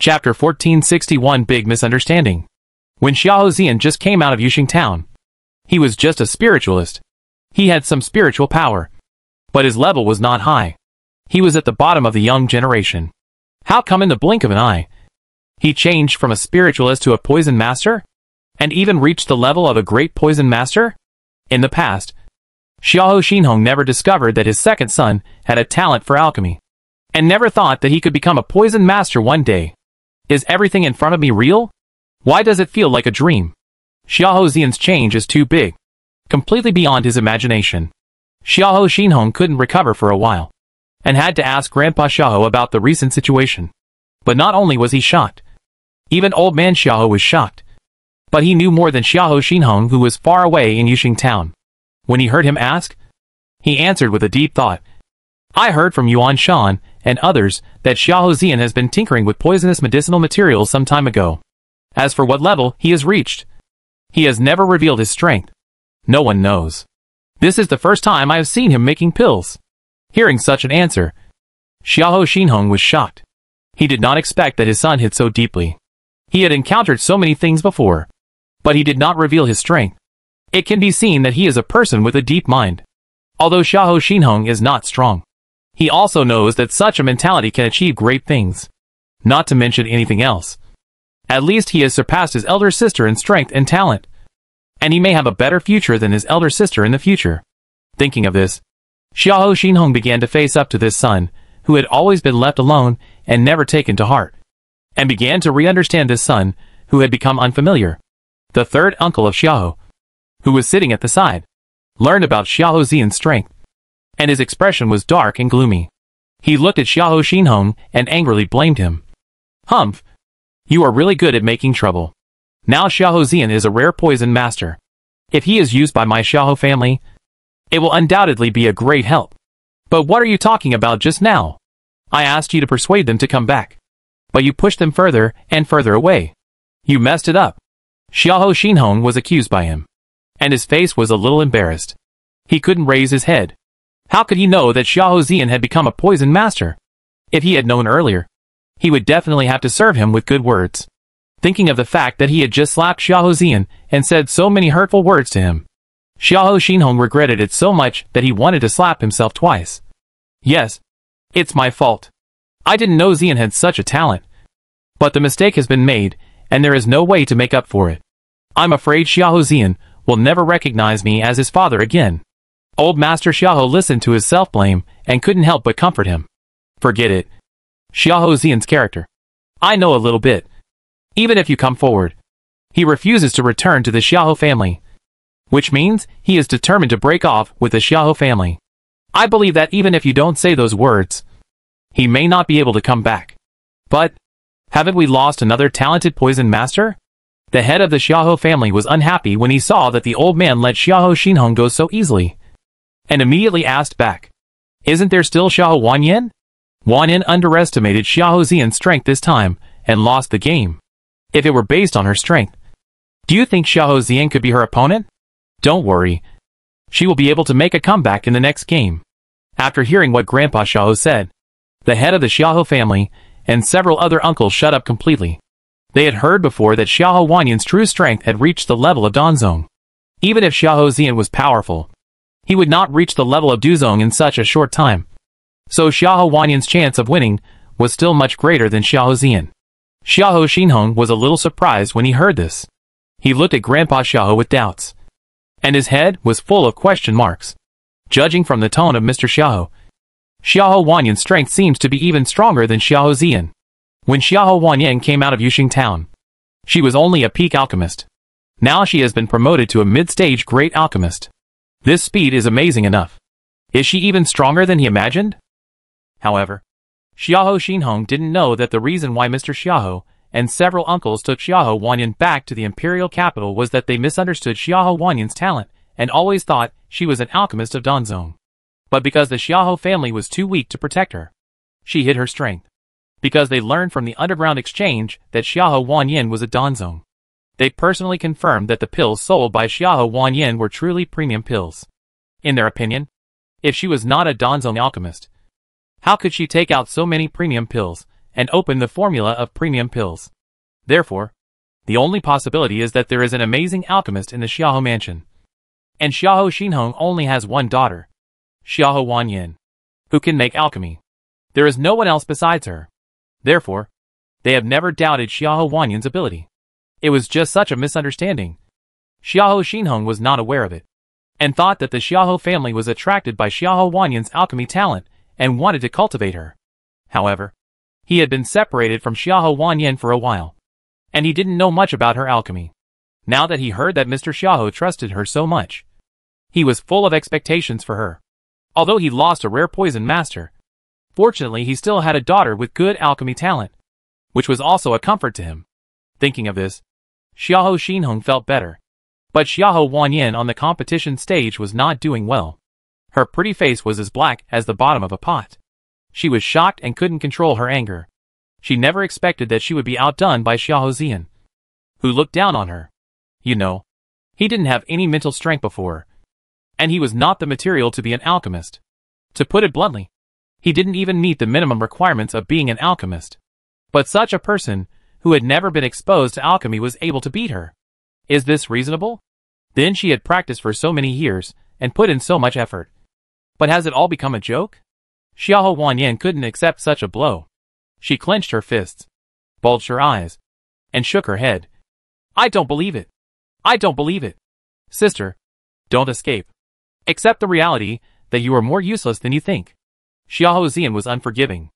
Chapter 1461 Big Misunderstanding. When Xiao Zian just came out of Yuxing town, he was just a spiritualist. He had some spiritual power, but his level was not high. He was at the bottom of the young generation. How come in the blink of an eye, he changed from a spiritualist to a poison master? And even reached the level of a great poison master? In the past, Xiao Xinhong never discovered that his second son had a talent for alchemy, and never thought that he could become a poison master one day. Is everything in front of me real? Why does it feel like a dream? Xiao Zian's change is too big, completely beyond his imagination. Xiao Xinhong couldn't recover for a while, and had to ask Grandpa Xiao about the recent situation. But not only was he shocked, even old man Xiao was shocked. But he knew more than Xiao Xinhong, who was far away in Yuxing town. When he heard him ask, he answered with a deep thought. I heard from Yuan Shan and others that Xiao Zian has been tinkering with poisonous medicinal materials some time ago. As for what level he has reached, he has never revealed his strength. No one knows. This is the first time I have seen him making pills. Hearing such an answer, Xiao Xinhong was shocked. He did not expect that his son hid so deeply. He had encountered so many things before, but he did not reveal his strength. It can be seen that he is a person with a deep mind. Although Xiao Xinhong is not strong, he also knows that such a mentality can achieve great things. Not to mention anything else. At least he has surpassed his elder sister in strength and talent. And he may have a better future than his elder sister in the future. Thinking of this, Xiao Xinhong began to face up to this son, who had always been left alone and never taken to heart, and began to re-understand this son, who had become unfamiliar. The third uncle of Xiao, who was sitting at the side, learned about Xiao Zian's strength, and his expression was dark and gloomy. He looked at Xiao Xinhong and angrily blamed him. Humph! You are really good at making trouble. Now Xiao Zian is a rare poison master. If he is used by my Xiao family, it will undoubtedly be a great help. But what are you talking about just now? I asked you to persuade them to come back, but you pushed them further and further away. You messed it up. Xiao Xinhong was accused by him, and his face was a little embarrassed. He couldn't raise his head. How could he know that Xiao Zian had become a poison master? If he had known earlier, he would definitely have to serve him with good words. Thinking of the fact that he had just slapped Xiao Zian and said so many hurtful words to him, Xiao Xinhong regretted it so much that he wanted to slap himself twice. Yes, it's my fault. I didn't know Zian had such a talent. But the mistake has been made, and there is no way to make up for it. I'm afraid Xiao Zian will never recognize me as his father again. Old Master Xiao listened to his self-blame and couldn't help but comfort him. Forget it. Xiao Zian's character, I know a little bit. Even if you come forward, he refuses to return to the Xiao family, which means he is determined to break off with the Xiao family. I believe that even if you don't say those words, he may not be able to come back. But, haven't we lost another talented poison master? The head of the Xiao family was unhappy when he saw that the old man let Xiao Xinhong go so easily, and immediately asked back, Isn't there still Xiao Wanyan? Wanyan underestimated Xiao Zian's strength this time, and lost the game. If it were based on her strength, do you think Xiao Zian could be her opponent? Don't worry. She will be able to make a comeback in the next game. After hearing what Grandpa Xiao said, the head of the Xiao family and several other uncles shut up completely. They had heard before that Xiao Wanyan's true strength had reached the level of Danzong. Even if Xiao Zian was powerful, he would not reach the level of Duzong in such a short time. So Xiao Wanyan's chance of winning was still much greater than Xiao Zian. Xiao Xinhong was a little surprised when he heard this. He looked at Grandpa Xiao with doubts, and his head was full of question marks. Judging from the tone of Mr. Xiao, Xiao Wanyan's strength seems to be even stronger than Xiao Zian. When Xiao Wanyan came out of Yuxing town, she was only a peak alchemist. Now she has been promoted to a mid-stage great alchemist. This speed is amazing enough. Is she even stronger than he imagined? However, Xiao Xinhong didn't know that the reason why Mr. Xiao and several uncles took Xiao Wanyan back to the imperial capital was that they misunderstood Xiao Wanyan's talent and always thought she was an alchemist of Danzong. But because the Xiao family was too weak to protect her, she hid her strength. Because they learned from the underground exchange that Xiao Wanyan was a Danzong, they personally confirmed that the pills sold by Xiao Wanyan were truly premium pills. In their opinion, if she was not a Danzong alchemist, how could she take out so many premium pills and opened the formula of premium pills. Therefore, the only possibility is that there is an amazing alchemist in the Xiaohou mansion. And Xiaohou Xinhong only has one daughter, Xiaohou Wanyan, who can make alchemy. There is no one else besides her. Therefore, they have never doubted Xiaohou Wanyan's ability. It was just such a misunderstanding. Xiaohou Xinhong was not aware of it, and thought that the Xiaohou family was attracted by Xiaohou Wanyan's alchemy talent and wanted to cultivate her. However, he had been separated from Xiaohou Wanyan for a while, and he didn't know much about her alchemy. Now that he heard that Mr. Xiaohou trusted her so much, he was full of expectations for her. Although he lost a rare poison master, fortunately he still had a daughter with good alchemy talent, which was also a comfort to him. Thinking of this, Xiaohou Xinhong felt better. But Xiaohou Wanyan on the competition stage was not doing well. Her pretty face was as black as the bottom of a pot. She was shocked and couldn't control her anger. She never expected that she would be outdone by Xiaohou Zian, who looked down on her. You know, he didn't have any mental strength before, and he was not the material to be an alchemist. To put it bluntly, he didn't even meet the minimum requirements of being an alchemist. But such a person, who had never been exposed to alchemy, was able to beat her. Is this reasonable? Then she had practiced for so many years, and put in so much effort. But has it all become a joke? Xiaohou Wanyan couldn't accept such a blow. She clenched her fists, bulged her eyes, and shook her head. I don't believe it. I don't believe it. Sister, don't escape. Accept the reality that you are more useless than you think. Xiaohou Zian was unforgiving.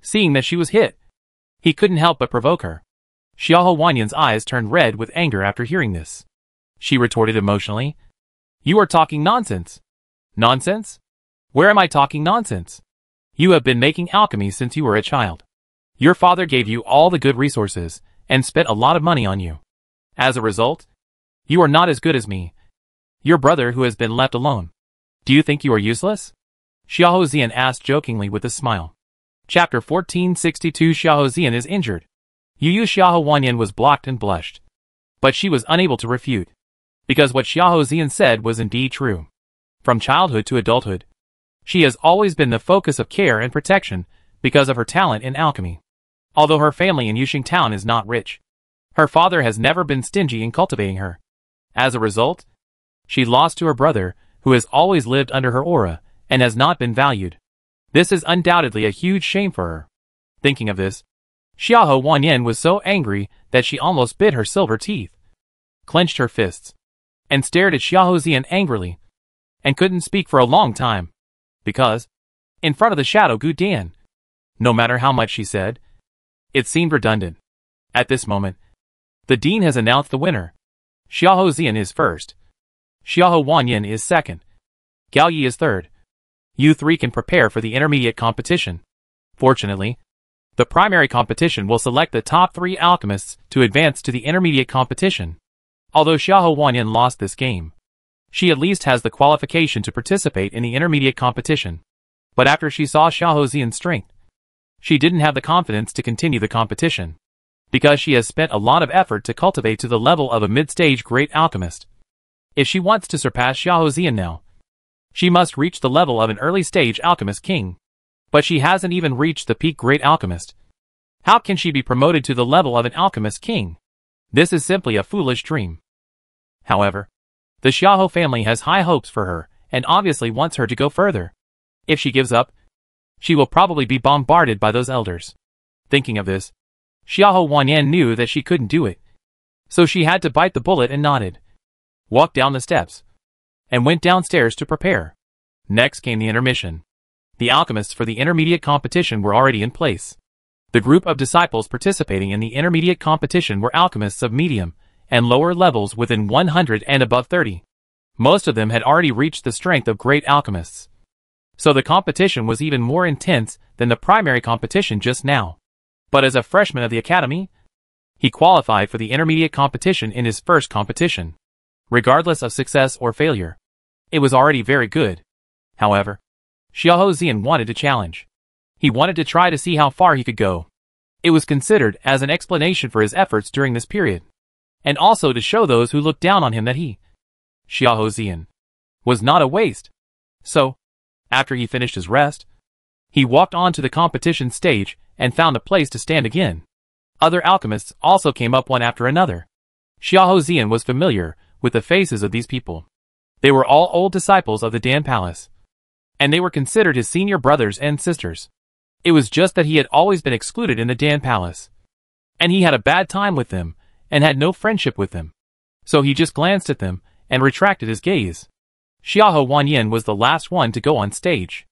Seeing that she was hit, he couldn't help but provoke her. Xiaohou Wanyan's eyes turned red with anger after hearing this. She retorted emotionally, You are talking nonsense. Nonsense? Where am I talking nonsense? You have been making alchemy since you were a child. Your father gave you all the good resources, and spent a lot of money on you. As a result, you are not as good as me, your brother who has been left alone. Do you think you are useless? Xiaohou Zian asked jokingly with a smile. Chapter 1462 Xiaohou Zian is injured. Yu Xiaohou Wanyan was blocked and blushed. But she was unable to refute, because what Xiaohou Zian said was indeed true. From childhood to adulthood, she has always been the focus of care and protection because of her talent in alchemy. Although her family in Yuxing Town is not rich, her father has never been stingy in cultivating her. As a result, she lost to her brother, who has always lived under her aura, and has not been valued. This is undoubtedly a huge shame for her. Thinking of this, Xiaohou Wanyan was so angry that she almost bit her silver teeth, clenched her fists, and stared at Xiaohou Zian angrily, and couldn't speak for a long time, because, in front of the Shadow Gu Dan, no matter how much she said, it seemed redundant. At this moment, the dean has announced the winner. Xiaohou Zian is first. Xiaohou Wanyan is second. Gao Yi is third. You three can prepare for the intermediate competition. Fortunately, the primary competition will select the top 3 alchemists to advance to the intermediate competition. Although Xiaohou Wanyan lost this game, she at least has the qualification to participate in the intermediate competition. But after she saw Xiaohou Zian's strength, she didn't have the confidence to continue the competition, because she has spent a lot of effort to cultivate to the level of a mid-stage great alchemist. If she wants to surpass Xiaohou Zian now, she must reach the level of an early-stage alchemist king. But she hasn't even reached the peak great alchemist. How can she be promoted to the level of an alchemist king? This is simply a foolish dream. However, the Xiaohou family has high hopes for her, and obviously wants her to go further. If she gives up, she will probably be bombarded by those elders. Thinking of this, Xiaohou Wanyan knew that she couldn't do it. So she had to bite the bullet and nodded, walked down the steps, and went downstairs to prepare. Next came the intermission. The alchemists for the intermediate competition were already in place. The group of disciples participating in the intermediate competition were alchemists of medium and lower levels within 100 and above 30. Most of them had already reached the strength of great alchemists. So the competition was even more intense than the primary competition just now. But as a freshman of the academy, he qualified for the intermediate competition in his first competition. Regardless of success or failure, it was already very good. However, Xiaohou Zian wanted to challenge. He wanted to try to see how far he could go. It was considered as an explanation for his efforts during this period, and also to show those who looked down on him that he, Xiaohou Zian, was not a waste. So, after he finished his rest, He walked on to the competition stage and found a place to stand again. Other alchemists also came up one after another. Xiahou Zian was familiar with the faces of these people. They were all old disciples of the Dan Palace, and they were considered his senior brothers and sisters. It was just that he had always been excluded in the Dan Palace, and he had a bad time with them and had no friendship with them. So he just glanced at them and retracted his gaze. Xiahou Wanyin was the last one to go on stage.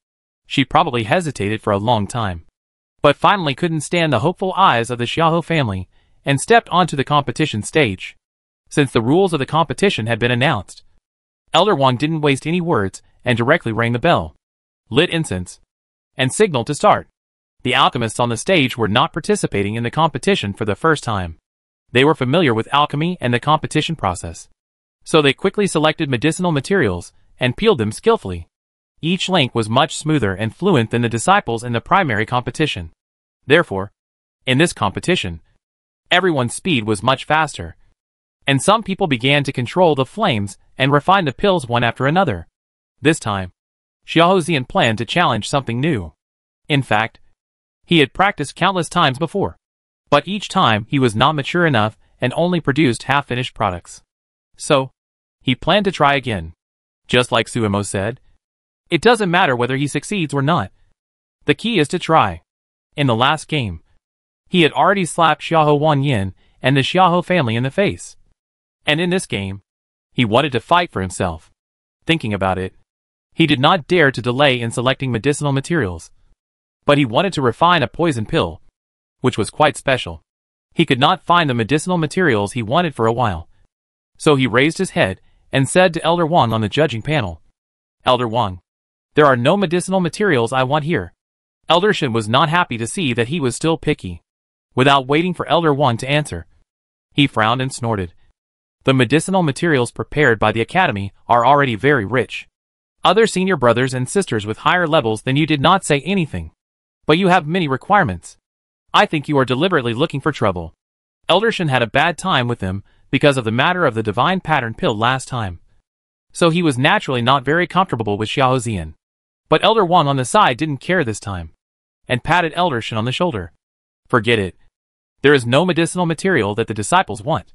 She probably hesitated for a long time, but finally couldn't stand the hopeful eyes of the Xiahou family and stepped onto the competition stage. Since the rules of the competition had been announced, Elder Wang didn't waste any words and directly rang the bell, lit incense, and signaled to start. The alchemists on the stage were not participating in the competition for the first time. They were familiar with alchemy and the competition process, so they quickly selected medicinal materials and peeled them skillfully. Each link was much smoother and fluent than the disciples in the primary competition. Therefore, in this competition, everyone's speed was much faster, and some people began to control the flames and refine the pills one after another. This time, Xiahou Zian planned to challenge something new. In fact, he had practiced countless times before, but each time he was not mature enough and only produced half-finished products. So, he planned to try again. Just like Suemo said, it doesn't matter whether he succeeds or not. The key is to try. In the last game, he had already slapped Xiahou Wanyin and the Xiahou family in the face. And in this game, he wanted to fight for himself. Thinking about it, he did not dare to delay in selecting medicinal materials, but he wanted to refine a poison pill, which was quite special. He could not find the medicinal materials he wanted for a while, so he raised his head and said to Elder Wang on the judging panel, "Elder Wang, there are no medicinal materials I want here." Elder Shen was not happy to see that he was still picky. Without waiting for Elder Wang to answer, he frowned and snorted. The medicinal materials prepared by the academy are already very rich. Other senior brothers and sisters with higher levels than you did not say anything, but you have many requirements. I think you are deliberately looking for trouble. Elder Shen had a bad time with them because of the matter of the divine pattern pill last time, so he was naturally not very comfortable with Xiahou Zian. But Elder Wang on the side didn't care this time, and patted Elder Shen on the shoulder. "Forget it. There is no medicinal material that the disciples want.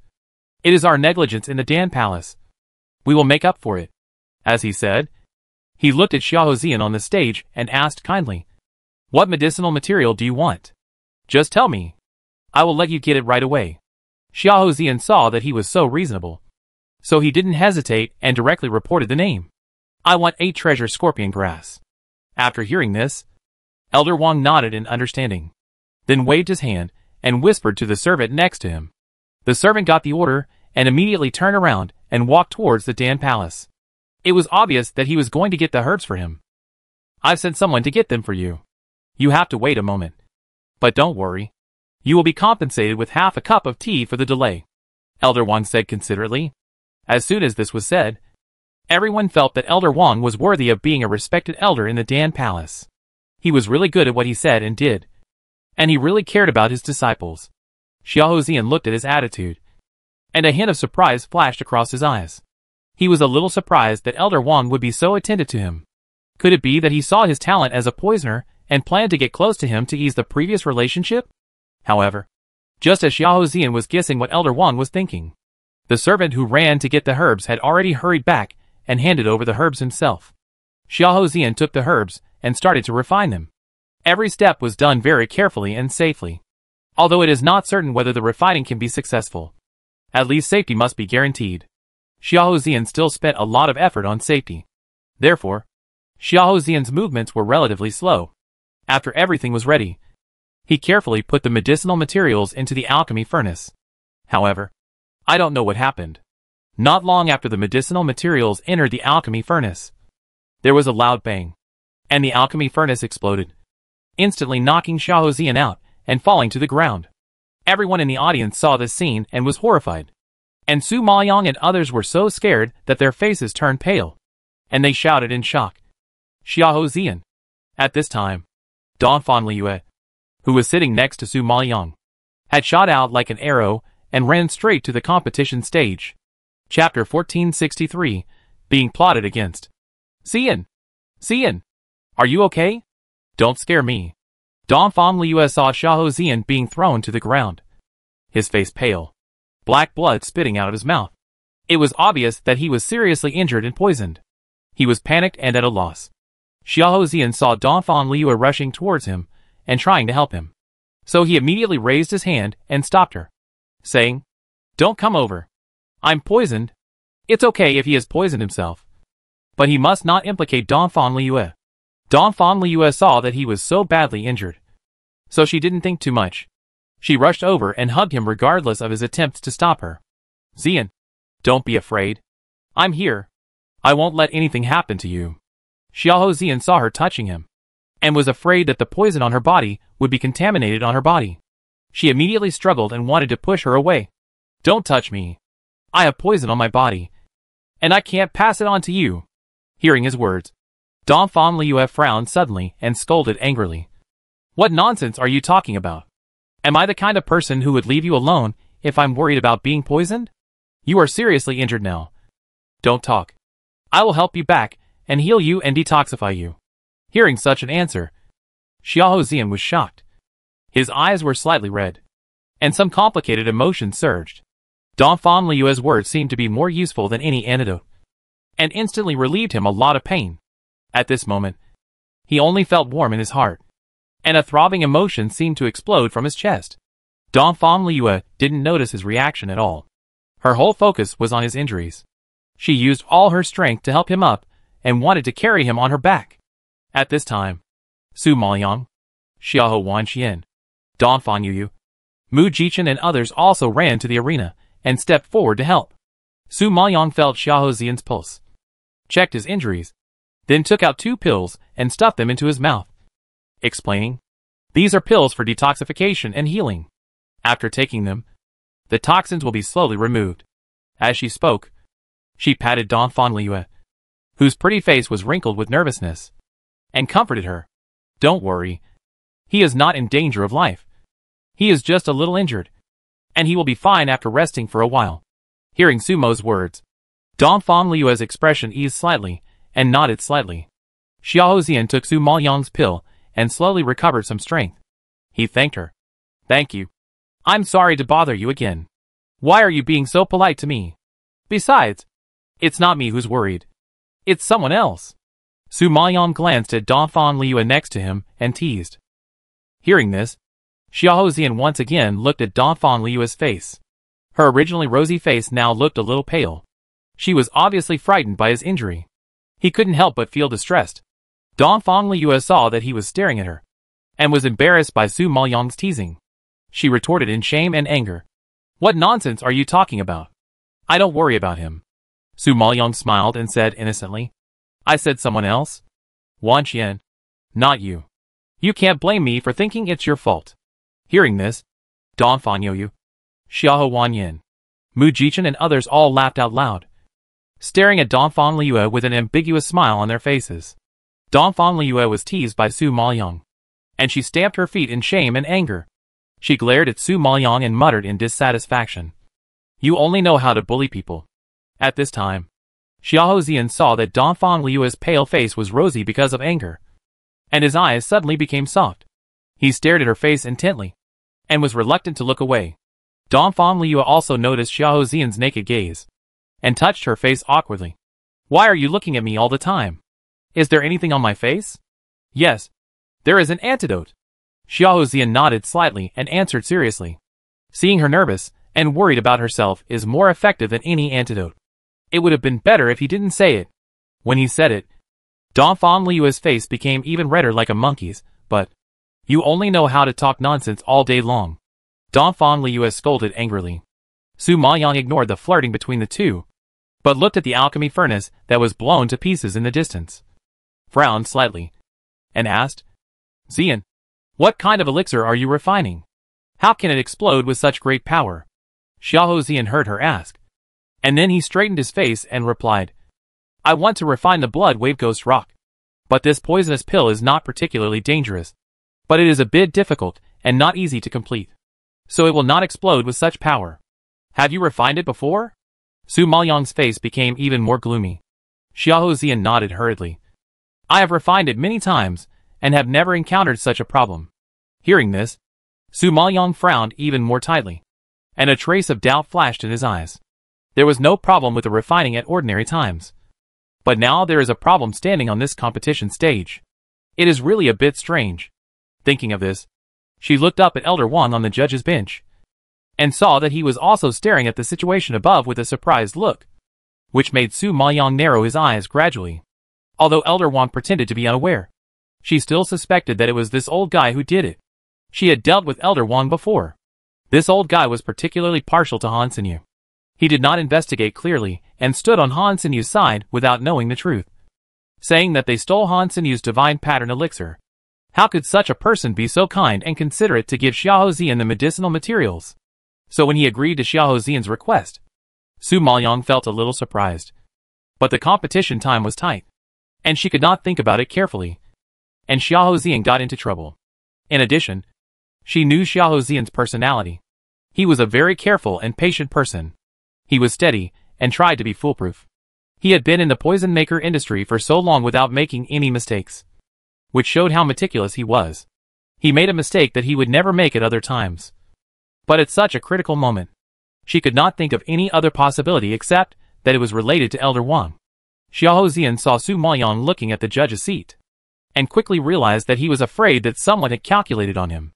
It is our negligence in the Dan Palace. We will make up for it." As he said, he looked at Xiahou Zian on the stage and asked kindly, "What medicinal material do you want? Just tell me. I will let you get it right away." Xiahou Zian saw that he was so reasonable, so he didn't hesitate and directly reported the name. "I want 8 treasure scorpion grass." After hearing this, Elder Wang nodded in understanding, then waved his hand and whispered to the servant next to him. The servant got the order and immediately turned around and walked towards the Dan Palace. It was obvious that he was going to get the herbs for him. "I've sent someone to get them for you. You have to wait a moment. But don't worry. You will be compensated with half a cup of tea for the delay," Elder Wang said considerately. As soon as this was said, everyone felt that Elder Wang was worthy of being a respected elder in the Dan Palace. He was really good at what he said and did, and he really cared about his disciples. Xiahou Zian looked at his attitude, and a hint of surprise flashed across his eyes. He was a little surprised that Elder Wang would be so attentive to him. Could it be that he saw his talent as a poisoner and planned to get close to him to ease the previous relationship? However, just as Xiahou Zian was guessing what Elder Wang was thinking, the servant who ran to get the herbs had already hurried back and handed over the herbs himself. Xiahou Zian took the herbs and started to refine them. Every step was done very carefully and safely. Although it is not certain whether the refining can be successful, at least safety must be guaranteed. Xiahou Zian still spent a lot of effort on safety. Therefore, Xiahou Zian's movements were relatively slow. After everything was ready, he carefully put the medicinal materials into the alchemy furnace. However, I don't know what happened. Not long after the medicinal materials entered the alchemy furnace, there was a loud bang, and the alchemy furnace exploded, instantly knocking Xiahou Zian out and falling to the ground. Everyone in the audience saw this scene and was horrified, and Su Maoyang and others were so scared that their faces turned pale, and they shouted in shock, "Xiahou Zian!" At this time, Donphan Liyue, who was sitting next to Su Maoyang, had shot out like an arrow and ran straight to the competition stage. Chapter 1463, Being Plotted Against. "Zian! Zian! Are you okay?" Don't scare me. Donphan Liu saw Xiahou Zian being thrown to the ground. His face pale. Black blood spitting out of his mouth. It was obvious that he was seriously injured and poisoned. He was panicked and at a loss. Xiahou Zian saw Donphan Liu rushing towards him and trying to help him. So he immediately raised his hand and stopped her, saying, "Don't come over. I'm poisoned. It's okay if he has poisoned himself. But he must not implicate Donphan Liu." Donphan Liu saw that he was so badly injured. So she didn't think too much. She rushed over and hugged him regardless of his attempts to stop her. "Zian, don't be afraid. I'm here. I won't let anything happen to you." Xiahou Zian saw her touching him, and was afraid that the poison on her body would be contaminated on her body. She immediately struggled and wanted to push her away. "Don't touch me. I have poison on my body, and I can't pass it on to you." Hearing his words, Donphan Liu frowned suddenly and scolded angrily. "What nonsense are you talking about? Am I the kind of person who would leave you alone if I'm worried about being poisoned? You are seriously injured now. Don't talk. I will help you back and heal you and detoxify you." Hearing such an answer, Xiahou Zian was shocked. His eyes were slightly red, and some complicated emotions surged. Donphan Liu's words seemed to be more useful than any antidote, and instantly relieved him a lot of pain. At this moment, he only felt warm in his heart, and a throbbing emotion seemed to explode from his chest. Donphan Liu didn't notice his reaction at all. Her whole focus was on his injuries. She used all her strength to help him up and wanted to carry him on her back. At this time, Su Maoyang, Xiahou Wanxian, Donphan Yu, Mu Jichen and others also ran to the arena and stepped forward to help. Su Maoyang felt Xiahou Zian's pulse, checked his injuries, then took out 2 pills and stuffed them into his mouth, explaining, "These are pills for detoxification and healing. After taking them, the toxins will be slowly removed." As she spoke, she patted Donphan Liu, whose pretty face was wrinkled with nervousness, and comforted her. "Don't worry. He is not in danger of life. He is just a little injured, and he will be fine after resting for a while." Hearing Sumo's words, Donphan Liu's expression eased slightly and nodded slightly. Xiahou Zian took Su Maoyang's pill and slowly recovered some strength. He thanked her. "Thank you. I'm sorry to bother you again. Why are you being so polite to me? Besides, it's not me who's worried. It's someone else." Su Maoyang glanced at Donphan Liu next to him and teased. Hearing this, Xiahou Zian once again looked at Donphan Liu's face. Her originally rosy face now looked a little pale. She was obviously frightened by his injury. He couldn't help but feel distressed. Donphan Liu saw that he was staring at her, and was embarrassed by Su Maoyang's teasing. She retorted in shame and anger. "What nonsense are you talking about? I don't worry about him." Su Maoyang smiled and said innocently, "I said someone else. Wanxian, not you. You can't blame me for thinking it's your fault." Hearing this, Donphan Yu, Xiahou Wanyan, Mu Jichen and others all laughed out loud, staring at Donphan Liu with an ambiguous smile on their faces. Donphan Liu was teased by Su Maoyang, and she stamped her feet in shame and anger. She glared at Su Maoyang and muttered in dissatisfaction, "You only know how to bully people." At this time, Xiahou Zian saw that Donphan Liu's pale face was rosy because of anger, and his eyes suddenly became soft. He stared at her face intently, and was reluctant to look away. Donphan Liu also noticed Xiahou Zian's naked gaze, and touched her face awkwardly. "Why are you looking at me all the time? Is there anything on my face?" "Yes, there is an antidote." Xiahou Zian nodded slightly and answered seriously. Seeing her nervous and worried about herself is more effective than any antidote. It would have been better if he didn't say it. When he said it, Donphan Liu's face became even redder like a monkey's, but, "You only know how to talk nonsense all day long." Donphan Liu scolded angrily. Su Maoyang ignored the flirting between the two, but looked at the alchemy furnace that was blown to pieces in the distance, frowned slightly, and asked, "Zian, what kind of elixir are you refining? How can it explode with such great power?" Xiahou Zian heard her ask, and then he straightened his face and replied, "I want to refine the blood wave ghost rock. But this poisonous pill is not particularly dangerous, but it is a bit difficult and not easy to complete. So it will not explode with such power. Have you refined it before?" Su Maoyang's face became even more gloomy. Xiahou Zian nodded hurriedly. "I have refined it many times, and have never encountered such a problem. Hearing this, Su Maoyong frowned even more tightly, and a trace of doubt flashed in his eyes. There was no problem with the refining at ordinary times. But now there is a problem standing on this competition stage. It is really a bit strange. Thinking of this, she looked up at Elder Wang on the judge's bench, and saw that he was also staring at the situation above with a surprised look, which made Su Maoyong narrow his eyes gradually. Although Elder Wang pretended to be unaware, she still suspected that it was this old guy who did it. She had dealt with Elder Wang before. This old guy was particularly partial to Han Sinyu. He did not investigate clearly, and stood on Han Sinyu's side without knowing the truth, saying that they stole Han Sinyu's divine pattern elixir. How could such a person be so kind and considerate to give Xiao Zian the medicinal materials? So when he agreed to Xiao Zian's request, Su Maoyong felt a little surprised. But the competition time was tight, and she could not think about it carefully, and Xiao Zian got into trouble. In addition, she knew Xiao Zian's personality. He was a very careful and patient person. He was steady, and tried to be foolproof. He had been in the poison maker industry for so long without making any mistakes, which showed how meticulous he was. He made a mistake that he would never make at other times. But at such a critical moment, she could not think of any other possibility except that it was related to Elder Wang. Xiao Zian saw Su Maoyong looking at the judge's seat, and quickly realized that he was afraid that someone had calculated on him.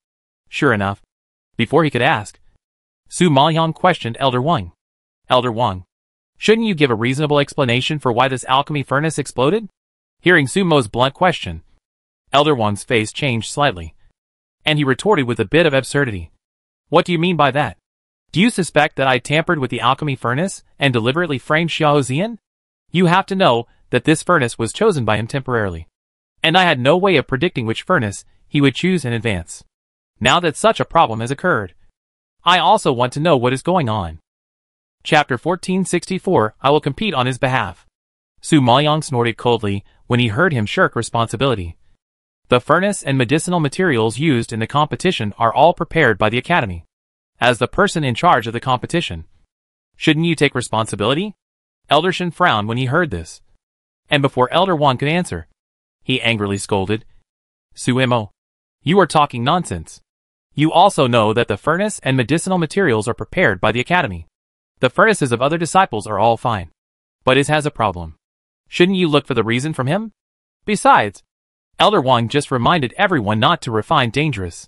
Sure enough, before he could ask, Su Maoyong questioned Elder Wang. Elder Wang, shouldn't you give a reasonable explanation for why this alchemy furnace exploded? Hearing Su Mo's blunt question, Elder Wang's face changed slightly, and he retorted with a bit of absurdity. What do you mean by that? Do you suspect that I tampered with the alchemy furnace and deliberately framed Xiao Zian? You have to know that this furnace was chosen by him temporarily, and I had no way of predicting which furnace he would choose in advance. Now that such a problem has occurred, I also want to know what is going on. Chapter 1464, I will compete on his behalf. Su Maoyong snorted coldly when he heard him shirk responsibility. The furnace and medicinal materials used in the competition are all prepared by the Academy. As the person in charge of the competition, shouldn't you take responsibility? Elder Shen frowned when he heard this. And before Elder Wang could answer, he angrily scolded. Su Mo, you are talking nonsense. You also know that the furnace and medicinal materials are prepared by the Academy. The furnaces of other disciples are all fine, but his has a problem. Shouldn't you look for the reason from him? Besides, Elder Wang just reminded everyone not to refine dangerous.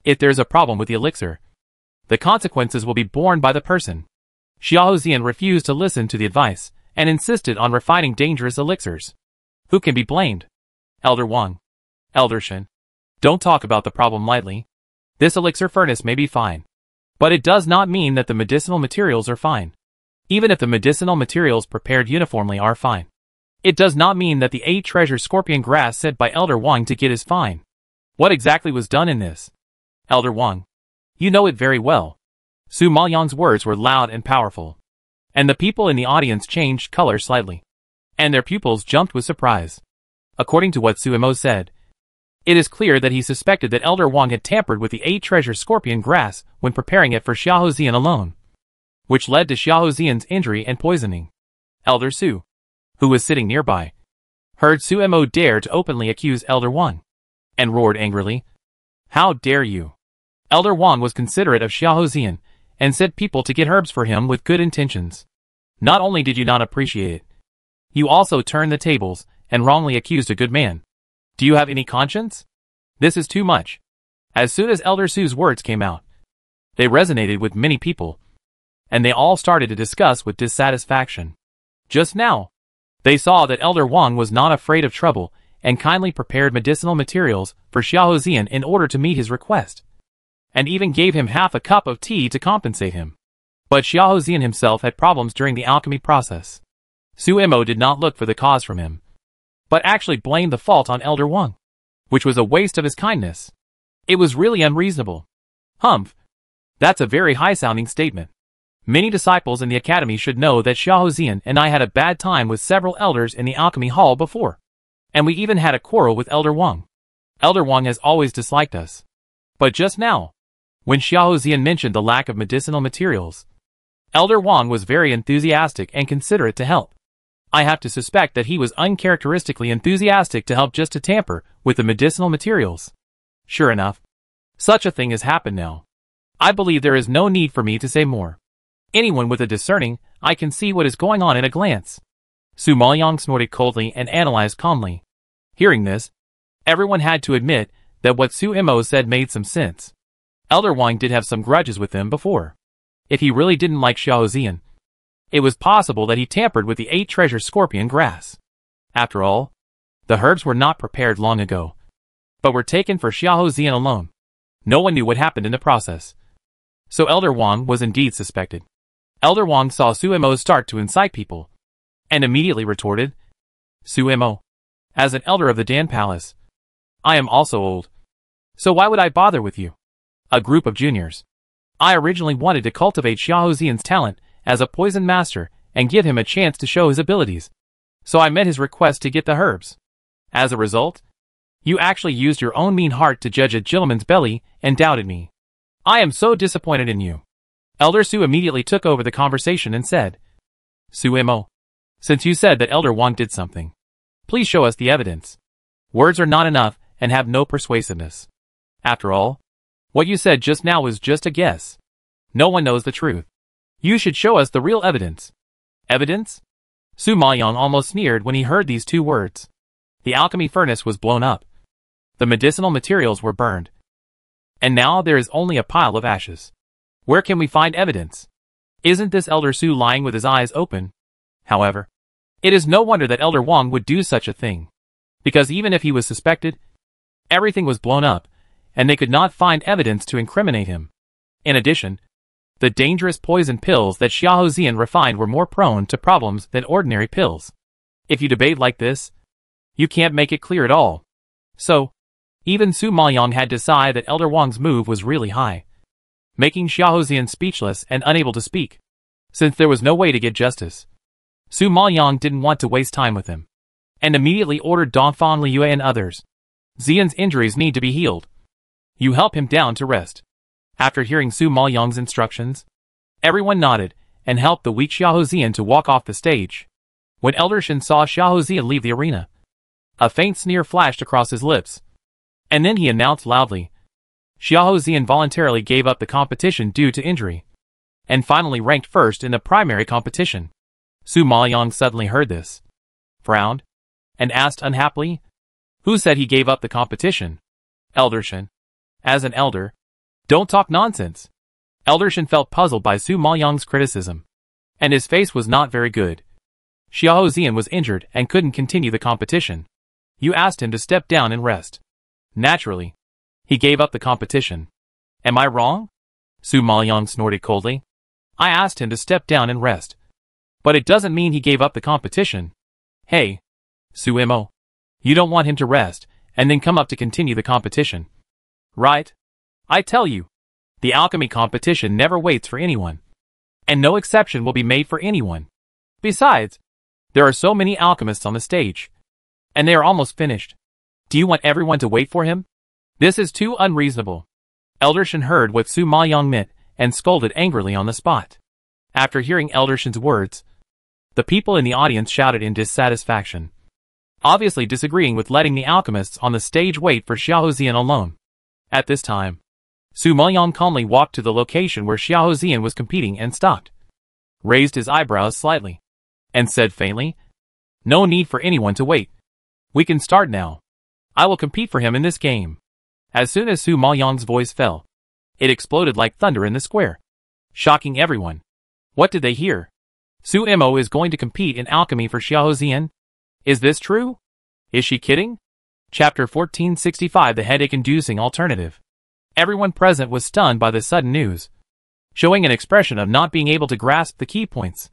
If there's a problem with the elixir, the consequences will be borne by the person. Xiao Zian refused to listen to the advice, and insisted on refining dangerous elixirs. Who can be blamed? Elder Wang. Elder Shen. Don't talk about the problem lightly. This elixir furnace may be fine, but it does not mean that the medicinal materials are fine. Even if the medicinal materials prepared uniformly are fine, it does not mean that the 8 treasure scorpion grass said by Elder Wang to get is fine. What exactly was done in this? Elder Wang. You know it very well. Su Maoyong's words were loud and powerful, and the people in the audience changed color slightly, and their pupils jumped with surprise. According to what Su Mo said, it is clear that he suspected that Elder Wang had tampered with the 8 treasure scorpion grass when preparing it for Xiao Zian alone, which led to Xiao Zian's injury and poisoning. Elder Su, who was sitting nearby, heard Su Mo dare to openly accuse Elder Wang, and roared angrily. How dare you? Elder Wang was considerate of Xiao Zian, and sent people to get herbs for him with good intentions. Not only did you not appreciate it, you also turned the tables, and wrongly accused a good man. Do you have any conscience? This is too much. As soon as Elder Su's words came out, they resonated with many people, and they all started to discuss with dissatisfaction. Just now, they saw that Elder Wang was not afraid of trouble, and kindly prepared medicinal materials for Xiao Zian in order to meet his request, and even gave him half a cup of tea to compensate him. But Xiao Zian himself had problems during the alchemy process. Su Mo did not look for the cause from him, but actually blamed the fault on Elder Wang, which was a waste of his kindness. It was really unreasonable. Humph. That's a very high-sounding statement. Many disciples in the academy should know that Xiao Zian and I had a bad time with several elders in the alchemy hall before, and we even had a quarrel with Elder Wang. Elder Wang has always disliked us. But just now, when Xiao Zian mentioned the lack of medicinal materials, Elder Wang was very enthusiastic and considerate to help. I have to suspect that he was uncharacteristically enthusiastic to help just to tamper with the medicinal materials. Sure enough, such a thing has happened now. I believe there is no need for me to say more. Anyone with a discerning eye can see what is going on in a glance. Su Maoyang snorted coldly and analyzed calmly. Hearing this, everyone had to admit that what Su Imo said made some sense. Elder Wang did have some grudges with him before. If he really didn't like Xiao Zian, it was possible that he tampered with the 8 treasure scorpion grass. After all, the herbs were not prepared long ago, but were taken for Xiao Zian alone. No one knew what happened in the process. So Elder Wang was indeed suspected. Elder Wang saw Su Imo start to incite people, and immediately retorted, Su Imo, as an elder of the Dan Palace, I am also old. So why would I bother with you? A group of juniors. I originally wanted to cultivate Xiao Zian's talent as a poison master and give him a chance to show his abilities. So I met his request to get the herbs. As a result, you actually used your own mean heart to judge a gentleman's belly and doubted me. I am so disappointed in you. Elder Su immediately took over the conversation and said, Su Imo, since you said that Elder Wang did something, please show us the evidence. Words are not enough and have no persuasiveness. After all, what you said just now was just a guess. No one knows the truth. You should show us the real evidence. Evidence? Su Maoyang almost sneered when he heard these 2 words. The alchemy furnace was blown up. The medicinal materials were burned. And now there is only a pile of ashes. Where can we find evidence? Isn't this Elder Su lying with his eyes open? However, it is no wonder that Elder Wang would do such a thing. Because even if he was suspected, everything was blown up, and they could not find evidence to incriminate him. In addition, the dangerous poison pills that Xiao Zian refined were more prone to problems than ordinary pills. If you debate like this, you can't make it clear at all. So, even Su Maoyang had to sigh that Elder Wang's move was really high, making Xiao Zian speechless and unable to speak. Since there was no way to get justice, Su Maoyang didn't want to waste time with him, and immediately ordered Dongfang Liyue and others. Zian's injuries need to be healed. You help him down to rest. After hearing Su Maoyang's instructions, everyone nodded and helped the weak Xiao Zian to walk off the stage. When Elder Shen saw Xiao Zian leave the arena, a faint sneer flashed across his lips, and then he announced loudly, Xiao Zian voluntarily gave up the competition due to injury, and finally ranked first in the primary competition. Su Maoyang suddenly heard this, frowned, and asked unhappily, who said he gave up the competition? Elder Shen. As an elder, don't talk nonsense. Elder Shen felt puzzled by Su Maoyang's criticism, and his face was not very good. Xiao Zian was injured and couldn't continue the competition. You asked him to step down and rest. Naturally, he gave up the competition. Am I wrong? Su Maoyang snorted coldly. I asked him to step down and rest. But it doesn't mean he gave up the competition. Hey, Su Imo, you don't want him to rest and then come up to continue the competition, right? I tell you, the alchemy competition never waits for anyone, and no exception will be made for anyone. Besides, there are so many alchemists on the stage, and they are almost finished. Do you want everyone to wait for him? This is too unreasonable. Elder Shen heard what Su Maoyang meant and scolded angrily on the spot. After hearing Elder Shen's words, the people in the audience shouted in dissatisfaction, obviously disagreeing with letting the alchemists on the stage wait for Xiao Zian alone. At this time, Su Maoyang calmly walked to the location where Xiao Zian was competing and stopped, raised his eyebrows slightly, and said faintly, no need for anyone to wait. We can start now. I will compete for him in this game. As soon as Su Maoyang's voice fell, it exploded like thunder in the square, shocking everyone. What did they hear? Su Imo is going to compete in alchemy for Xiao Zian? Is this true? Is she kidding? Chapter 1465 The Headache-Inducing Alternative. Everyone present was stunned by the sudden news, showing an expression of not being able to grasp the key points.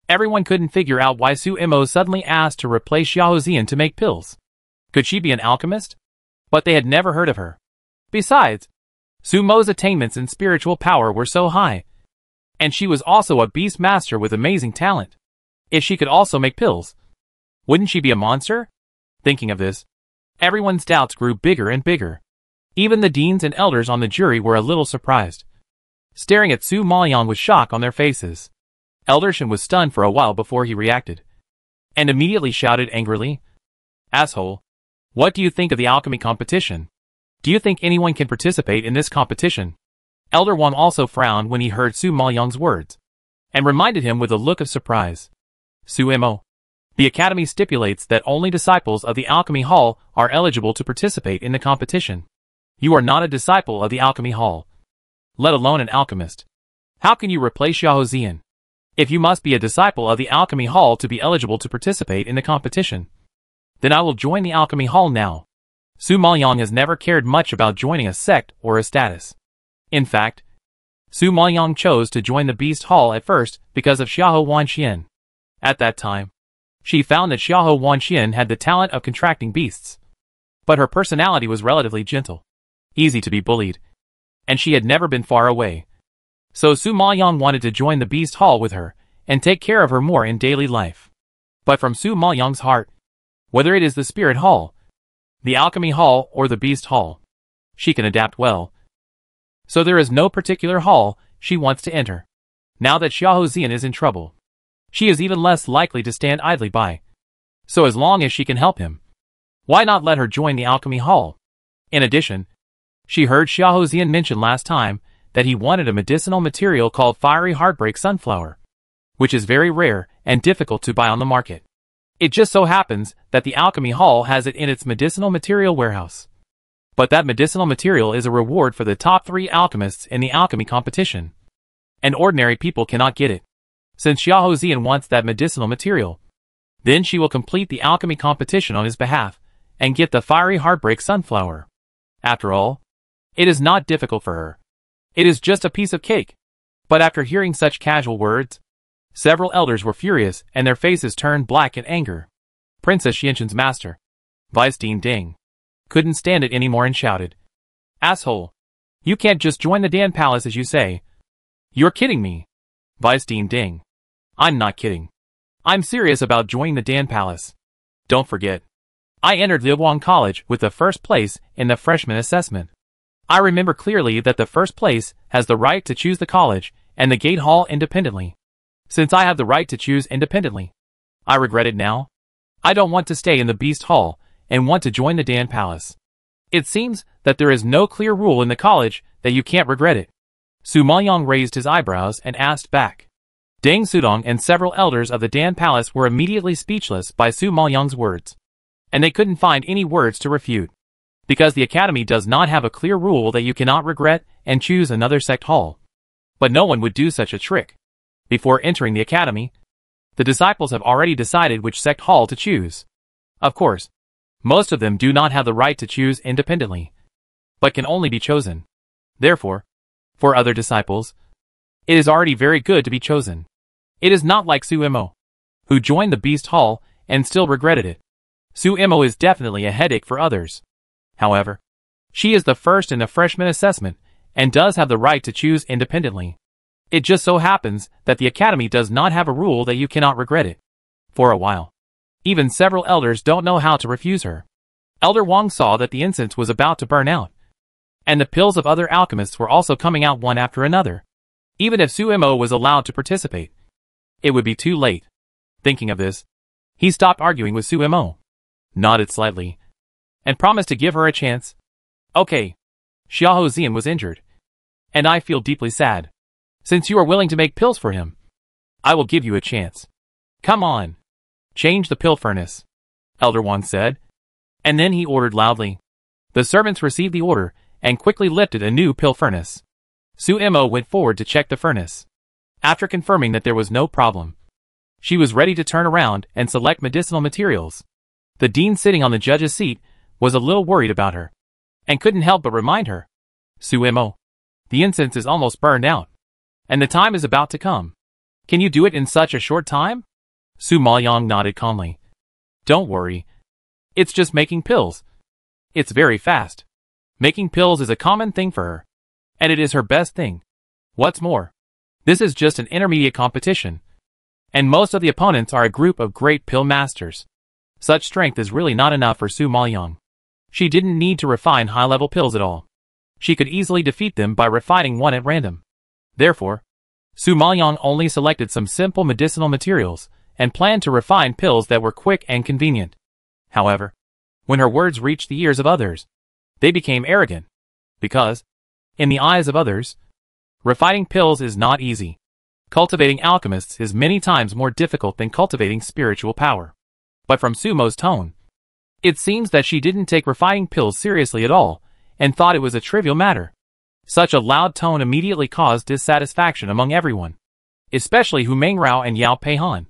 Everyone couldn't figure out why Su Imo suddenly asked to replace Xiao Zian to make pills. Could she be an alchemist? But they had never heard of her. Besides, Su Mo's attainments in spiritual power were so high, and she was also a beast master with amazing talent. If she could also make pills, wouldn't she be a monster? Thinking of this, everyone's doubts grew bigger and bigger. Even the deans and elders on the jury were a little surprised, staring at Su Maoyang with shock on their faces. Elder Shen was stunned for a while before he reacted, and immediately shouted angrily, "Asshole! What do you think of the alchemy competition? Do you think anyone can participate in this competition?" Elder Wang also frowned when he heard Su Maoyang's words, and reminded him with a look of surprise. "Sumo, the academy stipulates that only disciples of the alchemy hall are eligible to participate in the competition. You are not a disciple of the alchemy hall, let alone an alchemist. How can you replace Xiao Zian? If you must be a disciple of the alchemy hall to be eligible to participate in the competition, then I will join the alchemy hall now." Su Maoyang has never cared much about joining a sect or a status. In fact, Su Maoyang chose to join the Beast Hall at first because of Xiahou Wanxian. At that time, she found that Xiahou Wanxian had the talent of contracting beasts. But her personality was relatively gentle, easy to be bullied, and she had never been far away. So Su Maoyang wanted to join the Beast Hall with her and take care of her more in daily life. But from Su Maoyang's heart, whether it is the Spirit Hall, the Alchemy Hall, or the Beast Hall, she can adapt well. So there is no particular hall she wants to enter. Now that Xiahou Zian is in trouble, she is even less likely to stand idly by. So as long as she can help him, why not let her join the Alchemy Hall? In addition, she heard Xiahou Zian mention last time that he wanted a medicinal material called Fiery Heartbreak Sunflower, which is very rare and difficult to buy on the market. It just so happens that the Alchemy Hall has it in its medicinal material warehouse. But that medicinal material is a reward for the top 3 alchemists in the alchemy competition. And ordinary people cannot get it. Since Xiahou Zian wants that medicinal material, then she will complete the alchemy competition on his behalf and get the Fiery Heartbreak Sunflower. After all, it is not difficult for her. It is just a piece of cake. But after hearing such casual words, several elders were furious and their faces turned black in anger. Princess Xianxin's master, Vice Dean Ding, couldn't stand it anymore and shouted, "Asshole! You can't just join the Dan Palace as you say. You're kidding me." Vice Dean Ding, "I'm not kidding. I'm serious about joining the Dan Palace. Don't forget, I entered Liuwang College with the first place in the freshman assessment. I remember clearly that the first place has the right to choose the college and the gate hall independently. Since I have the right to choose independently, I regret it now. I don't want to stay in the Beast Hall and want to join the Dan Palace. It seems that there is no clear rule in the college that you can't regret it." Su Maoyang raised his eyebrows and asked back. Deng Sudong and several elders of the Dan Palace were immediately speechless by Su Maoyang's words, and they couldn't find any words to refute. Because the academy does not have a clear rule that you cannot regret and choose another sect hall. But no one would do such a trick. Before entering the academy, the disciples have already decided which sect hall to choose. Of course, most of them do not have the right to choose independently, but can only be chosen. Therefore, for other disciples, it is already very good to be chosen. It is not like Su Imo, who joined the Beast Hall and still regretted it. Su Imo is definitely a headache for others. However, she is the first in the freshman assessment and does have the right to choose independently. It just so happens that the academy does not have a rule that you cannot regret it. For a while, even several elders don't know how to refuse her. Elder Wang saw that the incense was about to burn out, and the pills of other alchemists were also coming out one after another. Even if Su Imo was allowed to participate, it would be too late. Thinking of this, he stopped arguing with Su Imo, nodded slightly, and promised to give her a chance. "Okay. Xiahou Zian was injured, and I feel deeply sad. Since you are willing to make pills for him, I will give you a chance. Come on. Change the pill furnace," Elder Wang said, and then he ordered loudly. The servants received the order and quickly lifted a new pill furnace. Su Imo went forward to check the furnace. After confirming that there was no problem, she was ready to turn around and select medicinal materials. The dean sitting on the judge's seat was a little worried about her, and couldn't help but remind her, "Su Imo, the incense is almost burned out, and the time is about to come. Can you do it in such a short time?" Su Maoyang nodded calmly. "Don't worry. It's just making pills. It's very fast. Making pills is a common thing for her, and it is her best thing. What's more, this is just an intermediate competition, and most of the opponents are a group of great pill masters. Such strength is really not enough for Su Maoyang. She didn't need to refine high-level pills at all. She could easily defeat them by refining one at random. Therefore, Su Maoyang only selected some simple medicinal materials and planned to refine pills that were quick and convenient. However, when her words reached the ears of others, they became arrogant, because, in the eyes of others, refining pills is not easy. Cultivating alchemists is many times more difficult than cultivating spiritual power. But from Sumo's tone, it seems that she didn't take refining pills seriously at all, and thought it was a trivial matter. Such a loud tone immediately caused dissatisfaction among everyone, especially Hu Mengrao and Yao Peihan,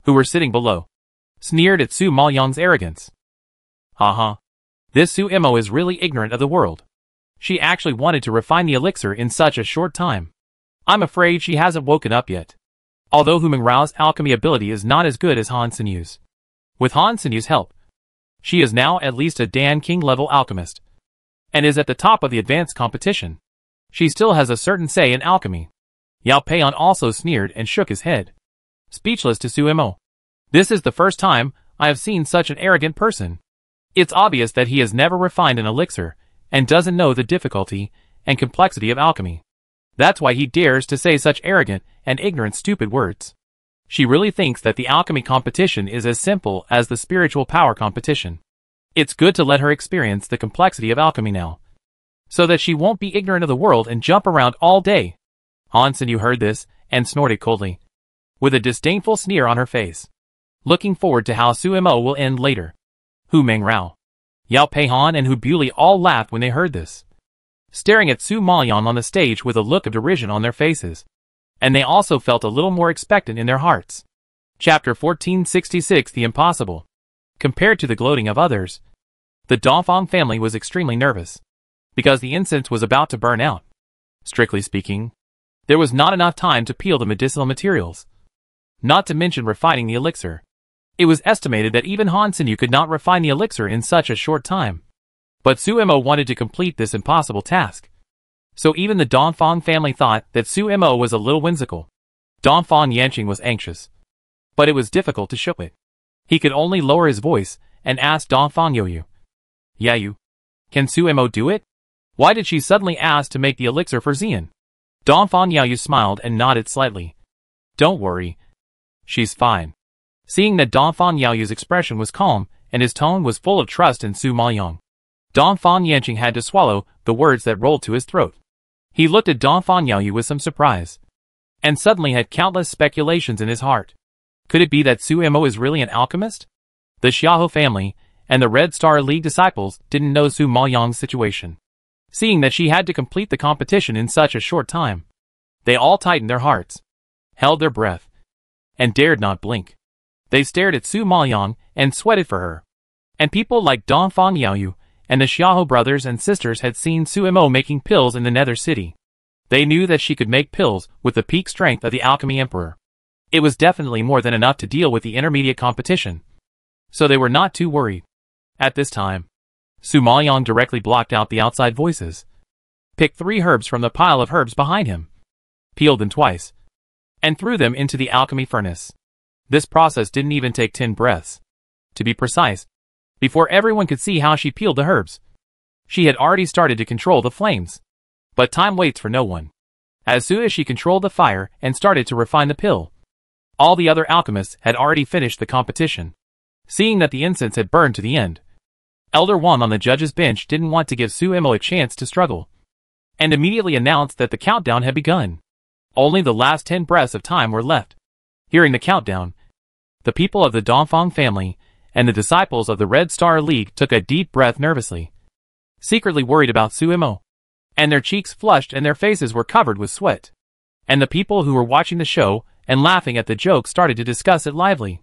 who were sitting below, sneered at Su Maoyang's arrogance. This Su Imo is really ignorant of the world. She actually wanted to refine the elixir in such a short time. I'm afraid she hasn't woken up yet. Although Hu Mengrao's alchemy ability is not as good as Han Sinyu's. With Han Sinyu's help, she is now at least a Dan King level alchemist, and is at the top of the advanced competition. She still has a certain say in alchemy. Yao Peihan also sneered and shook his head, speechless to Su Imo. This is the first time I have seen such an arrogant person. It's obvious that he has never refined an elixir, and doesn't know the difficulty and complexity of alchemy. That's why he dares to say such arrogant and ignorant stupid words. She really thinks that the alchemy competition is as simple as the spiritual power competition. It's good to let her experience the complexity of alchemy now, so that she won't be ignorant of the world and jump around all day. Han Sinyu heard this and snorted coldly, with a disdainful sneer on her face, looking forward to how Su Imo will end later. Hu Mengrao, Yao Peihan and Hu Buli all laughed when they heard this, staring at Su Maoyang on the stage with a look of derision on their faces, and they also felt a little more expectant in their hearts. Chapter 1466 The Impossible. Compared to the gloating of others, the Dongfang family was extremely nervous, because the incense was about to burn out. Strictly speaking, there was not enough time to peel the medicinal materials, not to mention refining the elixir. It was estimated that even Han Sinyu could not refine the elixir in such a short time. But Su Imo wanted to complete this impossible task. So even the Dongfang family thought that Su Imo was a little whimsical. Dongfang Yanqing was anxious, but it was difficult to show it. He could only lower his voice and ask Dongfang Youyu, "Yayu, can Su Imo do it? Why did she suddenly ask to make the elixir for Xian?" Dongfang Youyu smiled and nodded slightly. "Don't worry. She's fine." Seeing that Dongfang Yaoyu's expression was calm and his tone was full of trust in Su Maoyang, Dongfang Yanqing had to swallow the words that rolled to his throat. He looked at Dongfang Youyu with some surprise, and suddenly had countless speculations in his heart. Could it be that Su Imo is really an alchemist? The Xiahou family and the Red Star League disciples didn't know Su Maoyang's situation. Seeing that she had to complete the competition in such a short time, they all tightened their hearts, held their breath, and dared not blink. They stared at Su Maoyang and sweated for her. And people like Dongfang Youyu and the Xiahou brothers and sisters had seen Su Imo making pills in the Nether City. They knew that she could make pills with the peak strength of the Alchemy Emperor. It was definitely more than enough to deal with the intermediate competition, so they were not too worried. At this time, Su Maoyang directly blocked out the outside voices, picked 3 herbs from the pile of herbs behind him, peeled them twice, and threw them into the alchemy furnace. This process didn't even take 10 breaths. To be precise, before everyone could see how she peeled the herbs, she had already started to control the flames. But time waits for no one. As soon as she controlled the fire and started to refine the pill, all the other alchemists had already finished the competition. Seeing that the incense had burned to the end, Elder Wang on the judge's bench didn't want to give Su Imo a chance to struggle, and immediately announced that the countdown had begun. Only the last 10 breaths of time were left. Hearing the countdown, the people of the Dongfang family and the disciples of the Red Star League took a deep breath nervously, secretly worried about Su Imo, and their cheeks flushed and their faces were covered with sweat. And the people who were watching the show and laughing at the joke started to discuss it lively.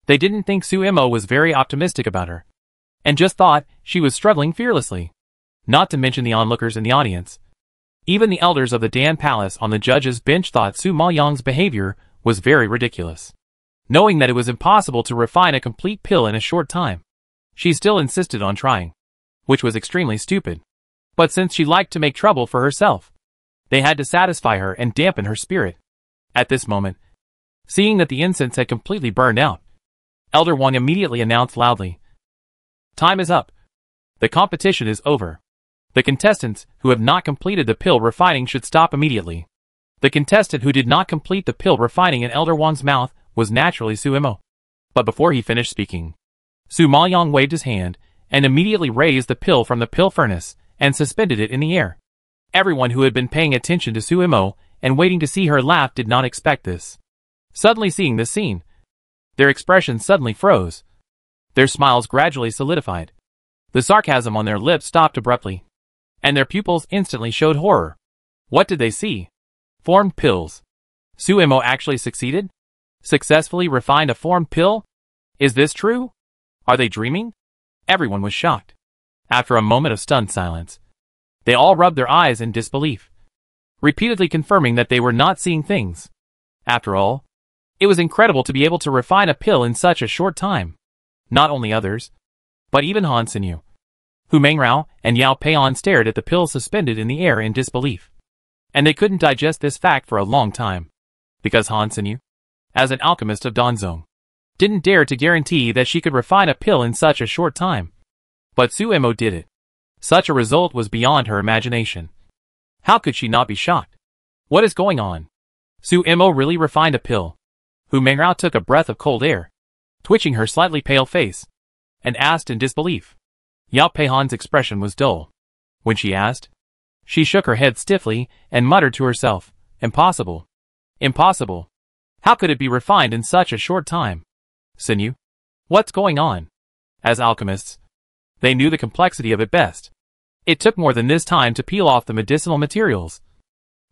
They didn't think Su Imo was very optimistic about her, and just thought she was struggling fearlessly. Not to mention the onlookers in the audience. Even the elders of the Dan Palace on the judge's bench thought Su Maoyang's behavior was very ridiculous. Knowing that it was impossible to refine a complete pill in a short time, she still insisted on trying, which was extremely stupid. But since she liked to make trouble for herself, they had to satisfy her and dampen her spirit. At this moment, seeing that the incense had completely burned out, Elder Wang immediately announced loudly, "Time is up. The competition is over. The contestants who have not completed the pill refining should stop immediately." The contestant who did not complete the pill refining in Elder Wang's mouth was naturally Suemo. But before he finished speaking, Su Maoyang waved his hand and immediately raised the pill from the pill furnace and suspended it in the air. Everyone who had been paying attention to Suemo and waiting to see her laugh did not expect this. Suddenly seeing this scene, their expressions suddenly froze. Their smiles gradually solidified. The sarcasm on their lips stopped abruptly, and their pupils instantly showed horror. What did they see? Formed pills. Suemo actually succeeded? Successfully refined a formed pill? Is this true? Are they dreaming? Everyone was shocked. After a moment of stunned silence, they all rubbed their eyes in disbelief, repeatedly confirming that they were not seeing things. After all, it was incredible to be able to refine a pill in such a short time. Not only others, but even Han Xinyu, Hu Mengrao, and Yao Peian stared at the pill suspended in the air in disbelief. And they couldn't digest this fact for a long time, because Han Xinyu, as an alchemist of Danzong, didn't dare to guarantee that she could refine a pill in such a short time. But Suemo did it. Such a result was beyond her imagination. How could she not be shocked? What is going on? Suemo really refined a pill. Hu Mengrao took a breath of cold air, twitching her slightly pale face, and asked in disbelief. Yao Peihan's expression was dull. When she asked, she shook her head stiffly and muttered to herself, "Impossible. Impossible. How could it be refined in such a short time? Xinyu, what's going on?" As alchemists, they knew the complexity of it best. It took more than this time to peel off the medicinal materials.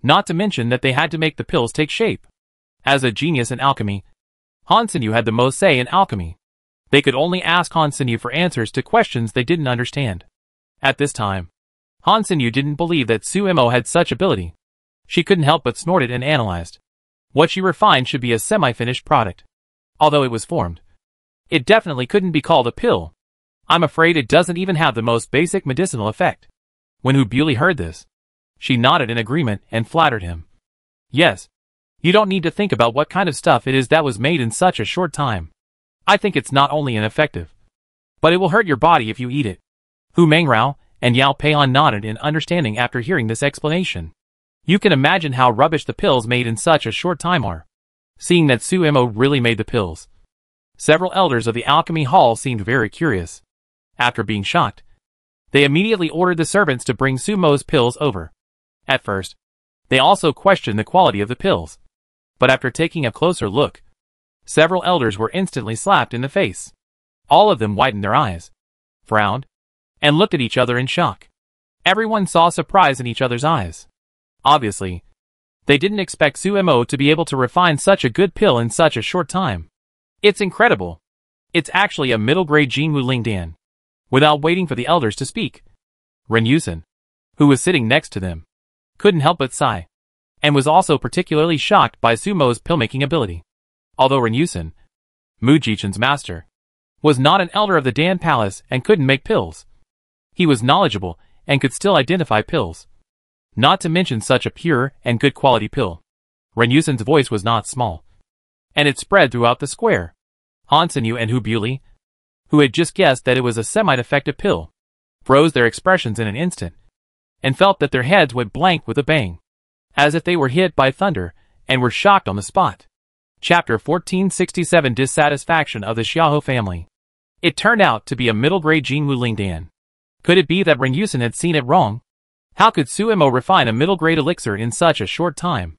Not to mention that they had to make the pills take shape. As a genius in alchemy, Han Xinyu had the most say in alchemy. They could only ask Han Xinyu for answers to questions they didn't understand. At this time, Han Xinyu didn't believe that Suemo had such ability. She couldn't help but snorted and analyzed. What she refined should be a semi-finished product. Although it was formed, it definitely couldn't be called a pill. I'm afraid it doesn't even have the most basic medicinal effect. When Hu Beauty heard this, she nodded in agreement and flattered him. Yes, you don't need to think about what kind of stuff it is that was made in such a short time. I think it's not only ineffective, but it will hurt your body if you eat it. Hu Mengrao and Yao Peian nodded in understanding after hearing this explanation. You can imagine how rubbish the pills made in such a short time are. Seeing that Suemo really made the pills, several elders of the alchemy hall seemed very curious. After being shocked, they immediately ordered the servants to bring Suemo's pills over. At first, they also questioned the quality of the pills. But after taking a closer look, several elders were instantly slapped in the face. All of them widened their eyes, frowned, and looked at each other in shock. Everyone saw surprise in each other's eyes. Obviously, they didn't expect Suemo to be able to refine such a good pill in such a short time. It's incredible. It's actually a middle-grade Jinwu Lingdan. Without waiting for the elders to speak, Ren Yusen, who was sitting next to them, couldn't help but sigh, and was also particularly shocked by Suemo's pill-making ability. Although Ren Yusen, Mu Jichen's master, was not an elder of the Dan Palace and couldn't make pills, he was knowledgeable and could still identify pills. Not to mention such a pure and good quality pill. Ren Yusen's voice was not small, and it spread throughout the square. Han Xinyu and Hu Beauty, who had just guessed that it was a semi-defective pill, froze their expressions in an instant, and felt that their heads went blank with a bang, as if they were hit by thunder, and were shocked on the spot. Chapter 1467 Dissatisfaction of the Xiahou Family. It turned out to be a middle-grade Jinwu Lingdan. Could it be that Ren Yusen had seen it wrong? How could Suemo refine a middle-grade elixir in such a short time?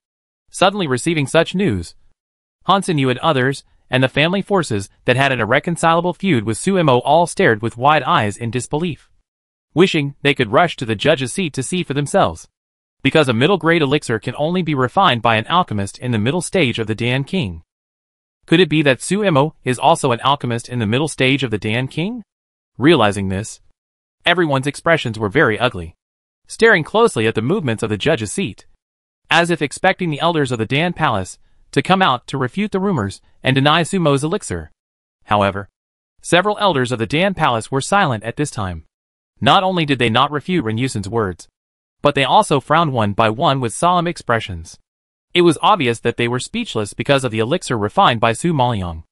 Suddenly receiving such news, Han Xinyu and others, and the family forces that had an irreconcilable feud with Suemo all stared with wide eyes in disbelief, wishing they could rush to the judge's seat to see for themselves. Because a middle-grade elixir can only be refined by an alchemist in the middle stage of the Dan King. Could it be that Suemo is also an alchemist in the middle stage of the Dan King? Realizing this, everyone's expressions were very ugly, staring closely at the movements of the judge's seat, as if expecting the elders of the Dan Palace to come out to refute the rumors and deny Suemo's elixir. However, several elders of the Dan Palace were silent at this time. Not only did they not refute Ren Yusen's words, but they also frowned one by one with solemn expressions. It was obvious that they were speechless because of the elixir refined by Su Maoyang.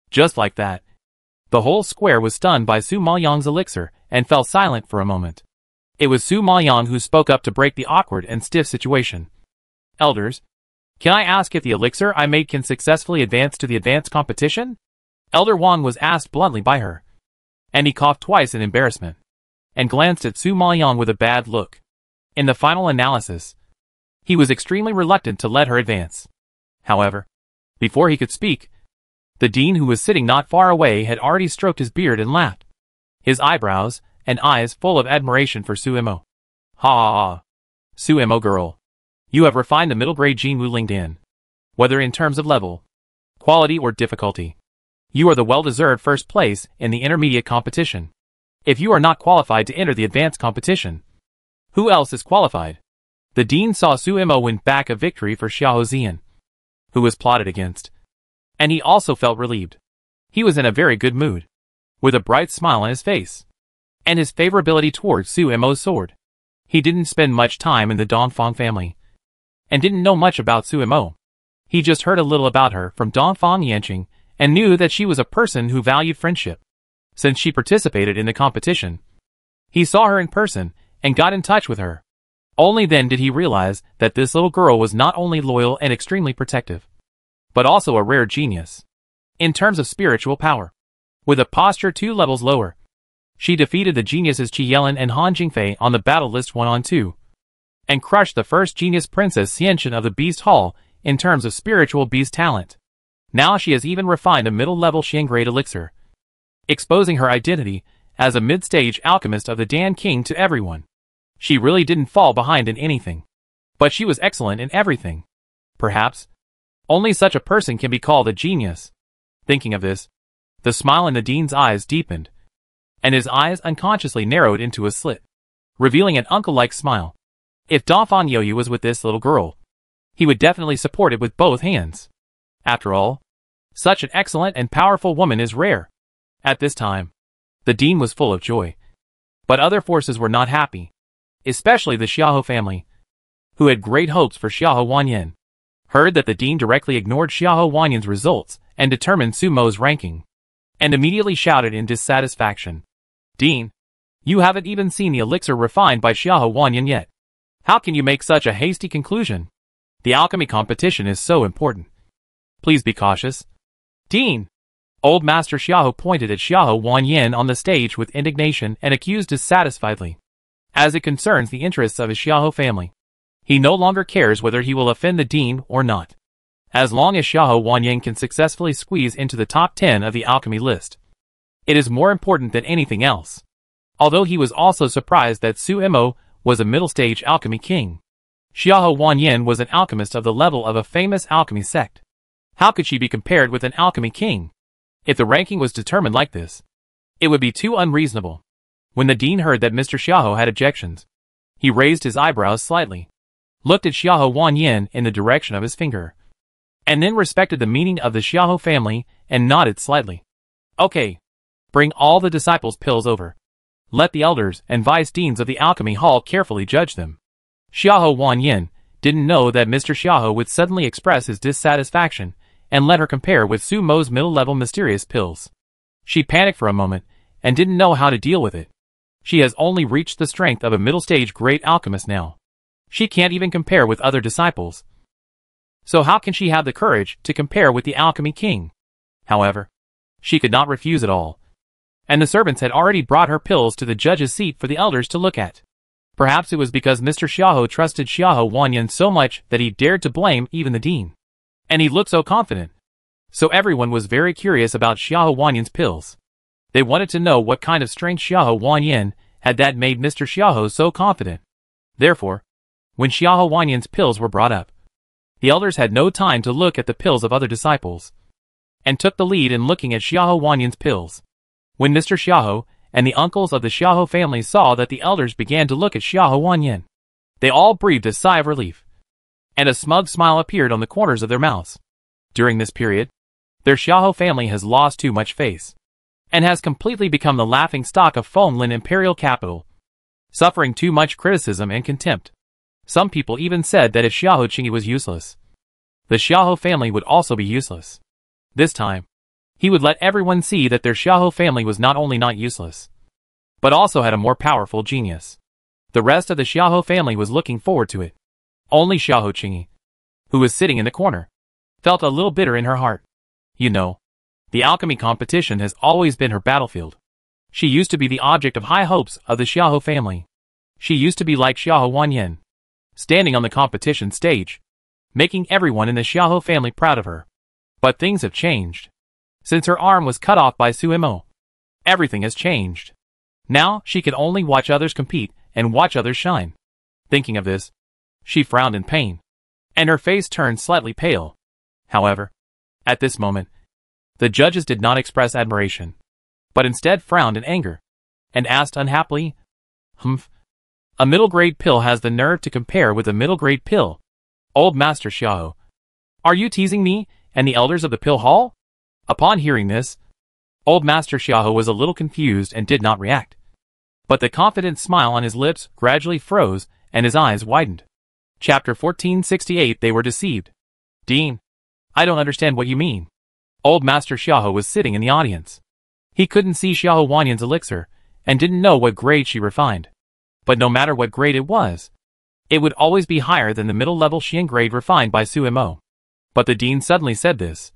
Just like that, the whole square was stunned by Su Maoyang's elixir and fell silent for a moment. It was Su Maoyang who spoke up to break the awkward and stiff situation. Elders, Can I ask if the elixir I made can successfully advance to the advanced competition? Elder Wang was asked bluntly by her. And he coughed twice in embarrassment, and glanced at Su Maoyang with a bad look. In the final analysis, he was extremely reluctant to let her advance. However, before he could speak, the dean who was sitting not far away had already stroked his beard and laughed, his eyebrows and eyes full of admiration for Su Imo. Ha ha ha. Su Imo girl. You have refined the middle grade Jin Wu Lingdan. Whether in terms of level, quality or difficulty, you are the well-deserved first place in the intermediate competition. If you are not qualified to enter the advanced competition, who else is qualified? The dean saw Su Imo win back a victory for Xiao Zian, who was plotted against, and he also felt relieved. He was in a very good mood, with a bright smile on his face, and his favorability towards Su Imo's sword. He didn't spend much time in the Dongfang family, and didn't know much about Su Imo. He just heard a little about her from Dongfang Yanqing, and knew that she was a person who valued friendship. Since she participated in the competition, he saw her in person, and got in touch with her. Only then did he realize that this little girl was not only loyal and extremely protective, but also a rare genius. In terms of spiritual power, with a posture 2 levels lower, she defeated the geniuses Qi Yelin and Han Jingfei on the battle list 1-on-2, and crushed the first genius princess Xianchen of the Beast Hall in terms of spiritual beast talent. Now she has even refined a middle-level Xian-grade elixir, exposing her identity as a mid-stage alchemist of the Dan King to everyone. She really didn't fall behind in anything, but she was excellent in everything. Perhaps only such a person can be called a genius. Thinking of this, the smile in the dean's eyes deepened, and his eyes unconsciously narrowed into a slit, revealing an uncle-like smile. If Dongfang Youyu was with this little girl, he would definitely support it with both hands. After all, such an excellent and powerful woman is rare. At this time, the dean was full of joy, but other forces were not happy, especially the Xiahou family, who had great hopes for Xiahou Wanyan. Heard that the dean directly ignored Xiahou Wanyan's results and determined Su Mo's ranking, and immediately shouted in dissatisfaction, "Dean, you haven't even seen the elixir refined by Xiahou Wanyan yet. How can you make such a hasty conclusion? The alchemy competition is so important. Please be cautious." "Dean!" Old Master Xiahou pointed at Xiahou Wanyan on the stage with indignation and accused dissatisfiedly. As it concerns the interests of his Xiahou family, he no longer cares whether he will offend the dean or not. As long as Xiahou Wanyan can successfully squeeze into the top 10 of the alchemy list, it is more important than anything else. Although he was also surprised that Su Imo was a middle-stage alchemy king, Xiahou Wanyan was an alchemist of the level of a famous alchemy sect. How could she be compared with an alchemy king? If the ranking was determined like this, it would be too unreasonable. When the dean heard that Mr. Xiahou had objections, he raised his eyebrows slightly, looked at Xiahou Wanyan in the direction of his finger, and then respected the meaning of the Xiahou family and nodded slightly. "Okay. Bring all the disciples' pills over. Let the elders and vice deans of the alchemy hall carefully judge them." Xiahou Wanyan didn't know that Mr. Xiahou would suddenly express his dissatisfaction and let her compare with Su Mo's middle-level mysterious pills. She panicked for a moment and didn't know how to deal with it. She has only reached the strength of a middle-stage great alchemist now. She can't even compare with other disciples. So how can she have the courage to compare with the alchemy king? However, she could not refuse at all, and the servants had already brought her pills to the judge's seat for the elders to look at. Perhaps it was because Mr. Xiahou trusted Xiahou Wanyan so much that he dared to blame even the dean. And he looked so confident. So everyone was very curious about Xiahou Wanyan's pills. They wanted to know what kind of strength Xiahou Wanyan had that made Mr. Xiahou so confident. Therefore, when Xiahou Wanyan's pills were brought up, the elders had no time to look at the pills of other disciples, and took the lead in looking at Xiahou Wanyan's pills. When Mr. Xiahou and the uncles of the Xiahou family saw that the elders began to look at Xiahou Wanyan, they all breathed a sigh of relief, and a smug smile appeared on the corners of their mouths. During this period, their Xiahou family has lost too much face, and has completely become the laughing stock of Fenglin imperial capital, suffering too much criticism and contempt. Some people even said that if Xiahou Qingyi was useless, the Xiahou family would also be useless. This time, he would let everyone see that their Xiahou family was not only not useless, but also had a more powerful genius. The rest of the Xiahou family was looking forward to it. Only Xiahou Qingyi, who was sitting in the corner, felt a little bitter in her heart. You know, the alchemy competition has always been her battlefield. She used to be the object of high hopes of the Xiahou family. She used to be like Xiahou Wanyan, standing on the competition stage, making everyone in the Xiahou family proud of her. But things have changed. Since her arm was cut off by Suimo, everything has changed. Now she can only watch others compete and watch others shine. Thinking of this, she frowned in pain, and her face turned slightly pale. However, at this moment, the judges did not express admiration, but instead frowned in anger, and asked unhappily, "Humph, a middle-grade pill has the nerve to compare with a middle-grade pill. Old Master Xiahou, are you teasing me and the elders of the pill hall?" Upon hearing this, Old Master Xiahou was a little confused and did not react. But the confident smile on his lips gradually froze and his eyes widened. Chapter 1468. They were deceived. Dean, I don't understand what you mean. Old Master Xiahou was sitting in the audience. He couldn't see Xiahou Wanyan's elixir and didn't know what grade she refined. But no matter what grade it was, it would always be higher than the middle-level Xian grade refined by Suimo. But the dean suddenly said this,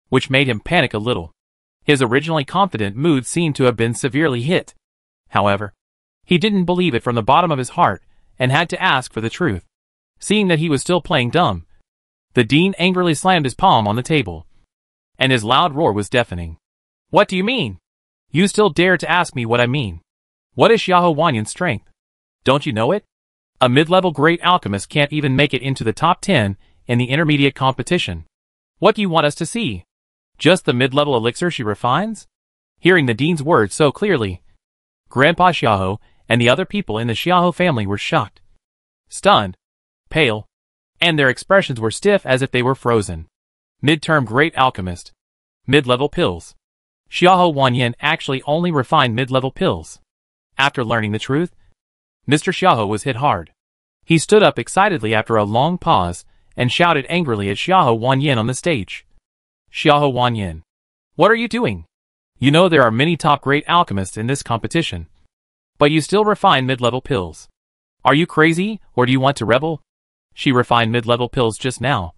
which made him panic a little. His originally confident mood seemed to have been severely hit. However, he didn't believe it from the bottom of his heart and had to ask for the truth. Seeing that he was still playing dumb, the dean angrily slammed his palm on the table, and his loud roar was deafening. What do you mean? You still dare to ask me what I mean? What is Xiahou Wanyan's strength? Don't you know it? A mid-level great alchemist can't even make it into the top 10 in the intermediate competition. What do you want us to see? Just the mid-level elixir she refines? Hearing the dean's words so clearly, Grandpa Xiahou and the other people in the Xiahou family were shocked, stunned, pale, and their expressions were stiff as if they were frozen. Mid-term great alchemist. Mid-level pills. Xiahou Wanyan actually only refined mid-level pills. After learning the truth, Mr. Xiahou was hit hard. He stood up excitedly after a long pause and shouted angrily at Xiahou Wanyan on the stage. Xiahou Wanyan, what are you doing? You know there are many top-grade alchemists in this competition, but you still refine mid-level pills. Are you crazy, or do you want to rebel? She refined mid-level pills just now,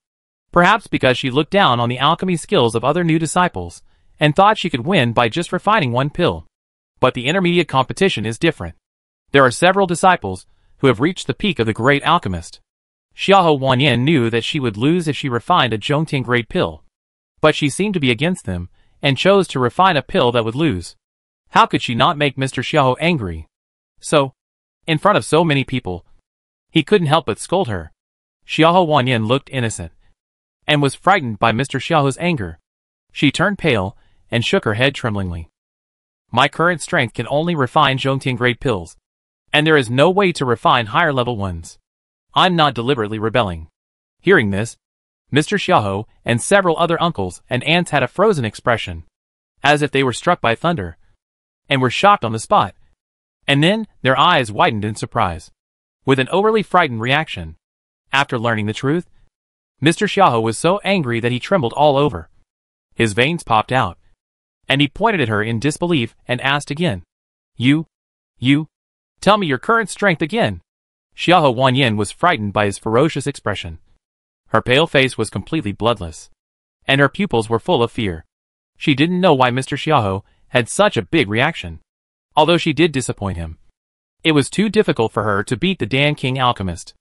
perhaps because she looked down on the alchemy skills of other new disciples and thought she could win by just refining one pill. But the intermediate competition is different. There are several disciples who have reached the peak of the great alchemist. Xiahou Wanyan knew that she would lose if she refined a Zhongting grade pill, but she seemed to be against them and chose to refine a pill that would lose. How could she not make Mr. Xiahou angry? So, in front of so many people, he couldn't help but scold her. Xiahou Wanyan looked innocent and was frightened by Mr. Xiahou's anger. She turned pale and shook her head tremblingly. My current strength can only refine Zhongting grade pills, and there is no way to refine higher level ones. I'm not deliberately rebelling. Hearing this, Mr. Xiahou and several other uncles and aunts had a frozen expression, as if they were struck by thunder, and were shocked on the spot. And then, their eyes widened in surprise, with an overly frightened reaction. After learning the truth, Mr. Xiahou was so angry that he trembled all over. His veins popped out, and he pointed at her in disbelief and asked again, You, tell me your current strength again. Xiahou Wanyan was frightened by his ferocious expression. Her pale face was completely bloodless, and her pupils were full of fear. She didn't know why Mr. Xiahou had such a big reaction, although she did disappoint him. It was too difficult for her to beat the Dan King alchemist.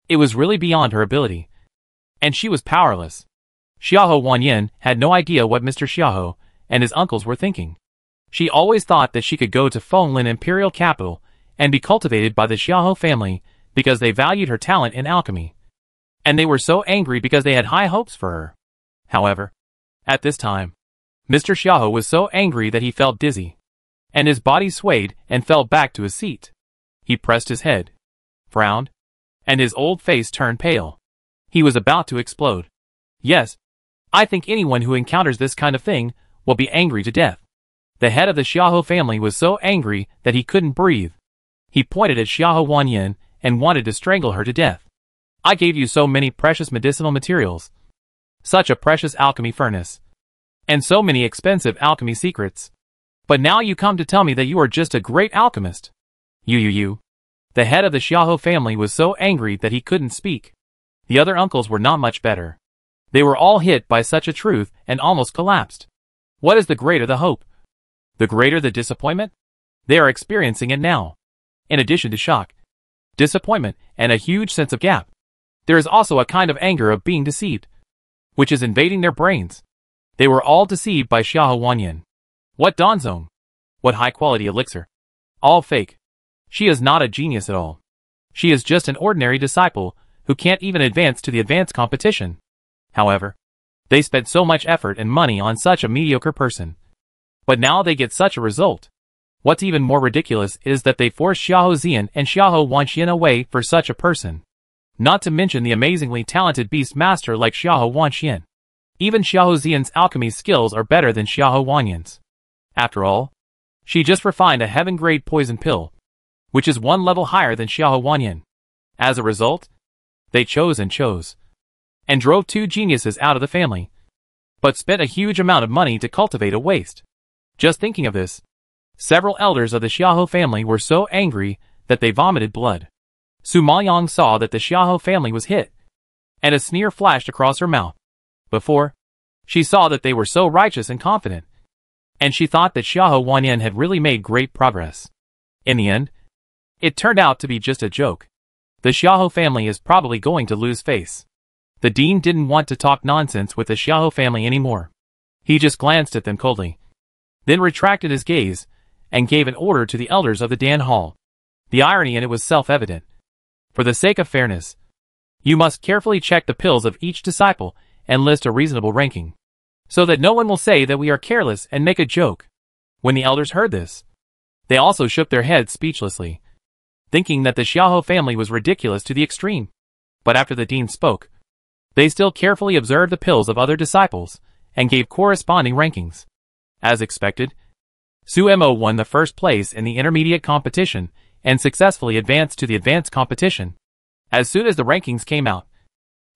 It was really beyond her ability, and she was powerless. Xiahou Wanyan had no idea what Mr. Xiahou and his uncles were thinking. She always thought that she could go to Fenglin Imperial Capital and be cultivated by the Xiahou family because they valued her talent in alchemy, and they were so angry because they had high hopes for her. However, at this time, Mr. Xiahou was so angry that he felt dizzy, and his body swayed and fell back to his seat. He pressed his head, frowned, and his old face turned pale. He was about to explode. Yes, I think anyone who encounters this kind of thing will be angry to death. The head of the Xiahou family was so angry that he couldn't breathe. He pointed at Xiahou Wanyan and wanted to strangle her to death. I gave you so many precious medicinal materials, such a precious alchemy furnace, and so many expensive alchemy secrets. But now you come to tell me that you are just a great alchemist. You. The head of the Xiahou family was so angry that he couldn't speak. The other uncles were not much better. They were all hit by such a truth and almost collapsed. What is the greater the hope? The greater the disappointment? They are experiencing it now. In addition to shock, disappointment, and a huge sense of gap, there is also a kind of anger of being deceived, which is invading their brains. They were all deceived by Xiahou Wanyan. What Danzong? What high-quality elixir? All fake. She is not a genius at all. She is just an ordinary disciple who can't even advance to the advanced competition. However, they spent so much effort and money on such a mediocre person. But now they get such a result. What's even more ridiculous is that they forced Xiahou Zian and Xiahou Wanxian away for such a person. Not to mention the amazingly talented beast master like Xiahou Wanxian. Even Xiahou Zian's alchemy skills are better than Xiahou Wanyan's. After all, she just refined a heaven-grade poison pill, which is one level higher than Xiahou Wanyan. As a result, they chose and drove two geniuses out of the family, but spent a huge amount of money to cultivate a waste. Just thinking of this, several elders of the Xiahou family were so angry that they vomited blood. Su Maoyang saw that the Xiahou family was hit, and a sneer flashed across her mouth. Before, she saw that they were so righteous and confident, and she thought that Xiahou Wanyan had really made great progress. In the end, it turned out to be just a joke. The Xiahou family is probably going to lose face. The dean didn't want to talk nonsense with the Xiahou family anymore. He just glanced at them coldly, then retracted his gaze, and gave an order to the elders of the Dan Hall. The irony in it was self-evident. For the sake of fairness, you must carefully check the pills of each disciple and list a reasonable ranking, so that no one will say that we are careless and make a joke. When the elders heard this, they also shook their heads speechlessly, thinking that the Xiahou family was ridiculous to the extreme. But after the dean spoke, they still carefully observed the pills of other disciples and gave corresponding rankings. As expected, Su Mo won the first place in the intermediate competition and successfully advanced to the advanced competition. As soon as the rankings came out,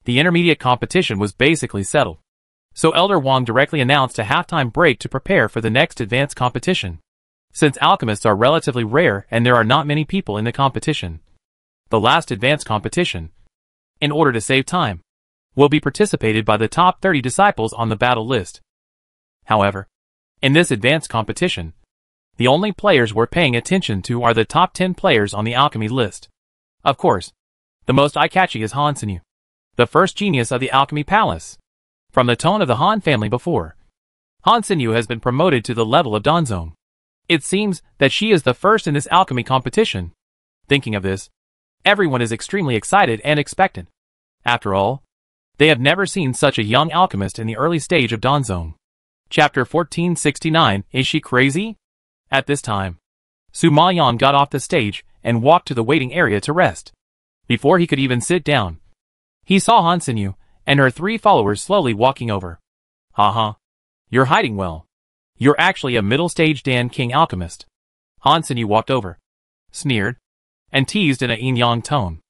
the intermediate competition was basically settled. So Elder Wang directly announced a halftime break to prepare for the next advanced competition. Since alchemists are relatively rare and there are not many people in the competition, the last advanced competition, in order to save time, will be participated by the top 30 disciples on the battle list. However, in this advanced competition, the only players we're paying attention to are the top 10 players on the alchemy list. Of course, the most eye-catchy is Han Sinyu, the first genius of the alchemy palace. From the tone of the Han family before, Han Sinyu has been promoted to the level of Danzong. It seems that she is the first in this alchemy competition. Thinking of this, everyone is extremely excited and expectant. After all, they have never seen such a young alchemist in the early stage of Danzong. Chapter 1469, Is She Crazy? At this time, Su Maoyan got off the stage and walked to the waiting area to rest. Before he could even sit down, he saw Han Sinyu and her 3 followers slowly walking over. Haha, you're hiding well. You're actually a middle-stage Dan King alchemist. Han Sinyu walked over, sneered, and teased in a yin-yang tone.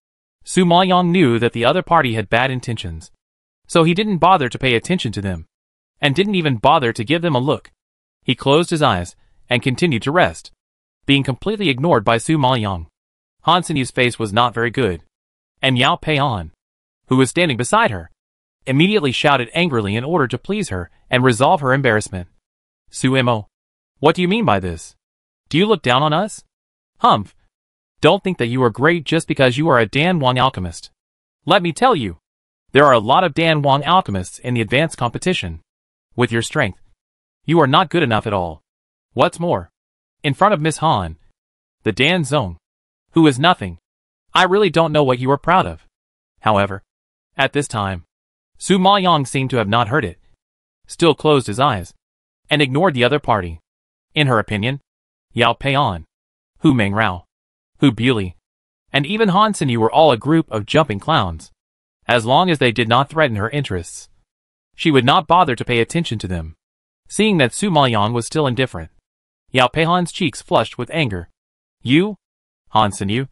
Su Maoyang knew that the other party had bad intentions, so he didn't bother to pay attention to them, and didn't even bother to give them a look. He closed his eyes and continued to rest, being completely ignored by Su Maoyang. Han Sinyu's face was not very good, and Yao Peian, who was standing beside her, immediately shouted angrily in order to please her and resolve her embarrassment. Su Mo, what do you mean by this? Do you look down on us? Humph. Don't think that you are great just because you are a Dan Wang alchemist. Let me tell you, there are a lot of Dan Wang alchemists in the advanced competition. With your strength, you are not good enough at all. What's more, in front of Miss Han, the Dan Zong, who is nothing, I really don't know what you are proud of. However, at this time, Su Maoyang seemed to have not heard it, still closed his eyes, and ignored the other party. In her opinion, Yao Peian, Hu Mengrao, Hu Buli, and even Han Sinyu were all a group of jumping clowns. As long as they did not threaten her interests, she would not bother to pay attention to them. Seeing that Su Maoyang was still indifferent, Yao Peihan's cheeks flushed with anger. You, Han Sinyu,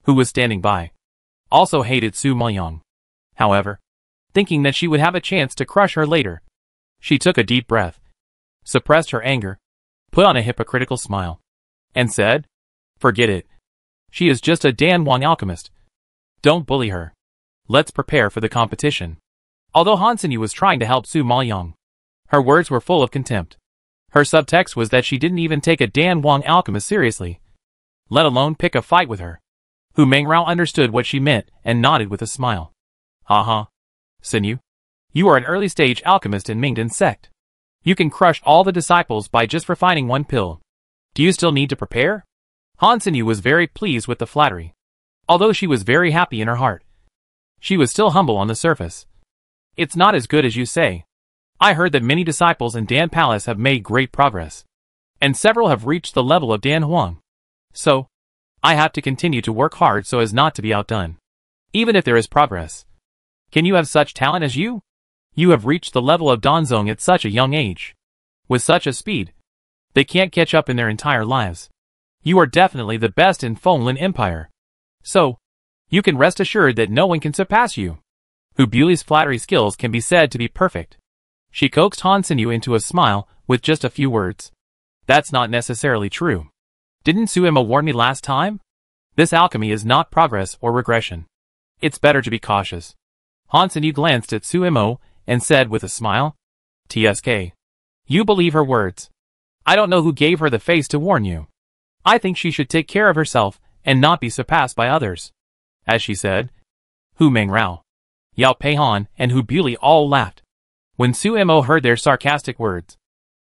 who was standing by, also hated Su Maoyang. However, thinking that she would have a chance to crush her later, she took a deep breath, suppressed her anger, put on a hypocritical smile, and said, "Forget it. She is just a Dan Wang alchemist. Don't bully her. Let's prepare for the competition. Although Han Sinyu was trying to help Su Maoyang, her words were full of contempt. Her subtext was that she didn't even take a Dan Wang alchemist seriously, let alone pick a fight with her. Hu Mengrao understood what she meant and nodded with a smile. Haha. Sinyu, you are an early-stage alchemist in Mingdan sect. You can crush all the disciples by just refining one pill. Do you still need to prepare? Han Sinyu was very pleased with the flattery. Although she was very happy in her heart, she was still humble on the surface. It's not as good as you say. I heard that many disciples in Dan Palace have made great progress, and several have reached the level of Dan Huang. So, I have to continue to work hard so as not to be outdone, even if there is progress. Can you have such talent as you? You have reached the level of Danzong at such a young age. With such a speed, they can't catch up in their entire lives. You are definitely the best in Fenglin Empire. So, you can rest assured that no one can surpass you. Hu Buli's flattery skills can be said to be perfect. She coaxed Han Sinyu into a smile with just a few words. That's not necessarily true. Didn't Suimo warn me last time? This alchemy is not progress or regression. It's better to be cautious. Han Sinyu glanced at Suimo and said with a smile, TSK. You believe her words. I don't know who gave her the face to warn you. I think she should take care of herself and not be surpassed by others. As she said, Hu Mengrao, Yao Peihan, and Hu Buli all laughed. When Suimo heard their sarcastic words,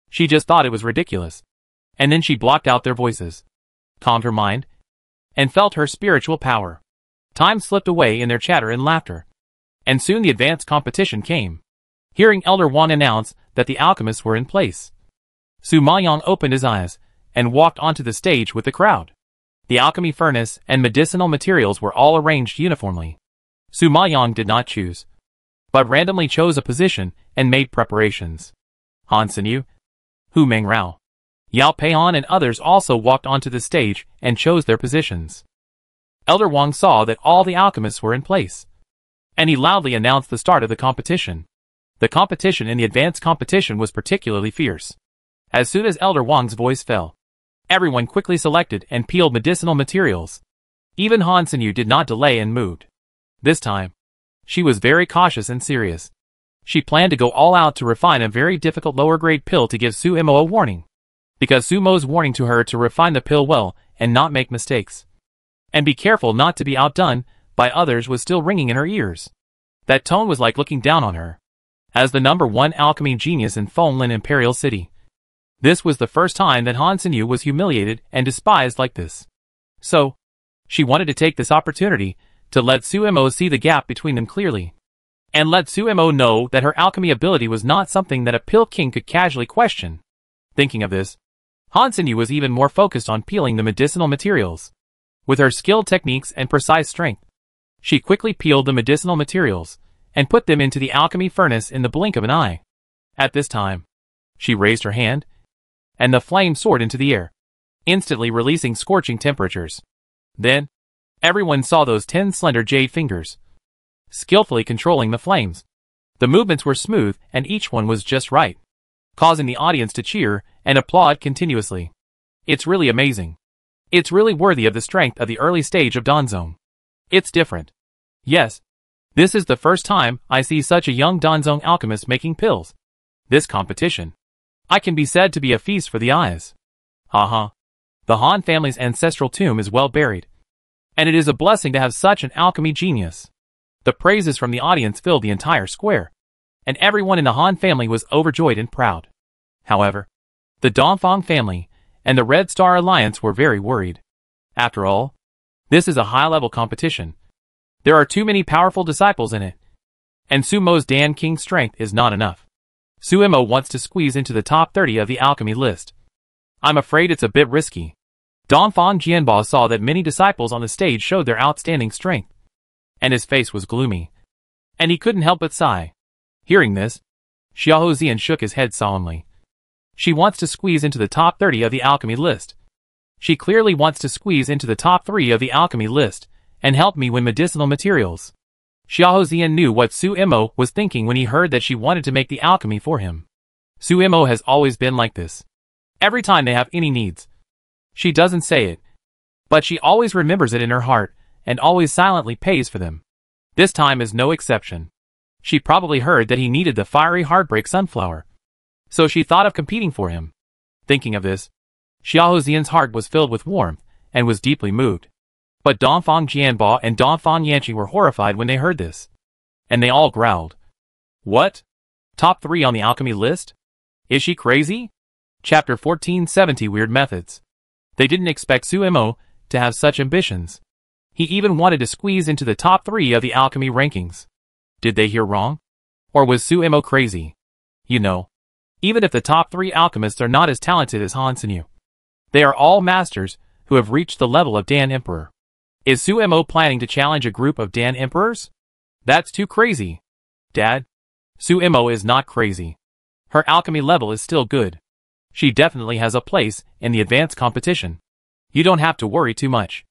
she just thought it was ridiculous. And then she blocked out their voices, calmed her mind, and felt her spiritual power. Time slipped away in their chatter and laughter. And soon the advanced competition came. Hearing Elder Wang announce that the alchemists were in place, Su Maoyang opened his eyes and walked onto the stage with the crowd. The alchemy furnace and medicinal materials were all arranged uniformly. Su Maoyang did not choose, but randomly chose a position and made preparations. Han Sinyu, Hu Mengrao, Yao Peihan and others also walked onto the stage and chose their positions. Elder Wang saw that all the alchemists were in place, and he loudly announced the start of the competition. The competition in the advanced competition was particularly fierce. As soon as Elder Wang's voice fell, everyone quickly selected and peeled medicinal materials. Even Han Sinyu did not delay and moved. This time, she was very cautious and serious. She planned to go all out to refine a very difficult lower-grade pill to give Suimo a warning, because Sumo's warning to her to refine the pill well and not make mistakes, and be careful not to be outdone by others was still ringing in her ears. That tone was like looking down on her. As the #1 alchemy genius in Fenglin Imperial City, this was the first time that Han Sinyu was humiliated and despised like this. So, she wanted to take this opportunity to let Suimo see the gap between them clearly, and let Suimo know that her alchemy ability was not something that a pill king could casually question. Thinking of this, Han Sinyu was even more focused on peeling the medicinal materials. With her skilled techniques and precise strength, she quickly peeled the medicinal materials and put them into the alchemy furnace in the blink of an eye. At this time, she raised her hand, and the flame soared into the air, instantly releasing scorching temperatures. Then, everyone saw those 10 slender jade fingers, skillfully controlling the flames. The movements were smooth and each one was just right, causing the audience to cheer and applaud continuously. It's really amazing. It's really worthy of the strength of the early stage of Danzong. It's different. Yes, this is the first time I see such a young Danzong alchemist making pills. This competition, I can be said to be a feast for the eyes. Haha. The Han family's ancestral tomb is well buried, and it is a blessing to have such an alchemy genius. The praises from the audience filled the entire square, and everyone in the Han family was overjoyed and proud. However, the Dongfang family and the Red Star Alliance were very worried. After all, this is a high-level competition. There are too many powerful disciples in it, and Sumo's Dan King's strength is not enough. Suimo wants to squeeze into the top 30 of the alchemy list. I'm afraid it's a bit risky. Dongfang Jianbo saw that many disciples on the stage showed their outstanding strength, and his face was gloomy, and he couldn't help but sigh. Hearing this, Xiao Zian shook his head solemnly. She wants to squeeze into the top 30 of the alchemy list. She clearly wants to squeeze into the top 3 of the alchemy list and help me win medicinal materials. Xiao Zian knew what Suimo was thinking when he heard that she wanted to make the alchemy for him. Suimo has always been like this. Every time they have any needs, she doesn't say it, but she always remembers it in her heart and always silently pays for them. This time is no exception. She probably heard that he needed the fiery heartbreak sunflower. So she thought of competing for him. Thinking of this, Xiao Xian's heart was filled with warmth and was deeply moved. But Dongfang Jianbo and Dongfang Yanqi were horrified when they heard this. And they all growled. What? Top 3 on the alchemy list? Is she crazy? Chapter 1470 Weird Methods. They didn't expect Suemo to have such ambitions. He even wanted to squeeze into the top 3 of the alchemy rankings. Did they hear wrong? Or was Suemo crazy? You know, even if the top 3 alchemists are not as talented as Han Seniu, they are all masters who have reached the level of Dan Emperor. Is Suemo planning to challenge a group of Dan Emperors? That's too crazy. Dad, Suemo is not crazy. Her alchemy level is still good. She definitely has a place in the advanced competition. You don't have to worry too much.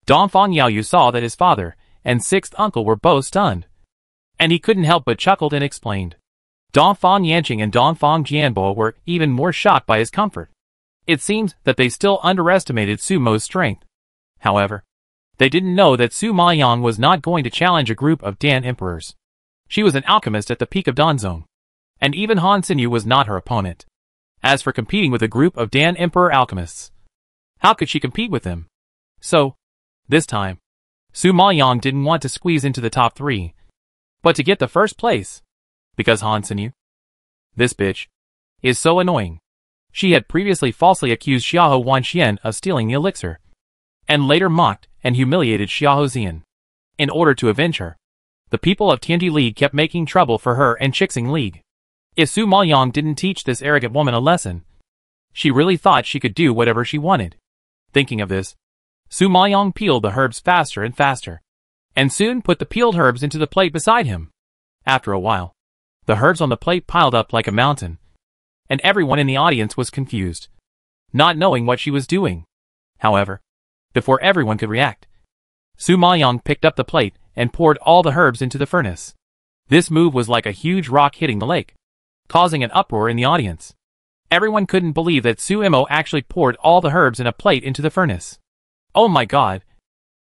Dongfang Yaoyu saw that his father and 6th uncle were both stunned. And he couldn't help but chuckled and explained. Dongfang Yanqing and Dongfang Jianbo were even more shocked by his comfort. It seems that they still underestimated Sumo's strength. However, they didn't know that Su Maoyang was not going to challenge a group of Dan Emperors. She was an alchemist at the peak of Danzong. And even Han Seniu was not her opponent. As for competing with a group of Dan Emperor alchemists, how could she compete with them? So, this time, Su Maoyang didn't want to squeeze into the top 3, but to get the first place. Because Han Seniu, this bitch, is so annoying. She had previously falsely accused Xiao Wanxian of stealing the elixir, and later mocked and humiliated Xiao Xian. In order to avenge her, the people of Tianji League kept making trouble for her and Chixing League. If Su Maoyang didn't teach this arrogant woman a lesson, she really thought she could do whatever she wanted. Thinking of this, Su Maoyang peeled the herbs faster and faster, and soon put the peeled herbs into the plate beside him. After a while, the herbs on the plate piled up like a mountain, and everyone in the audience was confused, not knowing what she was doing. However, before everyone could react, Su Maoyang picked up the plate and poured all the herbs into the furnace. This move was like a huge rock hitting the lake, causing an uproar in the audience. Everyone couldn't believe that Suemo actually poured all the herbs in a plate into the furnace. Oh my god!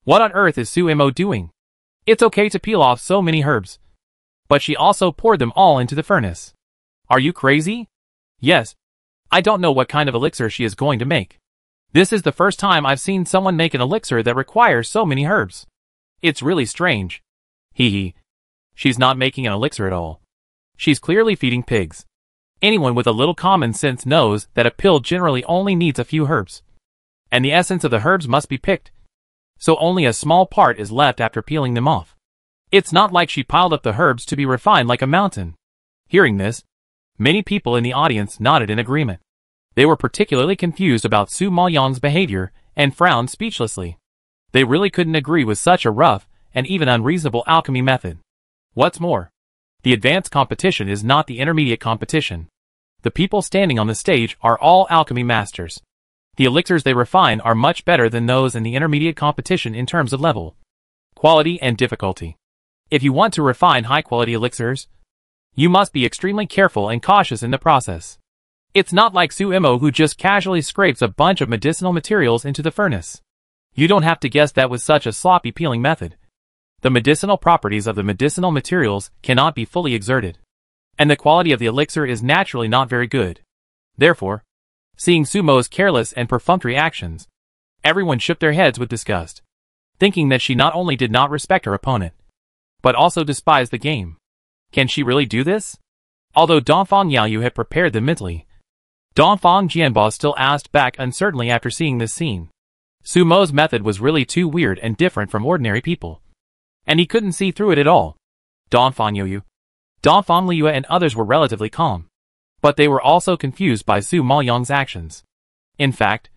What on earth is Suemo doing? It's okay to peel off so many herbs, but she also poured them all into the furnace. Are you crazy? Yes. I don't know what kind of elixir she is going to make. This is the first time I've seen someone make an elixir that requires so many herbs. It's really strange. Hee hee. She's not making an elixir at all. She's clearly feeding pigs. Anyone with a little common sense knows that a pill generally only needs a few herbs, and the essence of the herbs must be picked, so only a small part is left after peeling them off. It's not like she piled up the herbs to be refined like a mountain. Hearing this, many people in the audience nodded in agreement. They were particularly confused about Su Maoyang's behavior and frowned speechlessly. They really couldn't agree with such a rough and even unreasonable alchemy method. What's more, the advanced competition is not the intermediate competition. The people standing on the stage are all alchemy masters. The elixirs they refine are much better than those in the intermediate competition in terms of level, quality, and difficulty. If you want to refine high-quality elixirs, you must be extremely careful and cautious in the process. It's not like Suemo who just casually scrapes a bunch of medicinal materials into the furnace. You don't have to guess that with such a sloppy peeling method. The medicinal properties of the medicinal materials cannot be fully exerted, and the quality of the elixir is naturally not very good. Therefore, seeing Sumo's careless and perfunctory actions, everyone shook their heads with disgust, thinking that she not only did not respect her opponent, but also despised the game. Can she really do this? Although Dongfang Yaoyu had prepared them mentally, Dongfang Jianbo still asked back uncertainly after seeing this scene. Sumo's method was really too weird and different from ordinary people, and he couldn't see through it at all. Dongfang Yaoyu, Dongfang Liu and others were relatively calm, but they were also confused by Su Maoyang's actions. In fact,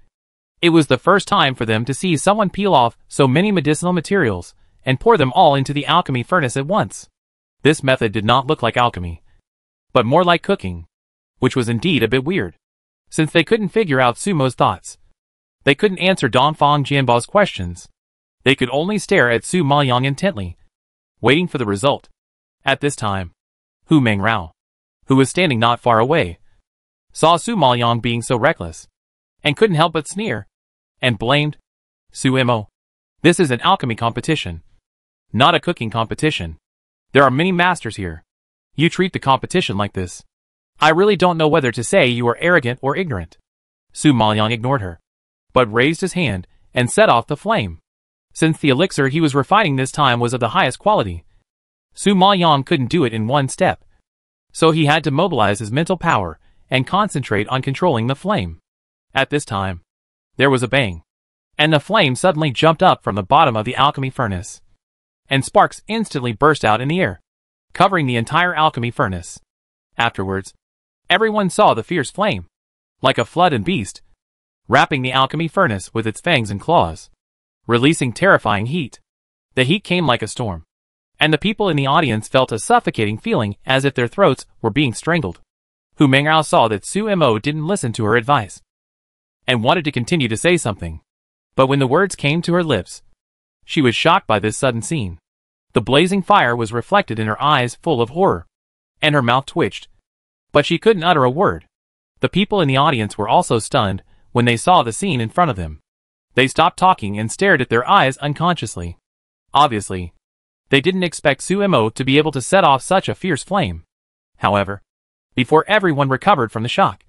it was the first time for them to see someone peel off so many medicinal materials and pour them all into the alchemy furnace at once. This method did not look like alchemy, but more like cooking, which was indeed a bit weird, since they couldn't figure out Sumo's thoughts. They couldn't answer Dongfang Jianbo's questions. They could only stare at Su Maoyang intently, waiting for the result. At this time, Hu Mengrao, who was standing not far away, saw Su Maoyang being so reckless, and couldn't help but sneer, and blamed Suemo. This is an alchemy competition, not a cooking competition. There are many masters here. You treat the competition like this. I really don't know whether to say you are arrogant or ignorant. Su Maoyang ignored her, but raised his hand and set off the flame. Since the elixir he was refining this time was of the highest quality, Su Maoyang couldn't do it in one step. So he had to mobilize his mental power and concentrate on controlling the flame. At this time, there was a bang, and the flame suddenly jumped up from the bottom of the alchemy furnace, and sparks instantly burst out in the air, covering the entire alchemy furnace. Afterwards, everyone saw the fierce flame, like a flood and beast, wrapping the alchemy furnace with its fangs and claws, releasing terrifying heat. The heat came like a storm, and the people in the audience felt a suffocating feeling as if their throats were being strangled. Hu Mengrao saw that Su Mo didn't listen to her advice, and wanted to continue to say something. But when the words came to her lips, she was shocked by this sudden scene. The blazing fire was reflected in her eyes full of horror, and her mouth twitched, but she couldn't utter a word. The people in the audience were also stunned when they saw the scene in front of them. They stopped talking and stared at their eyes unconsciously. Obviously, they didn't expect Su Mo to be able to set off such a fierce flame. However, before everyone recovered from the shock,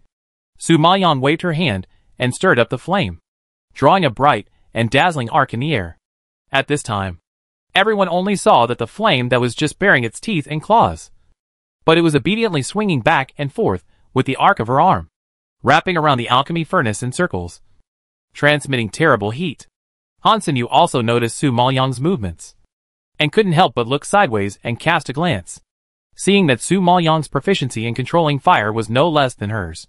Su Maoyang waved her hand and stirred up the flame, drawing a bright and dazzling arc in the air. At this time, everyone only saw that the flame that was just baring its teeth and claws, but it was obediently swinging back and forth with the arc of her arm, wrapping around the alchemy furnace in circles, transmitting terrible heat. Han Xinyu also noticed Su Maoyang's movements, and couldn't help but look sideways and cast a glance. Seeing that Su Maoyang's proficiency in controlling fire was no less than hers,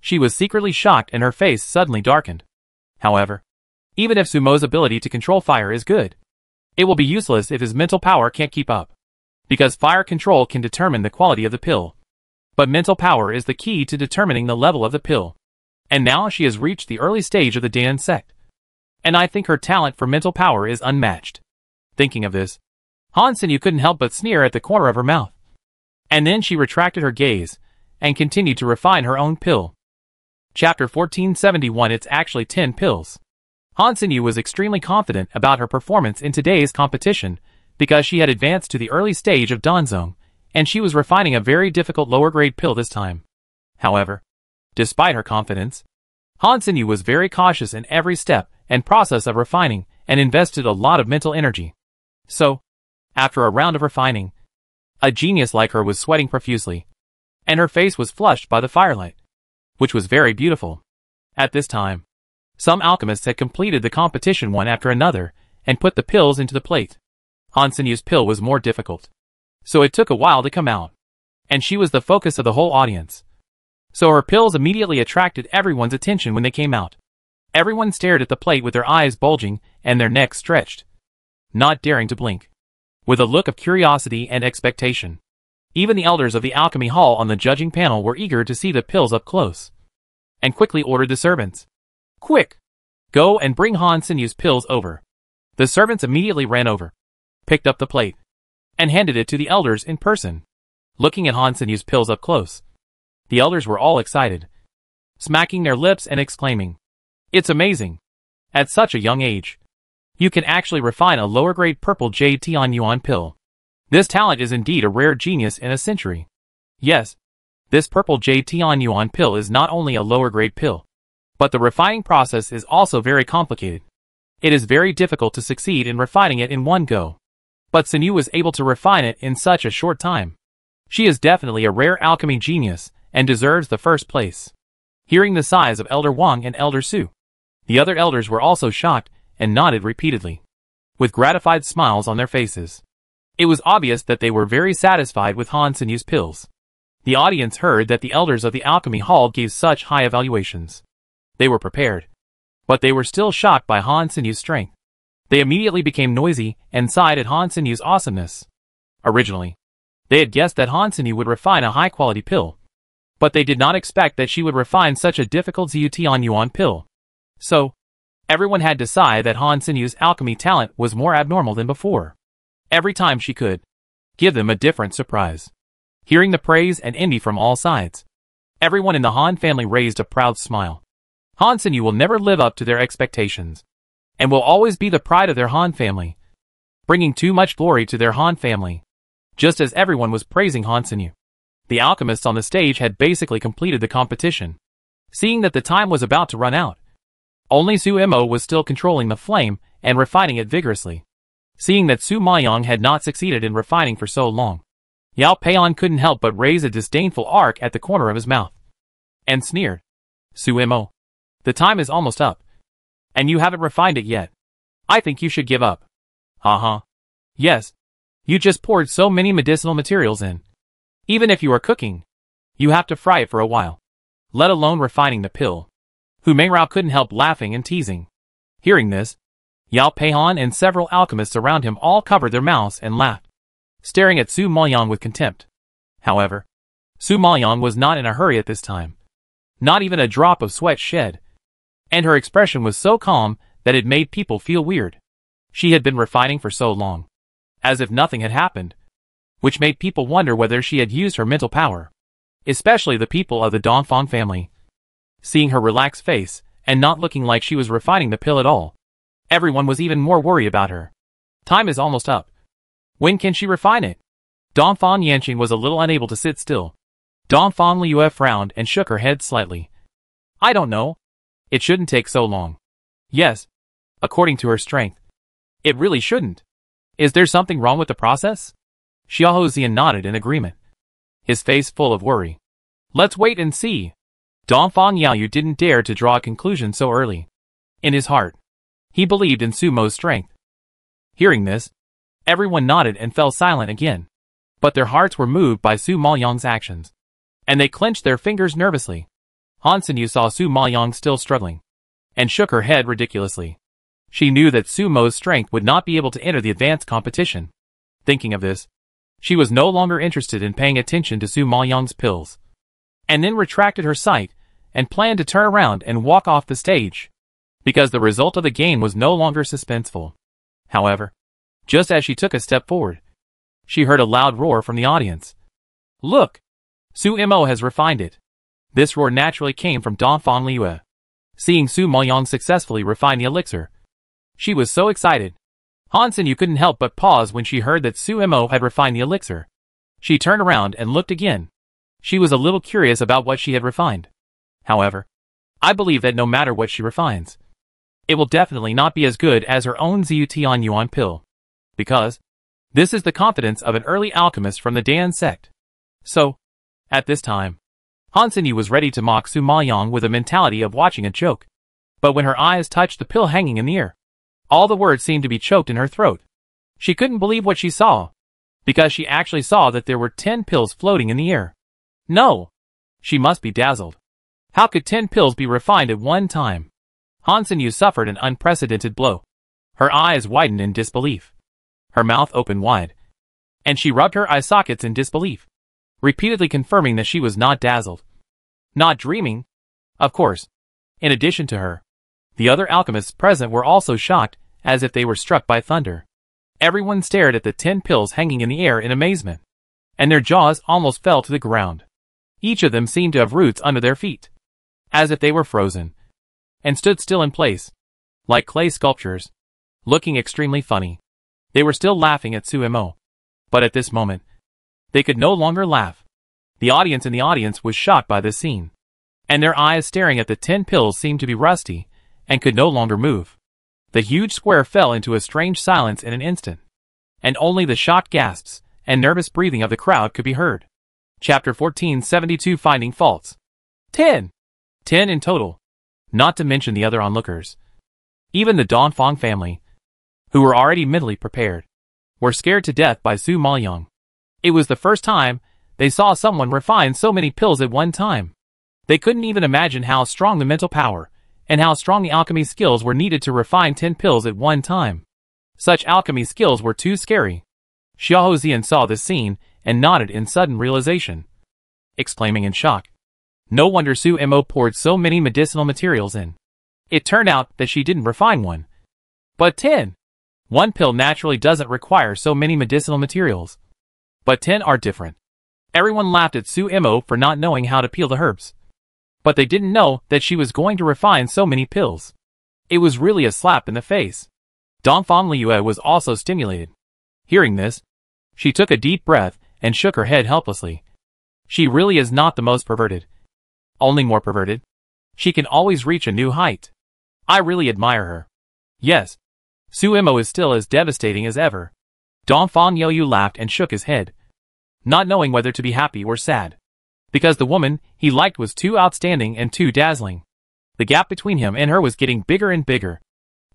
she was secretly shocked and her face suddenly darkened. However, even if Su Mo's ability to control fire is good, it will be useless if his mental power can't keep up, because fire control can determine the quality of the pill, but mental power is the key to determining the level of the pill. And now she has reached the early stage of the Daenan sect, and I think her talent for mental power is unmatched. Thinking of this, Han Xinyu couldn't help but sneer at the corner of her mouth. And then she retracted her gaze, and continued to refine her own pill. Chapter 1471. It's actually 10 pills. Han Xinyu was extremely confident about her performance in today's competition, because she had advanced to the early stage of Danzong, and she was refining a very difficult lower-grade pill this time. However, despite her confidence, Han Xinyu was very cautious in every step and process of refining, and invested a lot of mental energy. So, after a round of refining, a genius like her was sweating profusely, and her face was flushed by the firelight, which was very beautiful. At this time, some alchemists had completed the competition one after another, and put the pills into the plate. Han Xinyu's pill was more difficult, so it took a while to come out, and she was the focus of the whole audience. So her pills immediately attracted everyone's attention when they came out. Everyone stared at the plate with their eyes bulging and their necks stretched, not daring to blink, with a look of curiosity and expectation. Even the elders of the alchemy hall on the judging panel were eager to see the pills up close, and quickly ordered the servants, "Quick! Go and bring Han Xinyu's pills over." The servants immediately ran over, picked up the plate, and handed it to the elders in person. Looking at Han Xinyu's pills up close, the elders were all excited, smacking their lips and exclaiming, "It's amazing! At such a young age, you can actually refine a lower-grade purple jade Tian Yuan pill. This talent is indeed a rare genius in a century." Yes, this purple jade Tian Yuan pill is not only a lower-grade pill, but the refining process is also very complicated. It is very difficult to succeed in refining it in one go. But Xinyu was able to refine it in such a short time. She is definitely a rare alchemy genius, and deserves the first place. Hearing the sighs of Elder Wang and Elder Su, the other elders were also shocked and nodded repeatedly, with gratified smiles on their faces. It was obvious that they were very satisfied with Han Xinyu's pills. The audience heard that the elders of the alchemy hall gave such high evaluations. They were prepared, but they were still shocked by Han Xinyu's strength. They immediately became noisy and sighed at Han Xinyu's awesomeness. Originally, they had guessed that Han Xinyu would refine a high-quality pill, but they did not expect that she would refine such a difficult Ziyu Tian Yuan pill. So, everyone had to sigh that Han Xinyu's alchemy talent was more abnormal than before. Every time she could give them a different surprise. Hearing the praise and envy from all sides, everyone in the Han family raised a proud smile. Han Xinyu will never live up to their expectations, and will always be the pride of their Han family. bringing too much glory to their Han family. Just as everyone was praising Han Senu, the alchemists on the stage had basically completed the competition. Seeing that the time was about to run out, only Su Mo was still controlling the flame and refining it vigorously. Seeing that Su Maoyang had not succeeded in refining for so long, Yao Peihan couldn't help but raise a disdainful arc at the corner of his mouth, and sneered, "Su Mo, the time is almost up, and you haven't refined it yet. I think you should give up." "Uh-huh. Yes. You just poured so many medicinal materials in. Even if you are cooking, you have to fry it for a while, let alone refining the pill." Hu Mengrao couldn't help laughing and teasing. Hearing this, Yao Peihan and several alchemists around him all covered their mouths and laughed, staring at Su Maoyang with contempt. However, Su Maoyang was not in a hurry at this time. Not even a drop of sweat shed, and her expression was so calm that it made people feel weird. She had been refining for so long, as if nothing had happened, which made people wonder whether she had used her mental power, especially the people of the Dongfang family. Seeing her relaxed face, and not looking like she was refining the pill at all, everyone was even more worried about her. Time is almost up. When can she refine it? Dongfang Yanqing was a little unable to sit still. Dongfang Liue frowned and shook her head slightly. "I don't know. It shouldn't take so long." "Yes, according to her strength, it really shouldn't. Is there something wrong with the process?" Xiao Zian nodded in agreement, his face full of worry. "Let's wait and see." Dongfang Yaoyu didn't dare to draw a conclusion so early. In his heart, he believed in Su Mo's strength. Hearing this, everyone nodded and fell silent again. But their hearts were moved by Su Maoyang's actions, and they clenched their fingers nervously. Han Senu saw Su Maoyang still struggling, and shook her head ridiculously. She knew that Su Mo's strength would not be able to enter the advanced competition. Thinking of this, she was no longer interested in paying attention to Su Maoyang's pills, and then retracted her sight, and planned to turn around and walk off the stage, because the result of the game was no longer suspenseful. However, just as she took a step forward, she heard a loud roar from the audience. "Look! Su Mo has refined it." This roar naturally came from Dongfang Liue. Seeing Su Maoyang successfully refine the elixir, she was so excited. Han Senu couldn't help but pause when she heard that Su Mo had refined the elixir. She turned around and looked again. She was a little curious about what she had refined. However, I believe that no matter what she refines, it will definitely not be as good as her own Ziyutian Yuan pill, because this is the confidence of an early alchemist from the Dan sect. So, at this time, Han Senu was ready to mock Su Maoyang with a mentality of watching a joke. But when her eyes touched the pill hanging in the air, all the words seemed to be choked in her throat. She couldn't believe what she saw, because she actually saw that there were 10 pills floating in the air. No! She must be dazzled. How could 10 pills be refined at one time? Han Senu suffered an unprecedented blow. Her eyes widened in disbelief. Her mouth opened wide, and she rubbed her eye sockets in disbelief, repeatedly confirming that she was not dazzled, not dreaming. Of course, in addition to her, the other alchemists present were also shocked, as if they were struck by thunder. Everyone stared at the 10 pills hanging in the air in amazement, and their jaws almost fell to the ground. Each of them seemed to have roots under their feet, as if they were frozen, and stood still in place, like clay sculptures, looking extremely funny. They were still laughing at Su Mo, but at this moment, they could no longer laugh. The audience in the audience was shocked by this scene, and their eyes staring at the 10 pills seemed to be rusty, and could no longer move. The huge square fell into a strange silence in an instant, and only the shocked gasps and nervous breathing of the crowd could be heard. Chapter 1472 Finding Faults. 10 in total, not to mention the other onlookers. Even the Dongfang family, who were already mentally prepared, were scared to death by Su Maoyang. It was the first time they saw someone refine so many pills at one time. They couldn't even imagine how strong the mental power and how strong the alchemy skills were needed to refine 10 pills at one time. Such alchemy skills were too scary. Xiao Zian saw this scene and nodded in sudden realization, exclaiming in shock. No wonder Su Mo poured so many medicinal materials in. It turned out that she didn't refine one, but 10. One pill naturally doesn't require so many medicinal materials, but 10 are different. Everyone laughed at Su Mo for not knowing how to peel the herbs, but they didn't know that she was going to refine so many pills. It was really a slap in the face. Dongfang Liyue was also stimulated. Hearing this, she took a deep breath and shook her head helplessly. She really is not the most perverted. Only more perverted. She can always reach a new height. I really admire her. Yes. Suimo is still as devastating as ever. Dongfang Youyu laughed and shook his head, not knowing whether to be happy or sad. Because the woman he liked was too outstanding and too dazzling. The gap between him and her was getting bigger and bigger,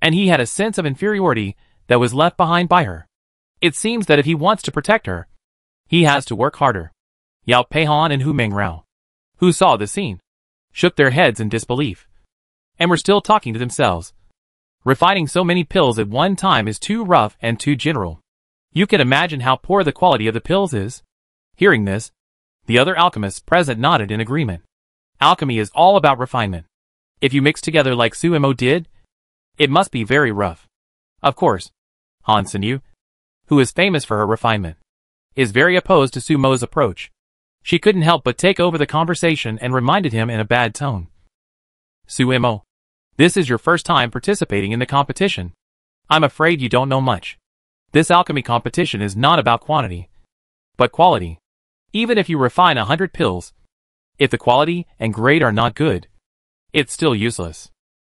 and he had a sense of inferiority that was left behind by her. It seems that if he wants to protect her, he has to work harder. Yao Peihan and Hu Mingrao, who saw the scene, shook their heads in disbelief, and were still talking to themselves. Refining so many pills at one time is too rough and too general. You can imagine how poor the quality of the pills is. Hearing this, the other alchemists present nodded in agreement. Alchemy is all about refinement. If you mix together like Suimo did, it must be very rough. Of course, Han Sinyu, who is famous for her refinement, is very opposed to Sumo's approach. She couldn't help but take over the conversation and reminded him in a bad tone. Suimo, this is your first time participating in the competition. I'm afraid you don't know much. This alchemy competition is not about quantity, but quality. Even if you refine 100 pills, if the quality and grade are not good, it's still useless.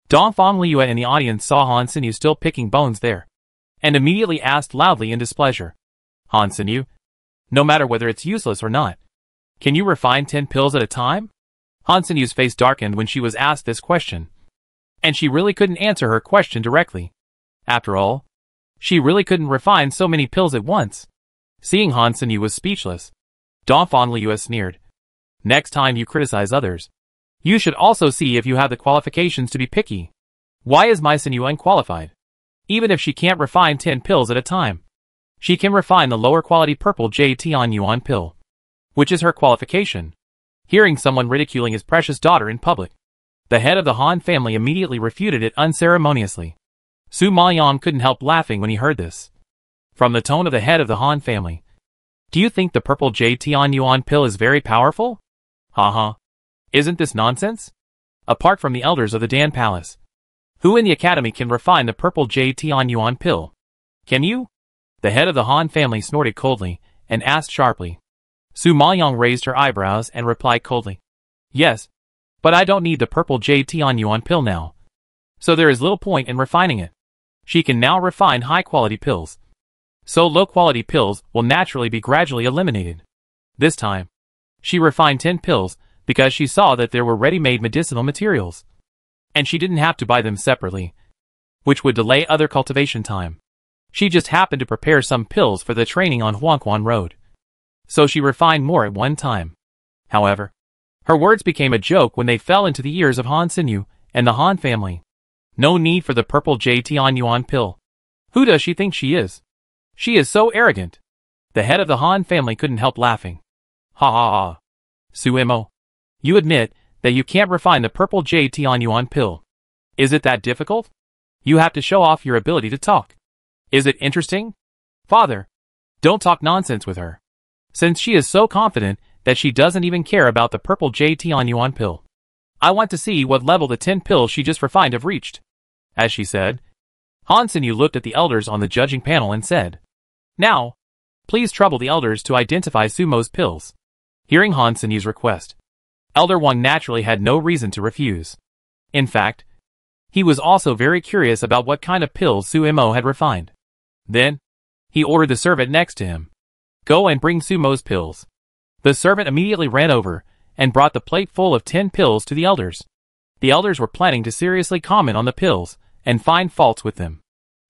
Dongfang Liyue in the audience saw Han Sinyu still picking bones there, and immediately asked loudly in displeasure. Han Sinyu, no matter whether it's useless or not, can you refine 10 pills at a time? Han Sinyu's face darkened when she was asked this question, and she really couldn't answer her question directly. After all, she really couldn't refine so many pills at once. Seeing Han Sinyu was speechless, Dongfang Liyue sneered. Next time you criticize others, you should also see if you have the qualifications to be picky. Why is my Sinyu unqualified? Even if she can't refine 10 pills at a time, she can refine the lower quality purple Tian Yuan pill, which is her qualification. Hearing someone ridiculing his precious daughter in public, the head of the Han family immediately refuted it unceremoniously. Su Maoyong couldn't help laughing when he heard this. From the tone of the head of the Han family, do you think the purple Tian Yuan pill is very powerful? Haha. Isn't this nonsense? Apart from the elders of the Dan Palace, who in the academy can refine the purple Tian Yuan pill? Can you? The head of the Han family snorted coldly and asked sharply. Su Maoyong raised her eyebrows and replied coldly. Yes, but I don't need the purple Tian Yuan pill now, so there is little point in refining it. She can now refine high-quality pills, so low-quality pills will naturally be gradually eliminated. This time, she refined 10 pills because she saw that there were ready-made medicinal materials, and she didn't have to buy them separately, which would delay other cultivation time. She just happened to prepare some pills for the training on Huangquan Road, so she refined more at one time. However, her words became a joke when they fell into the ears of Han Sinyu and the Han family. No need for the purple Tian Yuan pill. Who does she think she is? She is so arrogant. The head of the Han family couldn't help laughing. Ha ha ha. Suimo, you admit that you can't refine the purple Tian Yuan pill. Is it that difficult? You have to show off your ability to talk. Is it interesting? Father, don't talk nonsense with her, since she is so confident that she doesn't even care about the purple Tian Yuan pill. I want to see what level the 10 pills she just refined have reached. As she said, Han Sinyu looked at the elders on the judging panel and said, Now, please trouble the elders to identify Sumo's pills. Hearing Han Sinyu's request, Elder Wang naturally had no reason to refuse. In fact, he was also very curious about what kind of pills Suimo had refined. Then, he ordered the servant next to him, Go and bring Sumo's pills. The servant immediately ran over and brought the plate full of 10 pills to the elders. The elders were planning to seriously comment on the pills and find faults with them.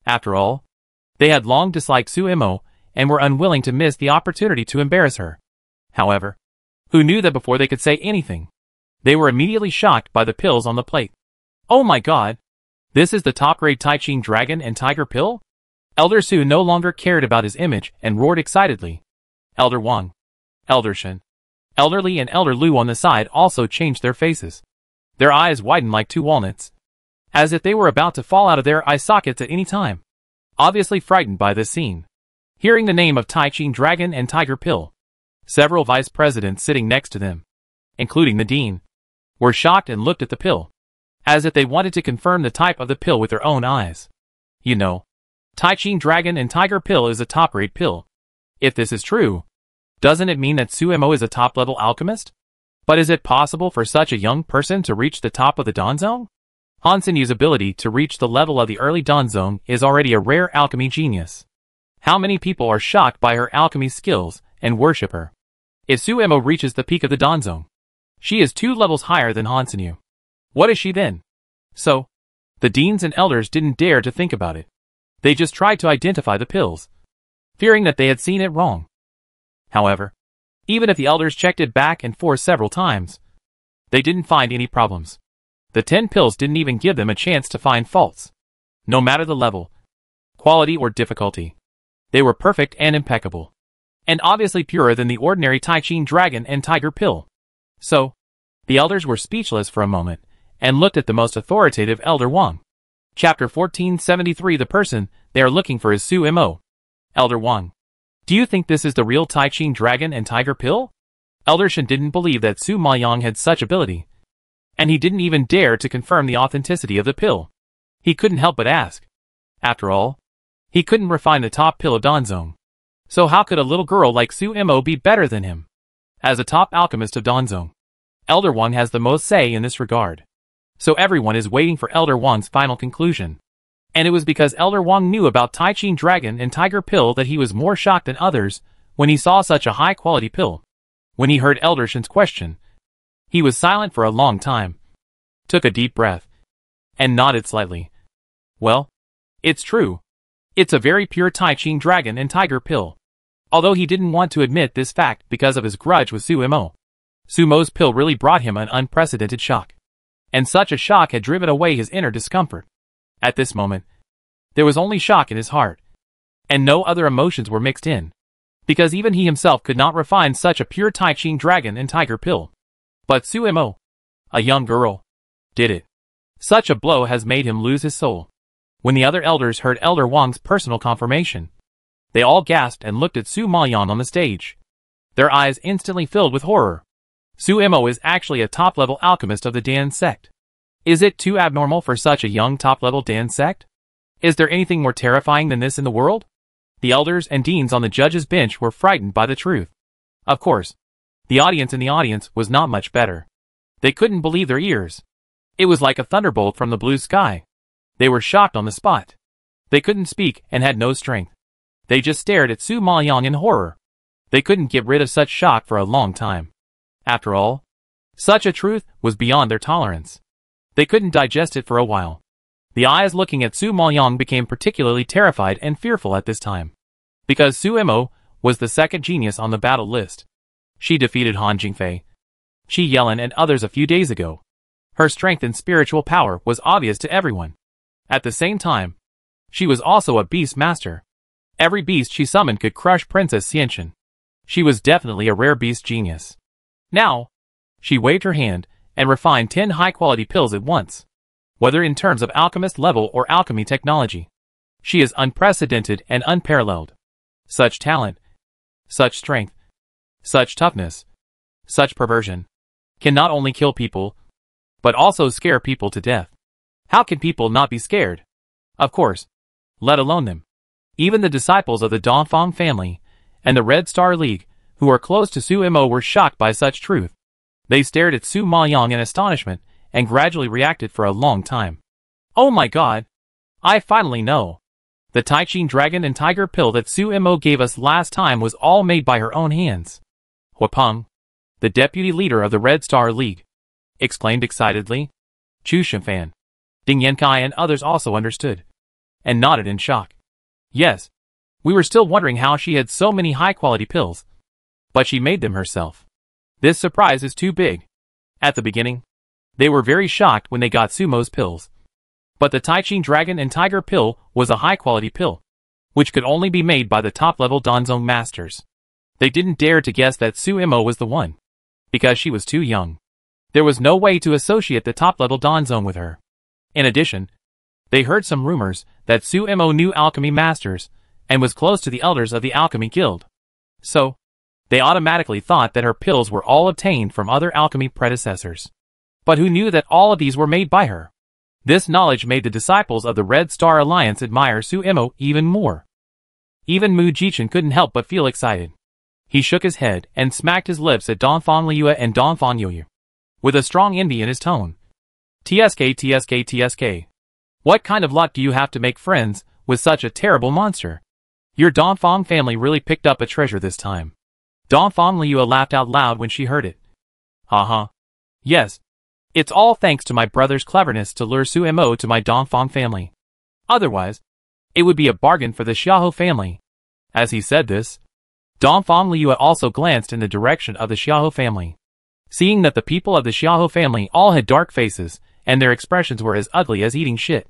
After all, they had long disliked Suimo and were unwilling to miss the opportunity to embarrass her. However, who knew that before they could say anything, they were immediately shocked by the pills on the plate. Oh my god! This is the top-grade Taiching Dragon and Tiger pill? Elder Su no longer cared about his image and roared excitedly. Elder Wang, Elder Shen, Elder Li and Elder Lu on the side also changed their faces. Their eyes widened like two walnuts, as if they were about to fall out of their eye sockets at any time, obviously frightened by this scene. Hearing the name of Taiching Dragon and Tiger pill, several vice presidents sitting next to them, including the dean, were shocked and looked at the pill, as if they wanted to confirm the type of the pill with their own eyes. You know, Tai Ching Dragon and Tiger Pill is a top-grade pill. If this is true, doesn't it mean that Suemo is a top-level alchemist? But is it possible for such a young person to reach the top of the Danzong? Han Sinyi's ability to reach the level of the early Danzong is already a rare alchemy genius. How many people are shocked by her alchemy skills and worship her? If Suemo reaches the peak of the Danzong, she is 2 levels higher than Han Sinyi. What is she then? So, the deans and elders didn't dare to think about it. They just tried to identify the pills, fearing that they had seen it wrong. However, even if the elders checked it back and forth several times, they didn't find any problems. The 10 pills didn't even give them a chance to find faults. No matter the level, quality or difficulty, they were perfect and impeccable, and obviously purer than the ordinary Tai Ching Dragon and Tiger Pill. So, the elders were speechless for a moment, and looked at the most authoritative Elder Wang. Chapter 1473. The person they are looking for is Suemo. Elder Wang. Do you think this is the real Tai Ching Dragon and Tiger Pill? Elder Shen didn't believe that Su Maoyang had such ability, and he didn't even dare to confirm the authenticity of the pill. He couldn't help but ask. After all, he couldn't refine the top pill of Danzong. So how could a little girl like Suemo be better than him? As a top alchemist of Danzong, Elder Wang has the most say in this regard. So everyone is waiting for Elder Wang's final conclusion. And it was because Elder Wang knew about Tai Ching Dragon and Tiger Pill that he was more shocked than others when he saw such a high-quality pill. When he heard Elder Shen's question, he was silent for a long time, took a deep breath, and nodded slightly. Well, it's true. It's a very pure Tai Ching Dragon and Tiger Pill. Although he didn't want to admit this fact because of his grudge with Suemo. Sumo's pill really brought him an unprecedented shock. And such a shock had driven away his inner discomfort. At this moment, there was only shock in his heart, and no other emotions were mixed in, because even he himself could not refine such a pure Tai Ching Dragon and Tiger Pill. But Suemo, a young girl, did it. Such a blow has made him lose his soul. When the other elders heard Elder Wang's personal confirmation, they all gasped and looked at Su Maoyan on the stage. Their eyes instantly filled with horror. Suemo is actually a top-level alchemist of the Dan sect. Is it too abnormal for such a young top-level Dan sect? Is there anything more terrifying than this in the world? The elders and deans on the judge's bench were frightened by the truth. Of course, the audience in the audience was not much better. They couldn't believe their ears. It was like a thunderbolt from the blue sky. They were shocked on the spot. They couldn't speak and had no strength. They just stared at Su Maoyan in horror. They couldn't get rid of such shock for a long time. After all, such a truth was beyond their tolerance. They couldn't digest it for a while. The eyes looking at Su Maoyan became particularly terrified and fearful at this time. Because Suemo was the second genius on the battle list. She defeated Han Jingfei, Qi Yelin and others a few days ago. Her strength and spiritual power was obvious to everyone. At the same time, she was also a beast master. Every beast she summoned could crush Princess Xianxin. She was definitely a rare beast genius. Now, she waved her hand and refined 10 high-quality pills at once. Whether in terms of alchemist level or alchemy technology, she is unprecedented and unparalleled. Such talent, such strength, such toughness, such perversion, can not only kill people, but also scare people to death. How can people not be scared? Of course, let alone them. Even the disciples of the Dongfang family and the Red Star League, who are close to Suemo, were shocked by such truth. They stared at Su Maoyan in astonishment and gradually reacted for a long time. Oh my god! I finally know. The Tai Ching Dragon and Tiger Pill that Suemo gave us last time was all made by her own hands. Huapeng, the deputy leader of the Red Star League, exclaimed excitedly. Chu Shifan, Ding Yankai and others also understood, and nodded in shock. Yes, we were still wondering how she had so many high-quality pills. But she made them herself. This surprise is too big. At the beginning, they were very shocked when they got Sumo's pills. But the Tai Ching Dragon and Tiger Pill was a high-quality pill, which could only be made by the top-level Danzong masters. They didn't dare to guess that Suemo was the one, because she was too young. There was no way to associate the top-level Danzong with her. In addition, they heard some rumors that Suemo knew alchemy masters and was close to the elders of the Alchemy Guild. So, they automatically thought that her pills were all obtained from other alchemy predecessors. But who knew that all of these were made by her? This knowledge made the disciples of the Red Star Alliance admire Su Imo even more. Even Mu Jichen couldn't help but feel excited. He shook his head and smacked his lips at Donphan Liu and Donphan Yoyu, with a strong envy in his tone. TSK TSK TSK. What kind of luck do you have to make friends with such a terrible monster? Your Donphan family really picked up a treasure this time. Donphan Liu laughed out loud when she heard it. Haha. Yes. It's all thanks to my brother's cleverness to lure Su Imo to my Donphan family. Otherwise, it would be a bargain for the Xiahou family. As he said this, Donphan Liu also glanced in the direction of the Xiahou family. Seeing that the people of the Xiahou family all had dark faces, and their expressions were as ugly as eating shit,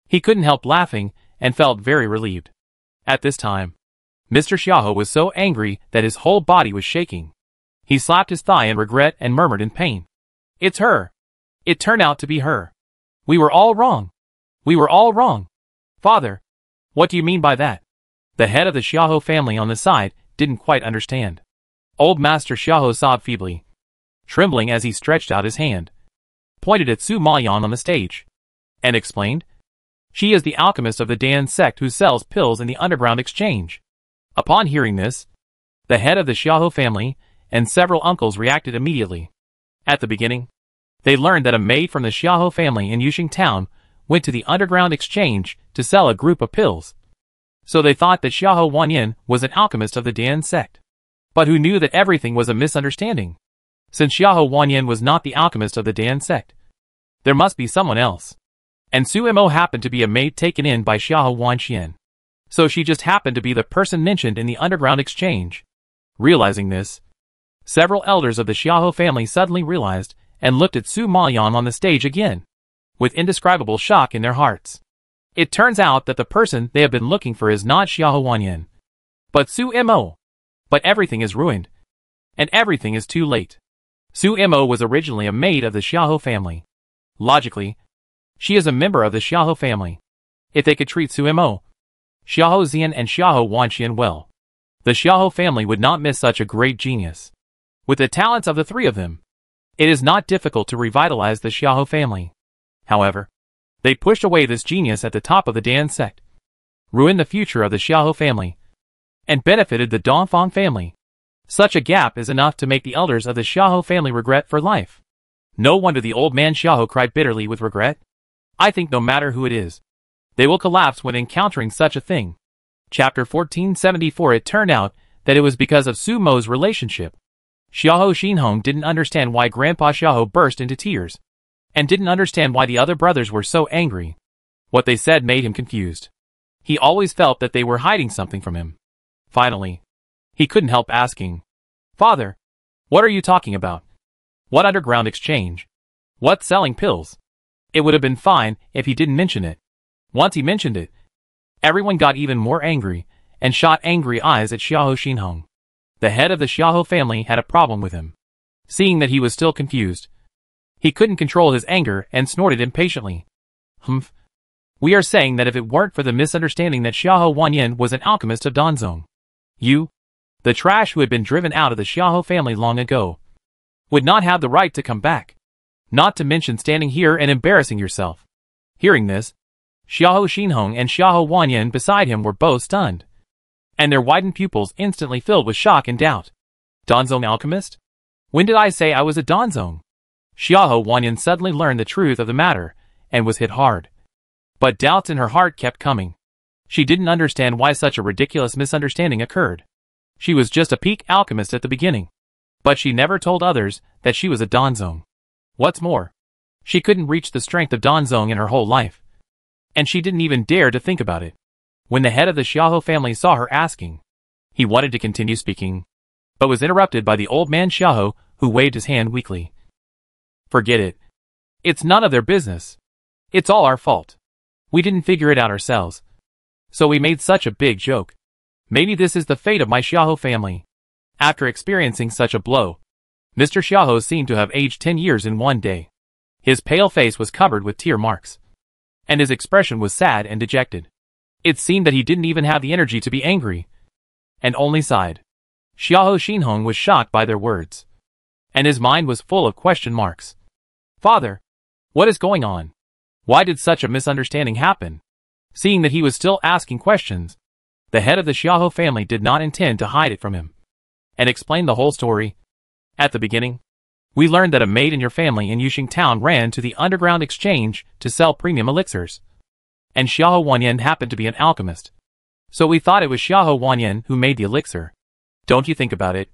he couldn't help laughing and felt very relieved. At this time, Mr. Xiahou was so angry that his whole body was shaking. He slapped his thigh in regret and murmured in pain. It's her. It turned out to be her. We were all wrong. We were all wrong. Father, what do you mean by that? The head of the Xiahou family on the side didn't quite understand. Old Master Xiahou sobbed feebly, trembling as he stretched out his hand, pointed at Su Mayan on the stage, and explained, She is the alchemist of the Dan sect who sells pills in the underground exchange. Upon hearing this, the head of the Xiahou family and several uncles reacted immediately. At the beginning, they learned that a maid from the Xiahou family in Yuxing town went to the underground exchange to sell a group of pills. So they thought that Xiahou Wanyan was an alchemist of the Dan sect. But who knew that everything was a misunderstanding? Since Xiahou Wanyan was not the alchemist of the Dan sect, there must be someone else. And Su Imo happened to be a maid taken in by Xiahou Wanxian. So she just happened to be the person mentioned in the underground exchange. Realizing this, several elders of the Xiahou family suddenly realized and looked at Su Mayan on the stage again, with indescribable shock in their hearts. It turns out that the person they have been looking for is not Xiahou Wanyan, but Su Imo. But everything is ruined, and everything is too late. Su Imo was originally a maid of the Xiahou family. Logically, she is a member of the Xiahou family. If they could treat Su Imo, Xiahou Xian and Xiahou Wanxian well, the Xiahou family would not miss such a great genius. With the talents of the three of them, it is not difficult to revitalize the Xiahou family. However, they pushed away this genius at the top of the Dan sect, ruined the future of the Xiahou family, and benefited the Donphan family. Such a gap is enough to make the elders of the Xiahou family regret for life. No wonder the old man Xiahou cried bitterly with regret. I think no matter who it is, they will collapse when encountering such a thing. Chapter 1474. It turned out that it was because of Su Mo's relationship. Xiahou Xinhong didn't understand why Grandpa Xiahou burst into tears, and didn't understand why the other brothers were so angry. What they said made him confused. He always felt that they were hiding something from him. Finally, he couldn't help asking, Father, what are you talking about? What underground exchange? What selling pills? It would have been fine if he didn't mention it. Once he mentioned it, everyone got even more angry, and shot angry eyes at Xiahou Xinhong. The head of the Xiahou family had a problem with him. Seeing that he was still confused, he couldn't control his anger and snorted impatiently. Humph. We are saying that if it weren't for the misunderstanding that Xiahou Wanyan was an alchemist of Danzong, you, the trash who had been driven out of the Xiahou family long ago, would not have the right to come back. Not to mention standing here and embarrassing yourself. Hearing this, Xiahou Xinhong and Xiahou Wanyan beside him were both stunned, and their widened pupils instantly filled with shock and doubt. Danzong alchemist? When did I say I was a Danzong? Xiahou Wanyan suddenly learned the truth of the matter, and was hit hard. But doubts in her heart kept coming. She didn't understand why such a ridiculous misunderstanding occurred. She was just a peak alchemist at the beginning. But she never told others that she was a Danzong. What's more, she couldn't reach the strength of Danzong in her whole life. And she didn't even dare to think about it. When the head of the Xiahou family saw her asking, he wanted to continue speaking, but was interrupted by the old man Xiahou, who waved his hand weakly. Forget it. It's none of their business. It's all our fault. We didn't figure it out ourselves. So we made such a big joke. Maybe this is the fate of my Xiahou family. After experiencing such a blow, Mr. Xiahou seemed to have aged 10 years in one day. His pale face was covered with tear marks, and his expression was sad and dejected. It seemed that he didn't even have the energy to be angry, and only sighed. Xiahou Xinhong was shocked by their words, and his mind was full of question marks. Father, what is going on? Why did such a misunderstanding happen? Seeing that he was still asking questions, the head of the Xiahou family did not intend to hide it from him, and explained the whole story. At the beginning, we learned that a maid in your family in Yuxing Town ran to the underground exchange to sell premium elixirs, and Xiahou Wanyan happened to be an alchemist. So we thought it was Xiahou Wanyan who made the elixir. Don't you think about it?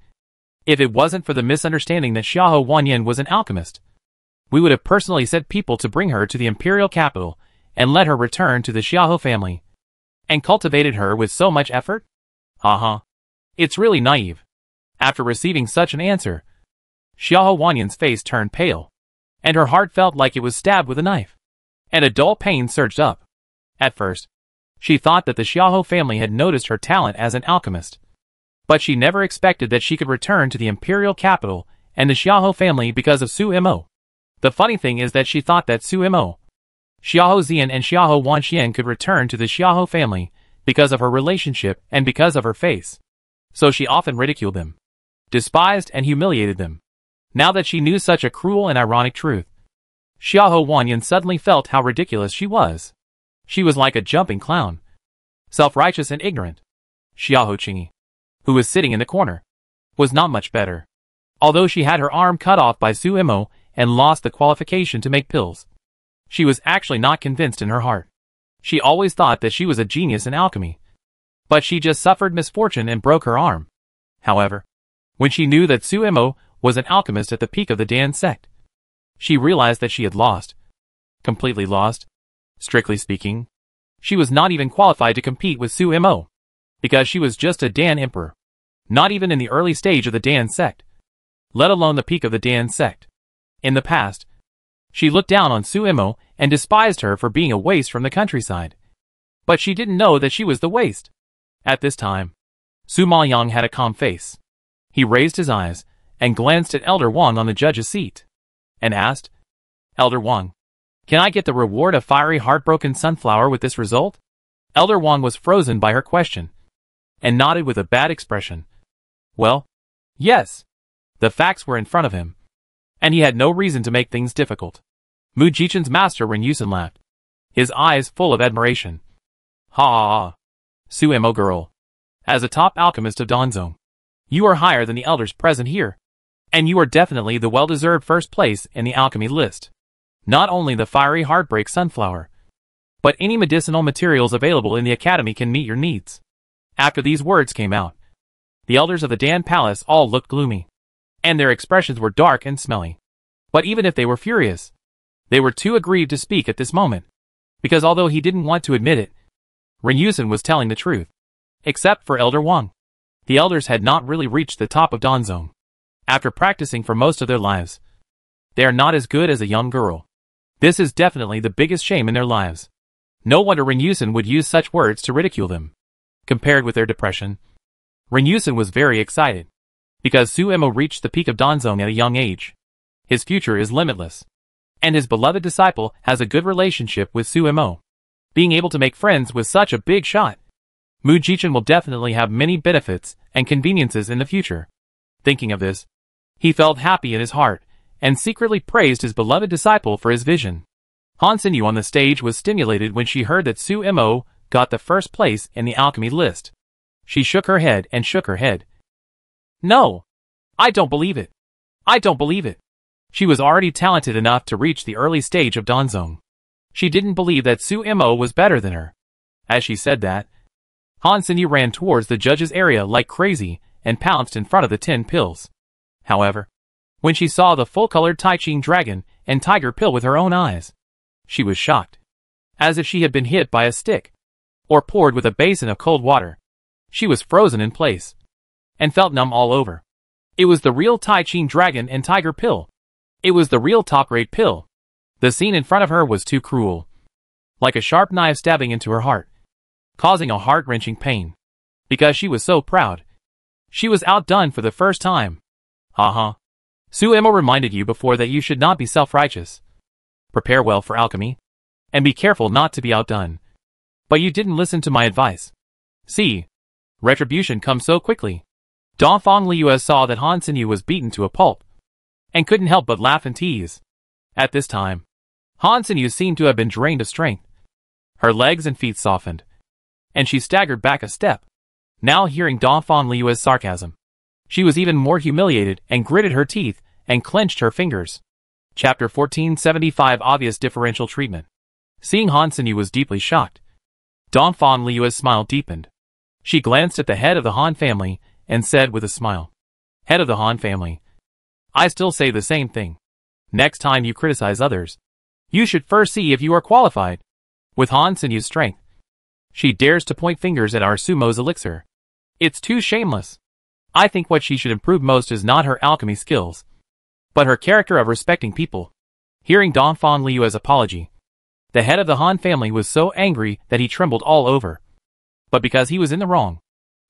If it wasn't for the misunderstanding that Xiahou Wanyan was an alchemist, we would have personally sent people to bring her to the imperial capital and let her return to the Xiahou family, and cultivated her with so much effort? It's really naive. After receiving such an answer, Xiahou Wanyan's face turned pale, and her heart felt like it was stabbed with a knife, and a dull pain surged up. At first, she thought that the Xiahou family had noticed her talent as an alchemist, but she never expected that she could return to the imperial capital and the Xiahou family because of Su Mo. The funny thing is that she thought that Su Mo, Xiahou Zian and Xiahou Wanxian could return to the Xiahou family because of her relationship and because of her face. So she often ridiculed them, despised and humiliated them. Now that she knew such a cruel and ironic truth, Xiahou Wanyan suddenly felt how ridiculous she was. She was like a jumping clown, self-righteous and ignorant. Xiahou Qingyi, who was sitting in the corner, was not much better. Although she had her arm cut off by Su Mo and lost the qualification to make pills, she was actually not convinced in her heart. She always thought that she was a genius in alchemy, but she just suffered misfortune and broke her arm. However, when she knew that Su Mo was an alchemist at the peak of the Dan sect, she realized that she had lost. Completely lost. Strictly speaking, she was not even qualified to compete with Su Mo, because she was just a Dan emperor, not even in the early stage of the Dan sect, let alone the peak of the Dan sect. In the past, she looked down on Su Mo and despised her for being a waste from the countryside. But she didn't know that she was the waste. At this time, Su Maoyang had a calm face. He raised his eyes and glanced at Elder Wang on the judge's seat, and asked, "Elder Wang, can I get the reward of fiery heartbroken sunflower with this result?" Elder Wang was frozen by her question, and nodded with a bad expression. Well, yes. The facts were in front of him, and he had no reason to make things difficult. Mu Jichen's master Ren Yusen laughed, his eyes full of admiration. Ha ha ha. Su Mo girl, as a top alchemist of Danzong, you are higher than the elders present here, and you are definitely the well-deserved first place in the alchemy list. Not only the fiery heartbreak sunflower, but any medicinal materials available in the academy can meet your needs. After these words came out, the elders of the Dan Palace all looked gloomy, and their expressions were dark and smelly. But even if they were furious, they were too aggrieved to speak at this moment, because although he didn't want to admit it, Ren Yusen was telling the truth. Except for Elder Wang, the elders had not really reached the top of Danzong. After practicing for most of their lives, they are not as good as a young girl. This is definitely the biggest shame in their lives. No wonder Ren Yusen would use such words to ridicule them. Compared with their depression, Ren Yusen was very excited, because Su Mo reached the peak of Danzong at a young age. His future is limitless, and his beloved disciple has a good relationship with Su Mo. Being able to make friends with such a big shot, Mu Jichen will definitely have many benefits and conveniences in the future. Thinking of this, he felt happy in his heart, and secretly praised his beloved disciple for his vision. Han Xinyu on the stage was stimulated when she heard that Su Mo got the first place in the alchemy list. She shook her head and shook her head. No! I don't believe it. I don't believe it. She was already talented enough to reach the early stage of Danzong. She didn't believe that Su Mo was better than her. As she said that, Han Xinyu ran towards the judge's area like crazy and pounced in front of the 10 pills. However, when she saw the full-colored Tai Ching dragon and tiger pill with her own eyes, she was shocked, as if she had been hit by a stick, or poured with a basin of cold water. She was frozen in place, and felt numb all over. It was the real Tai Ching dragon and tiger pill. It was the real top-grade pill. The scene in front of her was too cruel, like a sharp knife stabbing into her heart, causing a heart-wrenching pain. Because she was so proud. She was outdone for the first time. Su Mo reminded you before that you should not be self-righteous. Prepare well for alchemy, and be careful not to be outdone. But you didn't listen to my advice. See, retribution comes so quickly. Dongfang Liu saw that Han Xinyu was beaten to a pulp, and couldn't help but laugh and tease. At this time, Han Sinyu seemed to have been drained of strength. Her legs and feet softened, and she staggered back a step. Now hearing Donphan Liyue's sarcasm, she was even more humiliated and gritted her teeth and clenched her fingers. Chapter 1475 Obvious Differential Treatment. Seeing Han Sinyu was deeply shocked, Donphan Liyue's smile deepened. She glanced at the head of the Han family and said with a smile, "Head of the Han family, I still say the same thing. Next time you criticize others, you should first see if you are qualified." With Han Sinyu's strength, she dares to point fingers at our sumo's elixir. It's too shameless. I think what she should improve most is not her alchemy skills, but her character of respecting people. Hearing Donphan Liyue's apology, the head of the Han family was so angry that he trembled all over. But because he was in the wrong,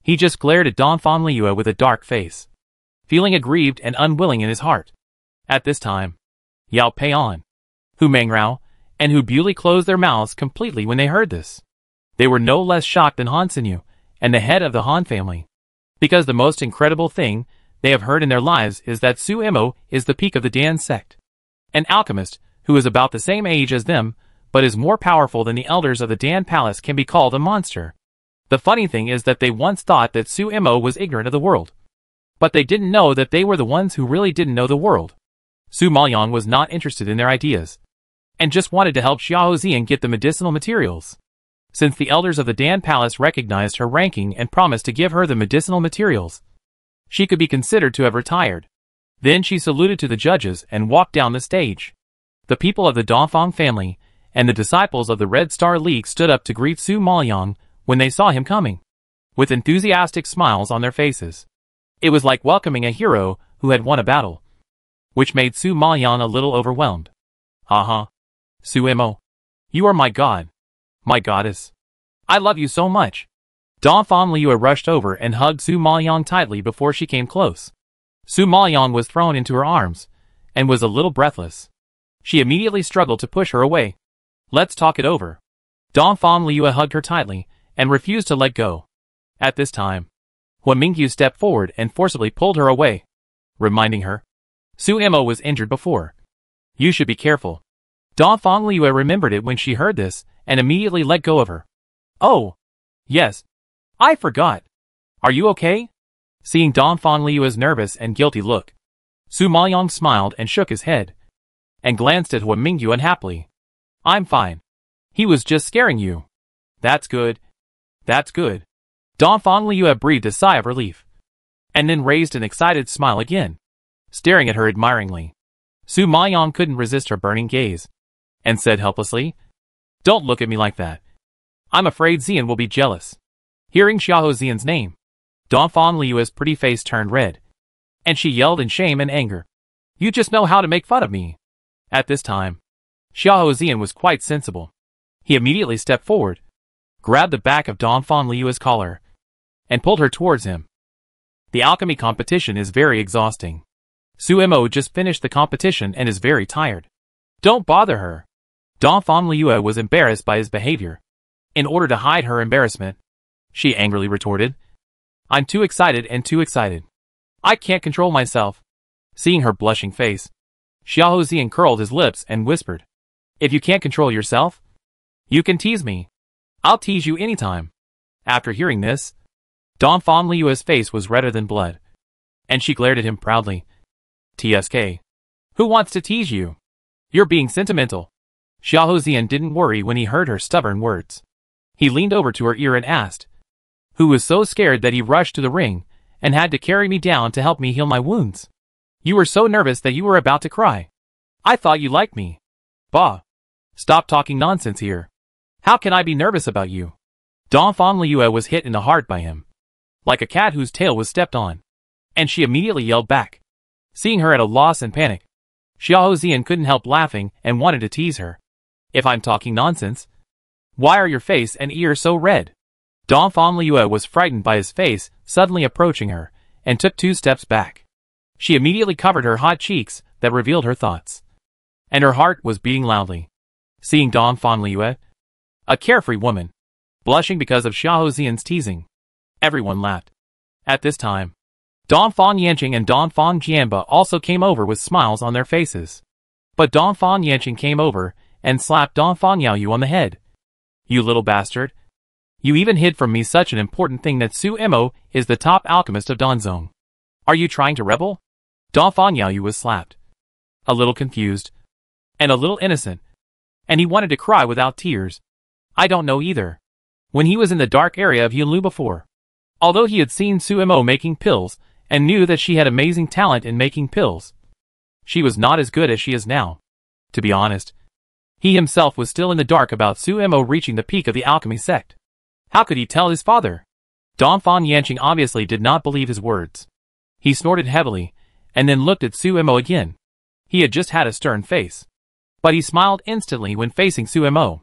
he just glared at Donphan Liyue with a dark face, feeling aggrieved and unwilling in his heart. At this time, Yao Pei'an, Hu Mangrao, and Hu Beauty closed their mouths completely when they heard this. They were no less shocked than Han Sinyu and the head of the Han family, because the most incredible thing they have heard in their lives is that Su Imo is the peak of the Dan sect, an alchemist who is about the same age as them but is more powerful than the elders of the Dan Palace can be called a monster. The funny thing is that they once thought that Su Imo was ignorant of the world, but they didn't know that they were the ones who really didn't know the world. Su Maoyang was not interested in their ideas, and just wanted to help Xiao Zian get the medicinal materials. Since the elders of the Dan Palace recognized her ranking and promised to give her the medicinal materials, she could be considered to have retired. Then she saluted to the judges and walked down the stage. The people of the Donphan family and the disciples of the Red Star League stood up to greet Su Maoyang when they saw him coming, with enthusiastic smiles on their faces. It was like welcoming a hero who had won a battle, which made Su Maoyang a little overwhelmed. "Haha, Su Imo, you are my god, my goddess. I love you so much." Donphan Liyue rushed over and hugged Su Maoyang tightly before she came close. Su Maoyang was thrown into her arms and was a little breathless. She immediately struggled to push her away. "Let's talk it over." Donphan Liyue hugged her tightly and refused to let go. At this time, Huan Mingyu stepped forward and forcibly pulled her away, reminding her, "Su Imo was injured before. You should be careful." Donphan Liyue remembered it when she heard this and immediately let go of her. "Oh, yes. I forgot. Are you okay?" Seeing Donphan Liyue's nervous and guilty look, Su Maoyang smiled and shook his head, and glanced at Huan Mingyu unhappily. "I'm fine. He was just scaring you." "That's good. That's good." Donphan Liyue breathed a sigh of relief, and then raised an excited smile again, staring at her admiringly. Su Maoyang couldn't resist her burning gaze, and said helplessly, "Don't look at me like that. I'm afraid Zian will be jealous." Hearing Xiao Zian's name, Donphan Liyue's pretty face turned red, and she yelled in shame and anger, "You just know how to make fun of me." At this time, Xiao Zian was quite sensible. He immediately stepped forward, grabbed the back of Donphan Liyue's collar, and pulled her towards him. The alchemy competition is very exhausting. Su Imo just finished the competition and is very tired. Don't bother her. Donphan Liyue was embarrassed by his behavior. In order to hide her embarrassment, she angrily retorted, "I'm too excited and too excited. I can't control myself." Seeing her blushing face, Xiao Zian curled his lips and whispered, "If you can't control yourself, you can tease me. I'll tease you anytime." After hearing this, Donphan Liyue's face was redder than blood, and she glared at him proudly. "TSK. Who wants to tease you? You're being sentimental." Xiao Zian didn't worry when he heard her stubborn words. He leaned over to her ear and asked, "Who was so scared that he rushed to the ring and had to carry me down to help me heal my wounds? You were so nervous that you were about to cry. I thought you liked me." "Bah. Stop talking nonsense here. How can I be nervous about you?" Donphan Liyue was hit in the heart by him, like a cat whose tail was stepped on, and she immediately yelled back. Seeing her at a loss and panic, Xiao Zian couldn't help laughing and wanted to tease her. "If I'm talking nonsense, why are your face and ears so red?" Donphan Liyue was frightened by his face suddenly approaching her, and took 2 steps back. She immediately covered her hot cheeks that revealed her thoughts, and her heart was beating loudly. Seeing Donphan Liyue, a carefree woman, blushing because of Xiao Zian's teasing, everyone laughed. At this time, Donphan Yanqing and Donphan Jianba also came over with smiles on their faces. But Donphan Yanqing came over and slapped Don Fan Yaoyu on the head. You little bastard. You even hid from me such an important thing that Su Emo is the top alchemist of Danzong. Are you trying to rebel? Don Fan Yaoyu was slapped. A little confused. And a little innocent. And he wanted to cry without tears. I don't know either. When he was in the dark area of Yunlu before. Although he had seen Su Emo making pills, and knew that she had amazing talent in making pills, she was not as good as she is now. To be honest, he himself was still in the dark about Su Emo reaching the peak of the alchemy sect. How could he tell his father? Don Fan Yanqing obviously did not believe his words. He snorted heavily, and then looked at Su Emo again. He had just had a stern face. But he smiled instantly when facing Su Emo.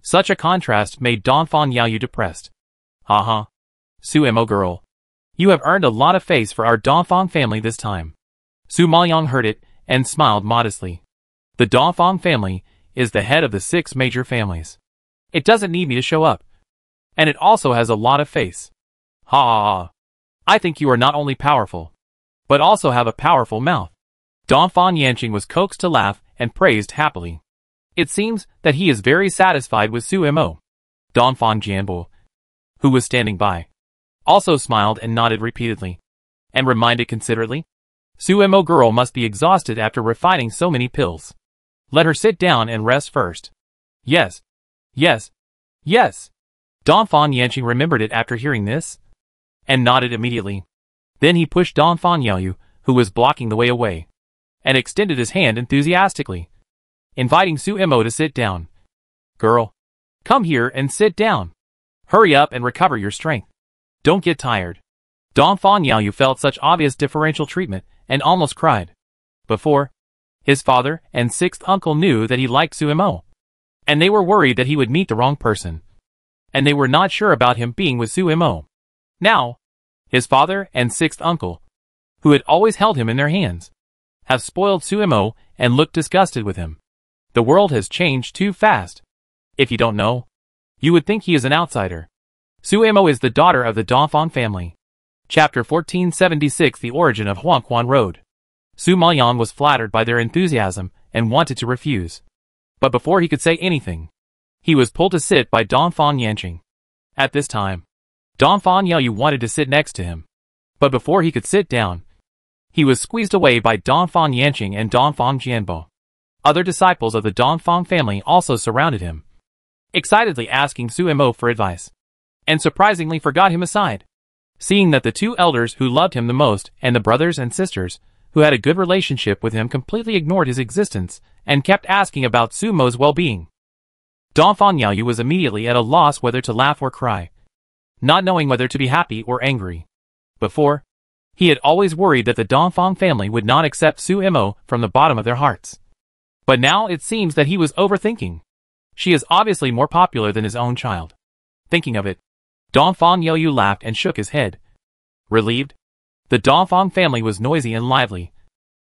Such a contrast made Don Fan Yaoyu depressed. Haha. Su Emo girl. You have earned a lot of face for our Don Fan family this time. Su Maoyang heard it, and smiled modestly. The Don Fan family is the head of the 6 major families. It doesn't need me to show up. And it also has a lot of face. Ha ha ha. I think you are not only powerful, but also have a powerful mouth. Don Fan Yanqing was coaxed to laugh and praised happily. It seems that he is very satisfied with Su Emo. Don Fan Jianbo, who was standing by, also smiled and nodded repeatedly, and reminded considerately, Su Emo girl must be exhausted after refining so many pills. Let her sit down and rest first. Yes. Yes. Yes. Don Fan Yanqing remembered it after hearing this, and nodded immediately. Then he pushed Don Fan Yaoyu, who was blocking the way away, and extended his hand enthusiastically, inviting Su Emo to sit down. Girl, come here and sit down. Hurry up and recover your strength. Don't get tired. Don Fan Yaoyu felt such obvious differential treatment, and almost cried. Before, his father and 6th uncle knew that he liked Su Emo, and they were worried that he would meet the wrong person, and they were not sure about him being with Su Emo. Now, his father and 6th uncle, who had always held him in their hands, have spoiled Su Emo and looked disgusted with him. The world has changed too fast. If you don't know, you would think he is an outsider. Su Emo is the daughter of the Don Fan family. Chapter 1476 The Origin of Huangquan Road. Su Maoyang was flattered by their enthusiasm and wanted to refuse. But before he could say anything, he was pulled to sit by Don Fan Yanqing. At this time, Don Fan Yaoyu wanted to sit next to him. But before he could sit down, he was squeezed away by Don Fan Yanqing and Don Fan Jianbo. Other disciples of the Don Fan family also surrounded him, excitedly asking Su Emo for advice, and surprisingly forgot him aside. Seeing that the 2 elders who loved him the most and the brothers and sisters who had a good relationship with him completely ignored his existence and kept asking about Su Mo's well-being, Don Fan Yaoyu was immediately at a loss whether to laugh or cry, not knowing whether to be happy or angry. Before, he had always worried that the Don Fan family would not accept Su Emo from the bottom of their hearts. But now it seems that he was overthinking. She is obviously more popular than his own child. Thinking of it, Don Fan Yaoyu laughed and shook his head. Relieved, the Don Fan family was noisy and lively,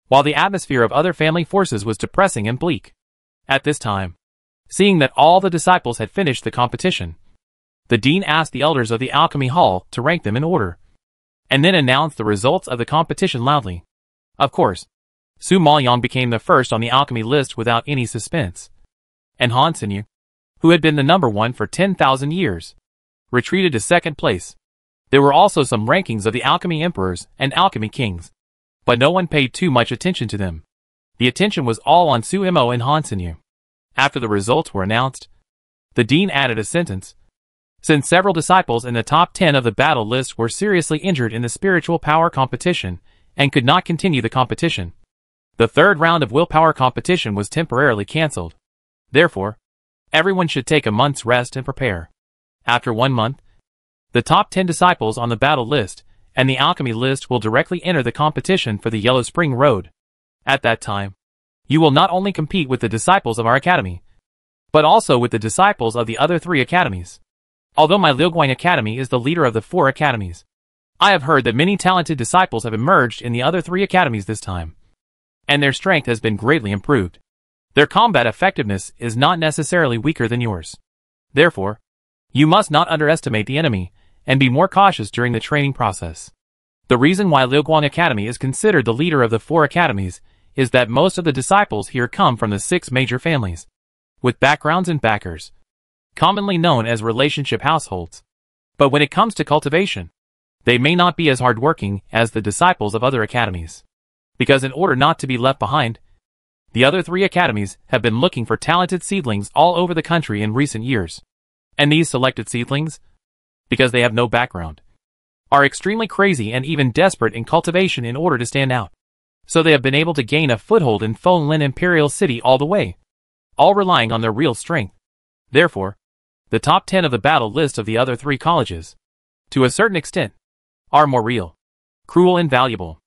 while the atmosphere of other family forces was depressing and bleak. At this time, seeing that all the disciples had finished the competition, the dean asked the elders of the alchemy hall to rank them in order, and then announced the results of the competition loudly. Of course, Su Maoyang became the first on the alchemy list without any suspense, and Han Xinyu, who had been the number 1 for 10,000 years, retreated to 2nd place. There were also some rankings of the alchemy emperors and alchemy kings, but no one paid too much attention to them. The attention was all on Su Emo and Han Xinyu. After the results were announced, the dean added a sentence. Since several disciples in the top 10 of the battle list were seriously injured in the spiritual power competition and could not continue the competition, the 3rd round of willpower competition was temporarily cancelled. Therefore, everyone should take a month's rest and prepare. After 1 month, the top 10 disciples on the battle list and the alchemy list will directly enter the competition for the Yellow Spring Road. At that time, you will not only compete with the disciples of our academy, but also with the disciples of the other 3 academies. Although my Liuguang Academy is the leader of the 4 academies, I have heard that many talented disciples have emerged in the other 3 academies this time, and their strength has been greatly improved. Their combat effectiveness is not necessarily weaker than yours. Therefore, you must not underestimate the enemy and be more cautious during the training process. The reason why Liuguang Academy is considered the leader of the 4 academies is that most of the disciples here come from the 6 major families. with backgrounds and backers, commonly known as relationship households. But when it comes to cultivation, they may not be as hardworking as the disciples of other academies. Because in order not to be left behind, the other 3 academies have been looking for talented seedlings all over the country in recent years. And these selected seedlings, because they have no background, are extremely crazy and even desperate in cultivation in order to stand out. So they have been able to gain a foothold in Lin Imperial City all the way, all relying on their real strength. Therefore, the top 10 of the battle list of the other 3 colleges, to a certain extent, are more real, cruel and valuable.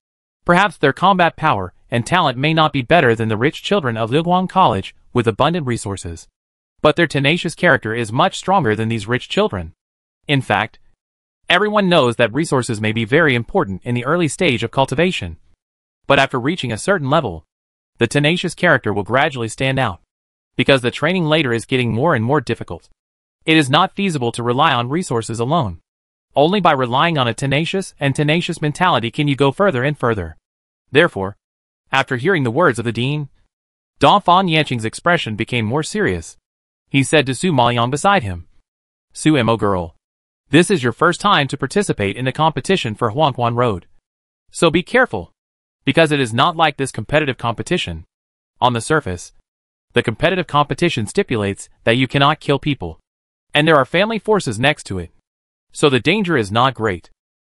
Perhaps their combat power and talent may not be better than the rich children of Luguang College with abundant resources. But their tenacious character is much stronger than these rich children. In fact, everyone knows that resources may be very important in the early stage of cultivation. But after reaching a certain level, the tenacious character will gradually stand out, because the training later is getting more and more difficult. It is not feasible to rely on resources alone. Only by relying on a tenacious mentality can you go further and further. Therefore, after hearing the words of the dean, Donphan Yanqing's expression became more serious. He said to Su Maoyang beside him, "Su Mo girl, this is your first time to participate in the competition for Huangquan Road. So be careful, because it is not like this competitive competition. On the surface, the competitive competition stipulates that you cannot kill people, and there are family forces next to it. So the danger is not great.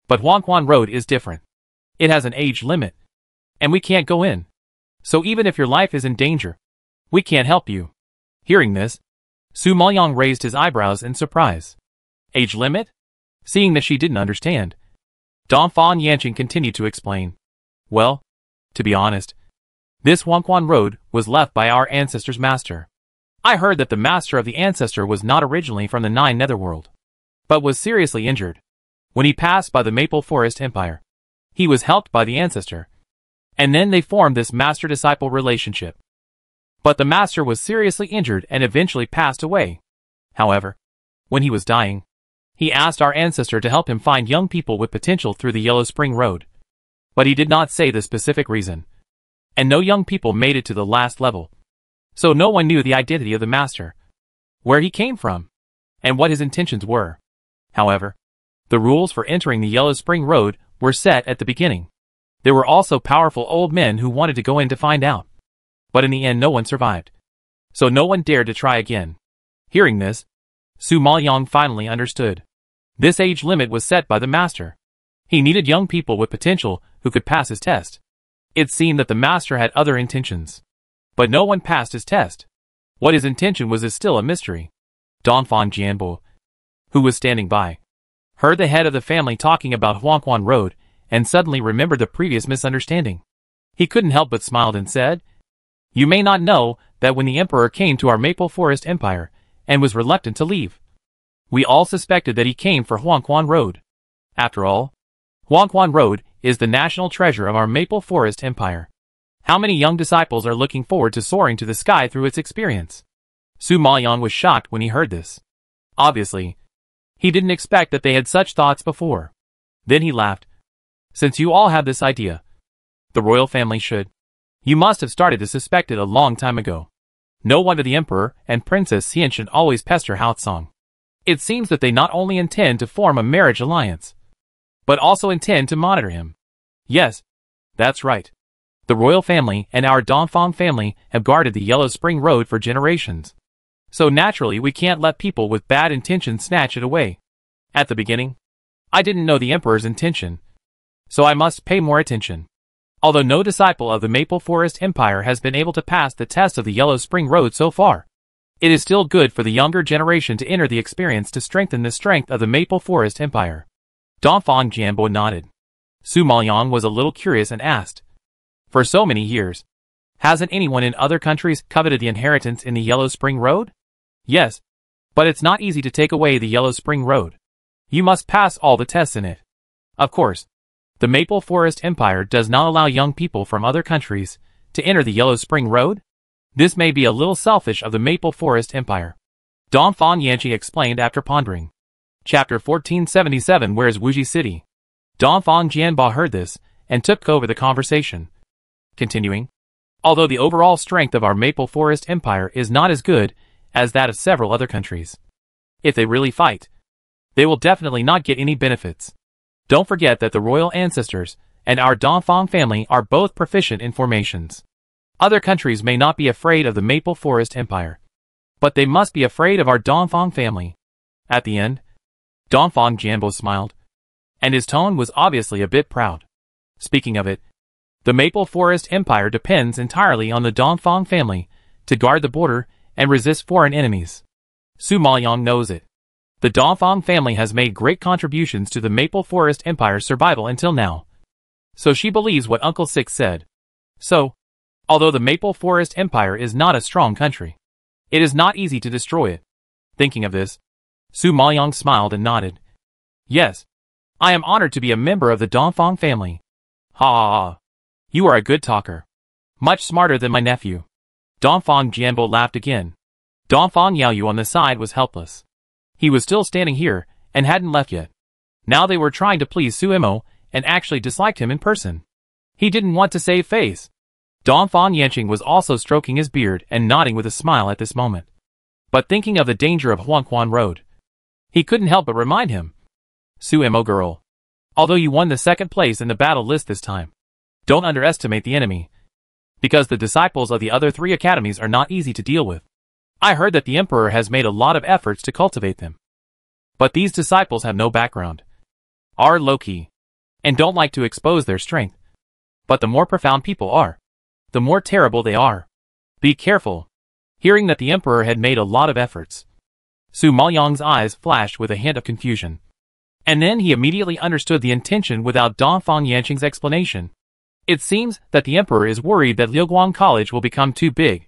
But Huangquan Road is different. It has an age limit, and we can't go in. So even if your life is in danger, we can't help you." Hearing this, Su Maoyang raised his eyebrows in surprise. Age limit? Seeing that she didn't understand, Donphan Yanqing continued to explain. "Well, to be honest, this Huangquan Road was left by our ancestor's master. I heard that the master of the ancestor was not originally from the 9 Netherworld, but was seriously injured. When he passed by the Maple Forest Empire, he was helped by the ancestor, and then they formed this master-disciple relationship. But the master was seriously injured and eventually passed away. However, when he was dying, he asked our ancestor to help him find young people with potential through the Yellow Spring Road. But he did not say the specific reason, and no young people made it to the last level. So no one knew the identity of the master, where he came from, and what his intentions were. However, the rules for entering the Yellow Spring Road were set at the beginning. There were also powerful old men who wanted to go in to find out. But in the end no one survived. So no one dared to try again." Hearing this, Su Maoyang finally understood. This age limit was set by the master. He needed young people with potential who could pass his test. It seemed that the master had other intentions. But no one passed his test. What his intention was is still a mystery. Donphan Jianbo, who was standing by, heard the head of the family talking about Huangquan Road and suddenly remembered the previous misunderstanding. He couldn't help but smiled and said, "You may not know that when the emperor came to our Maple Forest Empire and was reluctant to leave, we all suspected that he came for Huangquan Road. After all, Huangquan Road is the national treasure of our Maple Forest Empire. How many young disciples are looking forward to soaring to the sky through its experience?" Su Maoyang was shocked when he heard this. Obviously, he didn't expect that they had such thoughts before. Then he laughed. "Since you all have this idea, the royal family should. You must have started to suspect it a long time ago. No wonder the emperor and Princess Xianxian always pester Haotsong. It seems that they not only intend to form a marriage alliance, but also intend to monitor him. Yes, that's right. The royal family and our Donphan family have guarded the Yellow Spring Road for generations. So naturally we can't let people with bad intentions snatch it away. At the beginning, I didn't know the emperor's intention, so I must pay more attention. Although no disciple of the Maple Forest Empire has been able to pass the test of the Yellow Spring Road so far, it is still good for the younger generation to enter the experience to strengthen the strength of the Maple Forest Empire." Donphan Jianbo nodded. Su Maoyang was a little curious and asked, "For so many years, hasn't anyone in other countries coveted the inheritance in the Yellow Spring Road?" "Yes, but it's not easy to take away the Yellow Spring Road. You must pass all the tests in it. Of course, the Maple Forest Empire does not allow young people from other countries to enter the Yellow Spring Road. This may be a little selfish of the Maple Forest Empire," Donphan Yanqing explained after pondering. Chapter 1477. Where's Wuji City? Donphan Jianbo heard this and took over the conversation. Continuing, "Although the overall strength of our Maple Forest Empire is not as good as that of several other countries. If they really fight, they will definitely not get any benefits. Don't forget that the royal ancestors and our Dongfang family are both proficient in formations. Other countries may not be afraid of the Maple Forest Empire, but they must be afraid of our Dongfang family. At the end, Dongfang Jianbo smiled, and his tone was obviously a bit proud. Speaking of it, the Maple Forest Empire depends entirely on the Dongfang family to guard the border and resist foreign enemies. Su Maoyang knows it. The Dongfang family has made great contributions to the Maple Forest Empire's survival until now. So she believes what Uncle Six said. So, although the Maple Forest Empire is not a strong country, it is not easy to destroy it. Thinking of this, Su Maoyang smiled and nodded. Yes, I am honored to be a member of the Dongfang family. Ha ha ha. You are a good talker. Much smarter than my nephew. Dongfang Jianbo laughed again. Dongfang Yaoyu on the side was helpless. He was still standing here, and hadn't left yet. Now they were trying to please Suemo, and actually disliked him in person. He didn't want to save face. Dongfang Yanqing was also stroking his beard and nodding with a smile at this moment. But thinking of the danger of Huangquan Road, he couldn't help but remind him. Suemo girl, although you won the second place in the battle list this time, don't underestimate the enemy, because the disciples of the other 3 academies are not easy to deal with. I heard that the Emperor has made a lot of efforts to cultivate them. But these disciples have no background, are low-key, and don't like to expose their strength. But the more profound people are, the more terrible they are. Be careful. Hearing that the Emperor had made a lot of efforts, Su Maoyang's eyes flashed with a hint of confusion. And then he immediately understood the intention without Dongfang Yanqing's explanation. It seems that the Emperor is worried that Liuguang College will become too big,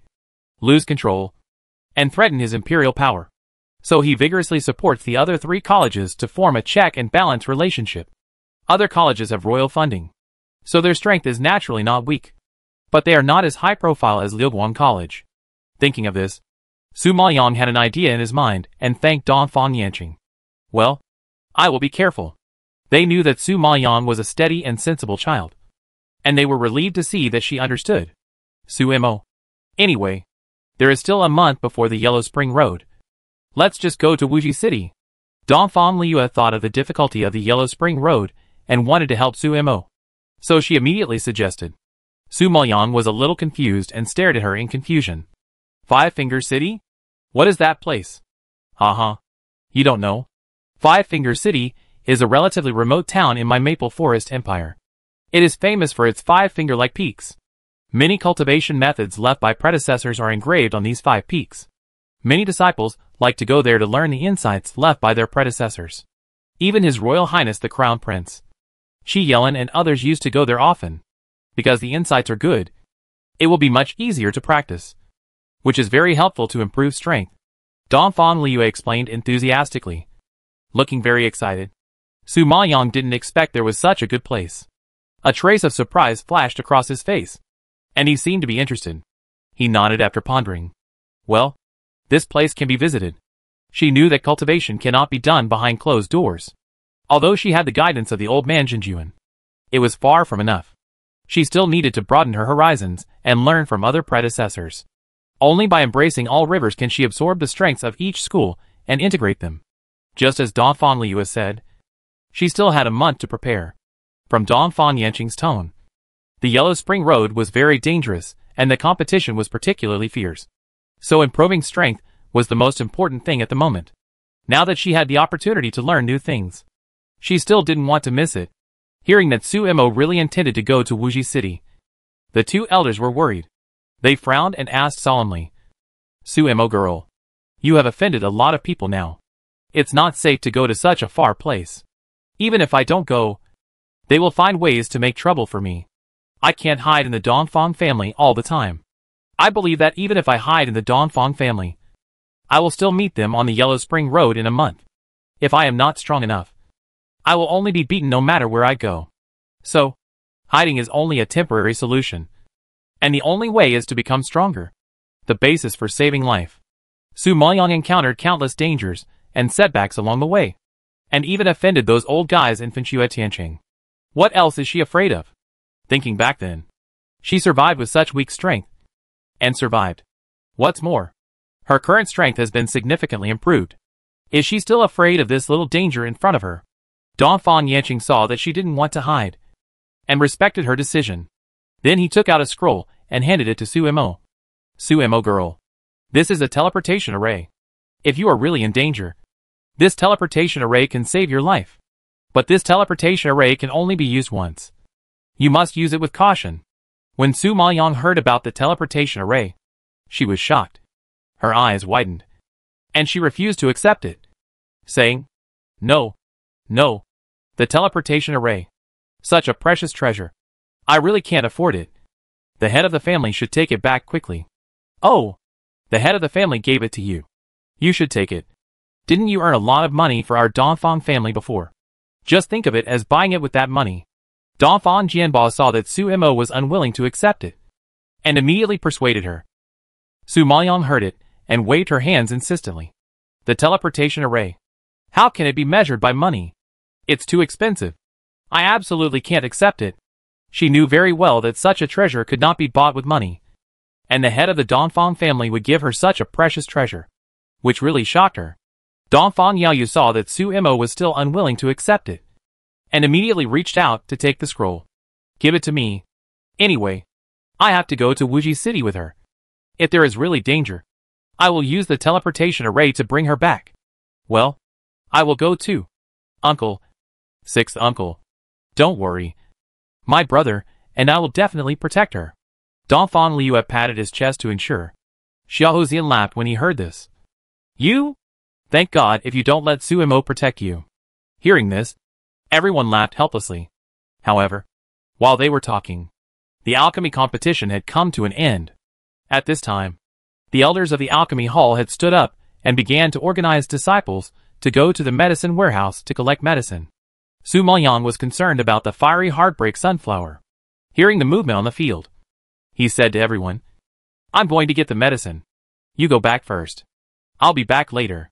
lose control, and threaten his imperial power. So he vigorously supports the other 3 colleges to form a check and balance relationship. Other colleges have royal funding, so their strength is naturally not weak. But they are not as high profile as Liuguang College. Thinking of this, Su Maoyang had an idea in his mind and thanked Dongfang Yanqing. Well, I will be careful. They knew that Su Maoyang was a steady and sensible child, and they were relieved to see that she understood. Suemo. Anyway, there is still a month before the Yellow Spring Road. Let's just go to Wuji City. Dongfang Liu thought of the difficulty of the Yellow Spring Road and wanted to help Suemo. So she immediately suggested. Su Maoyang was a little confused and stared at her in confusion. 5 Finger City? What is that place? Haha. You don't know? 5 Finger City is a relatively remote town in my Maple Forest Empire. It is famous for its 5 finger-like peaks. Many cultivation methods left by predecessors are engraved on these 5 peaks. Many disciples like to go there to learn the insights left by their predecessors. Even His Royal Highness the Crown Prince Shi Yelin and others used to go there often. Because the insights are good, it will be much easier to practice, which is very helpful to improve strength. Dongfang Liu explained enthusiastically. Looking very excited, Su Maoyang didn't expect there was such a good place. A trace of surprise flashed across his face, and he seemed to be interested. He nodded after pondering. Well, this place can be visited. She knew that cultivation cannot be done behind closed doors. Although she had the guidance of the old man Jinjuan, it was far from enough. She still needed to broaden her horizons and learn from other predecessors. Only by embracing all rivers can she absorb the strengths of each school and integrate them. Just as Dongfang Liu said, she still had a month to prepare. From Dongfang Yanqing's tone, the Yellow Spring Road was very dangerous and the competition was particularly fierce. So improving strength was the most important thing at the moment. Now that she had the opportunity to learn new things, she still didn't want to miss it. Hearing that Suemo really intended to go to Wuji City, the 2 elders were worried. They frowned and asked solemnly, Suemo girl, you have offended a lot of people now. It's not safe to go to such a far place. Even if I don't go, they will find ways to make trouble for me. I can't hide in the Dongfang family all the time. I believe that even if I hide in the Dongfang family, I will still meet them on the Yellow Spring Road in a month. If I am not strong enough, I will only be beaten no matter where I go. So, hiding is only a temporary solution. And the only way is to become stronger. The basis for saving life. Su Maoyang encountered countless dangers and setbacks along the way, and even offended those old guys in Fenshua Tianqing. What else is she afraid of? Thinking back then, she survived with such weak strength. And survived. What's more, Her current strength has been significantly improved. Is she still afraid of this little danger in front of her? Dongfang Yanqing saw that she didn't want to hide, and respected her decision. Then he took out a scroll and handed it to Sumo. Sumo girl. This is a teleportation array. If you are really in danger, this teleportation array can save your life. But this teleportation array can only be used once. You must use it with caution. When Su Maoyang heard about the teleportation array, she was shocked. Her eyes widened, and she refused to accept it, saying, No, no, the teleportation array. Such a precious treasure. I really can't afford it. The head of the family should take it back quickly. Oh, the head of the family gave it to you. You should take it. Didn't you earn a lot of money for our Dongfang family before? Just think of it as buying it with that money. Dongfang Jianbao saw that Su Mo was unwilling to accept it, and immediately persuaded her. Su Maoyang heard it, and waved her hands insistently. The teleportation array. How can it be measured by money? It's too expensive. I absolutely can't accept it. She knew very well that such a treasure could not be bought with money, and the head of the Dongfang family would give her such a precious treasure, which really shocked her. Dongfang Yaoyu saw that Su Mo was still unwilling to accept it, and immediately reached out to take the scroll. Give it to me. Anyway, I have to go to Wuji City with her. If there is really danger, I will use the teleportation array to bring her back. Well, I will go too. Uncle. Sixth uncle. Don't worry. My brother, and I will definitely protect her. Dongfang Liu patted his chest to ensure. Xiao Zian laughed when he heard this. You? Thank God if you don't let Su Mo protect you. Hearing this, everyone laughed helplessly. However, while they were talking, the alchemy competition had come to an end. At this time, the elders of the alchemy hall had stood up and began to organize disciples to go to the medicine warehouse to collect medicine. Su Maoyang was concerned about the fiery heartbreak sunflower. Hearing the movement on the field, he said to everyone, I'm going to get the medicine. You go back first. I'll be back later.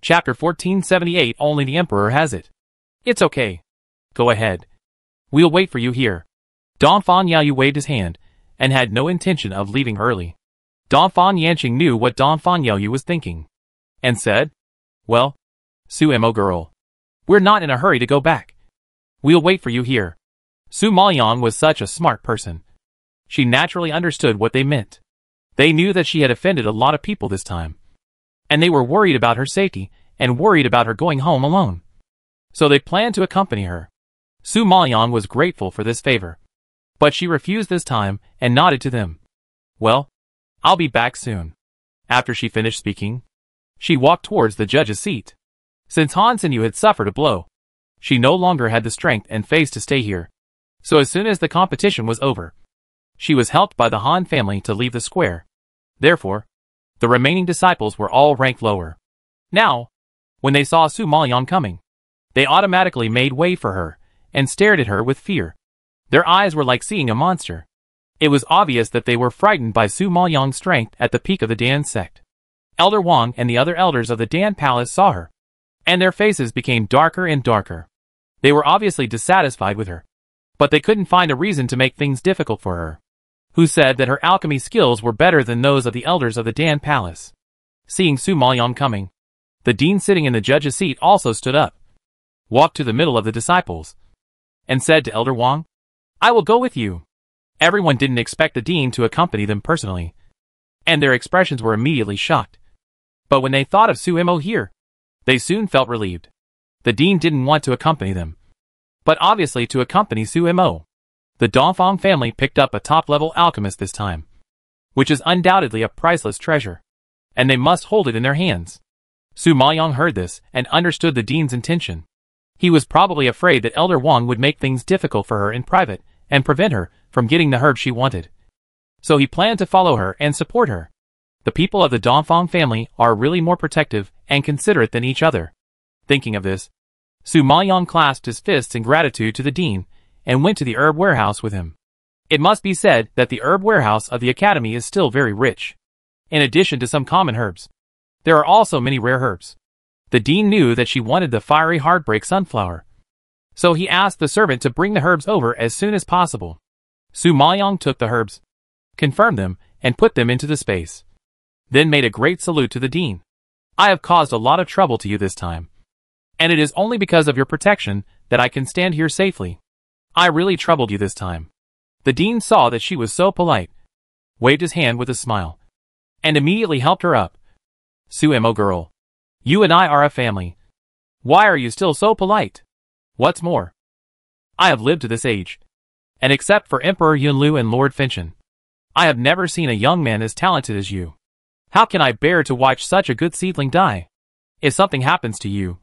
Chapter 1478. Only the Emperor has it. It's okay. Go ahead. We'll wait for you here. Dongfang Yaoyu waved his hand, and had no intention of leaving early. Dongfang Yanqing knew what Dongfang Yaoyu was thinking, and said, Well, Su Mo girl, we're not in a hurry to go back. We'll wait for you here. Su Maoyang was such a smart person. She naturally understood what they meant. They knew that she had offended a lot of people this time, and they were worried about her safety and worried about her going home alone. So they planned to accompany her. Su Maoyang was grateful for this favor, but she refused this time and nodded to them. Well, I'll be back soon. After she finished speaking, she walked towards the judge's seat. Since Han Sinyu had suffered a blow, she no longer had the strength and face to stay here. So as soon as the competition was over, she was helped by the Han family to leave the square. Therefore, the remaining disciples were all ranked lower. Now, when they saw Su Maoyang coming, they automatically made way for her and stared at her with fear. Their eyes were like seeing a monster. It was obvious that they were frightened by Su Maoyang's strength at the peak of the Dan sect. Elder Wang and the other elders of the Dan Palace saw her, and their faces became darker and darker. They were obviously dissatisfied with her, but they couldn't find a reason to make things difficult for her, who said that her alchemy skills were better than those of the elders of the Dan Palace. Seeing Su Maoyang coming, the dean sitting in the judge's seat also stood up, walked to the middle of the disciples, and said to Elder Wang, I will go with you. Everyone didn't expect the dean to accompany them personally, and their expressions were immediately shocked. But when they thought of Su Mo here, they soon felt relieved. The dean didn't want to accompany them, but obviously to accompany Su Mo. The Dongfang family picked up a top-level alchemist this time, which is undoubtedly a priceless treasure, and they must hold it in their hands. Su Maoyang heard this and understood the dean's intention. He was probably afraid that Elder Wang would make things difficult for her in private and prevent her from getting the herb she wanted. So he planned to follow her and support her. The people of the Dongfang family are really more protective and considerate than each other. Thinking of this, Su Maoyang clasped his fists in gratitude to the dean and went to the herb warehouse with him. It must be said that the herb warehouse of the academy is still very rich. In addition to some common herbs, there are also many rare herbs. The dean knew that she wanted the fiery heartbreak sunflower, so he asked the servant to bring the herbs over as soon as possible. Su Maoyang took the herbs, confirmed them, and put them into the space. then made a great salute to the dean. I have caused a lot of trouble to you this time. And it is only because of your protection that I can stand here safely. I really troubled you this time. The dean saw that she was so polite, waved his hand with a smile, and immediately helped her up. Sumo girl, you and I are a family. Why are you still so polite? What's more, I have lived to this age, and except for Emperor Yunlu and Lord Finchen, I have never seen a young man as talented as you. How can I bear to watch such a good seedling die? If something happens to you,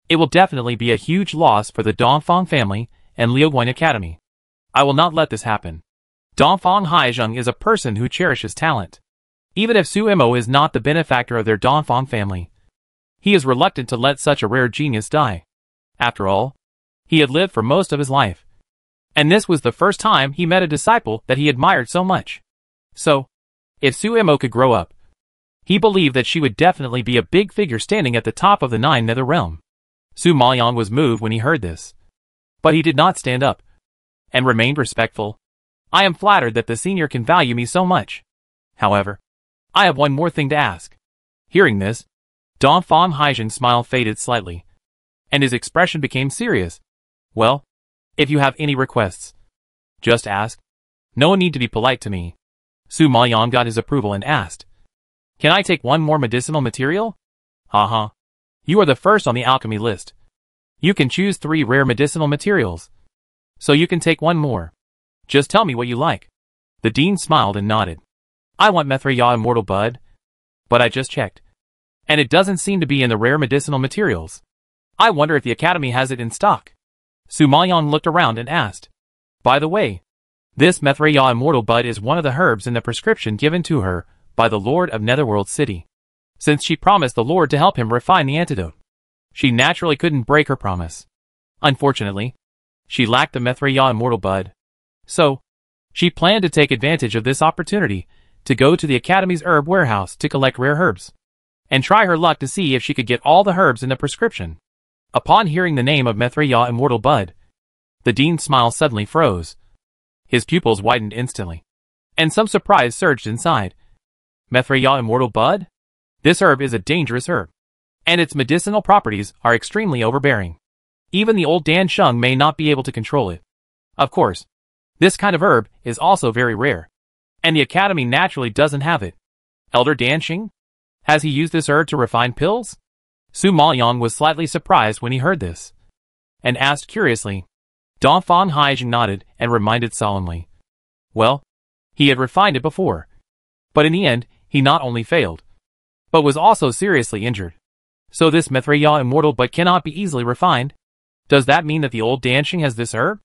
it will definitely be a huge loss for the Dongfang family and Liuguan Academy. I will not let this happen. Dongfang Haizheng is a person who cherishes talent. Even if Suimo is not the benefactor of their Dongfang family, he is reluctant to let such a rare genius die. After all, he had lived for most of his life, and this was the first time he met a disciple that he admired so much. So, if Suimo could grow up, he believed that she would definitely be a big figure standing at the top of the Nine Nether Realm. Su Maoyang was moved when he heard this, but he did not stand up, and remained respectful. I am flattered that the senior can value me so much. However, I have one more thing to ask. Hearing this, Dongfang Haizhen's smile faded slightly, and his expression became serious. Well, if you have any requests, just ask. No need to be polite to me. Su Maoyang got his approval and asked, can I take one more medicinal material? Haha. You are the first on the alchemy list. You can choose 3 rare medicinal materials, so you can take one more. Just tell me what you like. The dean smiled and nodded. I want Methria Immortal Bud, but I just checked, and it doesn't seem to be in the rare medicinal materials. I wonder if the Academy has it in stock. Su Maoyang looked around and asked, by the way, this Methria Immortal Bud is one of the herbs in the prescription given to her by the Lord of Netherworld City. Since she promised the Lord to help him refine the antidote, she naturally couldn't break her promise. Unfortunately, she lacked the Methria Immortal Bud. So, she planned to take advantage of this opportunity to go to the Academy's herb warehouse to collect rare herbs, and try her luck to see if she could get all the herbs in the prescription. Upon hearing the name of Methria Immortal Bud, the dean's smile suddenly froze. His pupils widened instantly, and some surprise surged inside. Methria Immortal Bud? This herb is a dangerous herb, and its medicinal properties are extremely overbearing. Even the old Dan Sheng may not be able to control it. Of course, this kind of herb is also very rare, and the Academy naturally doesn't have it. Elder Dan Sheng? Has he used this herb to refine pills? Su Maoyang was slightly surprised when he heard this, and asked curiously. Dongfang Haizhen nodded and reminded solemnly. Well, he had refined it before, but in the end, he not only failed, but was also seriously injured. So this Methria Immortal Bud cannot be easily refined? Does that mean that the old Dansheng has this herb?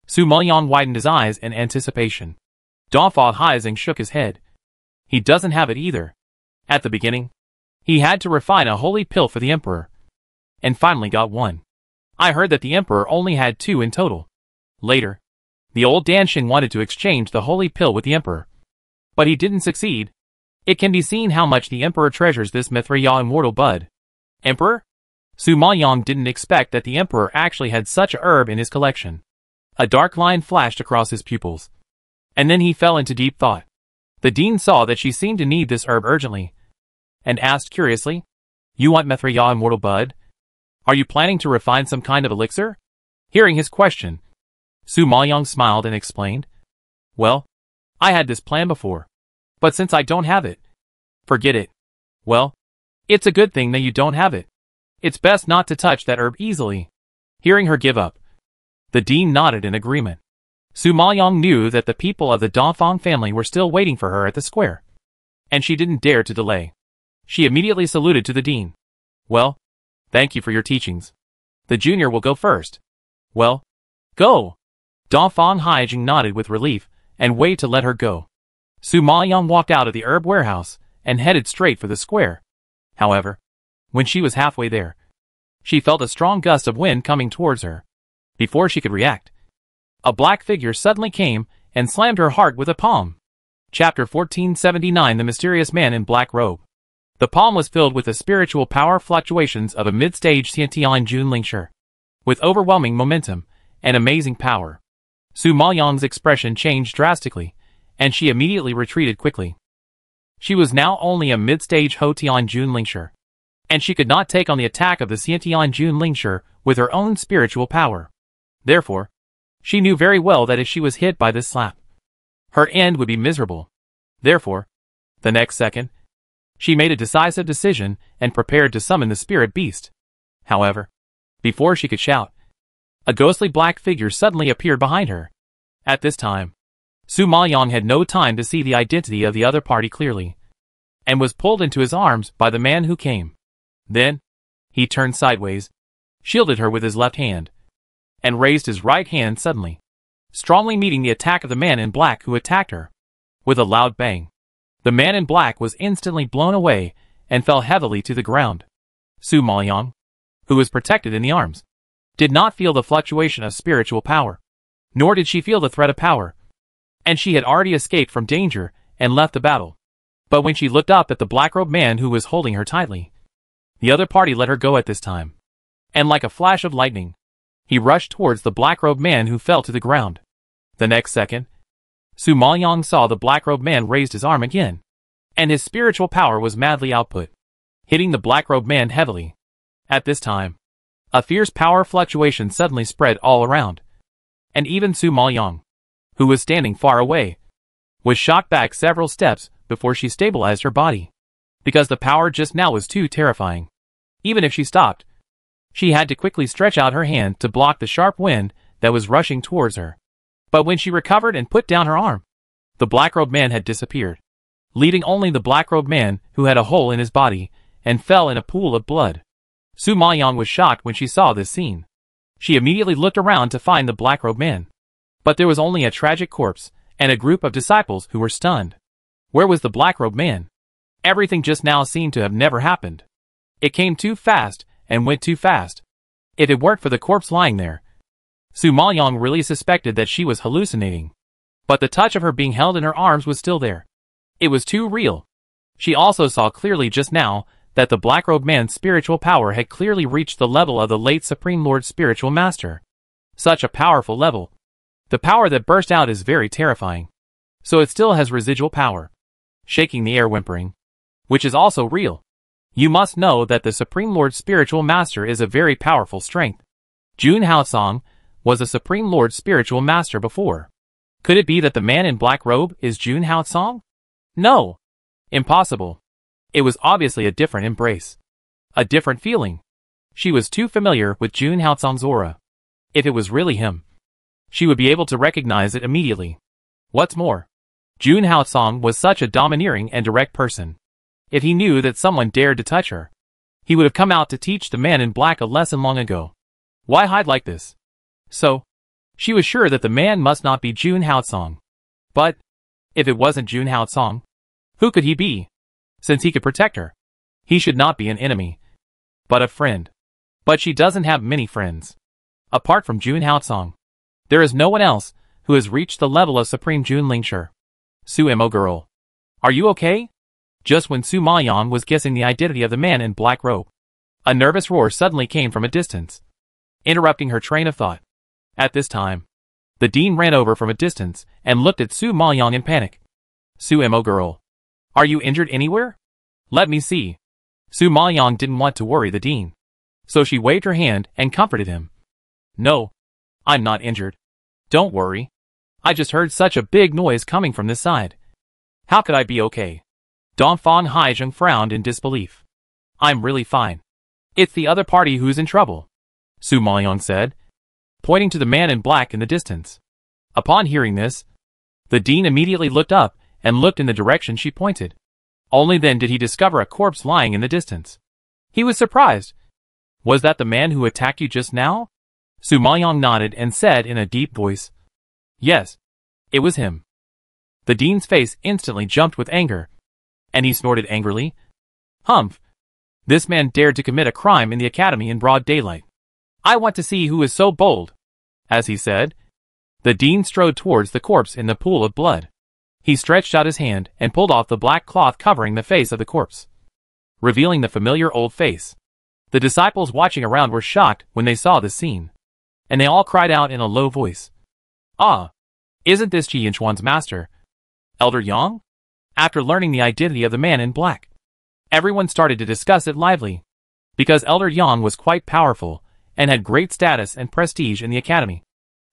Su Maoyang widened his eyes in anticipation. Dongfang Haizhen shook his head. He doesn't have it either. At the beginning, he had to refine a holy pill for the Emperor, and finally got one. I heard that the Emperor only had 2 in total. Later, the old Dansheng wanted to exchange the holy pill with the Emperor, but he didn't succeed. It can be seen how much the Emperor treasures this Methria Immortal Bud. Emperor? Su Maoyang didn't expect that the Emperor actually had such a herb in his collection. A dark line flashed across his pupils, and then he fell into deep thought. The dean saw that she seemed to need this herb urgently, and asked curiously, You want Methria Immortal Bud? Are you planning to refine some kind of elixir? Hearing his question, Su Maoyang smiled and explained, Well, I had this plan before, but since I don't have it, forget it. Well, it's a good thing that you don't have it. It's best not to touch that herb easily. Hearing her give up, the dean nodded in agreement. Su Maoyang knew that the people of the Dongfang family were still waiting for her at the square, and she didn't dare to delay. She immediately saluted to the dean. Well, thank you for your teachings. The junior will go first. Well, go. Dongfang Haizhen nodded with relief and waved to let her go. Su Maoyang walked out of the herb warehouse and headed straight for the square. However, when she was halfway there, she felt a strong gust of wind coming towards her. Before she could react, a black figure suddenly came and slammed her heart with a palm. Chapter 1479 The Mysterious Man in Black Robe. The palm was filled with the spiritual power fluctuations of a mid-stage Tiantian Junlingshi, with overwhelming momentum and amazing power. Su Maoyang's expression changed drastically, and she immediately retreated quickly. She was now only a mid-stage Hotian Junlingshi, and she could not take on the attack of the Xiantian Junlingshi with her own spiritual power. Therefore, she knew very well that if she was hit by this slap, her end would be miserable. Therefore, the next second, she made a decisive decision and prepared to summon the spirit beast. However, before she could shout, a ghostly black figure suddenly appeared behind her. At this time, Su Maoyang had no time to see the identity of the other party clearly, and was pulled into his arms by the man who came. Then, he turned sideways, shielded her with his left hand, and raised his right hand suddenly, strongly meeting the attack of the man in black who attacked her. With a loud bang, the man in black was instantly blown away and fell heavily to the ground. Su Maoyang, who was protected in the arms, did not feel the fluctuation of spiritual power, nor did she feel the threat of power, and she had already escaped from danger and left the battle. But when she looked up at the black-robed man who was holding her tightly, the other party let her go at this time, and like a flash of lightning, he rushed towards the black-robed man who fell to the ground. The next second, Su Maoyang saw the black-robed man raised his arm again, and his spiritual power was madly output, hitting the black-robed man heavily. At this time, a fierce power fluctuation suddenly spread all around, and even Su Maoyang, who was standing far away, was shocked back several steps before she stabilized her body, because the power just now was too terrifying. Even if she stopped, she had to quickly stretch out her hand to block the sharp wind that was rushing towards her. But when she recovered and put down her arm, the black-robed man had disappeared, leaving only the black-robed man who had a hole in his body and fell in a pool of blood. Su Maoyang was shocked when she saw this scene. She immediately looked around to find the black-robed man, but there was only a tragic corpse and a group of disciples who were stunned. Where was the black-robed man? Everything just now seemed to have never happened. It came too fast and went too fast. If it weren't for the corpse lying there, Su Maoyang really suspected that she was hallucinating. But the touch of her being held in her arms was still there. It was too real. She also saw clearly just now that the black-robed man's spiritual power had clearly reached the level of the late Supreme Lord Spiritual Master. Such a powerful level. The power that burst out is very terrifying. So it still has residual power, shaking the air whimpering, which is also real. You must know that the Supreme Lord Spiritual Master is a very powerful strength. Jun Haosong was a Supreme Lord Spiritual Master before. Could it be that the man in black robe is Jun Haosong? No. Impossible. It was obviously a different embrace. A different feeling. She was too familiar with Jun Haosong's aura. If it was really him, she would be able to recognize it immediately. What's more, Jun Haosong was such a domineering and direct person. If he knew that someone dared to touch her, he would have come out to teach the man in black a lesson long ago. Why hide like this? So, she was sure that the man must not be Jun Haosong. But, if it wasn't Jun Haosong, who could he be? Since he could protect her, he should not be an enemy, but a friend. But she doesn't have many friends. Apart from Jun Haosong, there is no one else who has reached the level of Supreme Junlingshi. Su-mo girl, are you okay? Just when Su Maoyang was guessing the identity of the man in black robe, a nervous roar suddenly came from a distance, interrupting her train of thought. At this time, the dean ran over from a distance and looked at Su Maoyang in panic. Su-mo girl, are you injured anywhere? Let me see. Su Maoyang didn't want to worry the dean, so she waved her hand and comforted him. No, I'm not injured. Don't worry. I just heard such a big noise coming from this side. How could I be okay? Dongfang Haizheng frowned in disbelief. I'm really fine. It's the other party who's in trouble, Su Maoyang said, pointing to the man in black in the distance. Upon hearing this, the dean immediately looked up and looked in the direction she pointed. Only then did he discover a corpse lying in the distance. He was surprised. Was that the man who attacked you just now? Su Maoyang nodded and said in a deep voice. Yes, it was him. The dean's face instantly jumped with anger, and he snorted angrily. Humph! This man dared to commit a crime in the academy in broad daylight. I want to see who is so bold. As he said, the dean strode towards the corpse in the pool of blood. He stretched out his hand and pulled off the black cloth covering the face of the corpse, revealing the familiar old face. The disciples watching around were shocked when they saw this scene, and they all cried out in a low voice. Ah! Isn't this Qi Yinchuan's master, Elder Yang? After learning the identity of the man in black, everyone started to discuss it lively, because Elder Yang was quite powerful and had great status and prestige in the academy.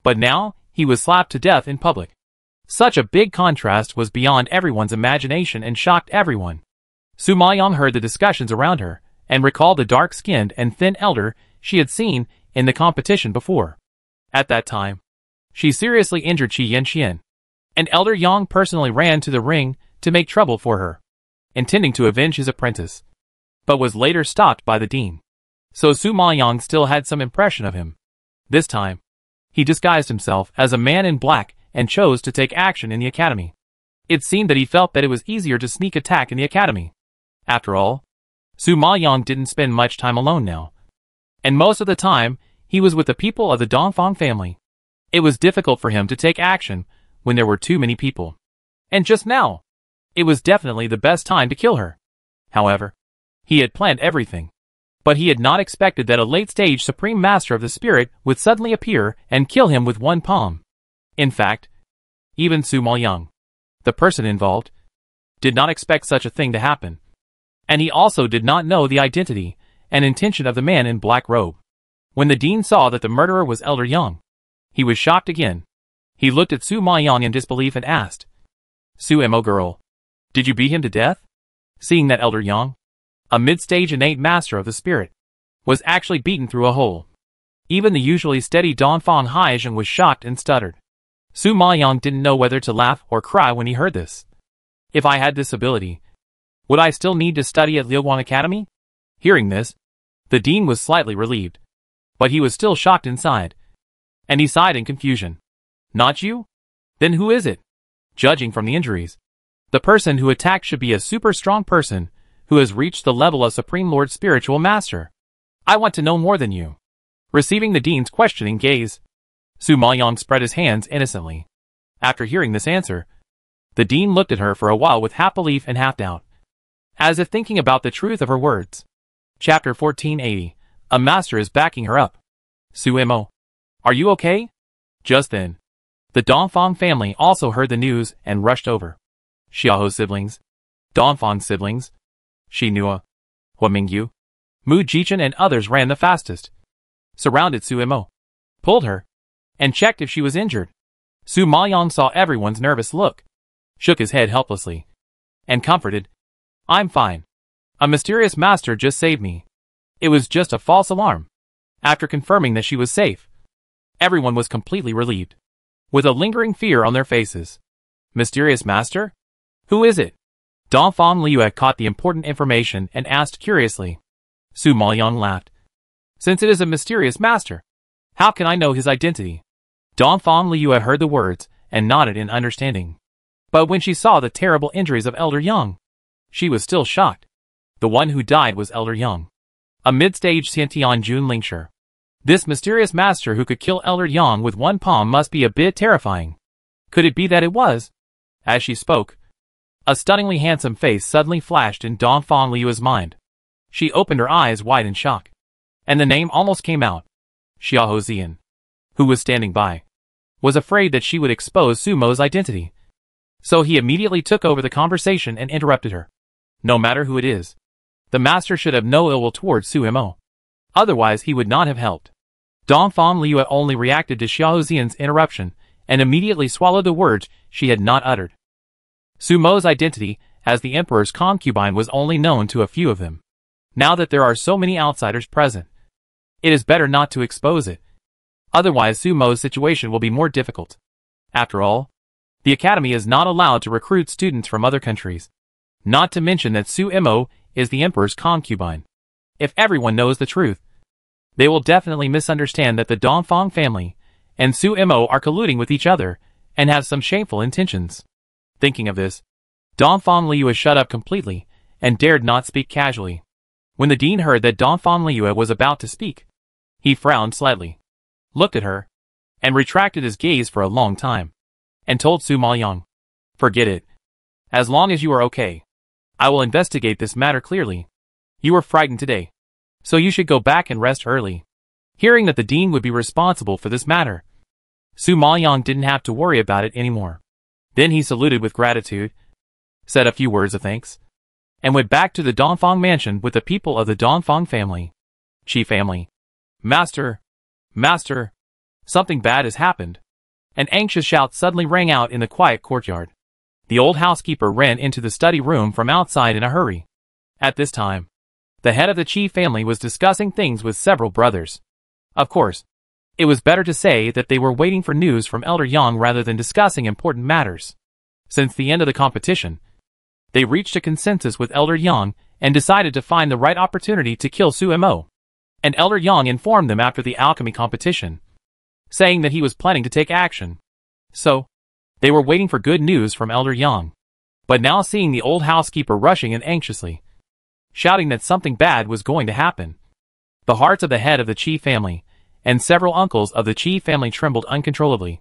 But now, he was slapped to death in public. Such a big contrast was beyond everyone's imagination and shocked everyone. Su Maoyang heard the discussions around her, and recalled the dark-skinned and thin elder she had seen in the competition before. At that time, she seriously injured Qi Yanxian, and Elder Yang personally ran to the ring to make trouble for her, intending to avenge his apprentice, but was later stopped by the dean. So Su Maoyang still had some impression of him. This time, he disguised himself as a man in black and chose to take action in the academy. It seemed that he felt that it was easier to sneak attack in the academy. After all, Su Maoyang didn't spend much time alone now, and most of the time, he was with the people of the Dongfang family. It was difficult for him to take action when there were too many people. And just now, it was definitely the best time to kill her. However, he had planned everything, but he had not expected that a late-stage Supreme Master of the Spirit would suddenly appear and kill him with one palm. In fact, even Su Maoyang, the person involved, did not expect such a thing to happen. And he also did not know the identity and intention of the man in black robe. When the dean saw that the murderer was Elder Yang, he was shocked again. He looked at Su Maoyang in disbelief and asked, "Su Mo girl, did you beat him to death?" Seeing that Elder Yang, a mid-stage innate master of the spirit, was actually beaten through a hole. Even the usually steady Dongfang Haizheng was shocked and stuttered. Su Maoyang didn't know whether to laugh or cry when he heard this. If I had this ability, would I still need to study at Liuguang Academy? Hearing this, the dean was slightly relieved, but he was still shocked inside, and he sighed in confusion. Not you? Then who is it? Judging from the injuries, the person who attacked should be a super strong person who has reached the level of Supreme Lord Spiritual Master. I want to know more than you. Receiving the dean's questioning gaze, Su Maoyang spread his hands innocently. After hearing this answer, the dean looked at her for a while with half belief and half doubt, as if thinking about the truth of her words. Chapter 1480. A master is backing her up. Su Mo, are you okay? Just then, the Dongfang family also heard the news and rushed over. Xiaoho siblings, Dongfang siblings, Shi Nua, Hua Mingyu, Mu Jichen and others ran the fastest, surrounded Su Mo, pulled her, and checked if she was injured. Su Maoyang saw everyone's nervous look, shook his head helplessly, and comforted, "I'm fine. A mysterious master just saved me. It was just a false alarm." After confirming that she was safe, everyone was completely relieved, with a lingering fear on their faces. Mysterious master? Who is it? Dongfang Liu caught the important information and asked curiously. Su Maoyang laughed. Since it is a mysterious master, how can I know his identity? Dongfang Liu heard the words and nodded in understanding. But when she saw the terrible injuries of Elder Yang, she was still shocked. The one who died was Elder Yang, a mid-stage Xiantian Jun Lingshi. This mysterious master who could kill Elder Yang with one palm must be a bit terrifying. Could it be that it was? As she spoke, a stunningly handsome face suddenly flashed in Dongfang Liu's mind. She opened her eyes wide in shock, and the name almost came out. Xiaoho Zian, who was standing by, was afraid that she would expose Su Mo's identity. So he immediately took over the conversation and interrupted her. No matter who it is, the master should have no ill will towards Su Mo. Otherwise he would not have helped. Dongfang Liu only reacted to Xiao Zian's interruption and immediately swallowed the words she had not uttered. Su Mo's identity as the emperor's concubine was only known to a few of them. Now that there are so many outsiders present, it is better not to expose it. Otherwise Su Mo's situation will be more difficult. After all, the academy is not allowed to recruit students from other countries. Not to mention that Su Mo is the emperor's concubine. If everyone knows the truth, they will definitely misunderstand that the Dongfang family and Su Mo are colluding with each other and have some shameful intentions. Thinking of this, Dongfang Liu shut up completely and dared not speak casually. When the dean heard that Dongfang Liu was about to speak, he frowned slightly, looked at her, and retracted his gaze for a long time, and told Su Maoyang, "Forget it. As long as you are okay, I will investigate this matter clearly. You were frightened today, so you should go back and rest early." Hearing that the dean would be responsible for this matter, Su Maoyang didn't have to worry about it anymore. Then he saluted with gratitude, said a few words of thanks, and went back to the Dongfang mansion with the people of the Dongfang family. Qi family. Master! Master! Something bad has happened. An anxious shout suddenly rang out in the quiet courtyard. The old housekeeper ran into the study room from outside in a hurry. At this time, the head of the Qi family was discussing things with several brothers. Of course, it was better to say that they were waiting for news from Elder Yang rather than discussing important matters. Since the end of the competition, they reached a consensus with Elder Yang and decided to find the right opportunity to kill Su Mo. And Elder Yang informed them after the alchemy competition, saying that he was planning to take action. So, they were waiting for good news from Elder Yang. But now seeing the old housekeeper rushing in anxiously, shouting that something bad was going to happen, the hearts of the head of the Qi family and several uncles of the Qi family trembled uncontrollably,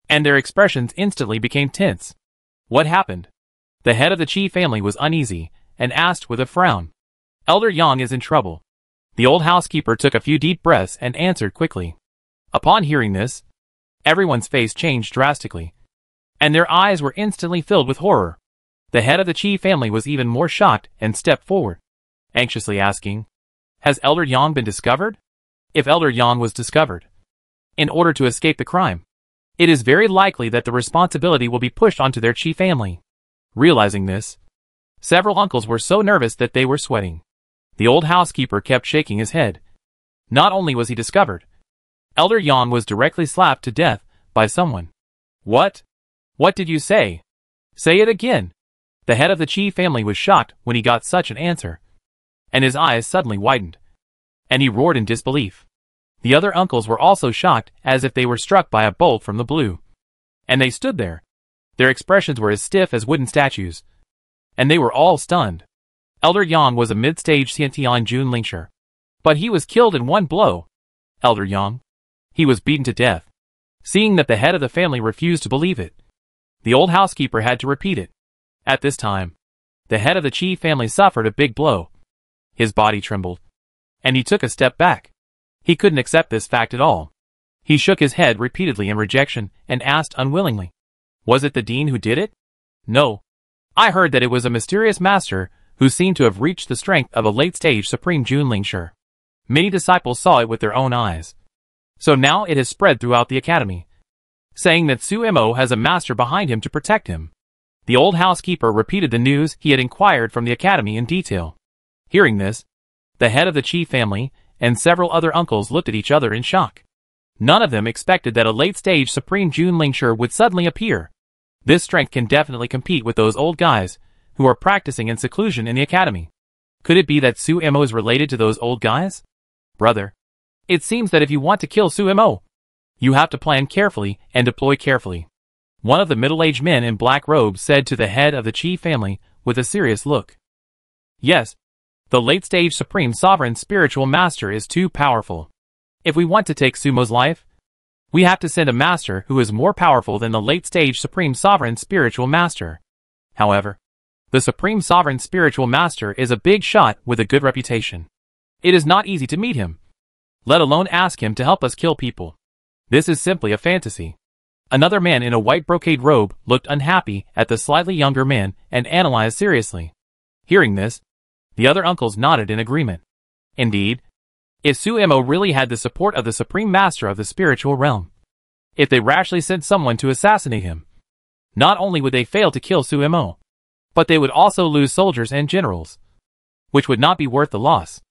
and their expressions instantly became tense. What happened? The head of the Qi family was uneasy and asked with a frown. Elder Yang is in trouble. The old housekeeper took a few deep breaths and answered quickly. Upon hearing this, everyone's face changed drastically, and their eyes were instantly filled with horror. The head of the Qi family was even more shocked and stepped forward, anxiously asking, "Has Elder Yang been discovered?" If Elder Yang was discovered, in order to escape the crime, it is very likely that the responsibility will be pushed onto their Qi family. Realizing this, several uncles were so nervous that they were sweating. The old housekeeper kept shaking his head. Not only was he discovered, Elder Yang was directly slapped to death by someone. What? What did you say? Say it again. The head of the Qi family was shocked when he got such an answer, and his eyes suddenly widened, and he roared in disbelief. The other uncles were also shocked as if they were struck by a bolt from the blue, and they stood there. Their expressions were as stiff as wooden statues, and they were all stunned. Elder Yang was a mid-stage Xiantian Jun Lingshi, but he was killed in one blow. Elder Yang. He was beaten to death. Seeing that the head of the family refused to believe it, the old housekeeper had to repeat it. At this time, the head of the Qi family suffered a big blow. His body trembled, and he took a step back. He couldn't accept this fact at all. He shook his head repeatedly in rejection and asked unwillingly, "Was it the dean who did it?" "No. I heard that it was a mysterious master who seemed to have reached the strength of a late-stage Supreme Jun Lingshi. Many disciples saw it with their own eyes. So now it has spread throughout the academy, saying that Su Mo has a master behind him to protect him." The old housekeeper repeated the news he had inquired from the academy in detail. Hearing this, the head of the Qi family and several other uncles looked at each other in shock. None of them expected that a late-stage Supreme Jun Lingshi would suddenly appear. This strength can definitely compete with those old guys who are practicing in seclusion in the academy. Could it be that Su Mo is related to those old guys? Brother, it seems that if you want to kill Su Mo, you have to plan carefully and deploy carefully. One of the middle-aged men in black robes said to the head of the Qi family with a serious look. Yes, the late-stage Supreme Sovereign Spiritual Master is too powerful. If we want to take Sumo's life, we have to send a master who is more powerful than the late-stage Supreme Sovereign Spiritual Master. However, the Supreme Sovereign Spiritual Master is a big shot with a good reputation. It is not easy to meet him, let alone ask him to help us kill people. This is simply a fantasy. Another man in a white brocade robe looked unhappy at the slightly younger man and analyzed seriously. Hearing this, the other uncles nodded in agreement. Indeed, if Su Mo really had the support of the Supreme Master of the spiritual realm, if they rashly sent someone to assassinate him, not only would they fail to kill Su Mo, but they would also lose soldiers and generals, which would not be worth the loss.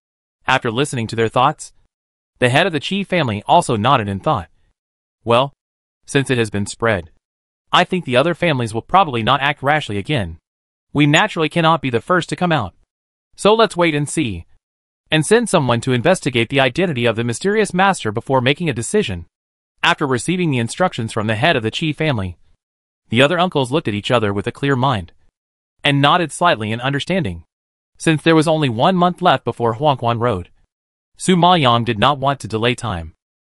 After listening to their thoughts, the head of the Qi family also nodded in thought. Well, since it has been spread, I think the other families will probably not act rashly again. We naturally cannot be the first to come out. So let's wait and see, and send someone to investigate the identity of the mysterious master before making a decision. After receiving the instructions from the head of the Qi family, the other uncles looked at each other with a clear mind, and nodded slightly in understanding. Since there was only 1 month left before Huangquan Road, Su Maoyang did not want to delay time.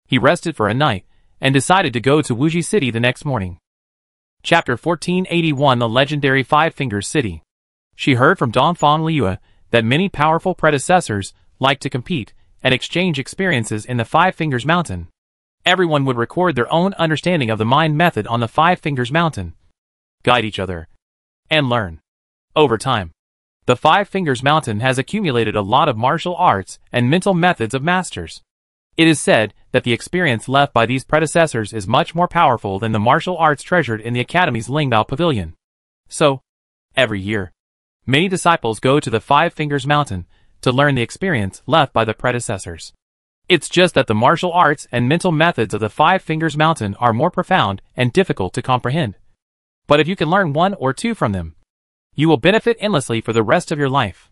He rested for a night, and decided to go to Wuji City the next morning. Chapter 1481 The Legendary Five Fingers City. She heard from Dongfang Liu that many powerful predecessors liked to compete and exchange experiences in the Five Fingers Mountain. Everyone would record their own understanding of the mind method on the Five Fingers Mountain, guide each other, and learn. Over time, the Five Fingers Mountain has accumulated a lot of martial arts and mental methods of masters. It is said that the experience left by these predecessors is much more powerful than the martial arts treasured in the Academy's Lingbao Pavilion. So, every year, many disciples go to the Five Fingers Mountain to learn the experience left by the predecessors. It's just that the martial arts and mental methods of the Five Fingers Mountain are more profound and difficult to comprehend. But if you can learn one or two from them, you will benefit endlessly for the rest of your life.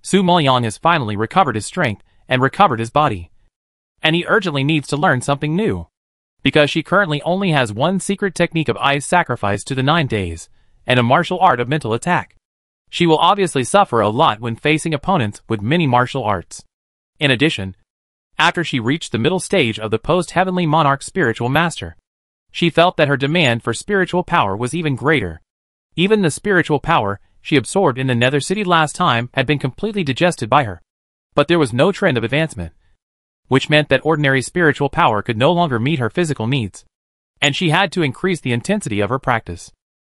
Su Moyang has finally recovered his strength and recovered his body. And he urgently needs to learn something new. Because she currently only has one secret technique of ice sacrifice to the 9 days, and a martial art of mental attack. She will obviously suffer a lot when facing opponents with many martial arts. In addition, after she reached the middle stage of the post-heavenly monarch spiritual master, she felt that her demand for spiritual power was even greater. Even the spiritual power she absorbed in the Nether City last time had been completely digested by her. But there was no trend of advancement, which meant that ordinary spiritual power could no longer meet her physical needs, and she had to increase the intensity of her practice.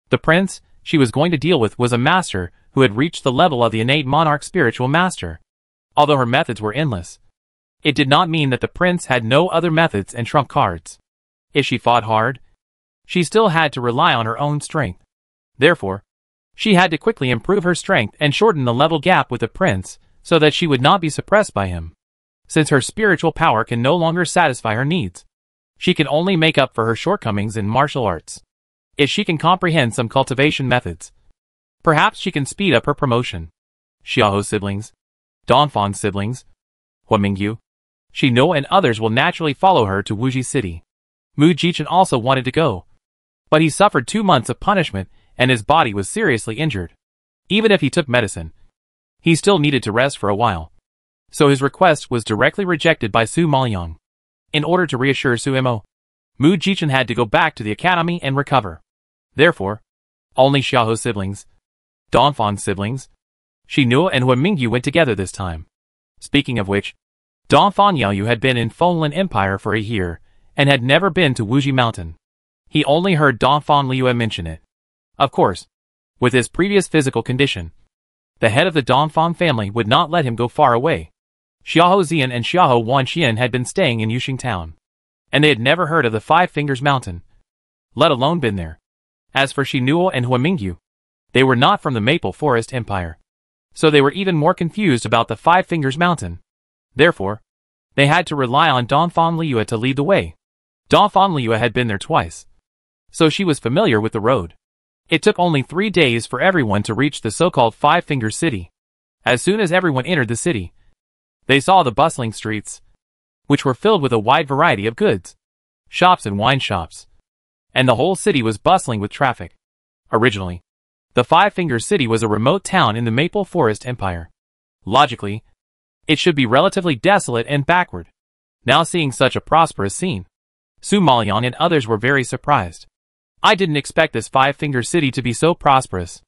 The prince she was going to deal with was a master who had reached the level of the innate monarch spiritual master. Although her methods were endless, it did not mean that the prince had no other methods and trump cards. If she fought hard, she still had to rely on her own strength. Therefore, she had to quickly improve her strength and shorten the level gap with the prince so that she would not be suppressed by him. Since her spiritual power can no longer satisfy her needs, she can only make up for her shortcomings in martial arts. If she can comprehend some cultivation methods, perhaps she can speed up her promotion. Xiaoho siblings, Donphan siblings, Huamingyu, Shino and others will naturally follow her to Wuji City. Mu Jichen also wanted to go, but he suffered 2 months of punishment and his body was seriously injured. Even if he took medicine, he still needed to rest for a while. So his request was directly rejected by Su Moyang. In order to reassure Su Mo, Mu Jichen had to go back to the academy and recover. Therefore, only Xiaoho siblings, Donphan siblings, Shino and Huamingyu went together this time. Speaking of which, Donphan Yaoyu had been in Fenglan Empire for a year and had never been to Wuji Mountain. He only heard Donphan Liu mention it. Of course, with his previous physical condition, the head of the Donphan family would not let him go far away. Xiaoho Zian and Xiaoho Wanxian had been staying in Yuxing Town, and they had never heard of the Five Fingers Mountain, let alone been there. As for Shinuo and Huamingyu, they were not from the Maple Forest Empire, so they were even more confused about the Five Fingers Mountain. Therefore, they had to rely on Donphan Liu to lead the way. Donphan Liu had been there twice, so she was familiar with the road. It took only 3 days for everyone to reach the so-called Five Fingers City. As soon as everyone entered the city, they saw the bustling streets, which were filled with a wide variety of goods, shops and wine shops, and the whole city was bustling with traffic. Originally, the Five Fingers City was a remote town in the Maple Forest Empire. Logically, it should be relatively desolate and backward. Now seeing such a prosperous scene, Su Moyang and others were very surprised. I didn't expect this Five Fingers City to be so prosperous.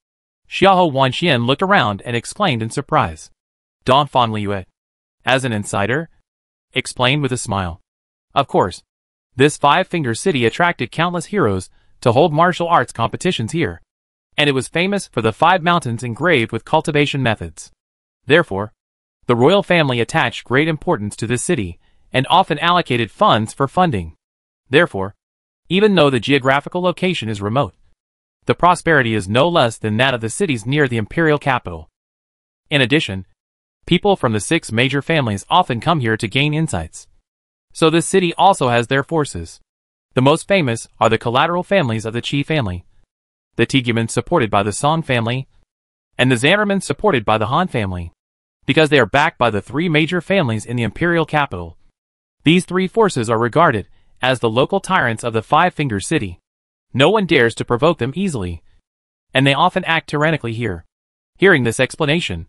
Xiaoho Wanxian looked around and exclaimed in surprise. Donphan Liu, as an insider, explained with a smile. Of course, this Five Fingers City attracted countless heroes to hold martial arts competitions here, and it was famous for the 5 mountains engraved with cultivation methods. Therefore, the royal family attached great importance to this city and often allocated funds for funding. Therefore, even though the geographical location is remote, the prosperity is no less than that of the cities near the imperial capital. In addition, people from the 6 major families often come here to gain insights. So this city also has their forces. The most famous are the collateral families of the Qi family, the Tigumans supported by the Song family, and the Zandermans supported by the Han family, because they are backed by the 3 major families in the imperial capital. These 3 forces are regarded as the local tyrants of the Five Fingers City. No one dares to provoke them easily, and they often act tyrannically here. Hearing this explanation,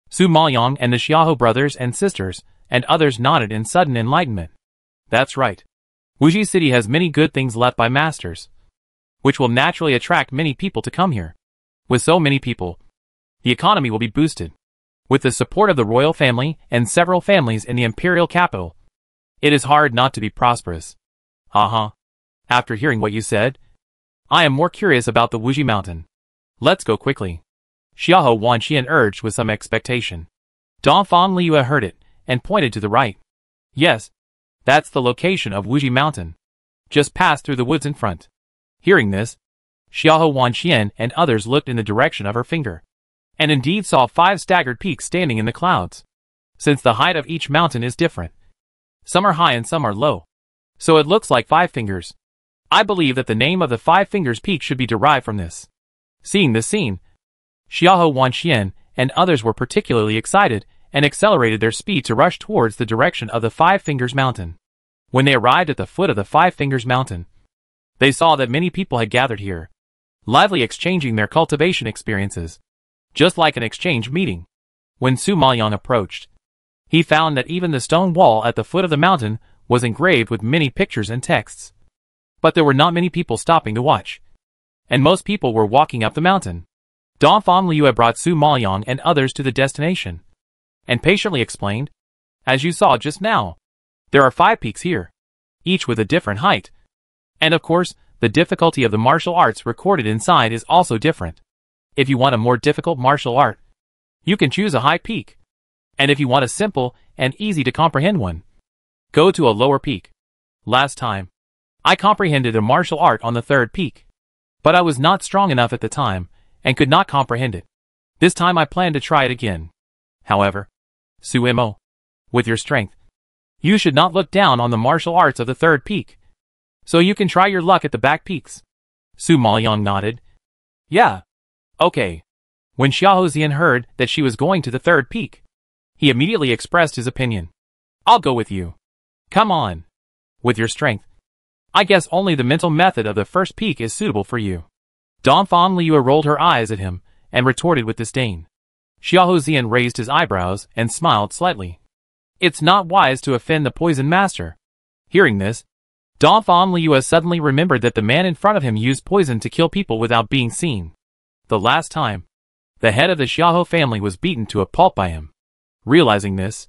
Su Moyang and the Xiaoho brothers and sisters and others nodded in sudden enlightenment. That's right. Wuji City has many good things left by masters, which will naturally attract many people to come here. With so many people, the economy will be boosted. With the support of the royal family and several families in the imperial capital, it is hard not to be prosperous. After hearing what you said, I am more curious about the Wuji Mountain. Let's go quickly. Xiahou Wanqian urged with some expectation. Dongfang Liu heard it, and pointed to the right. Yes, that's the location of Wuji Mountain. Just pass through the woods in front. Hearing this, Xiahou Wanqian and others looked in the direction of her finger, and indeed saw 5 staggered peaks standing in the clouds. Since the height of each mountain is different, some are high and some are low, so it looks like 5 fingers. I believe that the name of the 5 fingers peak should be derived from this. Seeing this scene, Xiahou Wanqian and others were particularly excited and accelerated their speed to rush towards the direction of the 5 Fingers Mountain. When they arrived at the foot of the 5 Fingers Mountain, they saw that many people had gathered here, lively exchanging their cultivation experiences, just like an exchange meeting. When Su Maoyang approached, he found that even the stone wall at the foot of the mountain was engraved with many pictures and texts. But there were not many people stopping to watch, and most people were walking up the mountain. Dongfang Liu had brought Su Maoyang and others to the destination, and patiently explained, as you saw just now, there are 5 peaks here, each with a different height. And of course, the difficulty of the martial arts recorded inside is also different. If you want a more difficult martial art, you can choose a high peak. And if you want a simple and easy to comprehend one, go to a lower peak. Last time, I comprehended a martial art on the 3rd peak, but I was not strong enough at the time and could not comprehend it. This time I plan to try it again. However, Su Mo, with your strength, you should not look down on the martial arts of the 3rd peak, so you can try your luck at the back peaks. Su Maoyang nodded. Yeah. Okay. When Xiahou Zian heard that she was going to the 3rd peak, he immediately expressed his opinion. I'll go with you. Come on. With your strength, I guess only the mental method of the 1st peak is suitable for you. Dongfang Liu rolled her eyes at him and retorted with disdain. Xiahou Zian raised his eyebrows and smiled slightly. It's not wise to offend the poison master. Hearing this, Dongfang Liu suddenly remembered that the man in front of him used poison to kill people without being seen. The last time, the head of the Xiahou family was beaten to a pulp by him. Realizing this,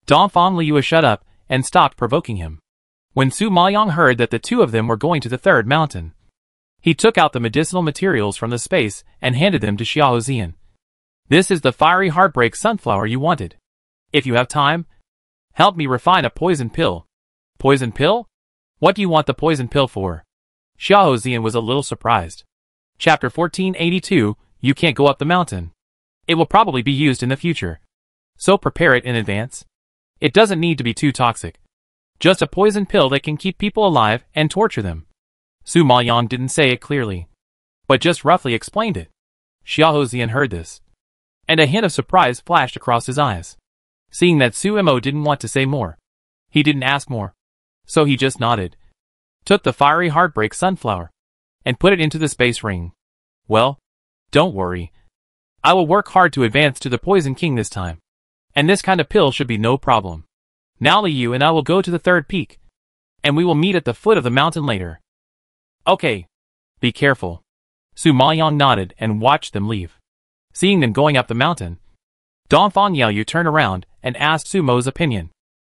Dongfang Liu shut up and stopped provoking him. When Su Maoyang heard that the 2 of them were going to the 3rd mountain, he took out the medicinal materials from the space and handed them to Xiahou Zian. This is the fiery heartbreak sunflower you wanted. If you have time, help me refine a poison pill. Poison pill? What do you want the poison pill for? Xiahou Zian was a little surprised. Chapter 1482, You Can't Go Up the Mountain. It will probably be used in the future, so prepare it in advance. It doesn't need to be too toxic. Just a poison pill that can keep people alive and torture them. Su Maoyang didn't say it clearly, but just roughly explained it. Xiahou Zian heard this, and a hint of surprise flashed across his eyes. Seeing that Su Mo didn't want to say more, he didn't ask more, so he just nodded, took the fiery heartbreak sunflower, and put it into the space ring. Well, don't worry. I will work hard to advance to the Poison King this time, and this kind of pill should be no problem. Now Liu and I will go to the 3rd peak, and we will meet at the foot of the mountain later. Okay. Be careful. Su Maoyang nodded and watched them leave. Seeing them going up the mountain, Dongfang Liu turned around and asked Su Mo's opinion.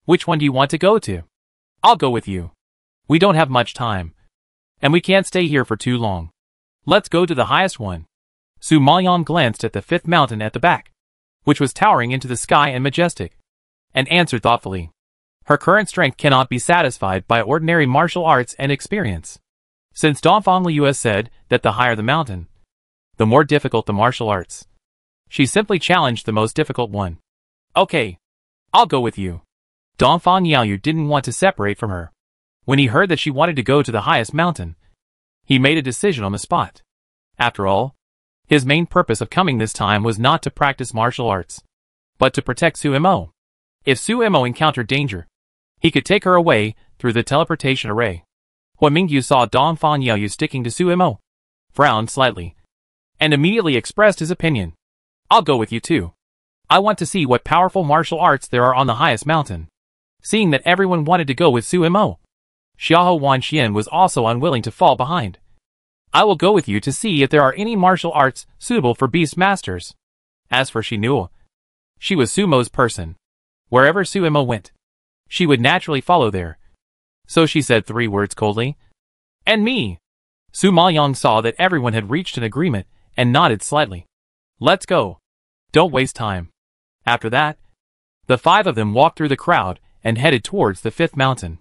Which one do you want to go to? I'll go with you. We don't have much time, and we can't stay here for too long. Let's go to the highest one. Su Maoyang glanced at the 5th mountain at the back, which was towering into the sky and majestic, and answered thoughtfully. Her current strength cannot be satisfied by ordinary martial arts and experience. Since Dongfang Liu said that the higher the mountain, the more difficult the martial arts, she simply challenged the most difficult one. Okay, I'll go with you. Dongfang Liu didn't want to separate from her. When he heard that she wanted to go to the highest mountain, he made a decision on the spot. After all, his main purpose of coming this time was not to practice martial arts, but to protect Su Mo. If Su Mo encountered danger, he could take her away through the teleportation array. Hua Mingyu saw Dongfang Liu sticking to Su Mo, frowned slightly, and immediately expressed his opinion. I'll go with you too. I want to see what powerful martial arts there are on the highest mountain. Seeing that everyone wanted to go with Su Mo, Xiahou Wanqian was also unwilling to fall behind. I will go with you to see if there are any martial arts suitable for beast masters. As for Shinua, she was Su Mo's person. Wherever Su Mo went, she would naturally follow there. So she said 3 words coldly. And me. Su Maoyang saw that everyone had reached an agreement and nodded slightly. Let's go. Don't waste time. After that, the 5 of them walked through the crowd and headed towards the 5th mountain.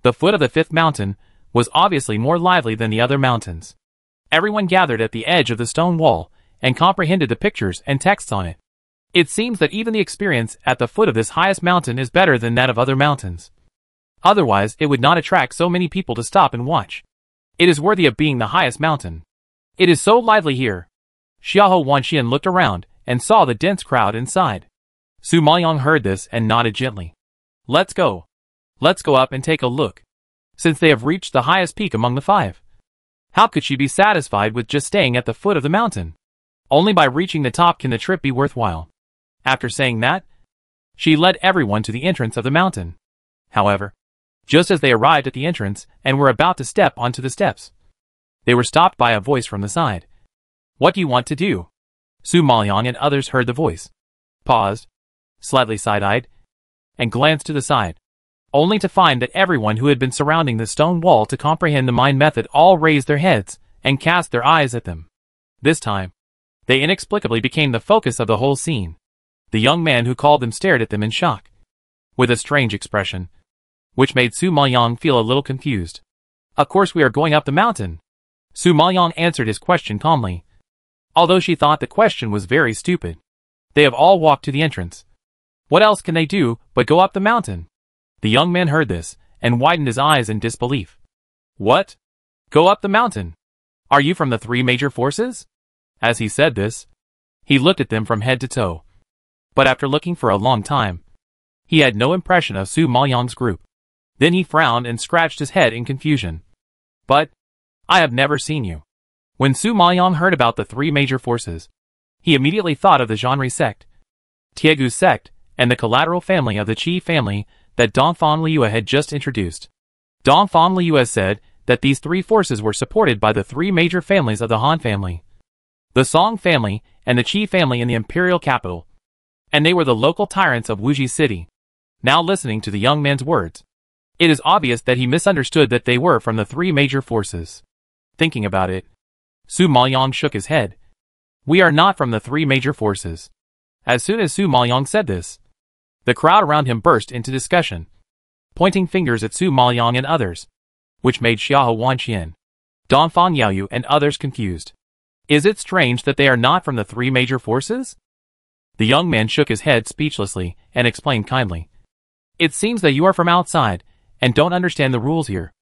The foot of the 5th mountain was obviously more lively than the other mountains. Everyone gathered at the edge of the stone wall and comprehended the pictures and texts on it. It seems that even the experience at the foot of this highest mountain is better than that of other mountains. Otherwise, it would not attract so many people to stop and watch. It is worthy of being the highest mountain. It is so lively here. Xiahou Wanxian looked around and saw the dense crowd inside. Su Maoyang heard this and nodded gently. Let's go. Let's go up and take a look. Since they have reached the highest peak among the 5. How could she be satisfied with just staying at the foot of the mountain? Only by reaching the top can the trip be worthwhile. After saying that, she led everyone to the entrance of the mountain. However, just as they arrived at the entrance and were about to step onto the steps, they were stopped by a voice from the side. What do you want to do? Su Maoyang and others heard the voice, paused, slightly side-eyed, and glanced to the side, only to find that everyone who had been surrounding the stone wall to comprehend the mind method all raised their heads and cast their eyes at them. This time, they inexplicably became the focus of the whole scene. The young man who called them stared at them in shock, with a strange expression, which made Su Maoyang feel a little confused. Of course we are going up the mountain. Su Maoyang answered his question calmly, although she thought the question was very stupid. They have all walked to the entrance. What else can they do but go up the mountain? The young man heard this and widened his eyes in disbelief. What? Go up the mountain? Are you from the 3 major forces? As he said this, he looked at them from head to toe. But after looking for a long time, he had no impression of Su Maoyang's group. Then he frowned and scratched his head in confusion. But, I have never seen you. When Su Maoyang heard about the 3 major forces, he immediately thought of the Zhanri sect, Tiegu sect, and the collateral family of the Qi family that Dongfang Liuya had just introduced. Dongfang Liuya said that these 3 forces were supported by the 3 major families of the Han family, the Song family, and the Qi family in the imperial capital, and they were the local tyrants of Wuji City. Now listening to the young man's words, it is obvious that he misunderstood that they were from the 3 major forces. Thinking about it, Su Maoyang shook his head. We are not from the 3 major forces. As soon as Su Maoyang said this, the crowd around him burst into discussion, pointing fingers at Su Maoyang and others, which made Xiahou Wanxian, Dongfang Yaoyu and others confused. Is it strange that they are not from the 3 major forces? The young man shook his head speechlessly and explained kindly. It seems that you are from outside and don't understand the rules here.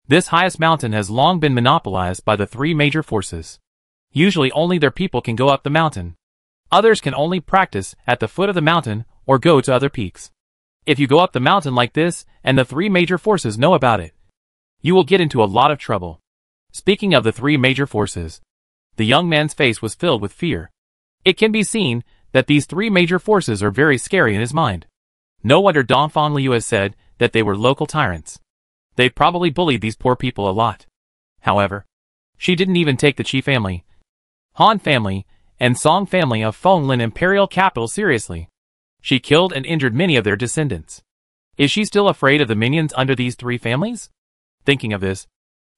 This highest mountain has long been monopolized by the 3 major forces. Usually only their people can go up the mountain. Others can only practice at the foot of the mountain or go to other peaks. If you go up the mountain like this and the 3 major forces know about it, you will get into a lot of trouble. Speaking of the 3 major forces, the young man's face was filled with fear. It can be seen that these 3 major forces are very scary in his mind. No wonder Dongfang Liuya said that they were local tyrants. They probably bullied these poor people a lot. However, she didn't even take the Qi family, Han family, and Song family of Fenglin imperial capital seriously. She killed and injured many of their descendants. Is she still afraid of the minions under these 3 families? Thinking of this,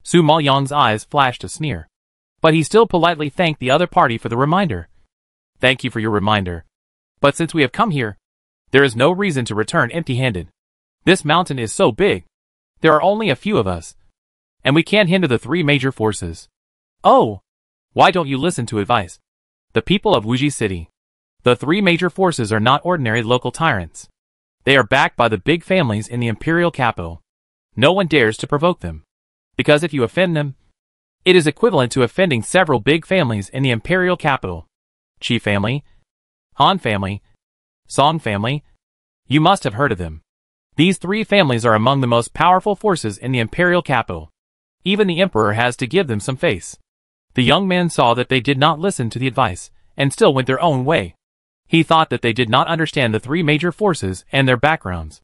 Su Maoyang's eyes flashed a sneer. But he still politely thanked the other party for the reminder. Thank you for your reminder. But since we have come here, there is no reason to return empty-handed. This mountain is so big. There are only a few of us. And we can't hinder the 3 major forces. Oh! Why don't you listen to advice? The people of Wuji City. The 3 major forces are not ordinary local tyrants. They are backed by the big families in the imperial capital. No one dares to provoke them. Because if you offend them, it is equivalent to offending several big families in the imperial capital. Qi family, Han family, Song family. You must have heard of them. These 3 families are among the most powerful forces in the imperial capital. Even the emperor has to give them some face. The young man saw that they did not listen to the advice, and still went their own way. He thought that they did not understand the 3 major forces and their backgrounds,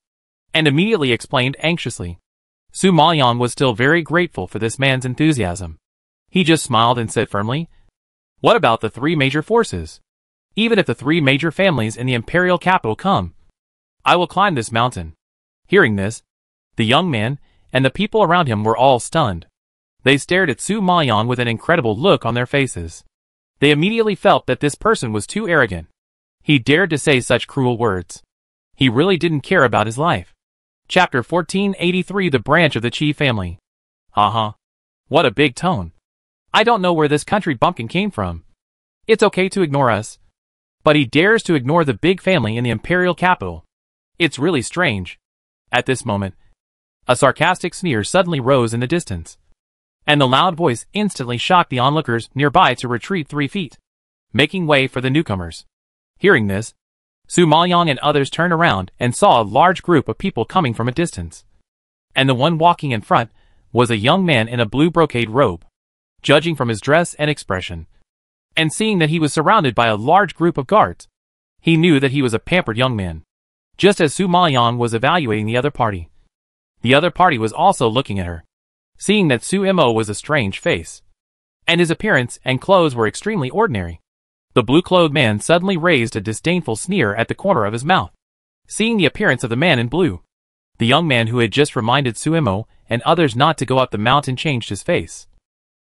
and immediately explained anxiously. Su Maoyang was still very grateful for this man's enthusiasm. He just smiled and said firmly, What about the 3 major forces? Even if the 3 major families in the imperial capital come, I will climb this mountain. Hearing this, the young man and the people around him were all stunned. They stared at Su Maoyang with an incredible look on their faces. They immediately felt that this person was too arrogant. He dared to say such cruel words. He really didn't care about his life. Chapter 1483 The Branch of the Chi Family. What a big tone. I don't know where this country bumpkin came from. It's okay to ignore us. But he dares to ignore the big family in the imperial capital. It's really strange. At this moment, a sarcastic sneer suddenly rose in the distance, and the loud voice instantly shocked the onlookers nearby to retreat 3 feet, making way for the newcomers. Hearing this, Su Maoyang and others turned around and saw a large group of people coming from a distance. And the one walking in front was a young man in a blue brocade robe. Judging from his dress and expression, and seeing that he was surrounded by a large group of guards, he knew that he was a pampered young man. Just as Su Maoyang was evaluating the other party was also looking at her, seeing that Su Mo was a strange face, and his appearance and clothes were extremely ordinary. The blue-clothed man suddenly raised a disdainful sneer at the corner of his mouth. Seeing the appearance of the man in blue, the young man who had just reminded Su Mo and others not to go up the mountain changed his face,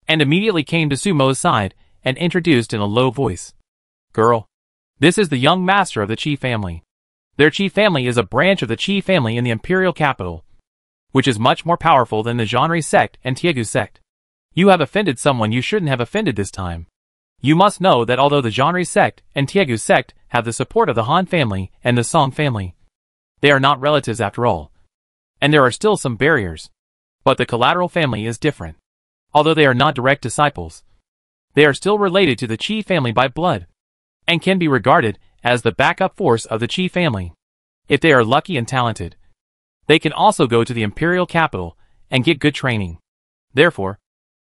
and immediately came to Su Mo's side and introduced in a low voice. Girl, this is the young master of the Chi family. Their Chi family is a branch of the Chi family in the imperial capital, which is much more powerful than the Zhanri sect and Tiegu sect. You have offended someone you shouldn't have offended this time. You must know that although the Zhanri sect and Tiegu sect have the support of the Han family and the Song family, they are not relatives after all, and there are still some barriers. But the collateral family is different. Although they are not direct disciples, they are still related to the Qi family by blood, and can be regarded as the backup force of the Qi family. If they are lucky and talented, they can also go to the imperial capital and get good training. Therefore,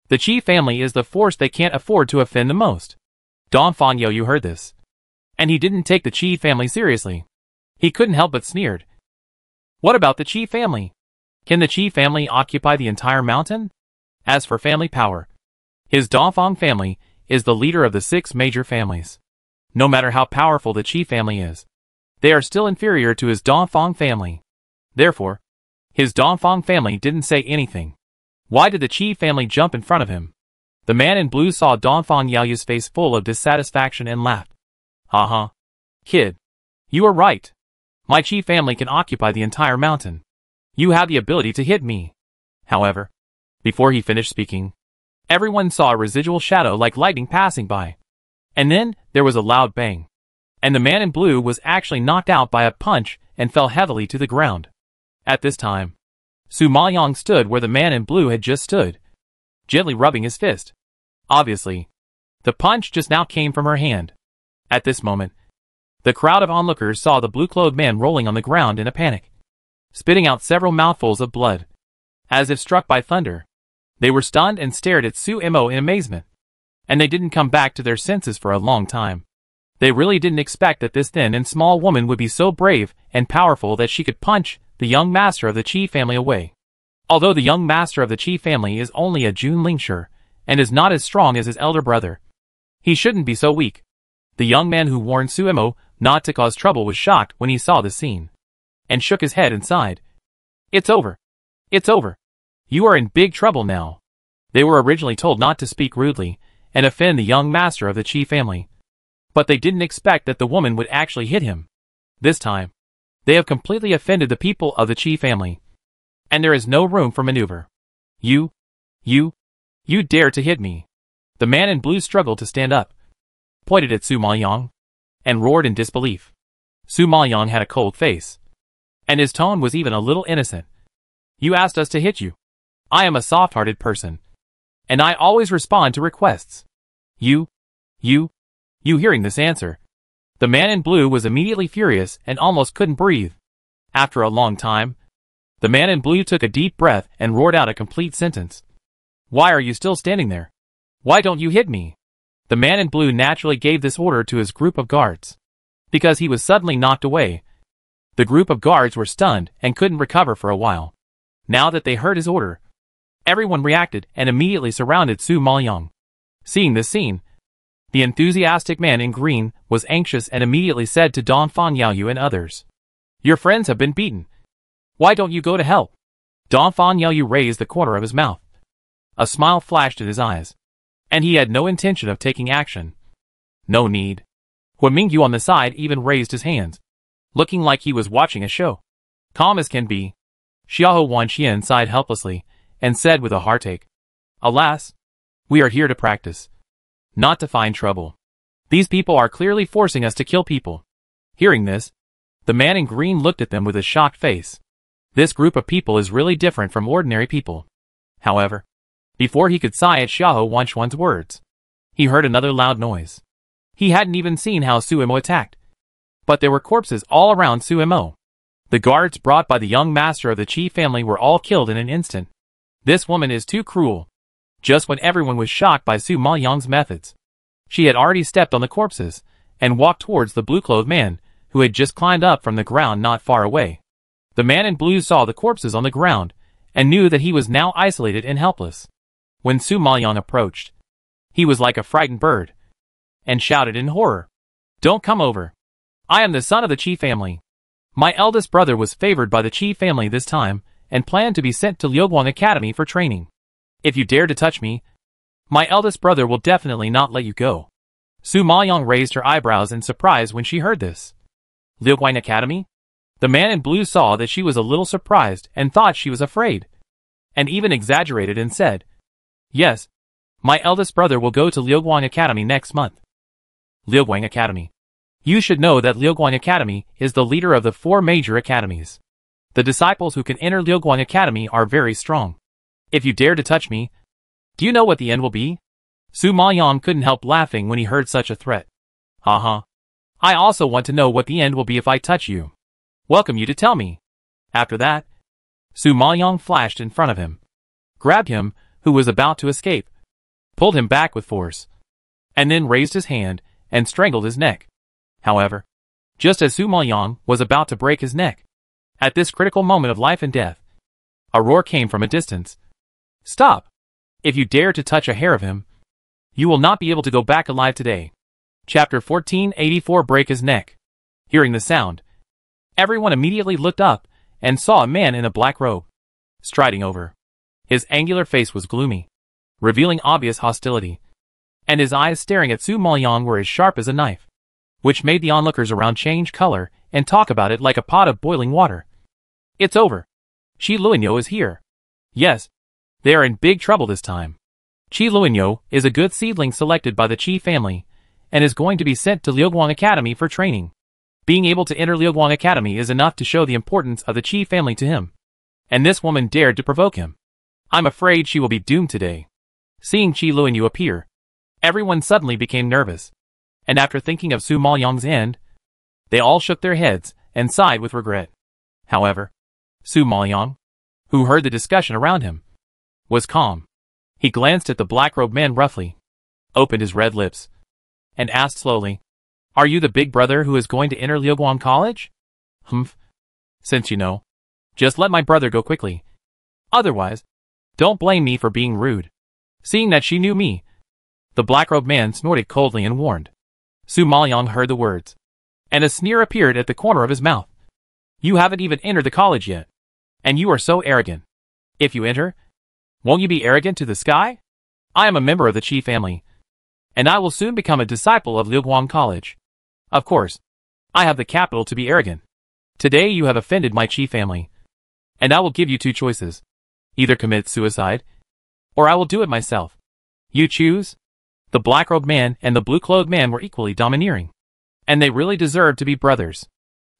the Qi family is the force they can't afford to offend the most. Don Fanyu heard this, and he didn't take the Qi family seriously. He couldn't help but sneered. What about the Qi family? Can the Qi family occupy the entire mountain? As for family power, his Dongfang family is the leader of the 6 major families. No matter how powerful the Qi family is, they are still inferior to his Dongfang family. Therefore, his Dongfang family didn't say anything. Why did the Qi family jump in front of him? The man in blue saw Dongfang Yaoyu's face full of dissatisfaction and laughed. Kid, you are right. My Qi family can occupy the entire mountain. You have the ability to hit me. However, before he finished speaking, everyone saw a residual shadow like lightning passing by. And then, there was a loud bang. And the man in blue was actually knocked out by a punch and fell heavily to the ground. At this time, Su Maoyang stood where the man in blue had just stood, gently rubbing his fist. Obviously, the punch just now came from her hand. At this moment, the crowd of onlookers saw the blue-clothed man rolling on the ground in a panic, spitting out several mouthfuls of blood. As if struck by thunder, they were stunned and stared at Su Mo in amazement. And they didn't come back to their senses for a long time. They really didn't expect that this thin and small woman would be so brave and powerful that she could punch the young master of the Qi family away. Although the young master of the Qi family is only a Junlingshi and is not as strong as his elder brother, he shouldn't be so weak. The young man who warned Su Mo not to cause trouble was shocked when he saw the scene, and shook his head and sighed. It's over. It's over. You are in big trouble now. They were originally told not to speak rudely and offend the young master of the Qi family, but they didn't expect that the woman would actually hit him. This time, they have completely offended the people of the Qi family, and there is no room for maneuver. You dare to hit me. The man in blue struggled to stand up, pointed at Su Maoyang, and roared in disbelief. Su Maoyang had a cold face, and his tone was even a little innocent. You asked us to hit you. I am a soft-hearted person, and I always respond to requests. You hearing this answer, the man in blue was immediately furious and almost couldn't breathe. After a long time, the man in blue took a deep breath and roared out a complete sentence. Why are you still standing there? Why don't you hit me? The man in blue naturally gave this order to his group of guards, because he was suddenly knocked away. The group of guards were stunned and couldn't recover for a while. Now that they heard his order, everyone reacted and immediately surrounded Su Maoyang. Seeing this scene, the enthusiastic man in green was anxious and immediately said to Don Fanyu and others, Your friends have been beaten. Why don't you go to help? Don Fanyu raised the corner of his mouth. A smile flashed in his eyes, and he had no intention of taking action. No need. Hu Mingyu on the side even raised his hands, looking like he was watching a show. Calm as can be, Xiahou Wanxian sighed helplessly and said with a heartache, Alas, we are here to practice, not to find trouble. These people are clearly forcing us to kill people. Hearing this, the man in green looked at them with a shocked face. This group of people is really different from ordinary people. However, before he could sigh at Xiahou Wanxian's words, he heard another loud noise. He hadn't even seen how Suimo attacked, but there were corpses all around Suimo. The guards brought by the young master of the Qi family were all killed in an instant. This woman is too cruel. Just when everyone was shocked by Su Maoyang's methods, she had already stepped on the corpses and walked towards the blue-clothed man who had just climbed up from the ground not far away. The man in blue saw the corpses on the ground and knew that he was now isolated and helpless. When Su Maoyang approached, he was like a frightened bird and shouted in horror, Don't come over. I am the son of the Qi family. My eldest brother was favored by the Qi family this time and planned to be sent to Liuguang Academy for training. If you dare to touch me, my eldest brother will definitely not let you go. Su Maoyang raised her eyebrows in surprise when she heard this. Liuguang Academy? The man in blue saw that she was a little surprised and thought she was afraid, and even exaggerated and said, Yes, my eldest brother will go to Liuguang Academy next month. Liuguang Academy. You should know that Liuguang Academy is the leader of the 4 major academies. The disciples who can enter Liuguang Academy are very strong. If you dare to touch me, do you know what the end will be? Su Maoyang couldn't help laughing when he heard such a threat. Haha. I also want to know what the end will be if I touch you. Welcome you to tell me. After that, Su Maoyang flashed in front of him, grabbed him, who was about to escape, pulled him back with force, and then raised his hand and strangled his neck. However, just as Su Maoyang was about to break his neck, at this critical moment of life and death, a roar came from a distance. Stop! If you dare to touch a hair of him, you will not be able to go back alive today. Chapter 1484 Break his neck. Hearing the sound, everyone immediately looked up and saw a man in a black robe, striding over. His angular face was gloomy, revealing obvious hostility, and his eyes staring at Su Maoyang were as sharp as a knife, which made the onlookers around change color and talk about it like a pot of boiling water. It's over. Qi Luanyo is here. Yes, they are in big trouble this time. Qi Luanyo is a good seedling selected by the Qi family and is going to be sent to Liuguang Academy for training. Being able to enter Liuguang Academy is enough to show the importance of the Qi family to him. And this woman dared to provoke him. I'm afraid she will be doomed today. Seeing Qi Luanyu appear, everyone suddenly became nervous. And after thinking of Su Maoyang's end, they all shook their heads and sighed with regret. However, Su Maoyang, who heard the discussion around him, was calm. He glanced at the black-robed man roughly, opened his red lips, and asked slowly, Are you the big brother who is going to enter Liuguang College? Humph. Since you know, just let my brother go quickly. Otherwise, don't blame me for being rude. Seeing that she knew me, the black-robed man snorted coldly and warned. Su Maoyang heard the words, and a sneer appeared at the corner of his mouth. You haven't even entered the college yet, and you are so arrogant. If you enter, won't you be arrogant to the sky? I am a member of the Qi family, and I will soon become a disciple of Liuguang College. Of course, I have the capital to be arrogant. Today you have offended my Qi family, and I will give you 2 choices. Either commit suicide, or I will do it myself. You choose? The black-robed man and the blue-clothed man were equally domineering, and they really deserved to be brothers.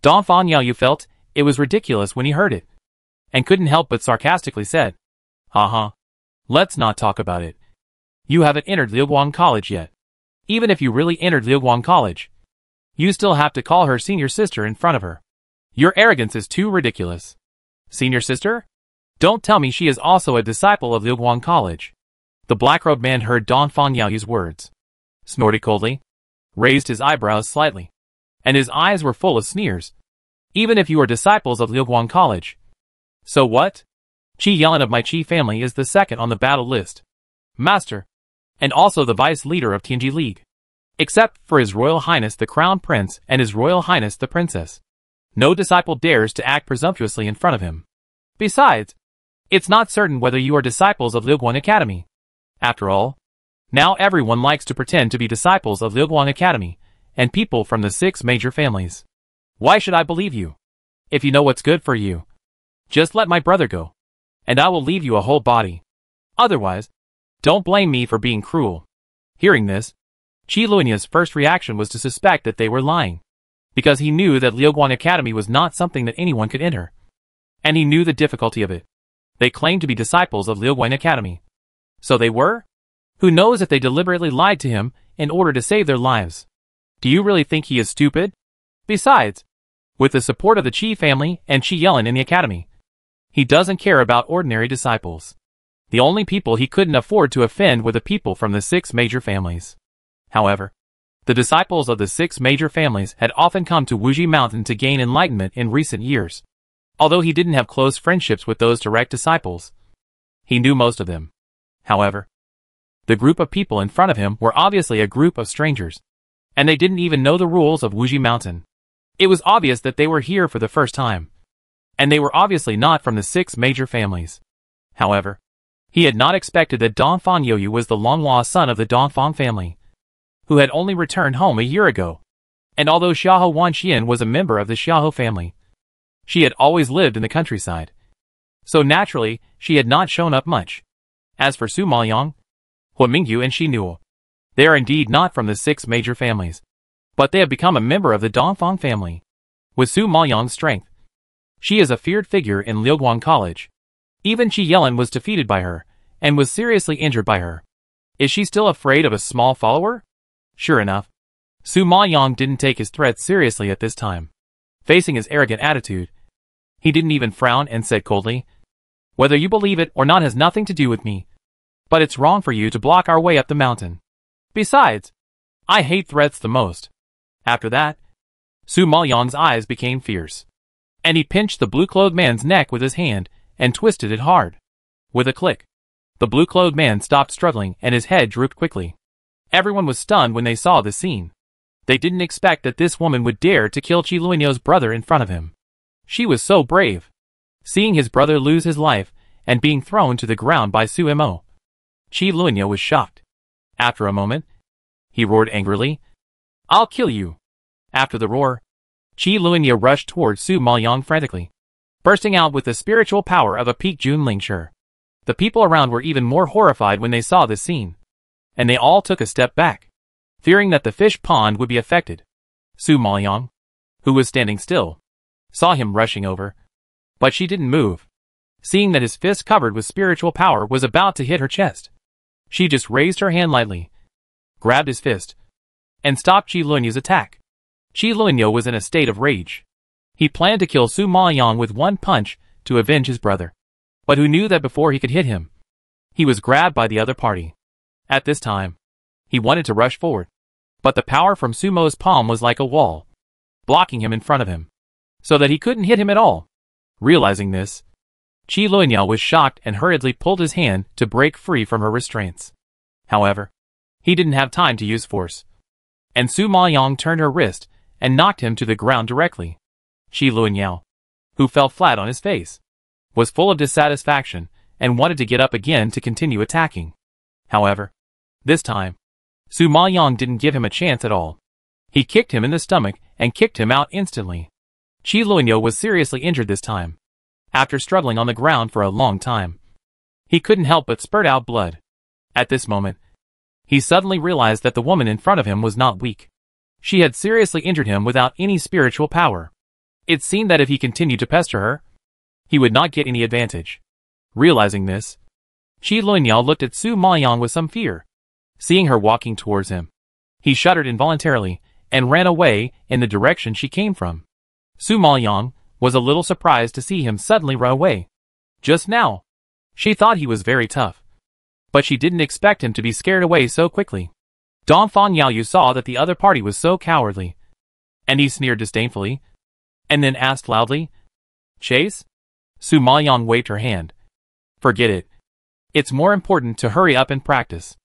Don Fan Yaoyu felt it was ridiculous when he heard it, and couldn't help but sarcastically said, Haha, let's not talk about it. You haven't entered Liuguang College yet. Even if you really entered Liuguang College, you still have to call her senior sister in front of her. Your arrogance is too ridiculous. Senior sister? Don't tell me she is also a disciple of Liuguang College. The black-robed man heard Don Fan Yaoyu's words, snorted coldly, raised his eyebrows slightly, and his eyes were full of sneers. Even if you are disciples of Liuguang College. So what? Qi Yan of my Qi family is the second on the battle list. Master. And also the vice leader of Tianji League. Except for His Royal Highness the Crown Prince and His Royal Highness the Princess. No disciple dares to act presumptuously in front of him. Besides, it's not certain whether you are disciples of Liuguang Academy. After all, Now everyone likes to pretend to be disciples of Liuguang Academy, and people from the 6 major families. Why should I believe you? If you know what's good for you, just let my brother go, and I will leave you a whole body. Otherwise, don't blame me for being cruel. Hearing this, Qi Luanya's first reaction was to suspect that they were lying, because he knew that Liuguang Academy was not something that anyone could enter. And he knew the difficulty of it. They claimed to be disciples of Liuguang Academy. So they were? Who knows if they deliberately lied to him in order to save their lives? Do you really think he is stupid? Besides, with the support of the Qi family and Qi Yelin in the academy, he doesn't care about ordinary disciples. The only people he couldn't afford to offend were the people from the 6 major families. However, the disciples of the 6 major families had often come to Wuji Mountain to gain enlightenment in recent years. Although he didn't have close friendships with those direct disciples, he knew most of them. However, the group of people in front of him were obviously a group of strangers, and they didn't even know the rules of Wuji Mountain. It was obvious that they were here for the first time, and they were obviously not from the 6 major families. However, he had not expected that Dongfang Youyu was the long-lost son of the Dongfang family, who had only returned home a year ago. And although Xiahou Wanxian was a member of the Xiahou family, she had always lived in the countryside. So naturally, she had not shown up much. As for Su Maoyang, Hua Mingyu and Shi Nuo, they are indeed not from the 6 major families, but they have become a member of the Dongfang family. With Su Maoyang's strength, she is a feared figure in Liuguang College. Even Qi Yelin was defeated by her, and was seriously injured by her. Is she still afraid of a small follower? Sure enough, Su Maoyang didn't take his threats seriously at this time. Facing his arrogant attitude, he didn't even frown and said coldly, "Whether you believe it or not has nothing to do with me, but it's wrong for you to block our way up the mountain. Besides, I hate threats the most." After that, Su Maoyang's eyes became fierce, and he pinched the blue-clothed man's neck with his hand and twisted it hard. With a click, the blue-clothed man stopped struggling and his head drooped quickly. Everyone was stunned when they saw this scene. They didn't expect that this woman would dare to kill Qi Luanya's brother in front of him. She was so brave. Seeing his brother lose his life and being thrown to the ground by Su Mo, Qi Luanya was shocked. After a moment, he roared angrily, "I'll kill you." After the roar, Qi Luanya rushed towards Su Maoyang frantically, bursting out with the spiritual power of a peak Junling Shi. The people around were even more horrified when they saw this scene, and they all took a step back, fearing that the fish pond would be affected. Su Maoyang, who was standing still, saw him rushing over, but she didn't move. Seeing that his fist covered with spiritual power was about to hit her chest, she just raised her hand lightly, grabbed his fist, and stopped Qi Luanya's attack. Qi Luanya was in a state of rage. He planned to kill Su Maoyang with one punch to avenge his brother, but who knew that before he could hit him, he was grabbed by the other party. At this time, he wanted to rush forward, but the power from Sumo's palm was like a wall, blocking him in front of him, so that he couldn't hit him at all. Realizing this, Qi Luanya was shocked and hurriedly pulled his hand to break free from her restraints. However, he didn't have time to use force, and Su Maoyang turned her wrist and knocked him to the ground directly. Qi Luanya, who fell flat on his face, was full of dissatisfaction and wanted to get up again to continue attacking. However, this time, Su Maoyang didn't give him a chance at all. He kicked him in the stomach and kicked him out instantly. Qi Luanya was seriously injured this time. After struggling on the ground for a long time, he couldn't help but spurt out blood. At this moment, he suddenly realized that the woman in front of him was not weak. She had seriously injured him without any spiritual power. It seemed that if he continued to pester her, he would not get any advantage. Realizing this, Qi Luanya looked at Su Maoyang with some fear. Seeing her walking towards him, he shuddered involuntarily and ran away in the direction she came from. Su Maoyang was a little surprised to see him suddenly run away. Just now, she thought he was very tough, but she didn't expect him to be scared away so quickly. Dongfang Yaoyu saw that the other party was so cowardly, and he sneered disdainfully, and then asked loudly, "Chase?" Su Maoyang waved her hand. "Forget it. It's more important to hurry up and practice."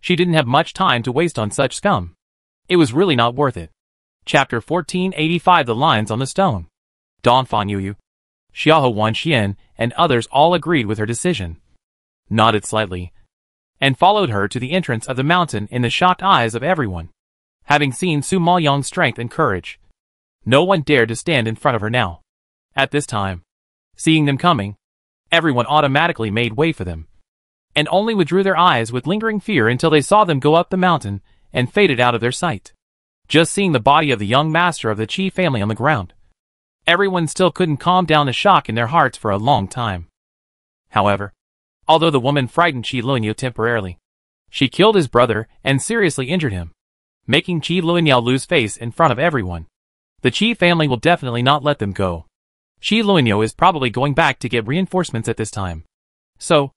She didn't have much time to waste on such scum. It was really not worth it. Chapter 1485 The Lines on the Stone. Dongfang Youyu, Xiahou Wanxian, and others all agreed with her decision. Nodded slightly. and followed her to the entrance of the mountain in the shocked eyes of everyone. Having seen Su Maoyang's strength and courage, no one dared to stand in front of her now. At this time, seeing them coming, everyone automatically made way for them, and only withdrew their eyes with lingering fear until they saw them go up the mountain and faded out of their sight. Just seeing the body of the young master of the Qi family on the ground, everyone still couldn't calm down the shock in their hearts for a long time. However, although the woman frightened Qi Luoyao temporarily, she killed his brother and seriously injured him, making Qi Luoyao lose face in front of everyone. The Qi family will definitely not let them go. Qi Luoyao is probably going back to get reinforcements at this time. So,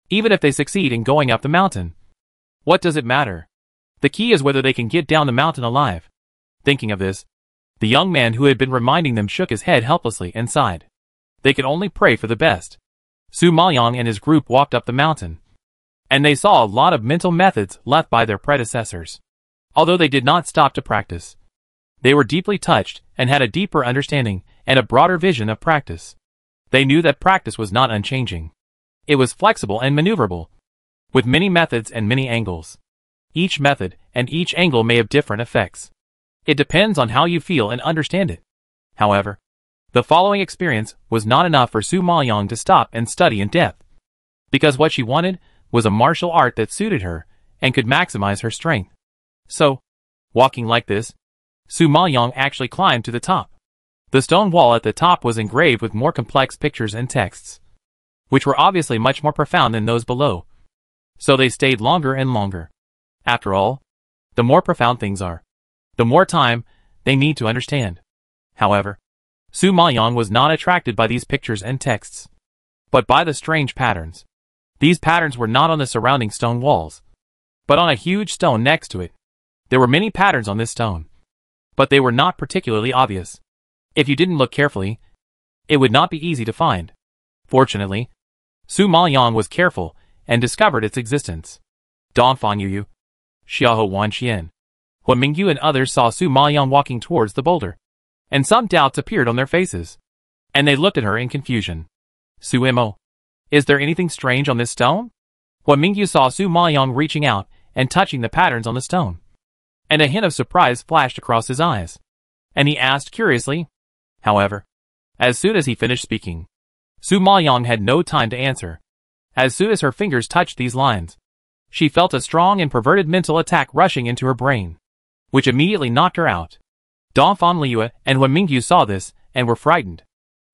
even if they succeed in going up the mountain, what does it matter? The key is whether they can get down the mountain alive. Thinking of this, the young man who had been reminding them shook his head helplessly and sighed. They could only pray for the best. Su Maoyang and his group walked up the mountain, and they saw a lot of mental methods left by their predecessors. Although they did not stop to practice, they were deeply touched and had a deeper understanding and a broader vision of practice. They knew that practice was not unchanging. It was flexible and maneuverable, with many methods and many angles. Each method and each angle may have different effects. It depends on how you feel and understand it. However, the following experience was not enough for Su Maoyang to stop and study in depth, because what she wanted was a martial art that suited her and could maximize her strength. So, walking like this, Su Maoyang actually climbed to the top. The stone wall at the top was engraved with more complex pictures and texts, which were obviously much more profound than those below. So they stayed longer and longer. After all, the more profound things are, the more time they need to understand. However, Su Maoyang was not attracted by these pictures and texts, but by the strange patterns. These patterns were not on the surrounding stone walls, but on a huge stone next to it. There were many patterns on this stone, but they were not particularly obvious. If you didn't look carefully, it would not be easy to find. Fortunately, Su Maoyang was careful and discovered its existence. Dong Fan Yu, Xiaoho Wan Xian, Huan Mingyu and others saw Su Maoyang walking towards the boulder, and some doubts appeared on their faces, and they looked at her in confusion. Su Mo, is there anything strange on this stone? Huan Mingyu saw Su Maoyang reaching out and touching the patterns on the stone, and a hint of surprise flashed across his eyes, and he asked curiously. However, as soon as he finished speaking, Su Maoyang had no time to answer. As soon as her fingers touched these lines, she felt a strong and perverted mental attack rushing into her brain, which immediately knocked her out. Dong Fan Liu and Huan Mingyu saw this and were frightened.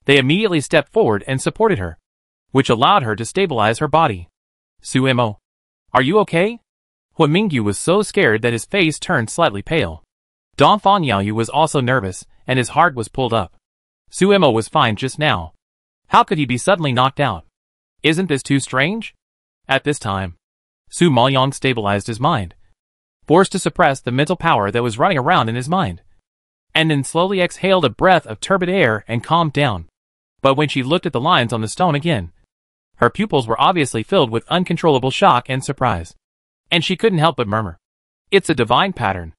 They immediately stepped forward and supported her, which allowed her to stabilize her body. Su Mo, are you okay? Huan Mingyu was so scared that his face turned slightly pale. Dong Fan Yaoyu was also nervous, and his heart was pulled up. Su Mo was fine just now. How could he be suddenly knocked out? Isn't this too strange? At this time, Su Maoyang stabilized his mind, forced to suppress the mental power that was running around in his mind, and then slowly exhaled a breath of turbid air and calmed down. But when she looked at the lines on the stone again, her pupils were obviously filled with uncontrollable shock and surprise, and she couldn't help but murmur, "It's a divine pattern.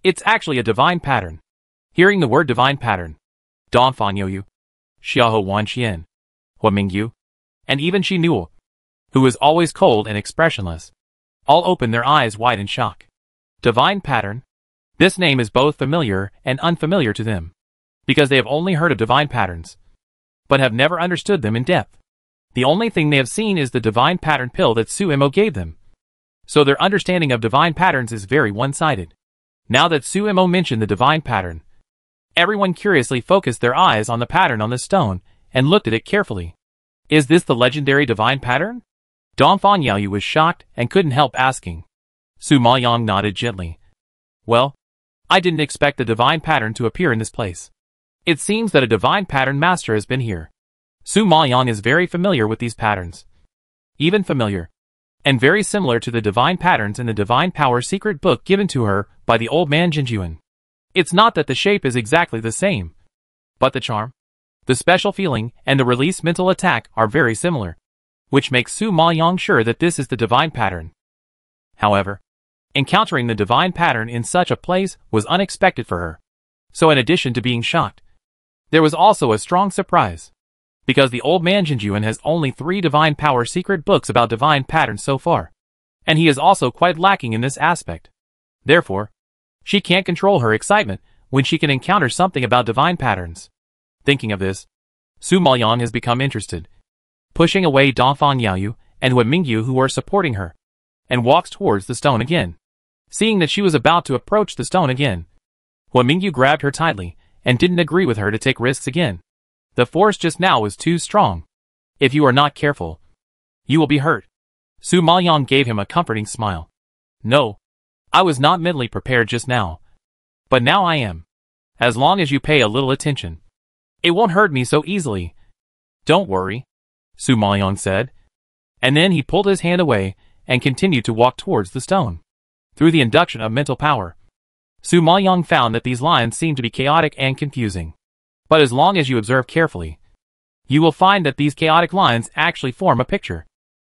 It's actually a divine pattern." Hearing the word divine pattern, Dong Fan Yoyu, Xiaoho Wan Xian, Huan Mingyu, and even Shi Nuo, who was always cold and expressionless, all opened their eyes wide in shock. Divine pattern? This name is both familiar and unfamiliar to them, because they have only heard of divine patterns, but have never understood them in depth. The only thing they have seen is the divine pattern pill that Su Mo gave them, so their understanding of divine patterns is very one-sided. Now that Su Mo mentioned the divine pattern, everyone curiously focused their eyes on the pattern on the stone and looked at it carefully. Is this the legendary divine pattern? Dong Fan Yaoyu was shocked and couldn't help asking. Su Maoyang nodded gently. Well, I didn't expect the divine pattern to appear in this place. It seems that a divine pattern master has been here. Su Maoyang is very familiar with these patterns. Even familiar, and very similar to the divine patterns in the Divine Power secret book given to her by the old man Jinjuan. It's not that the shape is exactly the same, but the charm, the special feeling, and the release mental attack are very similar, which makes Su Maoyang sure that this is the divine pattern. However, encountering the divine pattern in such a place was unexpected for her. So in addition to being shocked, there was also a strong surprise, because the old man Jinjuan has only 3 Divine Power secret books about divine patterns so far. and he is also quite lacking in this aspect. Therefore, she can't control her excitement when she can encounter something about divine patterns. Thinking of this, Su Maoyang has become interested, pushing away Dongfang Yaoyu and Hua Mingyu who are supporting her, and walks towards the stone again. Seeing that she was about to approach the stone again, Hua Mingyu grabbed her tightly and didn't agree with her to take risks again. The force just now was too strong. If you are not careful, you will be hurt. Su Maoyang gave him a comforting smile. No, I was not mentally prepared just now, but now I am. As long as you pay a little attention, it won't hurt me so easily. Don't worry, Su Maoyang said, and then he pulled his hand away and continued to walk towards the stone. Through the induction of mental power, Su Maoyang found that these lines seemed to be chaotic and confusing. But as long as you observe carefully, you will find that these chaotic lines actually form a picture.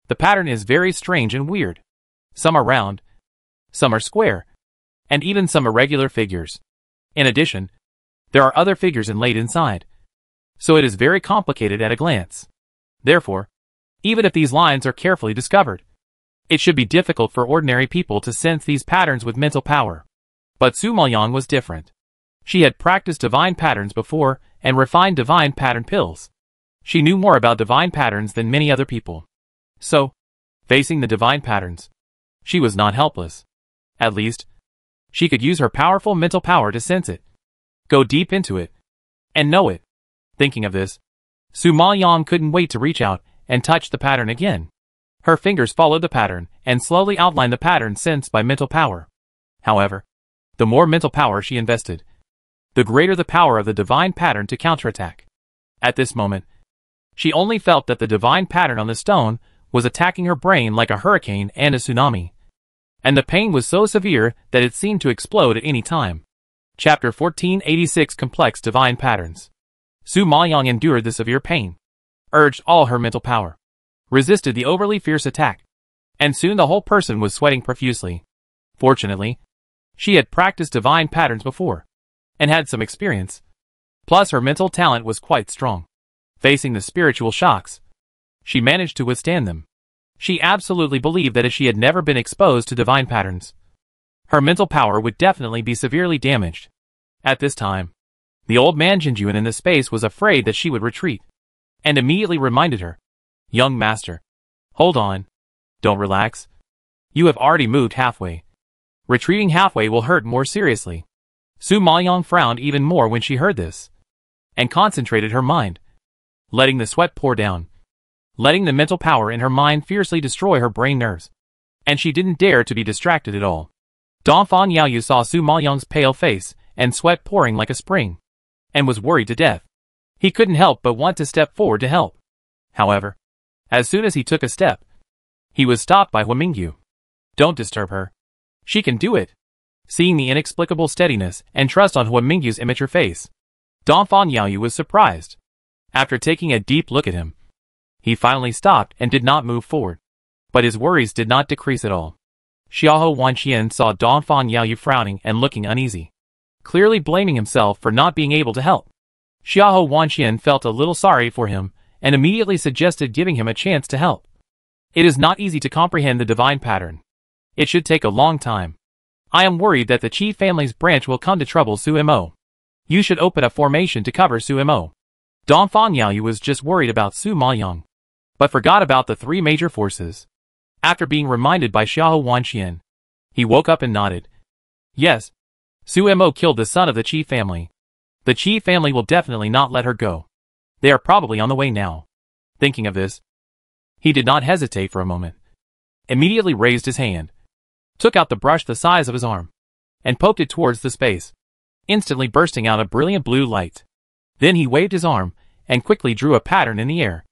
The pattern is very strange and weird. Some are round, some are square, and even some irregular figures. In addition, there are other figures inlaid inside, so it is very complicated at a glance. Therefore, even if these lines are carefully discovered, it should be difficult for ordinary people to sense these patterns with mental power. But Su Maoyang was different. She had practiced divine patterns before and refined divine pattern pills. She knew more about divine patterns than many other people. So, facing the divine patterns, she was not helpless. At least, she could use her powerful mental power to sense it, go deep into it, and know it. Thinking of this, Su Maoyang couldn't wait to reach out and touch the pattern again. Her fingers followed the pattern and slowly outlined the pattern sensed by mental power. However, the more mental power she invested, the greater the power of the divine pattern to counterattack. At this moment, she only felt that the divine pattern on the stone was attacking her brain like a hurricane and a tsunami. And the pain was so severe that it seemed to explode at any time. Chapter 1486 Complex Divine Patterns. Su Maoyang endured the severe pain, urged all her mental power, resisted the overly fierce attack, and soon the whole person was sweating profusely. Fortunately, she had practiced divine patterns before, and had some experience. Plus her mental talent was quite strong. Facing the spiritual shocks, she managed to withstand them. She absolutely believed that if she had never been exposed to divine patterns, her mental power would definitely be severely damaged. At this time, the old man Jinjuan in the space was afraid that she would retreat, and immediately reminded her, "Young master, hold on. Don't relax. You have already moved halfway. Retreating halfway will hurt more seriously." Su Maoyang frowned even more when she heard this, and concentrated her mind, letting the sweat pour down, letting the mental power in her mind fiercely destroy her brain nerves. And she didn't dare to be distracted at all. Dongfang Yaoyu saw Su Maoyang's pale face and sweat pouring like a spring, and was worried to death. He couldn't help but want to step forward to help. However, as soon as he took a step, he was stopped by Hua Mingyu. "Don't disturb her. She can do it." Seeing the inexplicable steadiness and trust on Hua Mingyu's immature face, Dongfang Yaoyu was surprised. After taking a deep look at him, he finally stopped and did not move forward. But his worries did not decrease at all. Xiahou Wanqian saw Dongfang Yaoyu frowning and looking uneasy, clearly blaming himself for not being able to help. Xiahou Wanqian felt a little sorry for him and immediately suggested giving him a chance to help. It is not easy to comprehend the divine pattern. It should take a long time. I am worried that the Qi family's branch will come to trouble Su Mo. You should open a formation to cover Su Mo. Dongfang Yaoyu was just worried about Su Maoyang, but forgot about the three major forces. After being reminded by Xiahou Wanqian, he woke up and nodded. Yes, Su Mo killed the son of the Qi family. The Qi family will definitely not let her go. They are probably on the way now. Thinking of this, he did not hesitate for a moment. Immediately raised his hand, took out the brush the size of his arm, and poked it towards the space, instantly bursting out a brilliant blue light. Then he waved his arm, and quickly drew a pattern in the air.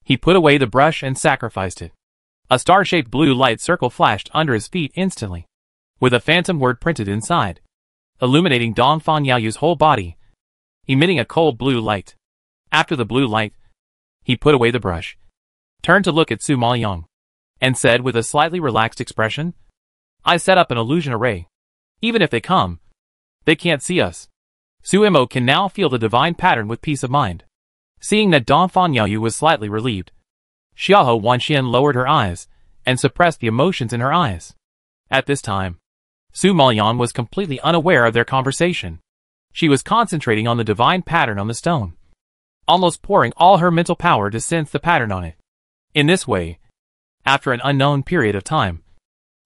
He put away the brush and sacrificed it. A star-shaped blue light circle flashed under his feet instantly, with a phantom word printed inside, illuminating Dongfang Yaoyu's whole body, emitting a cold blue light. After the blue light, he put away the brush, turned to look at Su Maoyang, and said with a slightly relaxed expression, "I set up an illusion array. Even if they come, they can't see us." Su Mo can now feel the divine pattern with peace of mind. Seeing that Dongfang Yaoyu was slightly relieved, Xiahou Wanqian lowered her eyes and suppressed the emotions in her eyes. At this time, Su Maoyan was completely unaware of their conversation. She was concentrating on the divine pattern on the stone, almost pouring all her mental power to sense the pattern on it. In this way, after an unknown period of time,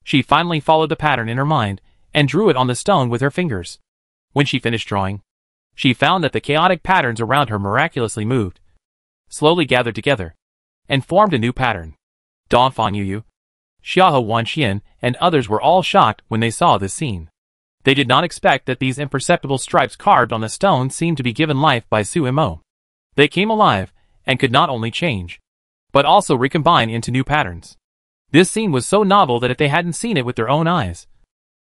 she finally followed the pattern in her mind and drew it on the stone with her fingers. When she finished drawing, she found that the chaotic patterns around her miraculously moved, slowly gathered together, and formed a new pattern. Don Fan Yu, Xiahou Wanxian, and others were all shocked when they saw this scene. They did not expect that these imperceptible stripes carved on the stone seemed to be given life by Su Mo. They came alive, and could not only change, but also recombine into new patterns. This scene was so novel that if they hadn't seen it with their own eyes,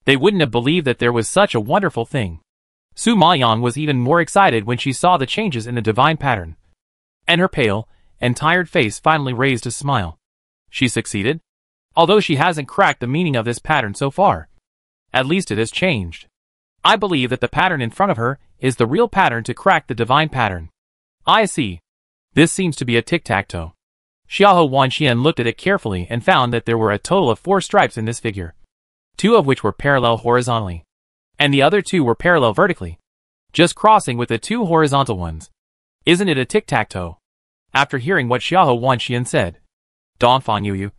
they wouldn't have believed that there was such a wonderful thing. Su Maoyan was even more excited when she saw the changes in the divine pattern, and her pale and tired face finally raised a smile. She succeeded, although she hasn't cracked the meaning of this pattern so far. At least it has changed. I believe that the pattern in front of her is the real pattern to crack the divine pattern. I see. This seems to be a tic-tac-toe. Xiahou Wanxian looked at it carefully and found that there were a total of 4 stripes in this figure, 2 of which were parallel horizontally, and the other 2 were parallel vertically, just crossing with the 2 horizontal ones. Isn't it a tic-tac-toe? After hearing what Xiahou Wanxian said, Don Fan Yu,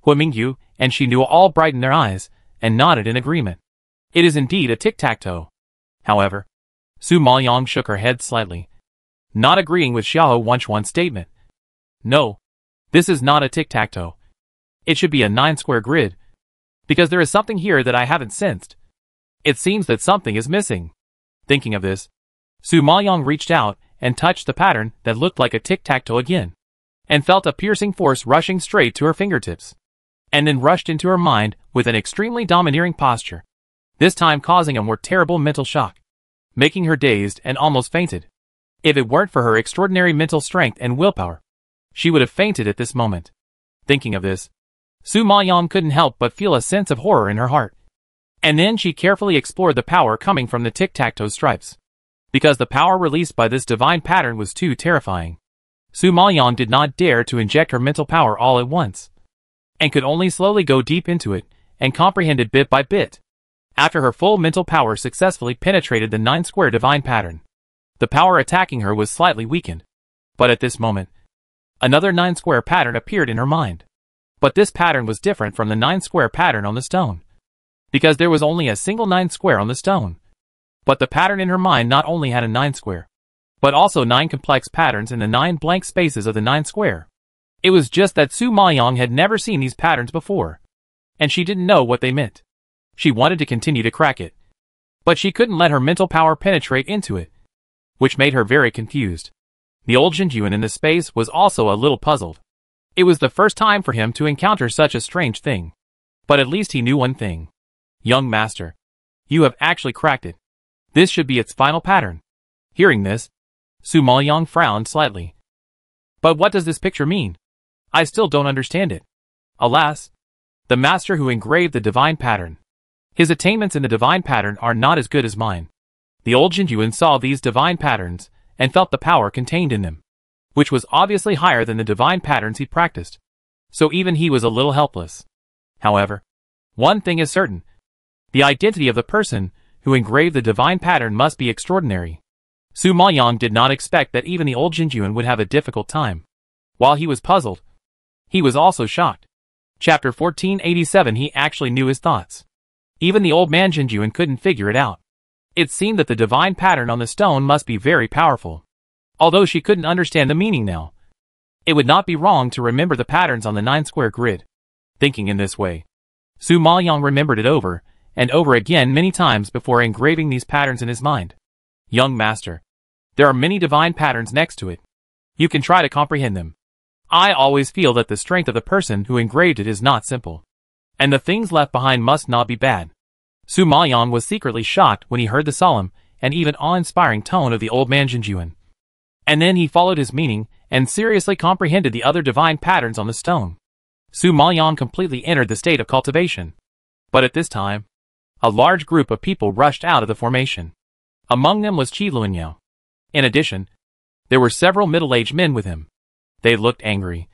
Hu Mingyu, and she knew all brightened their eyes and nodded in agreement. It is indeed a tic-tac-toe. However, Su Maoyan shook her head slightly, not agreeing with Xiahou Wanxian's statement. No, this is not a tic-tac-toe. It should be a 9-square grid, because there is something here that I haven't sensed. It seems that something is missing. Thinking of this, Su Maoyan reached out and touched the pattern that looked like a tic-tac-toe again, and felt a piercing force rushing straight to her fingertips, and then rushed into her mind with an extremely domineering posture, this time causing a more terrible mental shock, making her dazed and almost fainted. If it weren't for her extraordinary mental strength and willpower, she would have fainted at this moment. Thinking of this, Su Maoyan couldn't help but feel a sense of horror in her heart. And then she carefully explored the power coming from the tic-tac-toe stripes. Because the power released by this divine pattern was too terrifying, Su Maoyan did not dare to inject her mental power all at once, and could only slowly go deep into it and comprehend it bit by bit. After her full mental power successfully penetrated the 9-square divine pattern, the power attacking her was slightly weakened. But at this moment, another 9-square pattern appeared in her mind. But this pattern was different from the 9-square pattern on the stone, because there was only a single 9-square on the stone. But the pattern in her mind not only had a 9-square, but also 9 complex patterns in the 9 blank spaces of the 9-square. It was just that Su Maoyan had never seen these patterns before, and she didn't know what they meant. She wanted to continue to crack it, but she couldn't let her mental power penetrate into it, which made her very confused. The old Jinjuan in this space was also a little puzzled. It was the first time for him to encounter such a strange thing. But at least he knew one thing. Young master, you have actually cracked it. This should be its final pattern. Hearing this, Su Maoyan frowned slightly. But what does this picture mean? I still don't understand it. Alas, the master who engraved the divine pattern, his attainments in the divine pattern are not as good as mine. The old Jinjuan saw these divine patterns and felt the power contained in them, which was obviously higher than the divine patterns he practiced. So even he was a little helpless. However, one thing is certain. The identity of the person who engraved the divine pattern must be extraordinary. Su Maoyan did not expect that even the old Jinjuan would have a difficult time. While he was puzzled, he was also shocked. Chapter 1487. He actually knew his thoughts. Even the old man Jinjuan couldn't figure it out. It seemed that the divine pattern on the stone must be very powerful. Although she couldn't understand the meaning now, it would not be wrong to remember the patterns on the 9-square grid. Thinking in this way, Su Maoyan remembered it over and over again many times before engraving these patterns in his mind. Young master, there are many divine patterns next to it. You can try to comprehend them. I always feel that the strength of the person who engraved it is not simple, and the things left behind must not be bad. Su Maoyan was secretly shocked when he heard the solemn and even awe-inspiring tone of the old man Jinjuan. And then he followed his meaning and seriously comprehended the other divine patterns on the stone. Su Maoyan completely entered the state of cultivation. But at this time, a large group of people rushed out of the formation. Among them was Qi Luanyao. In addition, there were several middle-aged men with him. They looked angry,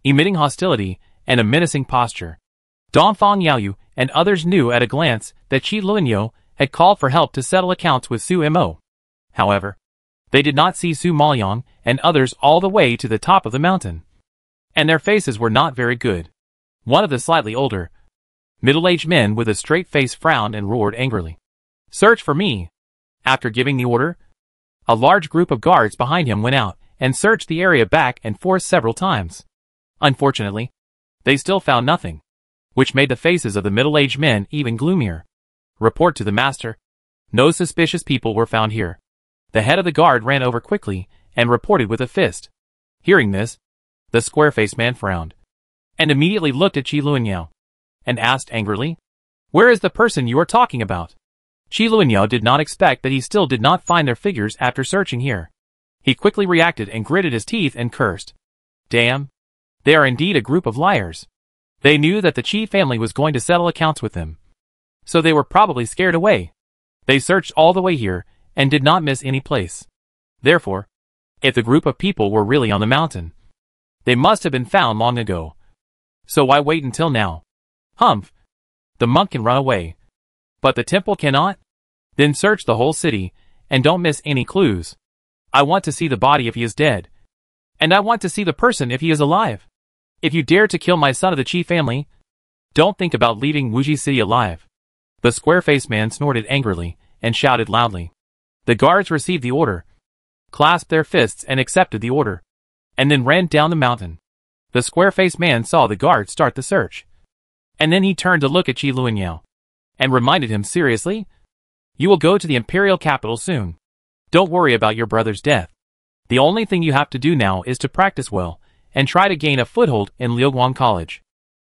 emitting hostility and a menacing posture. Dongfang Yaoyu and others knew at a glance that Qi Lunyou had called for help to settle accounts with Su Mo. However, they did not see Su Maoyang and others all the way to the top of the mountain. And their faces were not very good. One of the slightly older, middle-aged men with a straight face frowned and roared angrily. "Search for me!" After giving the order, a large group of guards behind him went out and searched the area back and forth several times. Unfortunately, they still found nothing, which made the faces of the middle-aged men even gloomier. "Report to the master. No suspicious people were found here." The head of the guard ran over quickly and reported with a fist. Hearing this, the square-faced man frowned and immediately looked at Qi Lunyou and asked angrily, "Where is the person you are talking about?" Qi Lunyou did not expect that he still did not find their figures after searching here. He quickly reacted and gritted his teeth and cursed. Damn! They are indeed a group of liars. They knew that the Qi family was going to settle accounts with them, so they were probably scared away. They searched all the way here and did not miss any place. Therefore, if the group of people were really on the mountain, they must have been found long ago. So why wait until now? Humph! The monk can run away, but the temple cannot? Then search the whole city, and don't miss any clues. I want to see the body if he is dead, and I want to see the person if he is alive. If you dare to kill my son of the Qi family, don't think about leaving Wuji City alive." The square-faced man snorted angrily and shouted loudly. The guards received the order, clasped their fists and accepted the order, and then ran down the mountain. The square-faced man saw the guards start the search, and then he turned to look at Qi Lunyou and reminded him seriously, "You will go to the imperial capital soon. Don't worry about your brother's death. The only thing you have to do now is to practice well and try to gain a foothold in Liuguang College.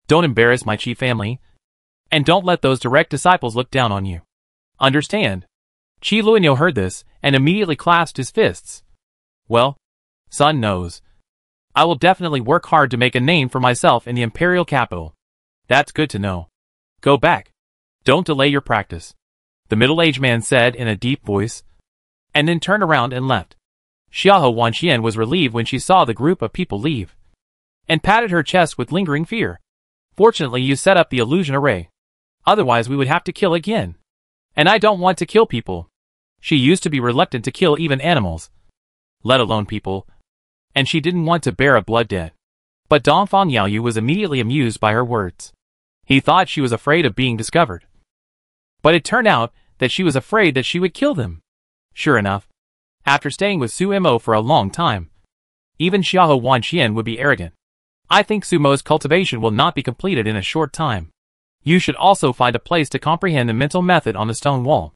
Don't embarrass my Qi family, and don't let those direct disciples look down on you. Understand?" Qi Lunyou heard this and immediately clasped his fists. "Well, son knows. I will definitely work hard to make a name for myself in the imperial capital. That's good to know. Go back. Don't delay your practice," the middle-aged man said in a deep voice, and then turned around and left. Xiahou Wanxian was relieved when she saw the group of people leave, and patted her chest with lingering fear. "Fortunately you set up the illusion array. Otherwise we would have to kill again. And I don't want to kill people." She used to be reluctant to kill even animals, let alone people, and she didn't want to bear a blood debt. But Dongfang Yaoyu was immediately amused by her words. He thought she was afraid of being discovered, but it turned out that she was afraid that she would kill them. Sure enough, after staying with Su Mo for a long time, even Xiahou Wanxian would be arrogant. "I think Su Mo's cultivation will not be completed in a short time. You should also find a place to comprehend the mental method on the stone wall.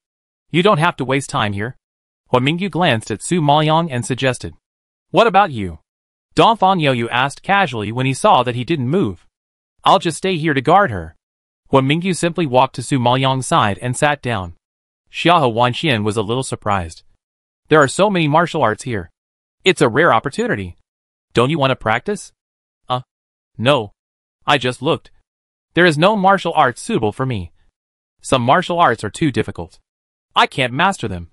You don't have to waste time here." Hua Mingyu glanced at Su Maoyang and suggested. "What about you?" Dongfang Yaoyu asked casually when he saw that he didn't move. "I'll just stay here to guard her." Hua Mingyu simply walked to Su Maoyang's side and sat down. Xiahou Wanxian was a little surprised. "There are so many martial arts here. It's a rare opportunity. Don't you want to practice?" No. I just looked. There is no martial arts suitable for me. Some martial arts are too difficult. I can't master them.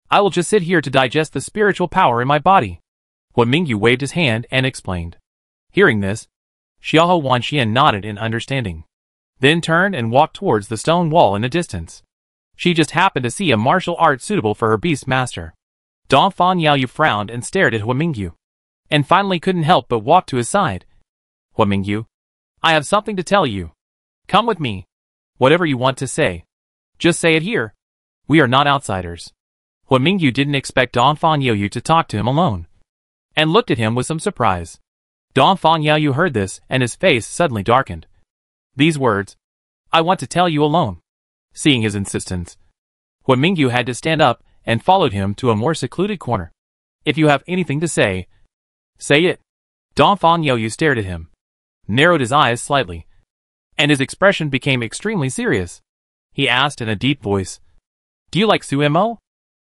I will just sit here to digest the spiritual power in my body." Hua Mingyu waved his hand and explained. Hearing this, Xiahou Wanxian nodded in understanding, then turned and walked towards the stone wall in the distance. She just happened to see a martial art suitable for her beast master. Dongfang Yaoyu frowned and stared at Hua Mingyu, and finally couldn't help but walk to his side. "Hua Mingyu, I have something to tell you. Come with me. Whatever you want to say, just say it here. We are not outsiders." Hua Mingyu didn't expect Dongfang Yaoyu to talk to him alone, and looked at him with some surprise. Dongfang Yaoyu heard this and his face suddenly darkened. These words, "I want to tell you alone." Seeing his insistence, Hua Mingyu had to stand up and followed him to a more secluded corner. "If you have anything to say, say it." Dongfang Yaoyu stared at him, narrowed his eyes slightly, and his expression became extremely serious. He asked in a deep voice, "Do you like Su Mo?"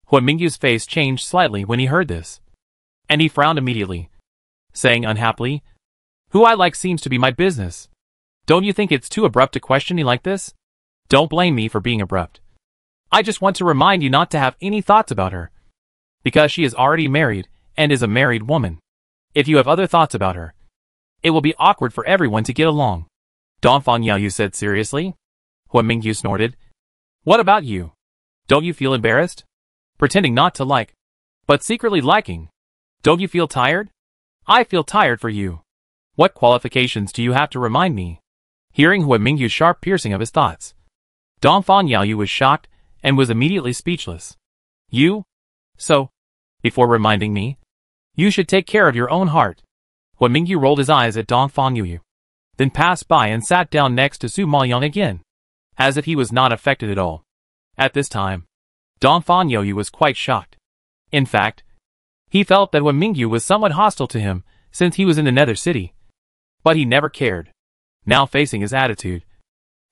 Hua Mingyu's face changed slightly when he heard this, and he frowned immediately, saying unhappily, "Who I like seems to be my business. Don't you think it's too abrupt to question me like this?" "Don't blame me for being abrupt. I just want to remind you not to have any thoughts about her, because she is already married and is a married woman. If you have other thoughts about her, It will be awkward for everyone to get along. Dongfang Yaoyu said seriously. Huan Mingyu snorted. What about you? Don't you feel embarrassed? Pretending not to like, but secretly liking. Don't you feel tired? I feel tired for you. What qualifications do you have to remind me? Hearing Huan Mingyu's sharp piercing of his thoughts, Dongfang Yaoyu was shocked and was immediately speechless. You? So, before reminding me, you should take care of your own heart. Huan Mingyu rolled his eyes at Dongfang Yaoyu, then passed by and sat down next to Su Maoyang again, as if he was not affected at all. At this time, Dongfang Yaoyu was quite shocked. In fact, he felt that Huan Mingyu was somewhat hostile to him since he was in the Nether City. But he never cared. Now facing his attitude,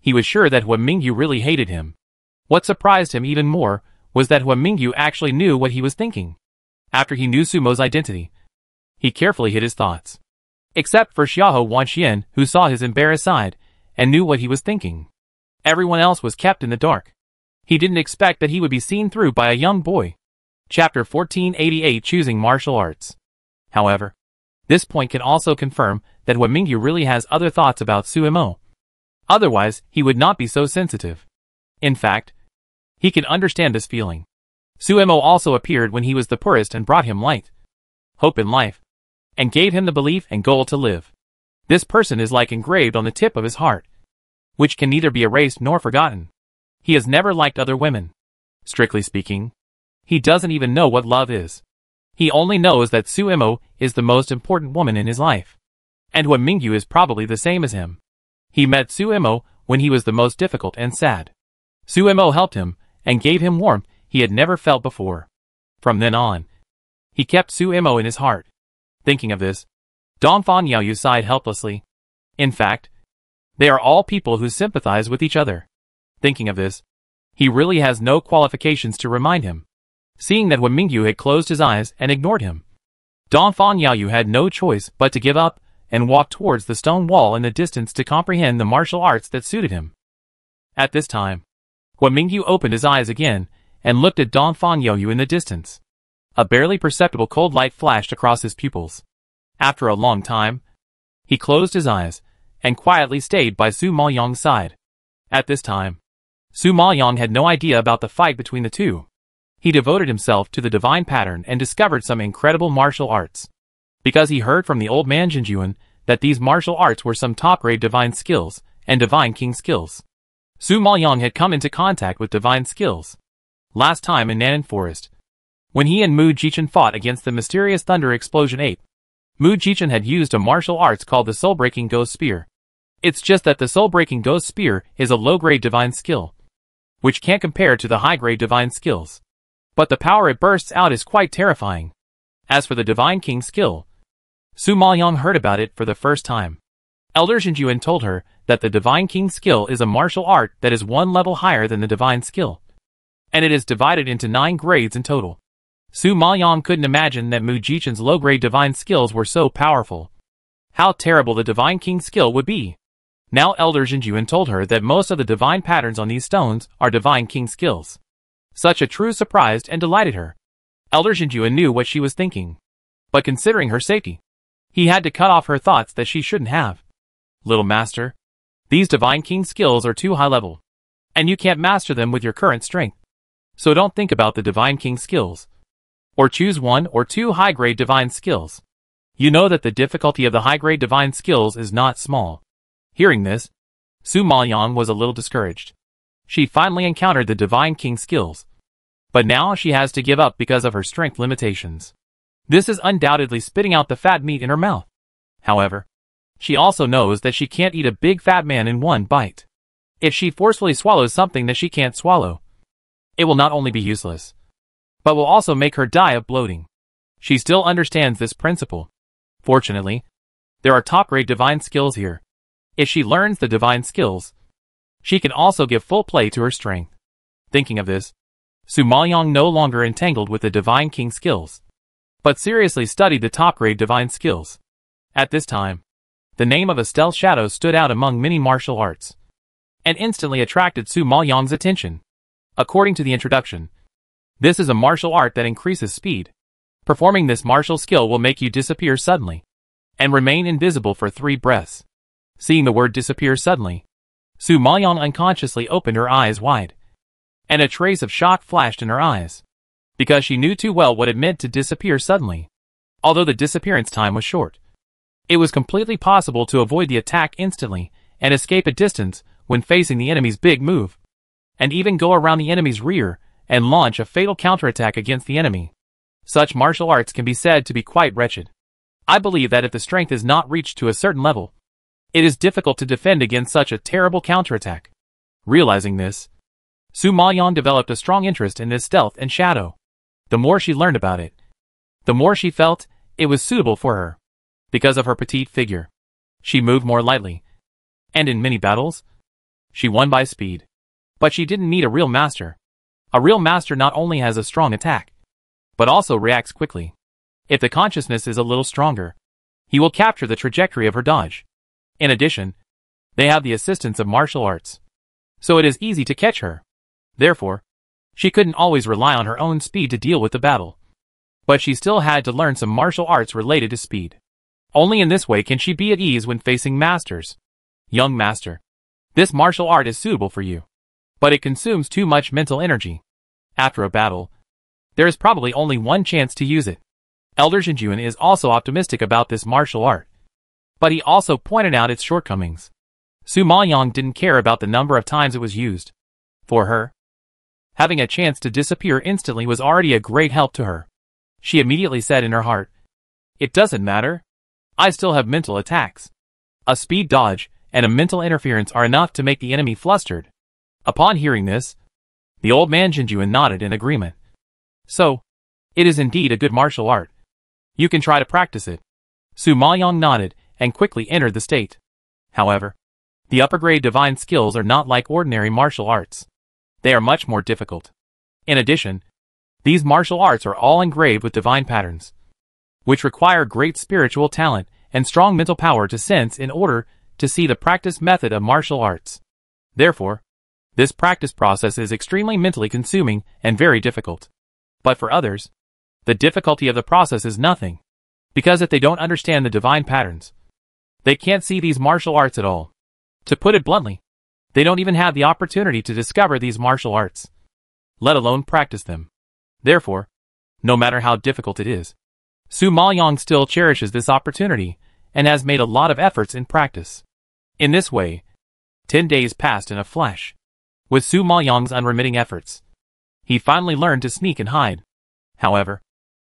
he was sure that Huan Mingyu really hated him. What surprised him even more was that Huan Mingyu actually knew what he was thinking. After he knew Sumo's identity, he carefully hid his thoughts. Except for Xiahou Wanxian, who saw his embarrassed side and knew what he was thinking. Everyone else was kept in the dark. He didn't expect that he would be seen through by a young boy. Chapter 1488 Choosing Martial Arts. However, this point can also confirm that Huan Mingyu really has other thoughts about Sumo. Otherwise, he would not be so sensitive. In fact, he can understand this feeling. Sumo also appeared when he was the poorest and brought him light, hope in life, and gave him the belief and goal to live. This person is like engraved on the tip of his heart, which can neither be erased nor forgotten. He has never liked other women. Strictly speaking, he doesn't even know what love is. He only knows that Sumo is the most important woman in his life. And Huan Mingyu is probably the same as him. He met Sumo when he was the most difficult and sad. Sumo helped him and gave him warmth he had never felt before. From then on, he kept Sumo in his heart. Thinking of this, Dongfang Yaoyu sighed helplessly. In fact, they are all people who sympathize with each other. Thinking of this, he really has no qualifications to remind him. Seeing that Huan Mingyu had closed his eyes and ignored him, Dongfang Yaoyu had no choice but to give up and walk towards the stone wall in the distance to comprehend the martial arts that suited him. At this time, Huan Mingyu opened his eyes again and looked at Dongfang Yaoyu in the distance. A barely perceptible cold light flashed across his pupils. After a long time, he closed his eyes and quietly stayed by Su Maoyang's side. At this time, Su Maoyang had no idea about the fight between the two. He devoted himself to the divine pattern and discovered some incredible martial arts. Because he heard from the old man Jinjuan that these martial arts were some top-grade divine skills and divine king skills. Su Maoyang had come into contact with divine skills last time in Nanan Forest, when he and Mu Jichen fought against the mysterious thunder explosion ape. Mu Jichen had used a martial arts called the soul-breaking ghost spear. It's just that the soul-breaking ghost spear is a low-grade divine skill, which can't compare to the high-grade divine skills. But the power it bursts out is quite terrifying. As for the divine king skill, Su Maoyang heard about it for the first time. Elder Jinjuan told her that the divine king skill is a martial art that is one level higher than the divine skill, and it is divided into 9 grades in total. Su Maoyang couldn't imagine that Mu Jichen's low-grade divine skills were so powerful. How terrible the divine king skill would be. Now Elder Jinjuan told her that most of the divine patterns on these stones are divine king skills. Such a true surprised and delighted her. Elder Jinjuan knew what she was thinking. But considering her safety, he had to cut off her thoughts that she shouldn't have. Little master, these divine king skills are too high level, and you can't master them with your current strength. So don't think about the divine king skills. Or choose 1 or 2 high-grade divine skills. You know that the difficulty of the high-grade divine skills is not small. Hearing this, Su Maoyang was a little discouraged. She finally encountered the divine king skills, but now she has to give up because of her strength limitations. This is undoubtedly spitting out the fat meat in her mouth. However, she also knows that she can't eat a big fat man in one bite. If she forcefully swallows something that she can't swallow, it will not only be useless, but will also make her die of bloating. She still understands this principle. Fortunately, there are top-grade divine skills here. If she learns the divine skills, she can also give full play to her strength. Thinking of this, Su Maoyang no longer entangled with the divine king skills, but seriously studied the top-grade divine skills. At this time, the name of a stealth shadow stood out among many martial arts, and instantly attracted Su Maoyang's attention. According to the introduction, this is a martial art that increases speed. Performing this martial skill will make you disappear suddenly. and remain invisible for 3 breaths. Seeing the word disappear suddenly, Su Maoyang unconsciously opened her eyes wide, and a trace of shock flashed in her eyes, because she knew too well what it meant to disappear suddenly. Although the disappearance time was short, it was completely possible to avoid the attack instantly and escape a distance when facing the enemy's big move, and even go around the enemy's rear and launch a fatal counterattack against the enemy. Such martial arts can be said to be quite wretched. I believe that if the strength is not reached to a certain level, it is difficult to defend against such a terrible counterattack. Realizing this, Su Maoyang developed a strong interest in this stealth and shadow. The more she learned about it, the more she felt it was suitable for her. Because of her petite figure, she moved more lightly, and in many battles, she won by speed. But she didn't need a real master. A real master not only has a strong attack, but also reacts quickly. If the consciousness is a little stronger, he will capture the trajectory of her dodge. In addition, they have the assistance of martial arts, so it is easy to catch her. Therefore, she couldn't always rely on her own speed to deal with the battle. But she still had to learn some martial arts related to speed. Only in this way can she be at ease when facing masters. Young master, this martial art is suitable for you, but it consumes too much mental energy. After a battle, there is probably only one chance to use it. Elder Zhenjuan is also optimistic about this martial art, but he also pointed out its shortcomings. Su Maoyang didn't care about the number of times it was used. For her, having a chance to disappear instantly was already a great help to her. She immediately said in her heart, "It doesn't matter. I still have mental attacks. A speed dodge and a mental interference are enough to make the enemy flustered." Upon hearing this, the old man Zhenjuan nodded in agreement. "So, it is indeed a good martial art. You can try to practice it." Su Maoyang nodded and quickly entered the state. However, the upper-grade divine skills are not like ordinary martial arts. They are much more difficult. In addition, these martial arts are all engraved with divine patterns, which require great spiritual talent and strong mental power to sense in order to see the practice method of martial arts. Therefore, this practice process is extremely mentally consuming and very difficult. But for others, the difficulty of the process is nothing, because if they don't understand the divine patterns, they can't see these martial arts at all. To put it bluntly, they don't even have the opportunity to discover these martial arts, let alone practice them. Therefore, no matter how difficult it is, Su Maoyang still cherishes this opportunity and has made a lot of efforts in practice. In this way, 10 days passed in a flash. With Su Maoyang's unremitting efforts, he finally learned to sneak and hide. However,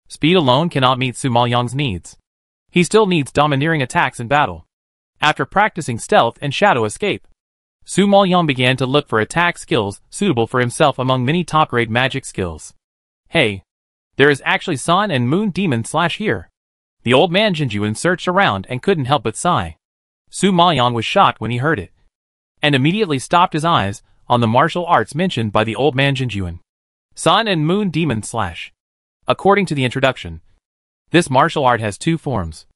speed alone cannot meet Su Maoyang's needs. He still needs domineering attacks in battle. After practicing stealth and shadow escape, Su Maoyang began to look for attack skills suitable for himself among many top-grade magic skills. Hey, there is actually Sun and Moon Demon / here. The old man Zhenjuan searched around and couldn't help but sigh. Su Maoyang was shocked when he heard it, and immediately stopped his eyes on the martial arts mentioned by the old man Zhenjuan. Sun and Moon Demon / According to the introduction, this martial art has 2 forms.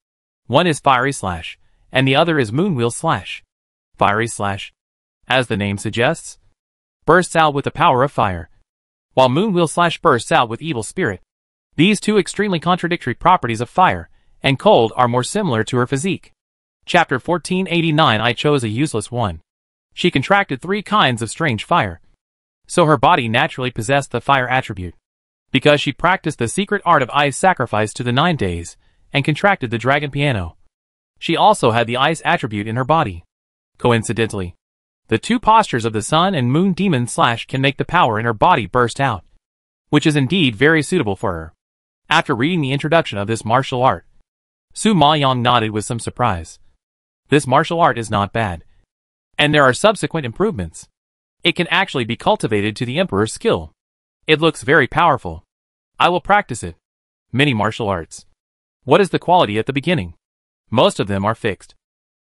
One is Fiery / and the other is Moonwheel / Fiery / as the name suggests, bursts out with the power of fire, while Moonwheel / bursts out with evil spirit. These two extremely contradictory properties of fire and cold are more similar to her physique. Chapter 1489. I chose a useless one. She contracted 3 kinds of strange fire, so her body naturally possessed the fire attribute. Because she practiced the secret art of ice sacrifice to the 9 days, and contracted the dragon piano, she also had the ice attribute in her body. Coincidentally, the 2 postures of the Sun and Moon Demon / can make the power in her body burst out, which is indeed very suitable for her. After reading the introduction of this martial art, Su Maoyang nodded with some surprise. This martial art is not bad, and there are subsequent improvements. It can actually be cultivated to the Emperor's skill. It looks very powerful. I will practice it. Many martial arts. What is the quality at the beginning? Most of them are fixed.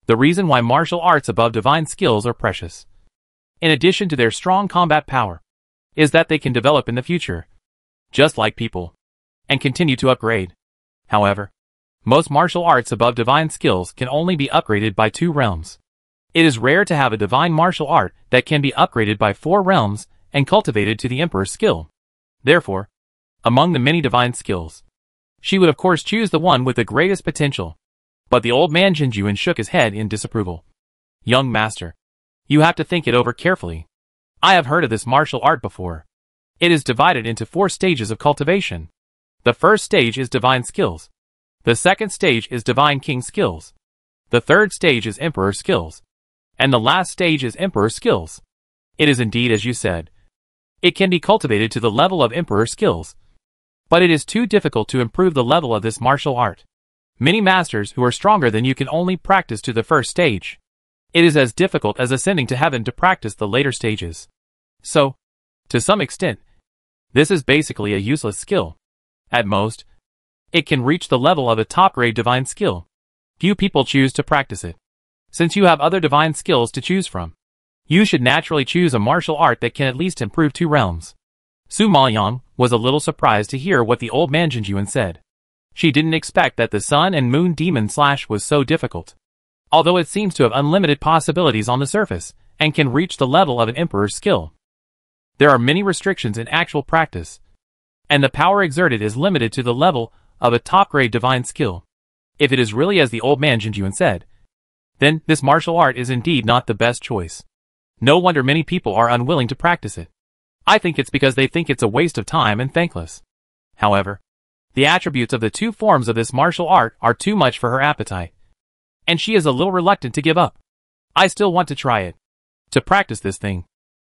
The reason why martial arts above divine skills are precious, in addition to their strong combat power, is that they can develop in the future, just like people, and continue to upgrade. However, most martial arts above divine skills can only be upgraded by 2 realms. It is rare to have a divine martial art that can be upgraded by 4 realms and cultivated to the Emperor's skill. Therefore, among the many divine skills, she would of course choose the one with the greatest potential. But the old man Jinjuan shook his head in disapproval. Young master, you have to think it over carefully. I have heard of this martial art before. It is divided into 4 stages of cultivation. The first stage is divine skills. The second stage is divine king skills. The third stage is emperor skills. And the last stage is emperor skills. It is indeed as you said. It can be cultivated to the level of emperor skills. But it is too difficult to improve the level of this martial art. Many masters who are stronger than you can only practice to the first stage. It is as difficult as ascending to heaven to practice the later stages. So, to some extent, this is basically a useless skill. At most, it can reach the level of a top-grade divine skill. Few people choose to practice it. Since you have other divine skills to choose from, you should naturally choose a martial art that can at least improve 2 realms. Su Maoyang was a little surprised to hear what the old man Jinjuan said. She didn't expect that the Sun and Moon Demon Slash was so difficult. Although it seems to have unlimited possibilities on the surface, and can reach the level of an emperor's skill. There are many restrictions in actual practice, and the power exerted is limited to the level of a top-grade divine skill. If it is really as the old man Jinjuan said, then this martial art is indeed not the best choice. No wonder many people are unwilling to practice it. I think it's because they think it's a waste of time and thankless. However, the attributes of the 2 forms of this martial art are too much for her appetite, and she is a little reluctant to give up. I still want to try it. To practice this thing,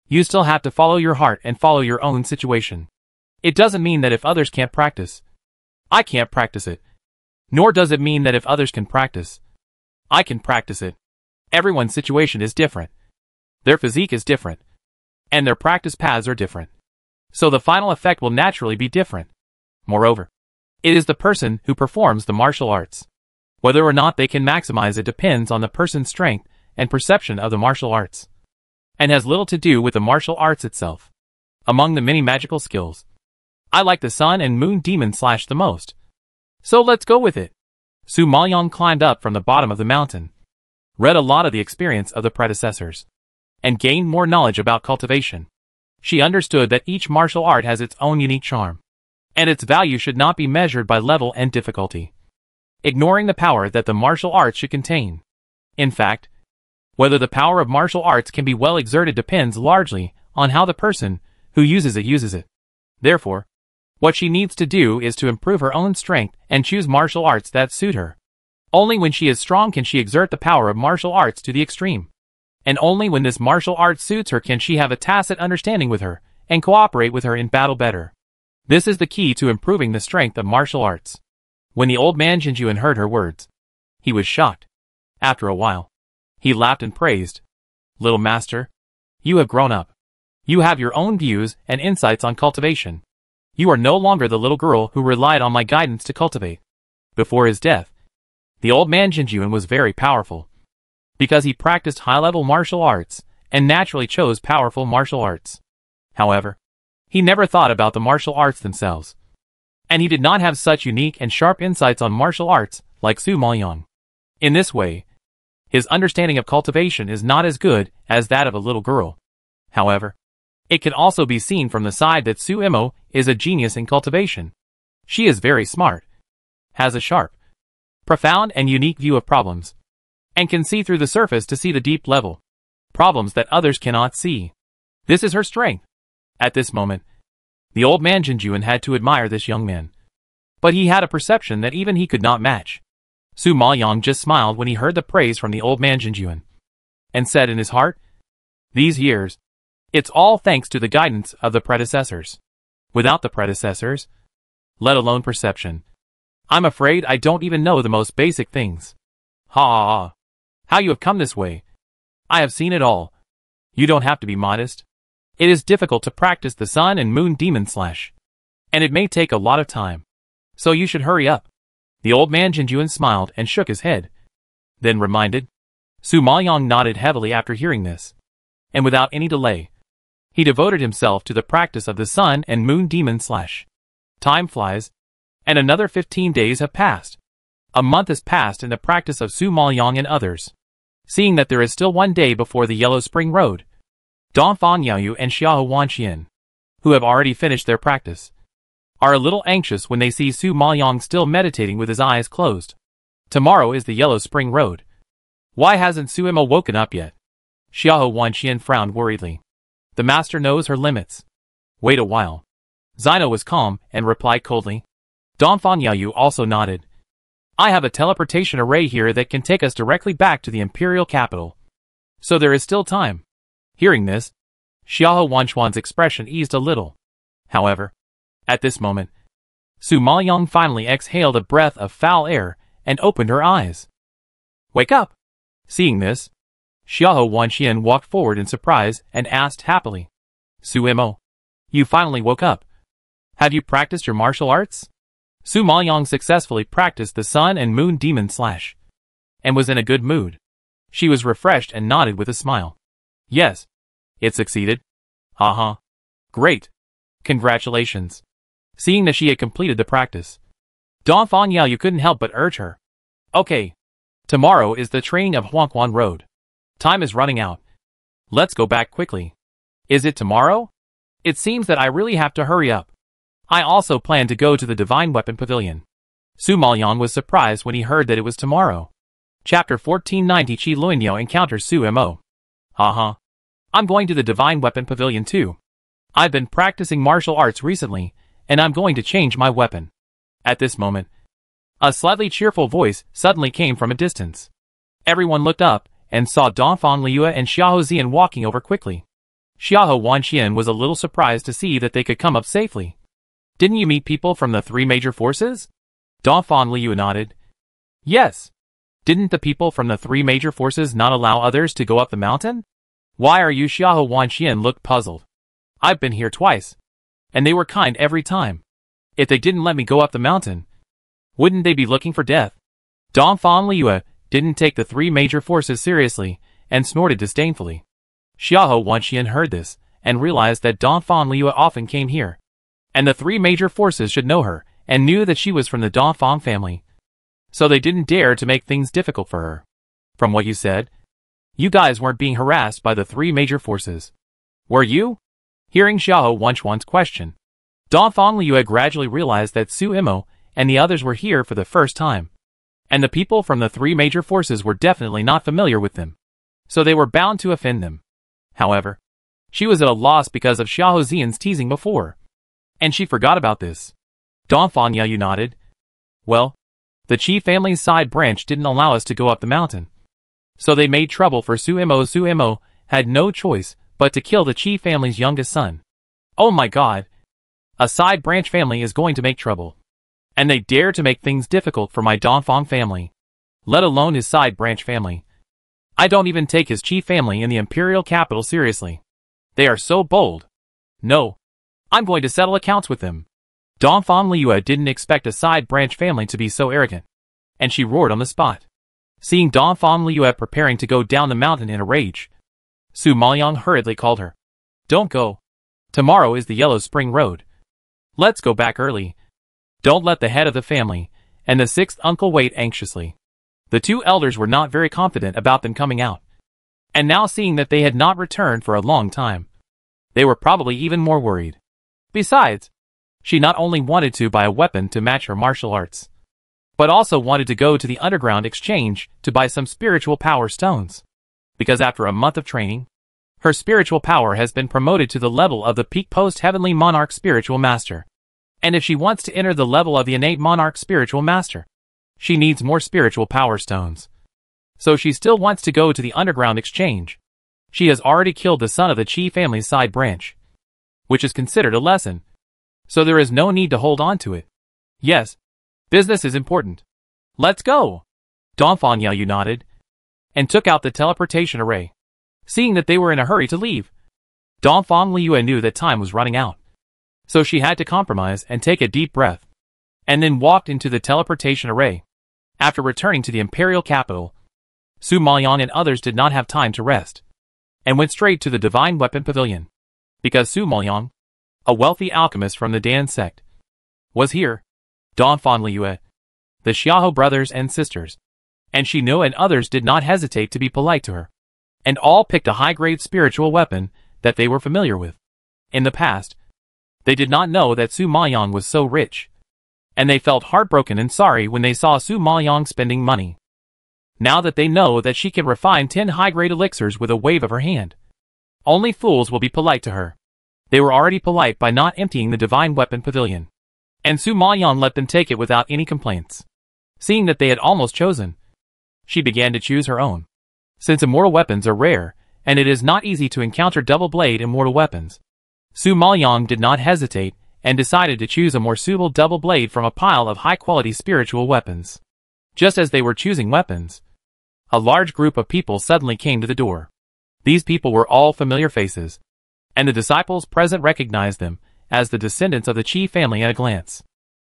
you still have to follow your heart and follow your own situation. It doesn't mean that if others can't practice, I can't practice it. Nor does it mean that if others can practice, I can practice it. Everyone's situation is different. Their physique is different. And their practice paths are different. So the final effect will naturally be different. Moreover, it is the person who performs the martial arts. Whether or not they can maximize it depends on the person's strength and perception of the martial arts, and has little to do with the martial arts itself. Among the many magical skills, I like the Sun and Moon Demon Slash the most. So let's go with it. Su Maoyang climbed up from the bottom of the mountain, read a lot of the experience of the predecessors, and gained more knowledge about cultivation. She understood that each martial art has its own unique charm, and its value should not be measured by level and difficulty, ignoring the power that the martial arts should contain. In fact, whether the power of martial arts can be well exerted depends largely on how the person who uses it. Therefore, what she needs to do is to improve her own strength and choose martial arts that suit her. Only when she is strong can she exert the power of martial arts to the extreme. And only when this martial art suits her can she have a tacit understanding with her and cooperate with her in battle better. This is the key to improving the strength of martial arts. When the old man Jinjuan heard her words, he was shocked. After a while, he laughed and praised. Little master, you have grown up. You have your own views and insights on cultivation. You are no longer the little girl who relied on my guidance to cultivate. Before his death, the old man Jinjuan was very powerful, because he practiced high-level martial arts and naturally chose powerful martial arts. However, he never thought about the martial arts themselves, and he did not have such unique and sharp insights on martial arts like Su Maoyang. In this way, his understanding of cultivation is not as good as that of a little girl. However, it can also be seen from the side that Su Imo is a genius in cultivation. She is very smart, has a sharp, profound and unique view of problems, and can see through the surface to see the deep level problems that others cannot see. This is her strength. At this moment, the old man Jinjuan had to admire this young man, but he had a perception that even he could not match. Su Maoyang just smiled when he heard the praise from the old man Jinjuan, and said in his heart, "These years, it's all thanks to the guidance of the predecessors. Without the predecessors, let alone perception, I'm afraid I don't even know the most basic things." Ha ha ha. How you have come this way. I have seen it all. You don't have to be modest. It is difficult to practice the Sun and Moon Demon Slash, and it may take a lot of time. So you should hurry up. The old man Jinjuan smiled and shook his head, then reminded. Su Maoyang nodded heavily after hearing this, and without any delay, he devoted himself to the practice of the Sun and Moon Demon Slash. Time flies, and another 15 days have passed. A month has passed in the practice of Su Maoyang and others. Seeing that there is still 1 day before the Yellow Spring Road, Dongfang Yaoyu and Xiao Wanqian, who have already finished their practice, are a little anxious when they see Su Maoyang still meditating with his eyes closed. Tomorrow is the Yellow Spring Road. Why hasn't Suimo woken up yet? Xiahou Wanxian frowned worriedly. The master knows her limits. Wait a while. Zino was calm and replied coldly. Donfan Yaoyu also nodded. I have a teleportation array here that can take us directly back to the imperial capital. So there is still time. Hearing this, Xiahou Wanchuan's expression eased a little. However, at this moment, Su Maoyang finally exhaled a breath of foul air and opened her eyes. Wake up! Seeing this, Xiahou Wanxian walked forward in surprise and asked happily. Suimo, you finally woke up. Have you practiced your martial arts? Su Maoyang successfully practiced the Sun and Moon Demon Slash, and was in a good mood. She was refreshed and nodded with a smile. Yes, it succeeded. Haha. Great. Congratulations. Seeing that she had completed the practice, Donfan Yaoyu couldn't help but urge her. Okay. Tomorrow is the training of Huangquan Road. Time is running out. Let's go back quickly. Is it tomorrow? It seems that I really have to hurry up. I also plan to go to the Divine Weapon Pavilion. Su Maoyang was surprised when he heard that it was tomorrow. Chapter 1490 Qi Luinyo encounters Su Mo. Haha. I'm going to the Divine Weapon Pavilion too. I've been practicing martial arts recently, and I'm going to change my weapon. At this moment, a slightly cheerful voice suddenly came from a distance. Everyone looked up and saw Donfan Liua and Xiahou Zian walking over quickly. Xiahou Wanxian was a little surprised to see that they could come up safely. Didn't you meet people from the three major forces? Donfan Liua nodded. Yes. Didn't the people from the three major forces not allow others to go up the mountain? Why are you? Xiahou Wanxian looked puzzled. I've been here twice, and they were kind every time. If they didn't let me go up the mountain, wouldn't they be looking for death? Donfan Liua didn't take the three major forces seriously and snorted disdainfully. Xiahou Wanxian heard this and realized that Donfan Liua often came here, and the three major forces should know her and knew that she was from the Donfan family. So they didn't dare to make things difficult for her. From what you said, you guys weren't being harassed by the three major forces. Were you? Hearing Xiahou Wanchuan's question, Donfan Liua gradually realized that Su Imo and the others were here for the first time, and the people from the three major forces were definitely not familiar with them, so they were bound to offend them. However, she was at a loss because of Xiahou Zian's teasing before, and she forgot about this. Donfan Yaoyu nodded. Well, the Qi family's side branch didn't allow us to go up the mountain, so they made trouble for Su Imo. Su Imo had no choice but to kill the Qi family's youngest son. Oh my god! A side branch family is going to make trouble. And they dare to make things difficult for my Donfang family, let alone his side branch family. I don't even take his Qi family in the imperial capital seriously. They are so bold. No. I'm going to settle accounts with them. Donfan Liua didn't expect a side branch family to be so arrogant, and she roared on the spot. Seeing Donfan Liua preparing to go down the mountain in a rage, Su Maoyang hurriedly called her. Don't go. Tomorrow is the Yellow Spring Road. Let's go back early. Don't let the head of the family and the sixth uncle wait anxiously. The two elders were not very confident about them coming out, and now seeing that they had not returned for a long time, they were probably even more worried. Besides, she not only wanted to buy a weapon to match her martial arts, but also wanted to go to the underground exchange to buy some spiritual power stones, because after a month of training, her spiritual power has been promoted to the level of the peak post-heavenly monarch spiritual master. And if she wants to enter the level of the innate monarch spiritual master, she needs more spiritual power stones. So she still wants to go to the underground exchange. She has already killed the son of the Qi family's side branch, which is considered a lesson. So there is no need to hold on to it. Yes, business is important. Let's go. Donfan Yaoyu nodded and took out the teleportation array. Seeing that they were in a hurry to leave, Donfan Liua knew that time was running out. So she had to compromise and take a deep breath, and then walked into the teleportation array. After returning to the imperial capital, Su Maoyang and others did not have time to rest, and went straight to the Divine Weapon Pavilion, because Su Maoyang, a wealthy alchemist from the Dan sect, was here. Donfan Liua, the Xiahou brothers and sisters, and Shino and others did not hesitate to be polite to her, and all picked a high-grade spiritual weapon that they were familiar with. In the past, they did not know that Su Maoyang was so rich, and they felt heartbroken and sorry when they saw Su Maoyang spending money. Now that they know that she can refine 10 high-grade elixirs with a wave of her hand, only fools will be polite to her. They were already polite by not emptying the divine weapon pavilion, and Su Maoyang let them take it without any complaints. Seeing that they had almost chosen, she began to choose her own. Since immortal weapons are rare, and it is not easy to encounter double-blade immortal weapons, Su Maoyang did not hesitate and decided to choose a more suitable double blade from a pile of high-quality spiritual weapons. Just as they were choosing weapons, a large group of people suddenly came to the door. These people were all familiar faces, and the disciples present recognized them as the descendants of the Qi family at a glance.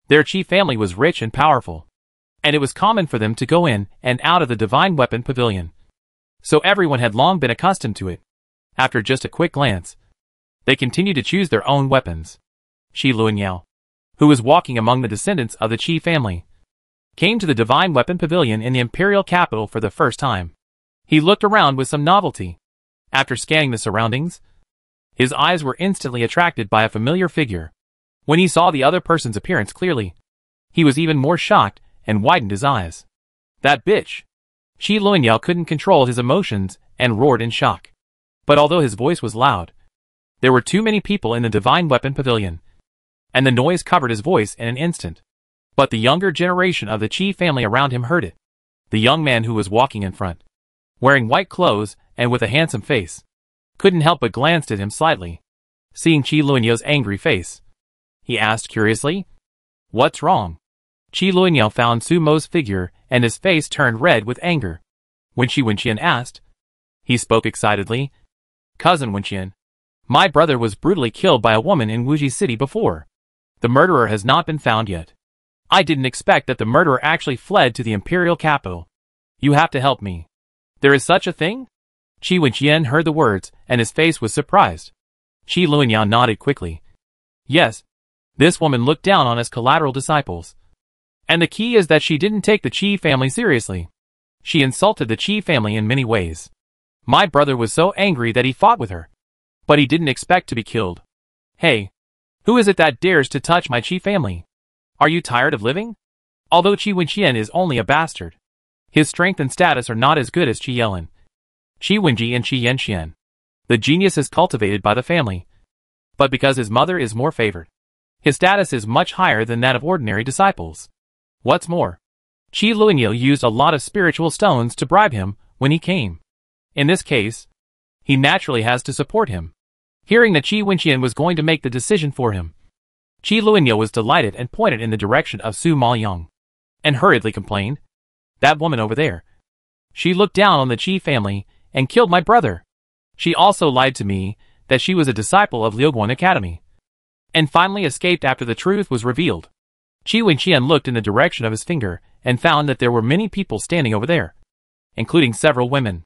Their Qi family was rich and powerful, and it was common for them to go in and out of the divine weapon pavilion. So everyone had long been accustomed to it. After just a quick glance, they continued to choose their own weapons. Shi Luanyao, who was walking among the descendants of the Qi family, came to the divine weapon pavilion in the imperial capital for the first time. He looked around with some novelty. After scanning the surroundings, his eyes were instantly attracted by a familiar figure. When he saw the other person's appearance clearly, he was even more shocked and widened his eyes. That bitch! Shi Luanyao couldn't control his emotions and roared in shock. But although his voice was loud, there were too many people in the divine weapon pavilion, and the noise covered his voice in an instant. But the younger generation of the Qi family around him heard it. The young man who was walking in front, wearing white clothes and with a handsome face, couldn't help but glanced at him slightly. Seeing Qi Luanyao's angry face, he asked curiously, "What's wrong?" Qi Luanyao found Su Mo's figure and his face turned red with anger. When Shi Wenqian asked, he spoke excitedly, "Cousin Wenqian, my brother was brutally killed by a woman in Wuji City before. The murderer has not been found yet. I didn't expect that the murderer actually fled to the imperial capital. You have to help me." "There is such a thing?" Shi Wenqian heard the words, and his face was surprised. Qi Luanyao nodded quickly. "Yes, this woman looked down on his collateral disciples. And the key is that she didn't take the Qi family seriously. She insulted the Qi family in many ways. My brother was so angry that he fought with her. But he didn't expect to be killed. Hey, who is it that dares to touch my Qi family? Are you tired of living?" Although Qi Wenqian is only a bastard, his strength and status are not as good as Qi Yelin, Qi Wenji and Qi Yanxian. The genius is cultivated by the family, but because his mother is more favored, his status is much higher than that of ordinary disciples. What's more, Qi Luanyao used a lot of spiritual stones to bribe him when he came. In this case, he naturally has to support him. Hearing that Qi Wenqian was going to make the decision for him, Qi Luanyao was delighted and pointed in the direction of Su Maoyang, and hurriedly complained, "That woman over there. She looked down on the Qi family and killed my brother. She also lied to me that she was a disciple of Liuguan Academy, and finally escaped after the truth was revealed." Qi Wenqian looked in the direction of his finger and found that there were many people standing over there, including several women.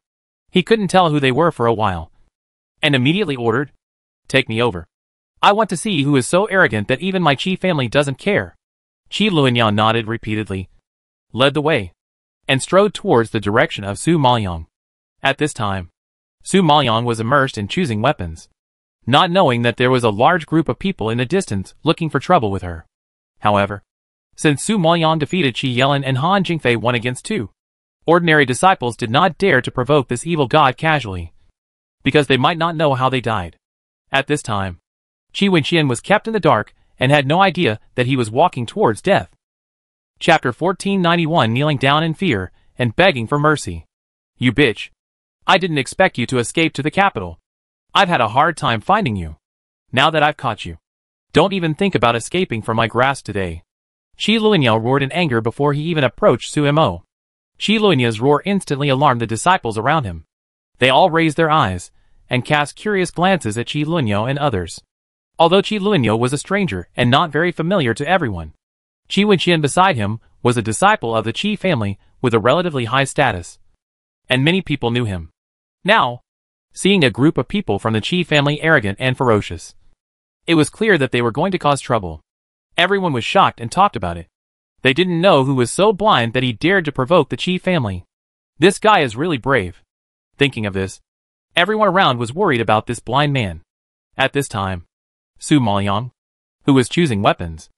He couldn't tell who they were for a while, and immediately ordered, "Take me over. I want to see who is so arrogant that even my Qi family doesn't care." Qi Luanyao nodded repeatedly, led the way, and strode towards the direction of Su Maoyang. At this time, Su Maoyang was immersed in choosing weapons, not knowing that there was a large group of people in the distance looking for trouble with her. However, since Su Maoyang defeated Qi Yelin and Han Jingfei 1-2, ordinary disciples did not dare to provoke this evil god casually, because they might not know how they died. At this time, Qi Wenqian was kept in the dark and had no idea that he was walking towards death. Chapter 1491. Kneeling down in fear and begging for mercy. "You bitch. I didn't expect you to escape to the capital. I've had a hard time finding you. Now that I've caught you, don't even think about escaping from my grasp today." Qi Luanyao roared in anger before he even approached Su Mo. Qi Luanyao's roar instantly alarmed the disciples around him. They all raised their eyes and cast curious glances at Qi Luanyao and others. Although Qi Luanyao was a stranger and not very familiar to everyone, Qi Wenqian beside him was a disciple of the Qi family with a relatively high status, and many people knew him. Now, seeing a group of people from the Qi family arrogant and ferocious, it was clear that they were going to cause trouble. Everyone was shocked and talked about it. They didn't know who was so blind that he dared to provoke the Qi family. This guy is really brave. Thinking of this, everyone around was worried about this blind man. At this time, Su Maoyang, who was choosing weapons,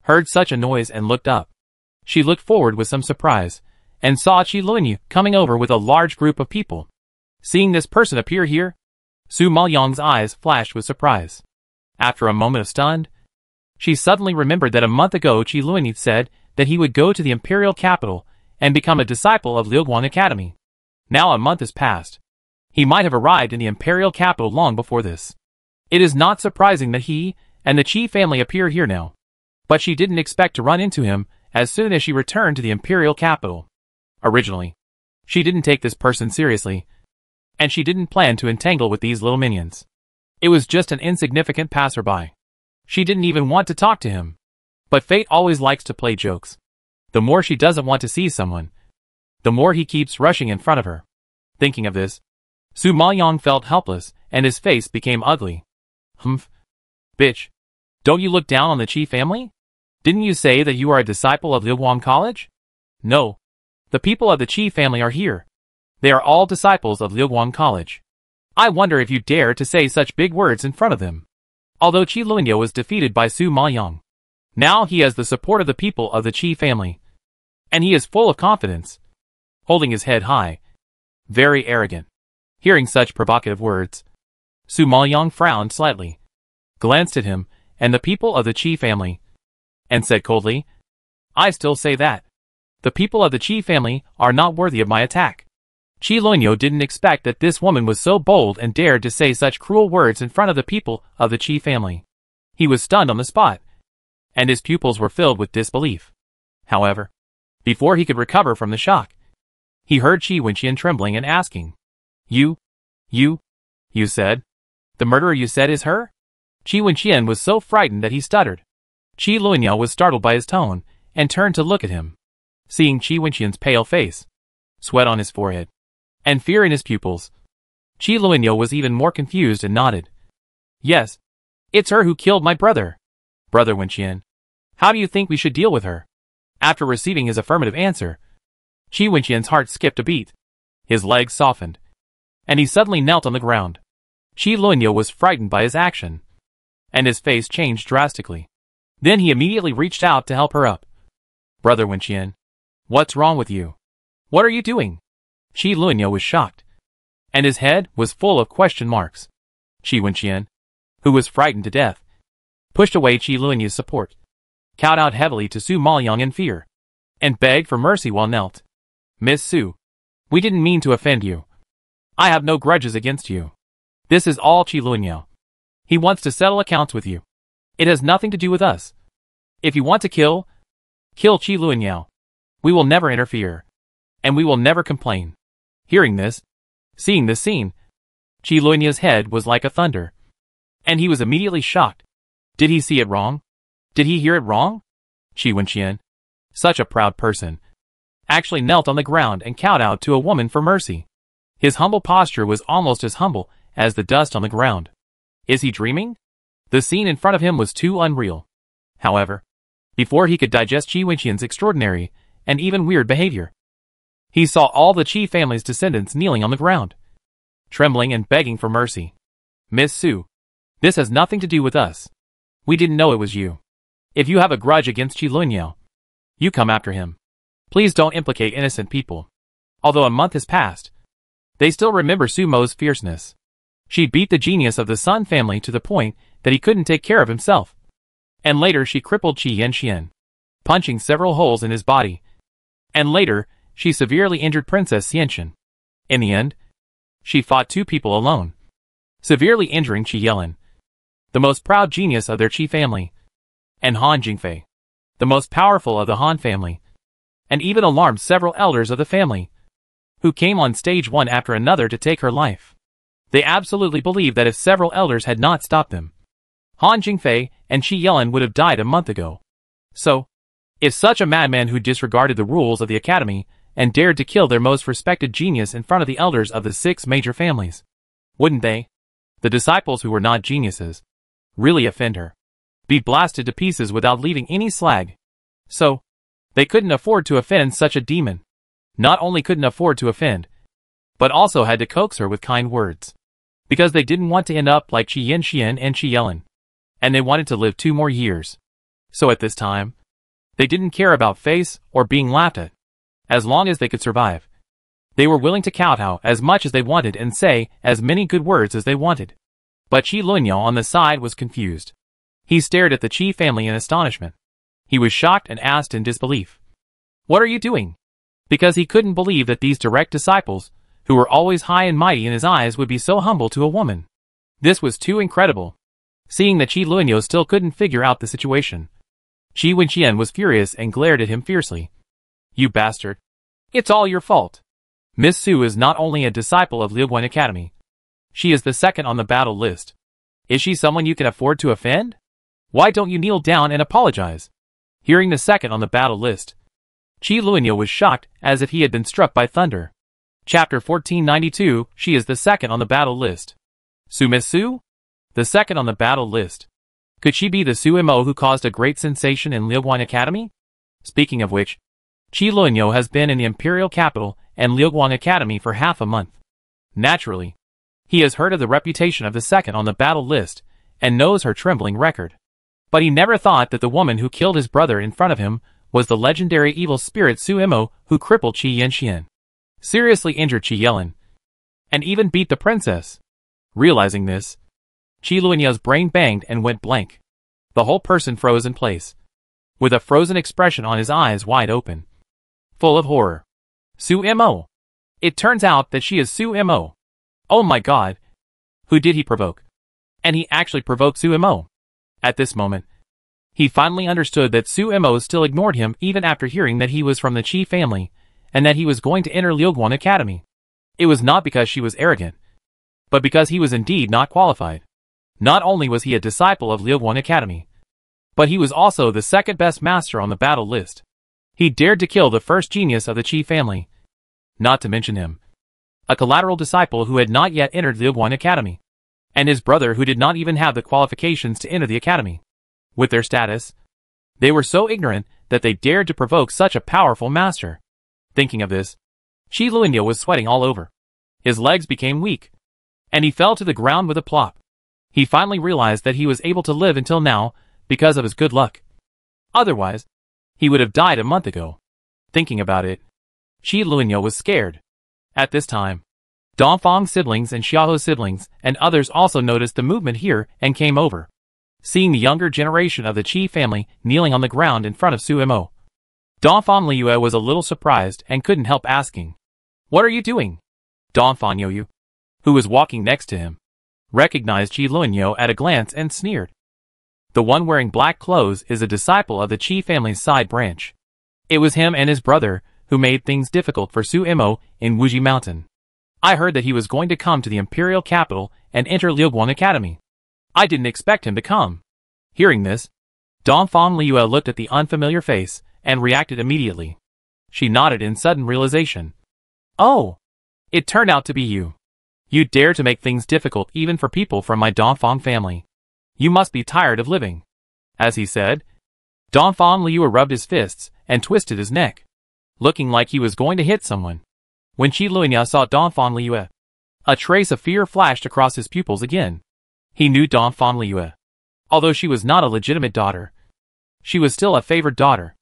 heard such a noise and looked up. She looked forward with some surprise, and saw Qi Lunyao coming over with a large group of people. Seeing this person appear here, Su Maoyang's eyes flashed with surprise. After a moment of stunned, she suddenly remembered that a month ago Qi Lunyao said that he would go to the imperial capital and become a disciple of Liuguang Academy. Now a month has passed. He might have arrived in the imperial capital long before this. It is not surprising that he and the Qi family appear here now. But she didn't expect to run into him as soon as she returned to the imperial capital. Originally, she didn't take this person seriously, and she didn't plan to entangle with these little minions. It was just an insignificant passerby. She didn't even want to talk to him. But fate always likes to play jokes. The more she doesn't want to see someone, the more he keeps rushing in front of her. Thinking of this, Su Maoyang felt helpless, and his face became ugly. Humph. Bitch. Don't you look down on the Qi family? Didn't you say that you are a disciple of Liuguang College? No. The people of the Qi family are here. They are all disciples of Liuguang College. I wonder if you dare to say such big words in front of them. Although Qi Lunyao was defeated by Su Maoyang, now he has the support of the people of the Qi family. And he is full of confidence, holding his head high, very arrogant. Hearing such provocative words, Su Maoyang frowned slightly, glanced at him and the people of the Qi family, and said coldly, I still say that. The people of the Qi family are not worthy of my attack. Qi Lunyao didn't expect that this woman was so bold and dared to say such cruel words in front of the people of the Qi family. He was stunned on the spot, and his pupils were filled with disbelief. However, before he could recover from the shock, he heard Qi Wenqian trembling and asking, You said? The murderer you said is her? Qi Wenqian was so frightened that he stuttered. Qi Lunyao was startled by his tone, and turned to look at him. Seeing Qi Wenqian's pale face, sweat on his forehead, and fear in his pupils, Qi Lunyao was even more confused and nodded. Yes, it's her who killed my brother. Brother Wenqian, how do you think we should deal with her? After receiving his affirmative answer, Qi Wenqian's heart skipped a beat. His legs softened, and he suddenly knelt on the ground. Qi Lunyao was frightened by his action, and his face changed drastically. Then he immediately reached out to help her up. Brother Wenqian, what's wrong with you? What are you doing? Qi Lunyao was shocked, and his head was full of question marks. Qi Wenqian, who was frightened to death, pushed away Qi Lunyao's support, kowtowed heavily to Su Maoyang in fear, and begged for mercy while knelt. Miss Su, we didn't mean to offend you. I have no grudges against you. This is all Qi Lunyao. He wants to settle accounts with you. It has nothing to do with us. If you want to kill Qi Lunyao. We will never interfere, and we will never complain. Hearing this, seeing this scene, Qi Lunyao's head was like a thunder, and he was immediately shocked. Did he see it wrong? Did he hear it wrong? Qi Wenqian, such a proud person, actually knelt on the ground and kowtowed to a woman for mercy. His humble posture was almost as humble as the dust on the ground. Is he dreaming? The scene in front of him was too unreal. However, before he could digest Qi Wenqian's extraordinary and even weird behavior, he saw all the Qi family's descendants kneeling on the ground, trembling and begging for mercy. Miss Su, this has nothing to do with us. We didn't know it was you. If you have a grudge against Qi Lunyao, you come after him. Please don't implicate innocent people. Although a month has passed, they still remember Su Mo's fierceness. She beat the genius of the Sun family to the point that he couldn't take care of himself. And later she crippled Qi Yanxian, punching several holes in his body. And later, she severely injured Princess Xianxian. In the end, she fought two people alone, severely injuring Qi Yelin, the most proud genius of their Qi family, and Han Jingfei, the most powerful of the Han family, and even alarmed several elders of the family, who came on stage one after another to take her life. They absolutely believed that if several elders had not stopped them, Han Jingfei and Qi Yelin would have died a month ago. So, if such a madman who disregarded the rules of the academy and dared to kill their most respected genius in front of the elders of the 6 major families, wouldn't they, the disciples who were not geniuses, really offend her, be blasted to pieces without leaving any slag? So, they couldn't afford to offend such a demon. Not only couldn't afford to offend, but also had to coax her with kind words, because they didn't want to end up like Qi Yanxian and Qi Yelin, and they wanted to live 2 more years. So at this time, they didn't care about face or being laughed at. As long as they could survive, they were willing to kowtow as much as they wanted and say as many good words as they wanted. But Qi Lunyao on the side was confused. He stared at the Qi family in astonishment. He was shocked and asked in disbelief, "What are you doing?" Because he couldn't believe that these direct disciples, who were always high and mighty in his eyes, would be so humble to a woman. This was too incredible. Seeing that Qi Lunyao still couldn't figure out the situation, Qi Wenqian was furious and glared at him fiercely. "You bastard. It's all your fault. Miss Su is not only a disciple of Liuguan Academy. She is the second on the battle list. Is she someone you can afford to offend? Why don't you kneel down and apologize?" Hearing the second on the battle list, Qi Lunyao was shocked as if he had been struck by thunder. Chapter 1492, She is the second on the battle list. Miss Su? The second on the battle list. Could she be the Su Mo who caused a great sensation in Liuguan Academy? Speaking of which, Qi Lunyao has been in the imperial capital and Liuguan Academy for half a month. Naturally, he has heard of the reputation of the second on the battle list and knows her trembling record. But he never thought that the woman who killed his brother in front of him was the legendary evil spirit Su Mo who crippled Qi Yanxian, seriously injured Qi Yelin, and even beat the princess. Realizing this, Qi Lunyao's brain banged and went blank. The whole person froze in place, with a frozen expression on his eyes wide open, full of horror. Su Mo. It turns out that she is Su Mo. Oh my god. Who did he provoke? And he actually provoked Su Mo. At this moment, he finally understood that Su Mo still ignored him even after hearing that he was from the Qi family, and that he was going to enter Liuguan Academy. It was not because she was arrogant, but because he was indeed not qualified. Not only was he a disciple of Liuguan Academy, but he was also the second best master on the battle list. He dared to kill the first genius of the Qi family, not to mention him, a collateral disciple who had not yet entered Liuguan Academy, and his brother who did not even have the qualifications to enter the academy. With their status, they were so ignorant that they dared to provoke such a powerful master. Thinking of this, Qi Lunyao was sweating all over. His legs became weak, and he fell to the ground with a plop. He finally realized that he was able to live until now because of his good luck. Otherwise, he would have died a month ago. Thinking about it, Qi Lunyao was scared. At this time, Dongfang siblings and Xiaohe siblings and others also noticed the movement here and came over. Seeing the younger generation of the Qi family kneeling on the ground in front of Su Mo, Dongfang Liyue was a little surprised and couldn't help asking, "What are you doing?" Dongfang Youyu, who was walking next to him, recognized Qi Lunyao at a glance and sneered. The one wearing black clothes is a disciple of the Qi family's side branch. It was him and his brother who made things difficult for Su Mo in Wuji Mountain. I heard that he was going to come to the imperial capital and enter Liuguan Academy. I didn't expect him to come. Hearing this, Dongfang Liyue looked at the unfamiliar face and reacted immediately. She nodded in sudden realization. "Oh, it turned out to be you. You dare to make things difficult even for people from my Dongfang family. You must be tired of living." As he said, Dongfang Liyue rubbed his fists and twisted his neck, looking like he was going to hit someone. When Qi Lunyao saw Dongfang Liyue, a trace of fear flashed across his pupils again. He knew Dongfang Liyue. Although she was not a legitimate daughter, she was still a favored daughter.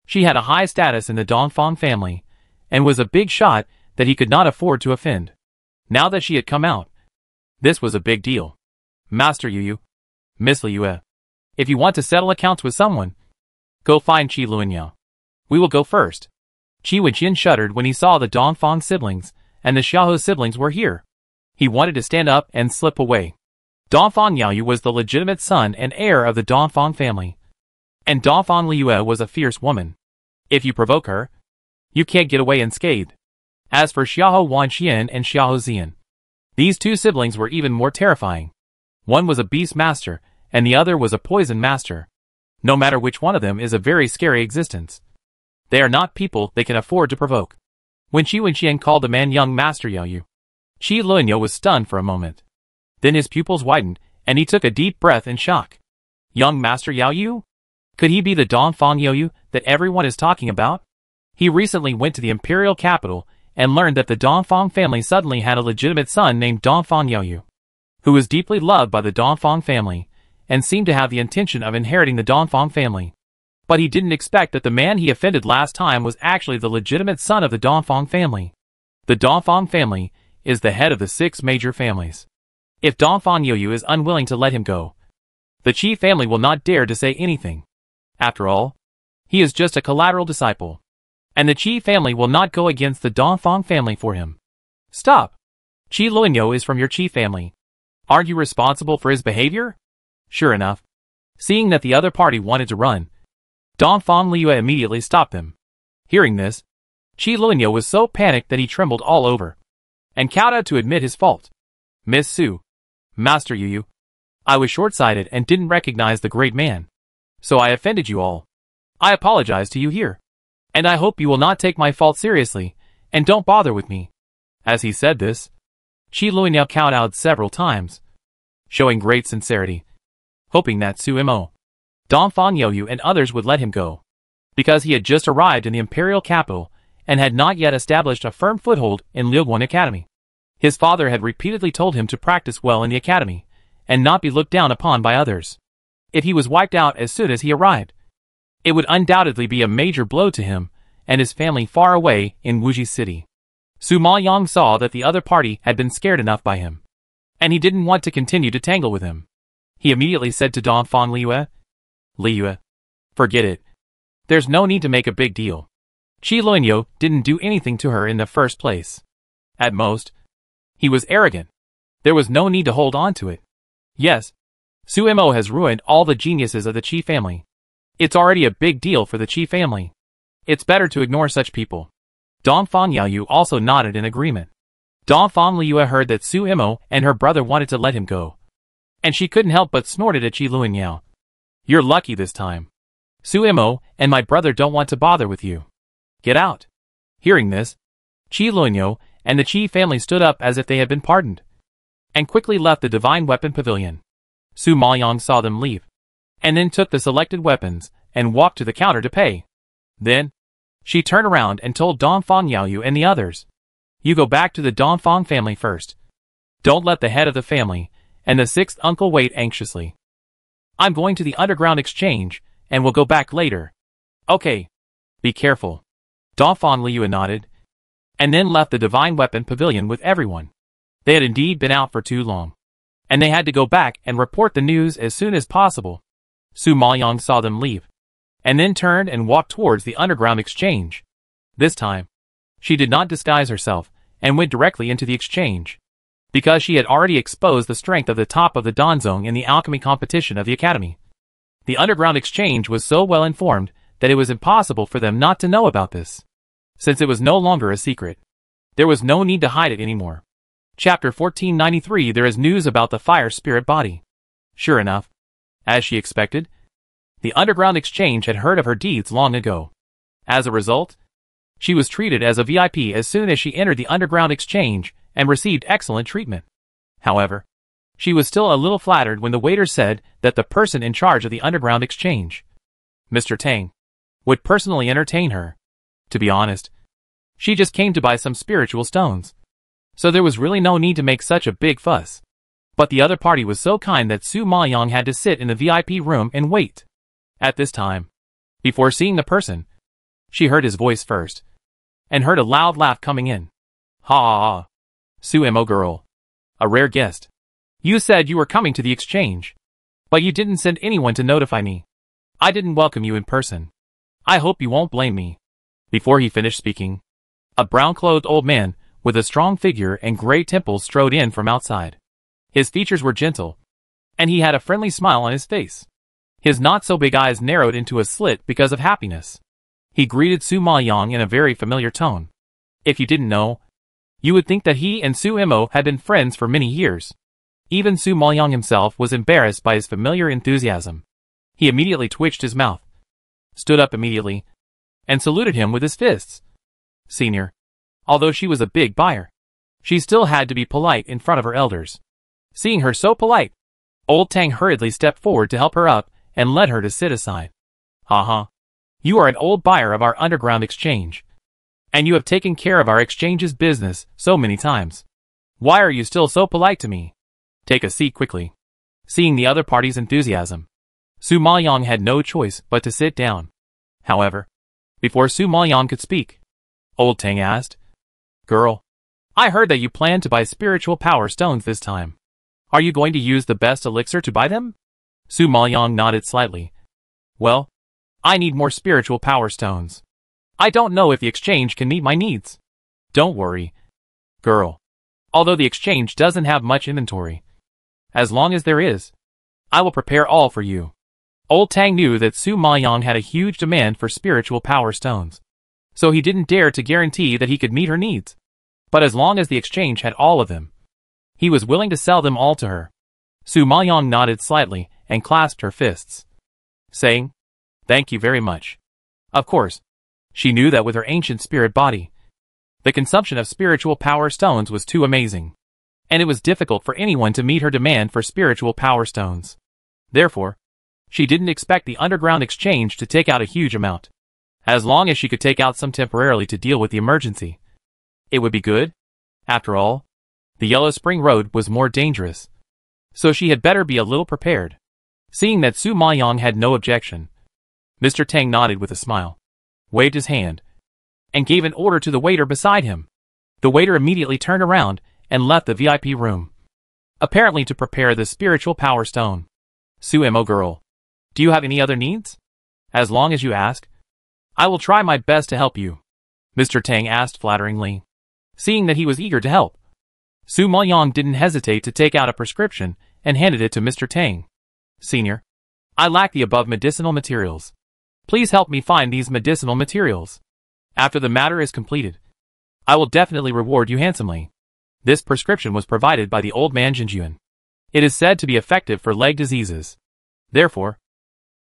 She had a high status in the Dongfang family, and was a big shot that he could not afford to offend. Now that she had come out, this was a big deal. "Master Yuyu, Miss Liyue, if you want to settle accounts with someone, go find Qi Lunyao. We will go first." Qi Wenqian shuddered when he saw the Dongfang siblings and the Xiaohe siblings were here. He wanted to stand up and slip away. Dongfang Yaoyu was the legitimate son and heir of the Dongfang family, and Dongfang Liyue was a fierce woman. If you provoke her, you can't get away unscathed. As for Xiaohe Wanxian and Xiaohe Zian, these two siblings were even more terrifying. One was a beast master, and the other was a poison master. No matter which one of them is a very scary existence. They are not people they can afford to provoke. When Qi Wenqian called the man young Master Yaoyu, Qi Lunyao was stunned for a moment. Then his pupils widened, and he took a deep breath in shock. Young Master Yaoyu? Could he be the Dongfang Yaoyu that everyone is talking about? He recently went to the imperial capital and learned that the Dongfang family suddenly had a legitimate son named Dongfang Yaoyu, who was deeply loved by the Dongfang family, and seemed to have the intention of inheriting the Dongfang family. But he didn't expect that the man he offended last time was actually the legitimate son of the Dongfang family. The Dongfang family is the head of the 6 major families. If Dongfang Youyu is unwilling to let him go, the Qi family will not dare to say anything. After all, he is just a collateral disciple, and the Qi family will not go against the Dongfang family for him. Stop! Qi Luanyo is from your Qi family. Aren't you responsible for his behavior? Sure enough, seeing that the other party wanted to run, Dongfang Liu immediately stopped them. Hearing this, Qi Luanyo was so panicked that he trembled all over, and kowtowed to admit his fault. Miss Su, Master Youyu, I was short-sighted and didn't recognize the great man, so I offended you all. I apologize to you here, and I hope you will not take my fault seriously, and don't bother with me. As he said this, Qi Luanyo kowtowed several times, showing great sincerity, hoping that Su Mo, Dongfang Youyu and others would let him go, because he had just arrived in the imperial capital and had not yet established a firm foothold in Liuguan Academy. His father had repeatedly told him to practice well in the academy, and not be looked down upon by others. If he was wiped out as soon as he arrived, it would undoubtedly be a major blow to him and his family far away in Wuji City. Su Maoyang saw that the other party had been scared enough by him, and he didn't want to continue to tangle with him. He immediately said to Dongfang Liu, forget it. There's no need to make a big deal. Qi Luanyo didn't do anything to her in the first place. At most, he was arrogant. There was no need to hold on to it. Yes, Su Mo has ruined all the geniuses of the Qi family. It's already a big deal for the Qi family. It's better to ignore such people. Dongfang Youyu also nodded in agreement. Dongfang Liu heard that Su Mo and her brother wanted to let him go, and she couldn't help but snorted at Qi Luanyo. You're lucky this time. Su Mo and my brother don't want to bother with you. Get out. Hearing this, Qi Luanyo and the Qi family stood up as if they had been pardoned, and quickly left the Divine Weapon Pavilion. Su Maoyang saw them leave, and then took the selected weapons and walked to the counter to pay. Then, she turned around and told Dongfang Youyu and the others, you go back to the Dongfang family first. Don't let the head of the family and the 6th uncle wait anxiously. I'm going to the underground exchange, and we'll go back later. Okay. Be careful. Dongfang Liu nodded, and then left the Divine Weapon Pavilion with everyone. They had indeed been out for too long, and they had to go back and report the news as soon as possible. Su Maoyang saw them leave, and then turned and walked towards the underground exchange. This time, she did not disguise herself and went directly into the exchange, because she had already exposed the strength of the top of the Danzong in the alchemy competition of the academy. The underground exchange was so well informed that it was impossible for them not to know about this, since it was no longer a secret. There was no need to hide it anymore. Chapter 1493. There is news about the fire spirit body. Sure enough, as she expected, the underground exchange had heard of her deeds long ago. As a result, she was treated as a VIP as soon as she entered the underground exchange and received excellent treatment. However, she was still a little flattered when the waiter said that the person in charge of the underground exchange, Mr. Tang, would personally entertain her. To be honest, she just came to buy some spiritual stones, so there was really no need to make such a big fuss. But the other party was so kind that Su Maoyang had to sit in the VIP room and wait. At this time, before seeing the person, she heard his voice first, and heard a loud laugh coming in. Ha ha ha. Su Mo girl. A rare guest. You said you were coming to the exchange, but you didn't send anyone to notify me. I didn't welcome you in person. I hope you won't blame me. Before he finished speaking, a brown-clothed old man with a strong figure and gray temples strode in from outside. His features were gentle, and he had a friendly smile on his face. His not-so-big eyes narrowed into a slit because of happiness. He greeted Su Maoyang in a very familiar tone. If you didn't know, you would think that he and Su Mo had been friends for many years. Even Su Maoyang himself was embarrassed by his familiar enthusiasm. He immediately twitched his mouth, stood up immediately, and saluted him with his fists. Senior. Although she was a big buyer, she still had to be polite in front of her elders. Seeing her so polite, old Tang hurriedly stepped forward to help her up and led her to sit aside. Ha. You are an old buyer of our underground exchange, and you have taken care of our exchange's business so many times. Why are you still so polite to me? Take a seat quickly. Seeing the other party's enthusiasm, Su Maoyang had no choice but to sit down. However, before Su Maoyang could speak, Old Tang asked, "Girl, I heard that you plan to buy spiritual power stones this time. Are you going to use the best elixir to buy them?" Su Maoyang nodded slightly. "Well, I need more spiritual power stones. I don't know if the exchange can meet my needs." "Don't worry, girl. Although the exchange doesn't have much inventory, as long as there is, I will prepare all for you." Old Tang knew that Su Maoyang had a huge demand for spiritual power stones, so he didn't dare to guarantee that he could meet her needs. But as long as the exchange had all of them, he was willing to sell them all to her. Su Maoyang nodded slightly and clasped her fists, saying, "Thank you very much." Of course, she knew that with her ancient spirit body, the consumption of spiritual power stones was too amazing, and it was difficult for anyone to meet her demand for spiritual power stones. Therefore, she didn't expect the underground exchange to take out a huge amount. As long as she could take out some temporarily to deal with the emergency, it would be good. After all, the Yellow Spring Road was more dangerous, so she had better be a little prepared. Seeing that Su Maoyang had no objection, Mr. Tang nodded with a smile, waved his hand, and gave an order to the waiter beside him. The waiter immediately turned around and left the VIP room, apparently to prepare the spiritual power stone. "Su-mo girl, do you have any other needs? As long as you ask, I will try my best to help you," Mr. Tang asked flatteringly. Seeing that he was eager to help, Su Maoyang didn't hesitate to take out a prescription and handed it to Mr. Tang. "Senior, I lack the above medicinal materials. Please help me find these medicinal materials. After the matter is completed, I will definitely reward you handsomely." This prescription was provided by the old man Jinjuan. It is said to be effective for leg diseases. Therefore,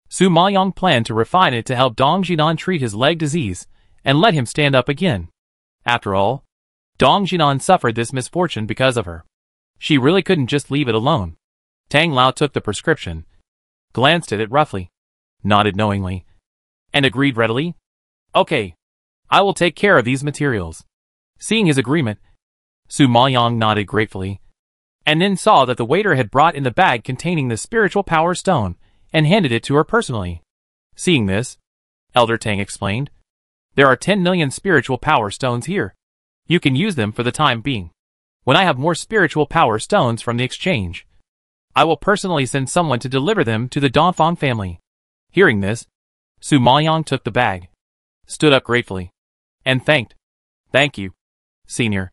Su Maoyang planned to refine it to help Dong Jinan treat his leg disease and let him stand up again. After all, Dong Jinan suffered this misfortune because of her. She really couldn't just leave it alone. Tang Lao took the prescription, glanced at it roughly, nodded knowingly, and agreed readily. "Okay, I will take care of these materials." Seeing his agreement, Su Maoyang nodded gratefully, and then saw that the waiter had brought in the bag containing the spiritual power stone and handed it to her personally. Seeing this, Elder Tang explained, "There are 10 million spiritual power stones here. You can use them for the time being. When I have more spiritual power stones from the exchange, I will personally send someone to deliver them to the Dongfang family." Hearing this, Su Maoyang took the bag, stood up gratefully, and thanked. "Thank you, senior.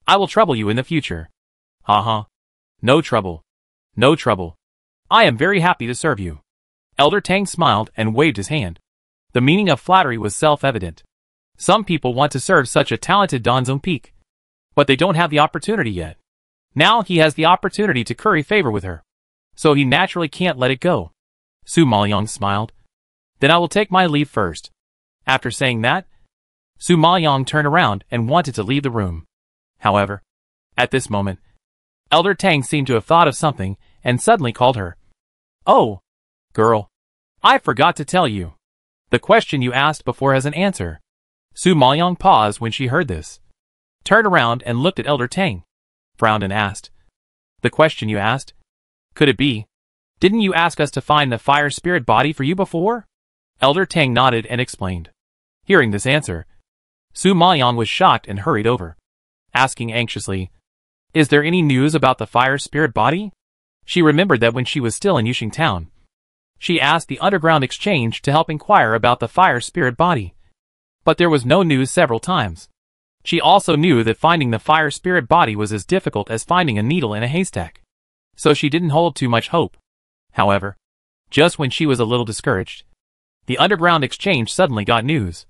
I will trouble you in the future." "Haha. No trouble. No trouble. I am very happy to serve you." Elder Tang smiled and waved his hand. The meaning of flattery was self-evident. Some people want to serve such a talented Donzong Peak, but they don't have the opportunity yet. Now he has the opportunity to curry favor with her, so he naturally can't let it go. Su Maoyang smiled. "Then I will take my leave first." After saying that, Su Maoyang turned around and wanted to leave the room. However, at this moment, Elder Tang seemed to have thought of something and suddenly called her. "Oh, girl, I forgot to tell you. The question you asked before has an answer." Su Maoyang paused when she heard this, turned around and looked at Elder Tang, frowned and asked, "The question you asked? Could it be? Didn't you ask us to find the fire spirit body for you before?" Elder Tang nodded and explained. Hearing this answer, Su Maoyang was shocked and hurried over, asking anxiously, "Is there any news about the fire spirit body?" She remembered that when she was still in Yuxing Town, she asked the underground exchange to help inquire about the fire spirit body, but there was no news several times. She also knew that finding the fire spirit body was as difficult as finding a needle in a haystack, so she didn't hold too much hope. However, just when she was a little discouraged, the underground exchange suddenly got news,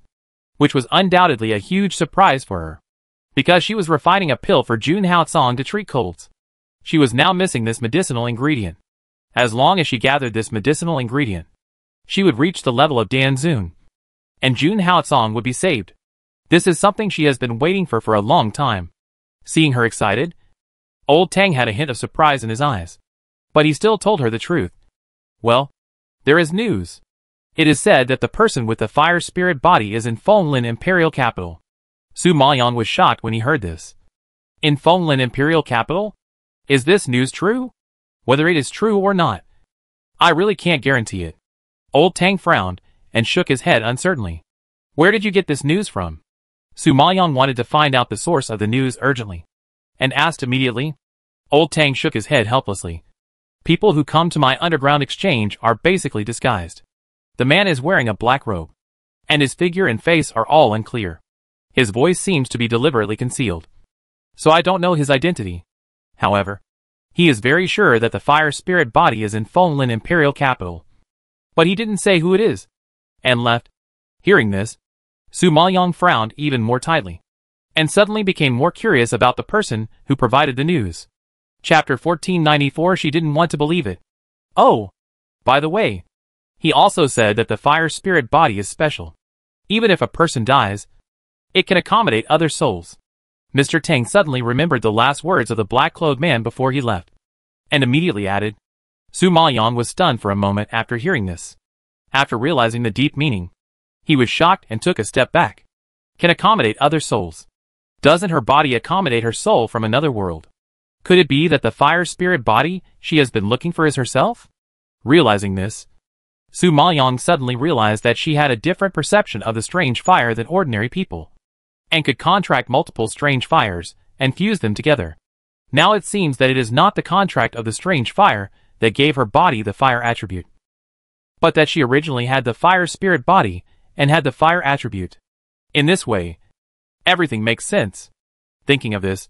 which was undoubtedly a huge surprise for her, because she was refining a pill for Jun Haotsong to treat colds. She was now missing this medicinal ingredient. As long as she gathered this medicinal ingredient, she would reach the level of Danzun, and Jun Haotsong would be saved. This is something she has been waiting for a long time. Seeing her excited, Old Tang had a hint of surprise in his eyes, but he still told her the truth. "Well, there is news. It is said that the person with the fire spirit body is in Fenglin Imperial Capital." Su Maoyang was shocked when he heard this. "In Fenglin Imperial Capital? Is this news true? Whether it is true or not, I really can't guarantee it." Old Tang frowned and shook his head uncertainly. Where did you get this news from? Su Maoyang wanted to find out the source of the news urgently, and asked immediately. Old Tang shook his head helplessly. People who come to my underground exchange are basically disguised. The man is wearing a black robe, and his figure and face are all unclear. His voice seems to be deliberately concealed, so I don't know his identity. However, he is very sure that the fire spirit body is in Fenglin Imperial Capital. But he didn't say who it is, and left. Hearing this, Su Maoyang frowned even more tightly, and suddenly became more curious about the person who provided the news. Chapter 1494. She didn't want to believe it. Oh, by the way, he also said that the fire spirit body is special. Even if a person dies, it can accommodate other souls. Mr. Tang suddenly remembered the last words of the black-clothed man before he left, and immediately added. Su Maoyang was stunned for a moment after hearing this. After realizing the deep meaning, he was shocked and took a step back. Can accommodate other souls. Doesn't her body accommodate her soul from another world? Could it be that the fire spirit body she has been looking for is herself? Realizing this, Su Maoyang suddenly realized that she had a different perception of the strange fire than ordinary people, and could contract multiple strange fires and fuse them together. Now it seems that it is not the contract of the strange fire that gave her body the fire attribute, but that she originally had the fire spirit body and had the fire attribute. In this way, everything makes sense. Thinking of this,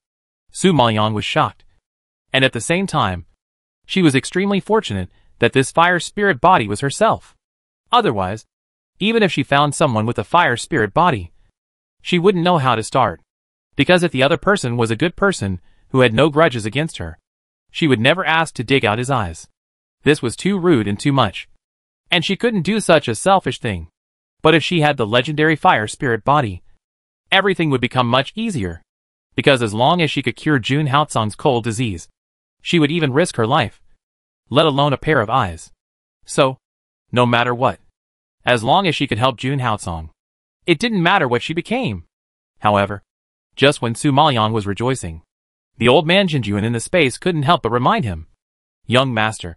Su Maoyang was shocked, and at the same time, she was extremely fortunate that this fire spirit body was herself. Otherwise, even if she found someone with a fire spirit body, she wouldn't know how to start, because if the other person was a good person who had no grudges against her, she would never ask to dig out his eyes. This was too rude and too much, and she couldn't do such a selfish thing. But if she had the legendary fire spirit body, everything would become much easier, because as long as she could cure Jun Haotsong's cold disease, she would even risk her life, let alone a pair of eyes. So, no matter what, as long as she could help Jun Haotsong, it didn't matter what she became. However, just when Su Maoyang was rejoicing, the old man Jinjuan in the space couldn't help but remind him. Young master,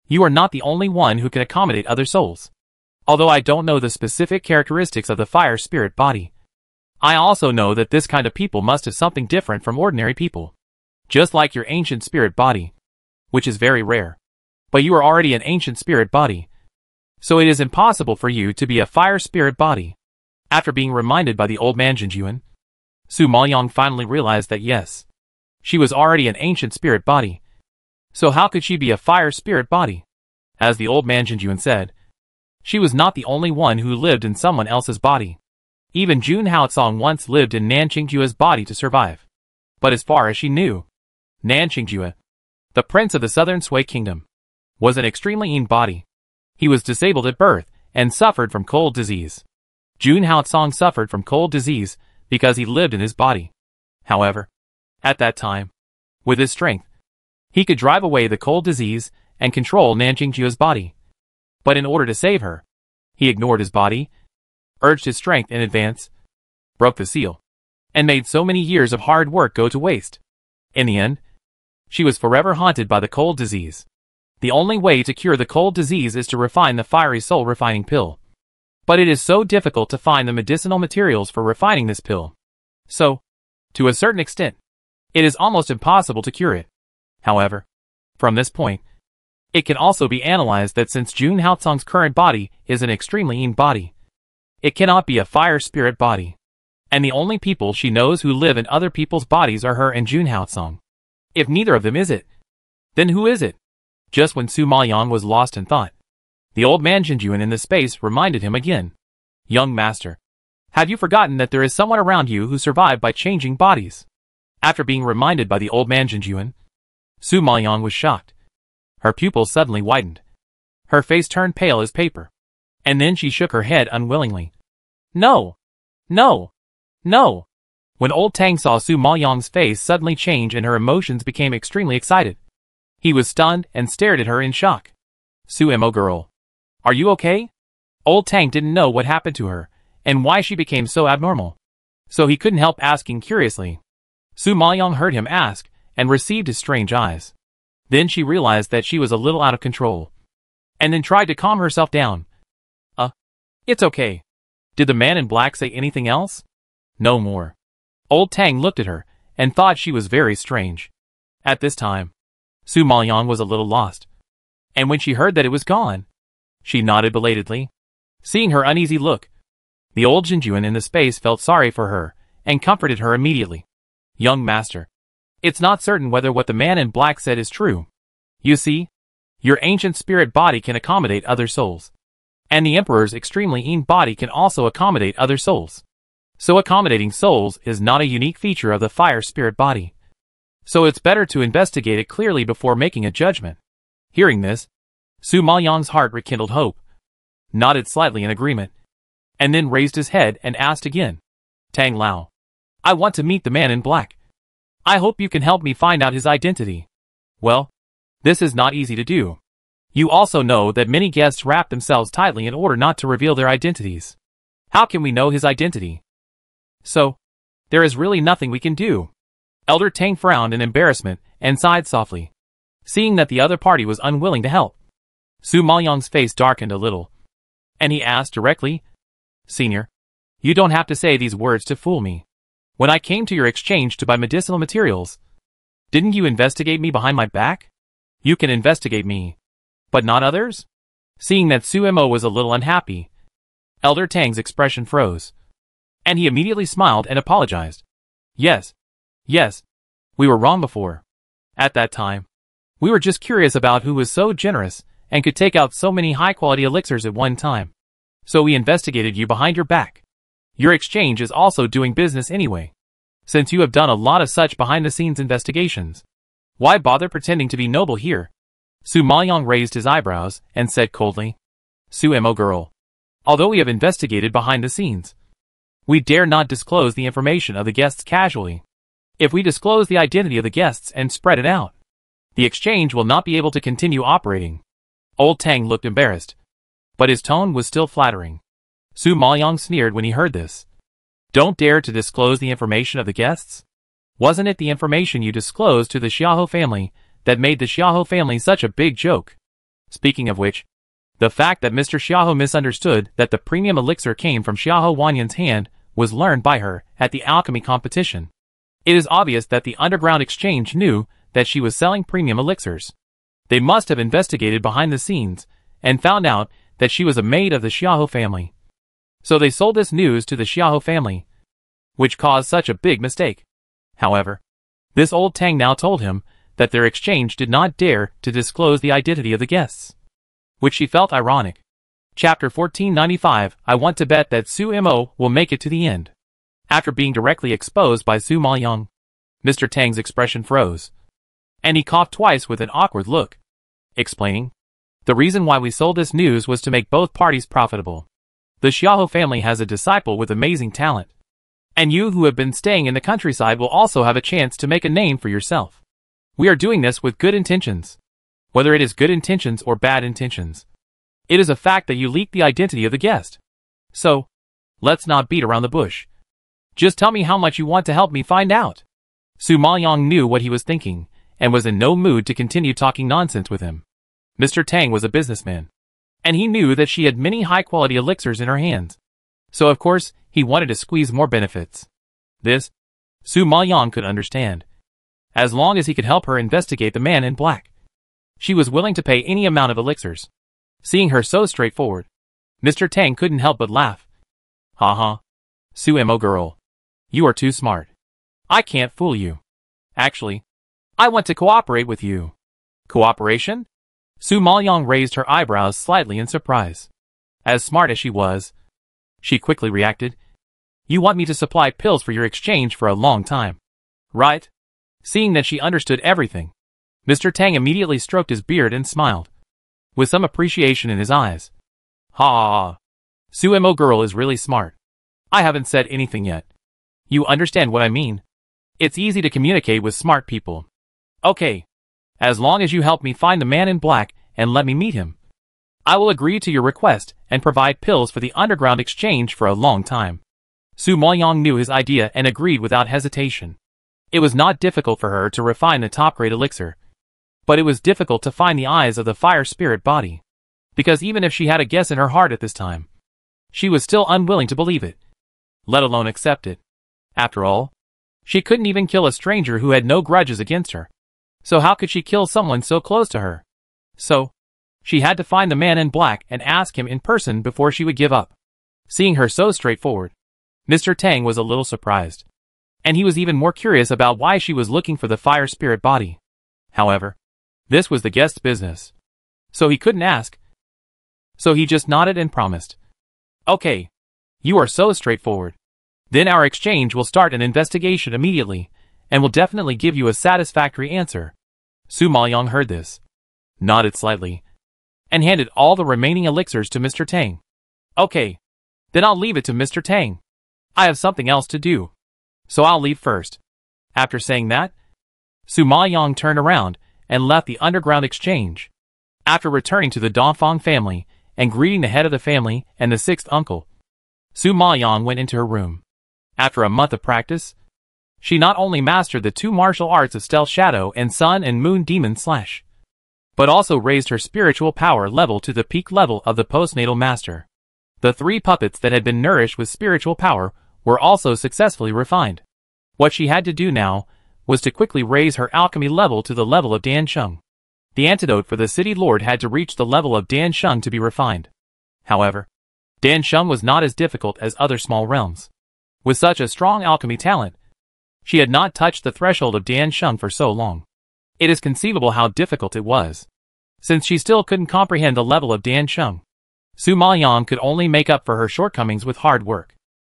you are not the only one who can accommodate other souls. Although I don't know the specific characteristics of the fire spirit body, I also know that this kind of people must have something different from ordinary people. Just like your ancient spirit body, which is very rare. But you are already an ancient spirit body, so it is impossible for you to be a fire spirit body. After being reminded by the old man Jinjuan, Su Maoyang finally realized that yes, she was already an ancient spirit body. So how could she be a fire spirit body? As the old man Jinjuan said, she was not the only one who lived in someone else's body. Even Jun Haotsong once lived in Nanqingjue's body to survive. But as far as she knew, Nanqingjue, the prince of the southern Sui kingdom, was an extremely lean body. He was disabled at birth and suffered from cold disease. Jun Haotsong suffered from cold disease because he lived in his body. However, at that time, with his strength, he could drive away the cold disease and control Nanqingjue's body. But in order to save her, he ignored his body, urged his strength in advance, broke the seal, and made so many years of hard work go to waste. In the end, she was forever haunted by the cold disease. The only way to cure the cold disease is to refine the fiery soul refining pill. But it is so difficult to find the medicinal materials for refining this pill. So, to a certain extent, it is almost impossible to cure it. However, from this point, it can also be analyzed that since Jun Haotsong's current body is an extremely lean body, it cannot be a fire spirit body. And the only people she knows who live in other people's bodies are her and Jun Haotsong. If neither of them is it, then who is it? Just when Su Maoyang was lost in thought, the old man Jinjuan in the space reminded him again. Young master, have you forgotten that there is someone around you who survived by changing bodies? After being reminded by the old man Jinjuan, Su Maoyang was shocked. Her pupils suddenly widened. Her face turned pale as paper. And then she shook her head unwillingly. No! No! No! When old Tang saw Su Maoyang's face suddenly change and her emotions became extremely excited, he was stunned and stared at her in shock. Su Mo girl, are you okay? Old Tang didn't know what happened to her, and why she became so abnormal. So he couldn't help asking curiously. Su Maoyang heard him ask, and received his strange eyes. Then she realized that she was a little out of control, and then tried to calm herself down. It's okay. Did the man in black say anything else? No more. Old Tang looked at her and thought she was very strange. At this time, Su Maoyang was a little lost. And when she heard that it was gone, she nodded belatedly. Seeing her uneasy look, the old Jinjuan in the space felt sorry for her and comforted her immediately. Young master, it's not certain whether what the man in black said is true. You see, your ancient spirit body can accommodate other souls. And the Emperor's extremely lean body can also accommodate other souls. So accommodating souls is not a unique feature of the fire spirit body. So it's better to investigate it clearly before making a judgment. Hearing this, Su Maoyang's heart rekindled hope, nodded slightly in agreement, and then raised his head and asked again, Tang Lao, I want to meet the man in black. I hope you can help me find out his identity. Well, this is not easy to do. You also know that many guests wrap themselves tightly in order not to reveal their identities. How can we know his identity? So, there is really nothing we can do. Elder Tang frowned in embarrassment and sighed softly, seeing that the other party was unwilling to help. Su Maoyang's face darkened a little, and he asked directly, Senior, you don't have to say these words to fool me. When I came to your exchange to buy medicinal materials, didn't you investigate me behind my back? You can investigate me, but not others? Seeing that Su Mo was a little unhappy, Elder Tang's expression froze, and he immediately smiled and apologized. Yes, we were wrong before. At that time, we were just curious about who was so generous and could take out so many high-quality elixirs at one time. So we investigated you behind your back. Your exchange is also doing business anyway. Since you have done a lot of such behind-the-scenes investigations, why bother pretending to be noble here? Su Maoyang raised his eyebrows and said coldly, Su Mo girl, although we have investigated behind the scenes, we dare not disclose the information of the guests casually. If we disclose the identity of the guests and spread it out, the exchange will not be able to continue operating. Old Tang looked embarrassed, but his tone was still flattering. Su Maoyang sneered when he heard this. Don't dare to disclose the information of the guests? Wasn't it the information you disclosed to the Xiaohou family that made the Xiaohou family such a big joke? Speaking of which, the fact that Mr. Xiaohou misunderstood that the premium elixir came from Xiaohou Wanyan's hand was learned by her at the alchemy competition. It is obvious that the underground exchange knew that she was selling premium elixirs. They must have investigated behind the scenes and found out that she was a maid of the Xiaohou family. So they sold this news to the Xiaohou family, which caused such a big mistake. However, this old Tang now told him that their exchange did not dare to disclose the identity of the guests, which she felt ironic. Chapter 1495, I want to bet that Su Mo will make it to the end. After being directly exposed by Su Maoyang, Mr. Tang's expression froze, and he coughed twice with an awkward look, explaining, the reason why we sold this news was to make both parties profitable. The Xiaohou family has a disciple with amazing talent, and you who have been staying in the countryside will also have a chance to make a name for yourself. We are doing this with good intentions. Whether it is good intentions or bad intentions, it is a fact that you leaked the identity of the guest. So, let's not beat around the bush. Just tell me how much you want to help me find out. Su Maoyang knew what he was thinking, and was in no mood to continue talking nonsense with him. Mr. Tang was a businessman, and he knew that she had many high-quality elixirs in her hands. So of course, he wanted to squeeze more benefits. This, Su Maoyang could understand. As long as he could help her investigate the man in black, she was willing to pay any amount of elixirs. Seeing her so straightforward, Mr. Tang couldn't help but laugh. Ha ha. Su Mo girl, you are too smart. I can't fool you. Actually, I want to cooperate with you. Cooperation? Su Maoyang raised her eyebrows slightly in surprise. As smart as she was, she quickly reacted. You want me to supply pills for your exchange for a long time, right? Seeing that she understood everything, Mr. Tang immediately stroked his beard and smiled, with some appreciation in his eyes. Ha! Su Mo girl is really smart. I haven't said anything yet. You understand what I mean? It's easy to communicate with smart people. Okay. As long as you help me find the man in black and let me meet him, I will agree to your request and provide pills for the underground exchange for a long time. Su Maoyang knew his idea and agreed without hesitation. It was not difficult for her to refine the top-grade elixir, but it was difficult to find the eyes of the fire spirit body, because even if she had a guess in her heart at this time, She was still unwilling to believe it, let alone accept it. After all, she couldn't even kill a stranger who had no grudges against her. So how could she kill someone so close to her? So, she had to find the man in black and ask him in person before she would give up. Seeing her so straightforward, Mr. Tang was a little surprised. And he was even more curious about why she was looking for the fire spirit body. However, this was the guest's business, so he couldn't ask. So he just nodded and promised. Okay, you are so straightforward. Then our exchange will start an investigation immediately, and will definitely give you a satisfactory answer. Su Maoyang heard this, nodded slightly, and handed all the remaining elixirs to Mr. Tang. Okay, then I'll leave it to Mr. Tang. I have something else to do, so I'll leave first. After saying that, Su Maoyang turned around and left the underground exchange. After returning to the Dongfang family and greeting the head of the family and the sixth uncle, Su Maoyang went into her room. After a month of practice, she not only mastered the two martial arts of Stealth Shadow and Sun and Moon Demon Slash, but also raised her spiritual power level to the peak level of the postnatal master. The three puppets that had been nourished with spiritual power were also successfully refined. What she had to do now was to quickly raise her alchemy level to the level of Dan Sheng. The antidote for the city lord had to reach the level of Dan Sheng to be refined. However, Dan Sheng was not as difficult as other small realms. With such a strong alchemy talent, she had not touched the threshold of Dan Sheng for so long. It is conceivable how difficult it was, since she still couldn't comprehend the level of Dan Sheng. Su Maoyang could only make up for her shortcomings with hard work.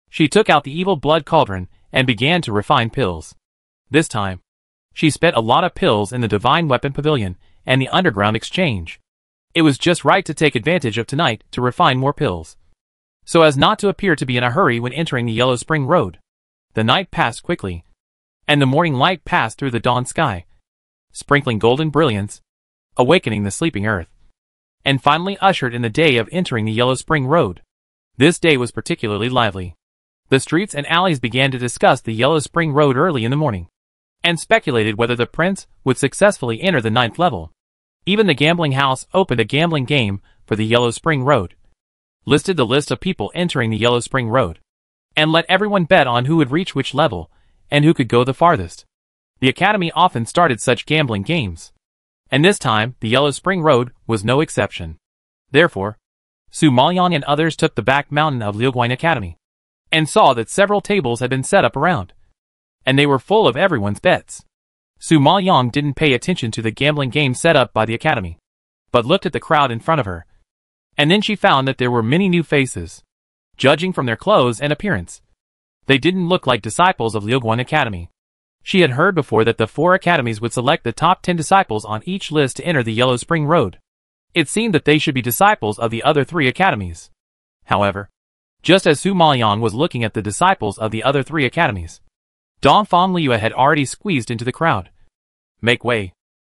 She took out the evil blood cauldron and began to refine pills. This time, she spent a lot of pills in the Divine Weapon Pavilion and the Underground Exchange. It was just right to take advantage of tonight to refine more pills, so as not to appear to be in a hurry when entering the Yellow Spring Road. The night passed quickly, and the morning light passed through the dawn sky, sprinkling golden brilliance, awakening the sleeping earth, and finally ushered in the day of entering the Yellow Spring Road. This day was particularly lively. The streets and alleys began to discuss the Yellow Spring Road early in the morning, and speculated whether the prince would successfully enter the 9th level. Even the gambling house opened a gambling game for the Yellow Spring Road, listed the list of people entering the Yellow Spring Road, and let everyone bet on who would reach which level, and who could go the farthest. The Academy often started such gambling games, and this time the Yellow Spring Road was no exception. Therefore, Su Maoyang and others took the back mountain of Liuguan Academy, and saw that several tables had been set up around, and they were full of everyone's bets. Su Maoyang didn't pay attention to the gambling game set up by the Academy, but looked at the crowd in front of her, and then she found that there were many new faces. Judging from their clothes and appearance, they didn't look like disciples of Liuguan Academy. She had heard before that the 4 academies would select the top 10 disciples on each list to enter the Yellow Spring Road. It seemed that they should be disciples of the other 3 academies. However, just as Su Maoyang was looking at the disciples of the other 3 academies, Dongfang Liu had already squeezed into the crowd. Make way.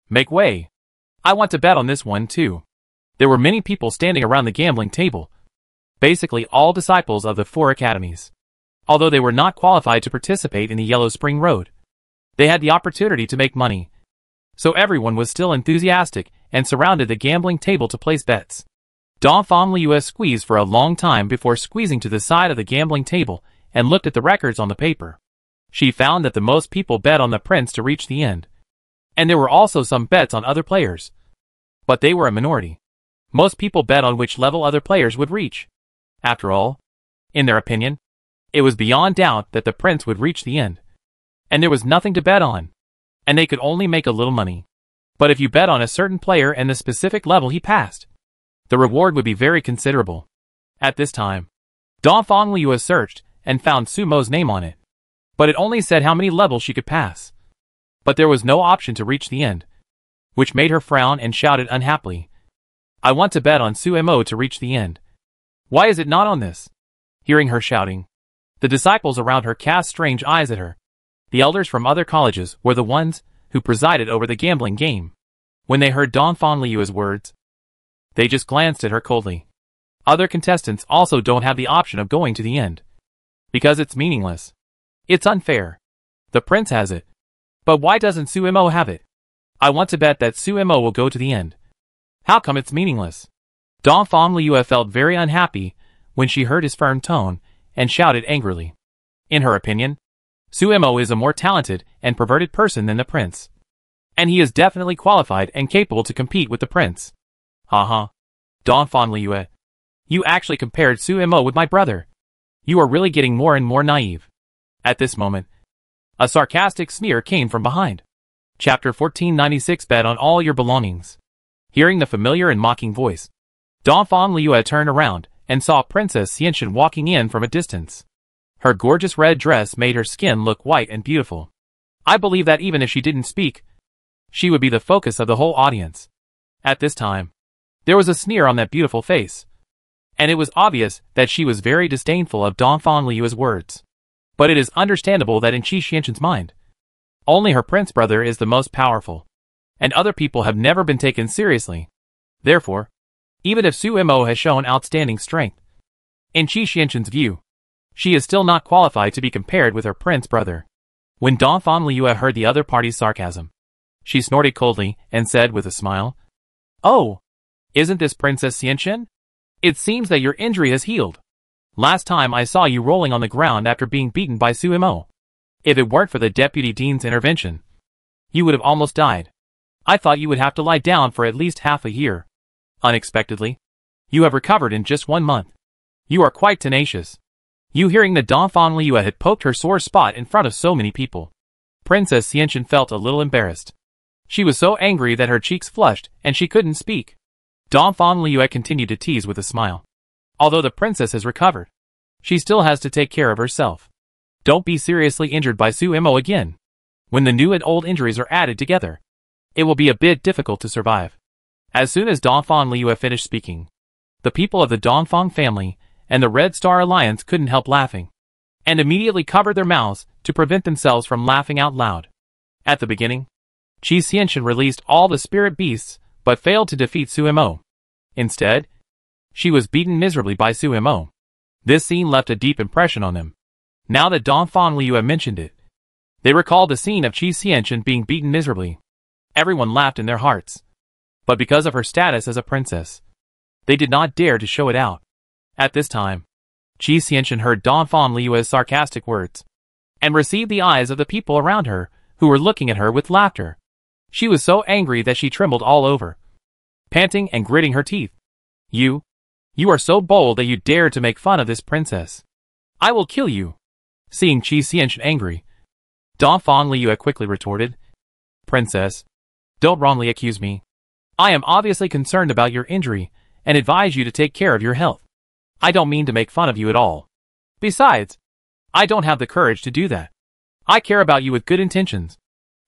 Make way. I want to bet on this one too. There were many people standing around the gambling table, basically all disciples of the 4 academies. Although they were not qualified to participate in the Yellow Spring Road, they had the opportunity to make money. So everyone was still enthusiastic and surrounded the gambling table to place bets. Dongfang Liu squeezed for a long time before squeezing to the side of the gambling table and looked at the records on the paper. She found that the most people bet on the prince to reach the end, and there were also some bets on other players, but they were a minority. Most people bet on which level other players would reach. After all, in their opinion, it was beyond doubt that the prince would reach the end, and there was nothing to bet on, and they could only make a little money. But if you bet on a certain player and the specific level he passed, the reward would be very considerable. At this time, Dongfang Liu searched and found Sumo's name on it, but it only said how many levels she could pass. But there was no option to reach the end, which made her frown and shouted unhappily, I want to bet on Sumo to reach the end. Why is it not on this? Hearing her shouting, the disciples around her cast strange eyes at her. The elders from other colleges were the ones who presided over the gambling game. When they heard Dongfang Liu's words, they just glanced at her coldly. Other contestants also don't have the option of going to the end, because it's meaningless. It's unfair. The prince has it. But why doesn't Sumo have it? I want to bet that Sumo will go to the end. How come it's meaningless? Dongfang Liu felt very unhappy when she heard his firm tone, and shouted angrily. In her opinion, Suemo is a more talented and perverted person than the prince. And he is definitely qualified and capable to compete with the prince. Haha. Donphan Liyue. You actually compared Suemo with my brother. You are really getting more and more naive. At this moment, a sarcastic sneer came from behind. Chapter 1496 Bet on all your belongings. Hearing the familiar and mocking voice, Donphan Liyue turned around and saw Princess Xianxian walking in from a distance. Her gorgeous red dress made her skin look white and beautiful. I believe that even if she didn't speak, she would be the focus of the whole audience. At this time, there was a sneer on that beautiful face, and it was obvious that she was very disdainful of Donphan Liyue's words. But it is understandable that in Qi Xianxian's mind, only her prince brother is the most powerful, and other people have never been taken seriously. Therefore, even if Suemo has shown outstanding strength, in Qi Xianxian's view, she is still not qualified to be compared with her prince brother. When Donphan Liyue heard the other party's sarcasm, she snorted coldly and said with a smile, "Oh, isn't this Princess Xianxian? It seems that your injury has healed. Last time I saw you rolling on the ground after being beaten by Suemo. If it weren't for the Deputy Dean's intervention, you would have almost died. I thought you would have to lie down for at least half a year. Unexpectedly, you have recovered in just 1 month. You are quite tenacious." You hearing that Donphan Liyue had poked her sore spot in front of so many people, Princess Xianxian felt a little embarrassed. She was so angry that her cheeks flushed and she couldn't speak. Donphan Liyue continued to tease with a smile. Although the princess has recovered, she still has to take care of herself. Don't be seriously injured by Suemo again. When the new and old injuries are added together, it will be a bit difficult to survive. As soon as Donphan Liyue finished speaking, the people of the Donphan family and the Red Star Alliance couldn't help laughing, and immediately covered their mouths to prevent themselves from laughing out loud. At the beginning, Qi Xianxian released all the spirit beasts, but failed to defeat Suemo. Instead, she was beaten miserably by Suemo. This scene left a deep impression on them. Now that Donphan Liyue mentioned it, they recalled the scene of Qi Xianxian being beaten miserably. Everyone laughed in their hearts. But because of her status as a princess, they did not dare to show it out. At this time, Qi Xianxian heard Donphan Liyue's sarcastic words, and received the eyes of the people around her, who were looking at her with laughter. She was so angry that she trembled all over, panting and gritting her teeth. You are so bold that you dare to make fun of this princess. I will kill you." Seeing Qi Xianxian angry, Donphan Liyue quickly retorted, "Princess, don't wrongly accuse me. I am obviously concerned about your injury, and advise you to take care of your health. I don't mean to make fun of you at all. Besides, I don't have the courage to do that. I care about you with good intentions,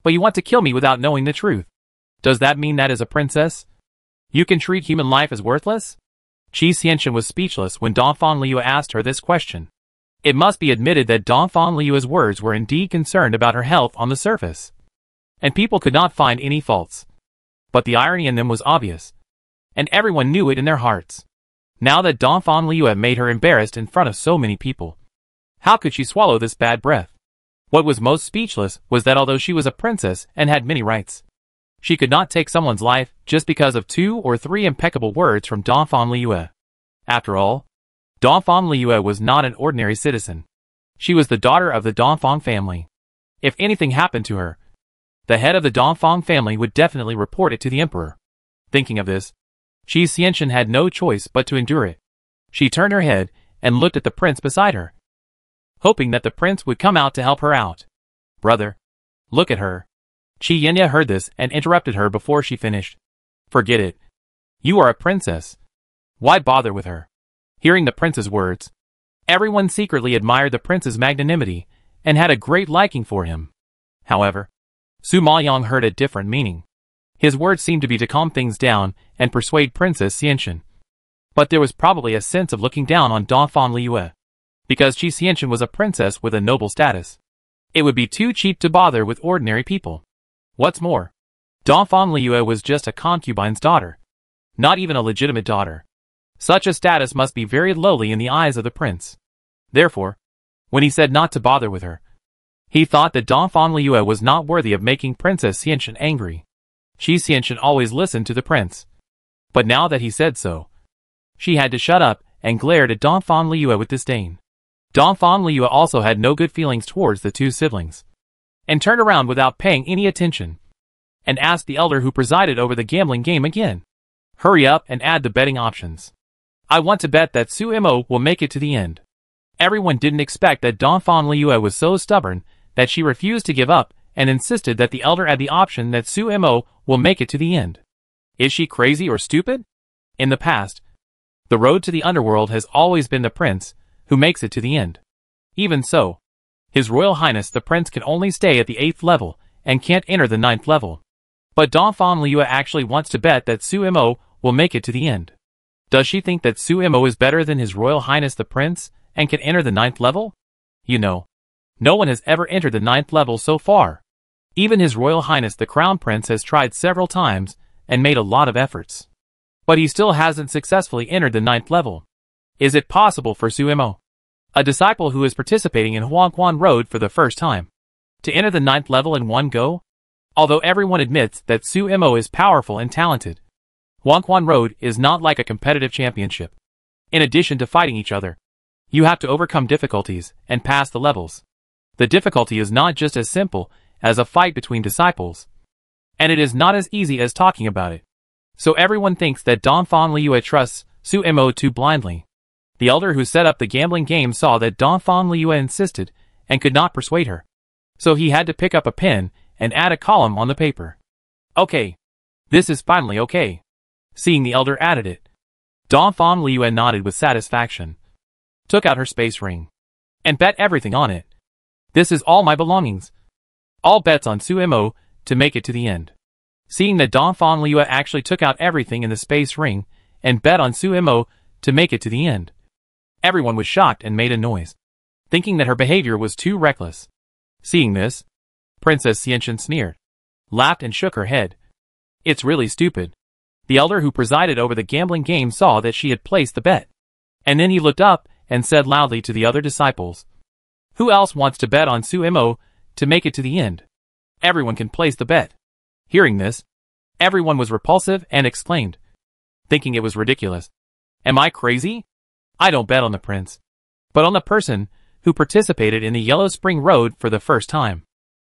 but you want to kill me without knowing the truth. Does that mean that as a princess, you can treat human life as worthless?" Qi Xianxian was speechless when Donphan Liyue asked her this question. It must be admitted that Donphan Liyue's words were indeed concerned about her health on the surface, and people could not find any faults. But the irony in them was obvious, and everyone knew it in their hearts. Now that Donphan Liyue made her embarrassed in front of so many people, how could she swallow this bad breath? What was most speechless was that although she was a princess and had many rights, she could not take someone's life just because of 2 or 3 impeccable words from Donphan Liyue. After all, Donphan Liyue was not an ordinary citizen. She was the daughter of the Donphan family. If anything happened to her, the head of the Donphan family would definitely report it to the emperor. Thinking of this, Qi Xianxian had no choice but to endure it. She turned her head and looked at the prince beside her, hoping that the prince would come out to help her out. "Brother, look at her." Qi Yinya heard this and interrupted her before she finished. "Forget it. You are a princess. Why bother with her?" Hearing the prince's words, everyone secretly admired the prince's magnanimity and had a great liking for him. However, Su Maoyang heard a different meaning. His words seemed to be to calm things down and persuade Princess Xianxian. But there was probably a sense of looking down on Donphan Liyue. Because Qi Xianxian was a princess with a noble status, it would be too cheap to bother with ordinary people. What's more, Donphan Liyue was just a concubine's daughter, not even a legitimate daughter. Such a status must be very lowly in the eyes of the prince. Therefore, when he said not to bother with her, he thought that Donphan Liyue was not worthy of making Princess Xianxian angry. Qi Xianxian always listened to the prince. But now that he said so, she had to shut up and glared at Donphan Liyue with disdain. Donphan Liyue also had no good feelings towards the two siblings, and turned around without paying any attention, and asked the elder who presided over the gambling game again. Hurry up and add the betting options. I want to bet that Su Mo will make it to the end. Everyone didn't expect that Donphan Liyue was so stubborn that she refused to give up and insisted that the elder add the option that Su Mo will make it to the end. Is she crazy or stupid? In the past, the road to the underworld has always been the prince who makes it to the end. Even so, His Royal Highness the Prince can only stay at the 8th level and can't enter the 9th level. But Donphan Liyue actually wants to bet that Su Mo will make it to the end. Does she think that Su Mo is better than His Royal Highness the Prince and can enter the 9th level? You know, no one has ever entered the 9th level so far. Even His Royal Highness the Crown Prince has tried several times and made a lot of efforts, but he still hasn't successfully entered the 9th level. Is it possible for Su Mo, a disciple who is participating in Huangquan Road for the first time, to enter the 9th level in one go? Although everyone admits that Su Mo is powerful and talented, Huangquan Road is not like a competitive championship. In addition to fighting each other, you have to overcome difficulties and pass the levels. The difficulty is not just as simple as a fight between disciples, and it is not as easy as talking about it. So everyone thinks that Donphan Liyue trusts Su Mo too blindly. The elder who set up the gambling game saw that Donphan Liyue insisted and could not persuade her, so he had to pick up a pen and add a column on the paper. Okay. This is finally okay. Seeing the elder added it, Donphan Liyue nodded with satisfaction, took out her space ring, and bet everything on it. This is all my belongings. All bets on Su Mo to make it to the end. Seeing that Donphan Liyue actually took out everything in the space ring and bet on Su Mo to make it to the end, everyone was shocked and made a noise, thinking that her behavior was too reckless. Seeing this, Princess Xianxian sneered, laughed and shook her head. It's really stupid. The elder who presided over the gambling game saw that she had placed the bet, and then he looked up and said loudly to the other disciples, "Who else wants to bet on Su Mo to make it to the end? Everyone can place the bet." Hearing this, everyone was repulsive and exclaimed, thinking it was ridiculous. Am I crazy? I don't bet on the prince, but on the person who participated in the Yellow Spring Road for the first time.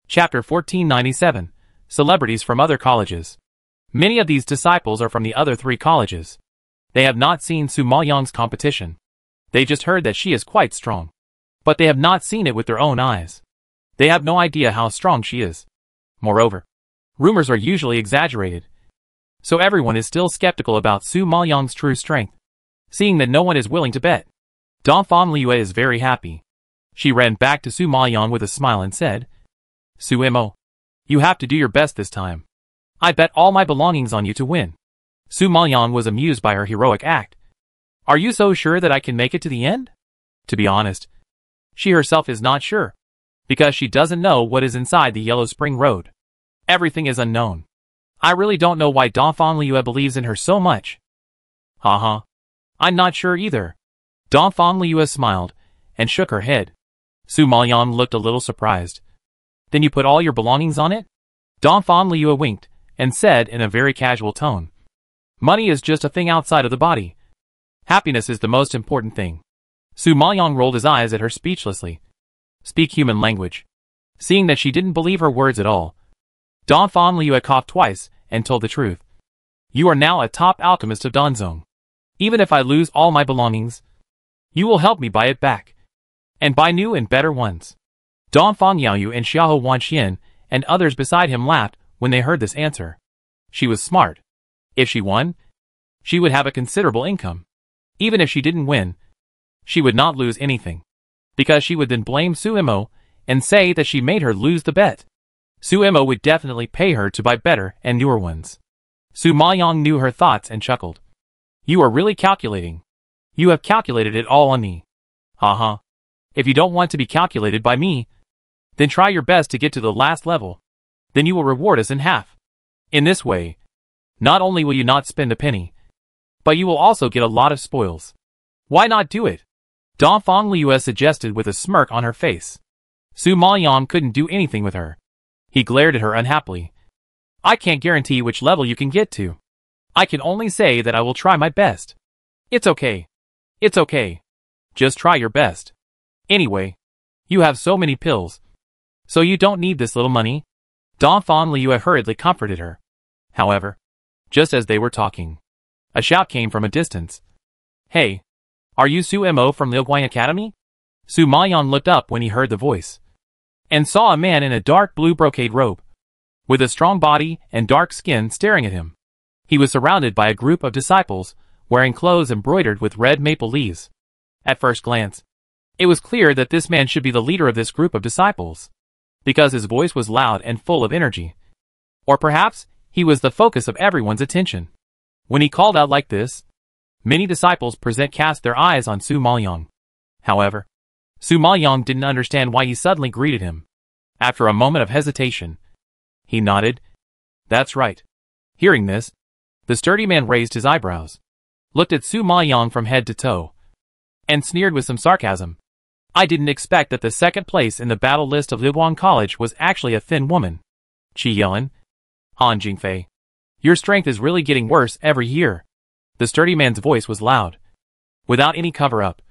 Chapter 1497, Celebrities from Other Colleges. Many of these disciples are from the other 3 colleges. They have not seen Su Maoyang's competition. They just heard that she is quite strong, but they have not seen it with their own eyes. They have no idea how strong she is. Moreover, rumors are usually exaggerated, so everyone is still skeptical about Su Maoyang's true strength. Seeing that no one is willing to bet, Donphan Liyue is very happy. She ran back to Su Maoyang with a smile and said, "Su Mo, you have to do your best this time. I bet all my belongings on you to win." Su Maoyang was amused by her heroic act. Are you so sure that I can make it to the end? To be honest, she herself is not sure, because she doesn't know what is inside the Yellow Spring Road. Everything is unknown. I really don't know why Donphan Liyue believes in her so much. Haha. I'm not sure either. Donphan Liyue smiled and shook her head. Su Maoyang looked a little surprised. Then you put all your belongings on it? Donphan Liyue winked and said in a very casual tone, "Money is just a thing outside of the body. Happiness is the most important thing." Su Maoyang rolled his eyes at her speechlessly. Speak human language. Seeing that she didn't believe her words at all, Donphan Liyue coughed twice and told the truth. "You are now a top alchemist of Danzong. Even if I lose all my belongings, you will help me buy it back, and buy new and better ones." Donphan Yaoyu and Xiahou Wanxian and others beside him laughed when they heard this answer. She was smart. If she won, she would have a considerable income. Even if she didn't win, she would not lose anything, because she would then blame Su Mo and say that she made her lose the bet. Su Mo would definitely pay her to buy better and newer ones. Su Maoyang knew her thoughts and chuckled. "You are really calculating. You have calculated it all on me. Haha. If you don't want to be calculated by me, then try your best to get to the last level. Then you will reward us in half. In this way, not only will you not spend a penny, but you will also get a lot of spoils. Why not do it?" Donphan Liyue suggested with a smirk on her face. Su Maoyang couldn't do anything with her. He glared at her unhappily. "I can't guarantee which level you can get to. I can only say that I will try my best. It's okay. It's okay. Just try your best. Anyway, you have so many pills. So you don't need this little money. Dongfang Liu hurriedly comforted her. However, just as they were talking, a shout came from a distance. Hey, are you Su Mo from Liuguang Academy? Su Maoyang looked up when he heard the voice, and saw a man in a dark blue brocade robe, with a strong body and dark skin staring at him. He was surrounded by a group of disciples, wearing clothes embroidered with red maple leaves. At first glance, it was clear that this man should be the leader of this group of disciples, because his voice was loud and full of energy. Or perhaps, he was the focus of everyone's attention. When he called out like this, many disciples cast their eyes on Su Maoyang. However, Su Maoyang didn't understand why he suddenly greeted him. After a moment of hesitation, he nodded. That's right. Hearing this, the sturdy man raised his eyebrows, looked at Su Maoyang from head to toe, and sneered with some sarcasm. I didn't expect that the second place in the battle list of Liuguang College was actually a thin woman. Qi Yelin, Han Jingfei, your strength is really getting worse every year. The sturdy man's voice was loud, without any cover-up,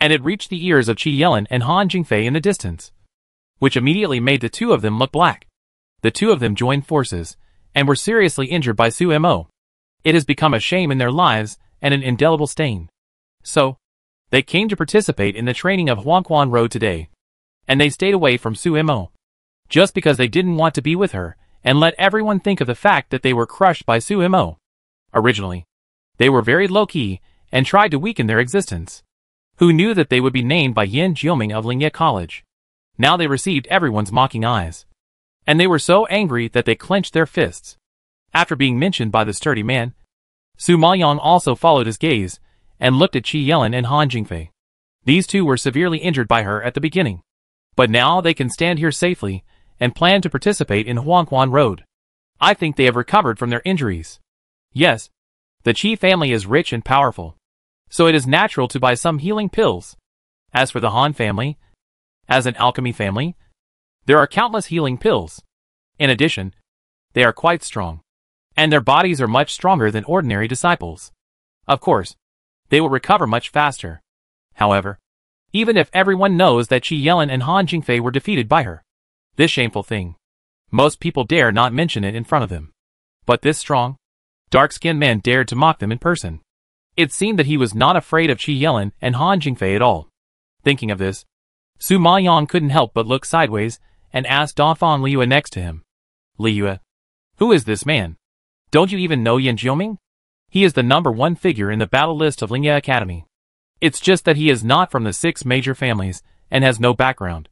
and it reached the ears of Qi Yelin and Han Jingfei in the distance, which immediately made the two of them look black. The two of them joined forces, and were seriously injured by Su Mo. It has become a shame in their lives, and an indelible stain. So, they came to participate in the training of Huangquan Road today, and they stayed away from Su Mo, just because they didn't want to be with her, and let everyone think of the fact that they were crushed by Su Mo. Originally, they were very low-key, and tried to weaken their existence. Who knew that they would be named by Yin Jioming of Lingye College? Now they received everyone's mocking eyes, and they were so angry that they clenched their fists. After being mentioned by the sturdy man, Su Maoyang also followed his gaze, and looked at Qi Yelin and Han Jingfei. These two were severely injured by her at the beginning, but now they can stand here safely, and plan to participate in Huangquan Road. I think they have recovered from their injuries. Yes, the Qi family is rich and powerful, so it is natural to buy some healing pills. As for the Han family, as an alchemy family, there are countless healing pills. In addition, they are quite strong, and their bodies are much stronger than ordinary disciples. Of course, they will recover much faster. However, even if everyone knows that Qi Yelin and Han Jingfei were defeated by her, this shameful thing, most people dare not mention it in front of them. But this strong, dark-skinned man dared to mock them in person. It seemed that he was not afraid of Qi Yelin and Han Jingfei at all. Thinking of this, Su Maoyang couldn't help but look sideways, and asked Dongfang Liu next to him. Liu, who is this man? Don't you even know Yin Jioming? He is the #1 figure in the battle list of Lingye Academy. It's just that he is not from the 6 major families, and has no background.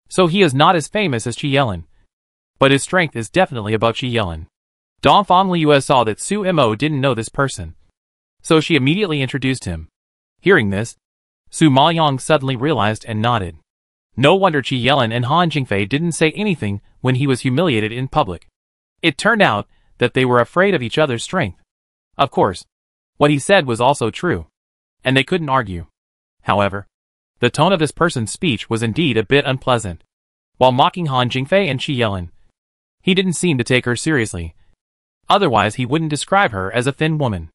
So he is not as famous as Qi Yelin, but his strength is definitely above Qi Yelin. Dongfang Liu saw that Su Mo didn't know this person, so she immediately introduced him. Hearing this, Su Maoyang suddenly realized and nodded. No wonder Qi Yelin and Han Jingfei didn't say anything when he was humiliated in public. It turned out that they were afraid of each other's strength. Of course, what he said was also true, and they couldn't argue. However, the tone of this person's speech was indeed a bit unpleasant. While mocking Han Jingfei and Qi Yelin, he didn't seem to take her seriously. Otherwise he wouldn't describe her as a thin woman.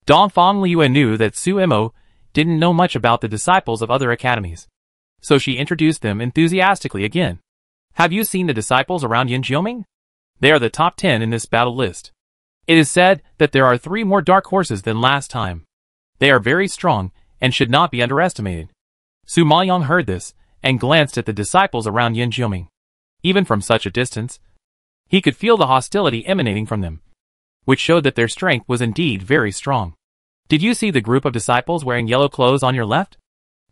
Dongfang Liu knew that Su Mo didn't know much about the disciples of other academies, so she introduced them enthusiastically again. Have you seen the disciples around Yin Jioming? They are the top 10 in this battle list. It is said that there are 3 more dark horses than last time. They are very strong, and should not be underestimated. Su Maoyang heard this, and glanced at the disciples around Yin Jioming. Even from such a distance, he could feel the hostility emanating from them, which showed that their strength was indeed very strong. Did you see the group of disciples wearing yellow clothes on your left?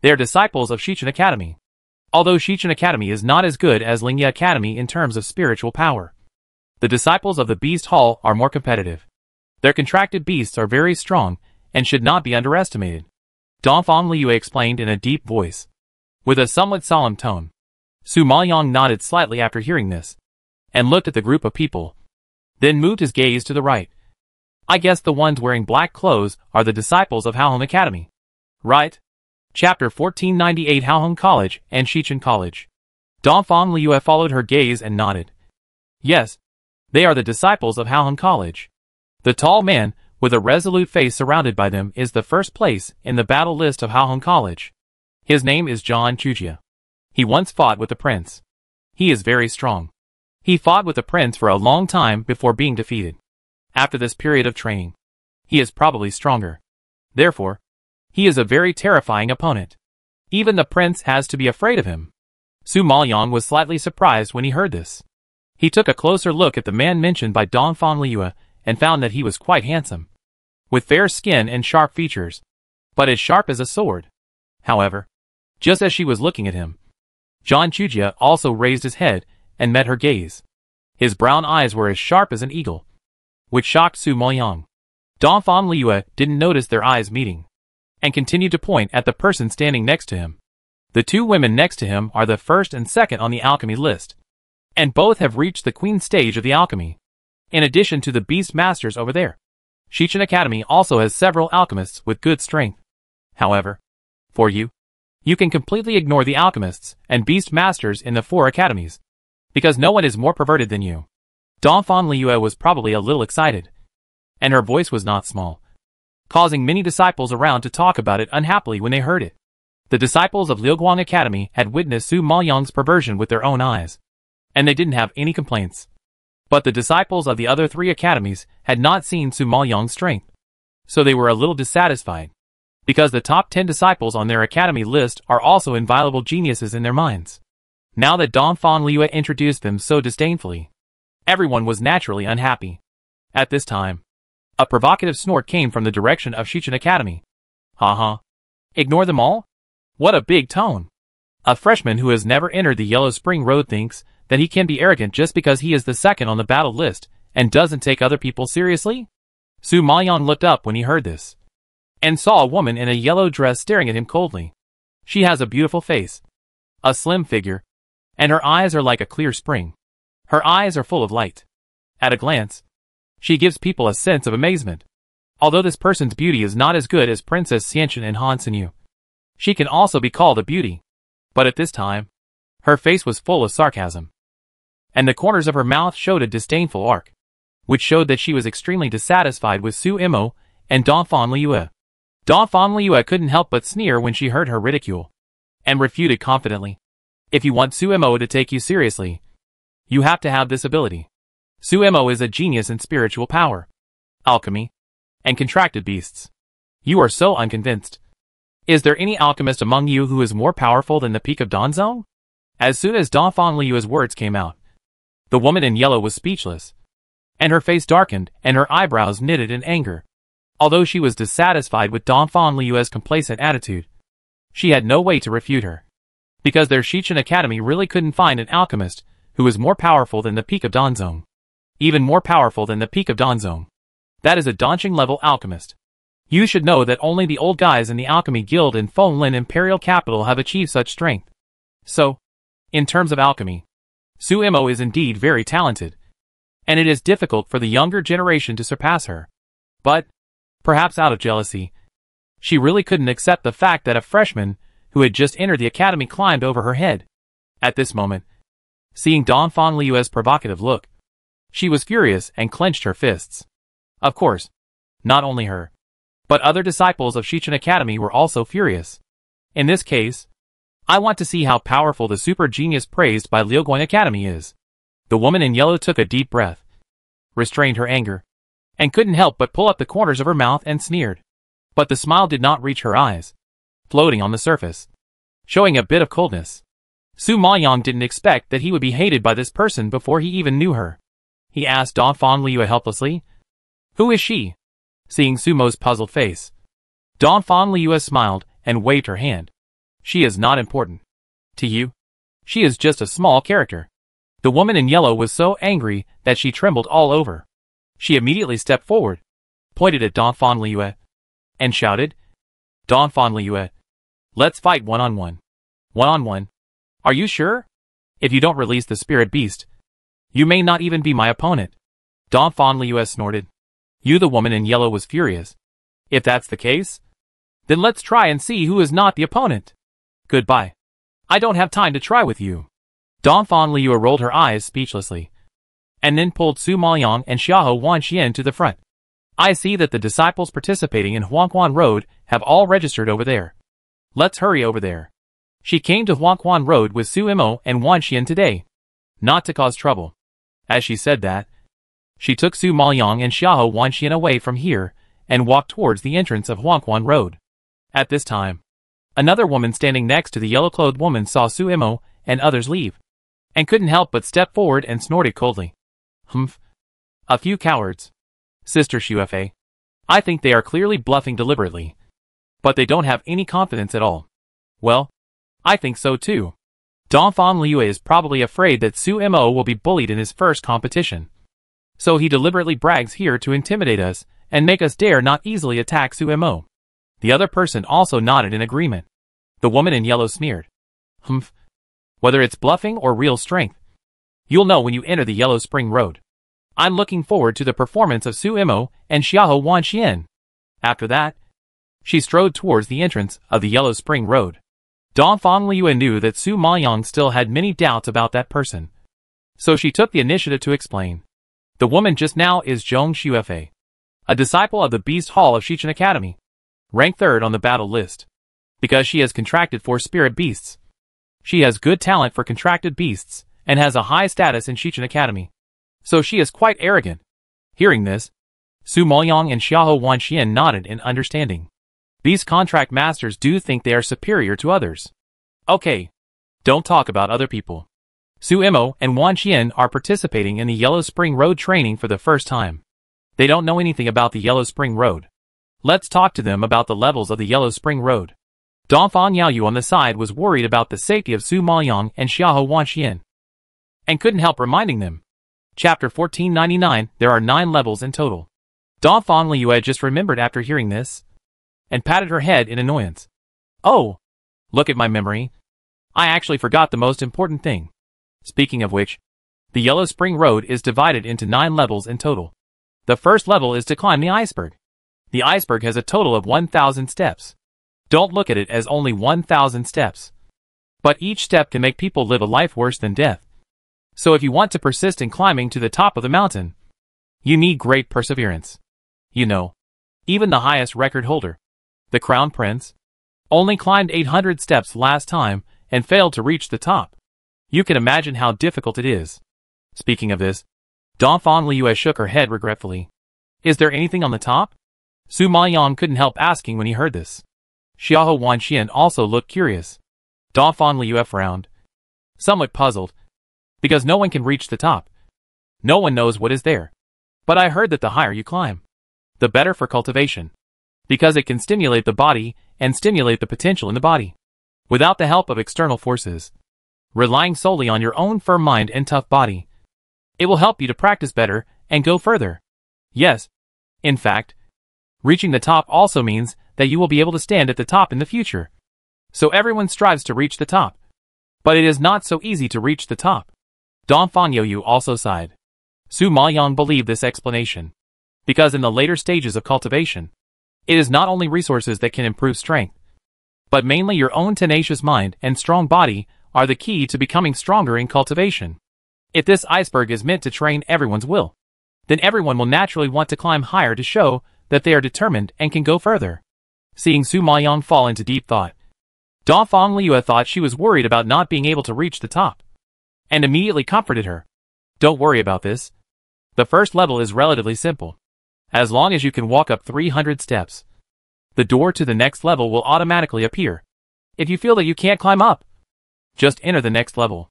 They are disciples of Shichen Academy. Although Shichen Academy is not as good as Lingye Academy in terms of spiritual power, the disciples of the Beast Hall are more competitive. Their contracted beasts are very strong, and should not be underestimated. Dongfang Liu explained in a deep voice, with a somewhat solemn tone. Su Maoyang nodded slightly after hearing this, and looked at the group of people, then moved his gaze to the right. I guess the ones wearing black clothes are the disciples of Haoheng Academy. Right? Chapter 1498 Haoheng College and Shichen College. Dongfang Liu followed her gaze and nodded. Yes, they are the disciples of Haoheng College. The tall man, with a resolute face surrounded by them, is the first place in the battle list of Haohong College. His name is John Chujia. He once fought with the prince. He is very strong. He fought with the prince for a long time before being defeated. After this period of training, he is probably stronger. Therefore, he is a very terrifying opponent. Even the prince has to be afraid of him. Su Maoyang was slightly surprised when he heard this. He took a closer look at the man mentioned by Dongfang Liu and found that he was quite handsome, with fair skin and sharp features, but as sharp as a sword. However, just as she was looking at him, John Chujia also raised his head and met her gaze. His brown eyes were as sharp as an eagle, which shocked Su Maoyang. Dongfang Liu didn't notice their eyes meeting, and continued to point at the person standing next to him. The two women next to him are the first and second on the alchemy list, and both have reached the queen stage of the alchemy. In addition to the beast masters over there, Shichen Academy also has several alchemists with good strength. However, for you, you can completely ignore the alchemists and beast masters in the 4 academies, because no one is more perverted than you. Dongfang Liu was probably a little excited, and her voice was not small, causing many disciples around to talk about it unhappily when they heard it. The disciples of Liuguang Academy had witnessed Su Maoyang's perversion with their own eyes, and they didn't have any complaints. But the disciples of the other 3 academies had not seen Su Maoyang's strength, so they were a little dissatisfied, because the top 10 disciples on their academy list are also inviolable geniuses in their minds. Now that Dongfang Liu introduced them so disdainfully, everyone was naturally unhappy. At this time, a provocative snort came from the direction of Shichen Academy. Haha. Ignore them all? What a big tone. A freshman who has never entered the Yellow Spring Road thinks that he can be arrogant just because he is the second on the battle list and doesn't take other people seriously? Su Maoyang looked up when he heard this, and saw a woman in a yellow dress staring at him coldly. She has a beautiful face, a slim figure, and her eyes are like a clear spring. Her eyes are full of light. At a glance, she gives people a sense of amazement. Although this person's beauty is not as good as Princess Xianchen and Han Xinyu, she can also be called a beauty. But at this time, her face was full of sarcasm, and the corners of her mouth showed a disdainful arc, which showed that she was extremely dissatisfied with Su Imo and Dongfang Liu. Dongfang Liu couldn't help but sneer when she heard her ridicule, and refuted confidently. If you want Su Imo to take you seriously, you have to have this ability. Su Imo is a genius in spiritual power, alchemy, and contracted beasts. You are so unconvinced. Is there any alchemist among you who is more powerful than the Peak of Danzong? As soon as Dongfang Liu's words came out, the woman in yellow was speechless, and her face darkened and her eyebrows knitted in anger. Although she was dissatisfied with Dongfang Liu's complacent attitude, she had no way to refute her, because their Shichen Academy really couldn't find an alchemist who was more powerful than the Peak of Danzong. Even more powerful than the Peak of Danzong. That is a Donqing level alchemist. You should know that only the old guys in the Alchemy Guild in Fenglin Imperial Capital have achieved such strength. So, in terms of alchemy, Su Imo is indeed very talented, and it is difficult for the younger generation to surpass her. But, perhaps out of jealousy, she really couldn't accept the fact that a freshman who had just entered the academy climbed over her head. At this moment, seeing Dongfang Liu's provocative look, she was furious and clenched her fists. Of course, not only her, but other disciples of Shichen Academy were also furious. In this case, I want to see how powerful the super genius praised by Liuguang Academy is. The woman in yellow took a deep breath, restrained her anger, and couldn't help but pull up the corners of her mouth and sneered. But the smile did not reach her eyes, floating on the surface, showing a bit of coldness. Su Maoyang didn't expect that he would be hated by this person before he even knew her. He asked Dongfang Liu helplessly, "Who is she?" Seeing Sumo's puzzled face, Dongfang Liu smiled and waved her hand. "She is not important. To you, she is just a small character." The woman in yellow was so angry that she trembled all over. She immediately stepped forward, pointed at Dongfang Liu, and shouted, "Dongfang Liu, let's fight one-on-one." "One-on-one? Are you sure? If you don't release the spirit beast, you may not even be my opponent." Dongfang Liu snorted. The woman in yellow was furious. "If that's the case, then let's try and see who is not the opponent. Goodbye. I don't have time to try with you." Dongfang Liu rolled her eyes speechlessly, and then pulled Su Maoyang and Xiahou Wanxian to the front. I see that the disciples participating in Huangquan Road have all registered over there. Let's hurry over there. She came to Huangquan Road with Su Imo and Wan Xian today, not to cause trouble. As she said that, she took Su Maoyang and Xiahou Wanxian away from here and walked towards the entrance of Huangquan Road. At this time, another woman standing next to the yellow-clothed woman saw Su Imo and others leave, and couldn't help but step forward and snorted coldly. Humph. A few cowards. Sister Xuefei. I think they are clearly bluffing deliberately. But they don't have any confidence at all. Well, I think so too. Dongfang Liu is probably afraid that Su Imo will be bullied in his first competition. So he deliberately brags here to intimidate us and make us dare not easily attack Su Imo. The other person also nodded in agreement. The woman in yellow sneered. Humph. Whether it's bluffing or real strength, you'll know when you enter the Yellow Spring Road. I'm looking forward to the performance of Su Imo and Xiahou Wanxian. After that, she strode towards the entrance of the Yellow Spring Road. Dongfang Liu knew that Su Maoyang still had many doubts about that person. So she took the initiative to explain. The woman just now is Zhong Xuefei, a disciple of the Beast Hall of Shichen Academy, ranked 3rd on the battle list. Because she has contracted for spirit beasts. She has good talent for contracted beasts, and has a high status in Shichen Academy. So she is quite arrogant. Hearing this, Su Maoyang and Xiahou Wanxian nodded in understanding. These contract masters do think they are superior to others. Okay. Don't talk about other people. Su Imo and Wan Xian are participating in the Yellow Spring Road training for the first time. They don't know anything about the Yellow Spring Road. Let's talk to them about the levels of the Yellow Spring Road. Dongfang Yaoyu on the side was worried about the safety of Su Maoyang and Xiahou Wanxian, and couldn't help reminding them. Chapter 1499, there are 9 levels in total. Dongfang Liu had just remembered after hearing this, and patted her head in annoyance. Oh, look at my memory. I actually forgot the most important thing. Speaking of which, the Yellow Spring Road is divided into 9 levels in total. The first level is to climb the iceberg. The iceberg has a total of 1,000 steps. Don't look at it as only 1,000 steps. But each step can make people live a life worse than death. So if you want to persist in climbing to the top of the mountain, you need great perseverance. You know, even the highest record holder, the Crown Prince, only climbed 800 steps last time and failed to reach the top. You can imagine how difficult it is. Speaking of this, Dongfang Liu shook her head regretfully. Is there anything on the top? Su Maoyang couldn't help asking when he heard this. Xiahou Wanxian also looked curious. Dongfang Liu frowned, somewhat puzzled, because no one can reach the top. No one knows what is there. But I heard that the higher you climb, the better for cultivation, because it can stimulate the body and stimulate the potential in the body, without the help of external forces. Relying solely on your own firm mind and tough body, it will help you to practice better and go further. Yes, in fact, reaching the top also means that you will be able to stand at the top in the future. So everyone strives to reach the top. But it is not so easy to reach the top. Dongfang Yaoyu also sighed. Su Maoyang believed this explanation. Because in the later stages of cultivation, it is not only resources that can improve strength, but mainly your own tenacious mind and strong body are the key to becoming stronger in cultivation. If this iceberg is meant to train everyone's will, then everyone will naturally want to climb higher to show that they are determined and can go further. Seeing Su Maoyang fall into deep thought, Dongfang Liu thought she was worried about not being able to reach the top, and immediately comforted her. Don't worry about this. The first level is relatively simple. As long as you can walk up 300 steps, the door to the next level will automatically appear. If you feel that you can't climb up, just enter the next level.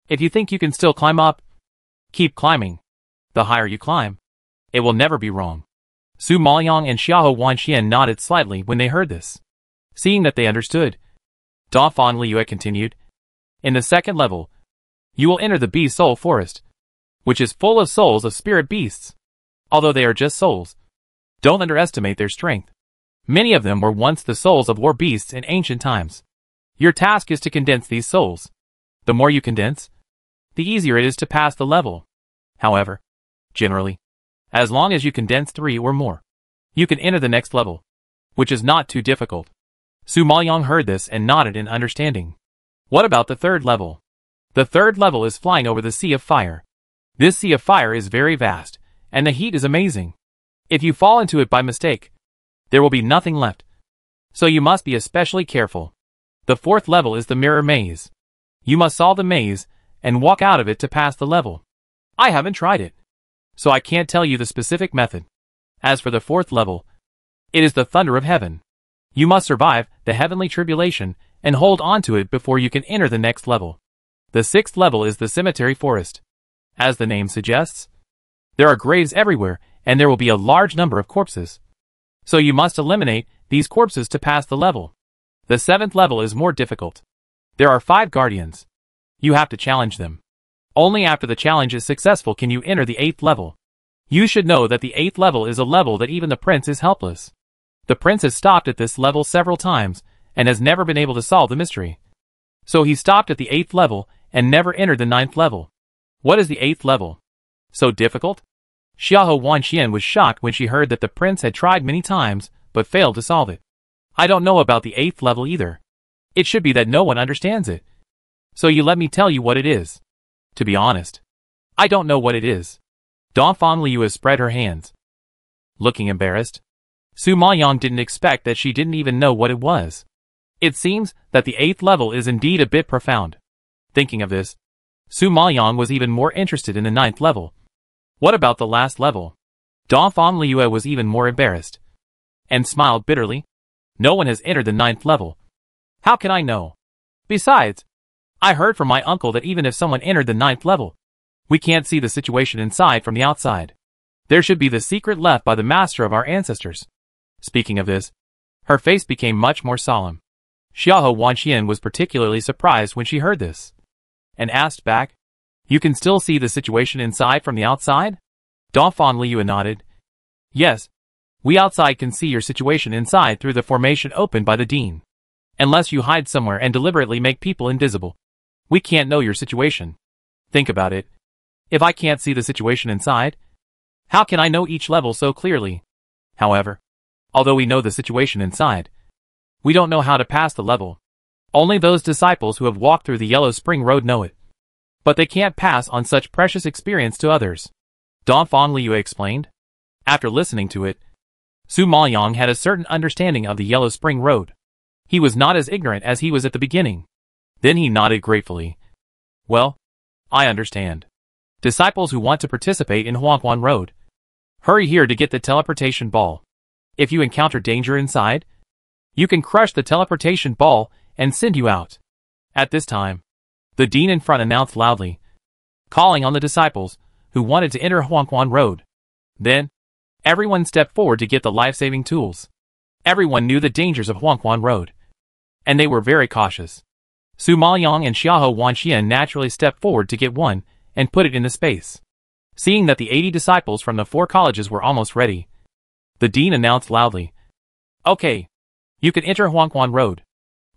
If you think you can still climb up, keep climbing. The higher you climb, it will never be wrong. Su Maoyang and Xiahou Wanxian nodded slightly when they heard this. Seeing that they understood, Dongfang Liu continued, in the second level, you will enter the Beast Soul Forest, which is full of souls of spirit beasts. Although they are just souls, don't underestimate their strength. Many of them were once the souls of war beasts in ancient times. Your task is to condense these souls. The more you condense, the easier it is to pass the level. However, generally, as long as you condense 3 or more, you can enter the next level, which is not too difficult. Su Maoyang heard this and nodded in understanding. What about the third level? The third level is flying over the Sea of Fire. This Sea of Fire is very vast, and the heat is amazing. If you fall into it by mistake, there will be nothing left. So you must be especially careful. The fourth level is the mirror maze. You must solve the maze and walk out of it to pass the level. I haven't tried it, so I can't tell you the specific method. As for the fourth level, it is the thunder of heaven. You must survive the heavenly tribulation and hold on to it before you can enter the next level. The sixth level is the cemetery forest. As the name suggests, there are graves everywhere and there will be a large number of corpses. So you must eliminate these corpses to pass the level. The seventh level is more difficult. There are 5 guardians. You have to challenge them. Only after the challenge is successful can you enter the 8th level. You should know that the 8th level is a level that even the prince is helpless. The prince has stopped at this level several times and has never been able to solve the mystery. So he stopped at the 8th level and never entered the 9th level. What is the 8th level? So difficult? Xiahou Wanxian was shocked when she heard that the prince had tried many times but failed to solve it. I don't know about the 8th level either. It should be that no one understands it. So you let me tell you what it is. To be honest, I don't know what it is. Dongfang Liu has spread her hands. Looking embarrassed, Su Maoyang didn't expect that she didn't even know what it was. It seems that the 8th level is indeed a bit profound. Thinking of this, Su Maoyang was even more interested in the 9th level. What about the last level? Dongfang Liu was even more embarrassed and smiled bitterly. No one has entered the 9th level. How can I know? Besides, I heard from my uncle that even if someone entered the 9th level, we can't see the situation inside from the outside. There should be the secret left by the master of our ancestors. Speaking of this, her face became much more solemn. Xiahou Wanxian was particularly surprised when she heard this, and asked back, "You can still see the situation inside from the outside?" Dongfang Liu nodded. "Yes, we outside can see your situation inside through the formation opened by the Dean. Unless you hide somewhere and deliberately make people invisible, we can't know your situation. Think about it. If I can't see the situation inside, how can I know each level so clearly? However, although we know the situation inside, we don't know how to pass the level. Only those disciples who have walked through the Yellow Spring Road know it. But they can't pass on such precious experience to others," Dongfang Liu explained. After listening to it, Su Maoyang had a certain understanding of the Yellow Spring Road. He was not as ignorant as he was at the beginning. Then he nodded gratefully. "Well, I understand. Disciples who want to participate in Huangquan Road, hurry here to get the teleportation ball. If you encounter danger inside, you can crush the teleportation ball and send you out." At this time, the dean in front announced loudly, calling on the disciples who wanted to enter Huangquan Road. Then, everyone stepped forward to get the life-saving tools. Everyone knew the dangers of Huangquan Road, and they were very cautious. Su Maoyang and Xiahou Wanxian naturally stepped forward to get one and put it in the space. Seeing that the 80 disciples from the 4 colleges were almost ready, the dean announced loudly, "Okay, you can enter Huangquan Road.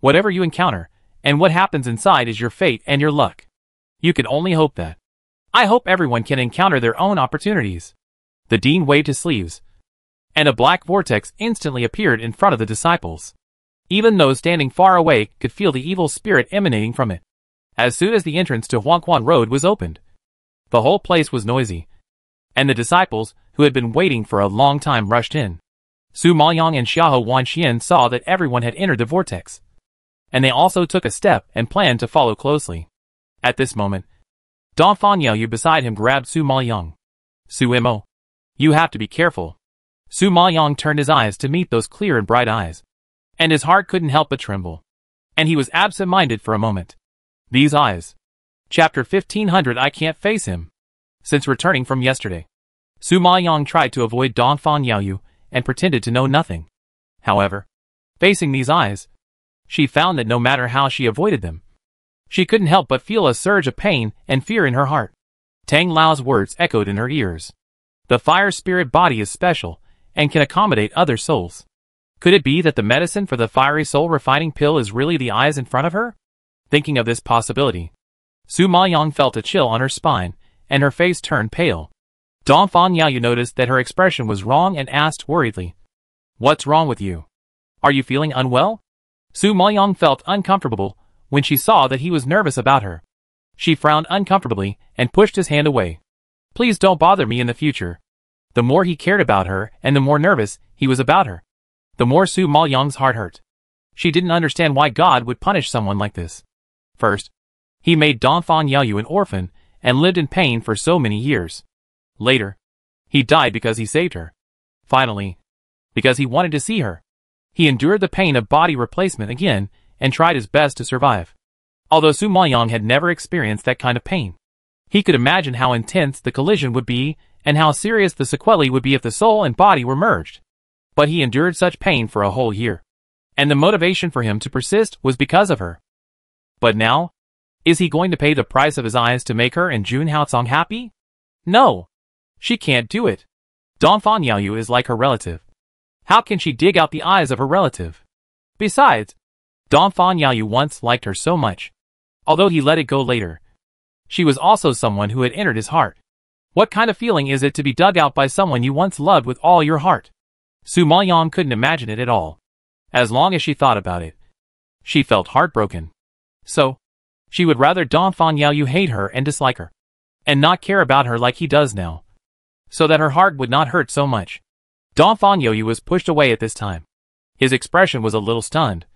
Whatever you encounter, and what happens inside is your fate and your luck. You can only hope that. I hope everyone can encounter their own opportunities." The dean waved his sleeves, and a black vortex instantly appeared in front of the disciples. Even those standing far away could feel the evil spirit emanating from it. As soon as the entrance to Huangquan Road was opened, the whole place was noisy, and the disciples, who had been waiting for a long time, rushed in. Su Maoyang and Xiahou Wanxian saw that everyone had entered the vortex, and they also took a step and planned to follow closely. At this moment, Dongfang Liu beside him grabbed Su Maoyang. "Su Mo, you have to be careful." Su Maoyang turned his eyes to meet those clear and bright eyes, and his heart couldn't help but tremble, and he was absent-minded for a moment. These eyes. Chapter 1500. I can't face him. Since returning from yesterday, Su Maoyang tried to avoid Dongfang Liu and pretended to know nothing. However, facing these eyes, she found that no matter how she avoided them, she couldn't help but feel a surge of pain and fear in her heart. Tang Lao's words echoed in her ears. The fire spirit body is special and can accommodate other souls. Could it be that the medicine for the fiery soul refining pill is really the eyes in front of her? Thinking of this possibility, Su Maoyang felt a chill on her spine, and her face turned pale. Dongfang Liu noticed that her expression was wrong and asked worriedly, "What's wrong with you? Are you feeling unwell?" Su Maoyang felt uncomfortable when she saw that he was nervous about her. She frowned uncomfortably and pushed his hand away. "Please don't bother me in the future. The more he cared about her and the more nervous he was about her, the more Su Maoyang's heart hurt. She didn't understand why God would punish someone like this. First, he made Donfan Yaoyu an orphan and lived in pain for so many years. Later, he died because he saved her. Finally, because he wanted to see her. He endured the pain of body replacement again and tried his best to survive. Although Su Maoyang had never experienced that kind of pain, he could imagine how intense the collision would be and how serious the sequelae would be if the soul and body were merged. But he endured such pain for a whole year. And the motivation for him to persist was because of her. But now, is he going to pay the price of his eyes to make her and Jun Haocong happy? No. She can't do it. Donfan Yaoyu is like her relative. How can she dig out the eyes of her relative? Besides, Donfan Yaoyu once liked her so much. Although he let it go later, she was also someone who had entered his heart. What kind of feeling is it to be dug out by someone you once loved with all your heart? Su Maoyang couldn't imagine it at all. As long as she thought about it, she felt heartbroken. So, she would rather Donfan Yaoyu hate her and dislike her, and not care about her like he does now, so that her heart would not hurt so much. Donfan Yaoyu was pushed away at this time. His expression was a little stunned,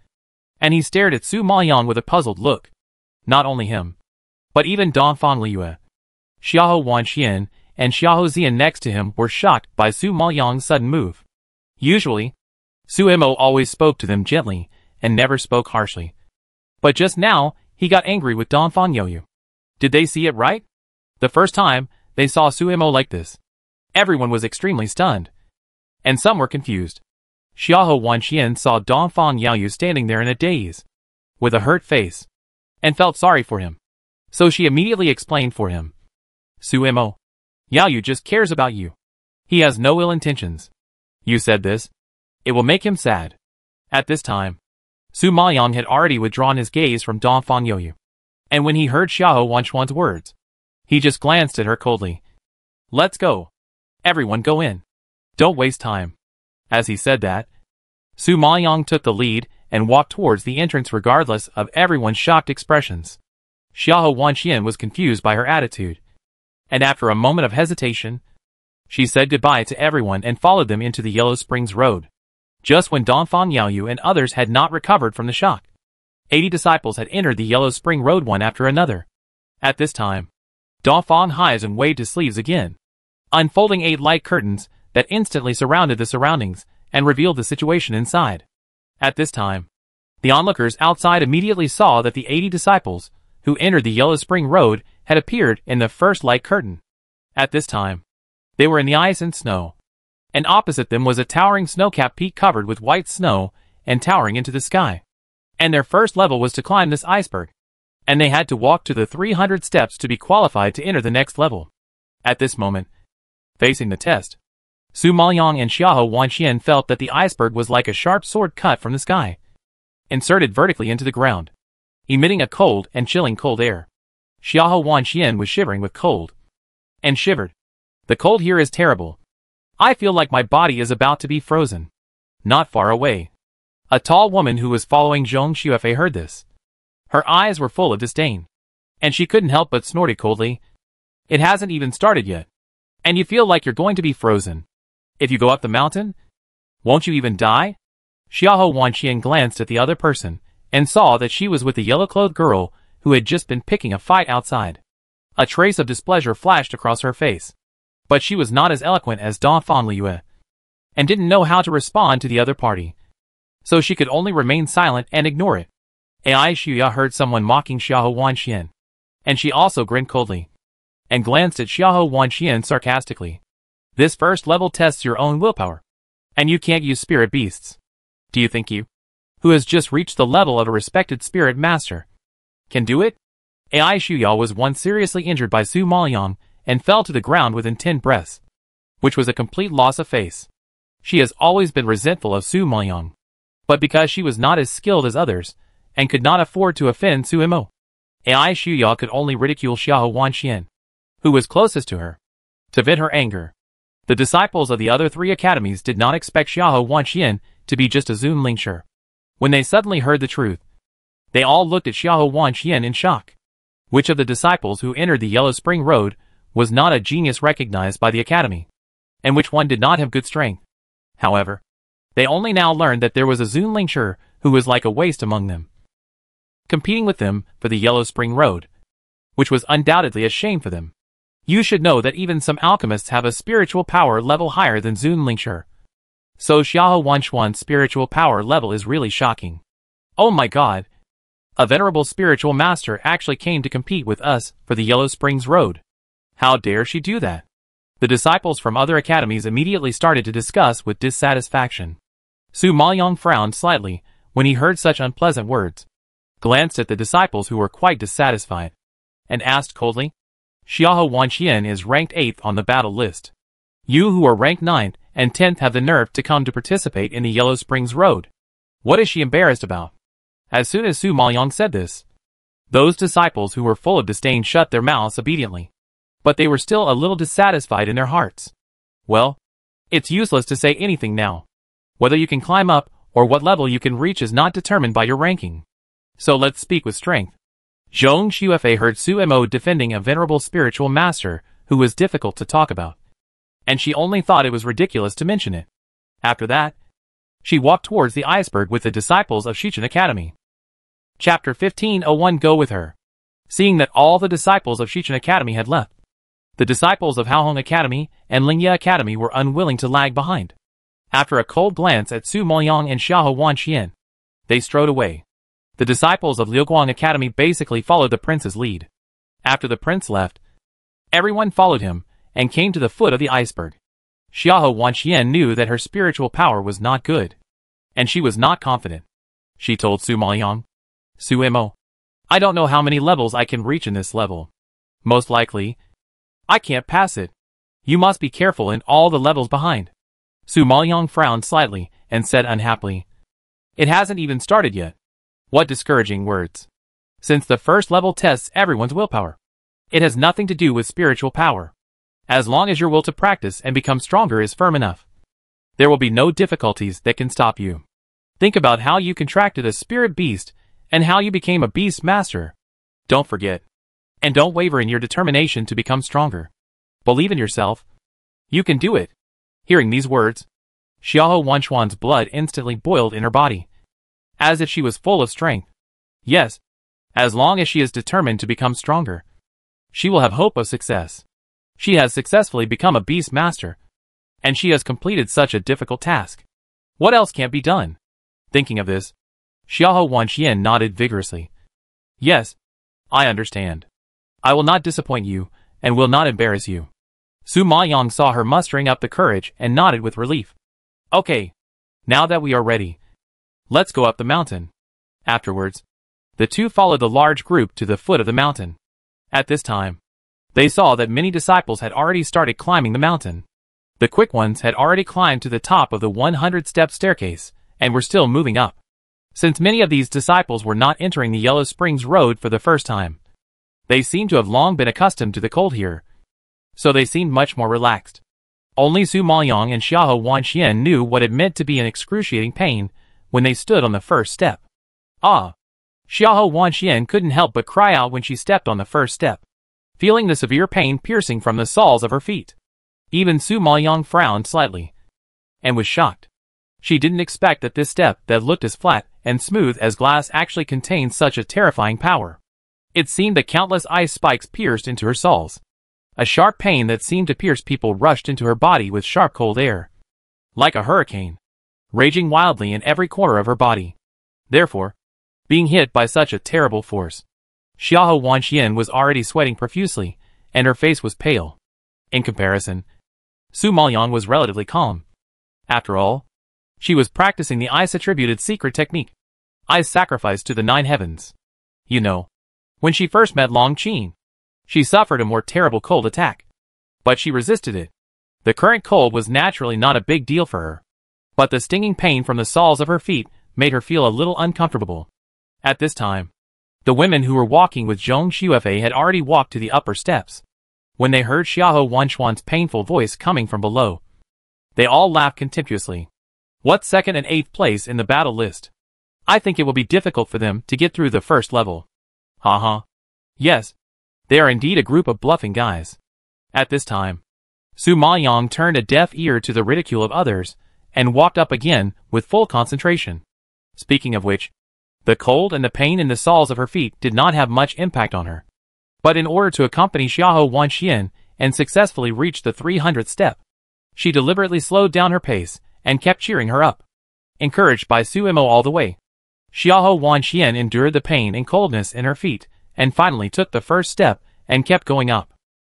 and he stared at Su Maoyang with a puzzled look. Not only him, but even Donfan Liyue, Xiahou Wanxian, and Xiahou Zian next to him were shocked by Su Maoyang's sudden move. Usually, Su Mo always spoke to them gently and never spoke harshly. But just now, he got angry with Donfan Yaoyu. Did they see it right? The first time they saw Su Mo like this, everyone was extremely stunned, and some were confused. Xiahou Wanxian saw Donfan Yaoyu standing there in a daze, with a hurt face, and felt sorry for him. So she immediately explained for him. Su Mo, Yaoyu just cares about you. He has no ill intentions. You said this. It will make him sad. At this time, Su Maoyang had already withdrawn his gaze from Donfan Yaoyu, and when he heard Xiahou Wanxian's words, he just glanced at her coldly. Let's go. Everyone go in. Don't waste time. As he said that, Su Maoyang took the lead and walked towards the entrance regardless of everyone's shocked expressions. Xiahou Wanxian was confused by her attitude, and after a moment of hesitation, she said goodbye to everyone and followed them into the Yellow Springs Road. Just when Donfan Yaoyu and others had not recovered from the shock, 80 disciples had entered the Yellow Spring Road one after another. At this time, Donfan Haizhen and waved his sleeves again, unfolding 8 light curtains that instantly surrounded the surroundings and revealed the situation inside. At this time, the onlookers outside immediately saw that the 80 disciples who entered the Yellow Spring Road had appeared in the first light curtain. At this time, they were in the ice and snow, and opposite them was a towering snow-capped peak covered with white snow and towering into the sky. And their first level was to climb this iceberg, and they had to walk to the 300 steps to be qualified to enter the next level. At this moment, facing the test, Su Maoyang and Xiahou Wanxian felt that the iceberg was like a sharp sword cut from the sky, inserted vertically into the ground, emitting a cold and chilling cold air. Xiahou Wanxian was shivering with cold, and shivered. The cold here is terrible. I feel like my body is about to be frozen. Not far away, a tall woman who was following Zhong Xuefei heard this. Her eyes were full of disdain, and she couldn't help but snorted coldly. It hasn't even started yet, and you feel like you're going to be frozen. If you go up the mountain, won't you even die? Xiahou Wanxian glanced at the other person and saw that she was with the yellow-clothed girl who had just been picking a fight outside. A trace of displeasure flashed across her face, but she was not as eloquent as Donfan Liyue, and didn't know how to respond to the other party, so she could only remain silent and ignore it. Ai Shuya heard someone mocking Xiahou Wanxian, and she also grinned coldly, and glanced at Xiahou Wanxian sarcastically. This first level tests your own willpower, and you can't use spirit beasts. Do you think you, who has just reached the level of a respected spirit master, can do it? Ai Shuya was once seriously injured by Su Maoyang and fell to the ground within 10 breaths, which was a complete loss of face. She has always been resentful of Su Maoyang, but because she was not as skilled as others, and could not afford to offend Su Mo, Ai Shuya could only ridicule Xiahou Wanxian, who was closest to her. To vent her anger, the disciples of the other 3 academies did not expect Xiahou Wanxian to be just a Zun Lingshi. When they suddenly heard the truth, they all looked at Xiahou Wanxian in shock. Which of the disciples who entered the Yellow Spring Road was not a genius recognized by the academy? and which one did not have good strength. However, they only now learned that there was a Zun Lingshi who was like a waste among them, competing with them for the Yellow Spring Road, which was undoubtedly a shame for them. You should know that even some alchemists have a spiritual power level higher than Zun Lingshi. So Xiahou Wanchuan's spiritual power level is really shocking. Oh my god! A venerable spiritual master actually came to compete with us for the Yellow Springs Road. How dare she do that? The disciples from other academies immediately started to discuss with dissatisfaction. Su Maoyong frowned slightly when he heard such unpleasant words, glanced at the disciples who were quite dissatisfied, and asked coldly, Xiahou Wanxian is ranked 8th on the battle list. You who are ranked 9th and 10th have the nerve to come to participate in the Yellow Springs Road. What is she embarrassed about? As soon as Su Maoyong said this, those disciples who were full of disdain shut their mouths obediently. But they were still a little dissatisfied in their hearts. Well, it's useless to say anything now. Whether you can climb up or what level you can reach is not determined by your ranking. So let's speak with strength. Zhong Xuefei heard Su Mo defending a venerable spiritual master who was difficult to talk about, and she only thought it was ridiculous to mention it. After that, she walked towards the iceberg with the disciples of Shichen Academy. Chapter 1501 Go with her. Seeing that all the disciples of Shichen Academy had left, the disciples of Haohong Academy and Lingye Academy were unwilling to lag behind. After a cold glance at Su Maoyong and Xiahou Wanxian, they strode away. The disciples of Liuguang Academy basically followed the prince's lead. After the prince left, everyone followed him and came to the foot of the iceberg. Xiahou Wanxian knew that her spiritual power was not good, and she was not confident. She told Su Maoyong, Su Mo, I don't know how many levels I can reach in this level. Most likely, I can't pass it. You must be careful in all the levels behind. Su Maoyong frowned slightly and said unhappily, It hasn't even started yet. What discouraging words. Since the first level tests everyone's willpower. It has nothing to do with spiritual power. As long as your will to practice and become stronger is firm enough, there will be no difficulties that can stop you. Think about how you contracted a spirit beast and how you became a beast master. Don't forget. And don't waver in your determination to become stronger. Believe in yourself. You can do it. Hearing these words, Xiahou Wanchuan's blood instantly boiled in her body, as if she was full of strength. Yes, as long as she is determined to become stronger, she will have hope of success. She has successfully become a beast master, and she has completed such a difficult task. What else can't be done? Thinking of this, Xiahou Wanxian nodded vigorously. Yes, I understand. I will not disappoint you, and will not embarrass you. Su Maoyong saw her mustering up the courage and nodded with relief. Okay, now that we are ready, let's go up the mountain. Afterwards, the two followed the large group to the foot of the mountain. At this time, they saw that many disciples had already started climbing the mountain. The quick ones had already climbed to the top of the 100-step staircase, and were still moving up. Since many of these disciples were not entering the Yellow Springs Road for the first time, they seemed to have long been accustomed to the cold here, so they seemed much more relaxed. Only Su Maoyong and Xiahou Wanxian knew what it meant to be in excruciating pain when they stood on the first step. Ah! Xiahou Wanxian couldn't help but cry out when she stepped on the first step, feeling the severe pain piercing from the soles of her feet. Even Su Maoyong frowned slightly, and was shocked. She didn't expect that this step that looked as flat and smooth as glass actually contained such a terrifying power. It seemed that countless ice spikes pierced into her soles. A sharp pain that seemed to pierce people rushed into her body with sharp cold air, like a hurricane, raging wildly in every corner of her body. Therefore, being hit by such a terrible force, Xiahou Wanxian was already sweating profusely, and her face was pale. In comparison, Su Maoyong was relatively calm. After all, she was practicing the ice-attributed secret technique, ice sacrifice to the 9 heavens. You know, when she first met Long Qin, she suffered a more terrible cold attack, but she resisted it. The current cold was naturally not a big deal for her, but the stinging pain from the soles of her feet made her feel a little uncomfortable. At this time, the women who were walking with Zhong Xuefei had already walked to the upper steps. When they heard Xiahou Wanchuan's painful voice coming from below, they all laughed contemptuously. What 2nd and 8th place in the battle list? I think it will be difficult for them to get through the first level. Haha. Yes, they are indeed a group of bluffing guys. At this time, Su Maoyang turned a deaf ear to the ridicule of others, and walked up again with full concentration. Speaking of which, the cold and the pain in the soles of her feet did not have much impact on her. But in order to accompany Xiahou Wanxian and successfully reach the 300th step, she deliberately slowed down her pace and kept cheering her up. Encouraged by Su Imo all the way, Xiahou Wanxian endured the pain and coldness in her feet and finally took the first step and kept going up.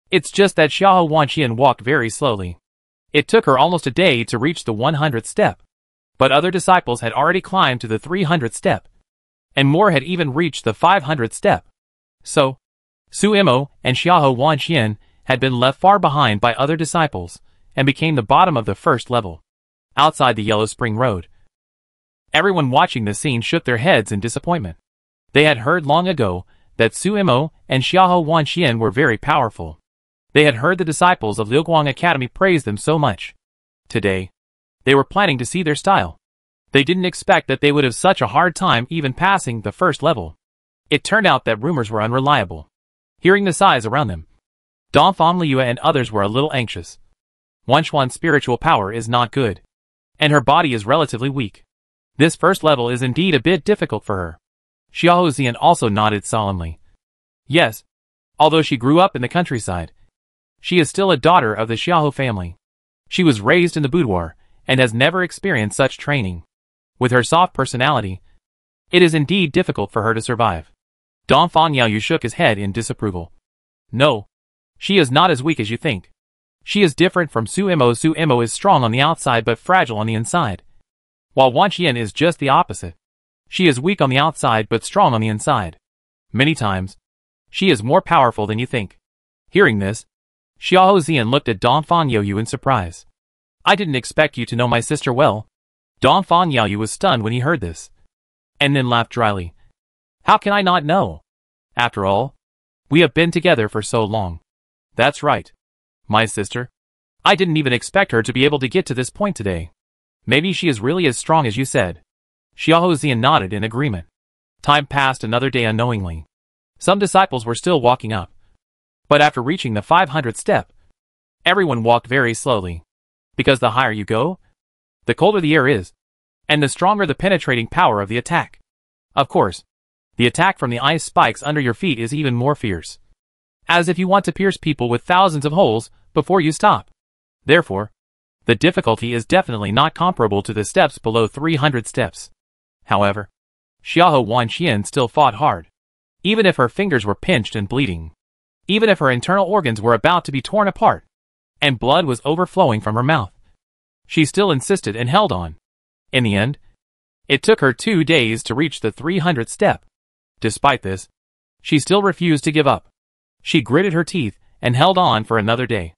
It's just that Xiahou Wanxian walked very slowly. It took her almost a day to reach the 100th step. But other disciples had already climbed to the 300th step, and more had even reached the 500th step. So, Su Imo and Xiahou Wanxian had been left far behind by other disciples, and became the bottom of the first level, outside the Yellow Spring Road. Everyone watching the scene shook their heads in disappointment. They had heard long ago that Su Imo and Xiahou Wanxian were very powerful. They had heard the disciples of Liuguang Academy praise them so much. Today, they were planning to see their style. They didn't expect that they would have such a hard time even passing the first level. It turned out that rumors were unreliable. Hearing the sighs around them, Donphan Liu and others were a little anxious. Wanxuan's spiritual power is not good, and her body is relatively weak. This first level is indeed a bit difficult for her. Xiahou Zian also nodded solemnly. Yes, although she grew up in the countryside, she is still a daughter of the Xiahou family. She was raised in the boudoir, and has never experienced such training. With her soft personality, it is indeed difficult for her to survive. Donphan Yaoyu shook his head in disapproval. No, she is not as weak as you think. She is different from Su Imo. Su Imo is strong on the outside but fragile on the inside, while Wanxian is just the opposite. She is weak on the outside but strong on the inside. Many times, she is more powerful than you think. Hearing this, Xiahou Zian looked at Donphan Yaoyu in surprise. I didn't expect you to know my sister well. Donphan Yaoyu was stunned when he heard this, and then laughed dryly. How can I not know? After all, we have been together for so long. That's right. My sister. I didn't even expect her to be able to get to this point today. Maybe she is really as strong as you said. Xiahou Zian nodded in agreement. Time passed another day unknowingly. Some disciples were still walking up. But after reaching the 500th step, everyone walked very slowly. Because the higher you go, the colder the air is, and the stronger the penetrating power of the attack. Of course, the attack from the ice spikes under your feet is even more fierce. As if you want to pierce people with thousands of holes before you stop. Therefore, the difficulty is definitely not comparable to the steps below 300 steps. However, Xiahou Wanxian still fought hard. Even if her fingers were pinched and bleeding. Even if her internal organs were about to be torn apart, and blood was overflowing from her mouth, she still insisted and held on. In the end, it took her 2 days to reach the 300th step. Despite this, she still refused to give up. She gritted her teeth and held on for another day.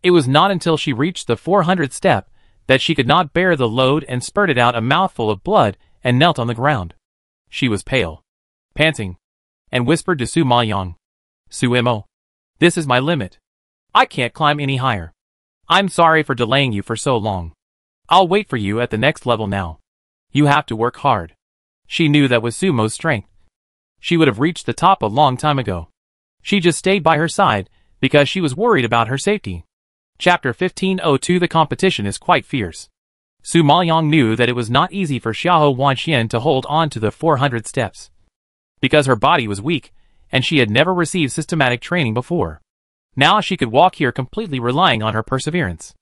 It was not until she reached the 400th step that she could not bear the load and spurted out a mouthful of blood and knelt on the ground. She was pale, panting, and whispered to Su Maoyang, Su Imo, this is my limit. I can't climb any higher. I'm sorry for delaying you for so long. I'll wait for you at the next level now. You have to work hard. She knew that with Sumo's strength, she would have reached the top a long time ago. She just stayed by her side because she was worried about her safety. Chapter 1502. The competition is quite fierce. Su Maoyang knew that it was not easy for Xiahou Wanxian to hold on to the 400 steps, because her body was weak, and she had never received systematic training before. Now she could walk here completely relying on her perseverance.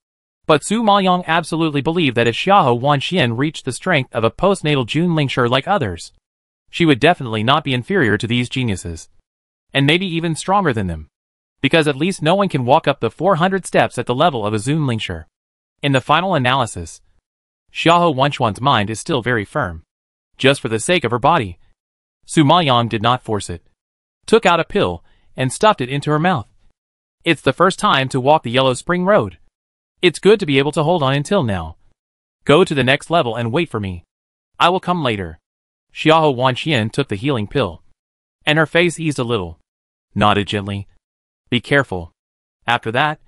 But Su Maoyang absolutely believed that if Xiahou Wanxian reached the strength of a postnatal Junlingshi like others, she would definitely not be inferior to these geniuses, and maybe even stronger than them, because at least no one can walk up the 400 steps at the level of a Junlingshi. In the final analysis, Xiahou Wanxuan's mind is still very firm. Just for the sake of her body, Su Maoyang did not force it, took out a pill, and stuffed it into her mouth. It's the first time to walk the Yellow Spring Road. It's good to be able to hold on until now. Go to the next level and wait for me. I will come later. Xiahou Wanxian took the healing pill, and her face eased a little. Nodded gently. Be careful. After that,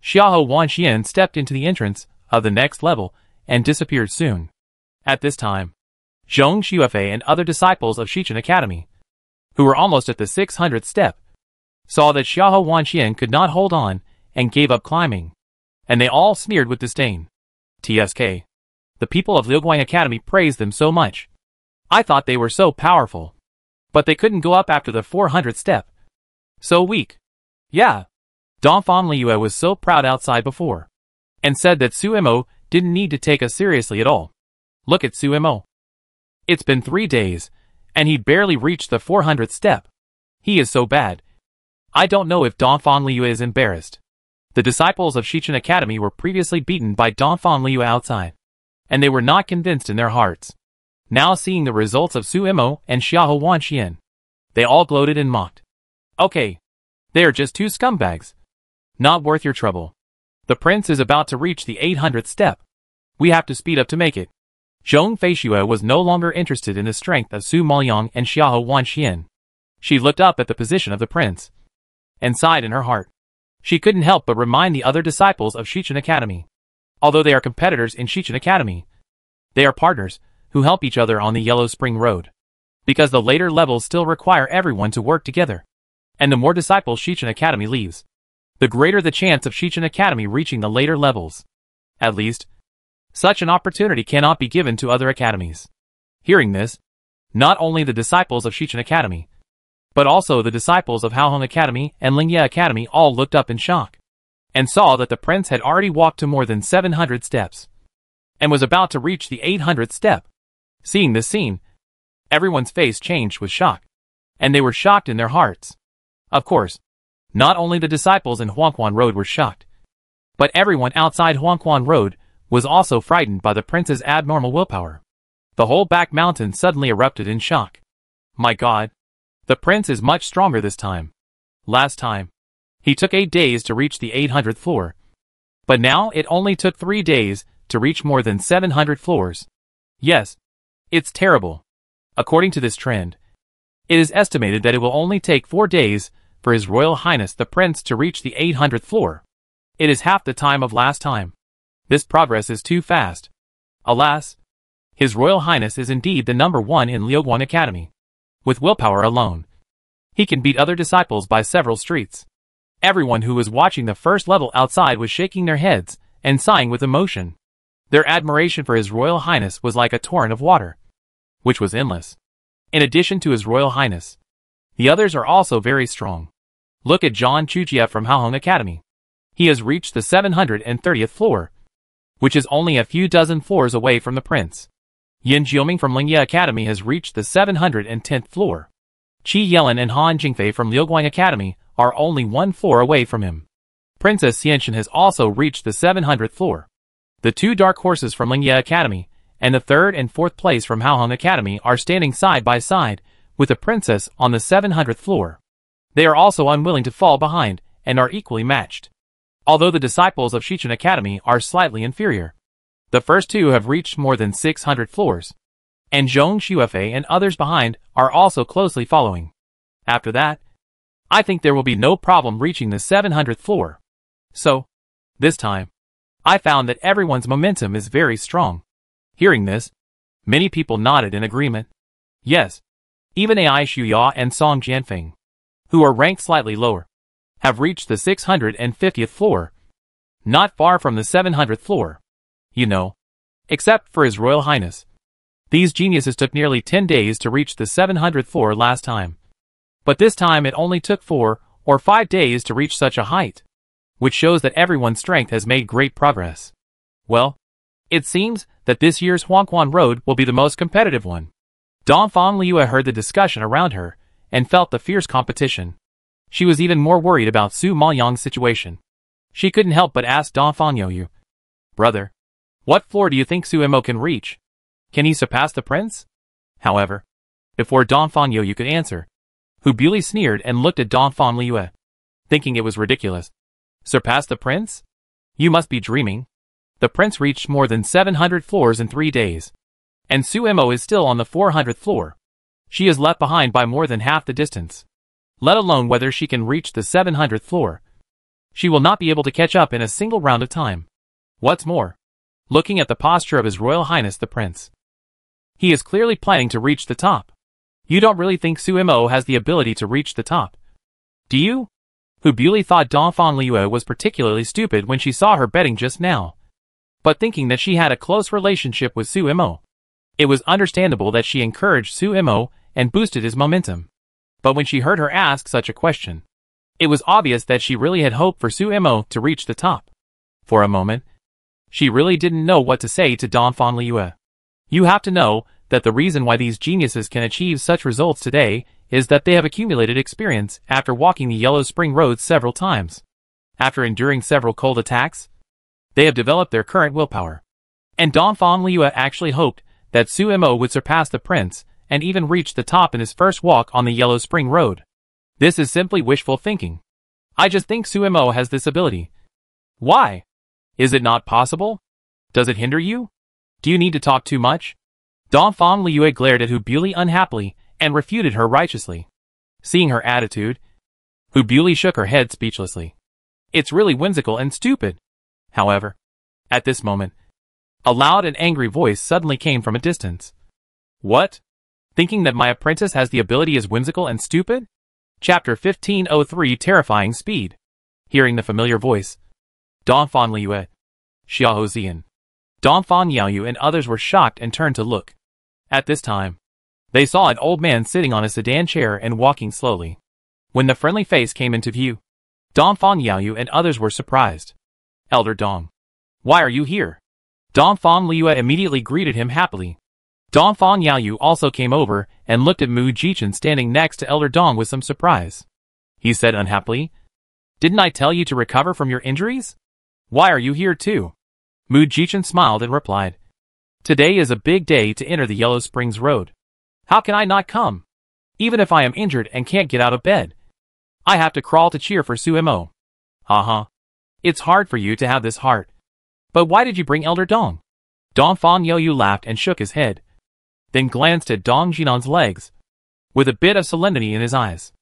Xiahou Wanxian stepped into the entrance of the next level and disappeared soon. At this time, Zhong Xuefei and other disciples of Shichen Academy, who were almost at the 600th step, saw that Xiahou Wanxian could not hold on and gave up climbing. and they all sneered with disdain. TSK. The people of Liuguang Academy praised them so much. I thought they were so powerful. But they couldn't go up after the 400th step. So weak. Yeah. Donphan Liyue was so proud outside before. And said that Suemo didn't need to take us seriously at all. Look at Suemo. It's been 3 days, and he barely reached the 400th step. He is so bad. I don't know if Donphan Liyue is embarrassed. The disciples of Shichen Academy were previously beaten by Donphan Liyue outside. And they were not convinced in their hearts. Now seeing the results of Suemo and Xiahou Wanxian, they all gloated and mocked. Okay. They are just 2 scumbags. Not worth your trouble. The prince is about to reach the 800th step. We have to speed up to make it. Zhong Feishue was no longer interested in the strength of Su Maoyang and Xiahou Wanxian. She looked up at the position of the prince and sighed in her heart. She couldn't help but remind the other disciples of Shichen Academy. Although they are competitors in Shichen Academy, they are partners who help each other on the Yellow Spring Road. Because the later levels still require everyone to work together. And the more disciples Shichen Academy leaves, the greater the chance of Shichen Academy reaching the later levels. At least, such an opportunity cannot be given to other academies. Hearing this, not only the disciples of Shichen Academy, but also the disciples of Haoheng Academy and Lingye Academy all looked up in shock, and saw that the prince had already walked to more than 700 steps, and was about to reach the 800th step. Seeing this scene, everyone's face changed with shock, and they were shocked in their hearts. Of course, not only the disciples in Huangquan Road were shocked, but everyone outside Huangquan Road was also frightened by the prince's abnormal willpower. The whole back mountain suddenly erupted in shock. My God! The prince is much stronger this time. Last time, he took 8 days to reach the 800th floor. But now it only took 3 days to reach more than 700 floors. Yes, it's terrible. According to this trend, it is estimated that it will only take 4 days for His Royal Highness the Prince to reach the 800th floor. It is half the time of last time. This progress is too fast. Alas, His Royal Highness is indeed the number 1 in Liuguang Academy. With willpower alone, he can beat other disciples by several streets. Everyone who was watching the first level outside was shaking their heads and sighing with emotion. Their admiration for His Royal Highness was like a torrent of water, which was endless. In addition to His Royal Highness, the others are also very strong. Look at Zhang Chujie from Haoheng Academy. He has reached the 730th floor, which is only a few dozen floors away from the prince. Yin Jioming from Lingye Academy has reached the 710th floor. Qi Yelin and Han Jingfei from Liuguang Academy are only 1 floor away from him. Princess Xianxian has also reached the 700th floor. The 2 dark horses from Lingye Academy and the 3rd and 4th place from Haoheng Academy are standing side by side with the princess on the 700th floor. They are also unwilling to fall behind and are equally matched. Although the disciples of Shichen Academy are slightly inferior, the first 2 have reached more than 600 floors, and Zhong Xuefei and others behind are also closely following. After that, I think there will be no problem reaching the 700th floor. So, this time, I found that everyone's momentum is very strong. Hearing this, many people nodded in agreement. Yes, even Ai Shuya and Song Jianfeng, who are ranked slightly lower, have reached the 650th floor, not far from the 700th floor. You know, except for His Royal Highness. These geniuses took nearly 10 days to reach the 700th floor last time. But this time it only took 4 or 5 days to reach such a height, which shows that everyone's strength has made great progress. Well, it seems that this year's Huangquan Road will be the most competitive one. Donphan Liyue heard the discussion around her and felt the fierce competition. She was even more worried about Su Maoyang's situation. She couldn't help but ask Donphan Yoyu, "Brother, what floor do you think Suemo can reach? Can he surpass the prince?" However, before Donphan Yoyu could answer, Hu Buli sneered and looked at Donphan Liyue, thinking it was ridiculous. Surpass the prince? You must be dreaming. The prince reached more than 700 floors in 3 days. And Suemo is still on the 400th floor. She is left behind by more than half the distance. Let alone whether she can reach the 700th floor. She will not be able to catch up in a single round of time. What's more, looking at the posture of His Royal Highness the Prince, he is clearly planning to reach the top. You don't really think Suemo has the ability to reach the top, do you? Hu Buili thought Donphan Liyue was particularly stupid when she saw her betting just now. But thinking that she had a close relationship with Su Imo, it was understandable that she encouraged Su Imo and boosted his momentum. But when she heard her ask such a question, it was obvious that she really had hoped for Su Imo to reach the top. For a moment, she really didn't know what to say to Donphan Liyue. You have to know that the reason why these geniuses can achieve such results today is that they have accumulated experience after walking the Yellow Spring Road several times. After enduring several cold attacks, they have developed their current willpower. And Donphan Liyue actually hoped that Su Imo would surpass the prince and even reach the top in his first walk on the Yellow Spring Road. This is simply wishful thinking. I just think Su Imo has this ability. Why? Is it not possible? Does it hinder you? Do you need to talk too much? Donphan Liyue glared at Hu Buili unhappily and refuted her righteously. Seeing her attitude, Hu Buili shook her head speechlessly. It's really whimsical and stupid. However, at this moment, a loud and angry voice suddenly came from a distance. What? Thinking that my apprentice has the ability is whimsical and stupid? Chapter 1503 Terrifying Speed. Hearing the familiar voice, Donphan Liyue, Xiahou Zian, Donphan Yaoyu and others were shocked and turned to look. At this time, they saw an old man sitting on a sedan chair and walking slowly. When the friendly face came into view, Donphan Yaoyu and others were surprised. Elder Dong, why are you here? Donphan Liyue immediately greeted him happily. Donphan Yaoyu also came over and looked at Mu Jichen standing next to Elder Dong with some surprise. He said unhappily, "Didn't I tell you to recover from your injuries? Why are you here too?" Mu Jichen smiled and replied, "Today is a big day to enter the Yellow Springs Road. How can I not come? Even if I am injured and can't get out of bed, I have to crawl to cheer for Su Imo." "Haha. It's hard for you to have this heart. But why did you bring Elder Dong?" Donphan Yaoyu laughed and shook his head, then glanced at Dong Jinan's legs, with a bit of solemnity in his eyes.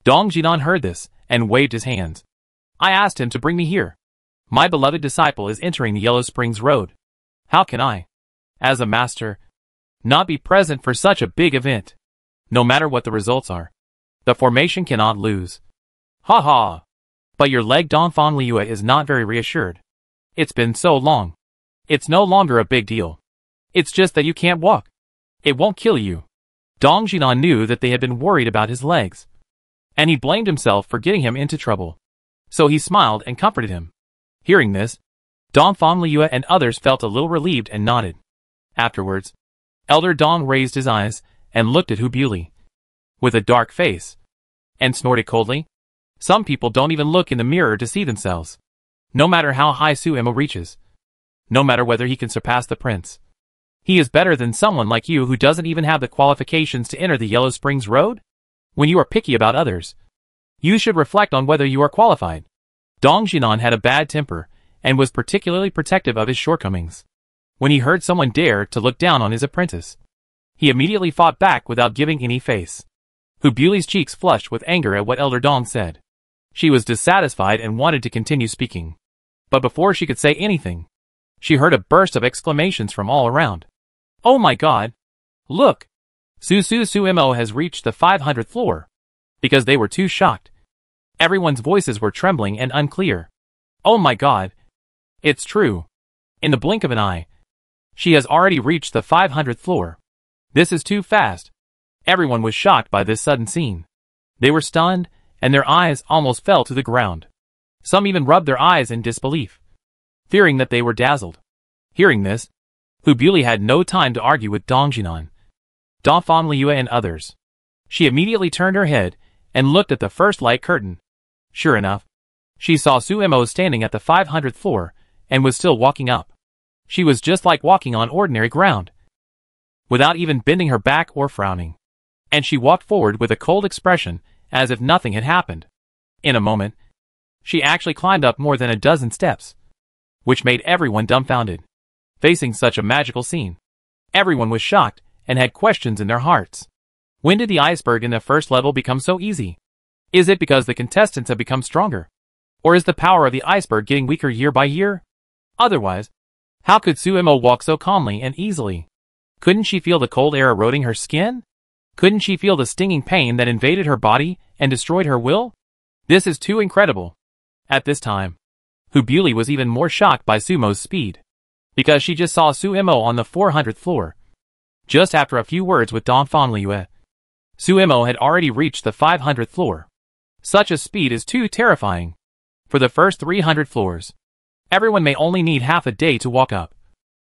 Dong Jinan heard this and waved his hands. "I asked him to bring me here. My beloved disciple is entering the Yellow Springs Road. How can I, as a master, not be present for such a big event? No matter what the results are, the formation cannot lose." "Ha ha! But your leg," Donphan Liyue is not very reassured. "It's been so long. It's no longer a big deal. It's just that you can't walk. It won't kill you." Dong Jinan knew that they had been worried about his legs, and he blamed himself for getting him into trouble. So he smiled and comforted him. Hearing this, Donphan Liyue and others felt a little relieved and nodded. Afterwards, Elder Dong raised his eyes and looked at Hu Buili with a dark face, and snorted coldly. Some people don't even look in the mirror to see themselves. No matter how high Su Imo reaches, no matter whether he can surpass the prince, he is better than someone like you who doesn't even have the qualifications to enter the Yellow Springs Road? When you are picky about others, you should reflect on whether you are qualified. Dong Jinan had a bad temper and was particularly protective of his shortcomings. When he heard someone dare to look down on his apprentice, he immediately fought back without giving any face. Hu Buili's cheeks flushed with anger at what Elder Dong said. She was dissatisfied and wanted to continue speaking. But before she could say anything, she heard a burst of exclamations from all around. "Oh my God! Look! Su Imo has reached the 500th floor!" Because they were too shocked, everyone's voices were trembling and unclear. "Oh my God! It's true! In the blink of an eye, she has already reached the 500th floor. This is too fast." Everyone was shocked by this sudden scene. They were stunned, and their eyes almost fell to the ground. Some even rubbed their eyes in disbelief, fearing that they were dazzled. Hearing this, Hu Buili had no time to argue with Dong Jinan, Donphan Liyue and others. She immediately turned her head and looked at the first light curtain. Sure enough, she saw Su Imo standing at the 500th floor and was still walking up. She was just like walking on ordinary ground, without even bending her back or frowning. And she walked forward with a cold expression as if nothing had happened. In a moment, she actually climbed up more than a dozen steps, which made everyone dumbfounded. Facing such a magical scene, everyone was shocked and had questions in their hearts. When did the iceberg in the first level become so easy? Is it because the contestants have become stronger? Or is the power of the iceberg getting weaker year by year? Otherwise, how could Su Imo walk so calmly and easily? Couldn't she feel the cold air eroding her skin? Couldn't she feel the stinging pain that invaded her body and destroyed her will? This is too incredible. At this time, Hubuli was even more shocked by Sumo's speed, because she just saw Suimo on the 400th floor. Just after a few words with Dong Fangliue, Suimo had already reached the 500th floor. Such a speed is too terrifying. For the first 300 floors, everyone may only need half a day to walk up.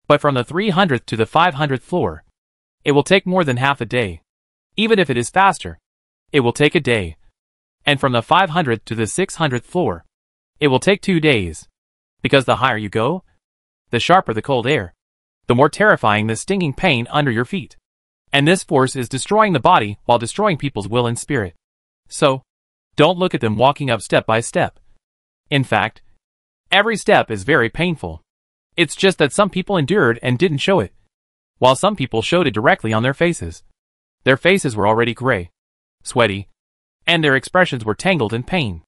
But from the 300th to the 500th floor, it will take more than half a day. Even if it is faster, it will take a day. And from the 500th to the 600th floor, it will take 2 days. Because the higher you go, the sharper the cold air, the more terrifying the stinging pain under your feet. And this force is destroying the body while destroying people's will and spirit. So, don't look at them walking up step by step. In fact, every step is very painful. It's just that some people endured and didn't show it, while some people showed it directly on their faces. Their faces were already gray, sweaty, and their expressions were tangled in pain.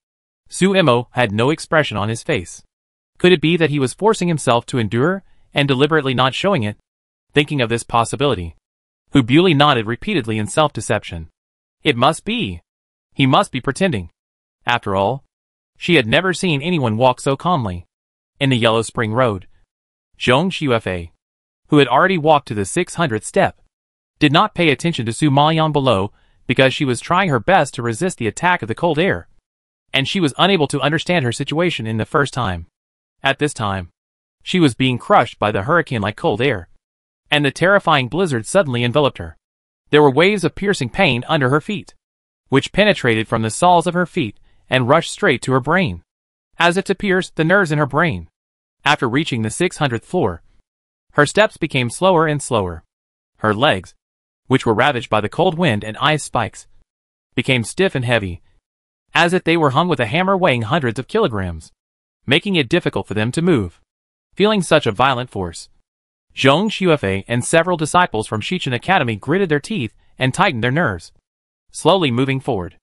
Suimo had no expression on his face. Could it be that he was forcing himself to endure and deliberately not showing it? Thinking of this possibility, Hubuli nodded repeatedly in self-deception. It must be. He must be pretending. After all, she had never seen anyone walk so calmly. In the Yellow Spring Road, Zhong Xuefei, who had already walked to the 600th step, did not pay attention to Su Maoyan below because she was trying her best to resist the attack of the cold air, and she was unable to understand her situation in the first time. At this time, she was being crushed by the hurricane-like cold air, and the terrifying blizzard suddenly enveloped her. There were waves of piercing pain under her feet, which penetrated from the soles of her feet and rushed straight to her brain, as if to pierce the nerves in her brain. After reaching the 600th floor, her steps became slower and slower. Her legs, which were ravaged by the cold wind and ice spikes, became stiff and heavy, as if they were hung with a hammer weighing hundreds of kilograms, making it difficult for them to move. Feeling such a violent force, Zhong Xuefei and several disciples from Shichen Academy gritted their teeth and tightened their nerves, slowly moving forward.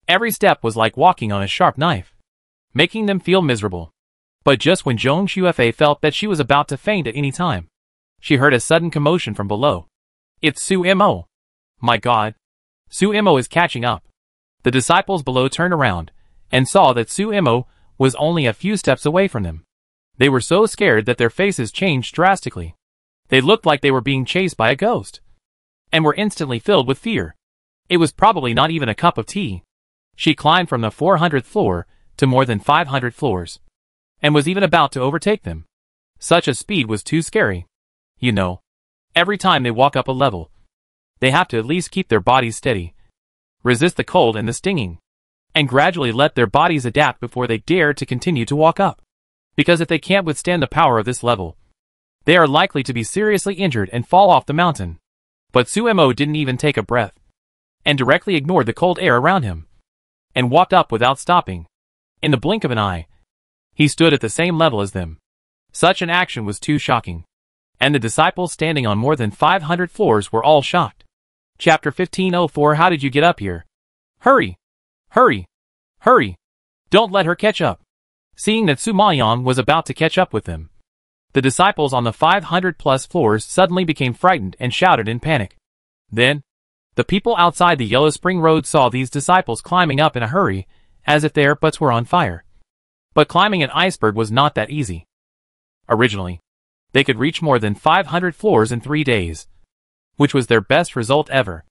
Every step was like walking on a sharp knife, making them feel miserable. But just when Zhong Xuefei felt that she was about to faint at any time, she heard a sudden commotion from below. It's Suimo. My God. Suimo is catching up. The disciples below turned around and saw that Suimo was only a few steps away from them. They were so scared that their faces changed drastically. They looked like they were being chased by a ghost, and were instantly filled with fear. It was probably not even a cup of tea. She climbed from the 400th floor to more than 500 floors, and was even about to overtake them. Such a speed was too scary. You know, every time they walk up a level, they have to at least keep their bodies steady, resist the cold and the stinging, and gradually let their bodies adapt before they dare to continue to walk up. Because if they can't withstand the power of this level, they are likely to be seriously injured and fall off the mountain. But Suimo didn't even take a breath, and directly ignored the cold air around him, and walked up without stopping. In the blink of an eye, he stood at the same level as them. Such an action was too shocking, and the disciples standing on more than 500 floors were all shocked. Chapter 1504. How did you get up here? Hurry! Hurry! Hurry! Don't let her catch up. Seeing that Su Maoyan was about to catch up with them, the disciples on the 500-plus floors suddenly became frightened and shouted in panic. Then, the people outside the Yellow Spring Road saw these disciples climbing up in a hurry, as if their butts were on fire. But climbing an iceberg was not that easy. Originally, they could reach more than 500 floors in 3 days, which was their best result ever.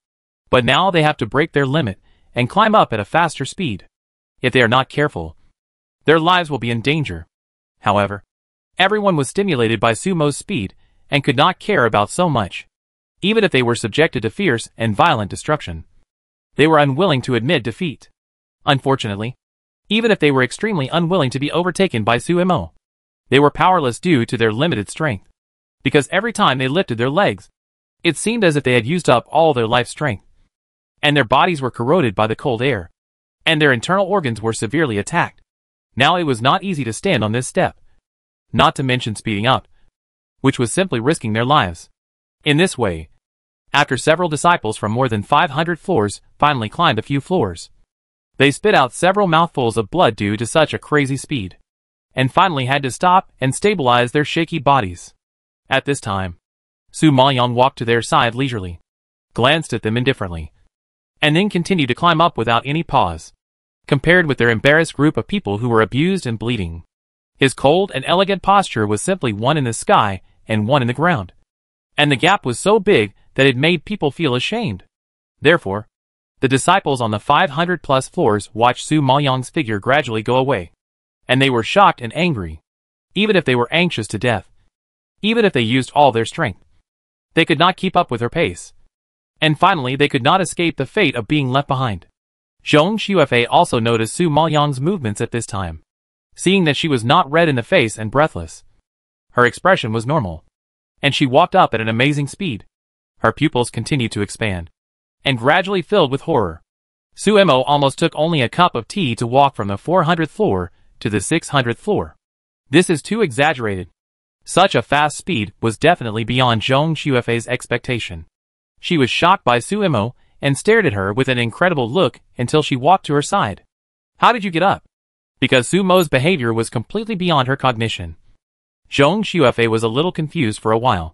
But now they have to break their limit and climb up at a faster speed. If they are not careful, their lives will be in danger. However, everyone was stimulated by Sumo's speed and could not care about so much. Even if they were subjected to fierce and violent destruction, they were unwilling to admit defeat. Unfortunately, even if they were extremely unwilling to be overtaken by Suimo, they were powerless due to their limited strength. Because every time they lifted their legs, it seemed as if they had used up all their life strength, and their bodies were corroded by the cold air, and their internal organs were severely attacked. Now it was not easy to stand on this step, not to mention speeding up, which was simply risking their lives. In this way, after several disciples from more than 500 floors finally climbed a few floors, they spit out several mouthfuls of blood due to such a crazy speed, and finally had to stop and stabilize their shaky bodies. At this time, Su Maoyan walked to their side leisurely, glanced at them indifferently, and then continued to climb up without any pause. compared with their embarrassed group of people who were abused and bleeding. His cold and elegant posture was simply one in the sky and one in the ground. And the gap was so big that it made people feel ashamed. Therefore, the disciples on the 500-plus floors watched Su Maoyang's figure gradually go away. And they were shocked and angry. Even if they were anxious to death. Even if they used all their strength. They could not keep up with her pace. And finally they could not escape the fate of being left behind. Zhong Xuefei also noticed Su Maoyang's movements at this time. Seeing that she was not red in the face and breathless. Her expression was normal. And she walked up at an amazing speed. Her pupils continued to expand. And gradually filled with horror. Su Mo almost took only a cup of tea to walk from the 400th floor to the 600th floor. This is too exaggerated. Such a fast speed was definitely beyond Zhong Xuefei's expectation. She was shocked by Su Mo and stared at her with an incredible look until she walked to her side. How did you get up? Because Su Mo's behavior was completely beyond her cognition. Zhong Xuefei was a little confused for a while.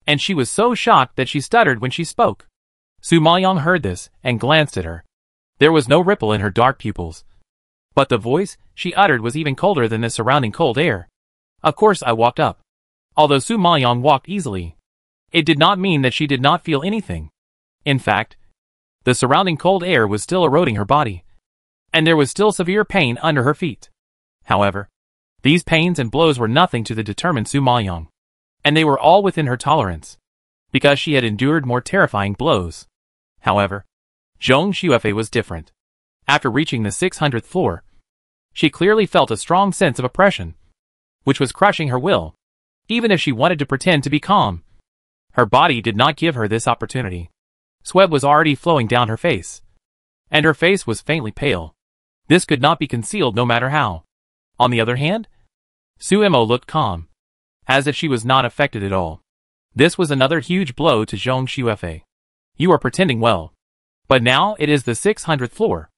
And she was so shocked that she stuttered when she spoke. Su Maoyang heard this and glanced at her. There was no ripple in her dark pupils. But the voice she uttered was even colder than the surrounding cold air. Of course I walked up. Although Su Maoyang walked easily, it did not mean that she did not feel anything. In fact, the surrounding cold air was still eroding her body. And there was still severe pain under her feet. However, these pains and blows were nothing to the determined Su Maoyang. And they were all within her tolerance. Because she had endured more terrifying blows. However, Zhong Xuefei was different. After reaching the 600th floor, she clearly felt a strong sense of oppression, which was crushing her will, even if she wanted to pretend to be calm. Her body did not give her this opportunity. Sweat was already flowing down her face, and her face was faintly pale. This could not be concealed no matter how. On the other hand, Su Mo looked calm, as if she was not affected at all. This was another huge blow to Zhong Xuefei. You are pretending well. But now it is the 600th floor.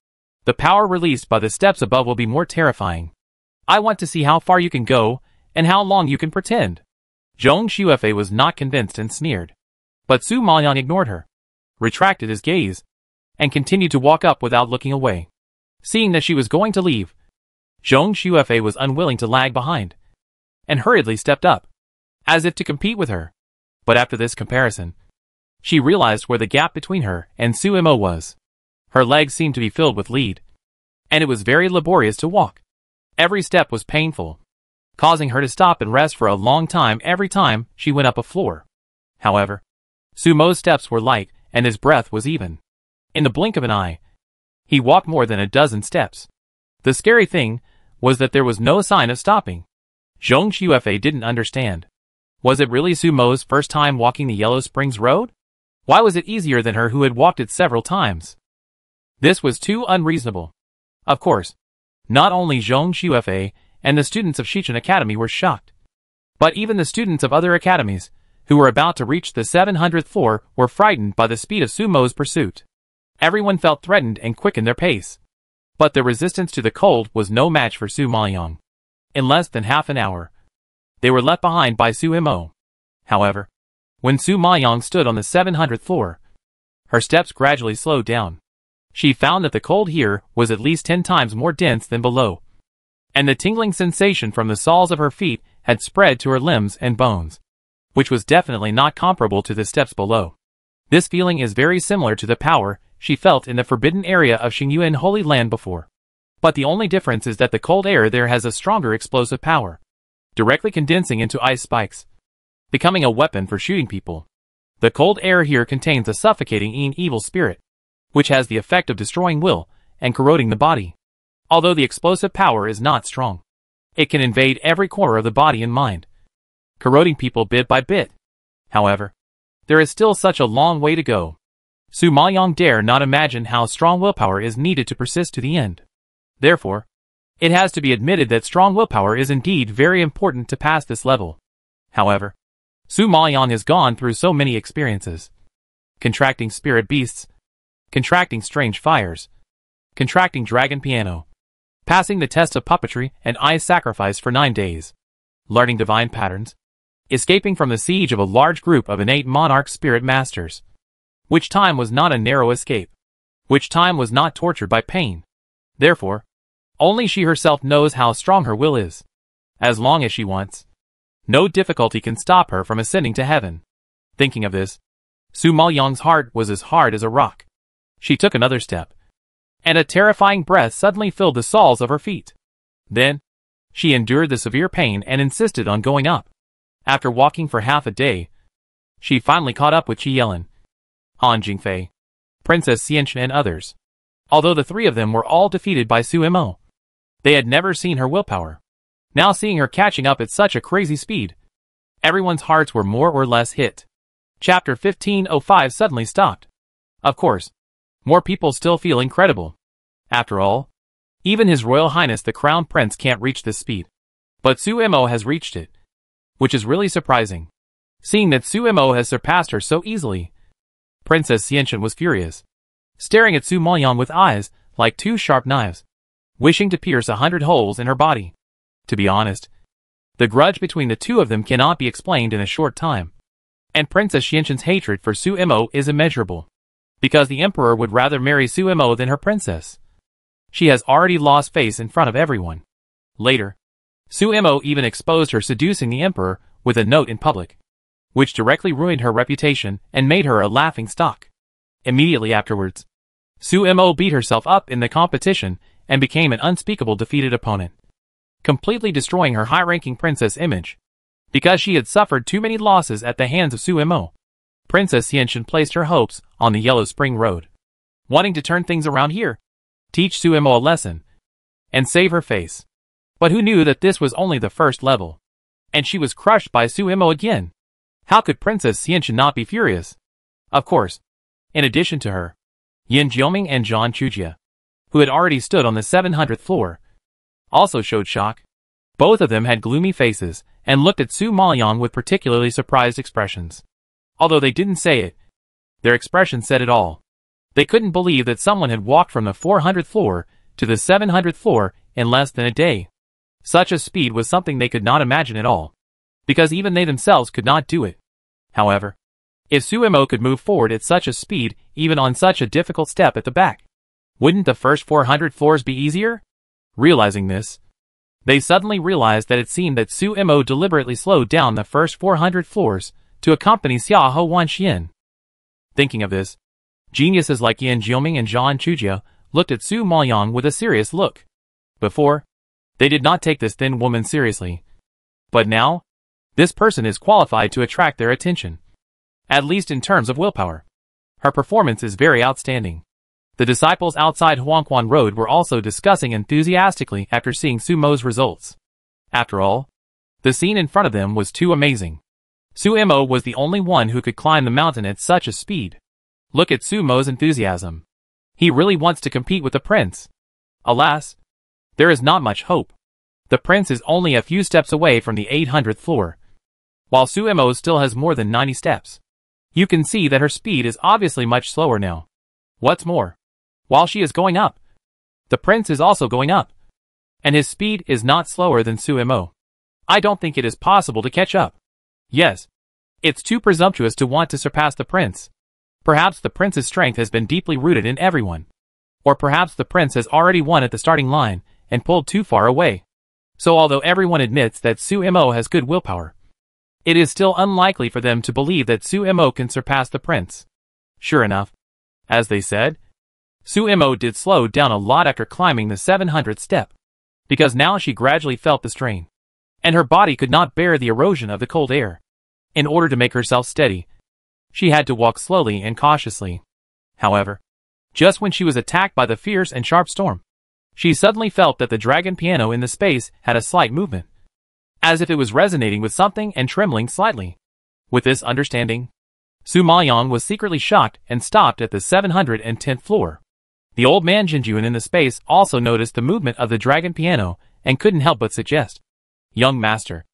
The power released by the steps above will be more terrifying. I want to see how far you can go, and how long you can pretend. Zhong Xuefei was not convinced and sneered. But Su Maoyang ignored her, retracted his gaze, and continued to walk up without looking away. Seeing that she was going to leave, Zhong Xuefei was unwilling to lag behind, and hurriedly stepped up, as if to compete with her. But after this comparison, she realized where the gap between her and Su Mo was. Her legs seemed to be filled with lead, and it was very laborious to walk. Every step was painful, causing her to stop and rest for a long time every time she went up a floor. However, Su Mo's steps were light and his breath was even. In the blink of an eye, he walked more than a dozen steps. The scary thing was that there was no sign of stopping. Zhong Xuefei didn't understand. Was it really Su Mo's first time walking the Yellow Springs Road? Why was it easier than her who had walked it several times? This was too unreasonable. Of course, not only Zhong Xuefei and the students of Shichen Academy were shocked, but even the students of other academies, who were about to reach the 700th floor, were frightened by the speed of Su Mo's pursuit. Everyone felt threatened and quickened their pace. But the resistance to the cold was no match for Su Maoyang. In less than half an hour, they were left behind by Su Mo. However, when Su Maoyang stood on the 700th floor, her steps gradually slowed down. She found that the cold here was at least 10 times more dense than below, and the tingling sensation from the soles of her feet had spread to her limbs and bones, which was definitely not comparable to the steps below. This feeling is very similar to the power she felt in the forbidden area of Xingyuan Holy Land before. But the only difference is that the cold air there has a stronger explosive power, directly condensing into ice spikes, becoming a weapon for shooting people. The cold air here contains a suffocating evil spirit, which has the effect of destroying will and corroding the body. Although the explosive power is not strong, it can invade every corner of the body and mind, corroding people bit by bit. However, there is still such a long way to go. Su Maoyang dare not imagine how strong willpower is needed to persist to the end. Therefore, it has to be admitted that strong willpower is indeed very important to pass this level. However, Su Maoyang has gone through so many experiences. Contracting spirit beasts, contracting strange fires, contracting dragon piano, passing the test of puppetry and ice sacrifice for 9 days, learning divine patterns, escaping from the siege of a large group of innate monarch spirit masters. Which time was not a narrow escape. Which time was not tortured by pain. Therefore, only she herself knows how strong her will is. As long as she wants, no difficulty can stop her from ascending to heaven. Thinking of this, Su Maoyang's heart was as hard as a rock. She took another step, and a terrifying breath suddenly filled the soles of her feet. Then, she endured the severe pain and insisted on going up. After walking for half a day, she finally caught up with Qi Yelin, Han Jingfei, Princess Xianchen and others. Although the three of them were all defeated by Su Mo, they had never seen her willpower. Now seeing her catching up at such a crazy speed, everyone's hearts were more or less hit. Chapter 1505 suddenly stopped. Of course, more people still feel incredible. After all, even His Royal Highness the Crown Prince can't reach this speed. But Su Mo has reached it, which is really surprising. Seeing that Su Mo has surpassed her so easily, Princess Xianchen was furious, staring at Su Maoyang with eyes like two sharp knives, wishing to pierce 100 holes in her body. To be honest, the grudge between the two of them cannot be explained in a short time. And Princess Xianchen's hatred for Su Mo is immeasurable, because the Emperor would rather marry Su Mo than her princess. She has already lost face in front of everyone. Later, Su Mo even exposed her seducing the Emperor with a note in public, which directly ruined her reputation and made her a laughing stock. Immediately afterwards, Su Mo beat herself up in the competition and became an unspeakable defeated opponent, completely destroying her high-ranking princess image. Because she had suffered too many losses at the hands of Su Mo, Princess Xianchen placed her hopes on the Yellow Spring Road, wanting to turn things around here, teach Su Mo a lesson, and save her face. But who knew that this was only the first level, and she was crushed by Su Mo again. How could Princess Xianchen not be furious? Of course, in addition to her, Yin Jioming and Zhang Chujia, who had already stood on the 700th floor, also showed shock. Both of them had gloomy faces and looked at Su Maoyang with particularly surprised expressions. Although they didn't say it, their expression said it all. They couldn't believe that someone had walked from the 400th floor to the 700th floor in less than a day. Such a speed was something they could not imagine at all, because even they themselves could not do it. However, if Su Mo could move forward at such a speed even on such a difficult step at the back, wouldn't the first 400 floors be easier? Realizing this, they suddenly realized that it seemed that Su Mo deliberately slowed down the first 400 floors to accompany Xia Ho Wanxian. Thinking of this, geniuses like Yin Jioming and Zhang Chujia looked at Su Maoyang with a serious look. Before, they did not take this thin woman seriously. But now, this person is qualified to attract their attention, at least in terms of willpower. Her performance is very outstanding. The disciples outside Huangquan Road were also discussing enthusiastically after seeing Su Mo's results. After all, the scene in front of them was too amazing. Su Mo was the only one who could climb the mountain at such a speed. Look at Su Mo's enthusiasm. He really wants to compete with the prince. Alas, there is not much hope. The prince is only a few steps away from the 800th floor, while Su Mo still has more than 90 steps. You can see that her speed is obviously much slower now. What's more, while she is going up, the prince is also going up, and his speed is not slower than Su Mo. I don't think it is possible to catch up. Yes, it's too presumptuous to want to surpass the prince. Perhaps the prince's strength has been deeply rooted in everyone. Or perhaps the prince has already won at the starting line and pulled too far away. So although everyone admits that Su Mo has good willpower, it is still unlikely for them to believe that Su Mo can surpass the prince. Sure enough, as they said, Su Mo did slow down a lot after climbing the 700th step, because now she gradually felt the strain, and her body could not bear the erosion of the cold air. In order to make herself steady, she had to walk slowly and cautiously. However, just when she was attacked by the fierce and sharp storm, she suddenly felt that the dragon piano in the space had a slight movement, as if it was resonating with something and trembling slightly. With this understanding, Su Maoyang was secretly shocked and stopped at the 710th floor. The old man Jinjuan in the space also noticed the movement of the dragon piano and couldn't help but suggest, "Young master,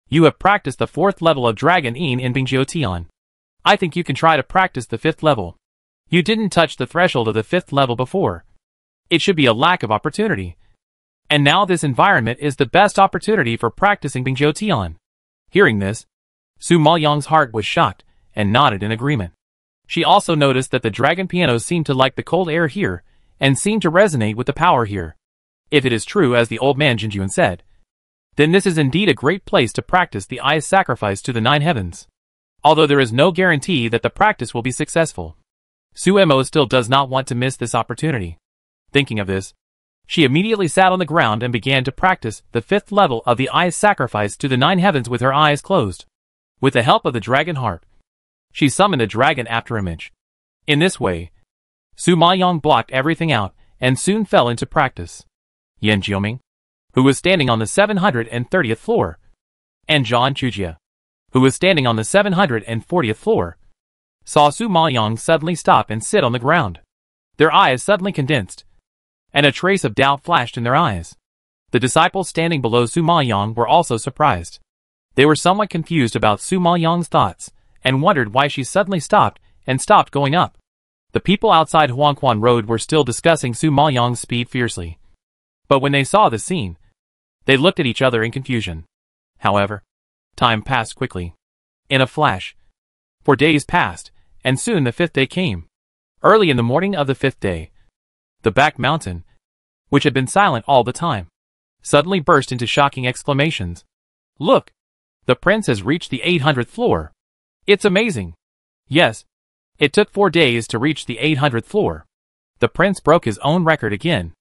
you have practiced the 4th level of Dragon Yin in Bingjiu Tian. I think you can try to practice the 5th level. You didn't touch the threshold of the 5th level before. It should be a lack of opportunity. And now this environment is the best opportunity for practicing Bingjiu Tian." Hearing this, Su Maoyang's heart was shocked and nodded in agreement. She also noticed that the dragon piano seemed to like the cold air here and seemed to resonate with the power here. If it is true as the old man Jinjuan said, then this is indeed a great place to practice the ice sacrifice to the 9 heavens. Although there is no guarantee that the practice will be successful, Suemo still does not want to miss this opportunity. Thinking of this, she immediately sat on the ground and began to practice the 5th level of the ice sacrifice to the 9 heavens with her eyes closed. With the help of the dragon heart, she summoned a dragon afterimage. In this way, Su Maoyang blocked everything out and soon fell into practice. Yan Jioming, who was standing on the 730th floor, and Zhang Chujia, who was standing on the 740th floor, saw Su Maoyang suddenly stop and sit on the ground. Their eyes suddenly condensed, and a trace of doubt flashed in their eyes. The disciples standing below Su Maoyang were also surprised. They were somewhat confused about Su Maoyang's thoughts, and wondered why she suddenly stopped going up. The people outside Huangquan Road were still discussing Su Maoyang's speed fiercely. But when they saw the scene, they looked at each other in confusion. However, time passed quickly. In a flash, 4 days passed, and soon the 5th day came. Early in the morning of the 5th day, the back mountain, which had been silent all the time, suddenly burst into shocking exclamations. "Look! The prince has reached the 800th floor. It's amazing." Yes, it took 4 days to reach the 800th floor. The prince broke his own record again.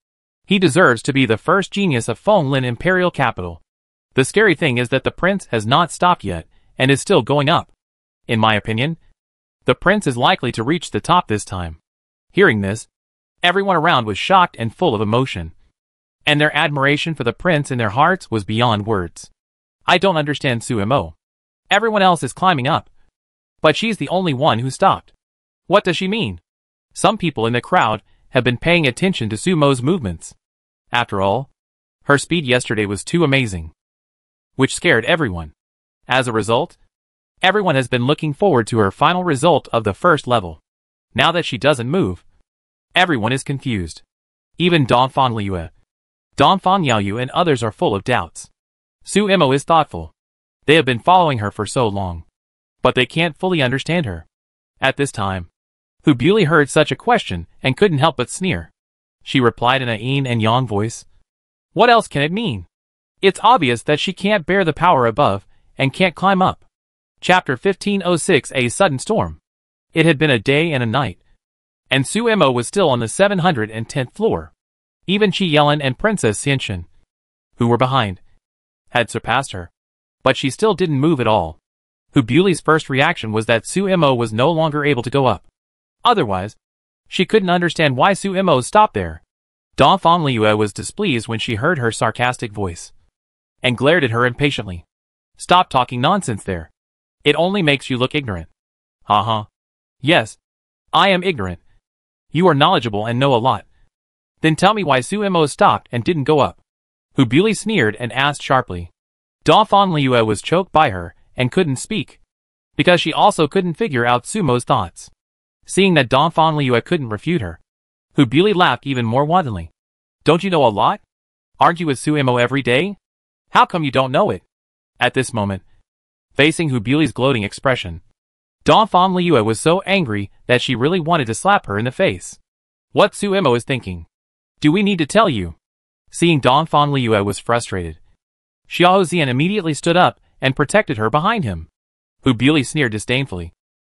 He deserves to be the first genius of Fenglin Imperial Capital. The scary thing is that the prince has not stopped yet, and is still going up. In my opinion, the prince is likely to reach the top this time. Hearing this, everyone around was shocked and full of emotion. And their admiration for the prince in their hearts was beyond words. I don't understand Suemo. Everyone else is climbing up, but she's the only one who stopped. What does she mean? Some people in the crowd have been paying attention to Sumo's movements. After all, her speed yesterday was too amazing, which scared everyone. As a result, everyone has been looking forward to her final result of the 1st level. Now that she doesn't move, everyone is confused. Even Dongfang Liue, Dongfang Yaoyu and others are full of doubts. Suemo is thoughtful. They have been following her for so long, but they can't fully understand her. At this time, Hu Buli heard such a question and couldn't help but sneer. She replied in a yin and yang voice. What else can it mean? It's obvious that she can't bear the power above and can't climb up. Chapter 1506 A Sudden Storm. It had been a day and a night, and Suemo was still on the 710th floor. Even Qi Yelin and Princess Xianxin, who were behind, had surpassed her, but she still didn't move at all. Hu Buli's first reaction was that Suemo was no longer able to go up. Otherwise, she couldn't understand why Suemo stopped there. Dongfang Liue was displeased when she heard her sarcastic voice, and glared at her impatiently. Stop talking nonsense there. It only makes you look ignorant. Haha. Yes, I am ignorant. You are knowledgeable and know a lot. Then tell me why Suemo stopped and didn't go up. Hu Buli sneered and asked sharply. Dongfang Liue was choked by her and couldn't speak, because she also couldn't figure out Sumo's thoughts. Seeing that Dongfang Liue couldn't refute her, Hu Buli laughed even more wantonly. Don't you know a lot? Aren't you with Suemo every day? How come you don't know it? At this moment, facing Hu Buli's gloating expression, Dongfang Liue was so angry that she really wanted to slap her in the face. What Suemo is thinking? Do we need to tell you? Seeing Dongfang Liue was frustrated, Xiao Zian immediately stood up and protected her behind him. Hu Buli sneered disdainfully.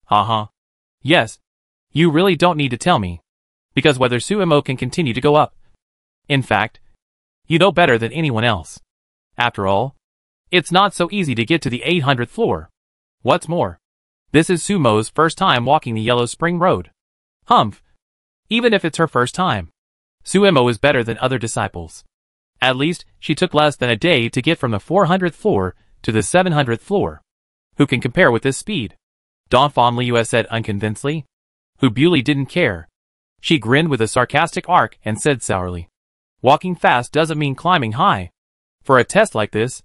Haha. Yes, you really don't need to tell me, because whether Suemo can continue to go up. In fact, you know better than anyone else. After all, it's not so easy to get to the 800th floor. What's more, this is Sumo's first time walking the Yellow Spring Road. Humph. Even if it's her first time, Suemo is better than other disciples. At least, she took less than a day to get from the 400th floor to the 700th floor. Who can compare with this speed? Dongfang Liue said unconvincedly. Hu Buli didn't care. She grinned with a sarcastic arc and said sourly. Walking fast doesn't mean climbing high. For a test like this,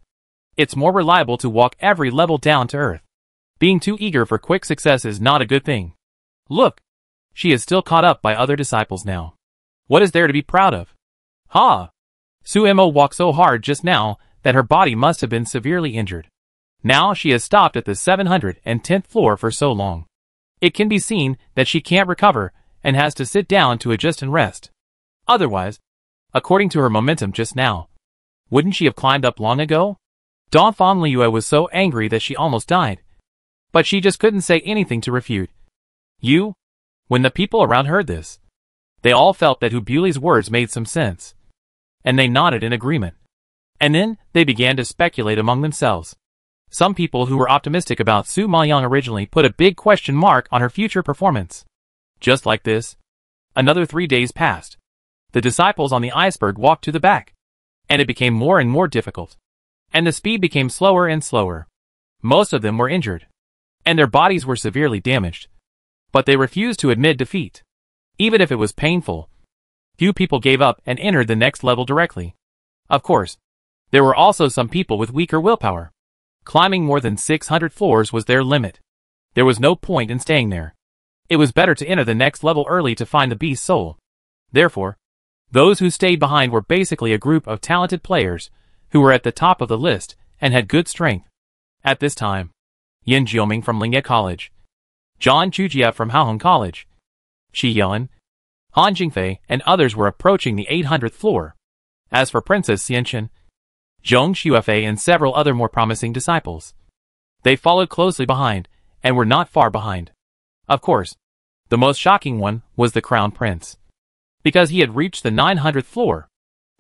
it's more reliable to walk every level down to earth. Being too eager for quick success is not a good thing. Look, she is still caught up by other disciples now. What is there to be proud of? Ha! Suemo walked so hard just now that her body must have been severely injured. Now she has stopped at the 710th floor for so long. It can be seen that she can't recover and has to sit down to adjust and rest. Otherwise, according to her momentum just now, wouldn't she have climbed up long ago? Dong Fan Liyue was so angry that she almost died. But she just couldn't say anything to refute. You? When the people around heard this, they all felt that Hu Buli's words made some sense. And they nodded in agreement. And then, they began to speculate among themselves. Some people who were optimistic about Su Maoyang originally put a big question mark on her future performance. Just like this, another 3 days passed. The disciples on the iceberg walked to the back. And it became more and more difficult. And the speed became slower and slower. Most of them were injured. And their bodies were severely damaged. But they refused to admit defeat. Even if it was painful. Few people gave up and entered the next level directly. Of course, there were also some people with weaker willpower. Climbing more than 600 floors was their limit. There was no point in staying there. It was better to enter the next level early to find the beast's soul. Therefore, those who stayed behind were basically a group of talented players who were at the top of the list and had good strength. At this time, Yin Jioming from Lingye College, Zhang Chujia from Haohong College, Shi Yelin, Han Jingfei, and others were approaching the 800th floor. As for Princess Xianchen, Zhong Xuefei and several other more promising disciples, they followed closely behind and were not far behind. Of course, the most shocking one was the Crown Prince. Because he had reached the 900th floor.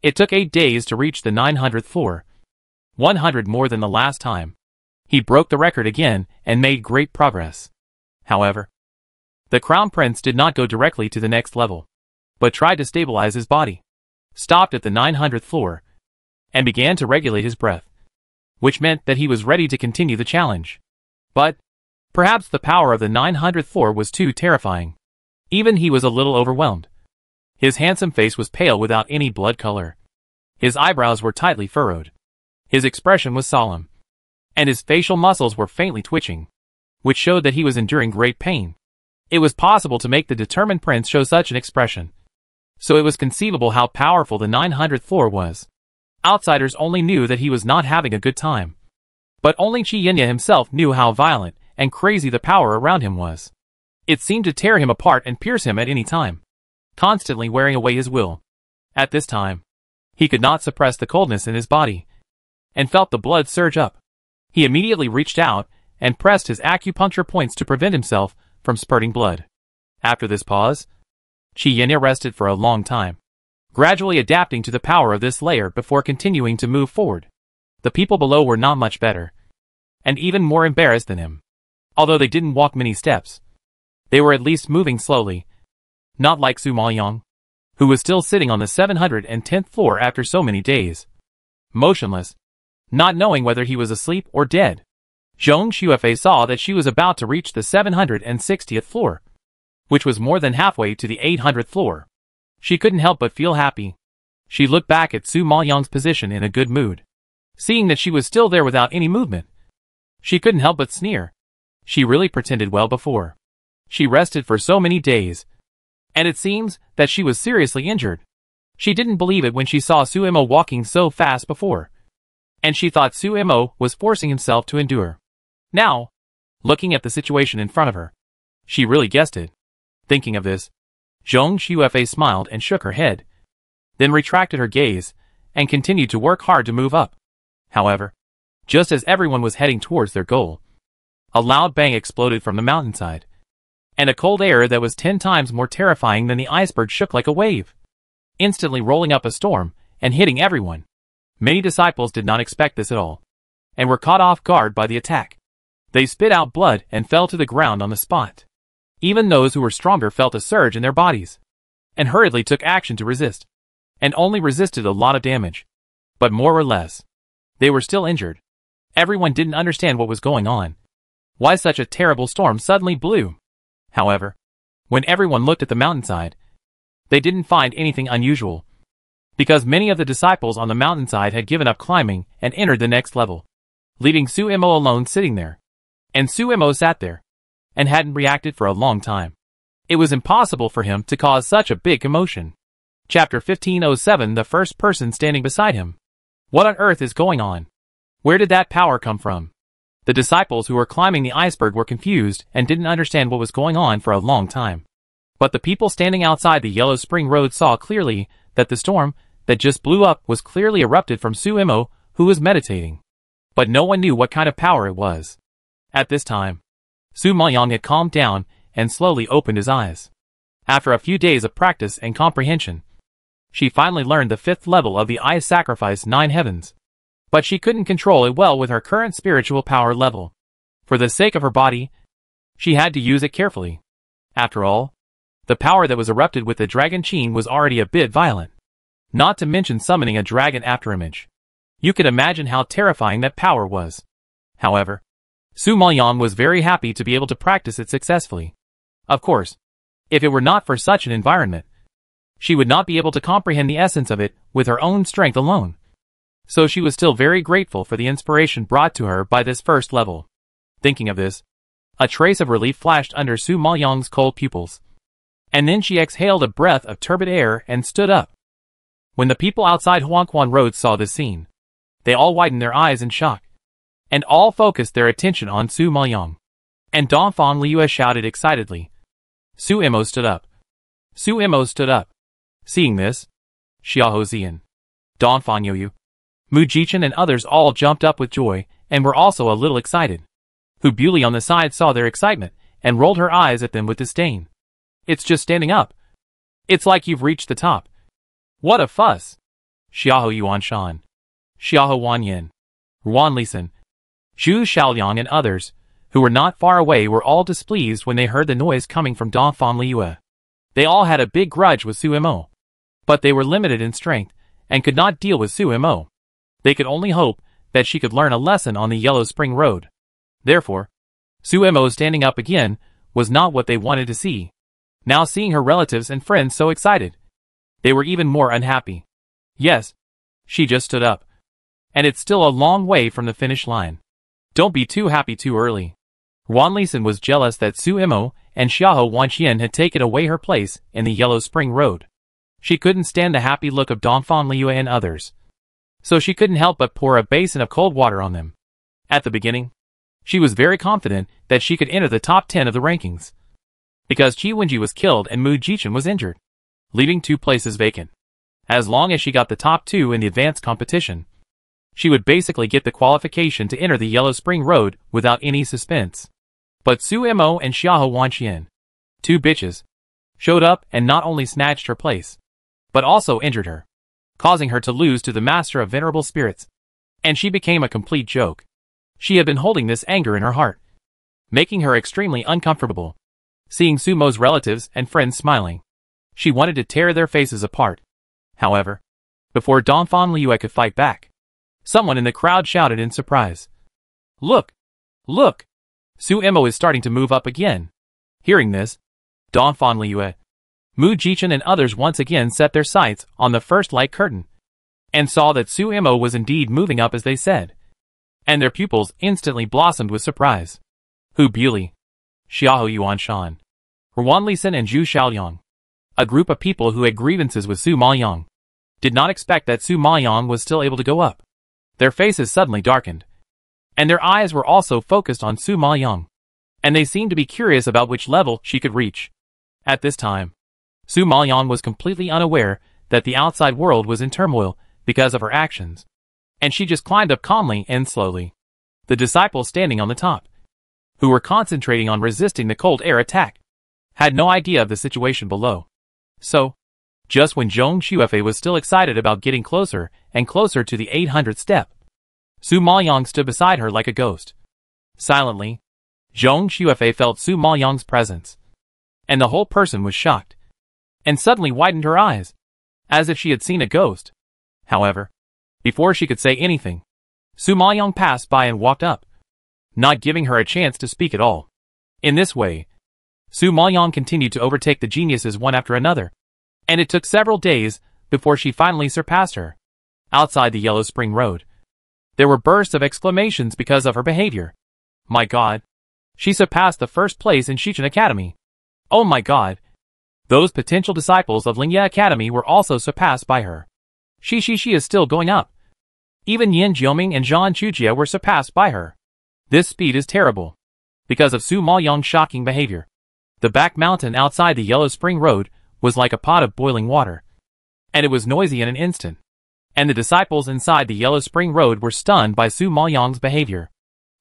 It took 8 days to reach the 900th floor. 100 more than the last time. He broke the record again and made great progress. However, the Crown Prince did not go directly to the next level, but tried to stabilize his body, stopped at the 900th floor, and began to regulate his breath, which meant that he was ready to continue the challenge. But, perhaps the power of the 900th floor was too terrifying. Even he was a little overwhelmed. His handsome face was pale without any blood color. His eyebrows were tightly furrowed. His expression was solemn. And his facial muscles were faintly twitching, which showed that he was enduring great pain. It was possible to make the determined prince show such an expression. So it was conceivable how powerful the 900th floor was. Outsiders only knew that he was not having a good time. But only Qi Yinya himself knew how violent and crazy the power around him was. It seemed to tear him apart and pierce him at any time, constantly wearing away his will. At this time, he could not suppress the coldness in his body, and felt the blood surge up. He immediately reached out and pressed his acupuncture points to prevent himself from spurting blood. After this pause, Qi Yinya rested for a long time, gradually adapting to the power of this layer before continuing to move forward. The people below were not much better, and even more embarrassed than him. Although they didn't walk many steps, they were at least moving slowly, not like Su Maoyang, who was still sitting on the 710th floor after so many days, motionless, not knowing whether he was asleep or dead. Zhong Xuefei saw that she was about to reach the 760th floor, which was more than halfway to the 800th floor. She couldn't help but feel happy. She looked back at Su Maoyang's position in a good mood. Seeing that she was still there without any movement, she couldn't help but sneer. She really pretended well before. She rested for so many days, and it seems that she was seriously injured. She didn't believe it when she saw Su Imo walking so fast before, and she thought Su Imo was forcing himself to endure. Now, looking at the situation in front of her, she really guessed it. Thinking of this, Zhong Xuefei smiled and shook her head, then retracted her gaze, and continued to work hard to move up. However, just as everyone was heading towards their goal, a loud bang exploded from the mountainside, and a cold air that was 10 times more terrifying than the iceberg shook like a wave, instantly rolling up a storm and hitting everyone. Many disciples did not expect this at all, and were caught off guard by the attack. They spit out blood and fell to the ground on the spot. Even those who were stronger felt a surge in their bodies, and hurriedly took action to resist, and only resisted a lot of damage. But more or less, they were still injured. Everyone didn't understand what was going on. Why such a terrible storm suddenly blew? However, when everyone looked at the mountainside, they didn't find anything unusual, because many of the disciples on the mountainside had given up climbing and entered the next level, leaving Su Imo alone sitting there. And Su Imo sat there, and hadn't reacted for a long time. It was impossible for him to cause such a big commotion. Chapter 1507. The first person standing beside him. What on earth is going on? Where did that power come from? The disciples who were climbing the iceberg were confused and didn't understand what was going on for a long time. But the people standing outside the Yellow Spring Road saw clearly that the storm that just blew up was clearly erupted from Suemo, who was meditating. But no one knew what kind of power it was. At this time, Su Maoyang had calmed down and slowly opened his eyes. After a few days of practice and comprehension, she finally learned the 5th level of the I Sacrifice 9 Heavens. But she couldn't control it well with her current spiritual power level. For the sake of her body, she had to use it carefully. After all, the power that was erupted with the Dragon Qin was already a bit violent. Not to mention summoning a dragon afterimage. You could imagine how terrifying that power was. However, Su Maoyang was very happy to be able to practice it successfully. Of course, if it were not for such an environment, she would not be able to comprehend the essence of it with her own strength alone. So she was still very grateful for the inspiration brought to her by this first level. Thinking of this, a trace of relief flashed under Su Maoyang's cold pupils. And then she exhaled a breath of turbid air and stood up. When the people outside Huangquan Road saw this scene, they all widened their eyes in shock, and all focused their attention on Su Maoyang. And Dongfang Liu shouted excitedly. Suemo stood up. Suemo stood up. Seeing this, Xiahou Zian, Dongfang Youyu, Mu Jichen and others all jumped up with joy and were also a little excited. Hu Beauty on the side saw their excitement and rolled her eyes at them with disdain. It's just standing up. It's like you've reached the top. What a fuss! Xiahou Yuanshan, Xiahou Wanyin, Ruan Lisan, Zhu Xiaoliang and others, who were not far away, were all displeased when they heard the noise coming from Dongfang Liu. They all had a big grudge with Suemo. But they were limited in strength, and could not deal with Suemo. They could only hope that she could learn a lesson on the Yellow Spring Road. Therefore, Suemo standing up again was not what they wanted to see. Now seeing her relatives and friends so excited, they were even more unhappy. Yes, she just stood up. And it's still a long way from the finish line. Don't be too happy too early. Ruan Lisan was jealous that Suemo and Xiahou Wanqian had taken away her place in the Yellow Spring Road. She couldn't stand the happy look of Dongfang Liu and others. So she couldn't help but pour a basin of cold water on them. At the beginning, she was very confident that she could enter the top 10 of the rankings. Because Qi Wenji was killed and Mu Jichen was injured, leaving 2 places vacant. As long as she got the top 2 in the advanced competition, she would basically get the qualification to enter the Yellow Spring Road without any suspense. But Suemo and Xiahou Wanqian, 2 bitches, showed up and not only snatched her place, but also injured her, causing her to lose to the Master of Venerable Spirits. And she became a complete joke. She had been holding this anger in her heart, making her extremely uncomfortable. Seeing Sumo's relatives and friends smiling, she wanted to tear their faces apart. However, before Dongfang Liu could fight back, someone in the crowd shouted in surprise. Look! Look! Suemo is starting to move up again. Hearing this, Dongfang Liu, Mu Jichen and others once again set their sights on the first light curtain, and saw that Suemo was indeed moving up as they said. And their pupils instantly blossomed with surprise. Hu Beauty, Xiahou Yuanshan, Ruan Lisan and Zhu Xiaoliang, a group of people who had grievances with Su Maoyang, did not expect that Su Maoyang was still able to go up. Their faces suddenly darkened, and their eyes were also focused on Su Maoyang, and they seemed to be curious about which level she could reach. At this time, Su Maoyang was completely unaware that the outside world was in turmoil because of her actions, and she just climbed up calmly and slowly. The disciples standing on the top, who were concentrating on resisting the cold air attack, had no idea of the situation below. So, just when Zhong Xuefei was still excited about getting closer and closer to the 800th step, Su Maoyang stood beside her like a ghost. Silently, Zhong Xuefei felt Su Maoyang's presence, and the whole person was shocked, and suddenly widened her eyes, as if she had seen a ghost. However, before she could say anything, Su Maoyang passed by and walked up, not giving her a chance to speak at all. In this way, Su Maoyang continued to overtake the geniuses one after another, and it took several days before she finally surpassed her. Outside the Yellow Spring Road, there were bursts of exclamations because of her behavior. My God! She surpassed the first place in Shichen Academy. Oh my God! Those potential disciples of Lingye Academy were also surpassed by her. She is still going up. Even Yin Jioming and Zhan Chujie were surpassed by her. This speed is terrible. Because of Su Maoyang's shocking behavior, The back mountain outside the Yellow Spring Road was like a pot of boiling water, and it was noisy in an instant. And the disciples inside the Yellow Spring Road were stunned by Su Maoyang's behavior,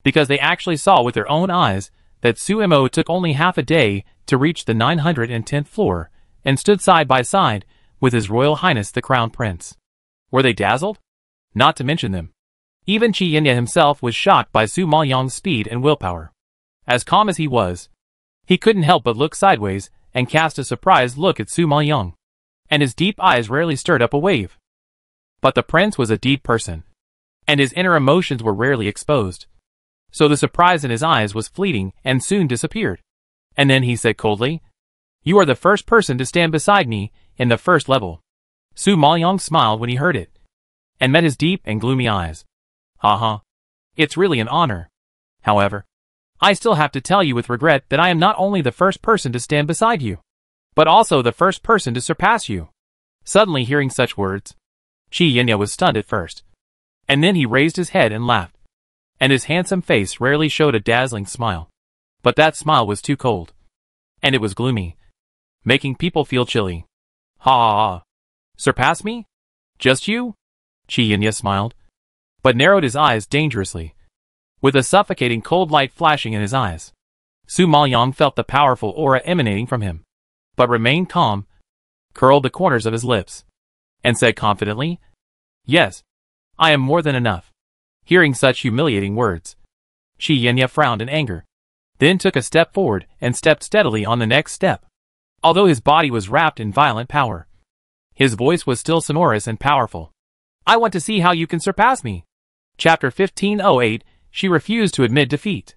because they actually saw with their own eyes that Su Mo took only half a day to reach the 910th floor, and stood side by side with His Royal Highness the Crown Prince. Were they dazzled? Not to mention them. Even Qi Yinya himself was shocked by Su Maoyang's speed and willpower. As calm as he was, he couldn't help but look sideways and cast a surprised look at Su Maoyang, and his deep eyes rarely stirred up a wave. But the prince was a deep person, and his inner emotions were rarely exposed. So the surprise in his eyes was fleeting and soon disappeared. And then he said coldly, "You are the first person to stand beside me in the first level." Su Maoyang smiled when he heard it, and met his deep and gloomy eyes. "Haha. It's really an honor. However, I still have to tell you with regret that I am not only the first person to stand beside you, but also the first person to surpass you." Suddenly hearing such words, Qi Yinya was stunned at first, and then he raised his head and laughed, and his handsome face rarely showed a dazzling smile. But that smile was too cold, and it was gloomy, making people feel chilly. "Ha ha ha. Surpass me? Just you?" Qi Yinya smiled, but narrowed his eyes dangerously, with a suffocating cold light flashing in his eyes. Su Maoyang felt the powerful aura emanating from him, but remained calm, curled the corners of his lips, and said confidently, "Yes, I am more than enough." Hearing such humiliating words, Qi Yinya frowned in anger, then took a step forward and stepped steadily on the next step. Although his body was wrapped in violent power, his voice was still sonorous and powerful. "I want to see how you can surpass me." Chapter 1508. She refused to admit defeat.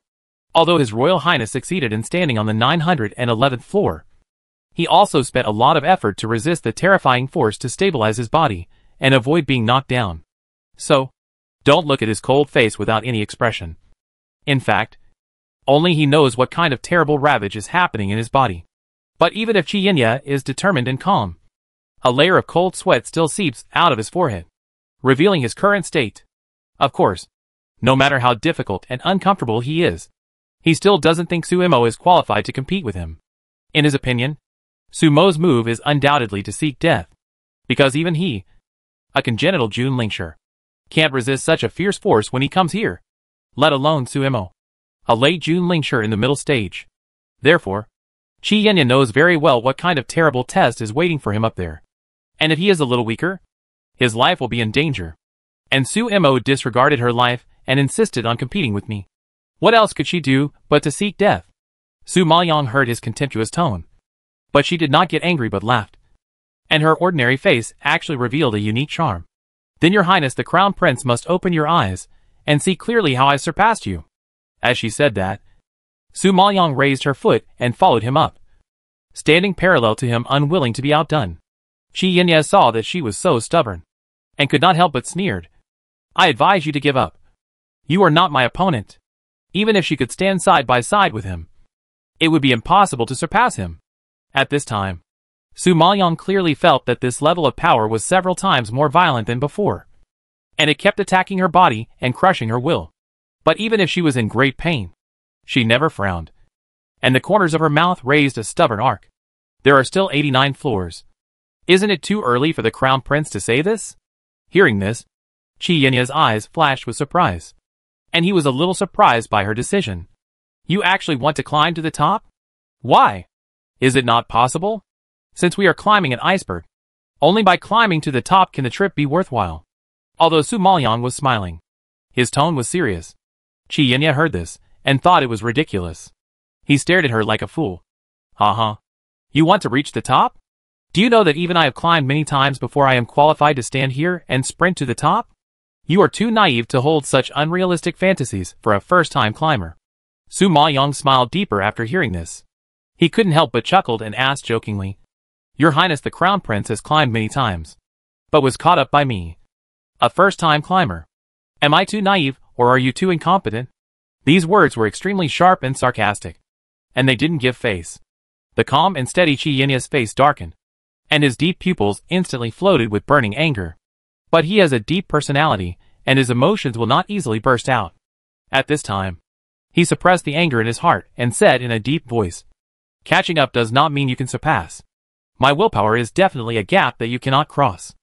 Although His Royal Highness succeeded in standing on the 911th floor, he also spent a lot of effort to resist the terrifying force to stabilize his body and avoid being knocked down. So, don't look at his cold face without any expression. In fact, only he knows what kind of terrible ravage is happening in his body. But even if Qi Yinya is determined and calm, a layer of cold sweat still seeps out of his forehead, revealing his current state. Of course, no matter how difficult and uncomfortable he is, he still doesn't think Su Mo is qualified to compete with him. In his opinion, Su Mo's move is undoubtedly to seek death, because even he, a congenital Junlingshi, can't resist such a fierce force when he comes here, let alone Su Mo, a late Junlingshi in the middle stage. Therefore, Qi Yinya knows very well what kind of terrible test is waiting for him up there. And if he is a little weaker, his life will be in danger. And Su Mo disregarded her life and insisted on competing with me. What else could she do but to seek death? Su Maoyang heard his contemptuous tone, but she did not get angry but laughed, and her ordinary face actually revealed a unique charm. "Then your highness the crown prince must open your eyes and see clearly how I surpassed you." As she said that, Su Maoyang raised her foot and followed him up, standing parallel to him, unwilling to be outdone. Qi Yinya saw that she was so stubborn, and could not help but sneered. "I advise you to give up. You are not my opponent." Even if she could stand side by side with him, it would be impossible to surpass him. At this time, Su Maoyang clearly felt that this level of power was several times more violent than before, and it kept attacking her body and crushing her will. But even if she was in great pain, she never frowned, and the corners of her mouth raised a stubborn arc. "There are still 89 floors. Isn't it too early for the crown prince to say this?" Hearing this, Qi Yinya's eyes flashed with surprise, and he was a little surprised by her decision. "You actually want to climb to the top? Why? Is it not possible? Since we are climbing an iceberg, only by climbing to the top can the trip be worthwhile." Although Su Maoyang was smiling, his tone was serious. Qi Yinya heard this, and thought it was ridiculous. He stared at her like a fool. "Ha. You want to reach the top? Do you know that even I have climbed many times before I am qualified to stand here and sprint to the top? You are too naive to hold such unrealistic fantasies for a first-time climber." Su Maoyang smiled deeper after hearing this. He couldn't help but chuckled and asked jokingly, "Your Highness the Crown Prince has climbed many times, but was caught up by me, a first-time climber. Am I too naive, or are you too incompetent?" These words were extremely sharp and sarcastic, and they didn't give face. The calm and steady Qi Yinya's face darkened, and his deep pupils instantly floated with burning anger. But he has a deep personality, and his emotions will not easily burst out. At this time, he suppressed the anger in his heart and said in a deep voice, Catching up does not mean you can surpass. My willpower is definitely a gap that you cannot cross.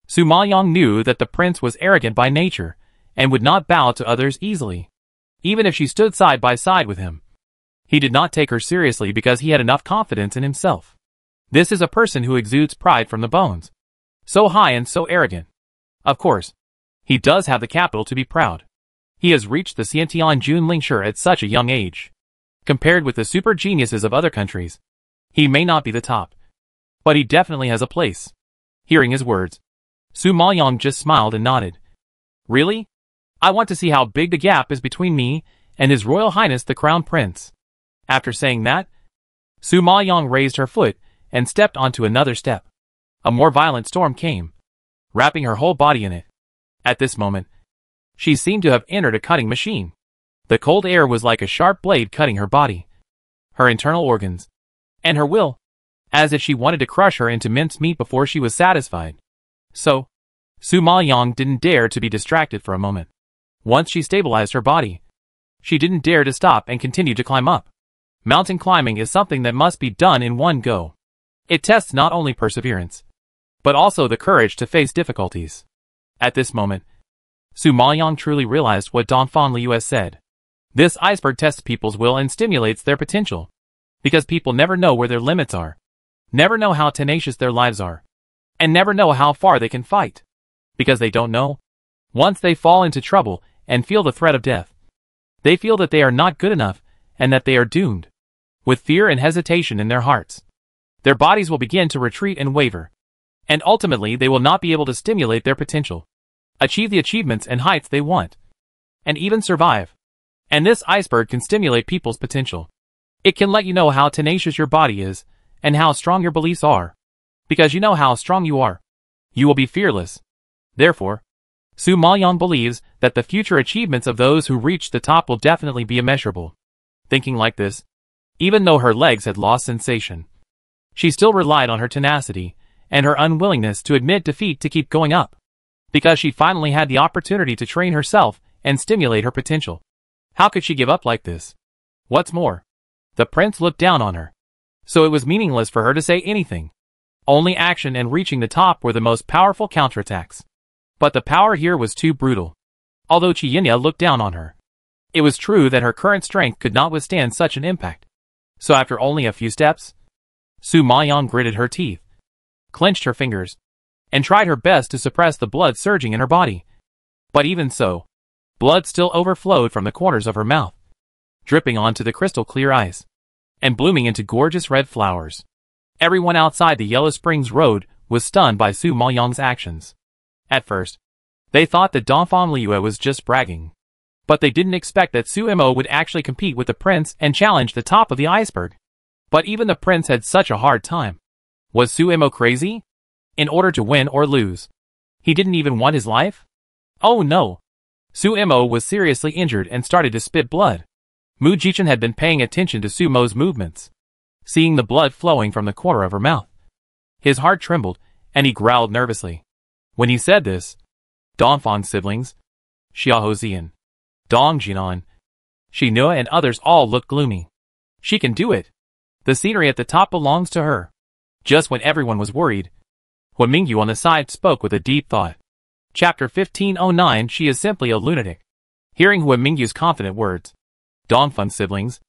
Su Maoyang knew that the prince was arrogant by nature, and would not bow to others easily, even if she stood side by side with him. He did not take her seriously because he had enough confidence in himself. This is a person who exudes pride from the bones. So high and so arrogant. Of course, he does have the capital to be proud. He has reached the Xiantian Junlingshi at such a young age. Compared with the super geniuses of other countries, he may not be the top, but he definitely has a place. Hearing his words, Su Maoyang just smiled and nodded. Really? I want to see how big the gap is between me and His Royal Highness the Crown Prince. After saying that, Su Maoyang raised her foot and stepped onto another step. A more violent storm came, wrapping her whole body in it. At this moment, she seemed to have entered a cutting machine. The cold air was like a sharp blade cutting her body, her internal organs, and her will, as if she wanted to crush her into mincemeat before she was satisfied. So, Su Maoyang didn't dare to be distracted for a moment. Once she stabilized her body, she didn't dare to stop and continued to climb up. Mountain climbing is something that must be done in one go. It tests not only perseverance, but also the courage to face difficulties. At this moment, Su Maoyang truly realized what Donphan Liu has said. This iceberg tests people's will and stimulates their potential. Because people never know where their limits are, never know how tenacious their lives are, and never know how far they can fight. Because they don't know. Once they fall into trouble and feel the threat of death, they feel that they are not good enough and that they are doomed. With fear and hesitation in their hearts, their bodies will begin to retreat and waver. And ultimately they will not be able to stimulate their potential, achieve the achievements and heights they want, and even survive. And this iceberg can stimulate people's potential. It can let you know how tenacious your body is, and how strong your beliefs are. Because you know how strong you are, you will be fearless. Therefore, Su Maoyang believes that the future achievements of those who reach the top will definitely be immeasurable. Thinking like this, even though her legs had lost sensation, she still relied on her tenacity and her unwillingness to admit defeat to keep going up. Because she finally had the opportunity to train herself and stimulate her potential. How could she give up like this? What's more, the prince looked down on her, so it was meaningless for her to say anything. Only action and reaching the top were the most powerful counterattacks. But the power here was too brutal. Although Qi Yinya looked down on her, it was true that her current strength could not withstand such an impact. So after only a few steps, Su Maoyang gritted her teeth, clenched her fingers, and tried her best to suppress the blood surging in her body. But even so, blood still overflowed from the corners of her mouth, dripping onto the crystal clear ice, and blooming into gorgeous red flowers. Everyone outside the Yellow Springs Road was stunned by Su Maoyang's actions. At first, they thought that Donphan Liu was just bragging. But they didn't expect that Su Mo would actually compete with the prince and challenge the top of the iceberg. But even the prince had such a hard time. Was Su Mo crazy? In order to win or lose, he didn't even want his life? Oh no! Su Mo was seriously injured and started to spit blood. Mu Jichen had been paying attention to Su Mo's movements, seeing the blood flowing from the corner of her mouth. His heart trembled, and he growled nervously. When he said this, Donphan's siblings, Xiaozian, Dong Jinan, Xinua and others all looked gloomy. She can do it. The scenery at the top belongs to her. Just when everyone was worried, Hua Mingyu on the side spoke with a deep thought. Chapter 1509. She is simply a lunatic. Hearing Hua Mingyu's confident words, Dongfan's siblings,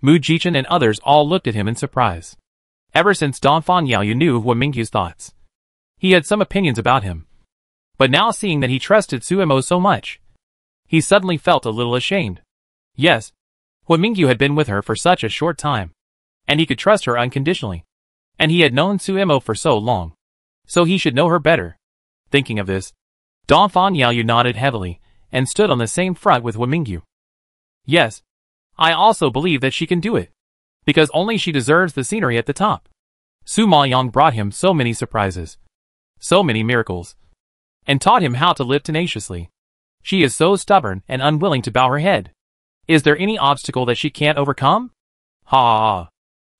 Mu Jichen and others all looked at him in surprise. Ever since Donphan Yaoyu knew Hua Mingyu's thoughts, he had some opinions about him. But now seeing that he trusted Su Mo so much, he suddenly felt a little ashamed. Yes, Hua Mingyu had been with her for such a short time, and he could trust her unconditionally. And he had known Su Mo for so long, so he should know her better. Thinking of this, Donphan Yaoyu nodded heavily, and stood on the same front with Hua Mingyu. Yes, I also believe that she can do it, because only she deserves the scenery at the top. Su Maoyang brought him so many surprises, so many miracles, and taught him how to live tenaciously. She is so stubborn and unwilling to bow her head. Is there any obstacle that she can't overcome? Ha ha ha.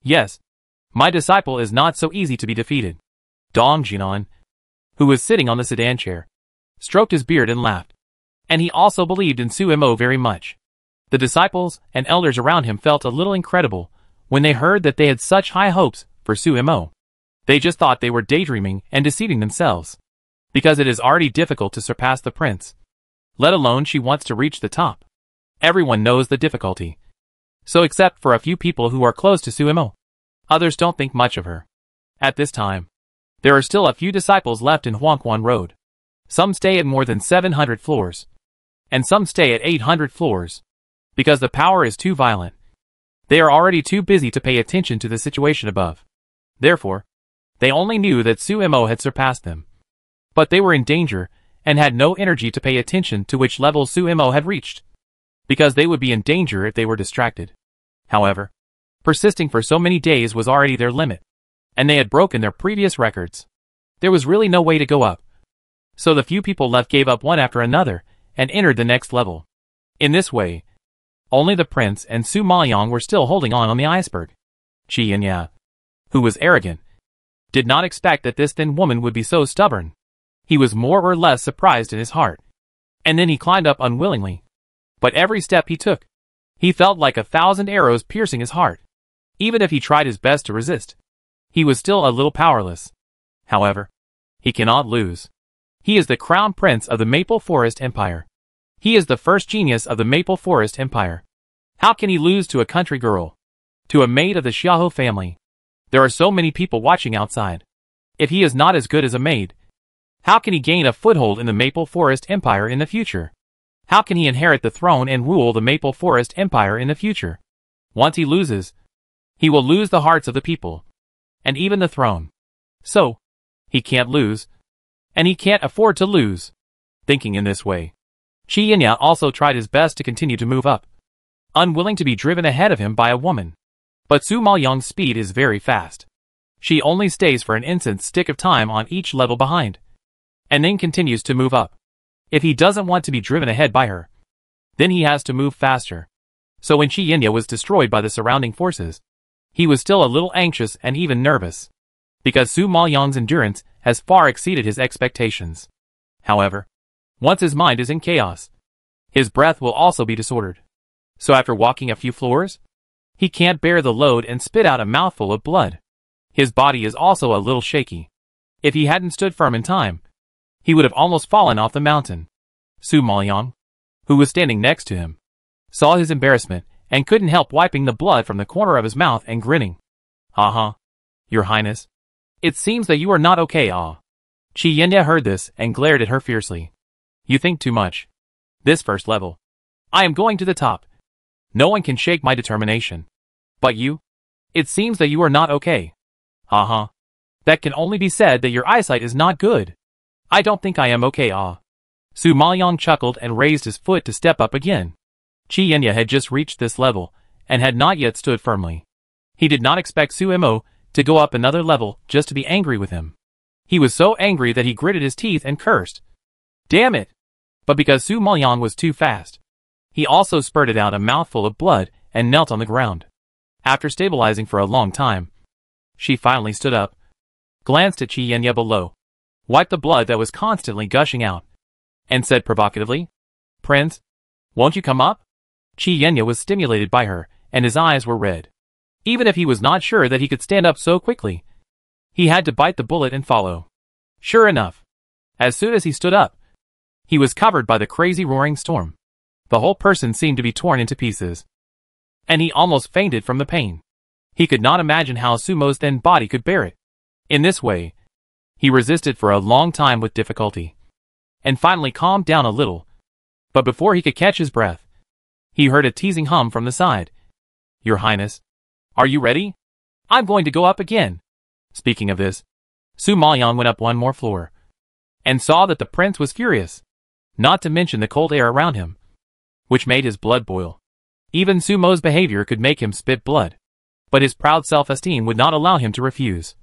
Yes, my disciple is not so easy to be defeated. Dong Jinan, who was sitting on the sedan chair, stroked his beard and laughed. And he also believed in Su Mo very much. The disciples and elders around him felt a little incredible When they heard that they had such high hopes for Sumo, they just thought they were daydreaming and deceiving themselves, because it is already difficult to surpass the prince, let alone she wants to reach the top. Everyone knows the difficulty. So except for a few people who are close to Sumo, others don't think much of her. At this time, there are still a few disciples left in Huangquan Road. Some stay at more than 700 floors, and some stay at 800 floors, because the power is too violent. They are already too busy to pay attention to the situation above. Therefore, they only knew that Sumo had surpassed them. But they were in danger, and had no energy to pay attention to which level Sumo had reached, because they would be in danger if they were distracted. However, persisting for so many days was already their limit, and they had broken their previous records. There was really no way to go up. So the few people left gave up one after another, and entered the next level. In this way, only the prince and Su Maoyang were still holding on the iceberg. Qi Yinya, who was arrogant, did not expect that this thin woman would be so stubborn. He was more or less surprised in his heart. And then he climbed up unwillingly. But every step he took, he felt like 1,000 arrows piercing his heart. Even if he tried his best to resist, he was still a little powerless. However, he cannot lose. He is the crown prince of the Maple Forest Empire. He is the first genius of the Maple Forest Empire. How can he lose to a country girl? To a maid of the Xiahou family? There are so many people watching outside. If he is not as good as a maid, how can he gain a foothold in the Maple Forest Empire in the future? How can he inherit the throne and rule the Maple Forest Empire in the future? Once he loses, he will lose the hearts of the people, and even the throne. So, he can't lose, and he can't afford to lose. Thinking in this way, Qi Yinya also tried his best to continue to move up, unwilling to be driven ahead of him by a woman. But Su Maoyang's speed is very fast. She only stays for an instant's stick of time on each level behind, and then continues to move up. If he doesn't want to be driven ahead by her, then he has to move faster. So when Qi Yinya was destroyed by the surrounding forces, he was still a little anxious and even nervous, because Su Maoyang's endurance has far exceeded his expectations. However, once his mind is in chaos, his breath will also be disordered. So after walking a few floors, he can't bear the load and spit out a mouthful of blood. His body is also a little shaky. If he hadn't stood firm in time, he would have almost fallen off the mountain. Su Maoyang, who was standing next to him, saw his embarrassment and couldn't help wiping the blood from the corner of his mouth and grinning. Your Highness. It seems that you are not okay, Qi Yinya heard this and glared at her fiercely. You think too much. This first level, I am going to the top. No one can shake my determination. But you? It seems that you are not okay. That can only be said that your eyesight is not good. I don't think I am okay, Su Maoyang chuckled and raised his foot to step up again. Qi Yinya had just reached this level, and had not yet stood firmly. He did not expect Sumo to go up another level just to be angry with him. He was so angry that he gritted his teeth and cursed. Damn it! But because Su Maoyang was too fast, he also spurted out a mouthful of blood and knelt on the ground. After stabilizing for a long time, she finally stood up, glanced at Qi Yinya below, wiped the blood that was constantly gushing out, and said provocatively, Prince, won't you come up? Qi Yinya was stimulated by her, and his eyes were red. Even if he was not sure that he could stand up so quickly, he had to bite the bullet and follow. Sure enough, as soon as he stood up, he was covered by the crazy roaring storm. The whole person seemed to be torn into pieces, and he almost fainted from the pain. He could not imagine how Sumo's thin body could bear it. In this way, he resisted for a long time with difficulty, and finally calmed down a little. But before he could catch his breath, he heard a teasing hum from the side. Your Highness, are you ready? I'm going to go up again. Speaking of this, Su Maoyang went up one more floor, and saw that the prince was furious, not to mention the cold air around him, which made his blood boil. Even Sumo's behavior could make him spit blood, but his proud self-esteem would not allow him to refuse,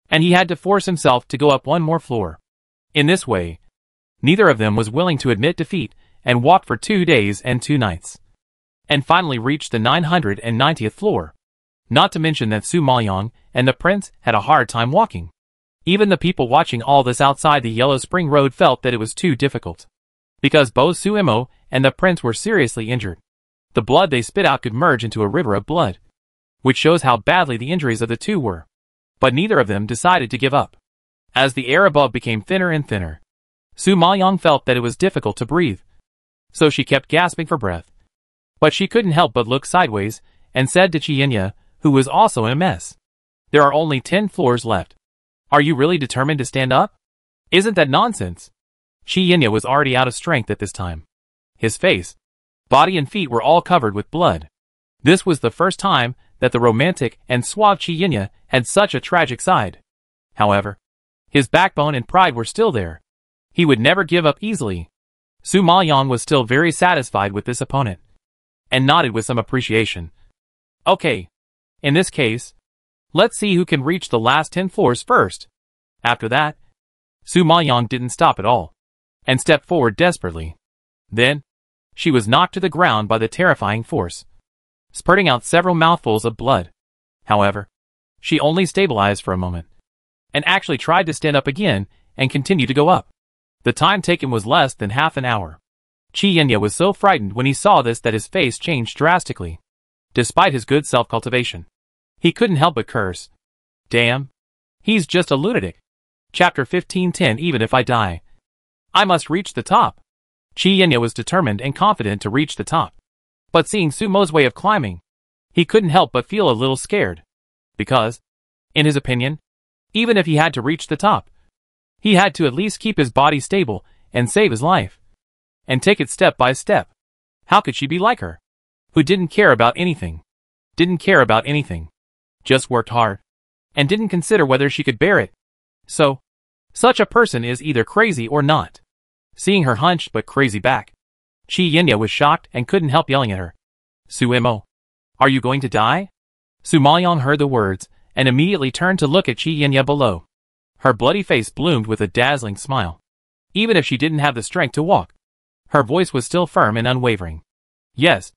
and he had to force himself to go up one more floor. In this way, neither of them was willing to admit defeat, and walked for 2 days and 2 nights, and finally reached the 990th floor. Not to mention that Su Maoyang and the prince had a hard time walking. Even the people watching all this outside the Yellow Spring Road felt that it was too difficult, because both Sumo and the prince were seriously injured. The blood they spit out could merge into a river of blood, which shows how badly the injuries of the two were. But neither of them decided to give up. As the air above became thinner and thinner, Su Maoyang felt that it was difficult to breathe. So she kept gasping for breath. But she couldn't help but look sideways, and said to Qi Yinya, who was also in a mess, "There are only 10 floors left. Are you really determined to stand up? Isn't that nonsense?" Qi Yinya was already out of strength at this time. His face, body and feet were all covered with blood. This was the first time that the romantic and suave Qi Yinya had such a tragic side. However, his backbone and pride were still there. He would never give up easily. Su Maoyang was still very satisfied with this opponent, and nodded with some appreciation. "Okay. In this case, let's see who can reach the last 10 floors first." After that, Su Maoyang didn't stop at all, and stepped forward desperately. Then, she was knocked to the ground by the terrifying force, spurting out several mouthfuls of blood. However, she only stabilized for a moment, and actually tried to stand up again and continue to go up. The time taken was less than half an hour. Qi Yinya was so frightened when he saw this that his face changed drastically. Despite his good self-cultivation, he couldn't help but curse. "Damn. He's just a lunatic." Chapter 15:10 Even if I die, I must reach the top. Qi Yinya was determined and confident to reach the top. But seeing Sumo's way of climbing, he couldn't help but feel a little scared. Because, in his opinion, even if he had to reach the top, he had to at least keep his body stable and save his life. And take it step by step. How could she be like her? Who didn't care about anything. Just worked hard. And didn't consider whether she could bear it. So, such a person is either crazy or not. Seeing her hunched but crazy back, Qi Yinya was shocked and couldn't help yelling at her. "Sumo, are you going to die?" Su Maoyang heard the words, and immediately turned to look at Qi Yinya below. Her bloody face bloomed with a dazzling smile. Even if she didn't have the strength to walk, her voice was still firm and unwavering. "Yes,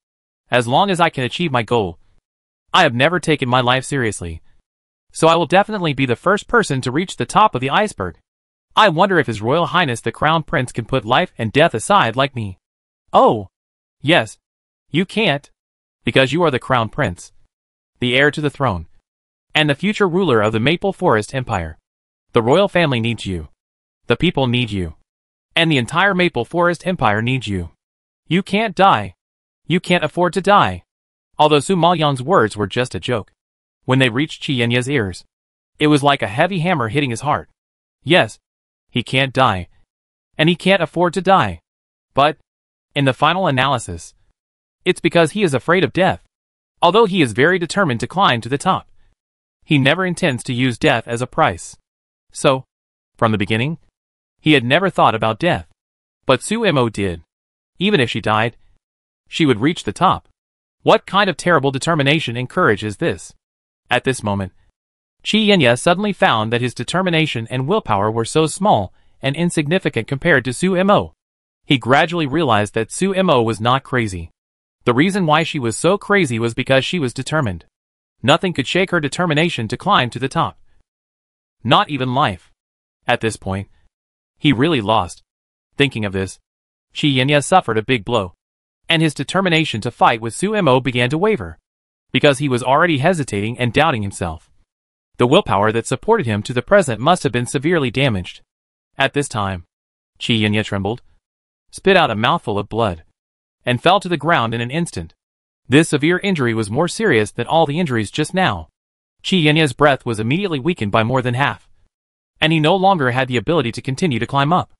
as long as I can achieve my goal. I have never taken my life seriously. So I will definitely be the first person to reach the top of the iceberg. I wonder if His Royal Highness the Crown Prince can put life and death aside like me." "Oh, yes. You can't. Because you are the Crown Prince, the heir to the throne, and the future ruler of the Maple Forest Empire. The royal family needs you. The people need you. And the entire Maple Forest Empire needs you. You can't die. You can't afford to die." Although Su Maoyang's words were just a joke, when they reached Qi Yinya's ears, it was like a heavy hammer hitting his heart. Yes, he can't die. And he can't afford to die. But, in the final analysis, it's because he is afraid of death. Although he is very determined to climb to the top, he never intends to use death as a price. So, from the beginning, he had never thought about death. But Sumo did. Even if she died, she would reach the top. What kind of terrible determination and courage is this? At this moment, Qi Yinya suddenly found that his determination and willpower were so small and insignificant compared to Sumo. He gradually realized that Sumo was not crazy. The reason why she was so crazy was because she was determined. Nothing could shake her determination to climb to the top. Not even life. At this point, he really lost. Thinking of this, Qi Yinya suffered a big blow, and his determination to fight with Sumo began to waver, because he was already hesitating and doubting himself. The willpower that supported him to the present must have been severely damaged. At this time, Qi Yinya trembled, spit out a mouthful of blood, and fell to the ground in an instant. This severe injury was more serious than all the injuries just now. Qi Yinya's breath was immediately weakened by more than half, and he no longer had the ability to continue to climb up.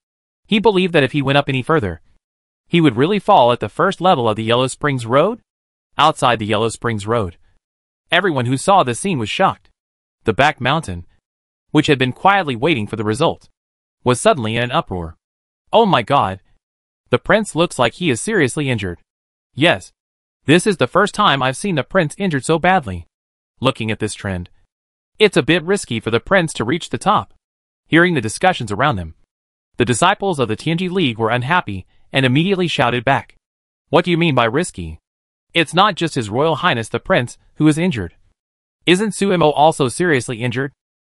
He believed that if he went up any further, he would really fall at the first level of the Yellow Springs Road. Outside the Yellow Springs Road, everyone who saw this scene was shocked. The back mountain, which had been quietly waiting for the result, was suddenly in an uproar. "Oh my God! The prince looks like he is seriously injured. Yes, this is the first time I've seen the prince injured so badly. Looking at this trend, it's a bit risky for the prince to reach the top." Hearing the discussions around them, the disciples of the Tianji League were unhappy and immediately shouted back. "What do you mean by risky? It's not just His Royal Highness the Prince who is injured. Isn't Sumo also seriously injured?"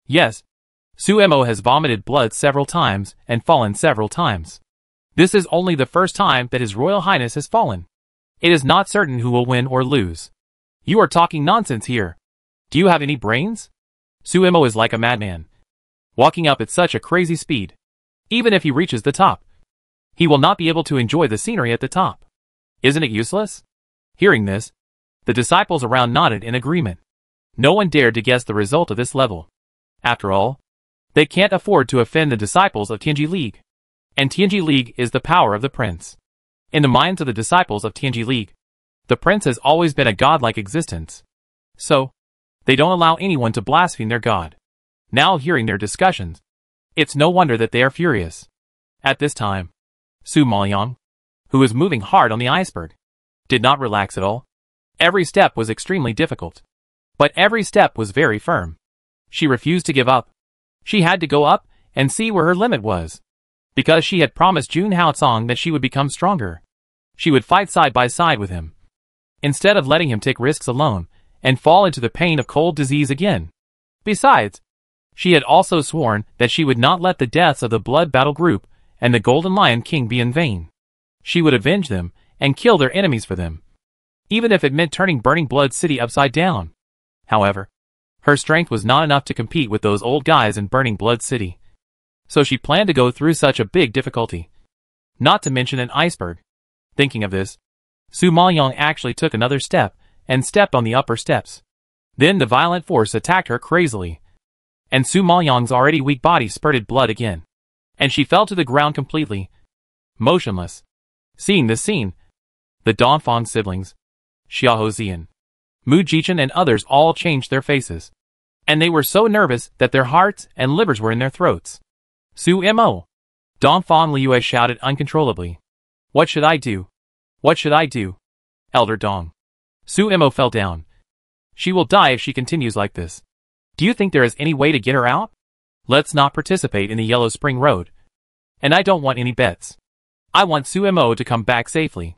"Yes. Sumo has vomited blood several times and fallen several times. This is only the first time that His Royal Highness has fallen. It is not certain who will win or lose." "You are talking nonsense here. Do you have any brains? Suemo is like a madman, walking up at such a crazy speed. Even if he reaches the top, he will not be able to enjoy the scenery at the top. Isn't it useless? Hearing this, the disciples around nodded in agreement. No one dared to guess the result of this level. After all, they can't afford to offend the disciples of Tianji League. And Tianji League is the power of the prince. In the minds of the disciples of Tianji League, the prince has always been a godlike existence. So, they don't allow anyone to blaspheme their god. Now hearing their discussions, it's no wonder that they are furious. At this time, Su Maoyang, who was moving hard on the iceberg, did not relax at all. Every step was extremely difficult. But every step was very firm. She refused to give up. She had to go up and see where her limit was. Because she had promised Jun Haocong that she would become stronger. She would fight side by side with him, instead of letting him take risks alone and fall into the pain of cold disease again. Besides, she had also sworn that she would not let the deaths of the Blood Battle Group and the Golden Lion King be in vain. She would avenge them and kill their enemies for them, even if it meant turning Burning Blood City upside down. However, her strength was not enough to compete with those old guys in Burning Blood City. So she planned to go through such a big difficulty. Not to mention an iceberg. Thinking of this, Su Maoyang actually took another step and stepped on the upper steps. Then the violent force attacked her crazily, and Su Maoyang's already weak body spurted blood again, and she fell to the ground completely motionless. Seeing this scene, the Dongfang siblings, Xiahou Zian, Mu Jichen and others all changed their faces, and they were so nervous that their hearts and livers were in their throats. Suemo! Dongfang Liyue shouted uncontrollably. What should I do? What should I do? Elder Dong. Suemo fell down. She will die if she continues like this. Do you think there is any way to get her out? Let's not participate in the Yellow Spring Road. And I don't want any bets. I want Suemo to come back safely.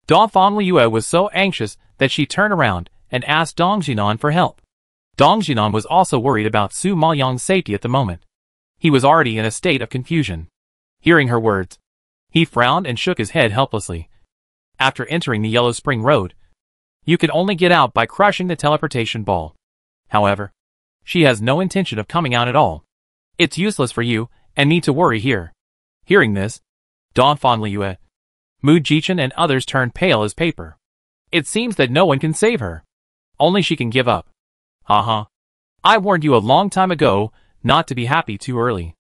Dongfang Liyue was so anxious that she turned around and asked Dong Jinan for help. Dong Jinan was also worried about Su Maoyang's safety at the moment. He was already in a state of confusion. Hearing her words, he frowned and shook his head helplessly. After entering the Yellow Spring Road, you could only get out by crushing the teleportation ball. However, she has no intention of coming out at all. It's useless for you and me to worry here. Hearing this, Dongfang Liyue, Mu Jichen and others turned pale as paper. It seems that no one can save her. Only she can give up. Haha. I warned you a long time ago not to be happy too early.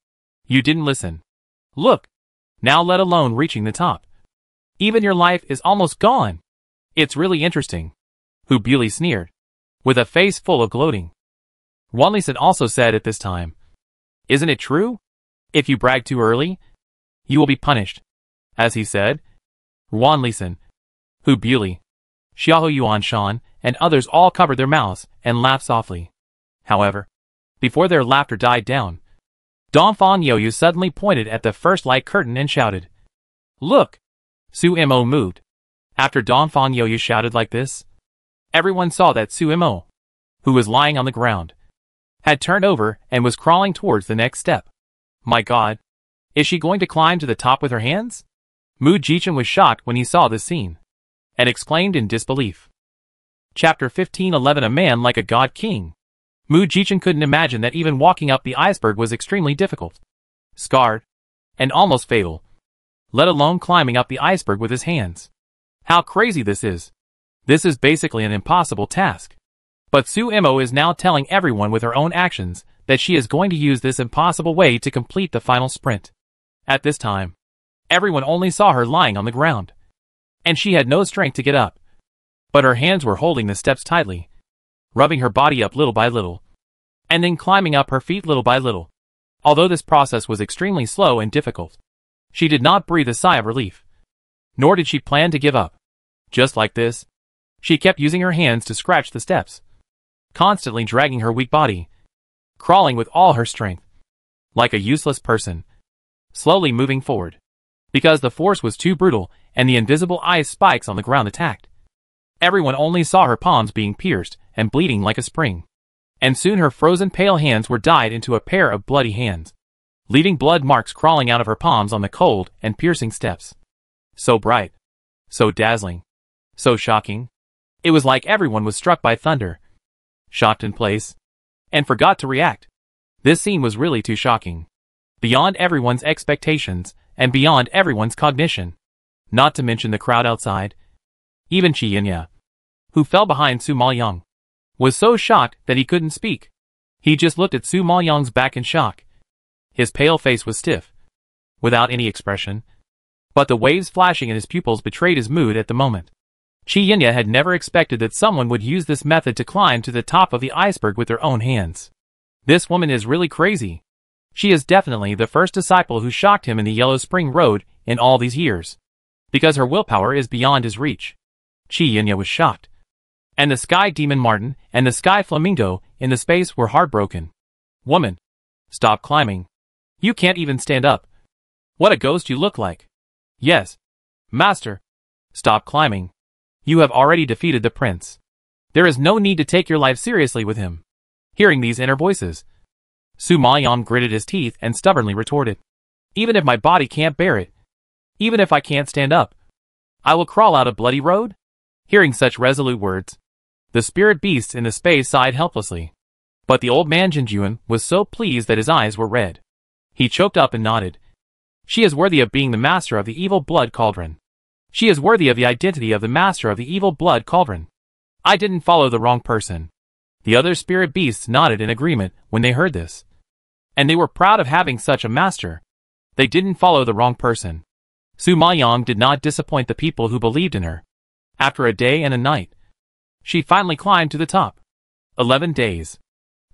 You didn't listen. Look, now let alone reaching the top. Even your life is almost gone. It's really interesting. Hu Buli sneered, with a face full of gloating. Wanlison also said at this time, Isn't it true? If you brag too early, you will be punished. As he said, Wanlison, Hu Buli, Xiahou Yuanshan, and others all covered their mouths and laughed softly. However, before their laughter died down, Dongfang Youyu suddenly pointed at the first light curtain and shouted, Look! Suemo moved. After Dongfang Youyu shouted like this, everyone saw that Suemo, who was lying on the ground, had turned over and was crawling towards the next step. My god! Is she going to climb to the top with her hands? Mu Jichen was shocked when he saw this scene, and exclaimed in disbelief. Chapter 1511 A Man Like a God King. Mu Jichen couldn't imagine that even walking up the iceberg was extremely difficult, scarred, and almost fatal, let alone climbing up the iceberg with his hands. How crazy this is! This is basically an impossible task. But Suemo is now telling everyone with her own actions that she is going to use this impossible way to complete the final sprint. At this time, everyone only saw her lying on the ground, and she had no strength to get up. But her hands were holding the steps tightly, rubbing her body up little by little, and then climbing up her feet little by little. Although this process was extremely slow and difficult, she did not breathe a sigh of relief, nor did she plan to give up. Just like this, she kept using her hands to scratch the steps, constantly dragging her weak body, crawling with all her strength, like a useless person, slowly moving forward, because the force was too brutal and the invisible ice spikes on the ground attacked. Everyone only saw her palms being pierced and bleeding like a spring, and soon her frozen pale hands were dyed into a pair of bloody hands, leaving blood marks crawling out of her palms on the cold and piercing steps. So bright, so dazzling, so shocking. It was like everyone was struck by thunder. shocked in place, and forgot to react. This scene was really too shocking. Beyond everyone's expectations, and beyond everyone's cognition. Not to mention the crowd outside. Even Chi Yinya, who fell behind Su Maoyang, was so shocked that he couldn't speak. He just looked at Su Maoyang's back in shock. His pale face was stiff, without any expression, but the waves flashing in his pupils betrayed his mood at the moment. Chi Yinya had never expected that someone would use this method to climb to the top of the iceberg with their own hands. This woman is really crazy. She is definitely the first disciple who shocked him in the Yellow Spring Road in all these years, because her willpower is beyond his reach. Chi Yinya was shocked. And the Sky Demon Martin and the Sky Flamingo in the space were heartbroken. Woman, stop climbing. You can't even stand up. What a ghost you look like. Yes, master. Stop climbing. You have already defeated the prince. There is no need to take your life seriously with him. Hearing these inner voices, Su Maoyang gritted his teeth and stubbornly retorted. Even if my body can't bear it, even if I can't stand up, I will crawl out a bloody road? Hearing such resolute words, the spirit beasts in the space sighed helplessly. But the old man Jinjuan was so pleased that his eyes were red. He choked up and nodded. She is worthy of being the master of the evil blood cauldron. She is worthy of the identity of the master of the evil blood cauldron. I didn't follow the wrong person. The other spirit beasts nodded in agreement when they heard this. And they were proud of having such a master. They didn't follow the wrong person. Su Maoyang did not disappoint the people who believed in her. After a day and a night, she finally climbed to the top. 11 days.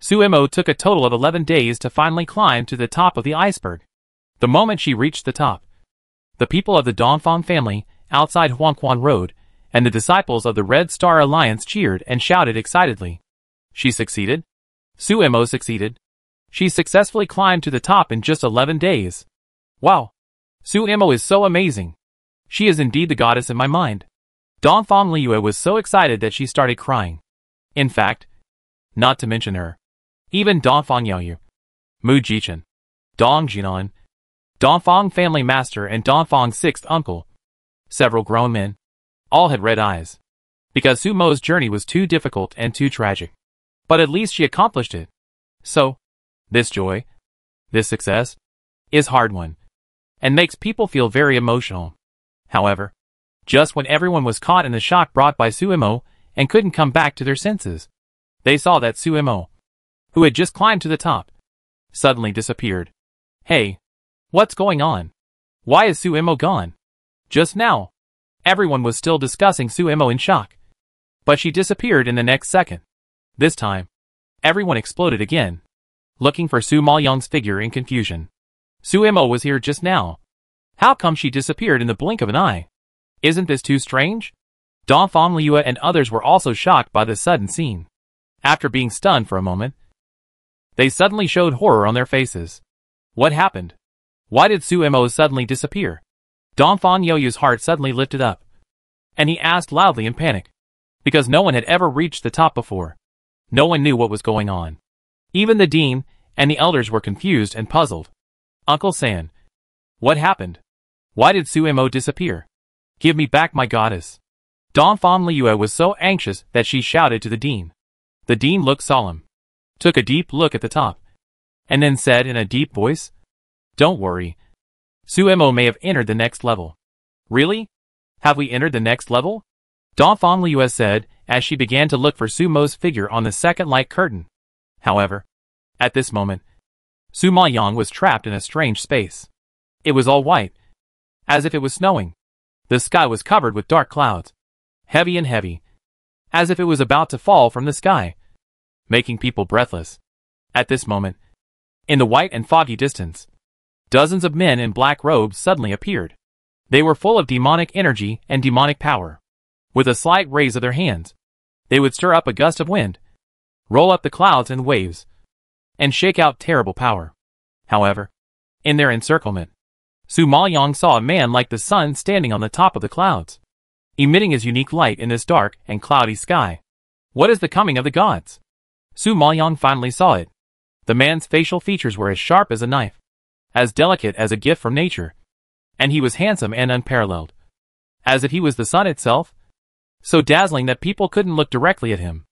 Su Mo took a total of 11 days to finally climb to the top of the iceberg. The moment she reached the top, the people of the Dongfang family outside Huangquan Road and the disciples of the Red Star Alliance cheered and shouted excitedly. She succeeded. Su Mo succeeded. She successfully climbed to the top in just 11 days. Wow! Su Mo is so amazing. She is indeed the goddess in my mind. Dongfang Liyue was so excited that she started crying. In fact, not to mention her, even Dongfang Yaoyu, Mu Jichen, Dong Jinan, Dongfang family master and Dongfang's sixth uncle, several grown men, all had red eyes. Because Su Mo's journey was too difficult and too tragic. But at least she accomplished it. So, this joy, this success, is hard-won, and makes people feel very emotional. However, just when everyone was caught in the shock brought by Su Mo and couldn't come back to their senses, they saw that Su Mo, who had just climbed to the top, suddenly disappeared. Hey, what's going on? Why is Su Mo gone? Just now, everyone was still discussing Su Mo in shock. But she disappeared in the next second. This time, everyone exploded again, looking for Su Maoyang's figure in confusion. Su Mo was here just now. How come she disappeared in the blink of an eye? Isn't this too strange? Dongfang Liyue and others were also shocked by the sudden scene. After being stunned for a moment, they suddenly showed horror on their faces. What happened? Why did Su Mo suddenly disappear? Dongfang Yaoyu's heart suddenly lifted up, and he asked loudly in panic, because no one had ever reached the top before. No one knew what was going on. Even the dean and the elders were confused and puzzled. Uncle San, what happened? Why did Su Mo disappear? Give me back my goddess. Dongfang Liyue was so anxious that she shouted to the dean. The dean looked solemn, took a deep look at the top, and then said in a deep voice, "Don't worry. Su Mo may have entered the next level." Really? Have we entered the next level? Dongfang Liyue said as she began to look for Su Mo's figure on the second light curtain. However, at this moment, Su Maoyang was trapped in a strange space. It was all white, as if it was snowing. The sky was covered with dark clouds, heavy and heavy, as if it was about to fall from the sky, making people breathless. At this moment, in the white and foggy distance, dozens of men in black robes suddenly appeared. They were full of demonic energy and demonic power. With a slight raise of their hands, they would stir up a gust of wind, roll up the clouds and waves, and shake out terrible power. However, in their encirclement, Su Maoyang saw a man like the sun standing on the top of the clouds, emitting his unique light in this dark and cloudy sky. What is the coming of the gods? Su Maoyang finally saw it. The man's facial features were as sharp as a knife, as delicate as a gift from nature, and he was handsome and unparalleled, as if he was the sun itself, so dazzling that people couldn't look directly at him.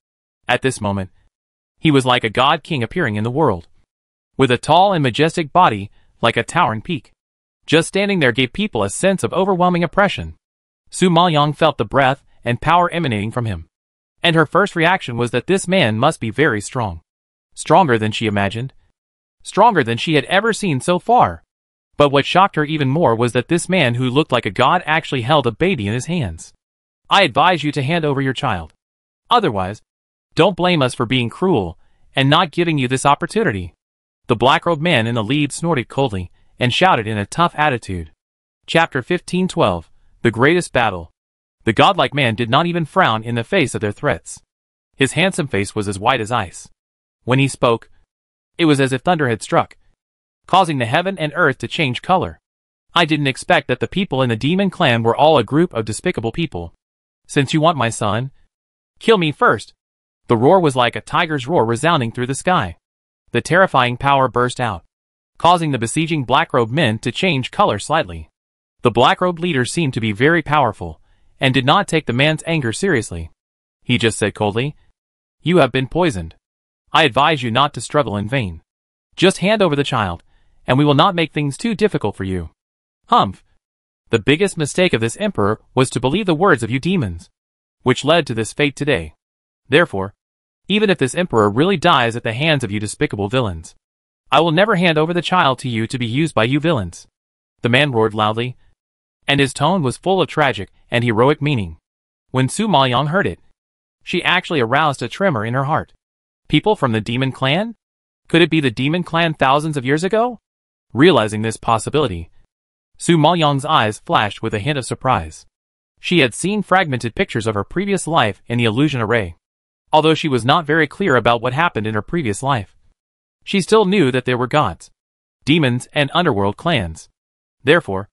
At this moment, He was like a god king appearing in the world, with a tall and majestic body, like a towering peak. Just standing there gave people a sense of overwhelming oppression. Su Maoyang felt the breath and power emanating from him, and her first reaction was that this man must be very strong. Stronger than she imagined. Stronger than she had ever seen so far. But what shocked her even more was that this man who looked like a god actually held a baby in his hands. I advise you to hand over your child. Otherwise, don't blame us for being cruel and not giving you this opportunity. The black-robed man in the lead snorted coldly and shouted in a tough attitude. Chapter 1512, The Greatest Battle. The godlike man did not even frown in the face of their threats. His handsome face was as white as ice. When he spoke, it was as if thunder had struck, causing the heaven and earth to change color. I didn't expect that the people in the demon clan were all a group of despicable people. Since you want my son, kill me first. The roar was like a tiger's roar resounding through the sky. The terrifying power burst out, causing the besieging black-robed men to change color slightly. The black-robed leader seemed to be very powerful, and did not take the man's anger seriously. He just said coldly, "You have been poisoned. I advise you not to struggle in vain. Just hand over the child, and we will not make things too difficult for you." Humph! The biggest mistake of this emperor was to believe the words of you demons, which led to this fate today. Therefore, even if this emperor really dies at the hands of you despicable villains, I will never hand over the child to you to be used by you villains. The man roared loudly, and his tone was full of tragic and heroic meaning. When Su Maoyang heard it, she actually aroused a tremor in her heart. People from the demon clan? Could it be the demon clan thousands of years ago? Realizing this possibility, Su Maoyang's eyes flashed with a hint of surprise. She had seen fragmented pictures of her previous life in the illusion array. Although she was not very clear about what happened in her previous life, she still knew that there were gods, demons, and underworld clans. Therefore,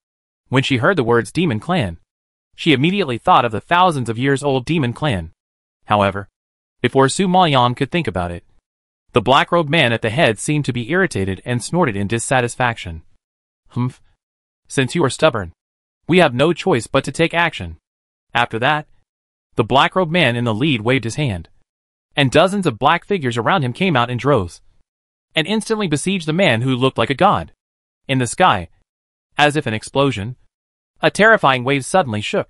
when she heard the words demon clan, she immediately thought of the thousands of years old demon clan. However, before Su Maoyang could think about it, the black-robed man at the head seemed to be irritated and snorted in dissatisfaction. Humph! Since you are stubborn, we have no choice but to take action. After that, the black-robed man in the lead waved his hand, and dozens of black figures around him came out in droves, and instantly besieged the man who looked like a god. In the sky, as if an explosion, a terrifying wave suddenly shook,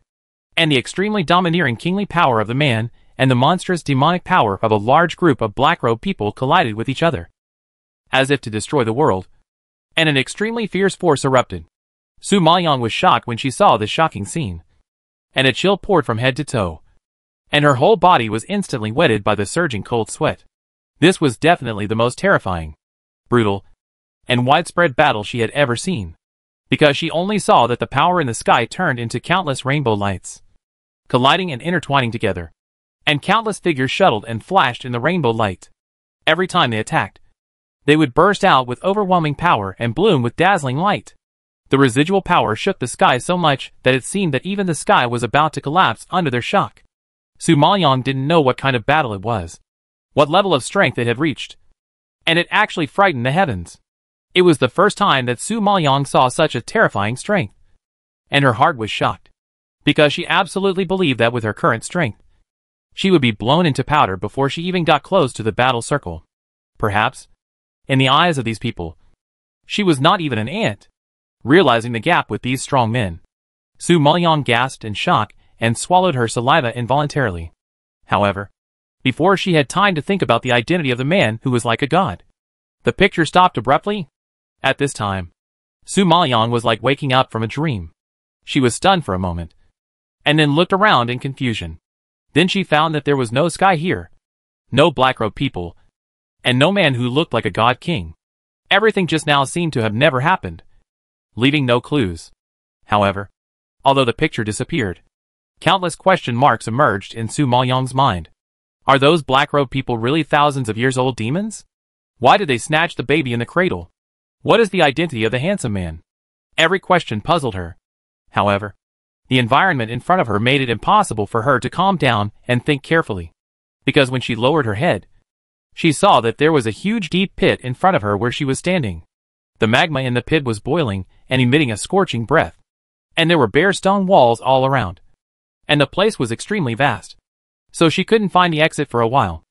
and the extremely domineering kingly power of the man and the monstrous demonic power of a large group of black-robed people collided with each other, as if to destroy the world, and an extremely fierce force erupted. Su Maoyang was shocked when she saw this shocking scene, and a chill poured from head to toe, and her whole body was instantly wetted by the surging cold sweat. This was definitely the most terrifying, brutal, and widespread battle she had ever seen, because she only saw that the power in the sky turned into countless rainbow lights, colliding and intertwining together, and countless figures shuttled and flashed in the rainbow light. Every time they attacked, they would burst out with overwhelming power and bloom with dazzling light. The residual power shook the sky so much that it seemed that even the sky was about to collapse under their shock. Su Maoyang didn't know what kind of battle it was, what level of strength it had reached, and it actually frightened the heavens. It was the first time that Su Maoyang saw such a terrifying strength, and her heart was shocked, because she absolutely believed that with her current strength, she would be blown into powder before she even got close to the battle circle. Perhaps, in the eyes of these people, she was not even an ant. Realizing the gap with these strong men, Su Maoyang gasped in shock and swallowed her saliva involuntarily. However, before she had time to think about the identity of the man who was like a god, the picture stopped abruptly. At this time, Su Maoyang was like waking up from a dream. She was stunned for a moment, and then looked around in confusion. Then she found that there was no sky here, no black-robed people, and no man who looked like a god king. Everything just now seemed to have never happened, leaving no clues. However, although the picture disappeared, countless question marks emerged in Su Maoyang's mind. Are those black-robed people really thousands of years old demons? Why did they snatch the baby in the cradle? What is the identity of the handsome man? Every question puzzled her. However, the environment in front of her made it impossible for her to calm down and think carefully, because when she lowered her head, she saw that there was a huge deep pit in front of her where she was standing. The magma in the pit was boiling and emitting a scorching breath, and there were bare stone walls all around, and the place was extremely vast, so she couldn't find the exit for a while.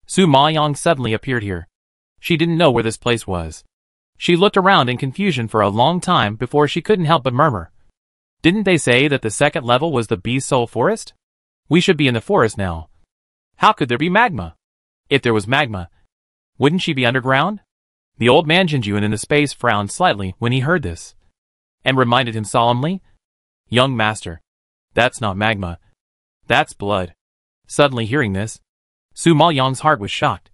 Su Maoyang suddenly appeared here. She didn't know where this place was. She looked around in confusion for a long time before she couldn't help but murmur. Didn't they say that the second level was the Beast Soul Forest? We should be in the forest now. How could there be magma? If there was magma, wouldn't she be underground? The old man Jinjuan in the space frowned slightly when he heard this, and reminded him solemnly, Young master, that's not magma. That's blood. Suddenly hearing this, Su Maoyang's heart was shocked,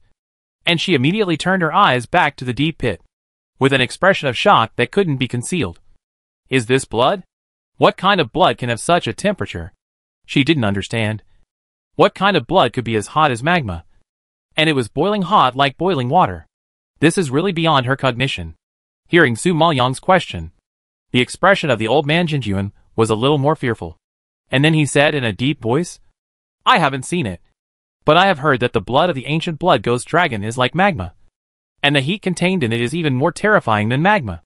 and she immediately turned her eyes back to the deep pit, with an expression of shock that couldn't be concealed. Is this blood? What kind of blood can have such a temperature? She didn't understand. What kind of blood could be as hot as magma? And it was boiling hot like boiling water. This is really beyond her cognition. Hearing Su Maoyang's question, the expression of the old man Jinjuan was a little more fearful. And then he said in a deep voice, I haven't seen it, but I have heard that the blood of the ancient blood ghost dragon is like magma, and the heat contained in it is even more terrifying than magma.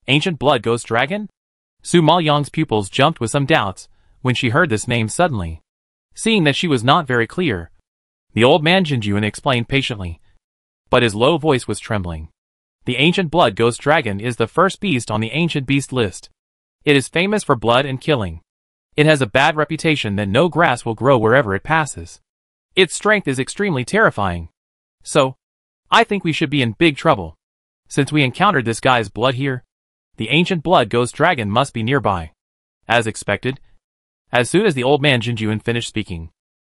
Ancient blood ghost dragon? Su Maoyang's pupils jumped with some doubts when she heard this name suddenly. Seeing that she was not very clear, the old man Jinjuan explained patiently, but his low voice was trembling. The ancient blood ghost dragon is the first beast on the ancient beast list. It is famous for blood and killing. It has a bad reputation that no grass will grow wherever it passes. Its strength is extremely terrifying. So, I think we should be in big trouble. Since we encountered this guy's blood here, the ancient blood ghost dragon must be nearby. As expected, as soon as the old man Jinjuan finished speaking,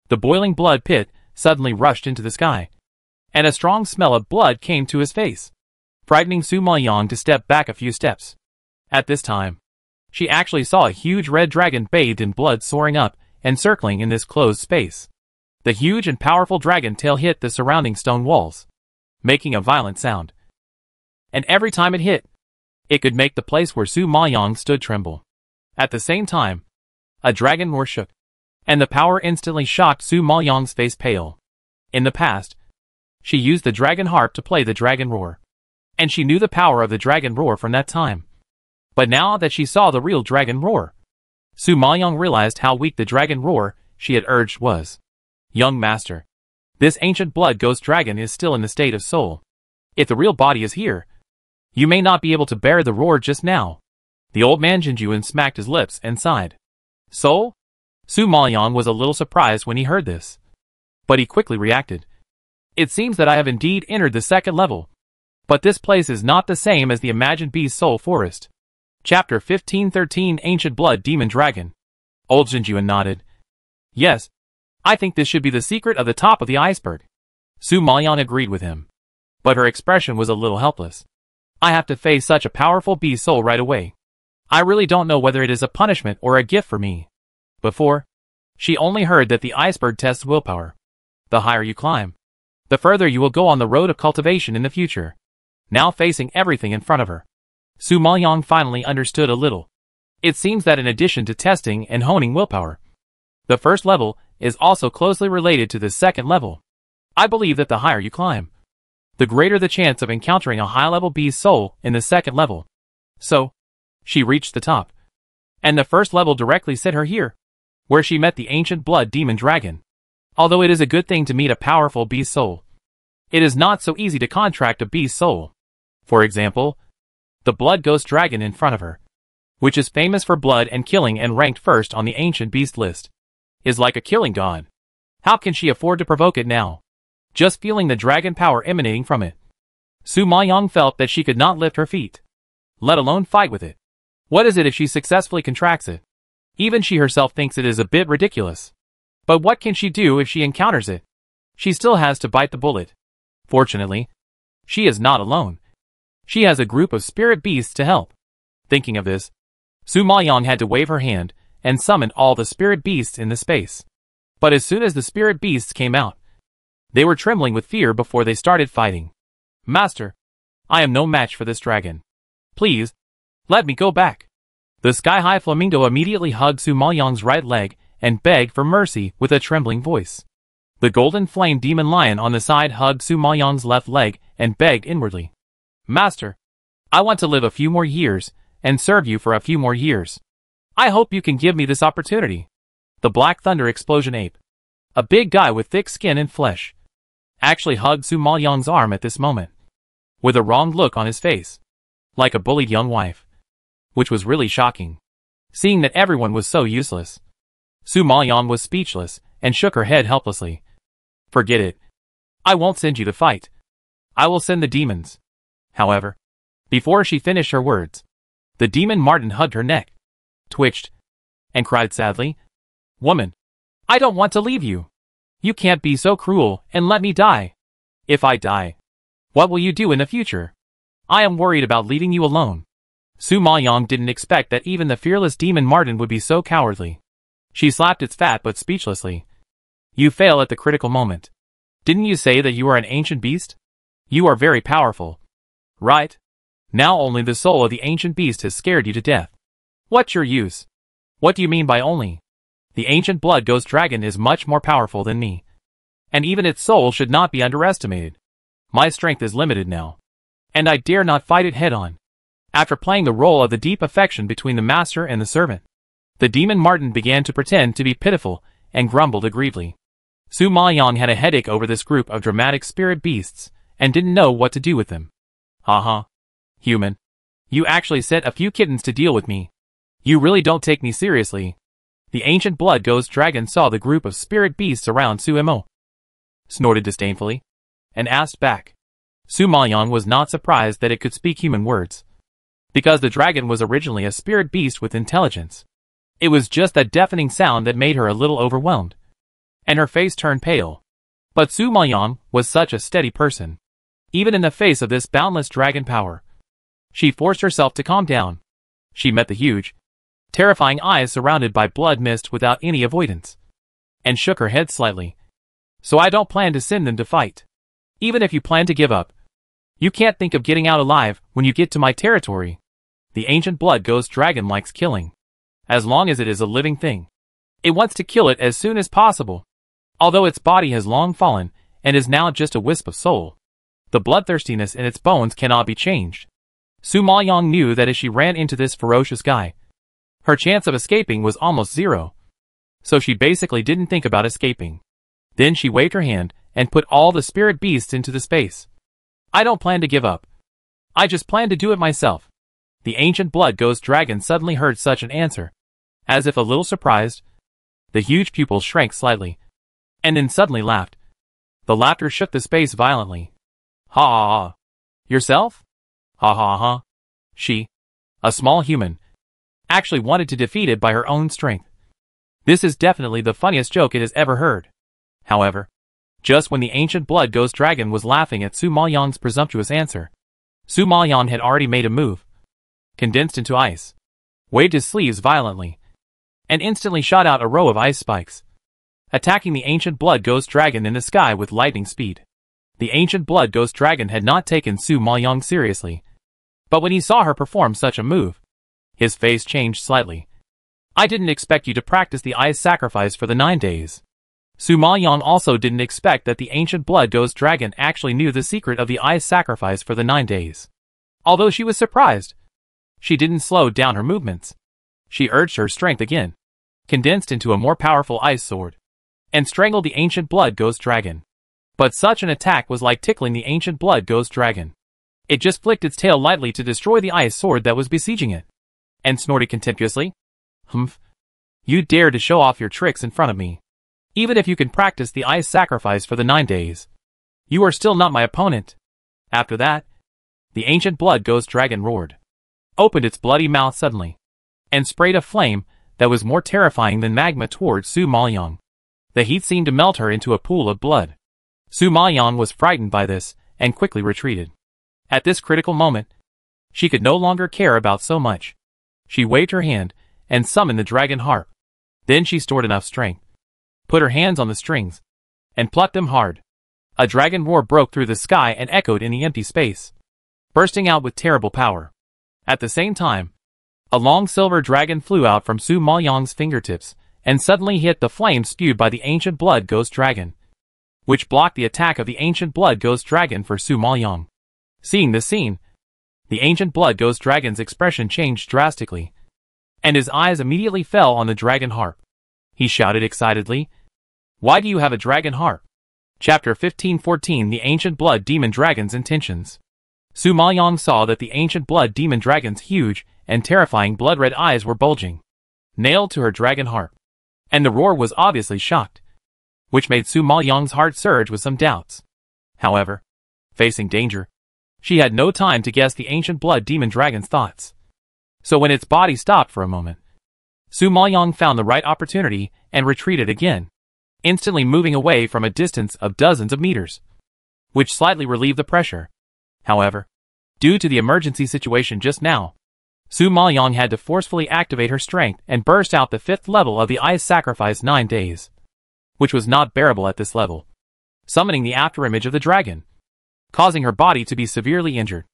the boiling blood pit suddenly rushed into the sky, and a strong smell of blood came to his face, frightening Su Maoyang to step back a few steps. At this time, she actually saw a huge red dragon bathed in blood soaring up and circling in this closed space. The huge and powerful dragon tail hit the surrounding stone walls, making a violent sound. And every time it hit, it could make the place where Su Maoyang stood tremble. At the same time, a dragon roar shook, and the power instantly shocked Su Maoyang's face pale. In the past, she used the dragon harp to play the dragon roar, and she knew the power of the dragon roar from that time. But now that she saw the real dragon roar, Su Maoyang realized how weak the dragon roar she had urged was. Young master, this ancient blood ghost dragon is still in the state of soul. If the real body is here, you may not be able to bear the roar just now. The old man Jinjuan smacked his lips and sighed. Soul? Su Maoyang was a little surprised when he heard this, but he quickly reacted. It seems that I have indeed entered the second level, but this place is not the same as the imagined Beast Soul Forest. Chapter 1513 Ancient Blood Demon Dragon. Old Jinjuan nodded. Yes, I think this should be the secret of the top of the iceberg. Su Maoyang agreed with him, but her expression was a little helpless. I have to face such a powerful beast soul right away. I really don't know whether it is a punishment or a gift for me. Before, she only heard that the iceberg tests willpower. The higher you climb, the further you will go on the road of cultivation in the future. Now facing everything in front of her, Su Maoyang finally understood a little. It seems that in addition to testing and honing willpower, the first level is also closely related to the second level. I believe that the higher you climb, the greater the chance of encountering a high-level beast soul in the second level. So, she reached the top, and the first level directly sent her here, where she met the ancient blood demon dragon. Although it is a good thing to meet a powerful beast soul, it is not so easy to contract a beast soul. For example, the blood ghost dragon in front of her, which is famous for blood and killing and ranked first on the ancient beast list, is like a killing god. How can she afford to provoke it now? Just feeling the dragon power emanating from it, Su Maoyang felt that she could not lift her feet, let alone fight with it. What is it if she successfully contracts it? Even she herself thinks it is a bit ridiculous. But what can she do if she encounters it? She still has to bite the bullet. Fortunately, she is not alone. She has a group of spirit beasts to help. Thinking of this, Su Maoyang had to wave her hand and summon all the spirit beasts in the space. But as soon as the spirit beasts came out, they were trembling with fear before they started fighting. Master, I am no match for this dragon. Please, let me go back. The sky-high flamingo immediately hugged Su Maoyang's right leg and begged for mercy with a trembling voice. The golden flame demon lion on the side hugged Su Maoyang's left leg and begged inwardly. Master, I want to live a few more years and serve you for a few more years. I hope you can give me this opportunity. The Black Thunder Explosion Ape, a big guy with thick skin and flesh, actually hugged Su Maoyang's arm at this moment, with a wronged look on his face, like a bullied young wife, which was really shocking. Seeing that everyone was so useless, Su Maoyang was speechless and shook her head helplessly. Forget it. I won't send you to fight. I will send the demons. However, before she finished her words, the demon Martin hugged her neck, twitched, and cried sadly, Woman, I don't want to leave you. You can't be so cruel and let me die. If I die, what will you do in the future? I am worried about leaving you alone. Su Maoyang didn't expect that even the fearless demon Martin would be so cowardly. She slapped its fat butt speechlessly. You fail at the critical moment. Didn't you say that you are an ancient beast? You are very powerful. Right? Now only the soul of the ancient beast has scared you to death. What's your use? What do you mean by only? The ancient blood ghost dragon is much more powerful than me. And even its soul should not be underestimated. My strength is limited now. And I dare not fight it head on. After playing the role of the deep affection between the master and the servant, the demon Martin began to pretend to be pitiful and grumbled aggrievedly. Su Maoyang had a headache over this group of dramatic spirit beasts and didn't know what to do with them. Haha. Human. You actually sent a few kittens to deal with me. You really don't take me seriously. The ancient blood ghost dragon saw the group of spirit beasts around Su Mo, snorted disdainfully, and asked back. Su Maoyang was not surprised that it could speak human words, because the dragon was originally a spirit beast with intelligence. It was just that deafening sound that made her a little overwhelmed, and her face turned pale. But Su Maoyang was such a steady person. Even in the face of this boundless dragon power, she forced herself to calm down. She met the huge, terrifying eyes surrounded by blood mist without any avoidance, and shook her head slightly. So I don't plan to send them to fight. Even if you plan to give up, you can't think of getting out alive when you get to my territory. The ancient blood ghost dragon likes killing. As long as it is a living thing, it wants to kill it as soon as possible. Although its body has long fallen and is now just a wisp of soul, the bloodthirstiness in its bones cannot be changed. Su Maoyang knew that as she ran into this ferocious guy, her chance of escaping was almost zero. So she basically didn't think about escaping. Then she waved her hand and put all the spirit beasts into the space. I don't plan to give up. I just plan to do it myself. The ancient blood ghost dragon suddenly heard such an answer. As if a little surprised, the huge pupils shrank slightly, and then suddenly laughed. The laughter shook the space violently. Ha ha ha. Yourself? Ha ha ha. She, a small human, actually wanted to defeat it by her own strength. This is definitely the funniest joke it has ever heard. However, just when the ancient blood ghost dragon was laughing at Su Maoyang's presumptuous answer, Su Maoyang had already made a move, condensed into ice, waved his sleeves violently, and instantly shot out a row of ice spikes, attacking the ancient blood ghost dragon in the sky with lightning speed. The ancient blood ghost dragon had not taken Su Maoyang seriously, but when he saw her perform such a move, his face changed slightly. I didn't expect you to practice the ice sacrifice for the 9 days. Su Maoyang also didn't expect that the ancient blood ghost dragon actually knew the secret of the ice sacrifice for the 9 days. Although she was surprised, she didn't slow down her movements. She urged her strength again, condensed into a more powerful ice sword, and strangled the ancient blood ghost dragon. But such an attack was like tickling the ancient blood ghost dragon. It just flicked its tail lightly to destroy the ice sword that was besieging it, and snorted contemptuously. Humph. You dare to show off your tricks in front of me. Even if you can practice the ice sacrifice for the 9 days, you are still not my opponent. After that, the ancient blood ghost dragon roared, opened its bloody mouth suddenly, and sprayed a flame that was more terrifying than magma towards Su Maoyang. The heat seemed to melt her into a pool of blood. Su Maoyang was frightened by this and quickly retreated. At this critical moment, she could no longer care about so much. She waved her hand and summoned the dragon harp. Then she stored enough strength, put her hands on the strings, and plucked them hard. A dragon roar broke through the sky and echoed in the empty space, bursting out with terrible power. At the same time, a long silver dragon flew out from Su Maoyang's fingertips and suddenly hit the flame spewed by the ancient blood ghost dragon, which blocked the attack of the ancient blood ghost dragon for Su Maoyang. Seeing this scene, the ancient blood ghost dragon's expression changed drastically, and his eyes immediately fell on the dragon harp. He shouted excitedly, "Why do you have a dragon harp? Chapter 1514 The Ancient Blood Demon Dragon's Intentions. Su Maoyang saw that the ancient blood demon dragon's huge and terrifying blood-red eyes were bulging, nailed to her dragon heart. And the roar was obviously shocked, which made Su Maoyang's heart surge with some doubts. However, facing danger, she had no time to guess the ancient blood demon dragon's thoughts. So when its body stopped for a moment, Su Maoyang found the right opportunity and retreated again, instantly moving away from a distance of dozens of meters, which slightly relieved the pressure. However, due to the emergency situation just now, Su Maoyang had to forcefully activate her strength and burst out the 5th level of the Ice Sacrifice 9 days, which was not bearable at this level, summoning the afterimage of the dragon, causing her body to be severely injured,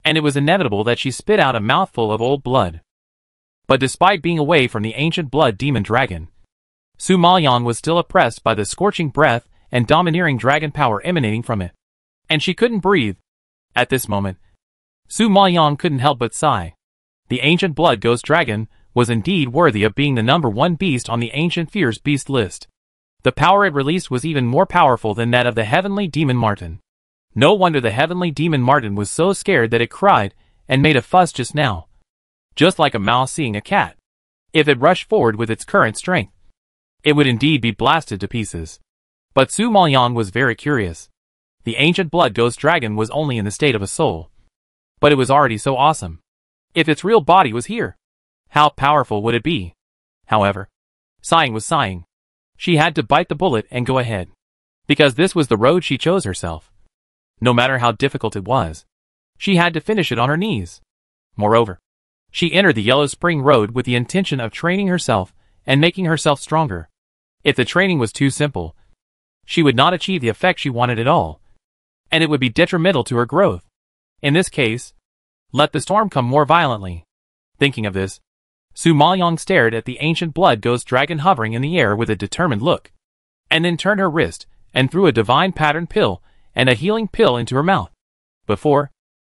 and it was inevitable that she spit out a mouthful of old blood. But despite being away from the ancient blood demon dragon, Su Maoyang was still oppressed by the scorching breath and domineering dragon power emanating from it, and she couldn't breathe. At this moment, Su Maoyang couldn't help but sigh. The ancient blood ghost dragon was indeed worthy of being the #1 beast on the ancient fierce beast list. The power it released was even more powerful than that of the heavenly demon marten. No wonder the heavenly demon marten was so scared that it cried and made a fuss just now, just like a mouse seeing a cat. If it rushed forward with its current strength, it would indeed be blasted to pieces. But Su Maoyang was very curious. The ancient blood ghost dragon was only in the state of a soul, but it was already so awesome. If its real body was here, how powerful would it be? However, sighing was sighing. She had to bite the bullet and go ahead, because this was the road she chose herself. No matter how difficult it was, she had to finish it on her knees. Moreover, she entered the Yellow Spring Road with the intention of training herself and making herself stronger. If the training was too simple, she would not achieve the effect she wanted at all, and it would be detrimental to her growth. In this case, let the storm come more violently. Thinking of this, Su Maoyang stared at the ancient blood ghost dragon hovering in the air with a determined look, and then turned her wrist and threw a divine pattern pill and a healing pill into her mouth. Before,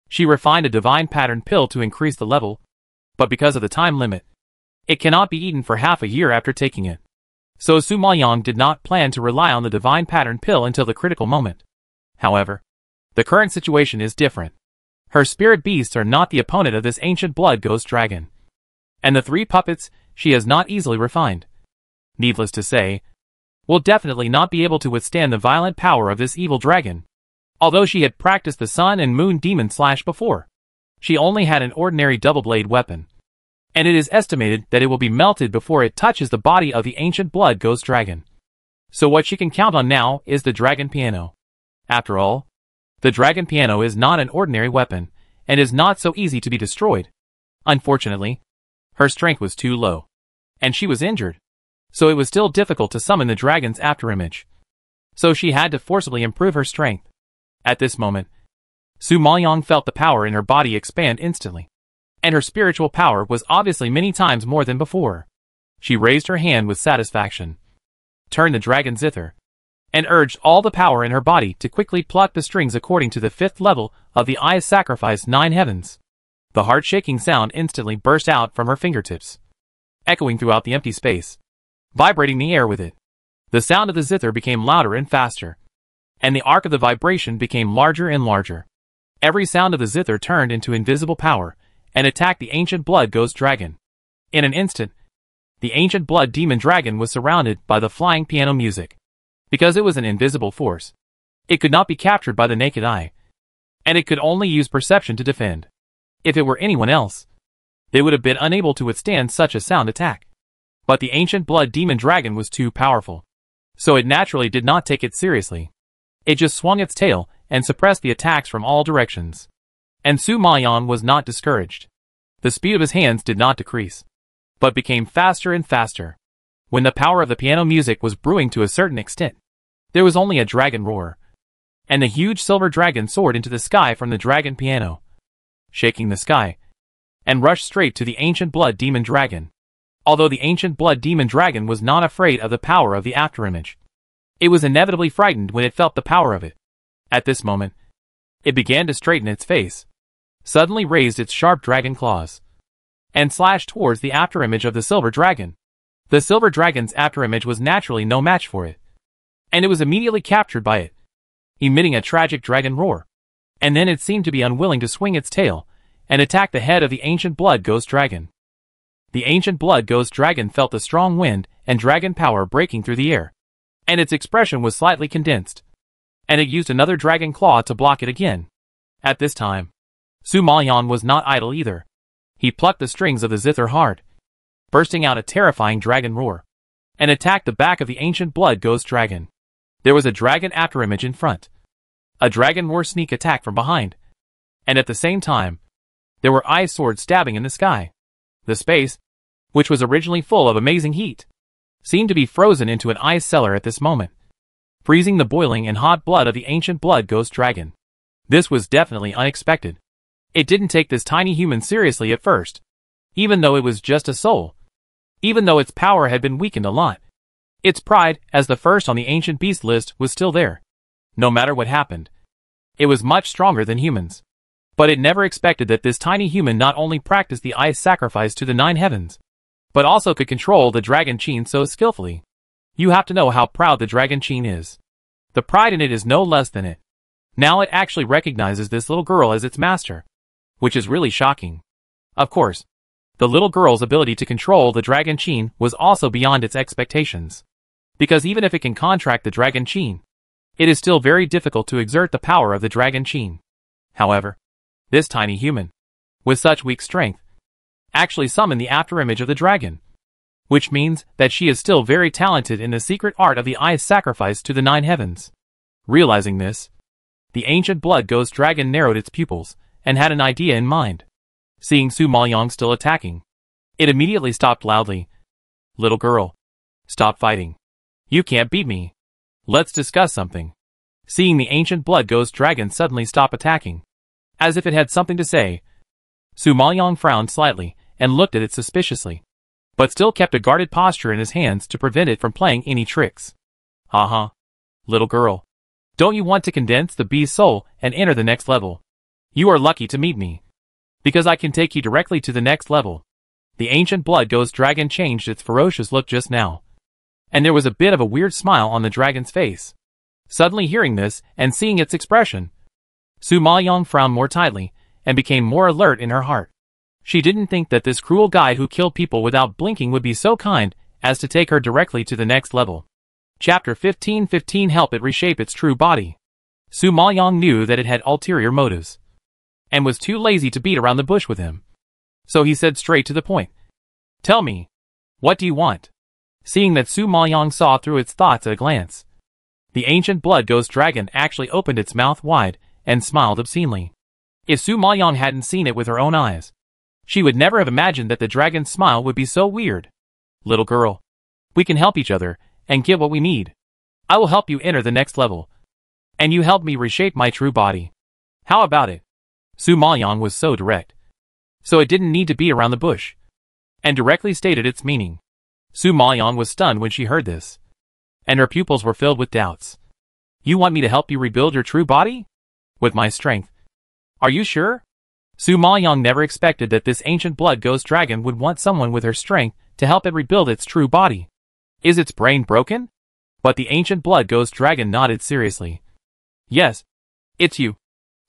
she refined a divine pattern pill to increase the level, but because of the time limit, it cannot be eaten for half a year after taking it. So Su Maoyang did not plan to rely on the divine pattern pill until the critical moment. However, the current situation is different. Her spirit beasts are not the opponent of this ancient blood ghost dragon, and the 3 puppets she has not easily refined, needless to say, will definitely not be able to withstand the violent power of this evil dragon. Although she had practiced the Sun and Moon Demon Slash before, she only had an ordinary double-blade weapon, and it is estimated that it will be melted before it touches the body of the ancient blood ghost dragon. So what she can count on now is the dragon piano. After all, the dragon piano is not an ordinary weapon, and is not so easy to be destroyed. Unfortunately, her strength was too low, and she was injured, so it was still difficult to summon the dragon's afterimage. So she had to forcibly improve her strength. At this moment, Su Maoyang felt the power in her body expand instantly, and her spiritual power was obviously many times more than before. She raised her hand with satisfaction, turned the dragon zither, and urged all the power in her body to quickly pluck the strings according to the 5th level of the Ice Sacrifice 9 heavens. The heart-shaking sound instantly burst out from her fingertips, echoing throughout the empty space, vibrating the air with it. The sound of the zither became louder and faster, and the arc of the vibration became larger and larger. Every sound of the zither turned into invisible power and attacked the ancient blood ghost dragon. In an instant, the ancient blood demon dragon was surrounded by the flying piano music. Because it was an invisible force, it could not be captured by the naked eye, and it could only use perception to defend. If it were anyone else, they would have been unable to withstand such a sound attack. But the ancient blood demon dragon was too powerful, so it naturally did not take it seriously. It just swung its tail and suppressed the attacks from all directions. And Su Maoyang was not discouraged. The speed of his hands did not decrease, but became faster and faster. When the power of the piano music was brewing to a certain extent, there was only a dragon roar, and the huge silver dragon soared into the sky from the dragon piano, shaking the sky, and rushed straight to the ancient blood demon dragon. Although the ancient blood demon dragon was not afraid of the power of the afterimage, it was inevitably frightened when it felt the power of it. At this moment, it began to straighten its face, suddenly raised its sharp dragon claws, and slashed towards the afterimage of the silver dragon. The silver dragon's afterimage was naturally no match for it, and it was immediately captured by it, emitting a tragic dragon roar. And then it seemed to be unwilling to swing its tail and attack the head of the ancient blood ghost dragon. The ancient blood ghost dragon felt the strong wind and dragon power breaking through the air, and its expression was slightly condensed, and it used another dragon claw to block it again. At this time, Su Maoyan was not idle either. He plucked the strings of the zither hard, bursting out a terrifying dragon roar, and attacked the back of the ancient blood ghost dragon. There was a dragon afterimage in front, a dragon war sneak attack from behind, and at the same time, there were ice swords stabbing in the sky. The space, which was originally full of amazing heat, seemed to be frozen into an ice cellar at this moment, freezing the boiling and hot blood of the ancient blood ghost dragon. This was definitely unexpected. It didn't take this tiny human seriously at first, even though it was just a soul. Even though its power had been weakened a lot, its pride, as the first on the ancient beast list, was still there. No matter what happened, it was much stronger than humans. But it never expected that this tiny human not only practiced the ice sacrifice to the 9 heavens, but also could control the dragon Qin so skillfully. You have to know how proud the dragon Qin is. The pride in it is no less than it. Now it actually recognizes this little girl as its master, which is really shocking. Of course, the little girl's ability to control the dragon Qin was also beyond its expectations. Because even if it can contract the dragon Qin, it is still very difficult to exert the power of the dragon Qin. However, this tiny human, with such weak strength, actually summoned the afterimage of the dragon, which means that she is still very talented in the secret art of the ice sacrifice to the 9 heavens. Realizing this, the ancient blood ghost dragon narrowed its pupils and had an idea in mind. Seeing Su Maoyan still attacking, it immediately stopped loudly. "Little girl, stop fighting. You can't beat me. Let's discuss something." Seeing the ancient blood ghost dragon suddenly stop attacking, as if it had something to say, Su Maoyan frowned slightly and looked at it suspiciously, but still kept a guarded posture in his hands to prevent it from playing any tricks. Little girl, don't you want to condense the beast soul and enter the next level? You are lucky to meet me, because I can take you directly to the next level." The ancient blood ghost dragon changed its ferocious look just now, and there was a bit of a weird smile on the dragon's face. Suddenly hearing this and seeing its expression, Su Maoyan frowned more tightly and became more alert in her heart. She didn't think that this cruel guy who killed people without blinking would be so kind as to take her directly to the next level. Chapter 15:15 Help it reshape its true body. Su Maoyan knew that it had ulterior motives, and was too lazy to beat around the bush with him. So he said straight to the point. "Tell me, what do you want?" Seeing that Su Maoyan saw through its thoughts at a glance, the ancient blood ghost dragon actually opened its mouth wide and smiled obscenely. If Su Maoyan hadn't seen it with her own eyes, she would never have imagined that the dragon's smile would be so weird. "Little girl, we can help each other and get what we need. I will help you enter the next level, and you help me reshape my true body. How about it?" Su Maoyan was so direct, so it didn't need to beat around the bush, and directly stated its meaning. Su Maoyan was stunned when she heard this, and her pupils were filled with doubts. "You want me to help you rebuild your true body? With my strength? Are you sure?" Su Maoyan never expected that this ancient blood ghost dragon would want someone with her strength to help it rebuild its true body. Is its brain broken? But the ancient blood ghost dragon nodded seriously. "Yes, it's you.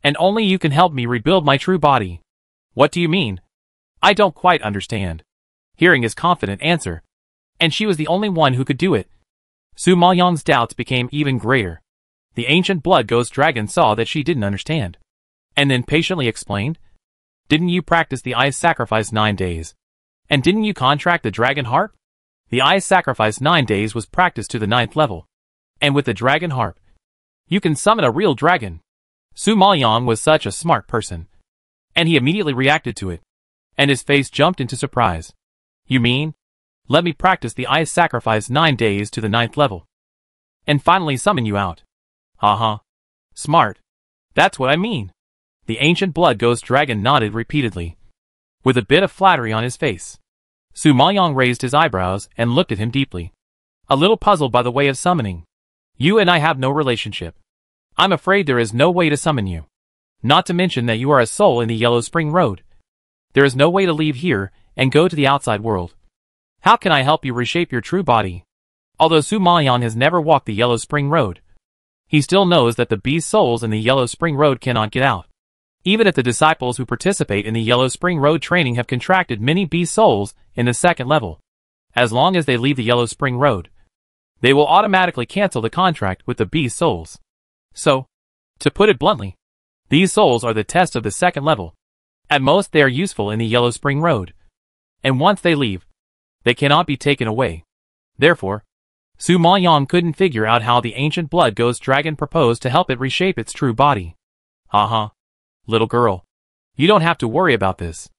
And only you can help me rebuild my true body." "What do you mean? I don't quite understand." Hearing his confident answer, and she was the only one who could do it, Su Maoyan's doubts became even greater. The ancient blood ghost dragon saw that she didn't understand, and then patiently explained, "Didn't you practice the ice sacrifice 9 days? And didn't you contract the dragon harp? The ice sacrifice 9 days was practiced to the 9th level, and with the dragon harp, you can summon a real dragon." Su Maoyan was such a smart person, and he immediately reacted to it, and his face jumped into surprise. "You mean, let me practice the ice sacrifice 9 days to the 9th level, and finally summon you out? Smart. That's what I mean." The ancient blood ghost dragon nodded repeatedly, with a bit of flattery on his face. Su Maoyan raised his eyebrows and looked at him deeply, a little puzzled by the way of summoning. "You and I have no relationship. I'm afraid there is no way to summon you. Not to mention that you are a soul in the Yellow Spring Road. There is no way to leave here and go to the outside world. How can I help you reshape your true body?" Although Su Maoyang has never walked the Yellow Spring Road, he still knows that the beast souls in the Yellow Spring Road cannot get out. Even if the disciples who participate in the Yellow Spring Road training have contracted many beast souls in the second level, as long as they leave the Yellow Spring Road, they will automatically cancel the contract with the beast souls. So, to put it bluntly, these souls are the test of the second level. At most they are useful in the Yellow Spring Road, and once they leave, they cannot be taken away. Therefore, Su Maoyang couldn't figure out how the ancient blood ghost dragon proposed to help it reshape its true body. Haha. Little girl, you don't have to worry about this.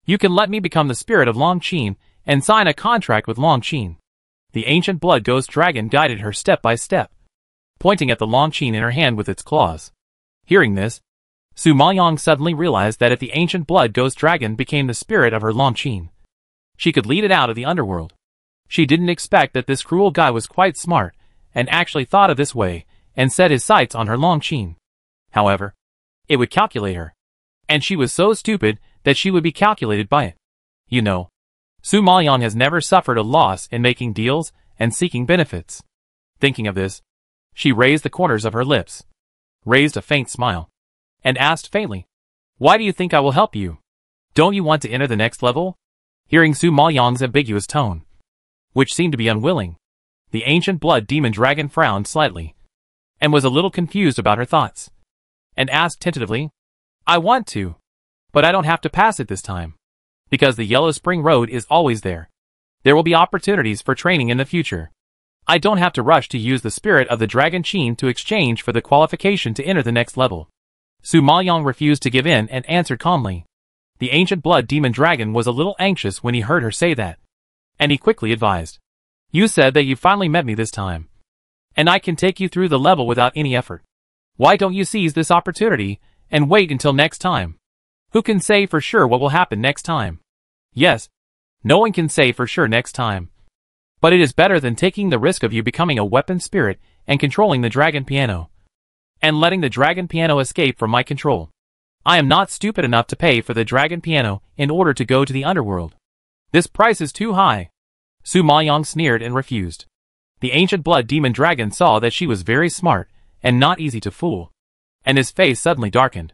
You can let me become the spirit of Long Qin and sign a contract with Long Qin. The ancient blood ghost dragon guided her step by step, pointing at the Long Qin in her hand with its claws. Hearing this, Su Maoyang suddenly realized that if the ancient blood ghost dragon became the spirit of her Long Qin, she could lead it out of the underworld. She didn't expect that this cruel guy was quite smart and actually thought of this way and set his sights on her Long Qin. However, it would calculate her, and she was so stupid that she would be calculated by it. You know, Su Maoyang has never suffered a loss in making deals and seeking benefits. Thinking of this, she raised the corners of her lips, raised a faint smile, and asked faintly, "Why do you think I will help you? Don't you want to enter the next level?" Hearing Su Maoyang's ambiguous tone, which seemed to be unwilling, the ancient blood demon dragon frowned slightly, and was a little confused about her thoughts, and asked tentatively, "I want to, but I don't have to pass it this time, because the Yellow Spring Road is always there. There will be opportunities for training in the future. I don't have to rush to use the spirit of the Dragon Qin to exchange for the qualification to enter the next level." Su Maoyang refused to give in and answered calmly. The ancient blood demon dragon was a little anxious when he heard her say that, and he quickly advised, "You said that you finally met me this time, and I can take you through the level without any effort. Why don't you seize this opportunity and wait until next time? Who can say for sure what will happen next time? Yes, no one can say for sure next time. But it is better than taking the risk of you becoming a weapon spirit and controlling the dragon piano, and letting the dragon piano escape from my control. I am not stupid enough to pay for the dragon piano in order to go to the underworld. This price is too high." Su Maoyang sneered and refused. The ancient blood demon dragon saw that she was very smart and not easy to fool, and his face suddenly darkened.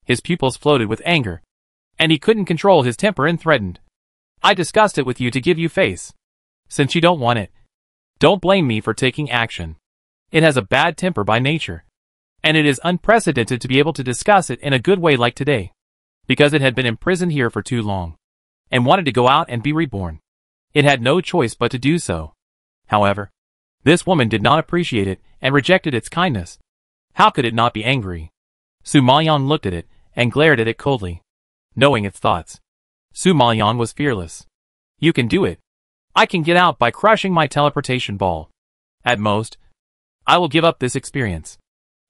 His pupils floated with anger, and he couldn't control his temper and threatened, "I discussed it with you to give you face. Since you don't want it, don't blame me for taking action. It has a bad temper by nature, and it is unprecedented to be able to discuss it in a good way like today, because it had been imprisoned here for too long, and wanted to go out and be reborn. It had no choice but to do so. However, this woman did not appreciate it and rejected its kindness. How could it not be angry? Su Maoyang looked at it and glared at it coldly, knowing its thoughts. Su Maoyang was fearless. "You can do it. I can get out by crushing my teleportation ball. At most, I will give up this experience.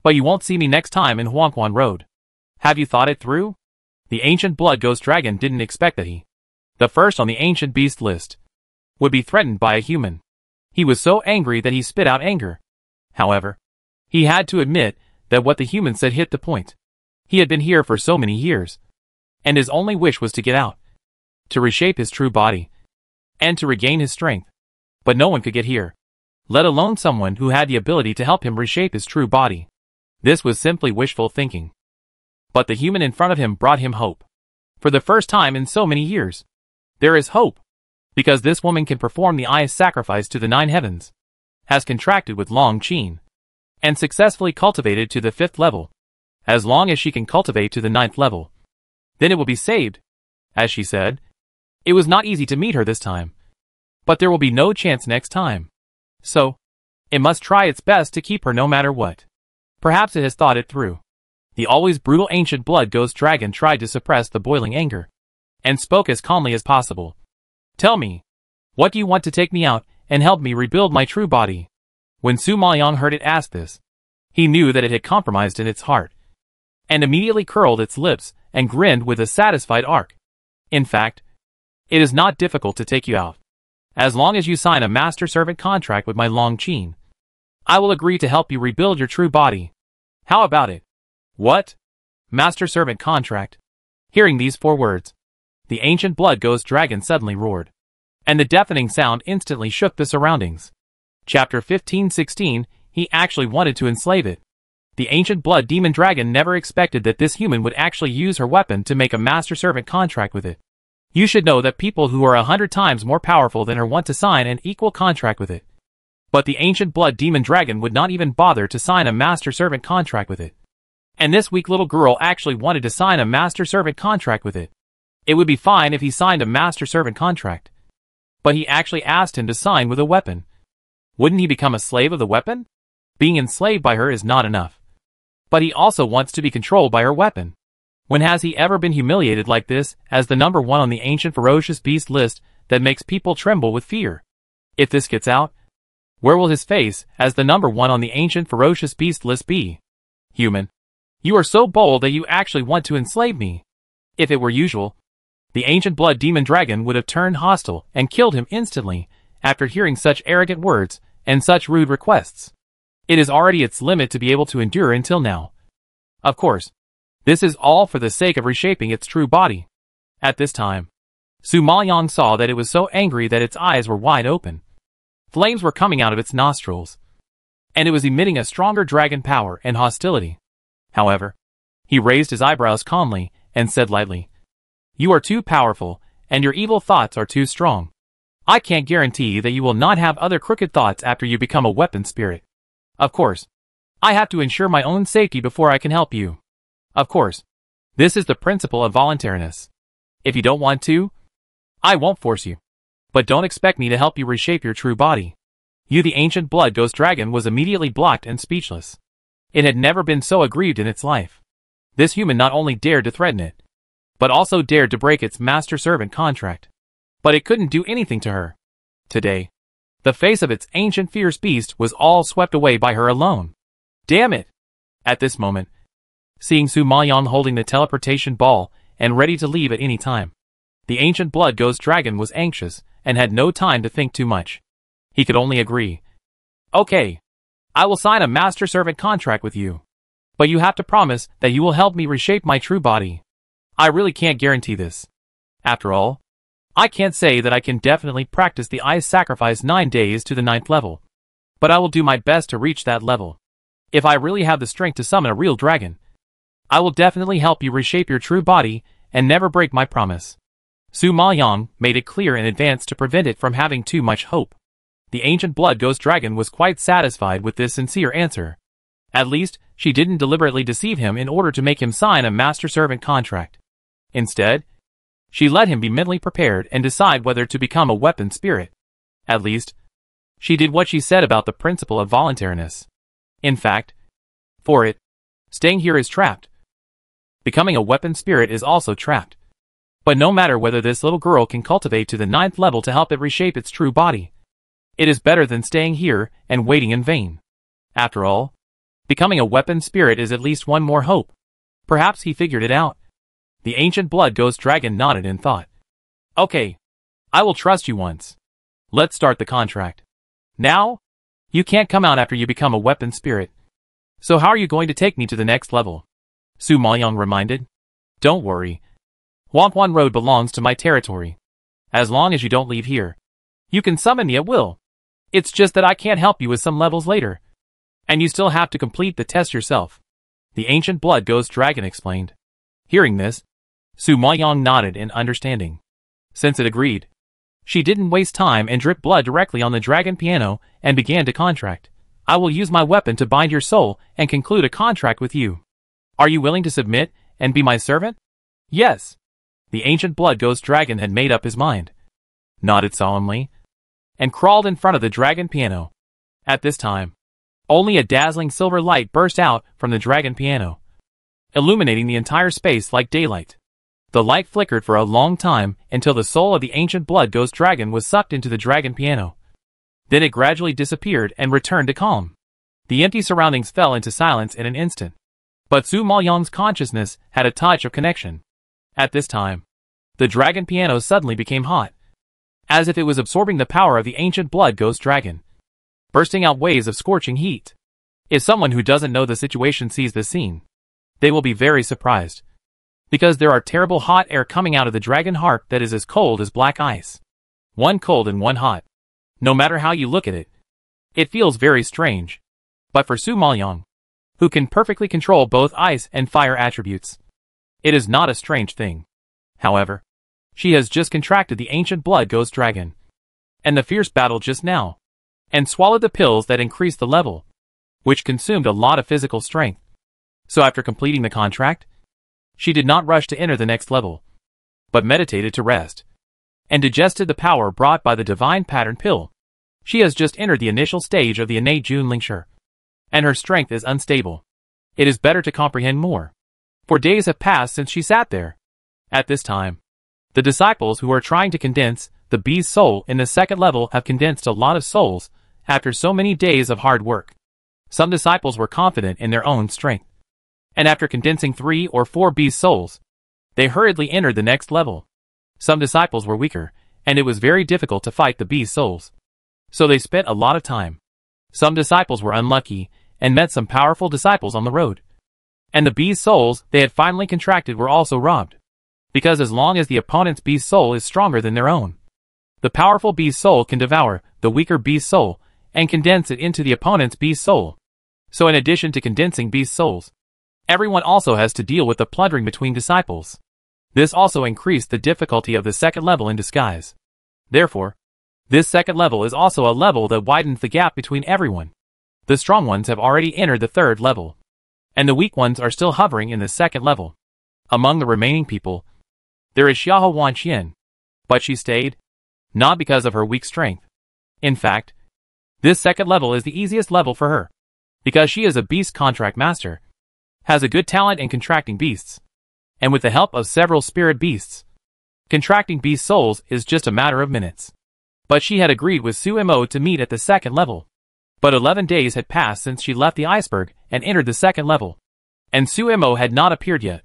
But you won't see me next time in Huangquan Road. Have you thought it through?" The ancient blood ghost dragon didn't expect that he, the first on the ancient beast list, would be threatened by a human. He was so angry that he spit out anger. However, he had to admit that what the human said hit the point. He had been here for so many years, and his only wish was to get out, to reshape his true body, and to regain his strength. But no one could get here, let alone someone who had the ability to help him reshape his true body. This was simply wishful thinking. But the human in front of him brought him hope. For the first time in so many years, there is hope, because this woman can perform the eye sacrifice to the 9 heavens, has contracted with Long Qin, and successfully cultivated to the 5th level. As long as she can cultivate to the 9th level, then it will be saved. As she said, it was not easy to meet her this time, but there will be no chance next time. So, it must try its best to keep her no matter what. Perhaps it has thought it through. The always brutal ancient blood ghost dragon tried to suppress the boiling anger, and spoke as calmly as possible. "Tell me, what do you want to take me out and help me rebuild my true body?" When Su Maoyang heard it ask this, he knew that it had compromised in its heart, and immediately curled its lips and grinned with a satisfied arc. "In fact, it is not difficult to take you out. As long as you sign a master-servant contract with my Long Qin, I will agree to help you rebuild your true body. How about it?" "What? Master-servant contract?" Hearing these 4 words, the ancient blood ghost dragon suddenly roared, and the deafening sound instantly shook the surroundings. Chapter 1516, he actually wanted to enslave it. The ancient blood demon dragon never expected that this human would actually use her weapon to make a master-servant contract with it. You should know that people who are 100 times more powerful than her want to sign an equal contract with it. But the ancient blood demon dragon would not even bother to sign a master-servant contract with it. And this weak little girl actually wanted to sign a master-servant contract with it. It would be fine if he signed a master-servant contract. But he actually asked him to sign with a weapon. Wouldn't he become a slave of the weapon? Being enslaved by her is not enough. But he also wants to be controlled by her weapon. When has he ever been humiliated like this, as the number one on the ancient ferocious beast list that makes people tremble with fear? If this gets out, where will his face, as the number one on the ancient ferocious beast list, be? Human, you are so bold that you actually want to enslave me. If it were usual, the ancient blood demon dragon would have turned hostile and killed him instantly after hearing such arrogant words and such rude requests. It is already its limit to be able to endure until now. Of course, this is all for the sake of reshaping its true body. At this time, Su Maoyang saw that it was so angry that its eyes were wide open. Flames were coming out of its nostrils, and it was emitting a stronger dragon power and hostility. However, he raised his eyebrows calmly and said lightly, "You are too powerful, and your evil thoughts are too strong. I can't guarantee that you will not have other crooked thoughts after you become a weapon spirit. Of course, I have to ensure my own safety before I can help you. Of course, this is the principle of voluntariness. If you don't want to, I won't force you. But don't expect me to help you reshape your true body." You, the ancient blood ghost dragon, was immediately blocked and speechless. It had never been so aggrieved in its life. This human not only dared to threaten it, but also dared to break its master-servant contract. But it couldn't do anything to her. Today, the face of its ancient fierce beast was all swept away by her alone. Damn it! At this moment, seeing Su Maoyang holding the teleportation ball and ready to leave at any time, the ancient blood ghost dragon was anxious and had no time to think too much. He could only agree. "Okay, I will sign a master-servant contract with you. But you have to promise that you will help me reshape my true body. I really can't guarantee this. After all, I can't say that I can definitely practice the ice sacrifice 9 days to the 9th level. But I will do my best to reach that level. If I really have the strength to summon a real dragon, I will definitely help you reshape your true body and never break my promise." Su Maoyang made it clear in advance to prevent it from having too much hope. The ancient blood ghost dragon was quite satisfied with this sincere answer. At least, she didn't deliberately deceive him in order to make him sign a master-servant contract. Instead, she let him be mentally prepared and decide whether to become a weapon spirit. At least, she did what she said about the principle of voluntariness. In fact, for it, staying here is trapped. Becoming a weapon spirit is also trapped. But no matter whether this little girl can cultivate to the 9th level to help it reshape its true body, it is better than staying here and waiting in vain. After all, becoming a weapon spirit is at least one more hope. Perhaps he figured it out. The ancient blood ghost dragon nodded in thought. "Okay, I will trust you once. Let's start the contract. Now, you can't come out after you become a weapon spirit. So how are you going to take me to the next level?" Su Maoyang reminded. "Don't worry. Wampuan Road belongs to my territory. As long as you don't leave here, you can summon me at will. It's just that I can't help you with some levels later. And you still have to complete the test yourself," the ancient blood ghost dragon explained. Hearing this, Su Maoyang nodded in understanding. Since it agreed, she didn't waste time and dripped blood directly on the dragon piano and began to contract. "I will use my weapon to bind your soul and conclude a contract with you. Are you willing to submit and be my servant?" "Yes." The ancient blood ghost dragon had made up his mind, nodded solemnly, and crawled in front of the dragon piano. At this time, only a dazzling silver light burst out from the dragon piano, illuminating the entire space like daylight. The light flickered for a long time until the soul of the ancient blood ghost dragon was sucked into the dragon piano. Then it gradually disappeared and returned to calm. The empty surroundings fell into silence in an instant. But Su Maoyang's consciousness had a touch of connection. At this time, the dragon piano suddenly became hot, as if it was absorbing the power of the ancient blood ghost dragon, bursting out waves of scorching heat. If someone who doesn't know the situation sees this scene, they will be very surprised, because there are terrible hot air coming out of the dragon heart that is as cold as black ice. One cold and one hot. No matter how you look at it, It feels very strange. But for Su Maoyang, who can perfectly control both ice and fire attributes, it is not a strange thing. However, she has just contracted the ancient blood ghost dragon, and the fierce battle just now, and swallowed the pills that increased the level, which consumed a lot of physical strength. So after completing the contract, she did not rush to enter the next level, but meditated to rest, and digested the power brought by the divine pattern pill. She has just entered the initial stage of the innate Junlingshi, and her strength is unstable. It is better to comprehend more. For days have passed since she sat there. At this time, the disciples who are trying to condense the bee's soul in the second level have condensed a lot of souls after so many days of hard work. Some disciples were confident in their own strength, and after condensing 3 or 4 bee's souls, they hurriedly entered the next level. Some disciples were weaker, and it was very difficult to fight the bee's souls, so they spent a lot of time. Some disciples were unlucky and met some powerful disciples on the road, and the bee's souls they had finally contracted were also robbed, because as long as the opponent's bee's soul is stronger than their own, the powerful bee's soul can devour the weaker bee's soul and condense it into the opponent's bee's soul. So in addition to condensing bee's souls, everyone also has to deal with the plundering between disciples. This also increased the difficulty of the second level in disguise. Therefore, this second level is also a level that widens the gap between everyone. The strong ones have already entered the third level, and the weak ones are still hovering in the second level. Among the remaining people, there is Xiahou Wanqian, but she stayed, not because of her weak strength. In fact, this second level is the easiest level for her, because she is a beast contract master, has a good talent in contracting beasts, and with the help of several spirit beasts, contracting beast souls is just a matter of minutes. But she had agreed with Su Mo to meet at the second level. But 11 days had passed since she left the iceberg and entered the second level, and Su Mo had not appeared yet,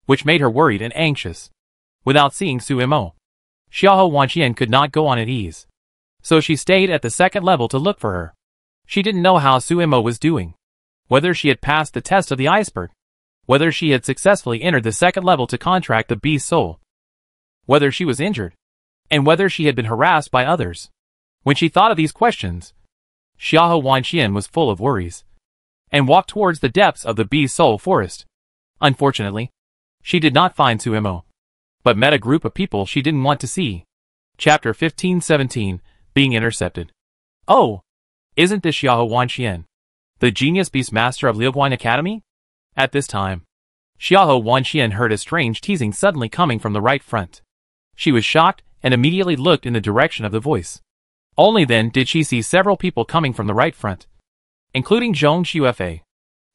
which made her worried and anxious. Without seeing Su Mo, Xiahou Wanqian could not go on at ease, so she stayed at the second level to look for her. She didn't know how Su Mo was doing, whether she had passed the test of the iceberg, whether she had successfully entered the second level to contract the beast soul, whether she was injured, and whether she had been harassed by others. When she thought of these questions, Xiahou Wanqian was full of worries, and walked towards the depths of the beast soul forest. Unfortunately, she did not find Su Mo, but met a group of people she didn't want to see. Chapter 1517, Being Intercepted. Oh! Isn't this Xiahou Wanqian, the genius beast master of Liuguan Academy? At this time, Xiahou Wanqian heard a strange teasing suddenly coming from the right front. She was shocked and immediately looked in the direction of the voice. Only then did she see several people coming from the right front, including Zhong Xuefei.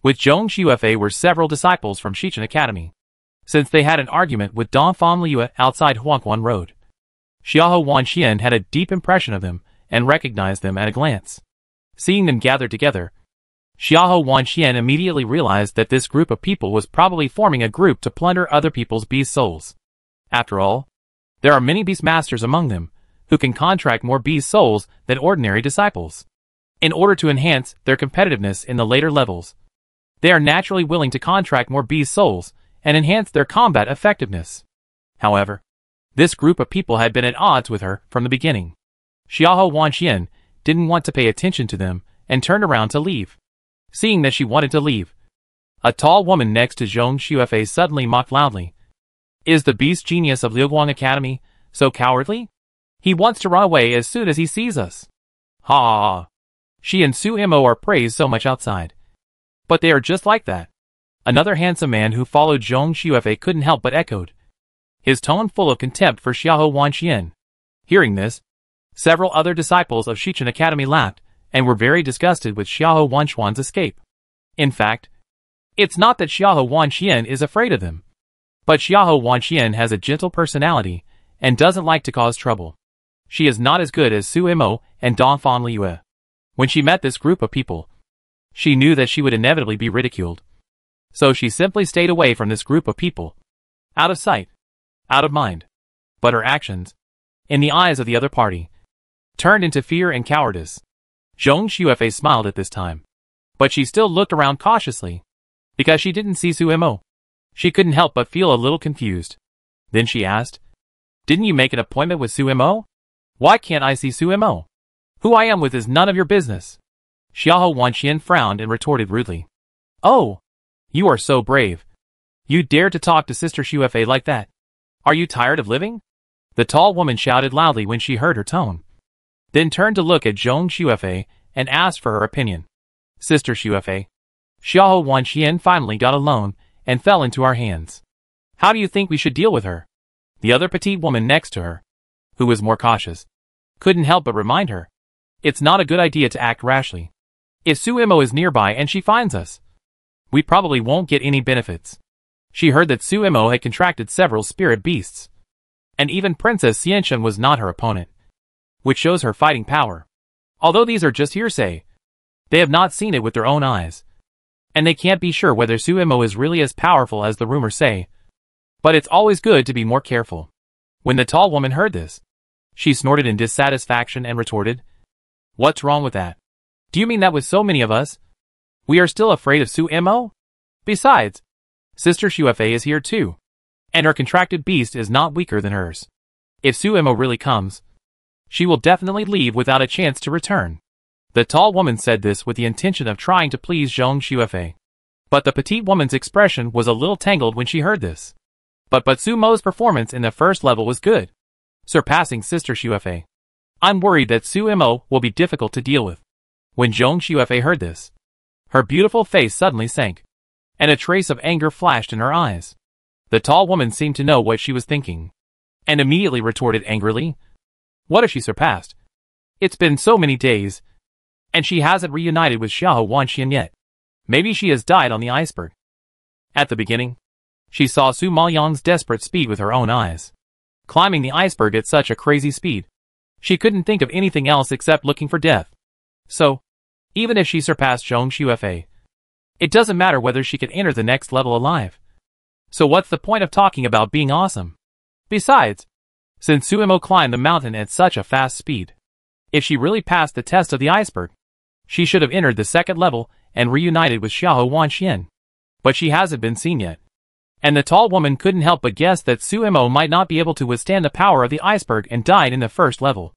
With Zhong Xuefei were several disciples from Shichen Academy, since they had an argument with Dongfang Liu outside Huangquan Road. Xiahou Wanqian had a deep impression of them and recognized them at a glance. Seeing them gathered together, Xiahou Wanqian immediately realized that this group of people was probably forming a group to plunder other people's beast souls. After all, there are many beast masters among them, who can contract more beast souls than ordinary disciples. In order to enhance their competitiveness in the later levels, they are naturally willing to contract more beast souls and enhance their combat effectiveness. However, this group of people had been at odds with her from the beginning. Xiahou Wanqian didn't want to pay attention to them and turned around to leave. Seeing that she wanted to leave, a tall woman next to Zhong Xuefei suddenly mocked loudly. Is the beast genius of Liuguang Academy so cowardly? He wants to run away as soon as he sees us. Ha ha ha. She and Su Mo are praised so much outside, but they are just like that. Another handsome man who followed Zhong Xuefei couldn't help but echoed, his tone full of contempt for Xiahou Wanqian. Hearing this, several other disciples of Shichen Academy laughed and were very disgusted with Xiahou Wanqian's escape. In fact, it's not that Xiahou Wanqian is afraid of them, but Xiahou Wanqian has a gentle personality and doesn't like to cause trouble. She is not as good as Su Mo and Dongfang Liu. When she met this group of people, she knew that she would inevitably be ridiculed. So she simply stayed away from this group of people. Out of sight, out of mind. But her actions, in the eyes of the other party, turned into fear and cowardice. Zhong Xuefei smiled at this time, but she still looked around cautiously, because she didn't see Su Mo. She couldn't help but feel a little confused. Then she asked, "Didn't you make an appointment with Su Mo? Why can't I see Su Mo? Who I am with is none of your business." Xiahou Wanxian frowned and retorted rudely. Oh! You are so brave. You dare to talk to Sister Xue like that? Are you tired of living? The tall woman shouted loudly when she heard her tone. Then turned to look at Zhong Xue and asked for her opinion. Sister Xue, Xiahou Wanxian finally got alone and fell into our hands. How do you think we should deal with her? The other petite woman next to her, who was more cautious, couldn't help but remind her. It's not a good idea to act rashly. If Suimo is nearby and she finds us, we probably won't get any benefits. She heard that Suimo had contracted several spirit beasts, and even Princess Xianxian was not her opponent, which shows her fighting power. Although these are just hearsay, they have not seen it with their own eyes, and they can't be sure whether Suimo is really as powerful as the rumors say. But it's always good to be more careful. When the tall woman heard this, she snorted in dissatisfaction and retorted, What's wrong with that? Do you mean that with so many of us, we are still afraid of Suimo? Besides, Sister Xue is here too, and her contracted beast is not weaker than hers. If Suimo really comes, she will definitely leave without a chance to return. The tall woman said this with the intention of trying to please Zhong Xue. But the petite woman's expression was a little tangled when she heard this. But Sumo's performance in the first level was good, surpassing Sister Xue. I'm worried that Suimo will be difficult to deal with. When Zhong Xue heard this, her beautiful face suddenly sank, and a trace of anger flashed in her eyes. The tall woman seemed to know what she was thinking, and immediately retorted angrily, What if she surpassed? It's been so many days, and she hasn't reunited with Xiahou Wanxian yet. Maybe she has died on the iceberg. At the beginning, she saw Su Maoyang's desperate speed with her own eyes, climbing the iceberg at such a crazy speed. She couldn't think of anything else except looking for death. So, even if she surpassed Zhong Xue, it doesn't matter whether she could enter the next level alive. So what's the point of talking about being awesome? Besides, since Suimo climbed the mountain at such a fast speed, if she really passed the test of the iceberg, she should have entered the second level and reunited with Xiahou Wanxian. But she hasn't been seen yet. And the tall woman couldn't help but guess that Suimo might not be able to withstand the power of the iceberg and died in the first level,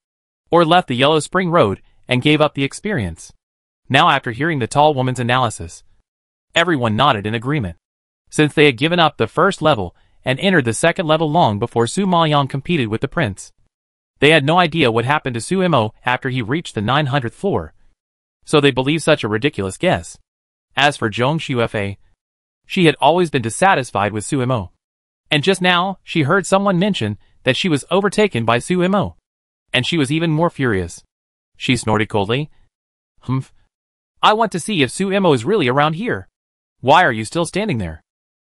or left the Yellow Spring Road and gave up the experience. Now after hearing the tall woman's analysis, everyone nodded in agreement, since they had given up the first level and entered the second level long before Su Maoyang competed with the prince. They had no idea what happened to Suimo after he reached the 900th floor, so they believed such a ridiculous guess. As for Zhong Xue, she had always been dissatisfied with Suimo, and just now she heard someone mention that she was overtaken by Suimo, and she was even more furious. She snorted coldly, Humph. I want to see if Suimo is really around here. Why are you still standing there?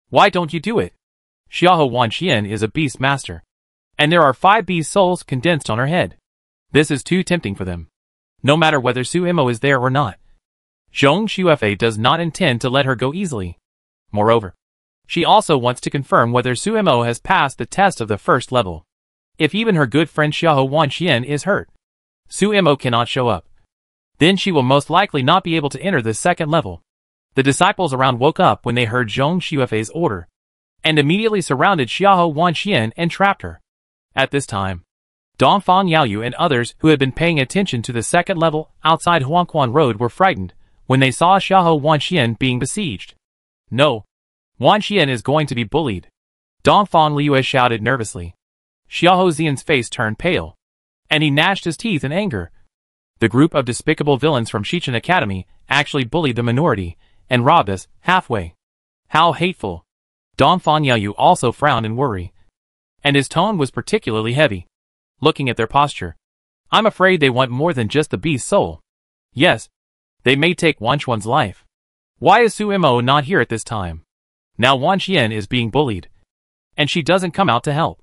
Why don't you do it? Xiahou Wanxian is a beast master, and there are 5 beast souls condensed on her head. This is too tempting for them, no matter whether Suimo is there or not. Zhong Xue does not intend to let her go easily. Moreover, she also wants to confirm whether Suimo has passed the test of the first level. If even her good friend Xiahou Wanxian is hurt, Suimo cannot show up, then she will most likely not be able to enter the second level. The disciples around woke up when they heard Zhong Xuefei's order, and immediately surrounded Xiahou Wanxian and trapped her. At this time, Dongfang Yaoyu and others who had been paying attention to the second level outside Huangquan Road were frightened when they saw Xiahou Wanxian being besieged. No, Wanxian is going to be bullied, Dongfang Liu shouted nervously. Xiahou Xian's face turned pale, and he gnashed his teeth in anger. The group of despicable villains from Shichen Academy actually bullied the minority and robbed us halfway. How hateful! Dongfang Yaoyu also frowned in worry, and his tone was particularly heavy. Looking at their posture, I'm afraid they want more than just the beast soul. Yes, they may take Wanquan's life. Why is Suimo not here at this time? Now Wanxian is being bullied, and she doesn't come out to help.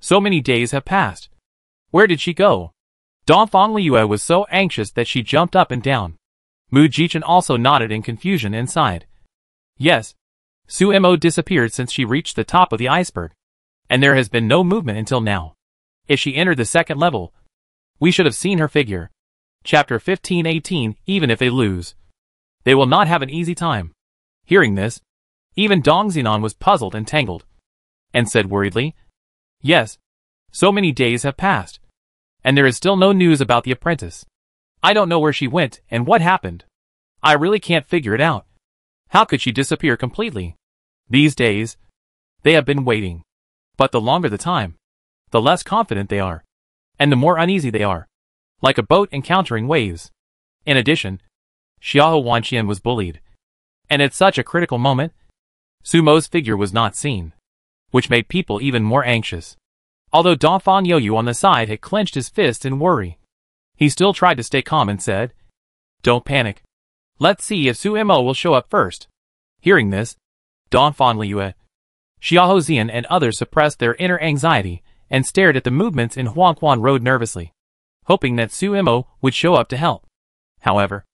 So many days have passed. Where did she go? Dongfang Liu was so anxious that she jumped up and down. Mu Jichen also nodded in confusion and sighed. Yes, Suimo disappeared since she reached the top of the iceberg, and there has been no movement until now. If she entered the second level, we should have seen her figure. Chapter 1518. Even if they lose, they will not have an easy time. Hearing this, even Dong Xinan was puzzled and tangled, and said worriedly, Yes, so many days have passed, and there is still no news about the apprentice. I don't know where she went and what happened. I really can't figure it out. How could she disappear completely? These days, they have been waiting. But the longer the time, the less confident they are, and the more uneasy they are, like a boat encountering waves. In addition, Xiahou Wanqian was bullied. And at such a critical moment, Sumo's figure was not seen, which made people even more anxious. Although Dongfang Youyu on the side had clenched his fists in worry, he still tried to stay calm and said, "Don't panic. Let's see if Sumo will show up first." Hearing this, Dongfang Liyue, Xiahou Zian and others suppressed their inner anxiety and stared at the movements in Huangquan Road nervously, hoping that Sumo would show up to help. However,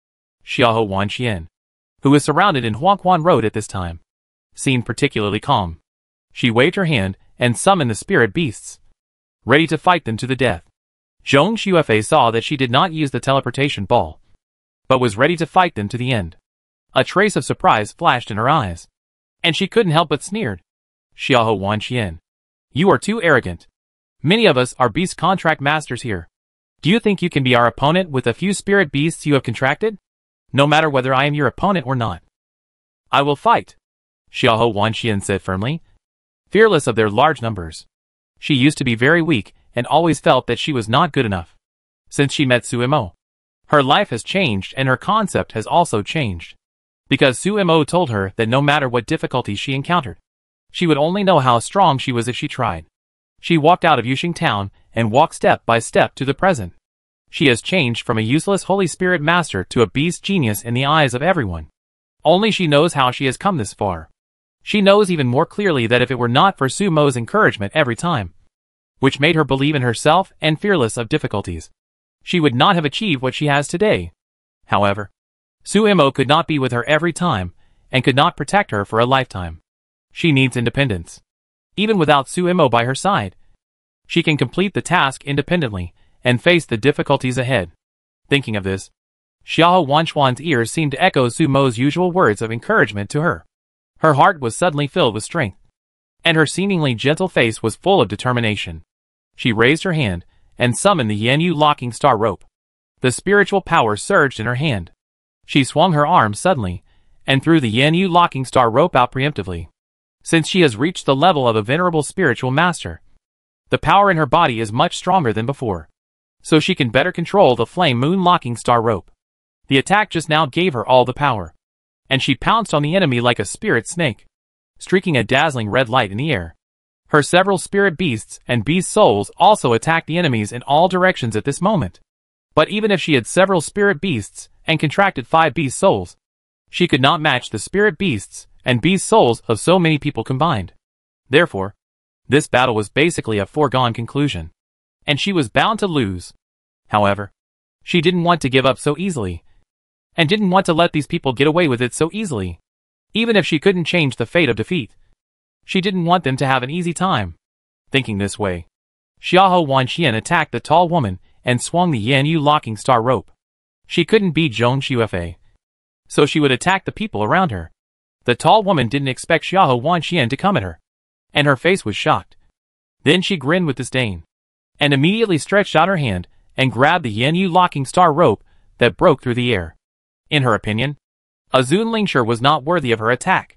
Xiahou Wanqian, who was surrounded in Huangquan Road at this time, seemed particularly calm. She waved her hand and summoned the spirit beasts, ready to fight them to the death. Zhong Xuefei saw that she did not use the teleportation ball, but was ready to fight them to the end. A trace of surprise flashed in her eyes, and she couldn't help but sneered. "Xiahou Wanqian, you are too arrogant. Many of us are beast contract masters here. Do you think you can be our opponent with a few spirit beasts you have contracted? No matter whether I am your opponent or not, I will fight," Xiahou Wanqian said firmly, fearless of their large numbers. She used to be very weak and always felt that she was not good enough. Since she met Sumo, her life has changed and her concept has also changed. Because Sumo told her that no matter what difficulties she encountered, she would only know how strong she was if she tried. She walked out of Yuxing Town and walked step by step to the present. She has changed from a useless Holy Spirit master to a beast genius in the eyes of everyone. Only she knows how she has come this far. She knows even more clearly that if it were not for Sumo's encouragement every time, which made her believe in herself and fearless of difficulties, she would not have achieved what she has today. However, Sumo could not be with her every time and could not protect her for a lifetime. She needs independence. Even without Sumo by her side, she can complete the task independently and face the difficulties ahead. Thinking of this, Xiahou Wanquan's ears seemed to echo Sumo's usual words of encouragement to her. Her heart was suddenly filled with strength, and her seemingly gentle face was full of determination. She raised her hand and summoned the Yanyu locking star rope. The spiritual power surged in her hand. She swung her arm suddenly and threw the Yanyu locking star rope out preemptively. Since she has reached the level of a venerable spiritual master, the power in her body is much stronger than before, so she can better control the flame moon locking star rope. The attack just now gave her all the power, and she pounced on the enemy like a spirit snake, streaking a dazzling red light in the air. Her several spirit beasts and beast souls also attacked the enemies in all directions at this moment. But even if she had several spirit beasts and contracted 5 beast souls, she could not match the spirit beasts and beast souls of so many people combined. Therefore, this battle was basically a foregone conclusion, and she was bound to lose. However, she didn't want to give up so easily, and didn't want to let these people get away with it so easily. Even if she couldn't change the fate of defeat, she didn't want them to have an easy time. Thinking this way, Xiahou Wanqian attacked the tall woman and swung the Yanyu locking star rope. She couldn't beat Zhong Xuefei, so she would attack the people around her. The tall woman didn't expect Xiahou Wanqian to come at her, and her face was shocked. Then she grinned with disdain, and immediately stretched out her hand and grabbed the Yanyu locking star rope that broke through the air. In her opinion, a Zun Lingshi was not worthy of her attack,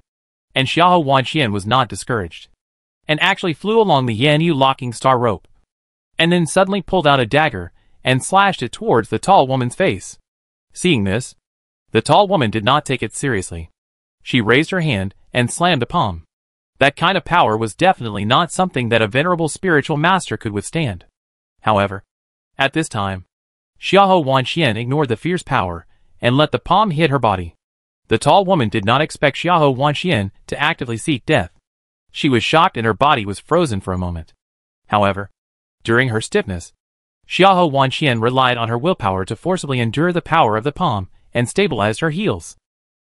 and Xiahou Wanqian was not discouraged, and actually flew along the Yanyu locking star rope, and then suddenly pulled out a dagger and slashed it towards the tall woman's face. Seeing this, the tall woman did not take it seriously. She raised her hand and slammed the palm. That kind of power was definitely not something that a venerable spiritual master could withstand. However, at this time, Xiahou Wanqian ignored the fierce power and let the palm hit her body. The tall woman did not expect Xiahou Wanqian to actively seek death. She was shocked and her body was frozen for a moment. However, during her stiffness, Xiahou Wanqian relied on her willpower to forcibly endure the power of the palm and stabilized her heels.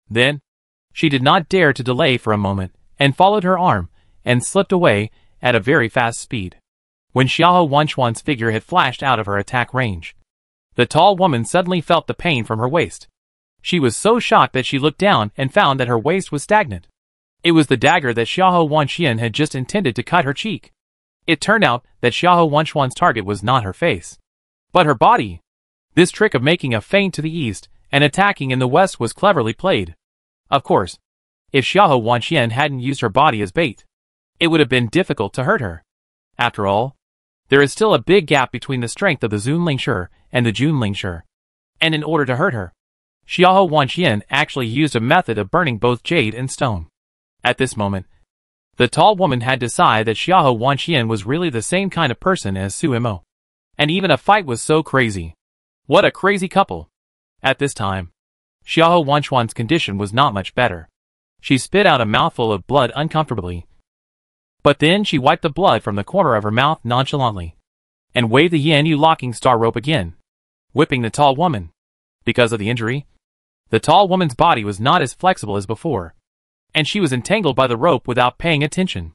Then, she did not dare to delay for a moment and followed her arm and slipped away at a very fast speed. When Xiahou Wanquan's figure had flashed out of her attack range, the tall woman suddenly felt the pain from her waist. She was so shocked that she looked down and found that her waist was stagnant. It was the dagger that Xiahou Wanqian had just intended to cut her cheek. It turned out that Xiahou Wanquan's target was not her face, but her body. This trick of making a feint to the east and attacking in the west was cleverly played. Of course, if Xiahou Wanxian hadn't used her body as bait, it would have been difficult to hurt her. After all, there is still a big gap between the strength of the Zunlingshi and the Junlingshi, and in order to hurt her, Xiahou Wanxian actually used a method of burning both jade and stone. At this moment, the tall woman had decided that Xiahou Wanxian was really the same kind of person as Su Imo. And even a fight was so crazy. What a crazy couple. At this time, Xiahou Wanxian's condition was not much better. She spit out a mouthful of blood uncomfortably. But then she wiped the blood from the corner of her mouth nonchalantly, and waved the Yanyu locking star rope again, whipping the tall woman. Because of the injury, the tall woman's body was not as flexible as before, and she was entangled by the rope without paying attention.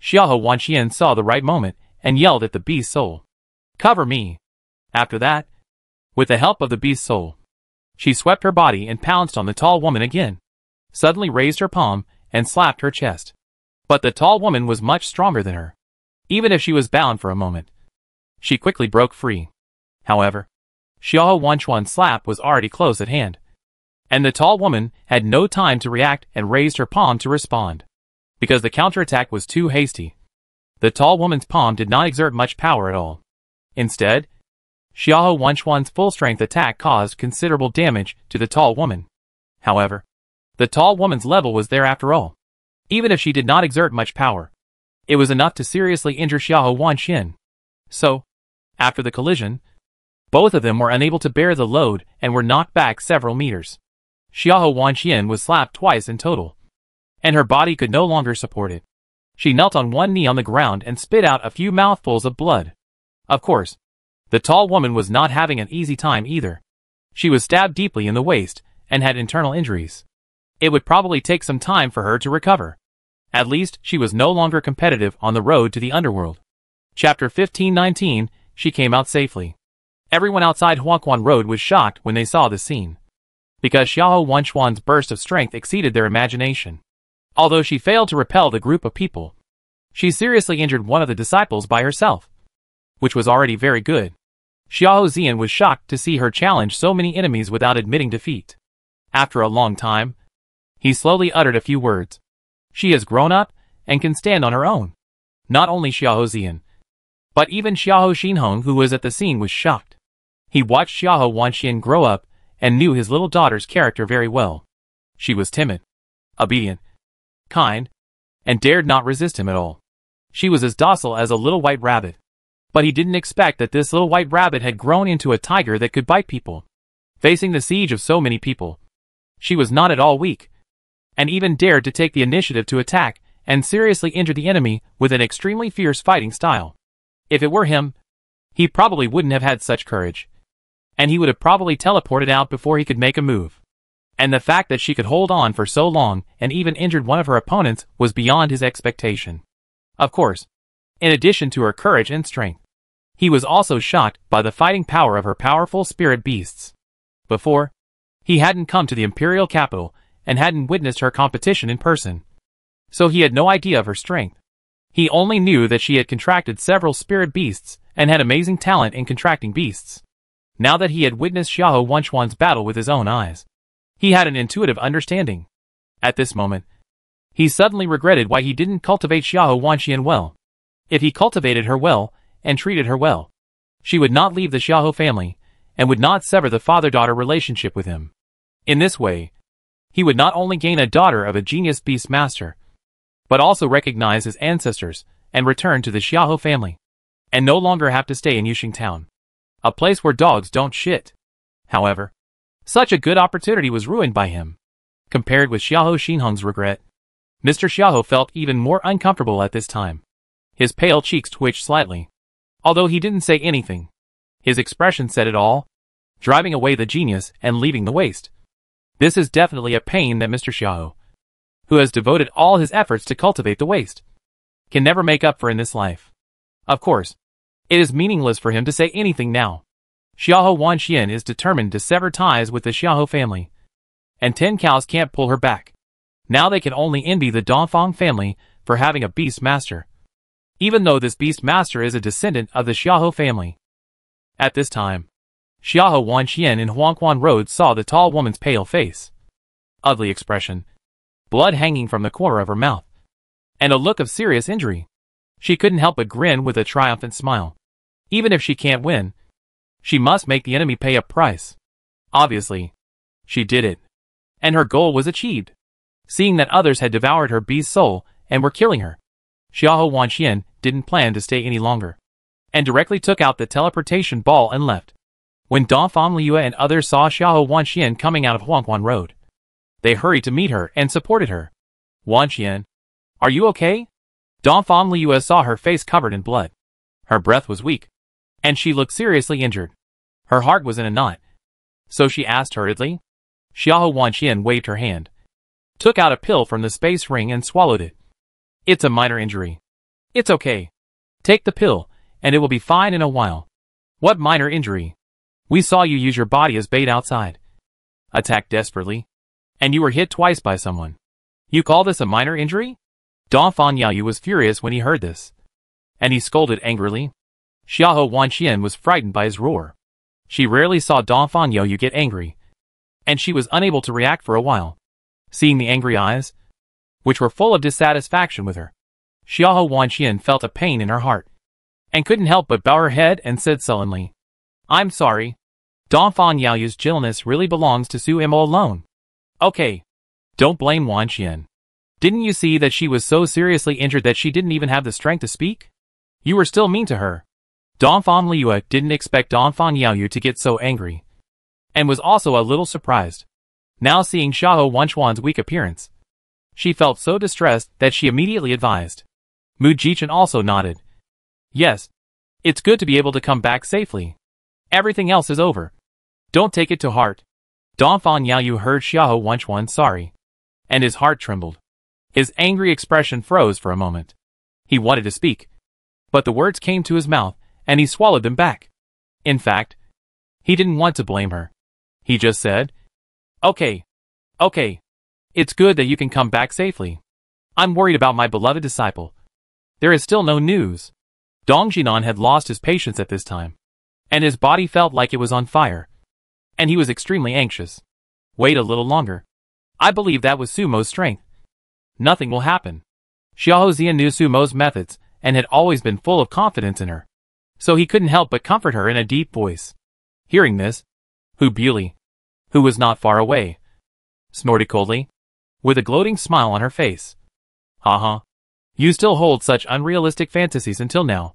Xiahou Wanxian saw the right moment and yelled at the beast's soul, "Cover me!" After that, with the help of the beast's soul, she swept her body and pounced on the tall woman again, suddenly raised her palm and slapped her chest. But the tall woman was much stronger than her. Even if she was bound for a moment, she quickly broke free. However, Xiahou Wanxian's slap was already close at hand, and the tall woman had no time to react and raised her palm to respond. Because the counterattack was too hasty, the tall woman's palm did not exert much power at all. Instead, Xiahou Wanxian's full-strength attack caused considerable damage to the tall woman. However, the tall woman's level was there after all. Even if she did not exert much power, it was enough to seriously injure Xiahou Wanxian. So, after the collision, both of them were unable to bear the load and were knocked back several meters. Xiahou Wanxian was slapped twice in total, and her body could no longer support it. She knelt on one knee on the ground and spit out a few mouthfuls of blood. Of course, the tall woman was not having an easy time either. She was stabbed deeply in the waist and had internal injuries. It would probably take some time for her to recover. At least, she was no longer competitive on the road to the underworld. Chapter 1519, she came out safely. Everyone outside Huaquan Road was shocked when they saw the scene, because Xiahou Wanxian's burst of strength exceeded their imagination. Although she failed to repel the group of people, she seriously injured one of the disciples by herself, which was already very good. Xiahou Zian was shocked to see her challenge so many enemies without admitting defeat. After a long time, he slowly uttered a few words. She has grown up and can stand on her own. Not only Xiahou Zian, but even Xiahou Xinhong, who was at the scene, was shocked. He watched Xiahou Wanxian grow up and knew his little daughter's character very well. She was timid, obedient, kind, and dared not resist him at all. She was as docile as a little white rabbit. But he didn't expect that this little white rabbit had grown into a tiger that could bite people. Facing the siege of so many people, she was not at all weak, and even dared to take the initiative to attack and seriously injure the enemy with an extremely fierce fighting style. If it were him, he probably wouldn't have had such courage, and he would have probably teleported out before he could make a move. And the fact that she could hold on for so long and even injured one of her opponents was beyond his expectation. Of course, in addition to her courage and strength, he was also shocked by the fighting power of her powerful spirit beasts. Before, he hadn't come to the imperial capital and hadn't witnessed her competition in person, so he had no idea of her strength. He only knew that she had contracted several spirit beasts and had amazing talent in contracting beasts. Now that he had witnessed Xiahou Wanxian's battle with his own eyes, he had an intuitive understanding. At this moment, he suddenly regretted why he didn't cultivate Xiahou Wanxian well. If he cultivated her well and treated her well, she would not leave the Xiahou family and would not sever the father-daughter relationship with him. In this way, he would not only gain a daughter of a genius beast master, but also recognize his ancestors and return to the Xiahou family, and no longer have to stay in Yuxing Town, a place where dogs don't shit. However, such a good opportunity was ruined by him. Compared with Xiahou Xinhong's regret, Mr. Xiahou felt even more uncomfortable at this time. His pale cheeks twitched slightly. Although he didn't say anything, his expression said it all, driving away the genius and leaving the waste. This is definitely a pain that Mr. Xiahou, who has devoted all his efforts to cultivate the waste, can never make up for in this life. Of course, it is meaningless for him to say anything now. Xiahou Wanxian is determined to sever ties with the Xiahou family, and 10 cows can't pull her back. Now they can only envy the Dongfang family for having a beast master, even though this beast master is a descendant of the Xiahou family. At this time, Xiahou Wanxian in Huangquan Road saw the tall woman's pale face, ugly expression, blood hanging from the corner of her mouth, and a look of serious injury. She couldn't help but grin with a triumphant smile. Even if she can't win, she must make the enemy pay a price. Obviously, she did it, and her goal was achieved. Seeing that others had devoured her beast soul and were killing her, Xiahou Wanxian didn't plan to stay any longer, and directly took out the teleportation ball and left. When Dongfang Liu and others saw Xiahou Wanxian coming out of Huangquan Road, they hurried to meet her and supported her. Wanxian, are you okay? Dongfang Liu saw her face covered in blood. Her breath was weak, and she looked seriously injured. Her heart was in a knot. So she asked hurriedly. Xiahou Wanxian waved her hand, took out a pill from the space ring and swallowed it. It's a minor injury. It's okay. Take the pill, and it will be fine in a while. What minor injury? We saw you use your body as bait outside. Attacked desperately. And you were hit twice by someone. You call this a minor injury? Dongfang Yaoyu was furious when he heard this, and he scolded angrily. Xiahou Wanxian was frightened by his roar. She rarely saw Dongfang Yaoyu get angry, and she was unable to react for a while. Seeing the angry eyes, which were full of dissatisfaction with her, Xiahou Wanxian felt a pain in her heart, and couldn't help but bow her head and said sullenly, I'm sorry. Dongfang Yaoyu's gentleness really belongs to Su Imo alone. Okay. Don't blame Wanxian. Didn't you see that she was so seriously injured that she didn't even have the strength to speak? You were still mean to her. Dongfang Liu didn't expect Dongfang Yaoyu to get so angry, and was also a little surprised. Now seeing Xiahou Wanxian's weak appearance, she felt so distressed that she immediately advised. Mu Jichen also nodded. Yes. It's good to be able to come back safely. Everything else is over. Don't take it to heart. Dongfang Yaoyu heard Xiahou Wanxian sorry, and his heart trembled. His angry expression froze for a moment. He wanted to speak, but the words came to his mouth, and he swallowed them back. In fact, he didn't want to blame her. He just said, Okay. It's good that you can come back safely. I'm worried about my beloved disciple. There is still no news. Dong Jinan had lost his patience at this time, and his body felt like it was on fire, and he was extremely anxious. Wait a little longer. I believe that was Sumo's strength. Nothing will happen. Xiahou Zian knew Sumo's methods and had always been full of confidence in her, so he couldn't help but comfort her in a deep voice. Hearing this, Hu Buli, who was not far away, snorted coldly, with a gloating smile on her face. Haha. You still hold such unrealistic fantasies until now.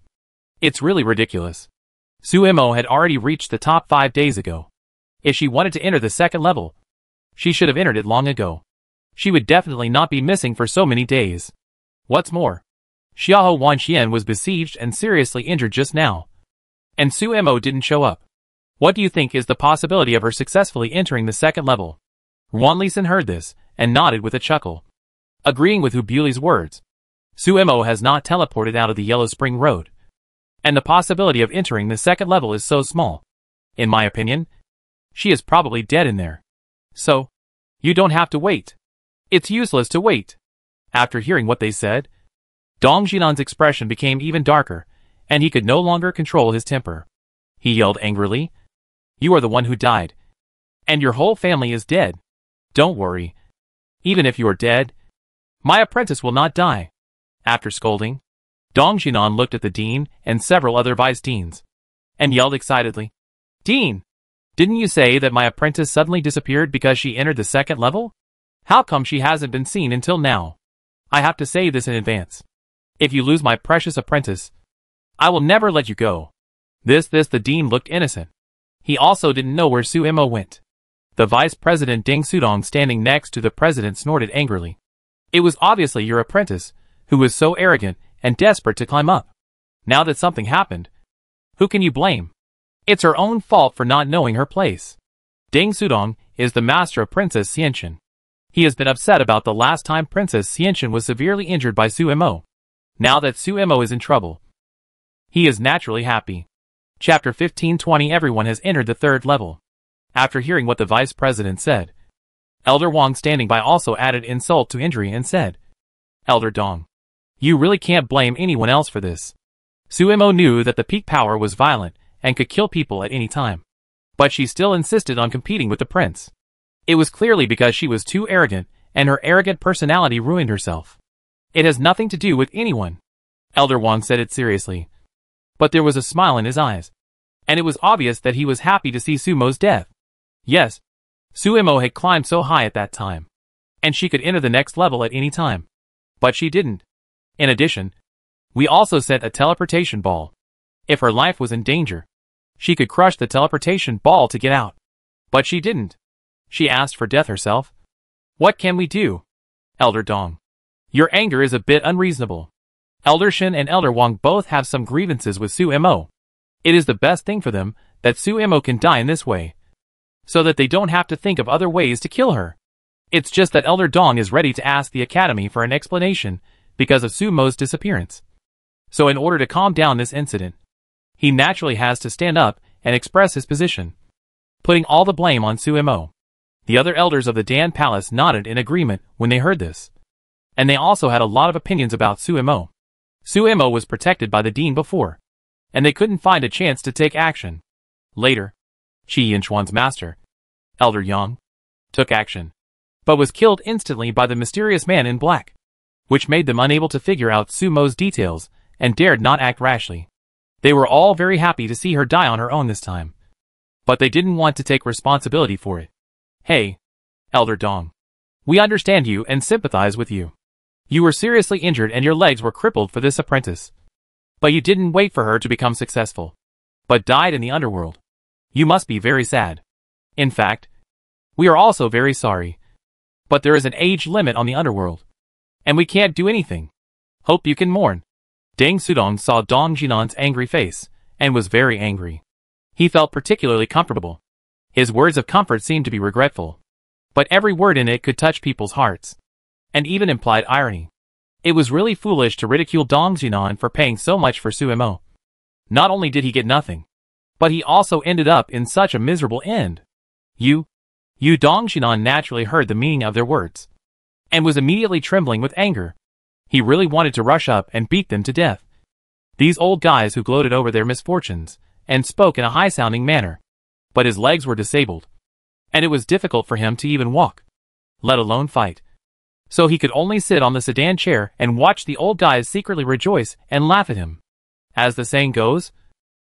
It's really ridiculous. Su Imo had already reached the top 5 days ago. If she wanted to enter the second level, she should have entered it long ago. She would definitely not be missing for so many days. What's more, Xiahou Wanxian was besieged and seriously injured just now, and Su Imo didn't show up. What do you think is the possibility of her successfully entering the second level? Wanlisen heard this, and nodded with a chuckle. Agreeing with Hu Buli's words, Su Imo has not teleported out of the Yellow Spring Road, and the possibility of entering the second level is so small. In my opinion, she is probably dead in there. So, you don't have to wait. It's useless to wait. After hearing what they said, Dong Jinan's expression became even darker, and he could no longer control his temper. He yelled angrily, You are the one who died, and your whole family is dead. Don't worry. Even if you are dead, my apprentice will not die. After scolding, Dong Jinan looked at the dean and several other vice deans, and yelled excitedly, Dean! Didn't you say that my apprentice suddenly disappeared because she entered the second level? How come she hasn't been seen until now? I have to say this in advance. If you lose my precious apprentice, I will never let you go. The dean looked innocent. He also didn't know where Su Imo went. The vice president Ding Sudong standing next to the president snorted angrily. It was obviously your apprentice, who was so arrogant and desperate to climb up. Now that something happened, who can you blame? It's her own fault for not knowing her place. Ding Sudong is the master of Princess Xianxin. He has been upset about the last time Princess Xianxin was severely injured by Su Imo. Now that Su Imo is in trouble, he is naturally happy. Chapter 1520. Everyone has entered the third level. After hearing what the vice president said, Elder Wang standing by also added insult to injury and said, Elder Dong, you really can't blame anyone else for this. Su Imo knew that the peak power was violent and could kill people at any time. But she still insisted on competing with the prince. It was clearly because she was too arrogant, and her arrogant personality ruined herself. It has nothing to do with anyone. Elder Wang said it seriously. But there was a smile in his eyes. And it was obvious that he was happy to see Sumo's death. Yes, Sumo had climbed so high at that time. And she could enter the next level at any time. But she didn't. In addition, we also sent a teleportation ball. If her life was in danger, she could crush the teleportation ball to get out. But she didn't. She asked for death herself. What can we do? Elder Dong. Your anger is a bit unreasonable. Elder Shin and Elder Wang both have some grievances with Sumo. It is the best thing for them that Sumo can die in this way, so that they don't have to think of other ways to kill her. It's just that Elder Dong is ready to ask the Academy for an explanation because of Sumo's disappearance. So in order to calm down this incident, he naturally has to stand up and express his position, putting all the blame on Sumo. The other elders of the Dan Palace nodded in agreement when they heard this. And they also had a lot of opinions about Sumo. Sumo was protected by the dean before, and they couldn't find a chance to take action. Later, Qi Yinchuan's master, Elder Yang, took action, but was killed instantly by the mysterious man in black, which made them unable to figure out Sumo's details and dared not act rashly. They were all very happy to see her die on her own this time, but they didn't want to take responsibility for it. Hey, Elder Dong. We understand you and sympathize with you. You were seriously injured and your legs were crippled for this apprentice. But you didn't wait for her to become successful, but died in the underworld. You must be very sad. In fact, we are also very sorry. But there is an age limit on the underworld, and we can't do anything. Hope you can mourn. Deng Sudong saw Dong Jinan's angry face, and was very angry. He felt particularly comfortable. His words of comfort seemed to be regretful, but every word in it could touch people's hearts, and even implied irony. It was really foolish to ridicule Dong Jinan for paying so much for Sumo. Not only did he get nothing, but he also ended up in such a miserable end. You Dong Jinan naturally heard the meaning of their words, and was immediately trembling with anger. He really wanted to rush up and beat them to death. These old guys who gloated over their misfortunes, and spoke in a high-sounding manner. But his legs were disabled, and it was difficult for him to even walk, let alone fight. So he could only sit on the sedan chair and watch the old guys secretly rejoice and laugh at him. As the saying goes,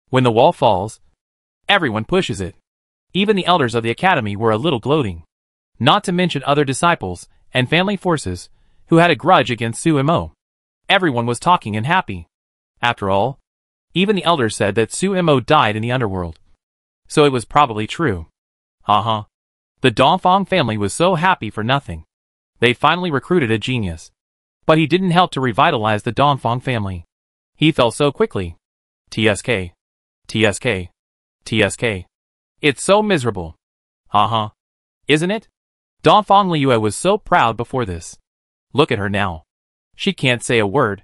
when the wall falls, everyone pushes it. Even the elders of the academy were a little gloating, not to mention other disciples and family forces who had a grudge against Sumo. Everyone was talking and happy. After all, even the elders said that Sumo died in the underworld. So it was probably true. The Dongfang family was so happy for nothing. They finally recruited a genius. But he didn't help to revitalize the Dongfang family. He fell so quickly. TSK. TSK. TSK. It's so miserable. Isn't it? Dongfang Liue was so proud before this. Look at her now. She can't say a word.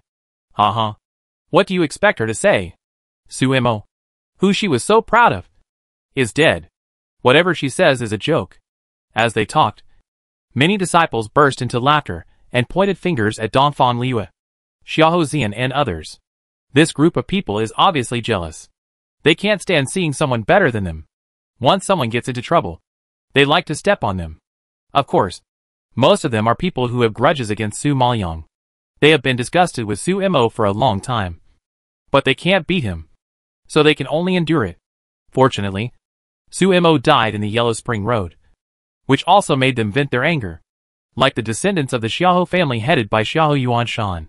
What do you expect her to say? Sumo, who she was so proud of, is dead. Whatever she says is a joke. As they talked, many disciples burst into laughter and pointed fingers at Dongfang Liue, Xiao Zian and others. This group of people is obviously jealous. They can't stand seeing someone better than them. Once someone gets into trouble, they like to step on them. Of course, most of them are people who have grudges against Su Maoyang. They have been disgusted with Sumo for a long time. But they can't beat him, so they can only endure it. Fortunately, Sumo died in the Yellow Spring Road, which also made them vent their anger, like the descendants of the Xiao family headed by Xiao Yuanshan.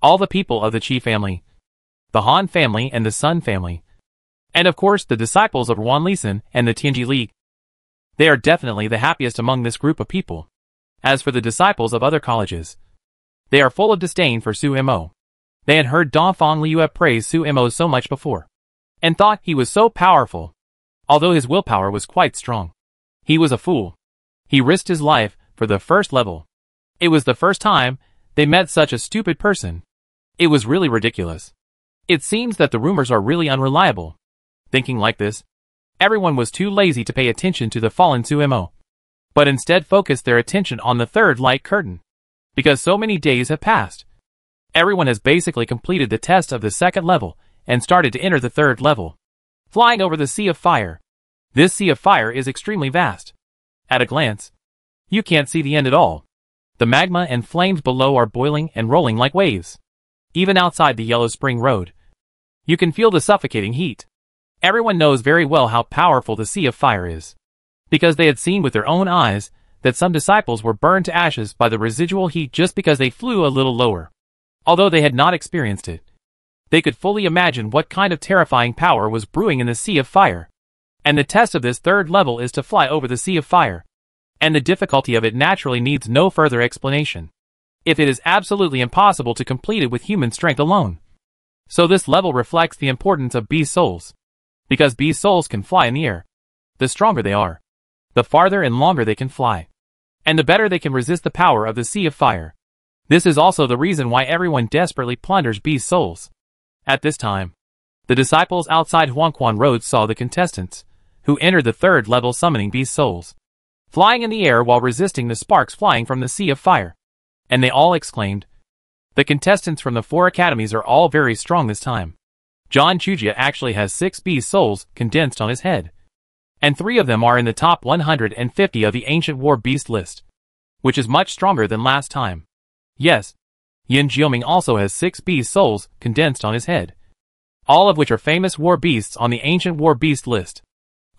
All the people of the Qi family, the Han family and the Sun family, and of course the disciples of Wan Lisan and the Tianji League. They are definitely the happiest among this group of people. As for the disciples of other colleges, they are full of disdain for Sumo. They had heard Dongfang Liue praise Sumo so much before, and thought he was so powerful. Although his willpower was quite strong, he was a fool. He risked his life for the first level. It was the first time they met such a stupid person. It was really ridiculous. It seems that the rumors are really unreliable. Thinking like this, everyone was too lazy to pay attention to the fallen Sumo, but instead focused their attention on the third light curtain. Because so many days have passed, everyone has basically completed the test of the second level and started to enter the third level, flying over the sea of fire. This sea of fire is extremely vast. At a glance, you can't see the end at all. The magma and flames below are boiling and rolling like waves. Even outside the Yellow Spring Road, you can feel the suffocating heat. Everyone knows very well how powerful the sea of fire is, because they had seen with their own eyes that some disciples were burned to ashes by the residual heat just because they flew a little lower. Although they had not experienced it, they could fully imagine what kind of terrifying power was brewing in the sea of fire. And the test of this third level is to fly over the sea of fire. And the difficulty of it naturally needs no further explanation, if it is absolutely impossible to complete it with human strength alone. So this level reflects the importance of beast souls. Because beast souls can fly in the air. The stronger they are, the farther and longer they can fly. And the better they can resist the power of the sea of fire. This is also the reason why everyone desperately plunders beast souls. At this time, the disciples outside Huangquan Road saw the contestants, who entered the third level summoning beast souls, flying in the air while resisting the sparks flying from the sea of fire. And they all exclaimed, "The contestants from the 4 academies are all very strong this time. John Chujia actually has 6 beast souls condensed on his head. And 3 of them are in the top 150 of the ancient war beast list, which is much stronger than last time. Yes, Yin Jioming also has 6 beast souls condensed on his head, all of which are famous war beasts on the ancient war beast list.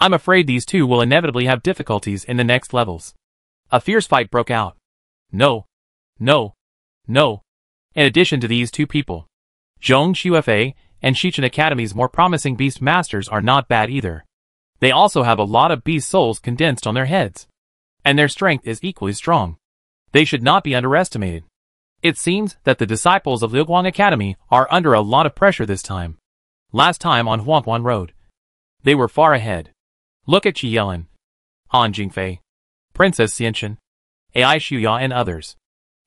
I'm afraid these 2 will inevitably have difficulties in the next levels." A fierce fight broke out. No. In addition to these 2 people, Zhong Xuefei and Shichen Academy's more promising beast masters are not bad either. They also have a lot of beast souls condensed on their heads, and their strength is equally strong. They should not be underestimated. It seems that the disciples of Liuguang Academy are under a lot of pressure this time. Last time on Huangquan Road, they were far ahead. Look at Qi Yelin, Han Jingfei, Princess Xianchen, Ai Shuya and others.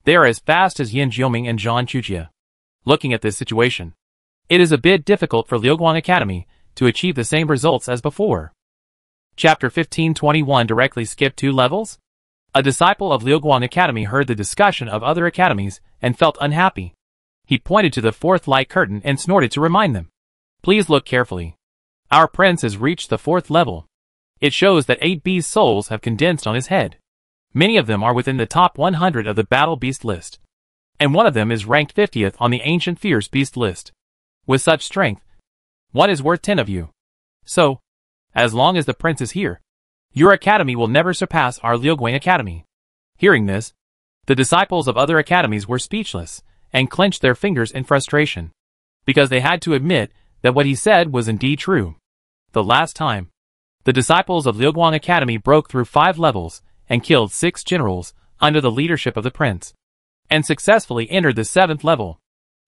They are as fast as Yin Jioming and Zhang Chujia. Looking at this situation, it is a bit difficult for Liuguang Academy to achieve the same results as before. Chapter 1521 directly skipped 2 levels? A disciple of Liuguang Academy heard the discussion of other academies and felt unhappy. He pointed to the 4th light curtain and snorted to remind them. "Please look carefully. Our prince has reached the 4th level. It shows that 8 beast souls have condensed on his head. Many of them are within the top 100 of the battle beast list. And one of them is ranked 50th on the ancient fierce beast list. With such strength, one is worth 10 of you. So, as long as the prince is here, your academy will never surpass our Liuguang Academy." Hearing this, the disciples of other academies were speechless and clenched their fingers in frustration, because they had to admit that what he said was indeed true. The last time, the disciples of Liuguang Academy broke through 5 levels and killed 6 generals under the leadership of the prince, and successfully entered the 7th level.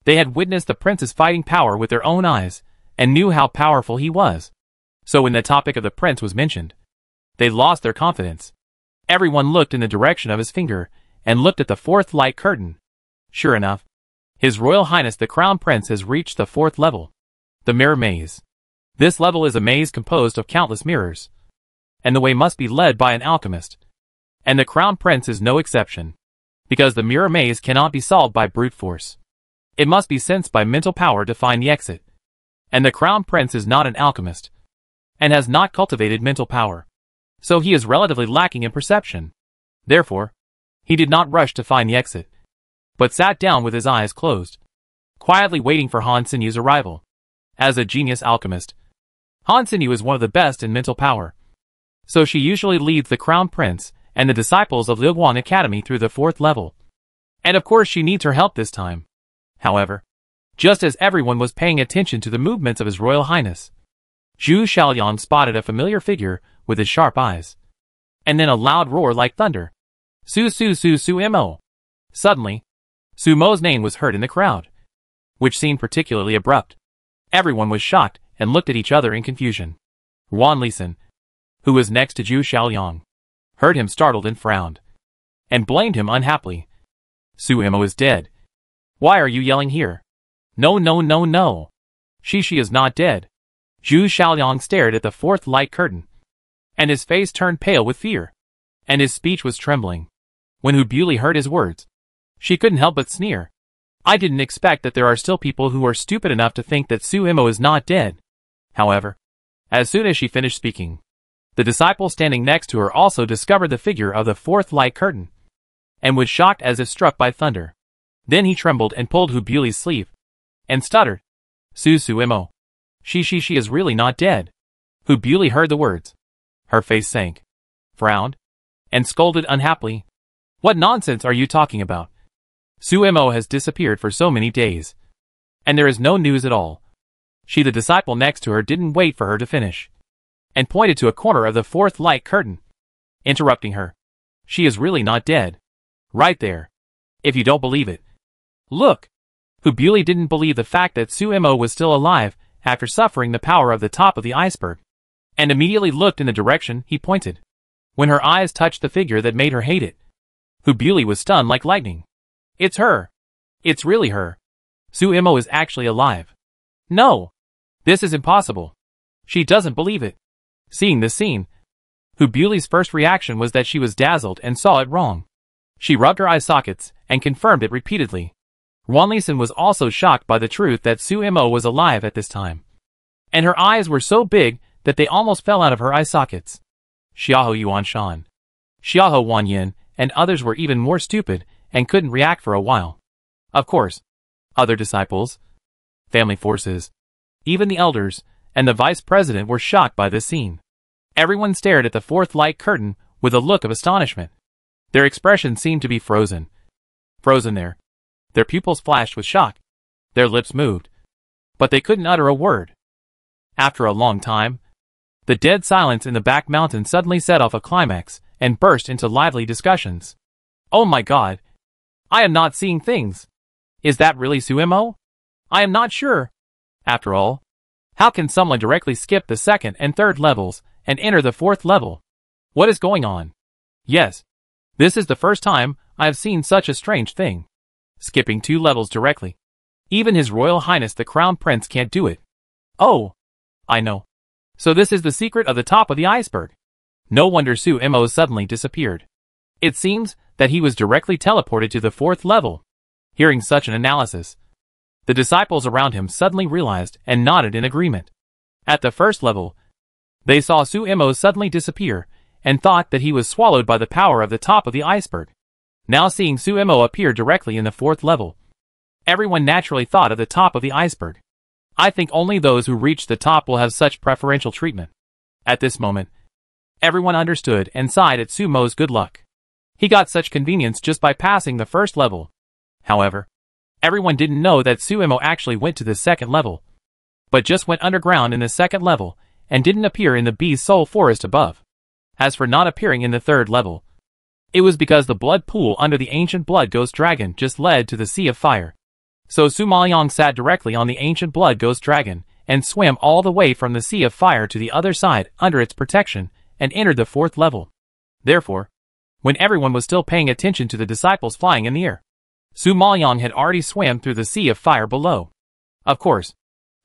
They had witnessed the prince's fighting power with their own eyes and knew how powerful he was. So when the topic of the prince was mentioned, they lost their confidence. Everyone looked in the direction of his finger and looked at the 4th light curtain. Sure enough, His Royal Highness the Crown Prince has reached the 4th level, the Mirror Maze. This level is a maze composed of countless mirrors, and the way must be led by an alchemist. And the Crown Prince is no exception, because the Mirror Maze cannot be solved by brute force. It must be sensed by mental power to find the exit. And the Crown Prince is not an alchemist, and has not cultivated mental power. So he is relatively lacking in perception. Therefore, he did not rush to find the exit, but sat down with his eyes closed, quietly waiting for Han Sinyu's arrival. As a genius alchemist, Han Sinyu is one of the best in mental power. So she usually leads the Crown Prince and the disciples of Liuguang Academy through the 4th level. And of course she needs her help this time. However, just as everyone was paying attention to the movements of His Royal Highness, Zhu Xiaoliang spotted a familiar figure with his sharp eyes. And then a loud roar like thunder. Su Su Su Su Mo. Suddenly, Su Mo's name was heard in the crowd, which seemed particularly abrupt. Everyone was shocked and looked at each other in confusion. Wan Lisan, who was next to Zhu Xiaoliang, heard him startled and frowned, and blamed him unhappily. Su Mo is dead. Why are you yelling here? No, no, no, no. She is not dead. Zhu Xiaoliang stared at the 4th light curtain, and his face turned pale with fear, and his speech was trembling. When Hu Beauly heard his words, she couldn't help but sneer. I didn't expect that there are still people who are stupid enough to think that Su Mo is not dead. However, as soon as she finished speaking, The disciple standing next to her also discovered the figure of the fourth light curtain, and was shocked as if struck by thunder. Then he trembled and pulled Hu Buli's sleeve, and stuttered, Sumo. She is really not dead. Hu Buli heard the words. Her face sank, frowned, and scolded unhappily. What nonsense are you talking about? Sumo has disappeared for so many days, and there is no news at all. The disciple next to her didn't wait for her to finish, and pointed to a corner of the fourth light curtain, interrupting her. She is really not dead. Right there. If you don't believe it, look. Hu Buli didn't believe the fact that Sumo was still alive after suffering the power of the top of the iceberg, and immediately looked in the direction he pointed. When her eyes touched the figure that made her hate it, Hu Buli was stunned like lightning. It's her. It's really her. Sumo is actually alive. No. This is impossible. She doesn't believe it. Seeing this scene, Hu Buli's first reaction was that she was dazzled and saw it wrong. She rubbed her eye sockets and confirmed it repeatedly. Wanlisen was also shocked by the truth that Sumo was alive at this time, and her eyes were so big that they almost fell out of her eye sockets. Xiahou Yuan Shan, Xiahou Wanyin, and others were even more stupid and couldn't react for a while. Of course, other disciples, family forces, even the elders, and the vice president were shocked by this scene. Everyone stared at the fourth light curtain with a look of astonishment. Their expressions seemed to be frozen. Frozen there. Their pupils flashed with shock. Their lips moved, but they couldn't utter a word. After a long time, the dead silence in the back mountain suddenly set off a climax and burst into lively discussions. Oh my God! I am not seeing things. Is that really Sumo? I am not sure. After all, how can someone directly skip the second and third levels and enter the fourth level? What is going on? Yes, this is the first time I have seen such a strange thing. Skipping 2 levels directly. Even His Royal Highness the Crown Prince can't do it. Oh, I know. So this is the secret of the top of the iceberg. No wonder Sumo suddenly disappeared. It seems that he was directly teleported to the fourth level. Hearing such an analysis, the disciples around him suddenly realized and nodded in agreement. At the first level, they saw Sumo suddenly disappear and thought that he was swallowed by the power of the top of the iceberg. Now seeing Sumo appear directly in the fourth level, everyone naturally thought of the top of the iceberg. I think only those who reach the top will have such preferential treatment. At this moment, everyone understood and sighed at Sumo's good luck. He got such convenience just by passing the first level. However, everyone didn't know that Sumo actually went to the second level, but just went underground in the second level and didn't appear in the Bee's Soul Forest above. As for not appearing in the third level, it was because the blood pool under the ancient blood ghost dragon just led to the Sea of Fire. So Sumaoyang sat directly on the ancient blood ghost dragon and swam all the way from the Sea of Fire to the other side under its protection and entered the fourth level. Therefore, when everyone was still paying attention to the disciples flying in the air, Sumaoyang had already swam through the Sea of Fire below. Of course,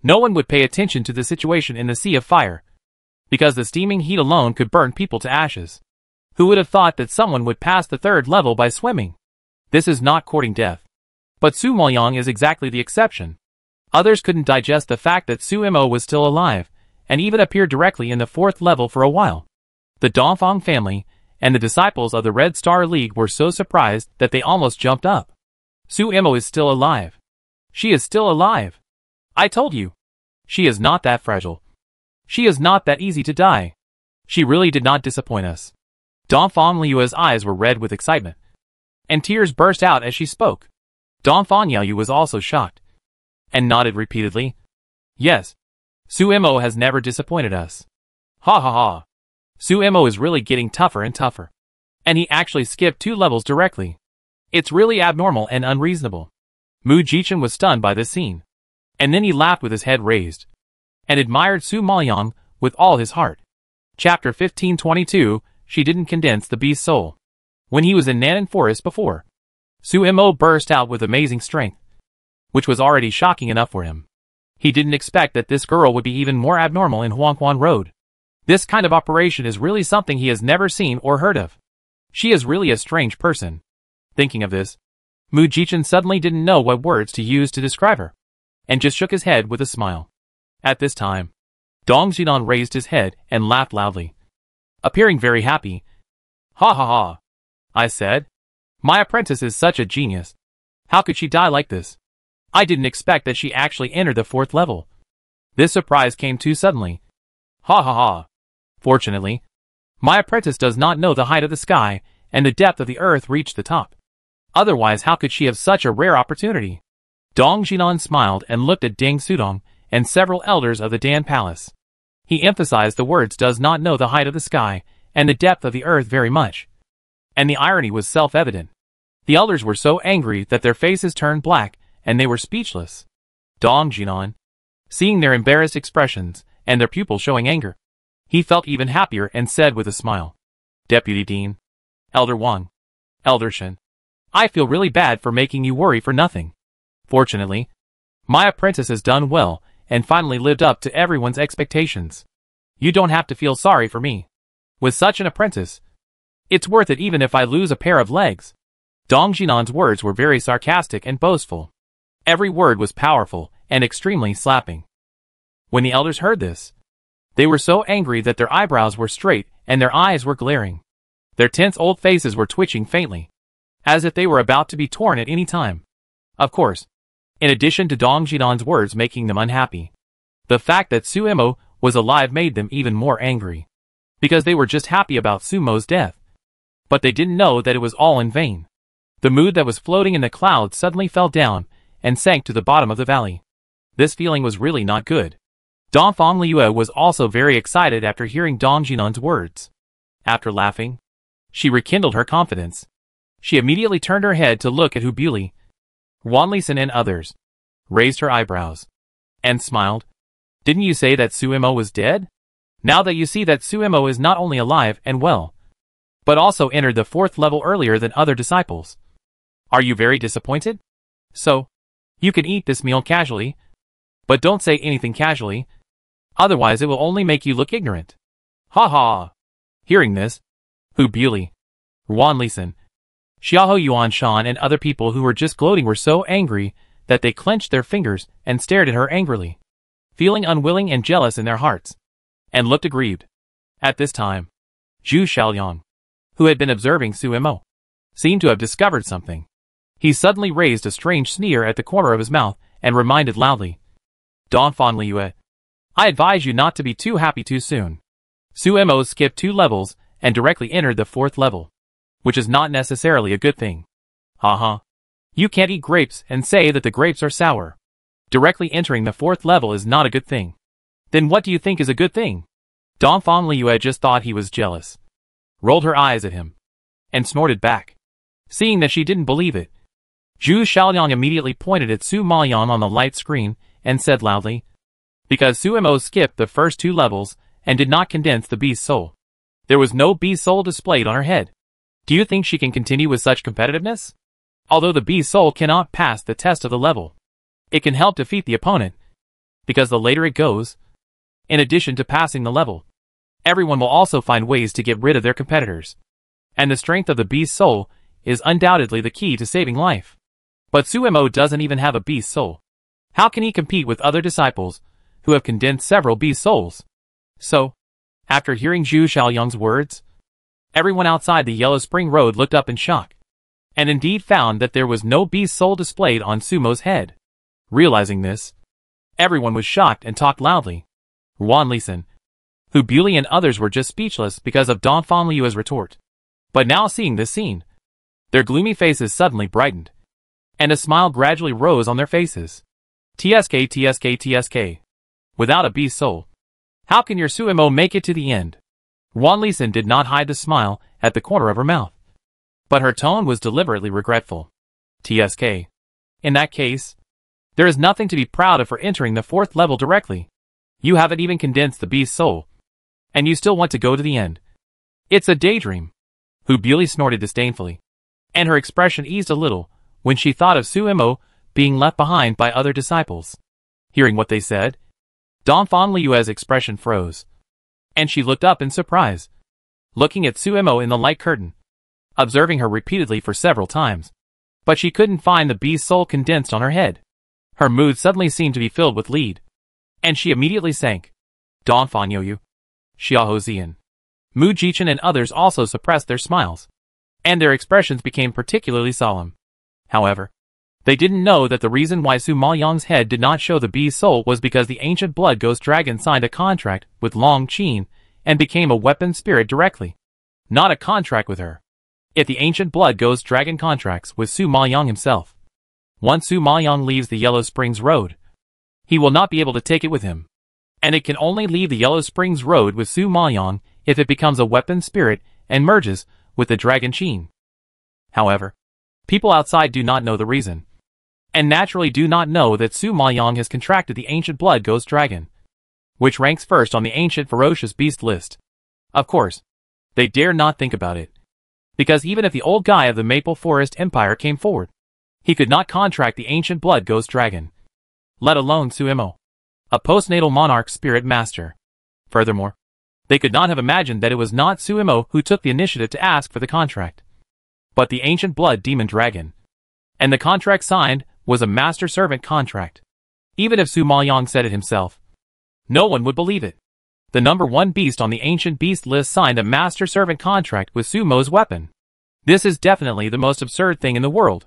no one would pay attention to the situation in the Sea of Fire, because the steaming heat alone could burn people to ashes. Who would have thought that someone would pass the third level by swimming? This is not courting death. But Sumaoyang is exactly the exception. Others couldn't digest the fact that Sumo was still alive, and even appeared directly in the fourth level for a while. The Dongfang family and the disciples of the Red Star League were so surprised that they almost jumped up. Sumo is still alive. She is still alive. I told you. She is not that fragile. She is not that easy to die. She really did not disappoint us. Dongfang Liu's eyes were red with excitement, and tears burst out as she spoke. Dongfang Liu was also shocked, and nodded repeatedly. Yes, Sumo has never disappointed us. Ha ha ha. Sumo is really getting tougher and tougher. And he actually skipped 2 levels directly. It's really abnormal and unreasonable. Mu Jichen was stunned by this scene. And then he laughed with his head raised, and admired Sumaoyang with all his heart. Chapter 1522, She Didn't Condense the Beast's Soul. When he was in Nanan Forest before, Sumo burst out with amazing strength, which was already shocking enough for him. He didn't expect that this girl would be even more abnormal in Huangquan Road. This kind of operation is really something he has never seen or heard of. She is really a strange person. Thinking of this, Mu Jichen suddenly didn't know what words to use to describe her, and just shook his head with a smile. At this time, Dong Jinan raised his head and laughed loudly. appearing very happy. Ha ha ha, I said. My apprentice is such a genius. How could she die like this? I didn't expect that she actually entered the 4th level. This surprise came too suddenly. Ha ha ha. Fortunately, my apprentice does not know the height of the sky and the depth of the earth reached the top. Otherwise, how could she have such a rare opportunity? Dong Jinan smiled and looked at Ding Sudong and several elders of the Dan Palace. He emphasized the words does not know the height of the sky and the depth of the earth very much. And the irony was self-evident. The elders were so angry that their faces turned black and they were speechless. Dong Jinan, seeing their embarrassed expressions and their pupils showing anger, he felt even happier and said with a smile, Deputy Dean, Elder Wang, Elder Shen, I feel really bad for making you worry for nothing. Fortunately, my apprentice has done well and finally lived up to everyone's expectations. You don't have to feel sorry for me. With such an apprentice, it's worth it even if I lose a pair of legs. Dong Jinan's words were very sarcastic and boastful. Every word was powerful and extremely slapping. When the elders heard this, they were so angry that their eyebrows were straight and their eyes were glaring. Their tense old faces were twitching faintly, as if they were about to be torn at any time. Of course, in addition to Dong Jinan's words making them unhappy, the fact that Suemo was alive made them even more angry, because they were just happy about Sumo's death. But they didn't know that it was all in vain. The mood that was floating in the clouds suddenly fell down and sank to the bottom of the valley. This feeling was really not good. Dongfang Liue was also very excited after hearing Dong Jinan's words. After laughing, she rekindled her confidence. She immediately turned her head to look at Hu Buli, Wan Lisan and others, raised her eyebrows, and smiled. Didn't you say that Suemo was dead? Now that you see that Suemo is not only alive and well, but also entered the 4th level earlier than other disciples, are you very disappointed? So, you can eat this meal casually, but don't say anything casually, otherwise it will only make you look ignorant. Ha ha! Hearing this, Hu Buli, Wan Lisan, Xiaoho Yuan Shan and other people who were just gloating were so angry that they clenched their fingers and stared at her angrily, feeling unwilling and jealous in their hearts, and looked aggrieved. At this time, Zhu Xiaoliang, who had been observing Suemo, seemed to have discovered something. He suddenly raised a strange sneer at the corner of his mouth and reminded loudly, Dongfang Liue, I advise you not to be too happy too soon. Suemo skipped 2 levels and directly entered the 4th level, which is not necessarily a good thing. Haha. You can't eat grapes and say that the grapes are sour. Directly entering the 4th level is not a good thing. Then what do you think is a good thing? Dongfang Liue just thought he was jealous, rolled her eyes at him, and snorted back. Seeing that she didn't believe it, Zhu Xiaoliang immediately pointed at Su Maoyan on the light screen and said loudly, because Suemo skipped the first 2 levels and did not condense the beast soul, there was no beast soul displayed on her head. Do you think she can continue with such competitiveness? Although the beast soul cannot pass the test of the level, it can help defeat the opponent, because the later it goes, in addition to passing the level, everyone will also find ways to get rid of their competitors. And the strength of the beast soul is undoubtedly the key to saving life. But Suemo doesn't even have a beast soul. How can he compete with other disciples who have condensed several beast souls? So, after hearing Zhu Xiaoliang's words, everyone outside the Yellow Spring Road looked up in shock, and indeed found that there was no beast soul displayed on Sumo's head. Realizing this, everyone was shocked and talked loudly. Wan Lisan, Hu Buli and others were just speechless because of Dongfang Liue's retort. But now seeing this scene, their gloomy faces suddenly brightened, and a smile gradually rose on their faces. TSK TSK TSK. Without a beast soul, how can your Suemo make it to the end? Wan Lisan did not hide the smile at the corner of her mouth, but her tone was deliberately regretful. TSK. In that case, there is nothing to be proud of for entering the 4th level directly. You haven't even condensed the beast soul, and you still want to go to the end. It's a daydream. Hu Buli snorted disdainfully, and her expression eased a little when she thought of Suemo being left behind by other disciples. Hearing what they said, Dongfang Liue's expression froze, and she looked up in surprise, looking at Suemo in the light curtain, observing her repeatedly for several times, but she couldn't find the beast soul condensed on her head. Her mood suddenly seemed to be filled with lead, and she immediately sank. Dongfang Youyu, Xiaoho Zian, Mu Jichen and others also suppressed their smiles, and their expressions became particularly solemn. However, they didn't know that the reason why Su Maoyang's head did not show the bee's soul was because the ancient blood ghost dragon signed a contract with Long Qin and became a weapon spirit directly, not a contract with her. If the ancient blood ghost dragon contracts with Su Maoyang himself, once Su Maoyang leaves the Yellow Springs Road, he will not be able to take it with him, and it can only leave the Yellow Springs Road with Su Maoyang if it becomes a weapon spirit and merges with the dragon Qin. However, people outside do not know the reason, and naturally do not know that Su Maoyang has contracted the ancient blood ghost dragon, which ranks first on the ancient ferocious beast list. Of course, they dare not think about it, because even if the old guy of the Maple Forest Empire came forward, he could not contract the ancient blood ghost dragon, let alone Suimo, a postnatal monarch spirit master. Furthermore, they could not have imagined that it was not Suimo who took the initiative to ask for the contract, but the ancient blood demon dragon. And the contract signed was a master-servant contract. Even if Su Maoyang said it himself, no one would believe it. The number one beast on the ancient beast list signed a master-servant contract with Sumo's weapon. This is definitely the most absurd thing in the world.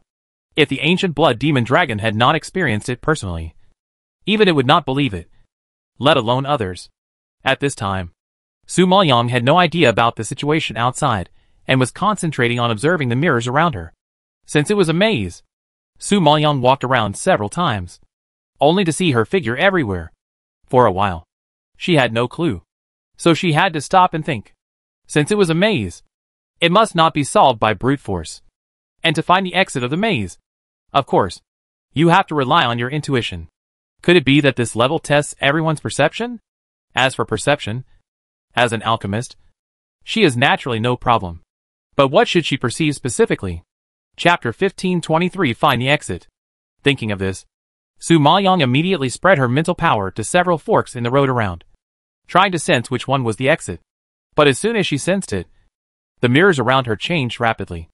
If the ancient blood demon dragon had not experienced it personally, even it would not believe it, let alone others. At this time, Su Maoyang had no idea about the situation outside, and was concentrating on observing the mirrors around her. Since it was a maze, Su Maoyang walked around several times, only to see her figure everywhere. For a while, she had no clue, so she had to stop and think. Since it was a maze, it must not be solved by brute force. And to find the exit of the maze, of course, you have to rely on your intuition. Could it be that this level tests everyone's perception? As for perception, as an alchemist, she is naturally no problem. But what should she perceive specifically? Chapter 1523 Find the Exit. Thinking of this, Su Maoyang immediately spread her mental power to several forks in the road around, trying to sense which one was the exit. But as soon as she sensed it, the mirrors around her changed rapidly,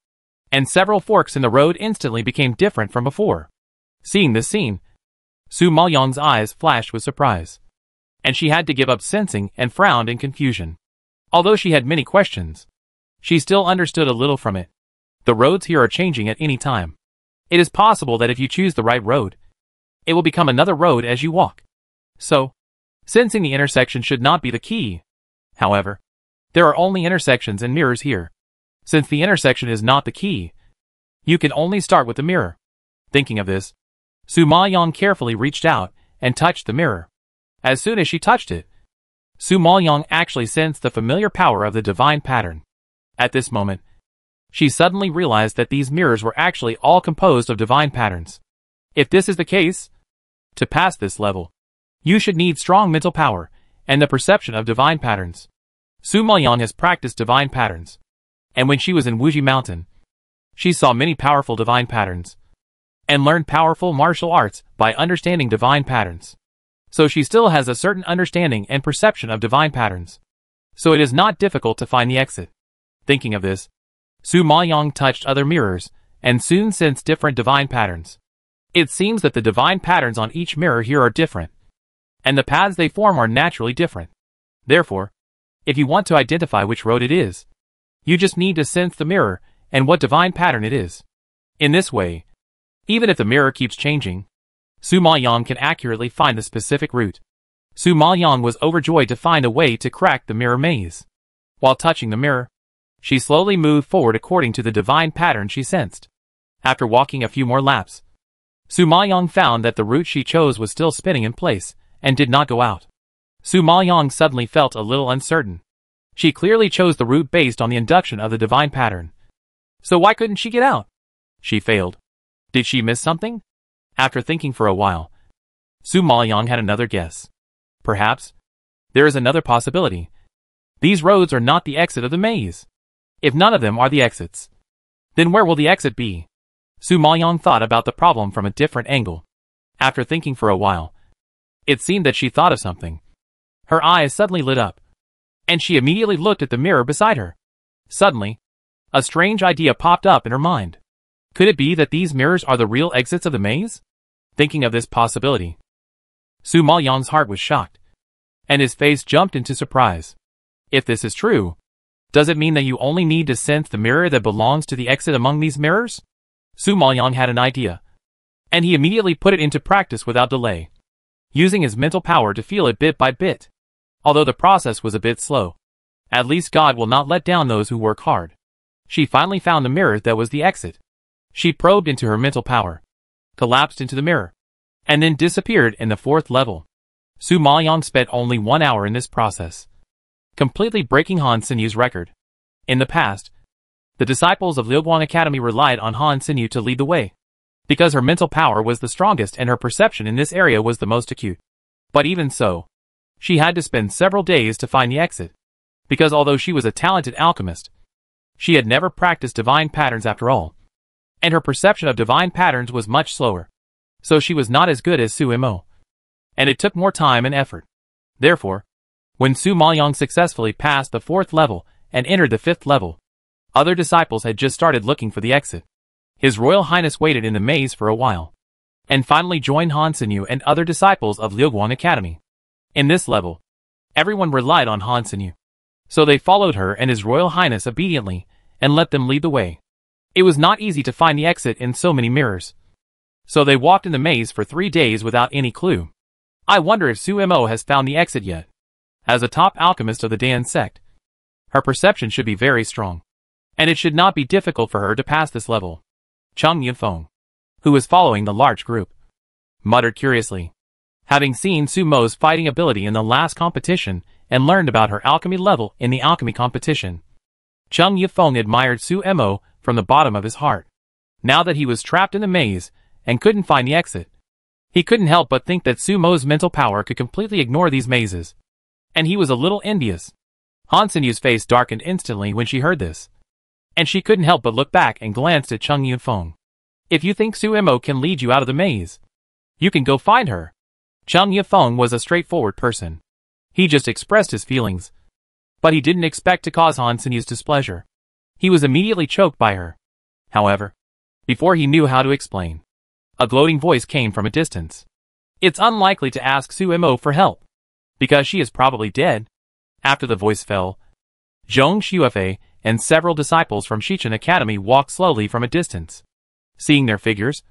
and several forks in the road instantly became different from before. Seeing this scene, Su Maoyang's eyes flashed with surprise, and she had to give up sensing and frowned in confusion. Although she had many questions, she still understood a little from it. The roads here are changing at any time. It is possible that if you choose the right road, it will become another road as you walk. So, sensing the intersection should not be the key. However, there are only intersections and mirrors here. Since the intersection is not the key, you can only start with the mirror. Thinking of this, Su Maoyang carefully reached out and touched the mirror. As soon as she touched it, Su Maoyang actually sensed the familiar power of the divine pattern. At this moment, she suddenly realized that these mirrors were actually all composed of divine patterns. If this is the case, to pass this level, you should need strong mental power and the perception of divine patterns. Su Maoyang has practiced divine patterns, and when she was in Wuji Mountain, she saw many powerful divine patterns, and learned powerful martial arts by understanding divine patterns. So she still has a certain understanding and perception of divine patterns. So it is not difficult to find the exit. Thinking of this, Su Maoyang touched other mirrors, and soon sensed different divine patterns. It seems that the divine patterns on each mirror here are different, and the paths they form are naturally different. Therefore, if you want to identify which road it is, you just need to sense the mirror and what divine pattern it is. In this way, even if the mirror keeps changing, Su Maoyang can accurately find the specific route. Su Maoyang was overjoyed to find a way to crack the mirror maze. While touching the mirror, she slowly moved forward according to the divine pattern she sensed. After walking a few more laps, Su Maoyang found that the route she chose was still spinning in place, and did not go out. Su Maoyang suddenly felt a little uncertain. She clearly chose the route based on the induction of the divine pattern. So why couldn't she get out? She failed. Did she miss something? After thinking for a while, Su Maoyang had another guess. Perhaps there is another possibility. These roads are not the exit of the maze. If none of them are the exits, then where will the exit be? Su Maoyang thought about the problem from a different angle. After thinking for a while, it seemed that she thought of something. Her eyes suddenly lit up, and she immediately looked at the mirror beside her. Suddenly, a strange idea popped up in her mind. Could it be that these mirrors are the real exits of the maze? Thinking of this possibility, Su Maoyang's heart was shocked, and his face jumped into surprise. If this is true, Does it mean that you only need to sense the mirror that belongs to the exit among these mirrors? Su Maoyang had an idea, and he immediately put it into practice without delay, using his mental power to feel it bit by bit. Although the process was a bit slow, at least God will not let down those who work hard. She finally found the mirror that was the exit. She probed into her mental power, collapsed into the mirror, and then disappeared in the 4th level. Su Maoyang spent only 1 hour in this process, completely breaking Han Sinyu's record. In the past, the disciples of Liuguang Academy relied on Han Sinyu to lead the way, because her mental power was the strongest and her perception in this area was the most acute. But even so, she had to spend several days to find the exit, because although she was a talented alchemist, she had never practiced divine patterns after all, and her perception of divine patterns was much slower, so she was not as good as Su Mo, and it took more time and effort. Therefore, when Su Maoyang successfully passed the 4th level and entered the 5th level, other disciples had just started looking for the exit. His Royal Highness waited in the maze for a while, and finally joined Han Sinyu and other disciples of Liuguang Academy. In this level, everyone relied on Han Sinyu, so they followed her and His Royal Highness obediently and let them lead the way. It was not easy to find the exit in so many mirrors, so they walked in the maze for 3 days without any clue. I wonder if Su Mo has found the exit yet. As a top alchemist of the Dan sect, her perception should be very strong, and it should not be difficult for her to pass this level. Cheng Yifeng, who was following the large group, muttered curiously. Having seen Su Mo's fighting ability in the last competition and learned about her alchemy level in the alchemy competition, Cheng Yifeng admired Su Mo from the bottom of his heart. Now that he was trapped in the maze and couldn't find the exit, he couldn't help but think that Su Mo's mental power could completely ignore these mazes, and he was a little envious. Han Sinyu's face darkened instantly when she heard this, and she couldn't help but look back and glanced at Cheng Yifeng. If you think Su Mo can lead you out of the maze, you can go find her. Cheng Yifeng was a straightforward person. He just expressed his feelings, but he didn't expect to cause Han Sinyu's displeasure. He was immediately choked by her. However, before he knew how to explain, a gloating voice came from a distance. It's unlikely to ask Su Mo for help, because she is probably dead. After the voice fell, Zhong Xuefei and several disciples from Shichen Academy walked slowly from a distance. Seeing their figures,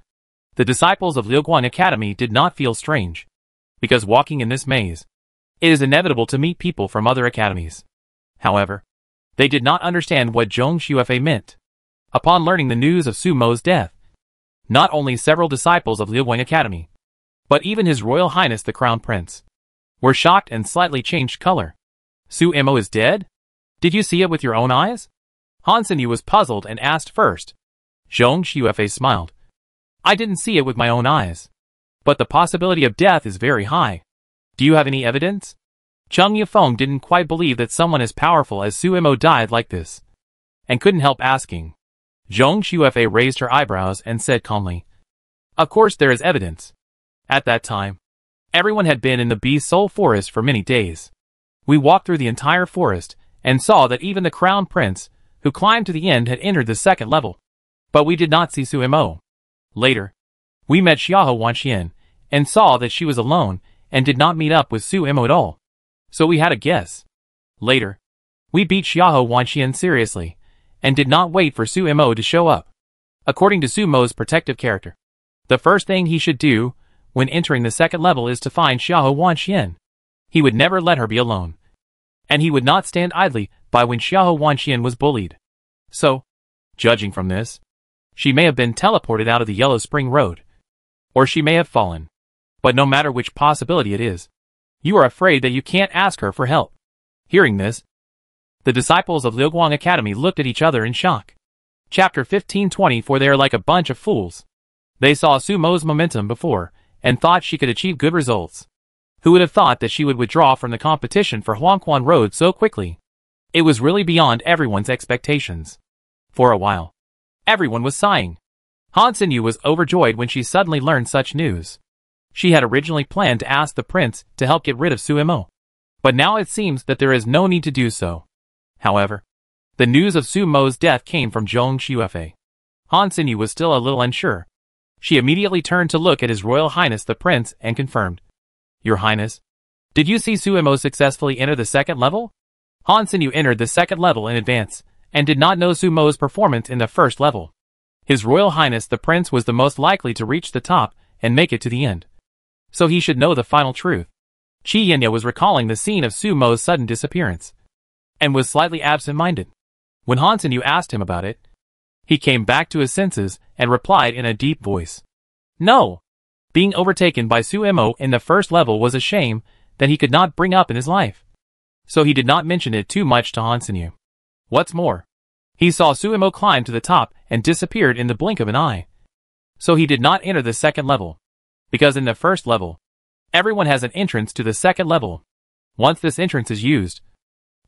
the disciples of Liuguang Academy did not feel strange, because walking in this maze, it is inevitable to meet people from other academies. However, they did not understand what Zhong Xuefei meant. Upon learning the news of Su Mo's death, not only several disciples of Liuguang Academy, but even His Royal Highness the Crown Prince, were shocked and slightly changed color. Su Mo is dead? Did you see it with your own eyes? Han Sinyu was puzzled and asked first. Zhong Xuefei smiled. I didn't see it with my own eyes, but the possibility of death is very high. Do you have any evidence? Cheng Yifeng didn't quite believe that someone as powerful as Su Mo died like this, and couldn't help asking. Zhong Xuefei raised her eyebrows and said calmly, Of course there is evidence. At that time, everyone had been in the Beast Soul Forest for many days. We walked through the entire forest and saw that even the Crown Prince, who climbed to the end, had entered the 2nd level. But we did not see Su Mo. Later, we met Xiahou Wanxian and saw that she was alone and did not meet up with Su Mo at all. So we had a guess. Later, we beat Xiahou Wanxian seriously and did not wait for Su Mo to show up. According to Su Mo's protective character, the first thing he should do when entering the 2nd level is to find Xiahou Wanxian. He would never let her be alone, and he would not stand idly by when Xiahou Wanxian was bullied. So, judging from this, she may have been teleported out of the Yellow Spring Road, or she may have fallen. But no matter which possibility it is, you are afraid that you can't ask her for help. Hearing this, the disciples of Liuguang Academy looked at each other in shock. Chapter 1524. They are like a bunch of fools. They saw Su Mo's momentum before, and thought she could achieve good results. Who would have thought that she would withdraw from the competition for Huangquan Road so quickly? It was really beyond everyone's expectations. For a while, everyone was sighing. Han Sinyu was overjoyed when she suddenly learned such news. She had originally planned to ask the prince to help get rid of Su Mo, but now it seems that there is no need to do so. However, the news of Su Mo's death came from Zhong Xuefei. Han Sinyu was still a little unsure. She immediately turned to look at His Royal Highness the Prince and confirmed. Your Highness, did you see Su Mo successfully enter the 2nd level? Han Sinyu entered the second level in advance, and did not know Su Mo's performance in the first level. His Royal Highness the Prince was the most likely to reach the top and make it to the end. So he should know the final truth. Qi Yenya was recalling the scene of Su Mo's sudden disappearance, and was slightly absent-minded. When Han Sinyu asked him about it, he came back to his senses and replied in a deep voice. No! Being overtaken by Su Mo in the first level was a shame that he could not bring up in his life. So he did not mention it too much to Han Sinyu. What's more, he saw Su Mo climb to the top and disappeared in the blink of an eye. So he did not enter the second level, because in the first level, everyone has an entrance to the second level. Once this entrance is used,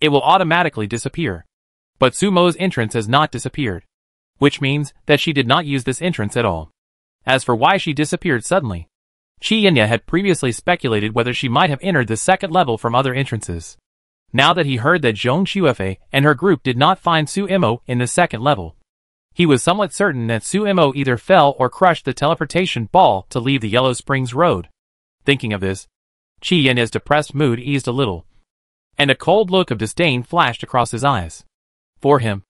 it will automatically disappear. But Su Mo's entrance has not disappeared, which means that she did not use this entrance at all. As for why she disappeared suddenly, Qi Yenya had previously speculated whether she might have entered the second level from other entrances. Now that he heard that Zhong Xuefei and her group did not find Su Mo in the second level, he was somewhat certain that Su Mo either fell or crushed the teleportation ball to leave the Yellow Springs Road. Thinking of this, Qi Yenya's depressed mood eased a little, and a cold look of disdain flashed across his eyes. For him,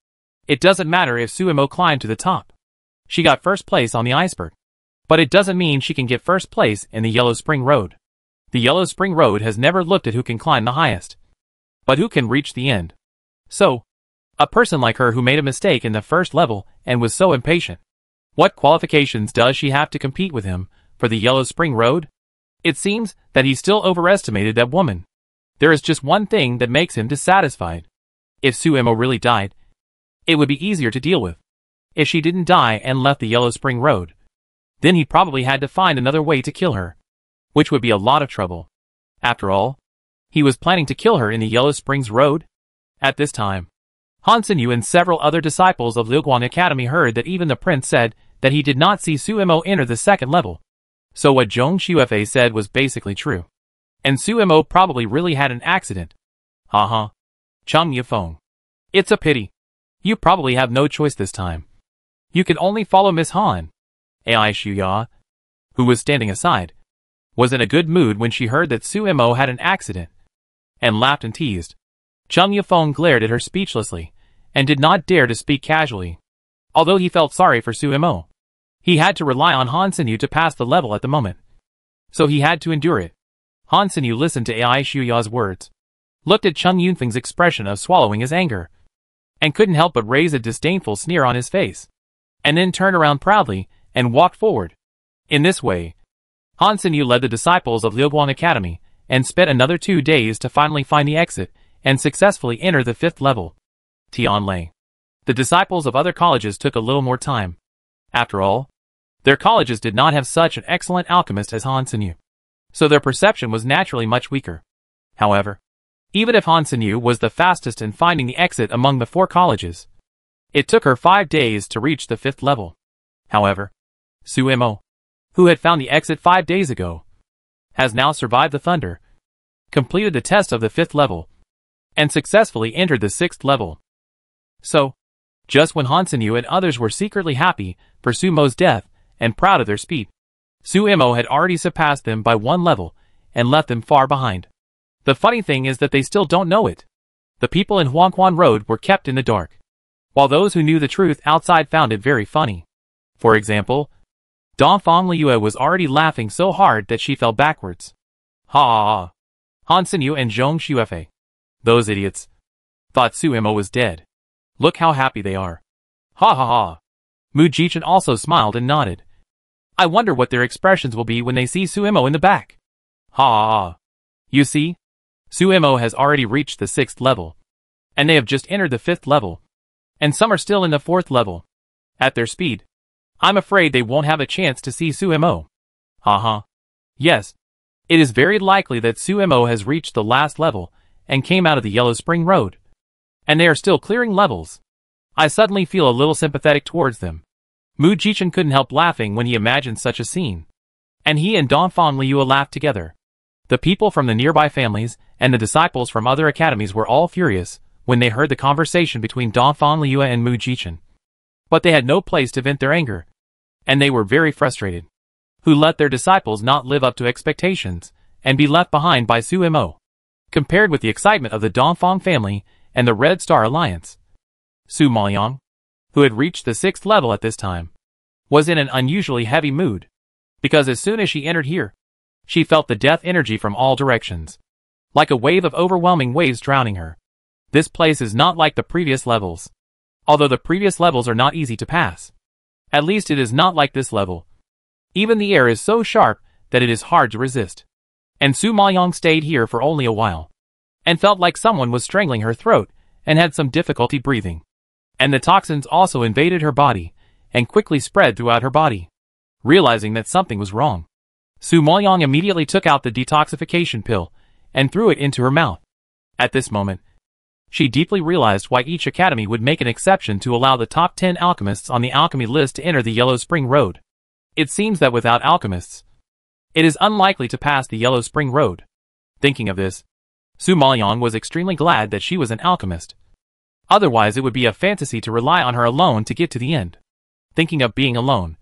it doesn't matter if Su Mo climbed to the top. She got first place on the iceberg. But it doesn't mean she can get first place in the Yellow Spring Road. The Yellow Spring Road has never looked at who can climb the highest, but who can reach the end. So, a person like her who made a mistake in the first level and was so impatient, what qualifications does she have to compete with him for the Yellow Spring Road? It seems that he still overestimated that woman. There is just one thing that makes him dissatisfied. If Su Mo really died, it would be easier to deal with. If she didn't die and left the Yellow Spring Road, then he probably had to find another way to kill her, which would be a lot of trouble. After all, he was planning to kill her in the Yellow Springs Road. At this time, Han Sinyu and several other disciples of Liuguang Academy heard that even the prince said that he did not see Su Mo enter the second level. So what Zhong Xuefei said was basically true. And Su Mo probably really had an accident. Haha. Chang Yifeng. It's a pity. You probably have no choice this time. You can only follow Miss Han. Ai Shuya, who was standing aside, was in a good mood when she heard that Su Mo had an accident, and laughed and teased. Chang Yifeng glared at her speechlessly, and did not dare to speak casually. Although he felt sorry for Su Mo, he had to rely on Han Sinyu to pass the level at the moment. So he had to endure it. Han Sinyu listened to Ai Shuya's words, looked at Chang Yunfeng's expression of swallowing his anger, and couldn't help but raise a disdainful sneer on his face, and then turned around proudly and walked forward. In this way, Han Sinyu led the disciples of Liuguang Academy, and spent another 2 days to finally find the exit, and successfully enter the 5th level. Tianlei. The disciples of other colleges took a little more time. After all, their colleges did not have such an excellent alchemist as Han Sinyu, so their perception was naturally much weaker. However, even if Han Sinyu was the fastest in finding the exit among the 4 colleges, it took her 5 days to reach the 5th level. However, Su Mo, who had found the exit 5 days ago, has now survived the thunder, completed the test of the 5th level, and successfully entered the 6th level. So, just when Han Sinyu and others were secretly happy for Su Mo's death and proud of their speed, Su Mo had already surpassed them by 1 level and left them far behind. The funny thing is that they still don't know it. The people in Huangquan Road were kept in the dark, while those who knew the truth outside found it very funny. For example, Dongfang Liue was already laughing so hard that she fell backwards. Ha ha ha. Han Sinyu and Zhong Xuefei, those idiots, thought Su Mo was dead. Look how happy they are. Ha ha ha. Mu Jichen also smiled and nodded. I wonder what their expressions will be when they see Su Mo in the back. Ha ha ha. You see, Su Mo has already reached the 6th level, and they have just entered the 5th level, and some are still in the 4th level. At their speed, I'm afraid they won't have a chance to see Su Mo. Haha. Yes, it is very likely that Su Mo has reached the last level and came out of the Yellow Spring Road, and they are still clearing levels. I suddenly feel a little sympathetic towards them. Mu Jichen couldn't help laughing when he imagined such a scene, and he and Dongfang Liu laughed together. The people from the nearby families and the disciples from other academies were all furious when they heard the conversation between Dongfang Liu and Mu Jichen. But they had no place to vent their anger, and they were very frustrated. Who let their disciples not live up to expectations and be left behind by Su Mo? Compared with the excitement of the Dongfang family and the Red Star Alliance. Su Maoyang, who had reached the 6th level at this time, was in an unusually heavy mood, because as soon as she entered here, she felt the death energy from all directions, like a wave of overwhelming waves drowning her. This place is not like the previous levels. Although the previous levels are not easy to pass, at least it is not like this level. Even the air is so sharp that it is hard to resist. And Su Maoyang stayed here for only a while, and felt like someone was strangling her throat and had some difficulty breathing. And the toxins also invaded her body and quickly spread throughout her body. Realizing that something was wrong, Su Maoyang immediately took out the detoxification pill and threw it into her mouth. At this moment, she deeply realized why each academy would make an exception to allow the top 10 alchemists on the alchemy list to enter the Yellow Spring Road. It seems that without alchemists, it is unlikely to pass the Yellow Spring Road. Thinking of this, Su Maoyang was extremely glad that she was an alchemist. Otherwise it would be a fantasy to rely on her alone to get to the end. Thinking of being alone,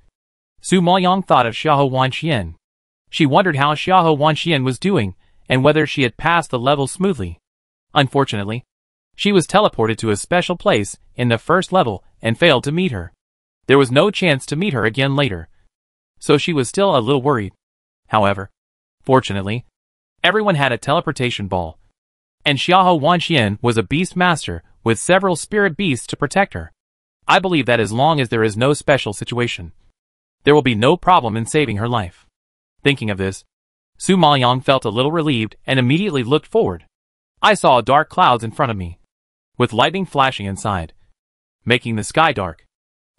Su Maoyang thought of Xiahou Wanxian. She wondered how Xiahou Wanxian was doing and whether she had passed the level smoothly. Unfortunately, she was teleported to a special place in the first level and failed to meet her. There was no chance to meet her again later, so she was still a little worried. However, fortunately, everyone had a teleportation ball, and Xiahou Wanxian was a beast master with several spirit beasts to protect her. I believe that as long as there is no special situation, there will be no problem in saving her life. Thinking of this, Su Maoyang felt a little relieved and immediately looked forward. I saw dark clouds in front of me, with lightning flashing inside, making the sky dark,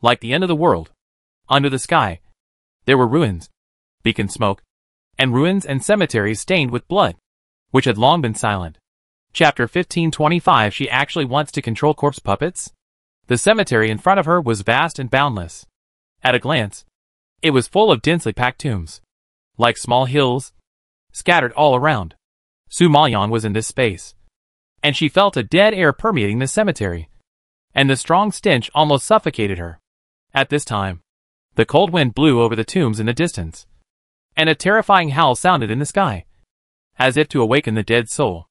like the end of the world. Under the sky, there were ruins, beacon smoke, and ruins and cemeteries stained with blood, which had long been silent. Chapter 1525. She actually wants to control corpse puppets? The cemetery in front of her was vast and boundless. At a glance, it was full of densely packed tombs, like small hills, scattered all around. Su Maoyang was in this space, and she felt a dead air permeating the cemetery, and the strong stench almost suffocated her. At this time, the cold wind blew over the tombs in the distance, and a terrifying howl sounded in the sky, as if to awaken the dead soul.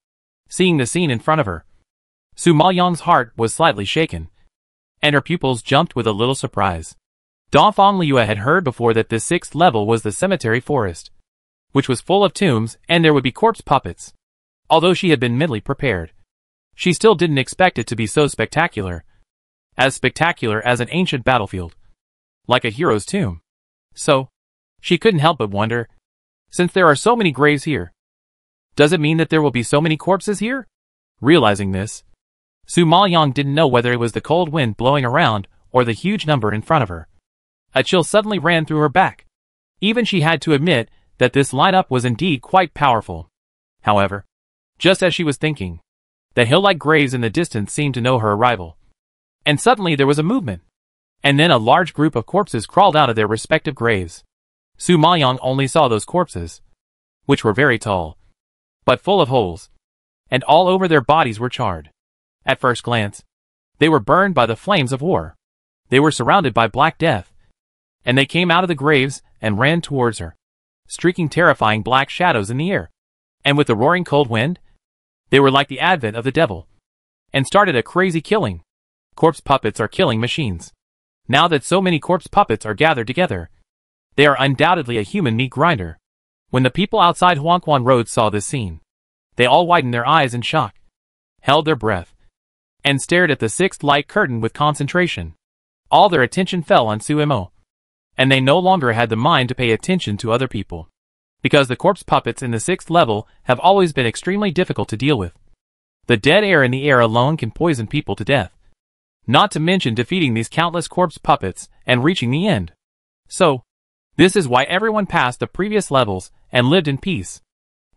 Seeing the scene in front of her, Su Maoyang's heart was slightly shaken, and her pupils jumped with a little surprise. Dongfang Liu had heard before that the 6th level was the cemetery forest, which was full of tombs and there would be corpse puppets. Although she had been mentally prepared, she still didn't expect it to be so spectacular as an ancient battlefield, like a hero's tomb. So, she couldn't help but wonder, since there are so many graves here, does it mean that there will be so many corpses here? Realizing this, Su Maoyang didn't know whether it was the cold wind blowing around or the huge number in front of her. A chill suddenly ran through her back. Even she had to admit that this lineup was indeed quite powerful. However, just as she was thinking, the hill-like graves in the distance seemed to know her arrival. And suddenly there was a movement, and then a large group of corpses crawled out of their respective graves. Su Maoyang only saw those corpses, which were very tall, but full of holes, and all over their bodies were charred. At first glance, they were burned by the flames of war. They were surrounded by black death, and they came out of the graves and ran towards her, streaking terrifying black shadows in the air. And with the roaring cold wind, they were like the advent of the devil, and started a crazy killing. Corpse puppets are killing machines. Now that so many corpse puppets are gathered together, they are undoubtedly a human meat grinder. When the people outside Huangquan Road saw this scene, they all widened their eyes in shock, held their breath, and stared at the 6th light curtain with concentration. All their attention fell on Su Mo, and they no longer had the mind to pay attention to other people, because the corpse puppets in the 6th level have always been extremely difficult to deal with. The dead air in the air alone can poison people to death, not to mention defeating these countless corpse puppets and reaching the end. So, this is why everyone passed the previous levels and lived in peace,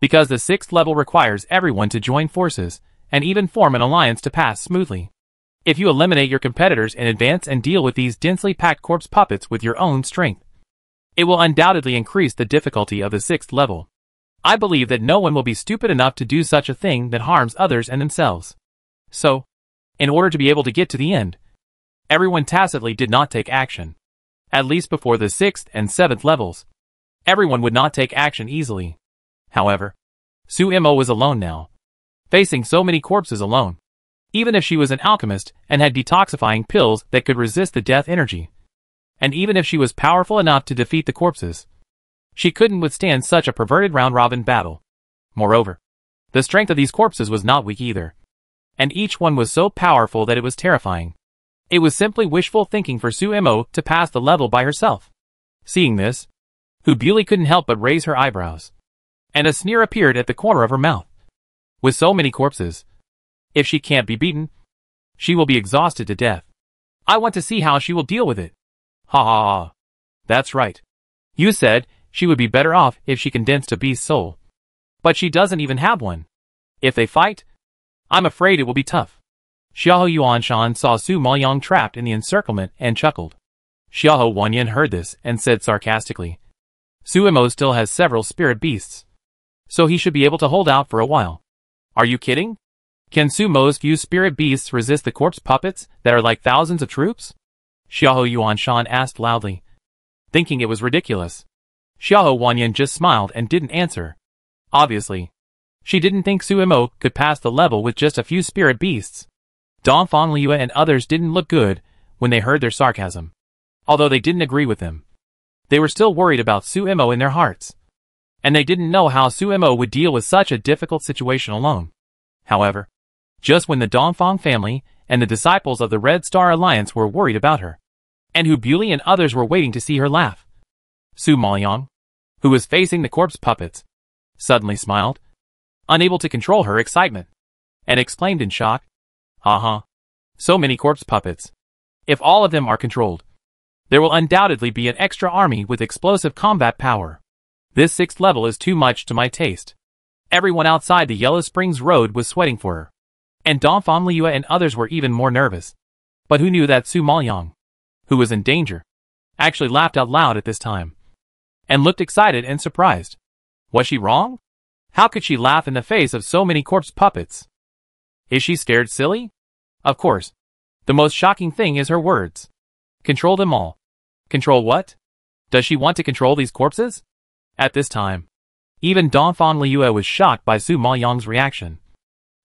because the 6th level requires everyone to join forces and even form an alliance to pass smoothly. If you eliminate your competitors in advance and deal with these densely packed corpse puppets with your own strength, it will undoubtedly increase the difficulty of the 6th level. I believe that no one will be stupid enough to do such a thing that harms others and themselves. So, in order to be able to get to the end, everyone tacitly did not take action. At least before the 6th and 7th levels, everyone would not take action easily. However, Su Mo was alone now, facing so many corpses alone. Even if she was an alchemist and had detoxifying pills that could resist the death energy. And even if she was powerful enough to defeat the corpses, she couldn't withstand such a perverted round-robin battle. Moreover, the strength of these corpses was not weak either. And each one was so powerful that it was terrifying. It was simply wishful thinking for Suemo to pass the level by herself. Seeing this, Hubuli couldn't help but raise her eyebrows. And a sneer appeared at the corner of her mouth. With so many corpses, if she can't be beaten, she will be exhausted to death. I want to see how she will deal with it. Ha ha ha. That's right. You said she would be better off if she condensed a beast's soul. But she doesn't even have one. If they fight, I'm afraid it will be tough. Xiahou Yuanshan saw Su Maoyang trapped in the encirclement and chuckled. Xiahou Wanyan heard this and said sarcastically, Suemo still has several spirit beasts, so he should be able to hold out for a while. Are you kidding? Can Sumo's few spirit beasts resist the corpse puppets that are like thousands of troops? Xiahou Yuanshan asked loudly, thinking it was ridiculous. Xiahou Wanyan just smiled and didn't answer. Obviously, she didn't think Suemo could pass the level with just a few spirit beasts. Dongfang Liu and others didn't look good when they heard their sarcasm. Although they didn't agree with them, they were still worried about Suemo in their hearts. And they didn't know how Suemo would deal with such a difficult situation alone. However, just when the Dongfang family and the disciples of the Red Star Alliance were worried about her, and Hubuli and others were waiting to see her laugh, Su Maoyang, who was facing the corpse puppets, suddenly smiled, unable to control her excitement, and exclaimed in shock, "Ha! So many corpse puppets. If all of them are controlled, there will undoubtedly be an extra army with explosive combat power. This 6th level is too much to my taste." Everyone outside the Yellow Springs Road was sweating for her, and Dongfang Liu and others were even more nervous. But who knew that Su Maoyang, who was in danger, actually laughed out loud at this time, and looked excited and surprised. Was she wrong? How could she laugh in the face of so many corpse puppets? Is she scared silly? Of course. The most shocking thing is her words. Control them all. Control what? Does she want to control these corpses? At this time, even Dongfang Liu was shocked by Su Maoyang's reaction.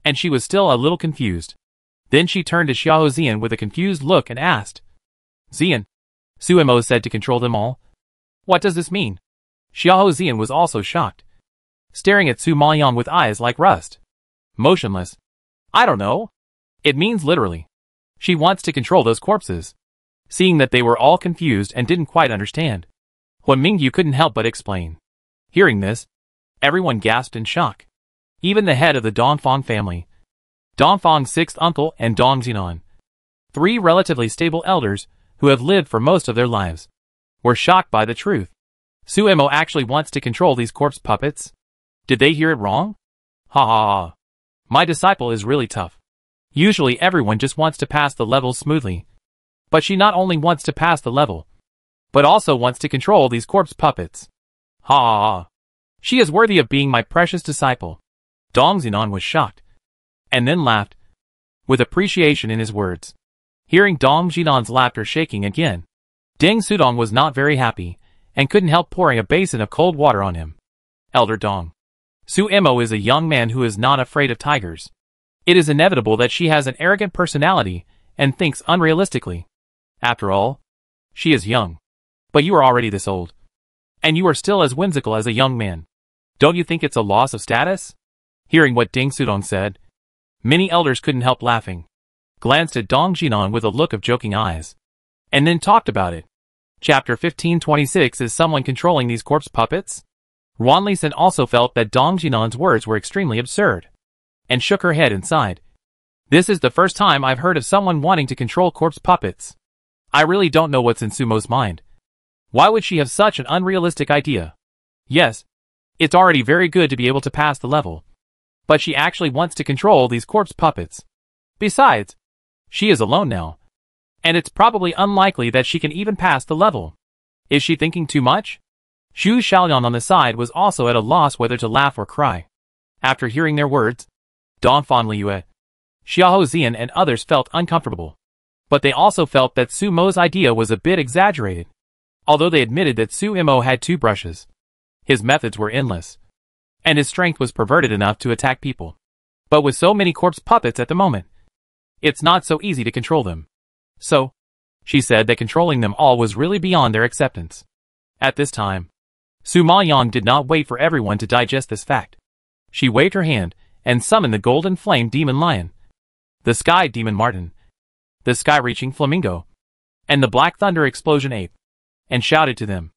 And she was still a little confused. Then she turned to Xiahou Zian with a confused look and asked, Zian, Suemo said to control them all. What does this mean? Xiahou Zian was also shocked, staring at Su Maoyang with eyes like rust. Motionless. I don't know. It means literally, she wants to control those corpses. Seeing that they were all confused and didn't quite understand, Huan Mingyu couldn't help but explain. Hearing this, everyone gasped in shock. Even the head of the Dongfang family, Dongfang's 6th uncle and Dong Jinan, 3 relatively stable elders who have lived for most of their lives, were shocked by the truth. Suemo actually wants to control these corpse puppets? Did they hear it wrong? Ha ha ha. My disciple is really tough. Usually everyone just wants to pass the level smoothly. But she not only wants to pass the level, but also wants to control these corpse puppets. Ha ha ha. She is worthy of being my precious disciple. Dong Zinan was shocked, and then laughed, with appreciation in his words. Hearing Dong Jinan's laughter shaking again, Deng Sudong was not very happy, and couldn't help pouring a basin of cold water on him. Elder Dong, Suemo is a young man who is not afraid of tigers. It is inevitable that she has an arrogant personality and thinks unrealistically. After all, she is young. But you are already this old. And you are still as whimsical as a young man. Don't you think it's a loss of status? Hearing what Deng Sudong said, many elders couldn't help laughing, glanced at Dong Jinan with a look of joking eyes, and then talked about it. Chapter 1526 Is someone controlling these corpse puppets? Wan Lisen also felt that Dong Jinan's words were extremely absurd, and shook her head and sighed. This is the first time I've heard of someone wanting to control corpse puppets. I really don't know what's in Sumo's mind. Why would she have such an unrealistic idea? Yes, it's already very good to be able to pass the level, but she actually wants to control these corpse puppets. Besides, she is alone now, and it's probably unlikely that she can even pass the level. Is she thinking too much? Xu Xiaolian on the side was also at a loss whether to laugh or cry. After hearing their words, Dongfang Liu, Xiahou Zian and others felt uncomfortable. But they also felt that Su Mo's idea was a bit exaggerated. Although they admitted that Su Imo had 2 brushes, his methods were endless, and his strength was perverted enough to attack people. But with so many corpse puppets at the moment, It's not so easy to control them. So, she said that controlling them all was really beyond their acceptance. At this time, Su Maoyang did not wait for everyone to digest this fact. She waved her hand and summoned the golden flame demon lion, the sky demon marten, the sky-reaching flamingo, and the black thunder explosion ape, and shouted to them,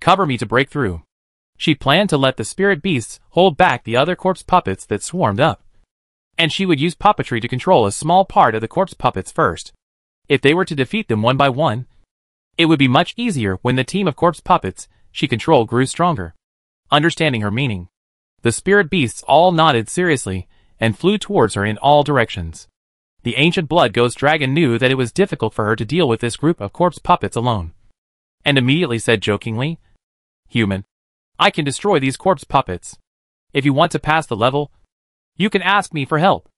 "Cover me to break through." She planned to let the spirit beasts hold back the other corpse puppets that swarmed up. And she would use puppetry to control a small part of the corpse puppets first. If they were to defeat them one by one, it would be much easier when the team of corpse puppets she controlled grew stronger. Understanding her meaning, the spirit beasts all nodded seriously and flew towards her in all directions. The ancient blood ghost dragon knew that it was difficult for her to deal with this group of corpse puppets alone, and immediately said jokingly, "Human, I can destroy these corpse puppets. If you want to pass the level, you can ask me for help."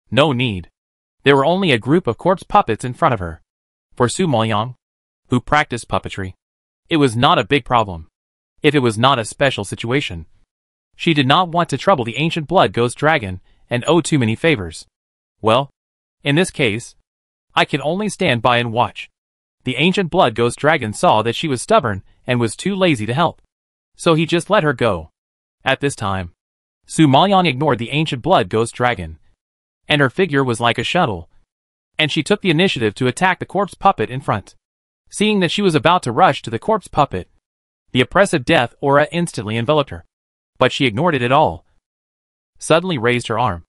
No need. There were only a group of corpse puppets in front of her. For Su Maoyang, who practiced puppetry, it was not a big problem. If it was not a special situation, she did not want to trouble the ancient blood ghost dragon and owe too many favors. Well, in this case, I can only stand by and watch. The ancient blood ghost dragon saw that she was stubborn and was too lazy to help, so he just let her go. At this time, Su Maoyang ignored the ancient blood ghost dragon, and her figure was like a shuttle, and she took the initiative to attack the corpse puppet in front. Seeing that she was about to rush to the corpse puppet, the oppressive death aura instantly enveloped her. But she ignored it at all. Suddenly raised her arm,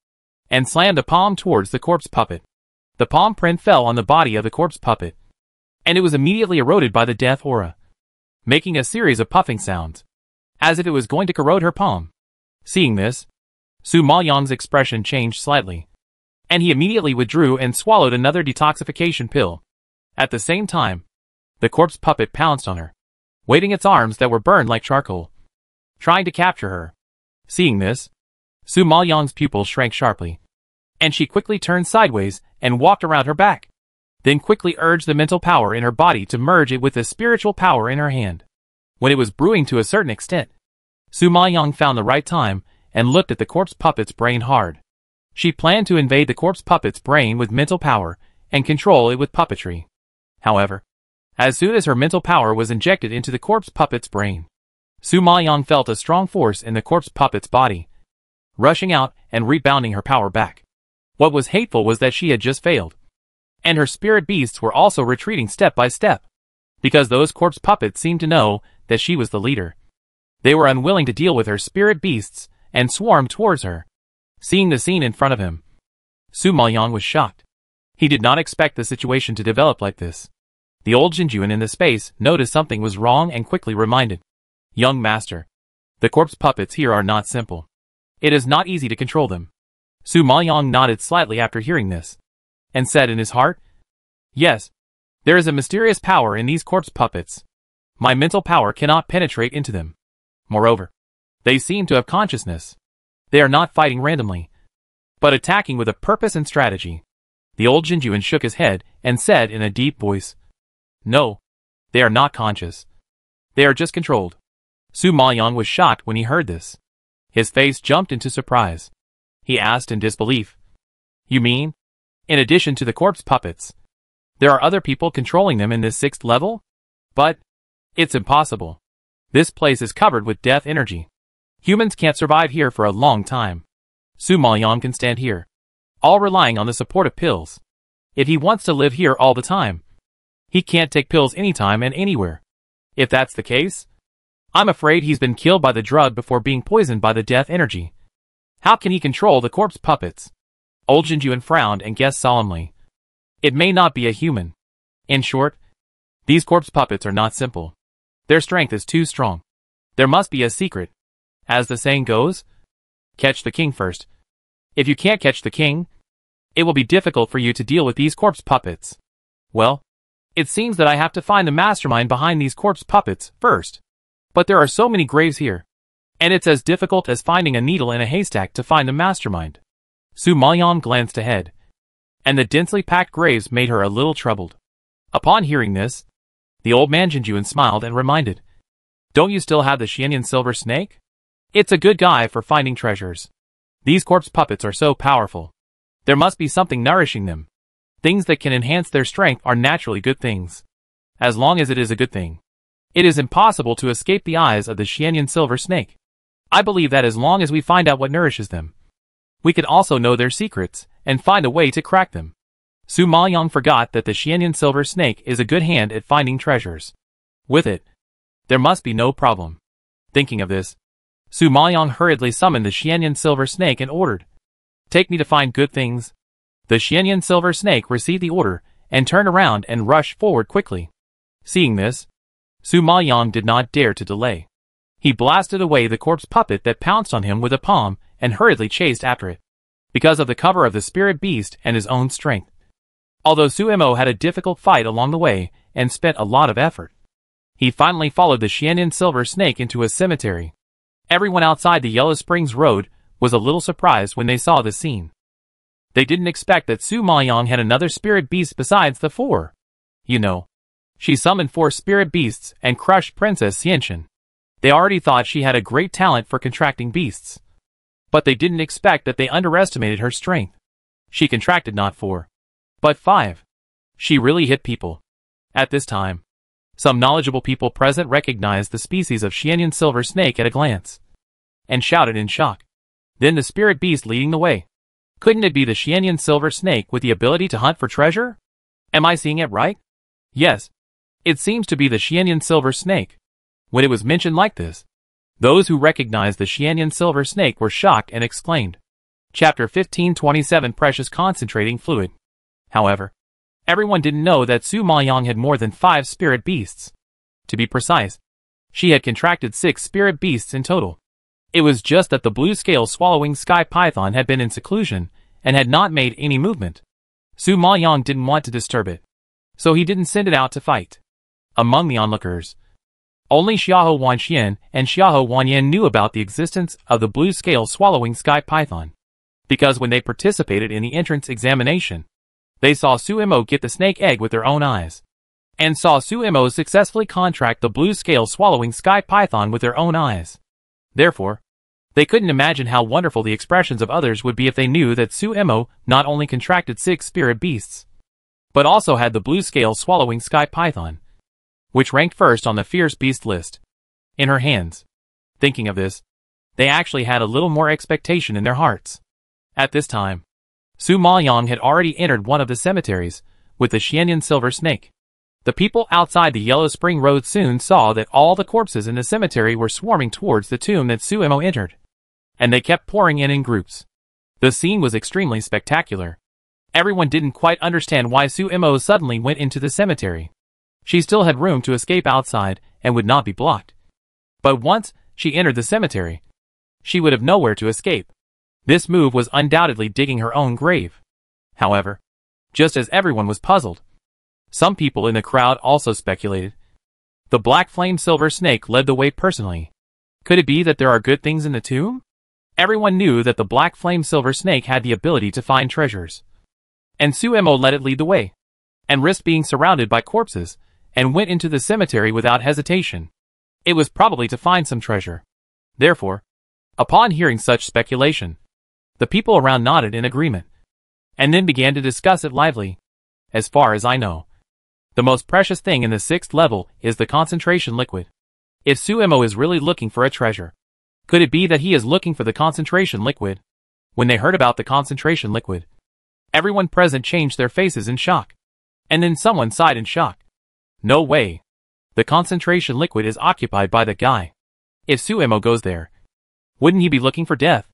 and slammed a palm towards the corpse puppet. The palm print fell on the body of the corpse puppet, and it was immediately eroded by the death aura, making a series of puffing sounds, as if it was going to corrode her palm. Seeing this, Su Maoyang's expression changed slightly, and he immediately withdrew and swallowed another detoxification pill. At the same time, the corpse puppet pounced on her, waving its arms that were burned like charcoal, trying to capture her. Seeing this, Su Maoyang's pupils shrank sharply, and she quickly turned sideways and walked around her back, then quickly urged the mental power in her body to merge it with the spiritual power in her hand. When it was brewing to a certain extent, Su Maoyang found the right time and looked at the corpse puppet's brain hard. She planned to invade the corpse puppet's brain with mental power and control it with puppetry. However, as soon as her mental power was injected into the corpse puppet's brain, Su Maoyang felt a strong force in the corpse puppet's body, rushing out and rebounding her power back. What was hateful was that she had just failed, and her spirit beasts were also retreating step by step, because those corpse puppets seemed to know that she was the leader. They were unwilling to deal with her spirit beasts and swarmed towards her. Seeing the scene in front of him, Su Maoyang was shocked. He did not expect the situation to develop like this. The old Jinjuan in the space noticed something was wrong and quickly reminded, "Young master, the corpse puppets here are not simple. It is not easy to control them." Su Maoyang nodded slightly after hearing this, and said in his heart, "Yes, there is a mysterious power in these corpse puppets. My mental power cannot penetrate into them. Moreover, they seem to have consciousness. They are not fighting randomly, but attacking with a purpose and strategy." The old Jinjuan shook his head and said in a deep voice, "No, they are not conscious. They are just controlled." Su Maoyang was shocked when he heard this. His face jumped into surprise. He asked in disbelief, "You mean, in addition to the corpse puppets, there are other people controlling them in this 6th level? But it's impossible. This place is covered with death energy. Humans can't survive here for a long time. Su Maoyang can stand here, all relying on the support of pills. If he wants to live here all the time, he can't take pills anytime and anywhere. If that's the case, I'm afraid he's been killed by the drug before being poisoned by the death energy. How can he control the corpse puppets?" Old Jinjuan frowned and guessed solemnly, "It may not be a human. In short, these corpse puppets are not simple. Their strength is too strong. There must be a secret. As the saying goes, catch the king first. If you can't catch the king, it will be difficult for you to deal with these corpse puppets. Well, it seems that I have to find the mastermind behind these corpse puppets first. But there are so many graves here, and it's as difficult as finding a needle in a haystack to find the mastermind." Su Maoyang glanced ahead, and the densely packed graves made her a little troubled. Upon hearing this, the old man Jinjuan smiled and reminded, "Don't you still have the Xianyan silver snake? It's a good guy for finding treasures. These corpse puppets are so powerful. There must be something nourishing them. Things that can enhance their strength are naturally good things. As long as it is a good thing. It is impossible to escape the eyes of the Xianyan silver snake. I believe that as long as we find out what nourishes them, we can also know their secrets, and find a way to crack them. Su Maoyang forgot that the Xianyan silver snake is a good hand at finding treasures. With it, there must be no problem. Thinking of this, Su Maoyang hurriedly summoned the Xianyan silver snake and ordered, "Take me to find good things." The Xianyan silver snake received the order, and turned around and rushed forward quickly. Seeing this, Su Maoyang did not dare to delay. He blasted away the corpse puppet that pounced on him with a palm, and hurriedly chased after it, because of the cover of the spirit beast and his own strength. Although Suemo had a difficult fight along the way, and spent a lot of effort, he finally followed the Xianyan silver snake into a cemetery. Everyone outside the Yellow Springs Road was a little surprised when they saw this scene. They didn't expect that Su Maoyang had another spirit beast besides the 4. You know, she summoned 4 spirit beasts and crushed Princess Xianxian. They already thought she had a great talent for contracting beasts. But they didn't expect that they underestimated her strength. She contracted not 4, but 5. She really hit people. At this time, some knowledgeable people present recognized the species of Xianyan silver snake at a glance, and shouted in shock. Then the spirit beast leading the way. Couldn't it be the Xianyan silver snake with the ability to hunt for treasure? Am I seeing it right? Yes. It seems to be the Xianyan silver snake. When it was mentioned like this, those who recognized the Xianyan silver snake were shocked and exclaimed. Chapter 1527 Precious Concentrating Fluid. However, everyone didn't know that Su Maoyang had more than 5 spirit beasts. To be precise, she had contracted 6 spirit beasts in total. It was just that the blue scale swallowing sky python had been in seclusion, and had not made any movement. Su Maoyang didn't want to disturb it, so he didn't send it out to fight. Among the onlookers, only Xiahou Wanxian and Xiahou Wanyan knew about the existence of the blue scale swallowing sky python, because when they participated in the entrance examination, they saw Suemo get the snake egg with their own eyes, and saw Suemo successfully contract the blue scale swallowing sky python with their own eyes. Therefore, they couldn't imagine how wonderful the expressions of others would be if they knew that Suemo not only contracted 6 spirit beasts, but also had the blue scale swallowing sky python, which ranked first on the fierce beast list, in her hands. Thinking of this, they actually had a little more expectation in their hearts. At this time, Su Maoyang had already entered one of the cemeteries, with the Xianyan silver snake. The people outside the Yellow Spring Road soon saw that all the corpses in the cemetery were swarming towards the tomb that Suemo entered, and they kept pouring in groups. The scene was extremely spectacular. Everyone didn't quite understand why Suemo suddenly went into the cemetery. She still had room to escape outside, and would not be blocked. But once she entered the cemetery, she would have nowhere to escape. This move was undoubtedly digging her own grave. However, just as everyone was puzzled, some people in the crowd also speculated. The black flame silver snake led the way personally. Could it be that there are good things in the tomb? Everyone knew that the black flame silver snake had the ability to find treasures. And Suemo let it lead the way, and risked being surrounded by corpses, and went into the cemetery without hesitation. It was probably to find some treasure. Therefore, upon hearing such speculation, the people around nodded in agreement, and then began to discuss it lively. As far as I know, the most precious thing in the 6th level is the concentration liquid. If Suemo is really looking for a treasure, could it be that he is looking for the concentration liquid? When they heard about the concentration liquid, everyone present changed their faces in shock. And then someone sighed in shock. No way. The concentration liquid is occupied by the guy. If Suemo goes there, wouldn't he be looking for death?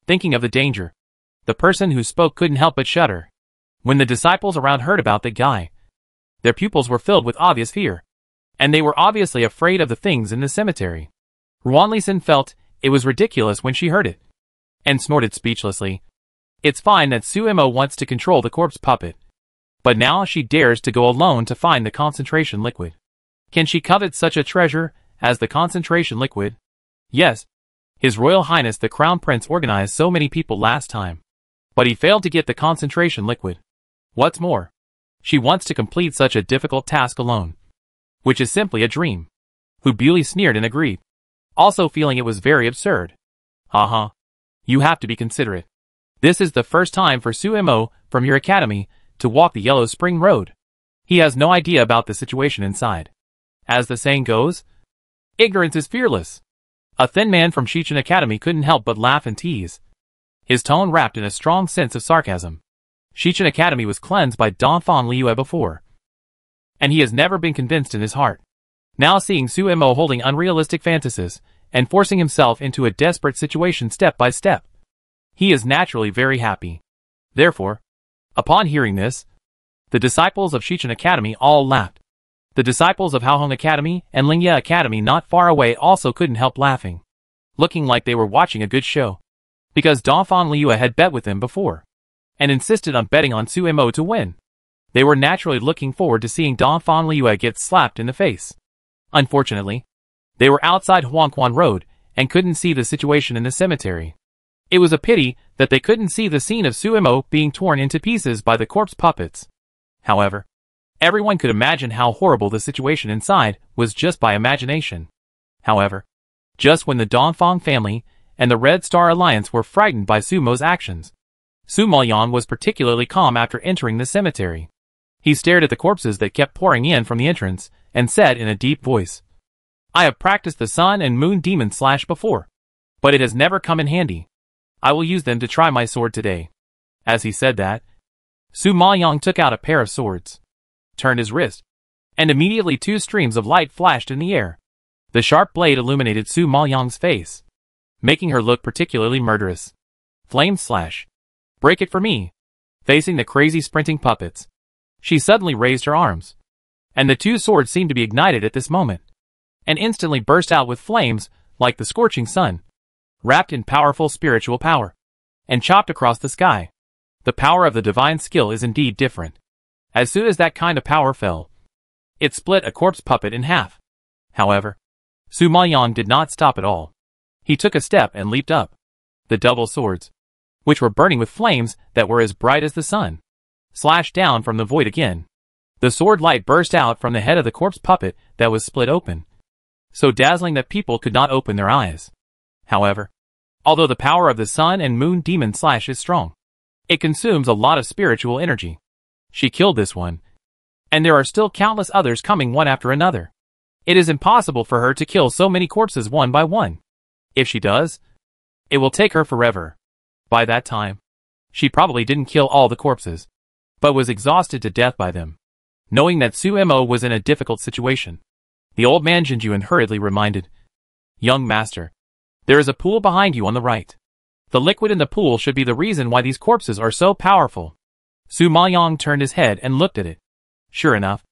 Thinking of the danger, the person who spoke couldn't help but shudder. When the disciples around heard about the guy, their pupils were filled with obvious fear, and they were obviously afraid of the things in the cemetery. Ruanlisen felt it was ridiculous when she heard it, and snorted speechlessly. It's fine that Suemo wants to control the corpse puppet, but now she dares to go alone to find the concentration liquid. Can she covet such a treasure as the concentration liquid? Yes. His Royal Highness the Crown Prince organized so many people last time, but he failed to get the concentration liquid. What's more, she wants to complete such a difficult task alone, which is simply a dream. Hu Buili sneered and agreed, also feeling it was very absurd. You have to be considerate. This is the first time for Suemo from your academy to walk the yellow spring road. He has no idea about the situation inside. As the saying goes, ignorance is fearless. A thin man from Shichen Academy couldn't help but laugh and tease, his tone wrapped in a strong sense of sarcasm. Shichen Academy was cleansed by Donphan Liyue before, and he has never been convinced in his heart. Now seeing Su Mo holding unrealistic fantasies, and forcing himself into a desperate situation step by step, he is naturally very happy. Therefore, upon hearing this, the disciples of Shichen Academy all laughed. The disciples of Haohong Academy and Lingye Academy not far away also couldn't help laughing, looking like they were watching a good show. Because Donphan Liyue had bet with them before, and insisted on betting on Su Mo to win. They were naturally looking forward to seeing Donphan Liyue get slapped in the face. Unfortunately, they were outside Huangquan Road and couldn't see the situation in the cemetery. It was a pity that they couldn't see the scene of Su Mo being torn into pieces by the corpse puppets. However, everyone could imagine how horrible the situation inside was just by imagination. However, just when the Donphan family and the Red Star Alliance were frightened by Su Mo's actions, Su Maoyan was particularly calm after entering the cemetery. He stared at the corpses that kept pouring in from the entrance and said in a deep voice, "I have practiced the Sun and Moon Demon Slash before, but it has never come in handy. I will use them to try my sword today." As he said that, Su Maoyan took out a pair of swords, turned his wrist, and immediately two streams of light flashed in the air. The sharp blade illuminated Su Maoyan's face, making her look particularly murderous. Flame slash. Break it for me. Facing the crazy sprinting puppets, she suddenly raised her arms, and the two swords seemed to be ignited at this moment, and instantly burst out with flames like the scorching sun, wrapped in powerful spiritual power, and chopped across the sky. The power of the divine skill is indeed different. As soon as that kind of power fell, it split a corpse puppet in half. However, Su Maoyan did not stop at all. He took a step and leaped up. The double swords, which were burning with flames that were as bright as the sun, slashed down from the void again. The sword light burst out from the head of the corpse puppet that was split open, so dazzling that people could not open their eyes. However, although the power of the Sun and Moon Demon Slash is strong, it consumes a lot of spiritual energy. She killed this one, and there are still countless others coming one after another. It is impossible for her to kill so many corpses one by one. If she does, it will take her forever. By that time, she probably didn't kill all the corpses, but was exhausted to death by them. Knowing that Su Mo was in a difficult situation, the old man Jinjuan hurriedly reminded, "Young master, there is a pool behind you on the right. The liquid in the pool should be the reason why these corpses are so powerful." Su Maoyan turned his head and looked at it. Sure enough,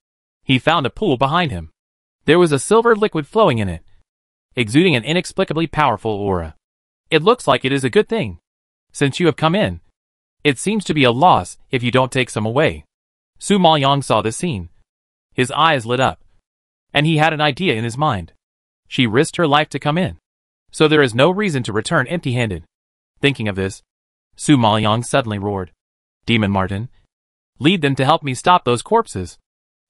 he found a pool behind him. There was a silver liquid flowing in it, exuding an inexplicably powerful aura. "It looks like it is a good thing. Since you have come in, it seems to be a loss if you don't take some away." Su Maoyan saw this scene. His eyes lit up, and he had an idea in his mind. She risked her life to come in, so there is no reason to return empty-handed. Thinking of this, Su Maoyan suddenly roared, "Demon Martin, lead them to help me stop those corpses."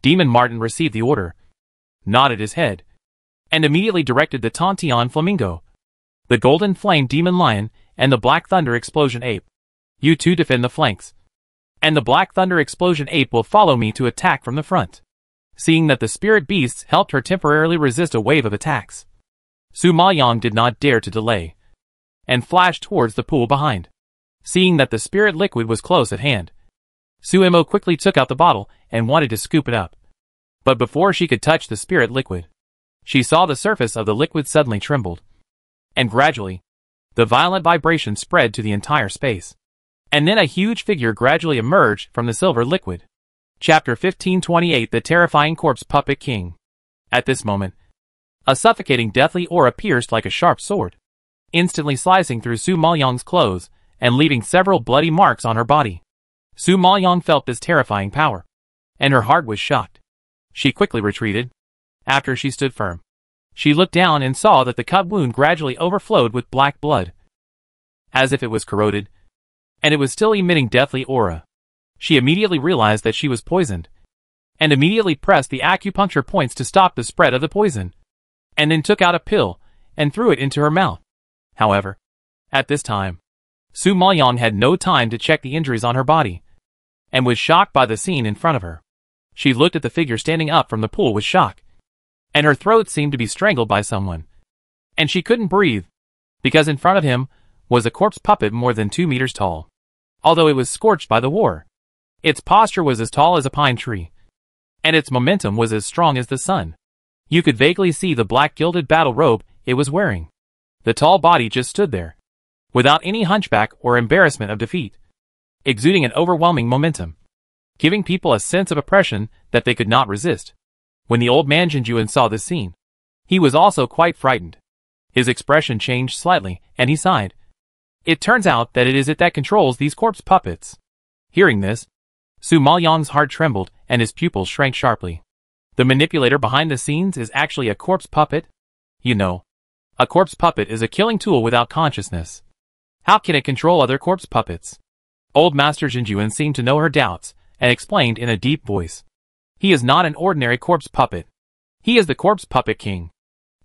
Demon Martin received the order, nodded his head, and immediately directed the Tontian Flamingo, the Golden Flame Demon Lion, and the Black Thunder Explosion Ape. "You two defend the flanks, and the Black Thunder Explosion Ape will follow me to attack from the front." Seeing that the spirit beasts helped her temporarily resist a wave of attacks, Su Maoyan did not dare to delay, and flashed towards the pool behind. Seeing that the spirit liquid was close at hand, Su Mo quickly took out the bottle and wanted to scoop it up. But before she could touch the spirit liquid, she saw the surface of the liquid suddenly trembled, and gradually, the violent vibration spread to the entire space. And then a huge figure gradually emerged from the silver liquid. Chapter 1528, The Terrifying Corpse Puppet King. At this moment, a suffocating deathly aura pierced like a sharp sword, instantly slicing through Su Maoyan's clothes and leaving several bloody marks on her body. Su Maoyan felt this terrifying power, and her heart was shocked. She quickly retreated. After she stood firm, she looked down and saw that the cut wound gradually overflowed with black blood, as if it was corroded, and it was still emitting deathly aura. She immediately realized that she was poisoned, and immediately pressed the acupuncture points to stop the spread of the poison, and then took out a pill and threw it into her mouth. However, at this time, Su Maoyan had no time to check the injuries on her body, and was shocked by the scene in front of her. She looked at the figure standing up from the pool with shock, and her throat seemed to be strangled by someone. And she couldn't breathe, because in front of him was a corpse puppet more than 2 meters tall. Although it was scorched by the war, its posture was as tall as a pine tree, and its momentum was as strong as the sun. You could vaguely see the black gilded battle robe it was wearing. The tall body just stood there, without any hunchback or embarrassment of defeat, exuding an overwhelming momentum, giving people a sense of oppression that they could not resist. When the old man Jinjuan saw this scene, he was also quite frightened. His expression changed slightly, and he sighed. It turns out that it is it that controls these corpse puppets. Hearing this, Su Maoyang's heart trembled and his pupils shrank sharply. The manipulator behind the scenes is actually a corpse puppet? You know, a corpse puppet is a killing tool without consciousness. How can it control other corpse puppets? Old Master Jinjuan seemed to know her doubts, and explained in a deep voice. He is not an ordinary corpse puppet. He is the corpse puppet king.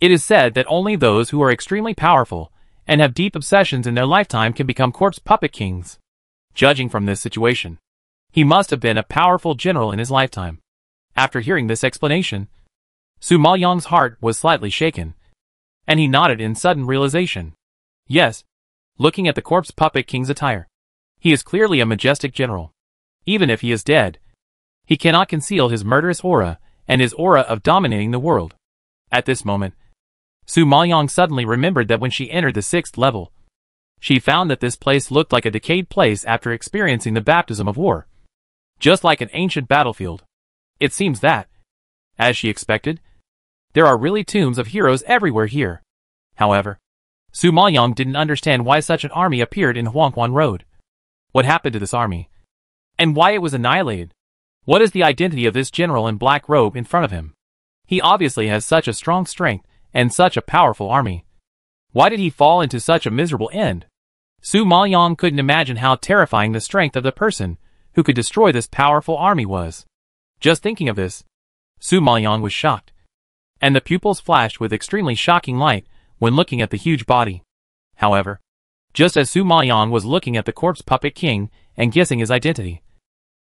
It is said that only those who are extremely powerful and have deep obsessions in their lifetime can become corpse puppet kings. Judging from this situation, he must have been a powerful general in his lifetime. After hearing this explanation, Su Maoyang's heart was slightly shaken, and he nodded in sudden realization. Yes, looking at the corpse puppet king's attire, he is clearly a majestic general. Even if he is dead, he cannot conceal his murderous aura and his aura of dominating the world. At this moment, Su Maoyang suddenly remembered that when she entered the 6th level, she found that this place looked like a decayed place after experiencing the baptism of war. Just like an ancient battlefield. It seems that, as she expected, there are really tombs of heroes everywhere here. However, Su Maoyang didn't understand why such an army appeared in Huangquan Road. What happened to this army? And why it was annihilated? What is the identity of this general in black robe in front of him? He obviously has such a strong strength and such a powerful army. Why did he fall into such a miserable end? Su Maoyang couldn't imagine how terrifying the strength of the person who could destroy this powerful army was. Just thinking of this, Su Maoyang was shocked, and the pupils flashed with extremely shocking light when looking at the huge body. However, just as Su Maoyang was looking at the corpse puppet king and guessing his identity,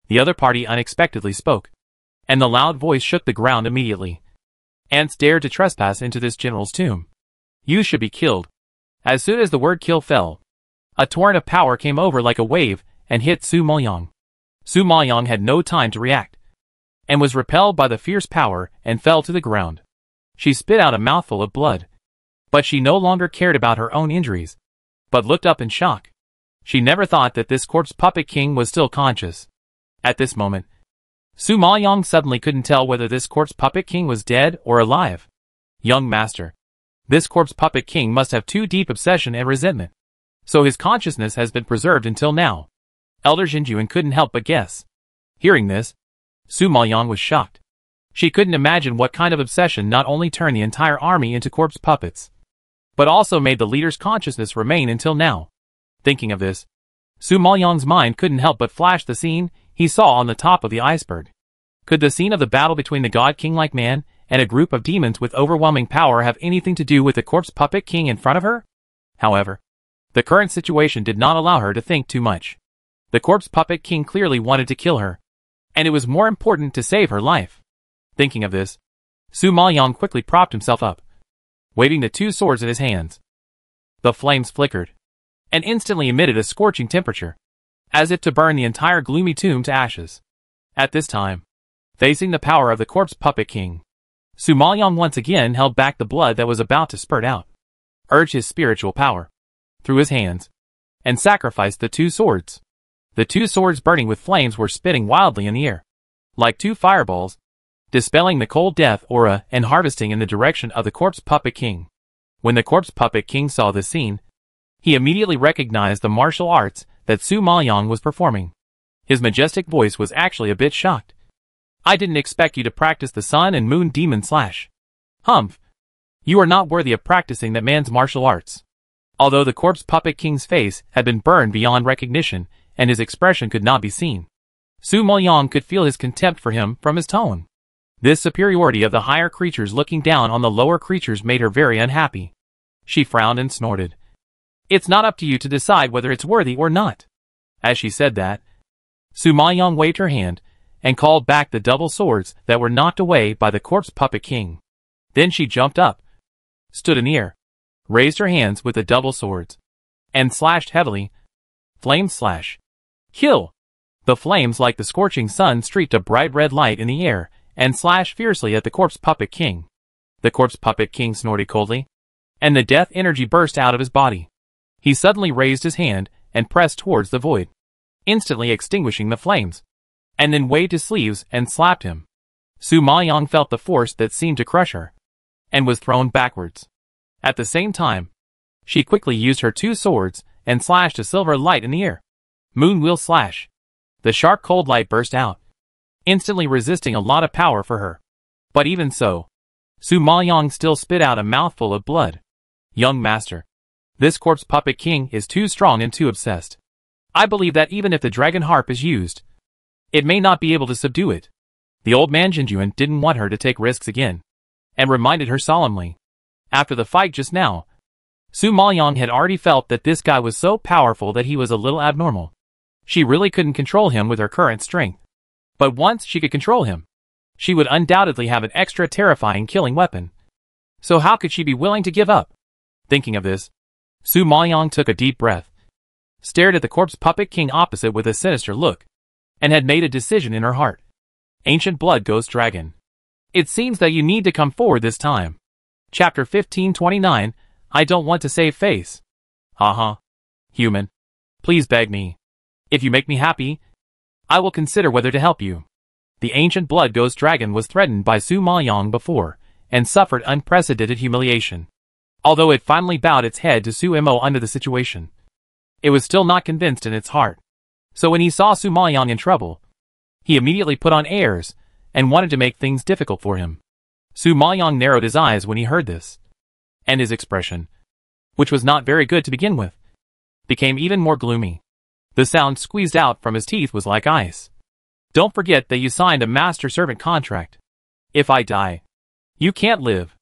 the other party unexpectedly spoke, and the loud voice shook the ground immediately. Ants dared to trespass into this general's tomb. You should be killed. As soon as the word kill fell, a torrent of power came over like a wave and hit Su Maoyang. Su Maoyang had no time to react, and was repelled by the fierce power and fell to the ground. She spit out a mouthful of blood, but she no longer cared about her own injuries, but looked up in shock. She never thought that this corpse puppet king was still conscious. At this moment, Su Maoyang suddenly couldn't tell whether this corpse puppet king was dead or alive. Young master, this corpse puppet king must have too deep obsession and resentment, so his consciousness has been preserved until now. Elder Jinjuan couldn't help but guess. Hearing this, Su Maoyang was shocked. She couldn't imagine what kind of obsession not only turned the entire army into corpse puppets, but also made the leader's consciousness remain until now. Thinking of this, Su Maoyang's mind couldn't help but flash the scene he saw on the top of the iceberg. Could the scene of the battle between the god king-like man and a group of demons with overwhelming power have anything to do with the corpse puppet king in front of her? However, the current situation did not allow her to think too much. The corpse puppet king clearly wanted to kill her, and it was more important to save her life. Thinking of this, Su Maoyang quickly propped himself up, waving the 2 swords in his hands. The flames flickered, and instantly emitted a scorching temperature, as if to burn the entire gloomy tomb to ashes. At this time, facing the power of the corpse puppet king, Su Maoyang once again held back the blood that was about to spurt out, urged his spiritual power through his hands, and sacrificed the 2 swords. The 2 swords burning with flames were spitting wildly in the air, like 2 fireballs, dispelling the cold death aura and harvesting in the direction of the corpse puppet king. When the corpse puppet king saw this scene, he immediately recognized the martial arts that Su Maoyang was performing. His majestic voice was actually a bit shocked. I didn't expect you to practice the sun and moon demon slash. Humph. You are not worthy of practicing that man's martial arts. Although the corpse puppet king's face had been burned beyond recognition and his expression could not be seen, Su Maoyang could feel his contempt for him from his tone. This superiority of the higher creatures looking down on the lower creatures made her very unhappy. She frowned and snorted. It's not up to you to decide whether it's worthy or not. As she said that, Su Maiyang waved her hand and called back the double swords that were knocked away by the corpse puppet king. Then she jumped up, stood in the air, raised her hands with the double swords, and slashed heavily. Flame slash. Kill! The flames like the scorching sun streaked a bright red light in the air and slashed fiercely at the corpse puppet king. The corpse puppet king snorted coldly, and the death energy burst out of his body. He suddenly raised his hand and pressed towards the void, instantly extinguishing the flames, and then waved his sleeves and slapped him. Su Maiyang felt the force that seemed to crush her, and was thrown backwards. At the same time, she quickly used her two swords and slashed a silver light in the air. Moonwheel slash. The sharp cold light burst out, instantly resisting a lot of power for her. But even so, Su Maiyang still spit out a mouthful of blood. Young master, this corpse puppet king is too strong and too obsessed. I believe that even if the dragon harp is used, it may not be able to subdue it. The old man Jinjuan didn't want her to take risks again, and reminded her solemnly. After the fight just now, Su Maiyang had already felt that this guy was so powerful that he was a little abnormal. She really couldn't control him with her current strength. But once she could control him, she would undoubtedly have an extra terrifying killing weapon. So how could she be willing to give up? Thinking of this, Su Maiyang took a deep breath, stared at the corpse puppet king opposite with a sinister look, and had made a decision in her heart. Ancient Blood Ghost Dragon. It seems that you need to come forward this time. Chapter 1529, I don't want to save face. Haha. Human. Please beg me. If you make me happy, I will consider whether to help you. The Ancient Blood Ghost Dragon was threatened by Su Maiyang before, and suffered unprecedented humiliation. Although it finally bowed its head to Su Mo under the situation, it was still not convinced in its heart. So when he saw Su Maiyang in trouble, he immediately put on airs, and wanted to make things difficult for him. Su Maiyang narrowed his eyes when he heard this, and his expression, which was not very good to begin with, became even more gloomy. The sound squeezed out from his teeth was like ice. Don't forget that you signed a master-servant contract. If I die, you can't live.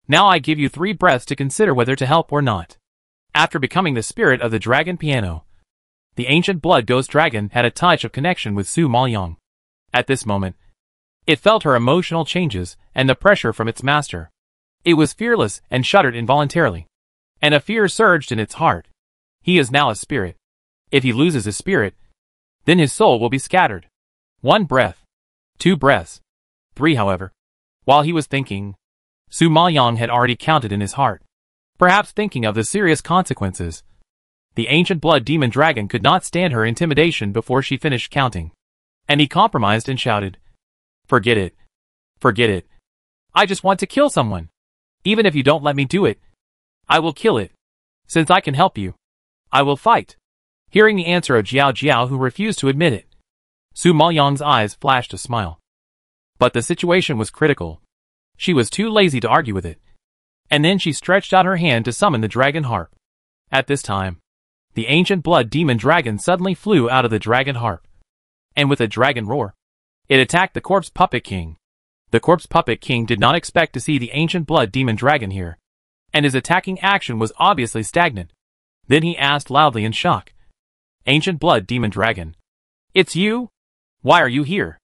Now I give you 3 breaths to consider whether to help or not. After becoming the spirit of the dragon piano, the Ancient Blood Ghost Dragon had a touch of connection with Su Maiyang. At this moment, it felt her emotional changes and the pressure from its master. It was fearless and shuddered involuntarily, and a fear surged in its heart. He is now a spirit. If he loses his spirit, then his soul will be scattered. 1 breath, 2 breaths, 3 however. While he was thinking, Su Maiyang had already counted in his heart, perhaps thinking of the serious consequences. The Ancient Blood Demon Dragon could not stand her intimidation before she finished counting, and he compromised and shouted, Forget it. Forget it. I just want to kill someone. Even if you don't let me do it, I will kill it. Since I can help you, I will fight. Hearing the answer of Jiao Jiao, who refused to admit it, Su Maiyang's eyes flashed a smile. But the situation was critical. She was too lazy to argue with it. And then she stretched out her hand to summon the dragon harp. At this time, the Ancient Blood Demon Dragon suddenly flew out of the dragon harp, and with a dragon roar, it attacked the corpse puppet king. The corpse puppet king did not expect to see the Ancient Blood Demon Dragon here, and his attacking action was obviously stagnant. Then he asked loudly in shock, Ancient Blood Demon Dragon, it's you? Why are you here?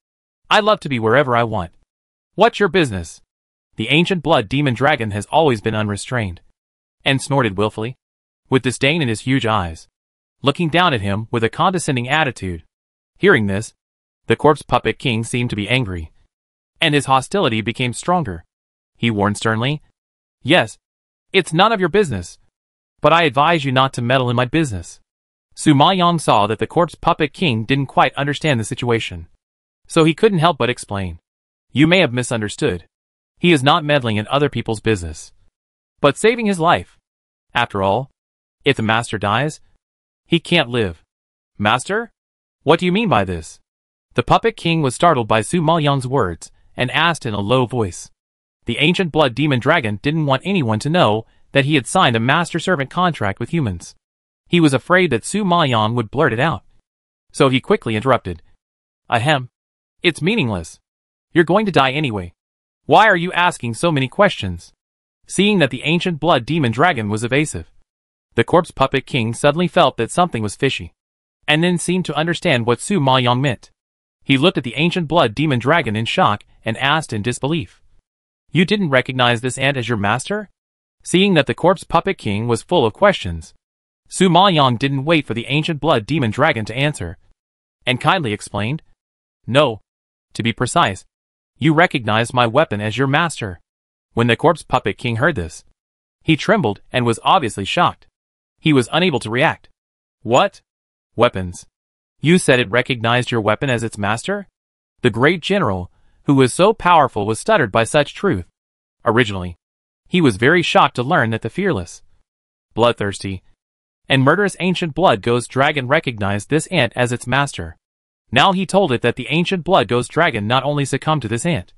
I love to be wherever I want. What's your business? The Ancient Blood Demon Dragon has always been unrestrained, and snorted willfully, with disdain in his huge eyes, looking down at him with a condescending attitude. Hearing this, the corpse puppet king seemed to be angry, and his hostility became stronger. He warned sternly, Yes, it's none of your business, but I advise you not to meddle in my business. Su Maiyang saw that the corpse puppet king didn't quite understand the situation, so he couldn't help but explain. You may have misunderstood. He is not meddling in other people's business, but saving his life. After all, if the master dies, he can't live. Master? What do you mean by this? The puppet king was startled by Su Maiyang's words and asked in a low voice. The Ancient Blood Demon Dragon didn't want anyone to know that he had signed a master-servant contract with humans. He was afraid that Su Maiyang would blurt it out. So he quickly interrupted. Ahem. It's meaningless. You're going to die anyway. Why are you asking so many questions? Seeing that the Ancient Blood Demon Dragon was evasive, the corpse puppet king suddenly felt that something was fishy. and then seemed to understand what Su Maoyang meant. He looked at the ancient blood demon dragon in shock and asked in disbelief. You didn't recognize this ant as your master? Seeing that the corpse puppet king was full of questions, Su Maoyang didn't wait for the ancient blood demon dragon to answer, and kindly explained, No. To be precise, you recognized my weapon as your master. When the corpse puppet king heard this, he trembled and was obviously shocked. He was unable to react. What? Weapons? You said it recognized your weapon as its master? The great general, who was so powerful, was stuttered by such truth. Originally, he was very shocked to learn that the fearless, bloodthirsty, and murderous ancient blood ghost dragon recognized this ant as its master. Now he told it that the ancient blood ghost dragon not only succumbed to this ant,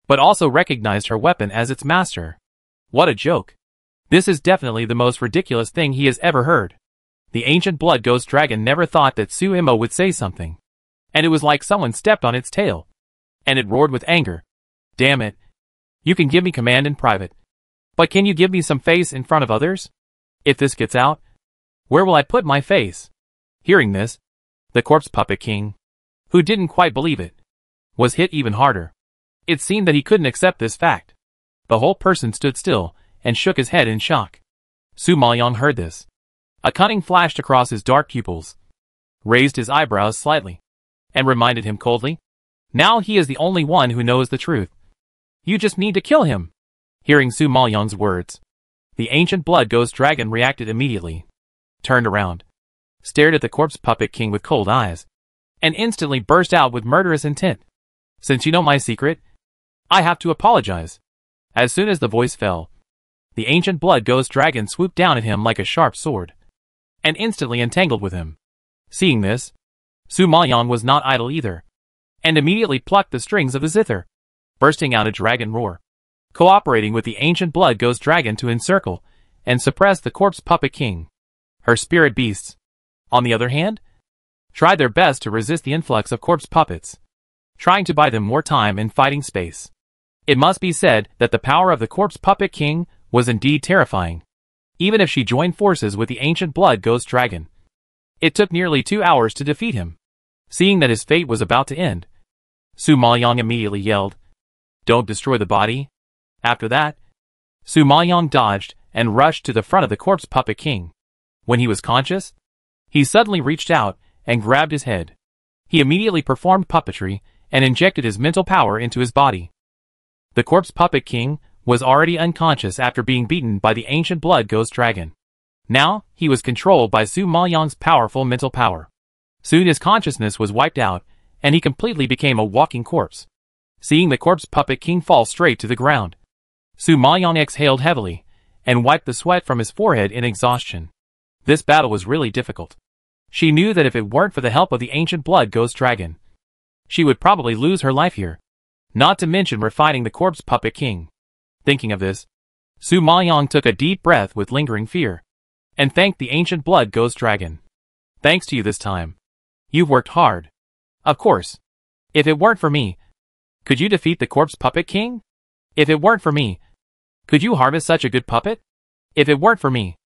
but also recognized her weapon as its master. What a joke. This is definitely the most ridiculous thing he has ever heard. The ancient blood ghost dragon never thought that Su Immo would say something, and it was like someone stepped on its tail, and it roared with anger. Damn it. You can give me command in private, but can you give me some face in front of others? If this gets out, where will I put my face? Hearing this, the corpse puppet king, who didn't quite believe it, was hit even harder. It seemed that he couldn't accept this fact. The whole person stood still and shook his head in shock. Su Maoyang heard this. A cunning flashed across his dark pupils, raised his eyebrows slightly, and reminded him coldly, Now he is the only one who knows the truth. You just need to kill him. Hearing Su Maoyang's words, the ancient blood ghost dragon reacted immediately, turned around, stared at the corpse puppet king with cold eyes, and instantly burst out with murderous intent. Since you know my secret, I have to apologize. As soon as the voice fell, the ancient blood ghost dragon swooped down at him like a sharp sword, and instantly entangled with him. Seeing this, Su Maoyang was not idle either, and immediately plucked the strings of the zither, bursting out a dragon roar, cooperating with the ancient blood ghost dragon to encircle and suppress the corpse puppet king. Her spirit beasts, on the other hand, tried their best to resist the influx of corpse puppets, trying to buy them more time and fighting space. It must be said that the power of the corpse puppet king was indeed terrifying, even if she joined forces with the ancient blood ghost dragon. It took nearly 2 hours to defeat him. Seeing that his fate was about to end, Su Maoyang immediately yelled, Don't destroy the body. After that, Su Maoyang dodged and rushed to the front of the corpse puppet king. When he was conscious, he suddenly reached out and grabbed his head. He immediately performed puppetry and injected his mental power into his body. The corpse puppet king was already unconscious after being beaten by the ancient blood ghost dragon. Now, he was controlled by Su Maoyang's powerful mental power. Soon his consciousness was wiped out, and he completely became a walking corpse. Seeing the corpse puppet king fall straight to the ground, Su Maoyang exhaled heavily, and wiped the sweat from his forehead in exhaustion. This battle was really difficult. She knew that if it weren't for the help of the ancient blood ghost dragon, she would probably lose her life here, not to mention refining the corpse puppet king. Thinking of this, Su Maoyang took a deep breath with lingering fear, and thanked the ancient blood ghost dragon. Thanks to you this time. You've worked hard. Of course. If it weren't for me, could you defeat the corpse puppet king? If it weren't for me, could you harvest such a good puppet? If it weren't for me.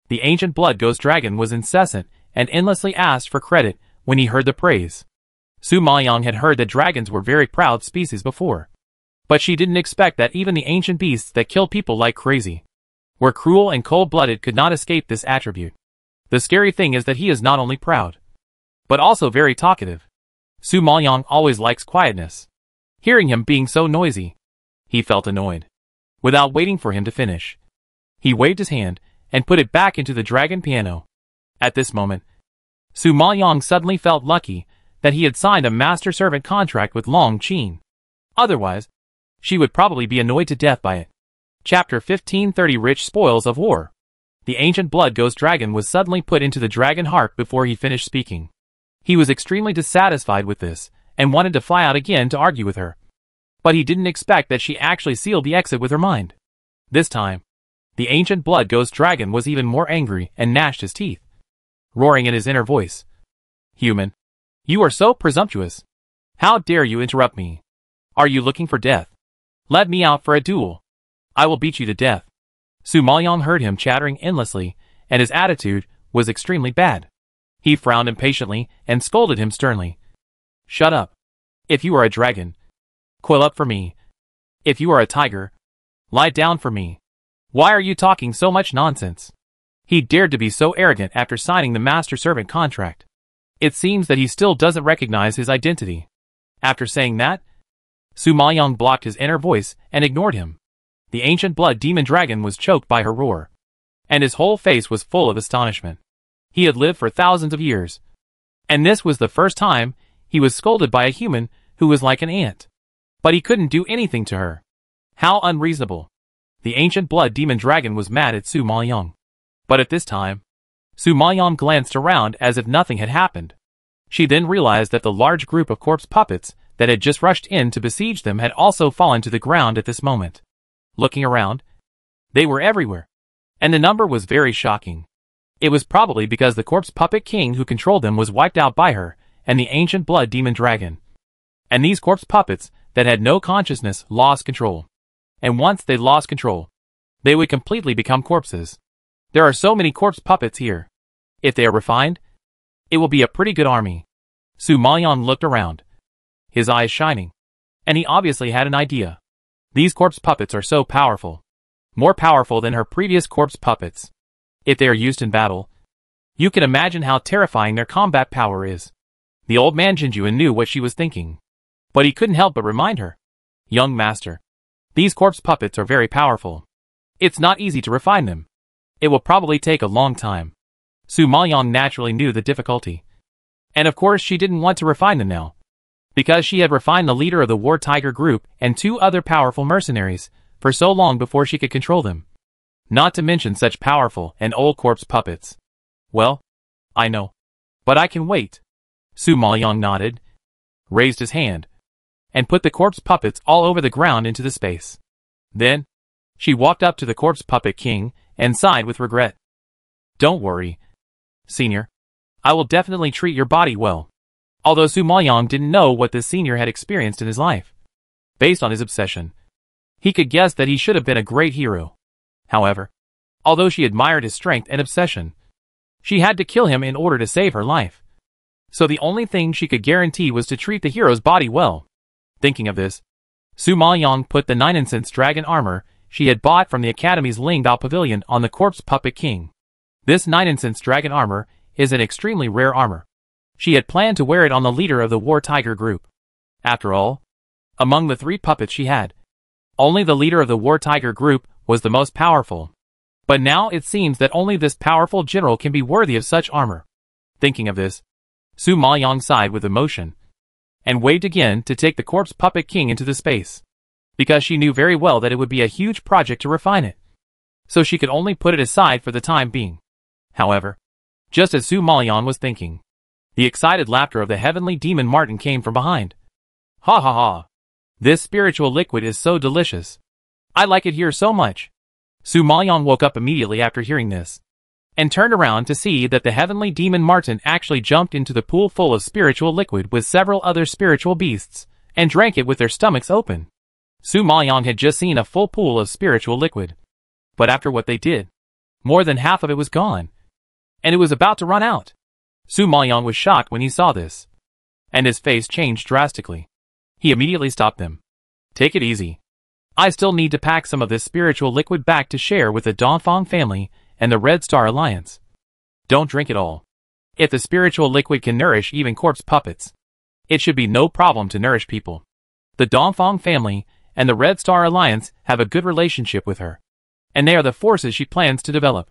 The ancient blood ghost dragon was incessant and endlessly asked for credit when he heard the praise. Su Maoyang had heard that dragons were very proud species before, but she didn't expect that even the ancient beasts that killed people like crazy were cruel and cold-blooded could not escape this attribute. The scary thing is that he is not only proud, but also very talkative. Su Maoyang always likes quietness. Hearing him being so noisy, he felt annoyed. Without waiting for him to finish, he waved his hand and put it back into the dragon piano. At this moment, Su Maoyang suddenly felt lucky that he had signed a master-servant contract with Long Qin. Otherwise, she would probably be annoyed to death by it. Chapter 1530 Rich Spoils of War. The ancient blood ghost dragon was suddenly put into the dragon heart before he finished speaking. He was extremely dissatisfied with this, and wanted to fly out again to argue with her. But he didn't expect that she actually sealed the exit with her mind. This time, the ancient blood ghost dragon was even more angry and gnashed his teeth, roaring in his inner voice. Human, you are so presumptuous. How dare you interrupt me? Are you looking for death? Let me out for a duel. I will beat you to death. Su Maoyang heard him chattering endlessly, and his attitude was extremely bad. He frowned impatiently and scolded him sternly. Shut up. If you are a dragon, coil up for me. If you are a tiger, lie down for me. Why are you talking so much nonsense? He dared to be so arrogant after signing the master-servant contract. It seems that he still doesn't recognize his identity. After saying that, Su Maoyong blocked his inner voice and ignored him. The ancient blood demon dragon was choked by her roar, and his whole face was full of astonishment. He had lived for thousands of years, and this was the first time he was scolded by a human who was like an ant. But he couldn't do anything to her. How unreasonable. The ancient blood demon dragon was mad at Su Maoyong. But at this time, Su Maoyong glanced around as if nothing had happened. She then realized that the large group of corpse puppets that had just rushed in to besiege them had also fallen to the ground at this moment. Looking around, they were everywhere, and the number was very shocking. It was probably because the corpse puppet king who controlled them was wiped out by her and the ancient blood demon dragon. And these corpse puppets that had no consciousness lost control. And once they lost control, they would completely become corpses. There are so many corpse puppets here. If they are refined, it will be a pretty good army. Su Maoyong looked around, his eyes shining, and he obviously had an idea. These corpse puppets are so powerful, more powerful than her previous corpse puppets. If they are used in battle, you can imagine how terrifying their combat power is. The old man Jinjuan knew what she was thinking, but he couldn't help but remind her. Young master, these corpse puppets are very powerful. It's not easy to refine them. It will probably take a long time. Su Maoyong naturally knew the difficulty. And of course she didn't want to refine them now, because she had refined the leader of the War Tiger group and 2 other powerful mercenaries for so long before she could control them. Not to mention such powerful and old corpse puppets. Well, I know. But I can wait. Su Maoyong nodded, raised his hand, and put the corpse puppets all over the ground into the space. Then, she walked up to the corpse puppet king and sighed with regret. Don't worry, senior. I will definitely treat your body well. Although Su Maoyong didn't know what this senior had experienced in his life. Based on his obsession, he could guess that he should have been a great hero. However, although she admired his strength and obsession, she had to kill him in order to save her life. So the only thing she could guarantee was to treat the hero's body well. Thinking of this, Su Maoyong put the 9-incense dragon armor she had bought from the Academy's Lingbao Pavilion on the corpse puppet king. This 9-incense dragon armor is an extremely rare armor. She had planned to wear it on the leader of the War Tiger group. After all, among the 3 puppets she had, only the leader of the War Tiger group was the most powerful. But now it seems that only this powerful general can be worthy of such armor. Thinking of this, Su Maoyong sighed with emotion, and waved again to take the corpse puppet king into the space, because she knew very well that it would be a huge project to refine it. So she could only put it aside for the time being. However, just as Su Maoyong was thinking, the excited laughter of the heavenly demon Martin came from behind. Ha ha ha! This spiritual liquid is so delicious. I like it here so much. Su Maoyong woke up immediately after hearing this, and turned around to see that the heavenly demon Martin actually jumped into the pool full of spiritual liquid with several other spiritual beasts, and drank it with their stomachs open. Su Maoyong had just seen a full pool of spiritual liquid. But after what they did, more than half of it was gone, and it was about to run out. Su Maoyong was shocked when he saw this, and his face changed drastically. He immediately stopped them. Take it easy. I still need to pack some of this spiritual liquid back to share with the Dongfang family and the Red Star Alliance. Don't drink it all. If the spiritual liquid can nourish even corpse puppets, it should be no problem to nourish people. The Dongfang family and the Red Star Alliance have a good relationship with her, and they are the forces she plans to develop.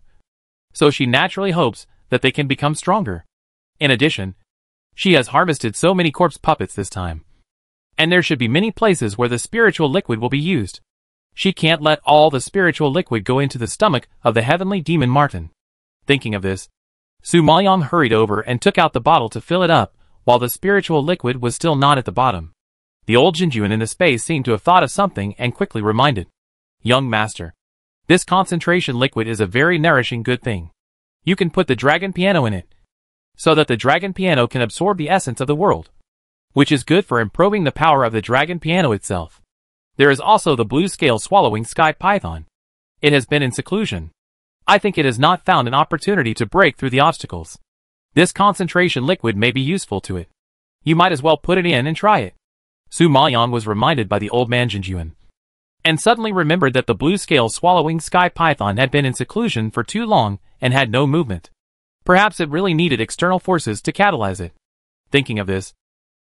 So she naturally hopes that they can become stronger. In addition, she has harvested so many corpse puppets this time, and there should be many places where the spiritual liquid will be used. She can't let all the spiritual liquid go into the stomach of the heavenly demon Martin. Thinking of this, Su Maoyong hurried over and took out the bottle to fill it up, while the spiritual liquid was still not at the bottom. The old Jinjuan in the space seemed to have thought of something and quickly reminded. Young master, this concentration liquid is a very nourishing good thing. You can put the dragon piano in it, so that the dragon piano can absorb the essence of the world, which is good for improving the power of the dragon piano itself. There is also the blue scale swallowing sky python. It has been in seclusion. I think it has not found an opportunity to break through the obstacles. This concentration liquid may be useful to it. You might as well put it in and try it. Su Mayan was reminded by the old man Jinjuan, and suddenly remembered that the blue scale swallowing sky python had been in seclusion for too long and had no movement. Perhaps it really needed external forces to catalyze it. Thinking of this,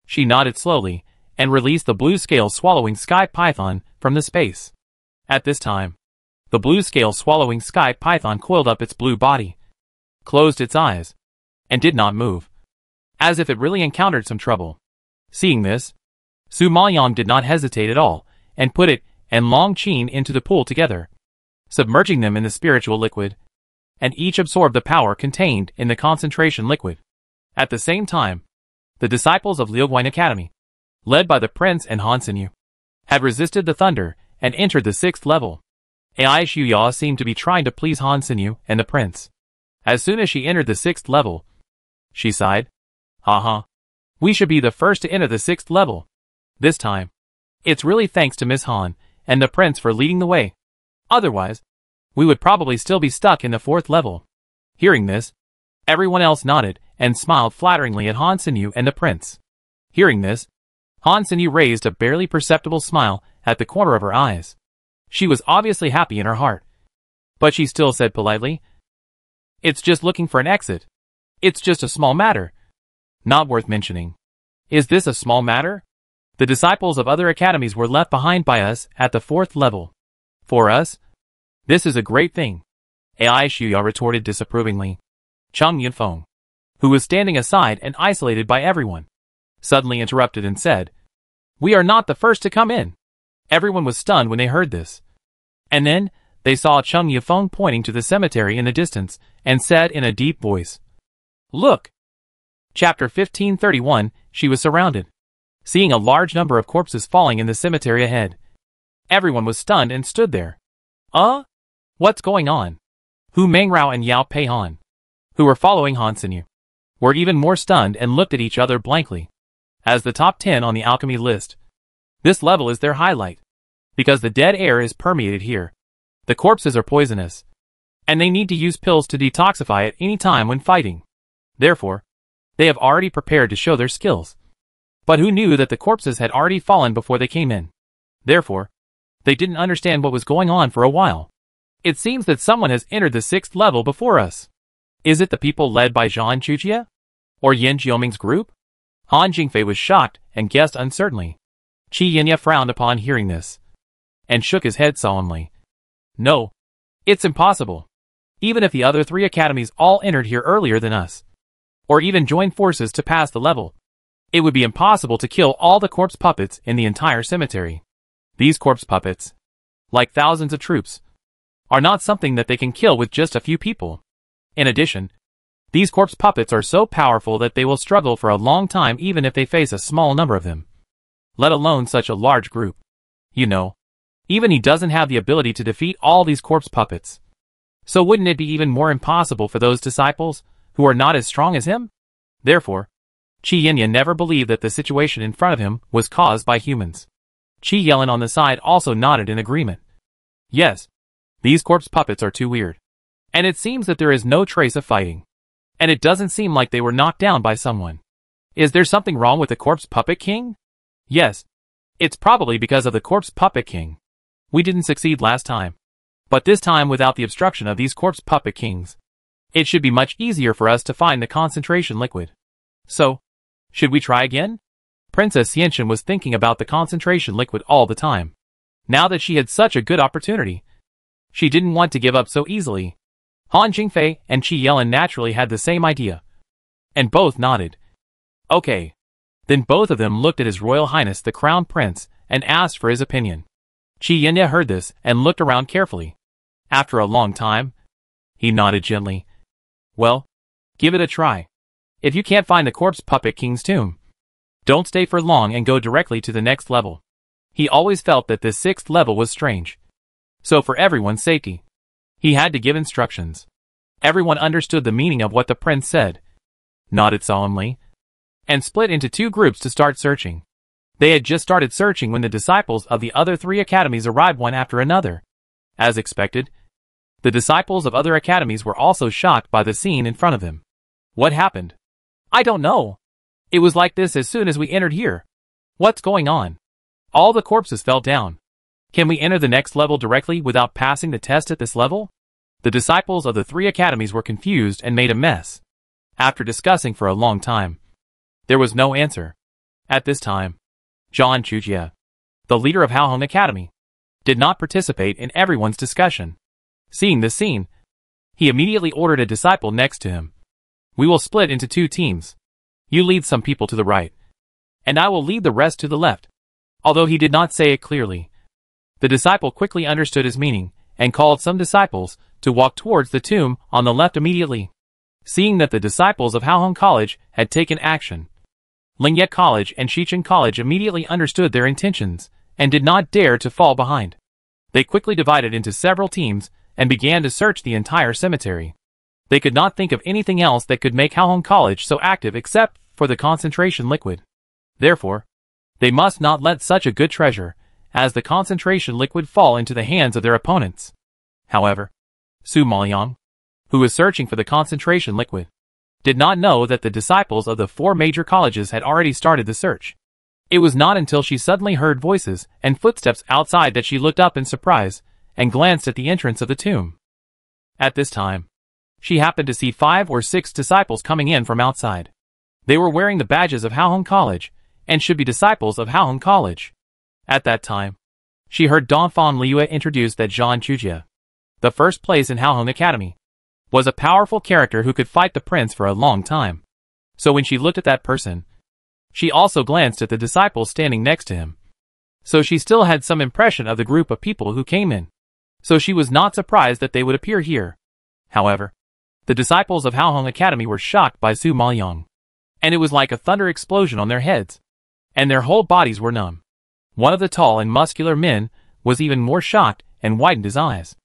she nodded slowly and released the blue scale swallowing sky python from the space. At this time, the blue scale swallowing sky python coiled up its blue body, closed its eyes, and did not move, as if it really encountered some trouble. Seeing this, Su Mayan did not hesitate at all, and put it and Long Qin into the pool together, submerging them in the spiritual liquid, and each absorbed the power contained in the concentration liquid. At the same time, the disciples of Liuguan Academy, led by the prince and Han Xinyu, had resisted the thunder and entered the 6th level. Ai Shuya seemed to be trying to please Han Xinyu and the prince. As soon as she entered the 6th level, she sighed. We should be the first to enter the 6th level. This time, it's really thanks to Miss Han and the prince for leading the way. Otherwise, we would probably still be stuck in the 4th level. Hearing this, everyone else nodded and smiled flatteringly at Han Xinyu and the prince. Hearing this, Han Xinyu raised a barely perceptible smile at the corner of her eyes. She was obviously happy in her heart. But she still said politely, "It's just looking for an exit. It's just a small matter. Not worth mentioning." Is this a small matter? The disciples of other academies were left behind by us at the 4th level. For us, this is a great thing, Ai Shuya retorted disapprovingly. Cheng Yunfeng, who was standing aside and isolated by everyone, suddenly interrupted and said, "We are not the first to come in." Everyone was stunned when they heard this. And then, they saw Cheng Yunfeng pointing to the cemetery in the distance, and said in a deep voice, "Look!" Chapter 1531, she was surrounded, seeing a large number of corpses falling in the cemetery ahead. Everyone was stunned and stood there. What's going on? Hu Mangrao and Yao Peihan, who were following Han Xinyu, were even more stunned and looked at each other blankly. As the top 10 on the alchemy list, this level is their highlight, because the dead air is permeated here. The corpses are poisonous, and they need to use pills to detoxify at any time when fighting. Therefore, they have already prepared to show their skills. But who knew that the corpses had already fallen before they came in? Therefore, they didn't understand what was going on for a while. It seems that someone has entered the 6th level before us. Is it the people led by Zhang Chujie? Or Yan Jioming's group? Han Jingfei was shocked and guessed uncertainly. Qi Yinya frowned upon hearing this, and shook his head solemnly. No, it's impossible. Even if the other 3 academies all entered here earlier than us, or even joined forces to pass the level, it would be impossible to kill all the corpse puppets in the entire cemetery. These corpse puppets, like thousands of troops, are not something that they can kill with just a few people. In addition, these corpse puppets are so powerful that they will struggle for a long time even if they face a small number of them, let alone such a large group. You know, even he doesn't have the ability to defeat all these corpse puppets. So wouldn't it be even more impossible for those disciples, who are not as strong as him? Therefore, Qi Yinya never believed that the situation in front of him was caused by humans. Qi Yelin on the side also nodded in agreement. Yes, these corpse puppets are too weird. And it seems that there is no trace of fighting. And it doesn't seem like they were knocked down by someone. Is there something wrong with the corpse puppet king? Yes, it's probably because of the corpse puppet king. We didn't succeed last time. But this time without the obstruction of these corpse puppet kings, it should be much easier for us to find the concentration liquid. So, should we try again? Princess Xianxian was thinking about the concentration liquid all the time. Now that she had such a good opportunity, she didn't want to give up so easily. Han Jingfei and Qi Yelin naturally had the same idea, and both nodded. Okay. Then both of them looked at His Royal Highness the Crown Prince and asked for his opinion. Qi Yinya heard this and looked around carefully. After a long time, he nodded gently. Well, give it a try. If you can't find the corpse puppet king's tomb, don't stay for long and go directly to the next level. He always felt that this 6th level was strange. So for everyone's safety, he had to give instructions. Everyone understood the meaning of what the prince said, nodded solemnly, and split into 2 groups to start searching. They had just started searching when the disciples of the other 3 academies arrived one after another. As expected, the disciples of other academies were also shocked by the scene in front of them. What happened? I don't know. It was like this as soon as we entered here. What's going on? All the corpses fell down. Can we enter the next level directly without passing the test at this level? The disciples of the 3 academies were confused and made a mess. After discussing for a long time, there was no answer. At this time, John Chujia, the leader of Haoheng Academy, did not participate in everyone's discussion. Seeing this scene, he immediately ordered a disciple next to him. We will split into 2 teams. You lead some people to the right, and I will lead the rest to the left. Although he did not say it clearly, the disciple quickly understood his meaning and called some disciples to walk towards the tomb on the left immediately. Seeing that the disciples of Haoheng College had taken action, Lingye College and Shichen College immediately understood their intentions and did not dare to fall behind. They quickly divided into several teams and began to search the entire cemetery. They could not think of anything else that could make Haoheng College so active except for the concentration liquid. Therefore, they must not let such a good treasure as the concentration liquid fall into the hands of their opponents. However, Su Maoyang, who was searching for the concentration liquid, did not know that the disciples of the 4 major colleges had already started the search. It was not until she suddenly heard voices and footsteps outside that she looked up in surprise and glanced at the entrance of the tomb. At this time, she happened to see 5 or 6 disciples coming in from outside. They were wearing the badges of Haoheng College and should be disciples of Haoheng College. At that time, she heard Donfan Liu introduce that Zhan Chujia, the first place in Haoheng Academy, was a powerful character who could fight the prince for a long time. So when she looked at that person, she also glanced at the disciples standing next to him. So she still had some impression of the group of people who came in. So she was not surprised that they would appear here. However, the disciples of Haoheng Academy were shocked by Su Maoyang, and it was like a thunder explosion on their heads, and their whole bodies were numb. One of the tall and muscular men was even more shocked and widened his eyes,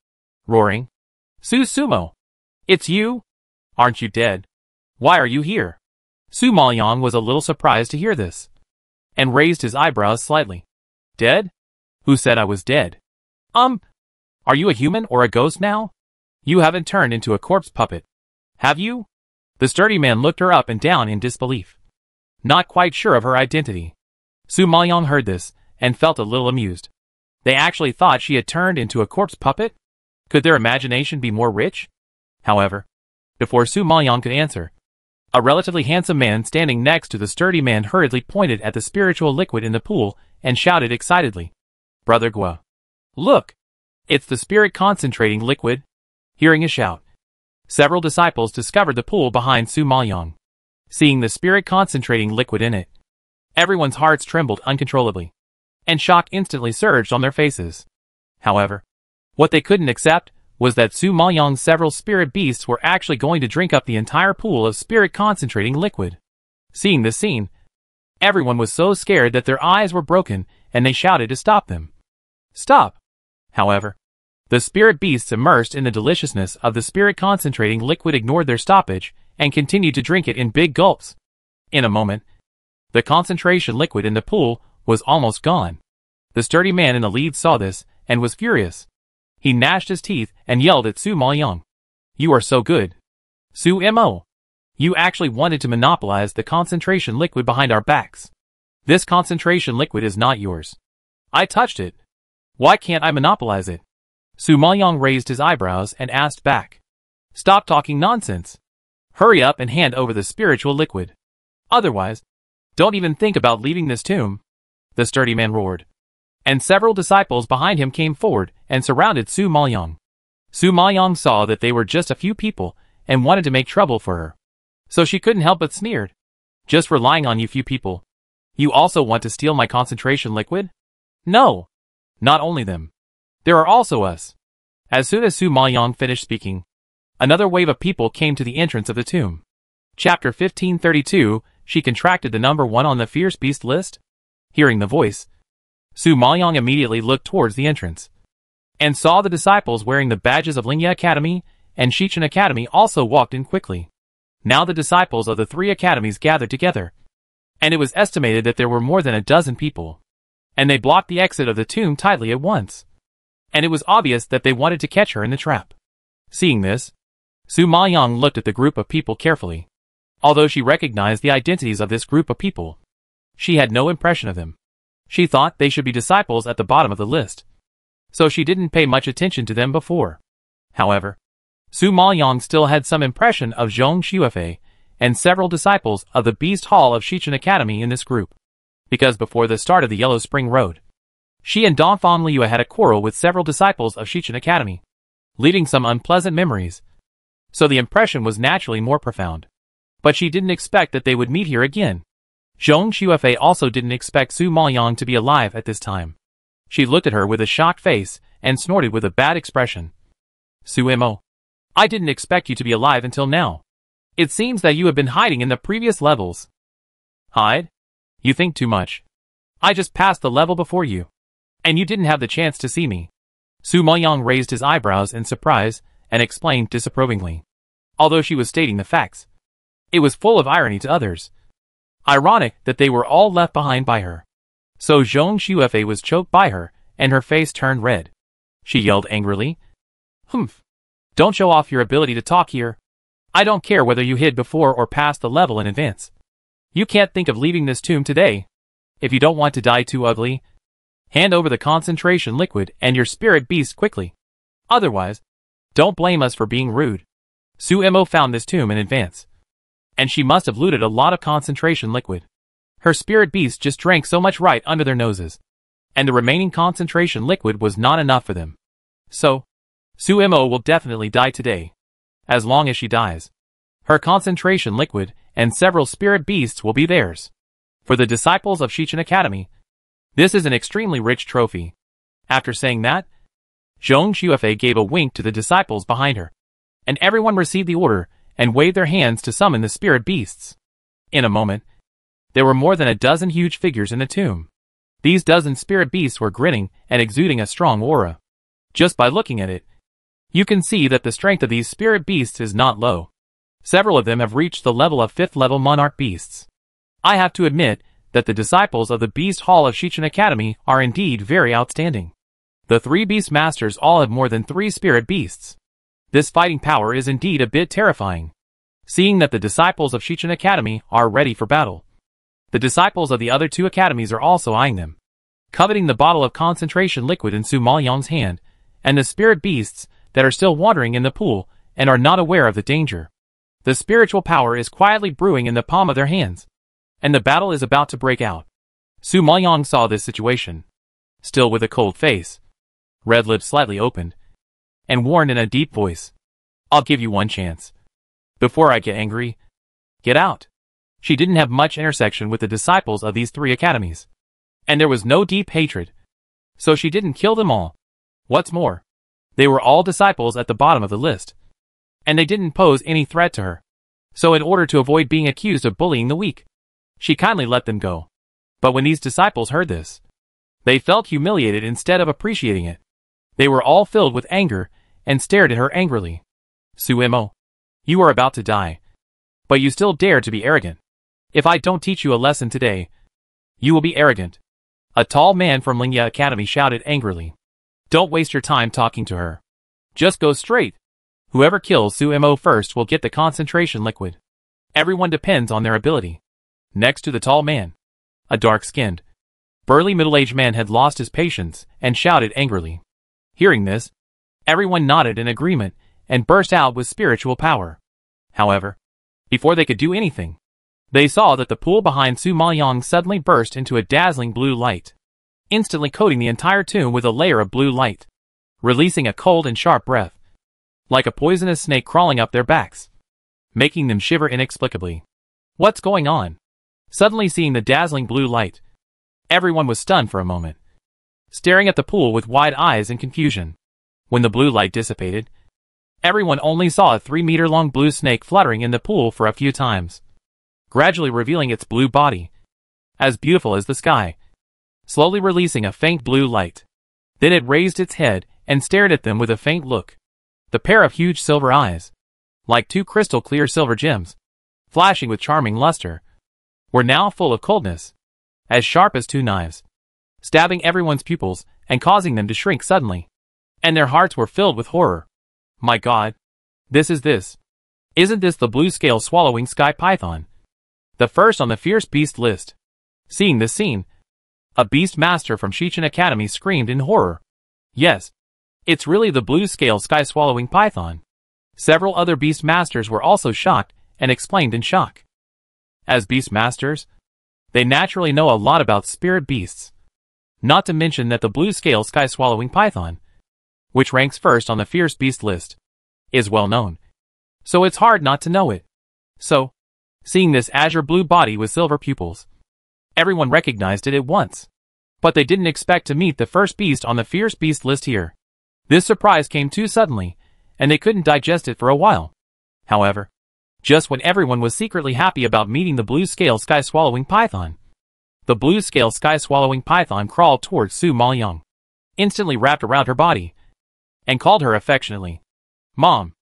roaring, "Su Sumo! It's you? Aren't you dead? Why are you here?" Su Maoyang was a little surprised to hear this, and raised his eyebrows slightly. "Dead? Who said I was dead? Are you a human or a ghost now? You haven't turned into a corpse puppet, have you?" The sturdy man looked her up and down in disbelief, not quite sure of her identity. Su Maoyang heard this and felt a little amused. They actually thought she had turned into a corpse puppet? Could their imagination be more rich? However, before Su Maoyang could answer, a relatively handsome man standing next to the sturdy man hurriedly pointed at the spiritual liquid in the pool and shouted excitedly, "Brother Gua, look! It's the spirit concentrating liquid." Hearing a shout, several disciples discovered the pool behind Su Maoyang. Seeing the spirit concentrating liquid in it, everyone's hearts trembled uncontrollably, and shock instantly surged on their faces. However, what they couldn't accept was that Su Maoyang's several spirit beasts were actually going to drink up the entire pool of spirit concentrating liquid. Seeing this scene, everyone was so scared that their eyes were broken and they shouted to stop them. Stop! However, the spirit beasts immersed in the deliciousness of the spirit concentrating liquid ignored their stoppage and continued to drink it in big gulps. In a moment, the concentration liquid in the pool was almost gone. The sturdy man in the lead saw this and was furious. He gnashed his teeth and yelled at Su Maoyang, "You are so good! Su Mo! You actually wanted to monopolize the concentration liquid behind our backs. This concentration liquid is not yours. I touched it. Why can't I monopolize it?" Su Maoyang raised his eyebrows and asked back, "Stop talking nonsense. Hurry up and hand over the spiritual liquid. Otherwise, don't even think about leaving this tomb," the sturdy man roared. And several disciples behind him came forward and surrounded Su Maoyang. Su Maoyang saw that they were just a few people and wanted to make trouble for her. So she couldn't help but sneered. "Just relying on you few people. You also want to steal my concentration liquid? No. Not only them. There are also us." As soon as Su Maoyang finished speaking, another wave of people came to the entrance of the tomb. Chapter 1532, she contracted the number 1 on the fierce beast list. Hearing the voice, Su Maoyang immediately looked towards the entrance, and saw the disciples wearing the badges of Lingye Academy and Shichen Academy also walked in quickly. Now the disciples of the 3 academies gathered together, and it was estimated that there were more than a dozen people, and they blocked the exit of the tomb tightly at once. And it was obvious that they wanted to catch her in the trap. Seeing this, Su Maoyang looked at the group of people carefully, Although she recognized the identities of this group of people, she had no impression of them. She thought they should be disciples at the bottom of the list, so she didn't pay much attention to them before. However, Su Maoyang still had some impression of Zhong Xuefei and several disciples of the Beast Hall of Shichen Academy in this group, because before the start of the Yellow Spring Road, she and Dongfang Liu had a quarrel with several disciples of Shichen Academy, leaving some unpleasant memories, so the impression was naturally more profound. But she didn't expect that they would meet here again. Zhong Xuefei also didn't expect Su Maoyang to be alive at this time. She looked at her with a shocked face and snorted with a bad expression. Su Mo, I didn't expect you to be alive until now. It seems that you have been hiding in the previous levels. Hide? You think too much. I just passed the level before you, and you didn't have the chance to see me. Su Maoyang raised his eyebrows in surprise and explained disapprovingly. Although she was stating the facts, it was full of irony to others. Ironic that they were all left behind by her. So Zhong Xuefei was choked by her, and her face turned red. She yelled angrily. Humph. Don't show off your ability to talk here. I don't care whether you hid before or passed the level in advance. You can't think of leaving this tomb today. If you don't want to die too ugly, hand over the concentration liquid and your spirit beast quickly. Otherwise, don't blame us for being rude. Su Mo found this tomb in advance, and she must have looted a lot of concentration liquid. Her spirit beast just drank so much right under their noses, and the remaining concentration liquid was not enough for them. So, Su Mo will definitely die today. As long as she dies, her concentration liquid and several spirit beasts will be theirs. For the disciples of Shichen Academy, this is an extremely rich trophy. After saying that, Zhong Xuefei gave a wink to the disciples behind her, and everyone received the order and waved their hands to summon the spirit beasts. In a moment, there were more than a dozen huge figures in the tomb. These dozen spirit beasts were grinning and exuding a strong aura. Just by looking at it, you can see that the strength of these spirit beasts is not low. Several of them have reached the level of 5th level monarch beasts. I have to admit that the disciples of the Beast Hall of Shichen Academy are indeed very outstanding. The 3 beast masters all have more than 3 spirit beasts. This fighting power is indeed a bit terrifying. Seeing that the disciples of Shichen Academy are ready for battle, the disciples of the other 2 academies are also eyeing them, coveting the bottle of concentration liquid in Su Maoyang's hand, and the spirit beasts that are still wandering in the pool and are not aware of the danger. The spiritual power is quietly brewing in the palm of their hands, and the battle is about to break out. Su Maoyang saw this situation, still with a cold face, red lips slightly opened, and warned in a deep voice, I'll give you one chance. Before I get angry, get out. She didn't have much intersection with the disciples of these 3 academies, and there was no deep hatred, so she didn't kill them all. What's more, they were all disciples at the bottom of the list, and they didn't pose any threat to her. So in order to avoid being accused of bullying the weak, she kindly let them go. But when these disciples heard this, they felt humiliated instead of appreciating it. They were all filled with anger and stared at her angrily. Su Mo, you are about to die, but you still dare to be arrogant. If I don't teach you a lesson today, you will be arrogant. A tall man from Lingya Academy shouted angrily. Don't waste your time talking to her. Just go straight. Whoever kills Su Mo first will get the concentration liquid. Everyone depends on their ability. Next to the tall man, a dark-skinned, burly middle-aged man had lost his patience and shouted angrily. Hearing this, everyone nodded in agreement and burst out with spiritual power. However, before they could do anything, they saw that the pool behind Su Maoyang suddenly burst into a dazzling blue light, instantly coating the entire tomb with a layer of blue light, releasing a cold and sharp breath, like a poisonous snake crawling up their backs, making them shiver inexplicably. What's going on? Suddenly seeing the dazzling blue light, everyone was stunned for a moment, staring at the pool with wide eyes in confusion. When the blue light dissipated, everyone only saw a 3-meter-long blue snake fluttering in the pool for a few times, gradually revealing its blue body, as beautiful as the sky, slowly releasing a faint blue light. Then it raised its head and stared at them with a faint look. The pair of huge silver eyes, like 2 crystal-clear silver gems, flashing with charming luster, were now full of coldness, as sharp as 2 knives, stabbing everyone's pupils and causing them to shrink suddenly. And their hearts were filled with horror. My God, this is this. Isn't this the blue scale swallowing sky python? The first on the fierce beast list. Seeing this scene, a beast master from Shichen Academy screamed in horror. Yes, it's really the blue scale sky swallowing python. Several other beast masters were also shocked and exclaimed in shock. As beast masters, they naturally know a lot about spirit beasts. Not to mention that the blue scale sky swallowing python, which ranks first on the fierce beast list, is well known. So it's hard not to know it. So, seeing this azure blue body with silver pupils, everyone recognized it at once. But they didn't expect to meet the first beast on the fierce beast list here. This surprise came too suddenly, and they couldn't digest it for a while. However, just when everyone was secretly happy about meeting the blue scale sky swallowing python, the blue scale sky swallowing python crawled towards Su Maoyang, instantly wrapped around her body, and called her affectionately, "Mom."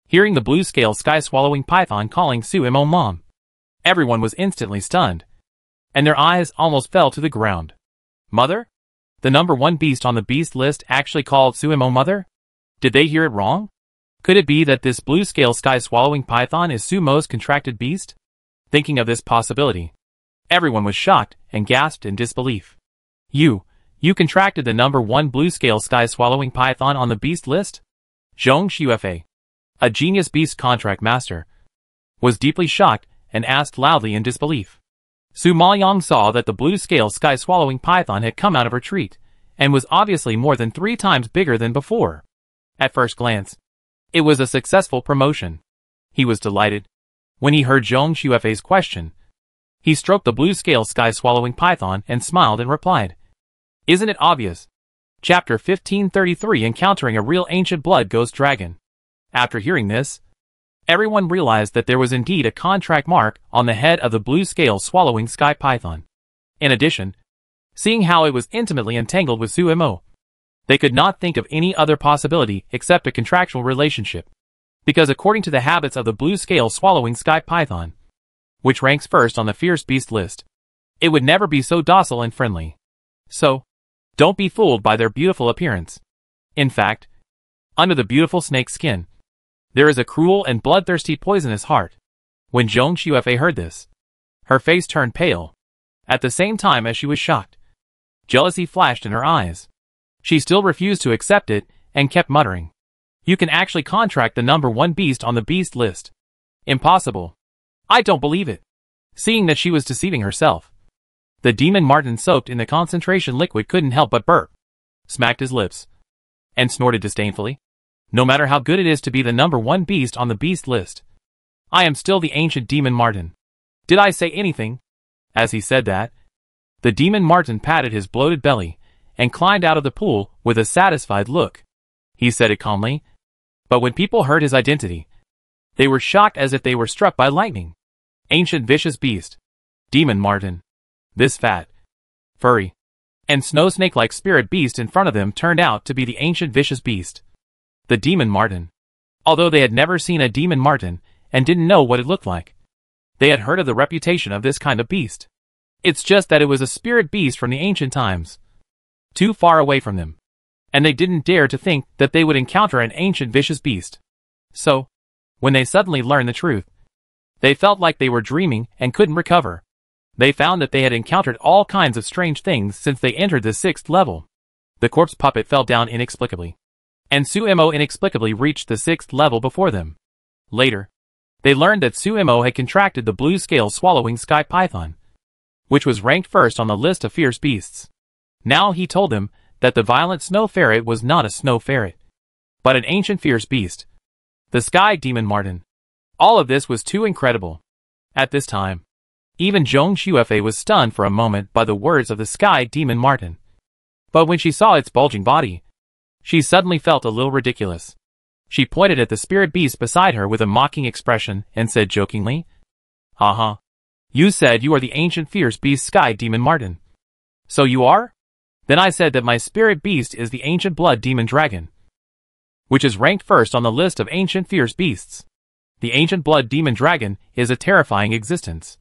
Hearing the blue scale sky swallowing python calling Su Mo mom, everyone was instantly stunned, and their eyes almost fell to the ground. Mother? The number one beast on the beast list actually called Su Mo mother? Did they hear it wrong? Could it be that this blue scale sky swallowing python is Su Mo's contracted beast? Thinking of this possibility, everyone was shocked and gasped in disbelief. You contracted the number one blue scale sky swallowing python on the beast list? Zhong Xuefei, a genius beast contract master, was deeply shocked and asked loudly in disbelief. Su Maoyang saw that the blue scale sky swallowing python had come out of retreat, and was obviously more than 3 times bigger than before. At first glance, it was a successful promotion. He was delighted. When he heard Zhong Xuefei's question, he stroked the blue scale sky swallowing python and smiled and replied, "Isn't it obvious?" Chapter 1533, Encountering a Real Ancient Blood Ghost Dragon. After hearing this, everyone realized that there was indeed a contract mark on the head of the blue scale swallowing sky python. In addition, seeing how it was intimately entangled with Su Mo, they could not think of any other possibility except a contractual relationship. Because according to the habits of the blue scale swallowing sky python, which ranks first on the fierce beast list, it would never be so docile and friendly. So, don't be fooled by their beautiful appearance. In fact, under the beautiful snake skin, there is a cruel and bloodthirsty poisonous heart. When Zhong Xuefei heard this, her face turned pale, at the same time as she was shocked. Jealousy flashed in her eyes. She still refused to accept it, and kept muttering, "You can actually contract the number one beast on the beast list. Impossible. I don't believe it." Seeing that she was deceiving herself, the demon Martin soaked in the concentration liquid couldn't help but burp, smacked his lips, and snorted disdainfully. "No matter how good it is to be the number one beast on the beast list, I am still the ancient demon Martin. Did I say anything?" As he said that, the demon Martin patted his bloated belly and climbed out of the pool with a satisfied look. He said it calmly, but when people heard his identity, they were shocked as if they were struck by lightning. Ancient vicious beast, demon Martin. This fat, furry, and snow snake-like spirit beast in front of them turned out to be the ancient vicious beast, the demon Martin. Although they had never seen a demon Martin and didn't know what it looked like, they had heard of the reputation of this kind of beast. It's just that it was a spirit beast from the ancient times, too far away from them, and they didn't dare to think that they would encounter an ancient vicious beast. So, when they suddenly learned the truth, they felt like they were dreaming and couldn't recover. They found that they had encountered all kinds of strange things since they entered the 6th level. The corpse puppet fell down inexplicably, and Su Mo inexplicably reached the 6th level before them. Later, they learned that Su Mo had contracted the blue scale swallowing sky python, which was ranked first on the list of fierce beasts. Now he told them that the violent snow ferret was not a snow ferret, but an ancient fierce beast, the sky demon Martin. All of this was too incredible. At this time, even Zhong Xuefei was stunned for a moment by the words of the sky demon Martin. But when she saw its bulging body, she suddenly felt a little ridiculous. She pointed at the spirit beast beside her with a mocking expression and said jokingly, "Haha, you said you are the ancient fierce beast sky demon Martin. So you are? Then I said that my spirit beast is the ancient blood demon dragon, which is ranked first on the list of ancient fierce beasts. The ancient blood demon dragon is a terrifying existence.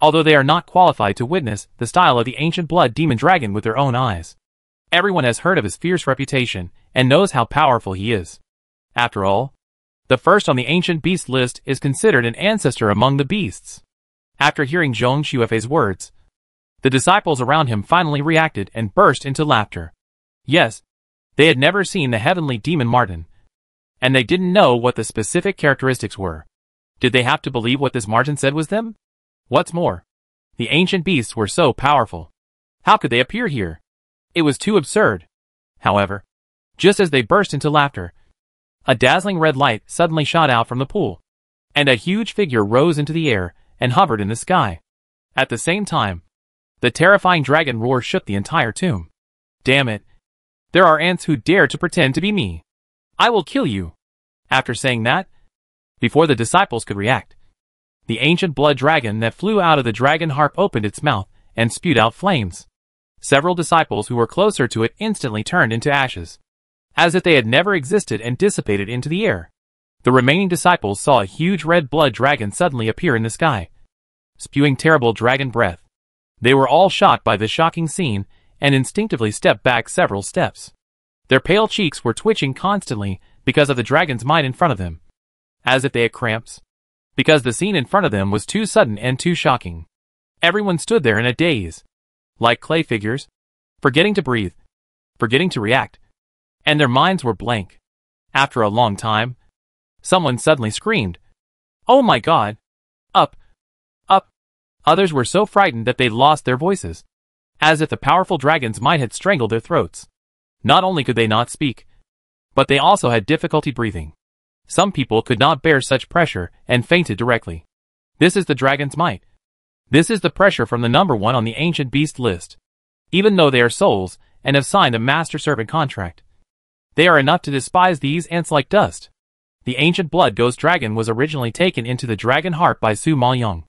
Although they are not qualified to witness the style of the ancient blood demon dragon with their own eyes, everyone has heard of his fierce reputation and knows how powerful he is. After all, The first on the ancient beast list is considered an ancestor among the beasts. After hearing Zhong Xuefei's words, the disciples around him finally reacted and burst into laughter. Yes, they had never seen the heavenly demon Martin, and they didn't know what the specific characteristics were. Did they have to believe what this Martin said was them? What's more, the ancient beasts were so powerful. How could they appear here? It was too absurd. However, just as they burst into laughter, a dazzling red light suddenly shot out from the pool, and a huge figure rose into the air and hovered in the sky. At the same time, the terrifying dragon roar shook the entire tomb. Damn it! There are ants who dare to pretend to be me. I will kill you. After saying that, before the disciples could react, the ancient blood dragon that flew out of the dragon harp opened its mouth and spewed out flames. Several disciples who were closer to it instantly turned into ashes, as if they had never existed, and dissipated into the air. The remaining disciples saw a huge red blood dragon suddenly appear in the sky, spewing terrible dragon breath. They were all shocked by this shocking scene and instinctively stepped back several steps. Their pale cheeks were twitching constantly because of the dragon's might in front of them, as if they had cramps, because the scene in front of them was too sudden and too shocking. Everyone stood there in a daze, like clay figures, forgetting to breathe, forgetting to react, and their minds were blank. After a long time, someone suddenly screamed, "Oh my God! Up! Up!" Others were so frightened that they lost their voices, as if the powerful dragon's might had strangled their throats. Not only could they not speak, but they also had difficulty breathing. Some people could not bear such pressure and fainted directly. This is the dragon's might. This is the pressure from the number one on the ancient beast list. Even though they are souls and have signed a master-servant contract, they are enough to despise these ants like dust. The ancient blood ghost dragon was originally taken into the dragon heart by Su Maoyong,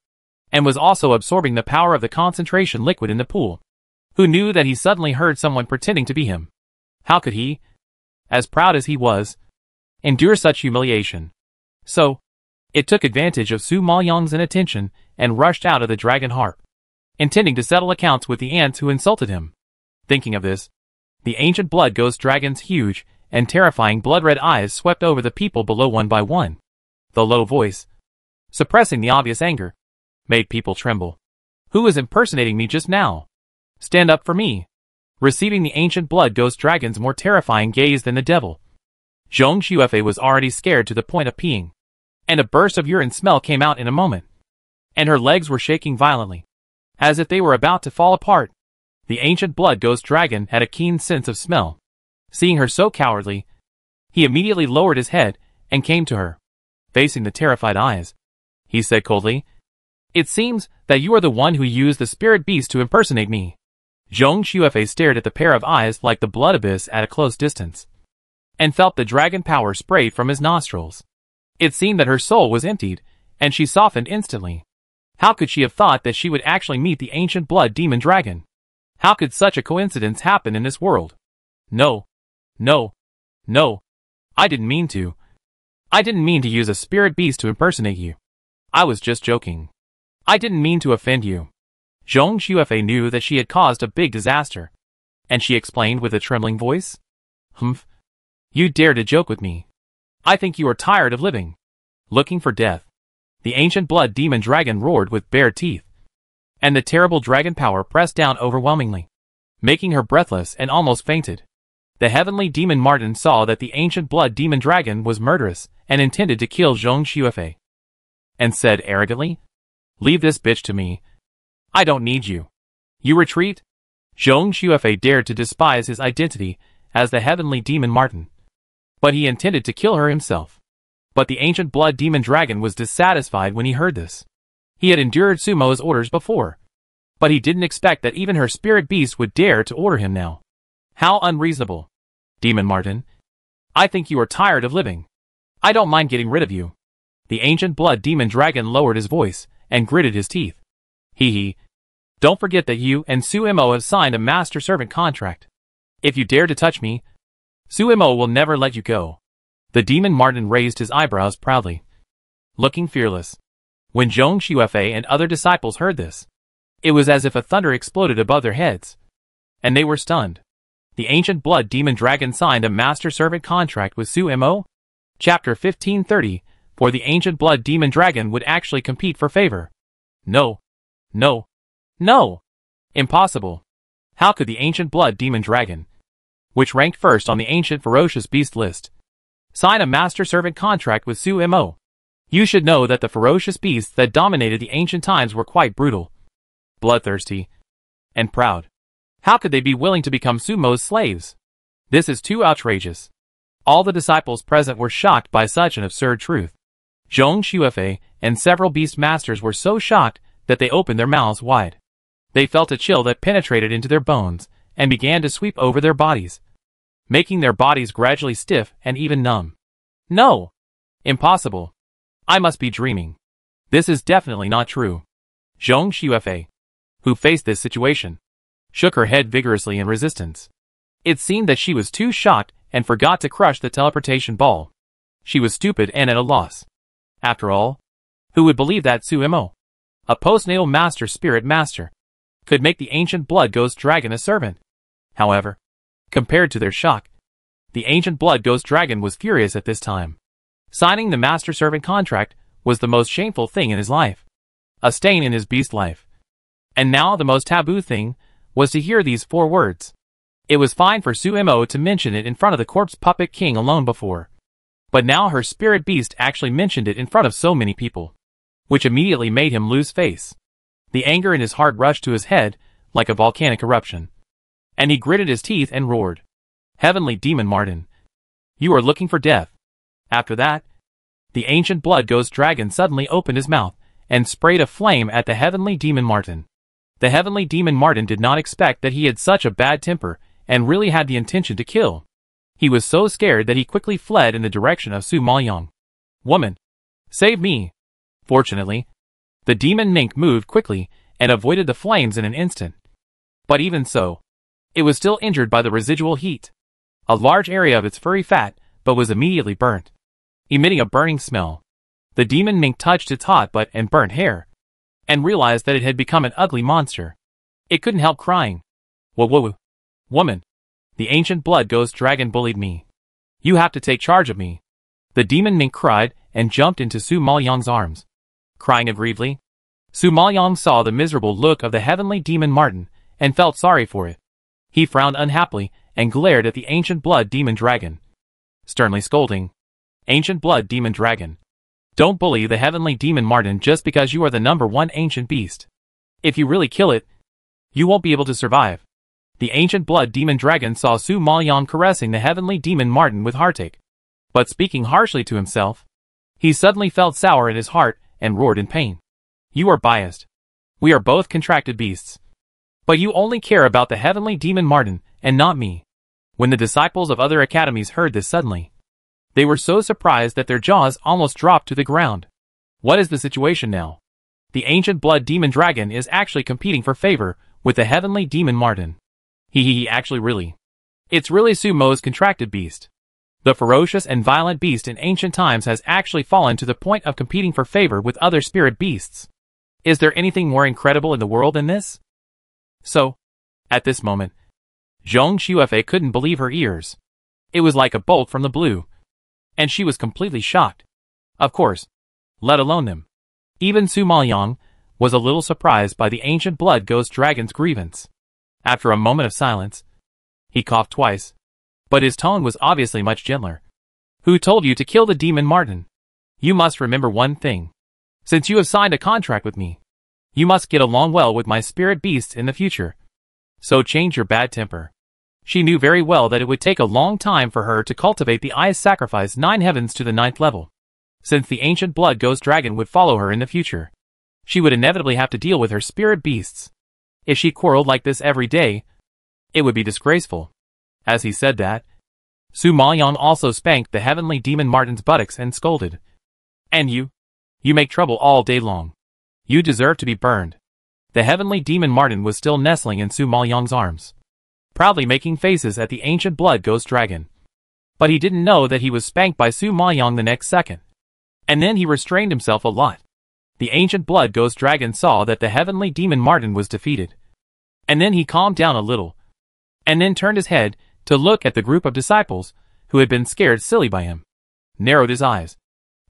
and was also absorbing the power of the concentration liquid in the pool. Who knew that he suddenly heard someone pretending to be him? How could he, as proud as he was, endure such humiliation? So, it took advantage of Su Maoyong's inattention and rushed out of the dragon harp, intending to settle accounts with the ants who insulted him. Thinking of this, the ancient blood ghost dragon's huge and terrifying blood-red eyes swept over the people below one by one. The low voice, suppressing the obvious anger, made people tremble. Who was impersonating me just now? Stand up for me. Receiving the ancient blood ghost dragon's more terrifying gaze than the devil, Zhong Xuefei was already scared to the point of peeing, and a burst of urine smell came out in a moment, and her legs were shaking violently, as if they were about to fall apart. The ancient blood ghost dragon had a keen sense of smell. Seeing her so cowardly, he immediately lowered his head and came to her. Facing the terrified eyes, he said coldly, "It seems that you are the one who used the spirit beast to impersonate me." Zhong Xuefei stared at the pair of eyes like the blood abyss at a close distance, and felt the dragon power spray from his nostrils. It seemed that her soul was emptied, and she softened instantly. How could she have thought that she would actually meet the ancient blood demon dragon? How could such a coincidence happen in this world? No. No. No. I didn't mean to. I didn't mean to use a spirit beast to impersonate you. I was just joking. I didn't mean to offend you. Zhong Xuefei knew that she had caused a big disaster, and she explained with a trembling voice, "Humph. You dare to joke with me. I think you are tired of living, looking for death." The ancient blood demon dragon roared with bared teeth, and the terrible dragon power pressed down overwhelmingly, making her breathless and almost fainted. The heavenly demon Martin saw that the ancient blood demon dragon was murderous and intended to kill Zhong Xuefei, and said arrogantly, "Leave this bitch to me. I don't need you." "You retreat?" Zhong Xuefei dared to despise his identity as the heavenly demon Martin, but he intended to kill her himself. But the ancient blood demon dragon was dissatisfied when he heard this. He had endured Sumo's orders before, but he didn't expect that even her spirit beast would dare to order him now. How unreasonable. "Demon Martin, I think you are tired of living. I don't mind getting rid of you." The ancient blood demon dragon lowered his voice and gritted his teeth. Hee. Don't forget that you and Sumo have signed a master-servant contract. If you dare to touch me, Sumo will never let you go. The demon Martin raised his eyebrows proudly, looking fearless. When Zhong Xuefei and other disciples heard this, it was as if a thunder exploded above their heads, and they were stunned. The ancient blood demon dragon signed a master-servant contract with Sumo? Chapter 1530, for the ancient blood demon dragon would actually compete for favor. No. No. No. Impossible. How could the ancient blood demon dragon, which ranked first on the ancient ferocious beast list, sign a master-servant contract with Sumo? You should know that the ferocious beasts that dominated the ancient times were quite brutal, bloodthirsty, and proud. How could they be willing to become Sumo's slaves? This is too outrageous. All the disciples present were shocked by such an absurd truth. Zhong Xuefei and several beast masters were so shocked that they opened their mouths wide. They felt a chill that penetrated into their bones and began to sweep over their bodies, making their bodies gradually stiff and even numb. No! Impossible. I must be dreaming. This is definitely not true. Zhong Xuefei, who faced this situation, shook her head vigorously in resistance. It seemed that she was too shocked and forgot to crush the teleportation ball. She was stupid and at a loss. After all, who would believe that Sumo, a postnatal master spirit master, could make the ancient blood ghost dragon a servant? However, compared to their shock, the ancient blood ghost dragon was furious at this time. Signing the master-servant contract was the most shameful thing in his life, a stain in his beast life. And now the most taboo thing was to hear these 4 words. It was fine for Sumo to mention it in front of the corpse puppet king alone before, but now her spirit beast actually mentioned it in front of so many people, which immediately made him lose face. The anger in his heart rushed to his head like a volcanic eruption, and he gritted his teeth and roared, "Heavenly Demon Martin, you are looking for death." After that, the ancient blood ghost dragon suddenly opened his mouth and sprayed a flame at the heavenly demon Martin. The heavenly demon Martin did not expect that he had such a bad temper and really had the intention to kill. He was so scared that he quickly fled in the direction of Su Maoyang. "Woman, save me!" Fortunately, the demon mink moved quickly and avoided the flames in an instant. But even so, it was still injured by the residual heat. A large area of its furry fat, but was immediately burnt, emitting a burning smell. The demon mink touched its hot butt and burnt hair, and realized that it had become an ugly monster. It couldn't help crying. "Whoa, woman, the ancient blood ghost dragon bullied me. You have to take charge of me." The demon mink cried and jumped into Su Maoyang's arms. Crying aggrievedly, Su Maoyang saw the miserable look of the heavenly demon Martin and felt sorry for it. He frowned unhappily and glared at the ancient blood demon dragon, sternly scolding, "Ancient blood demon dragon, don't bully the heavenly demon Martin just because you are the #1 ancient beast. If you really kill it, you won't be able to survive." The ancient blood demon dragon saw Su Maoyang caressing the heavenly demon Martin with heartache, but speaking harshly to himself, he suddenly felt sour in his heart and roared in pain. "You are biased. We are both contracted beasts. But you only care about the heavenly demon Martin and not me." When the disciples of other academies heard this suddenly, they were so surprised that their jaws almost dropped to the ground. What is the situation now? The ancient blood demon dragon is actually competing for favor with the heavenly demon Martin. Actually really. It's really Sumo's contracted beast. The ferocious and violent beast in ancient times has actually fallen to the point of competing for favor with other spirit beasts. Is there anything more incredible in the world than this? So, at this moment, Zhong Xuefei couldn't believe her ears. It was like a bolt from the blue, and she was completely shocked. Of course, let alone them. Even Su Maoyang was a little surprised by the ancient blood ghost dragon's grievance. After a moment of silence, he coughed twice, but his tone was obviously much gentler. "Who told you to kill the demon Martin? You must remember one thing. Since you have signed a contract with me, you must get along well with my spirit beasts in the future. So change your bad temper." She knew very well that it would take a long time for her to cultivate the ice sacrifice 9 heavens to the 9th level. Since the ancient blood ghost dragon would follow her in the future, she would inevitably have to deal with her spirit beasts. If she quarreled like this every day, it would be disgraceful. As he said that, Su Maoyang also spanked the heavenly demon Martin's buttocks and scolded, "And you make trouble all day long. You deserve to be burned." The heavenly demon Martin was still nestling in Su Maoyang's arms, proudly making faces at the ancient blood ghost dragon. But he didn't know that he was spanked by Su Maoyang the next second. And then he restrained himself a lot. The ancient blood ghost dragon saw that the heavenly demon Martin was defeated. And then he calmed down a little, and then turned his head to look at the group of disciples who had been scared silly by him. narrowed his eyes.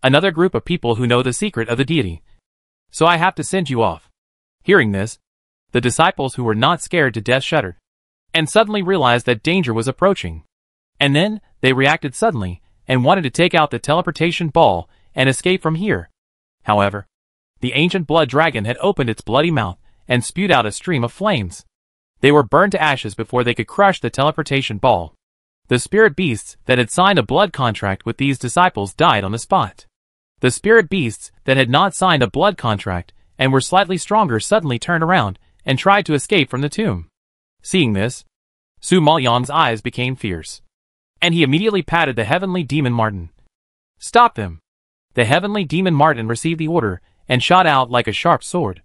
Another group of people who know the secret of the deity. So I have to send you off. Hearing this, the disciples who were not scared to death shuddered, and suddenly realized that danger was approaching. And then, they reacted suddenly, and wanted to take out the teleportation ball and escape from here. However, the ancient blood dragon had opened its bloody mouth and spewed out a stream of flames. They were burned to ashes before they could crush the teleportation ball. The spirit beasts that had signed a blood contract with these disciples died on the spot. The spirit beasts that had not signed a blood contract and were slightly stronger suddenly turned around and tried to escape from the tomb. Seeing this, Su Maoyang's eyes became fierce, and he immediately patted the heavenly demon Martin. Stop them! The heavenly demon Martin received the order and shot out like a sharp sword,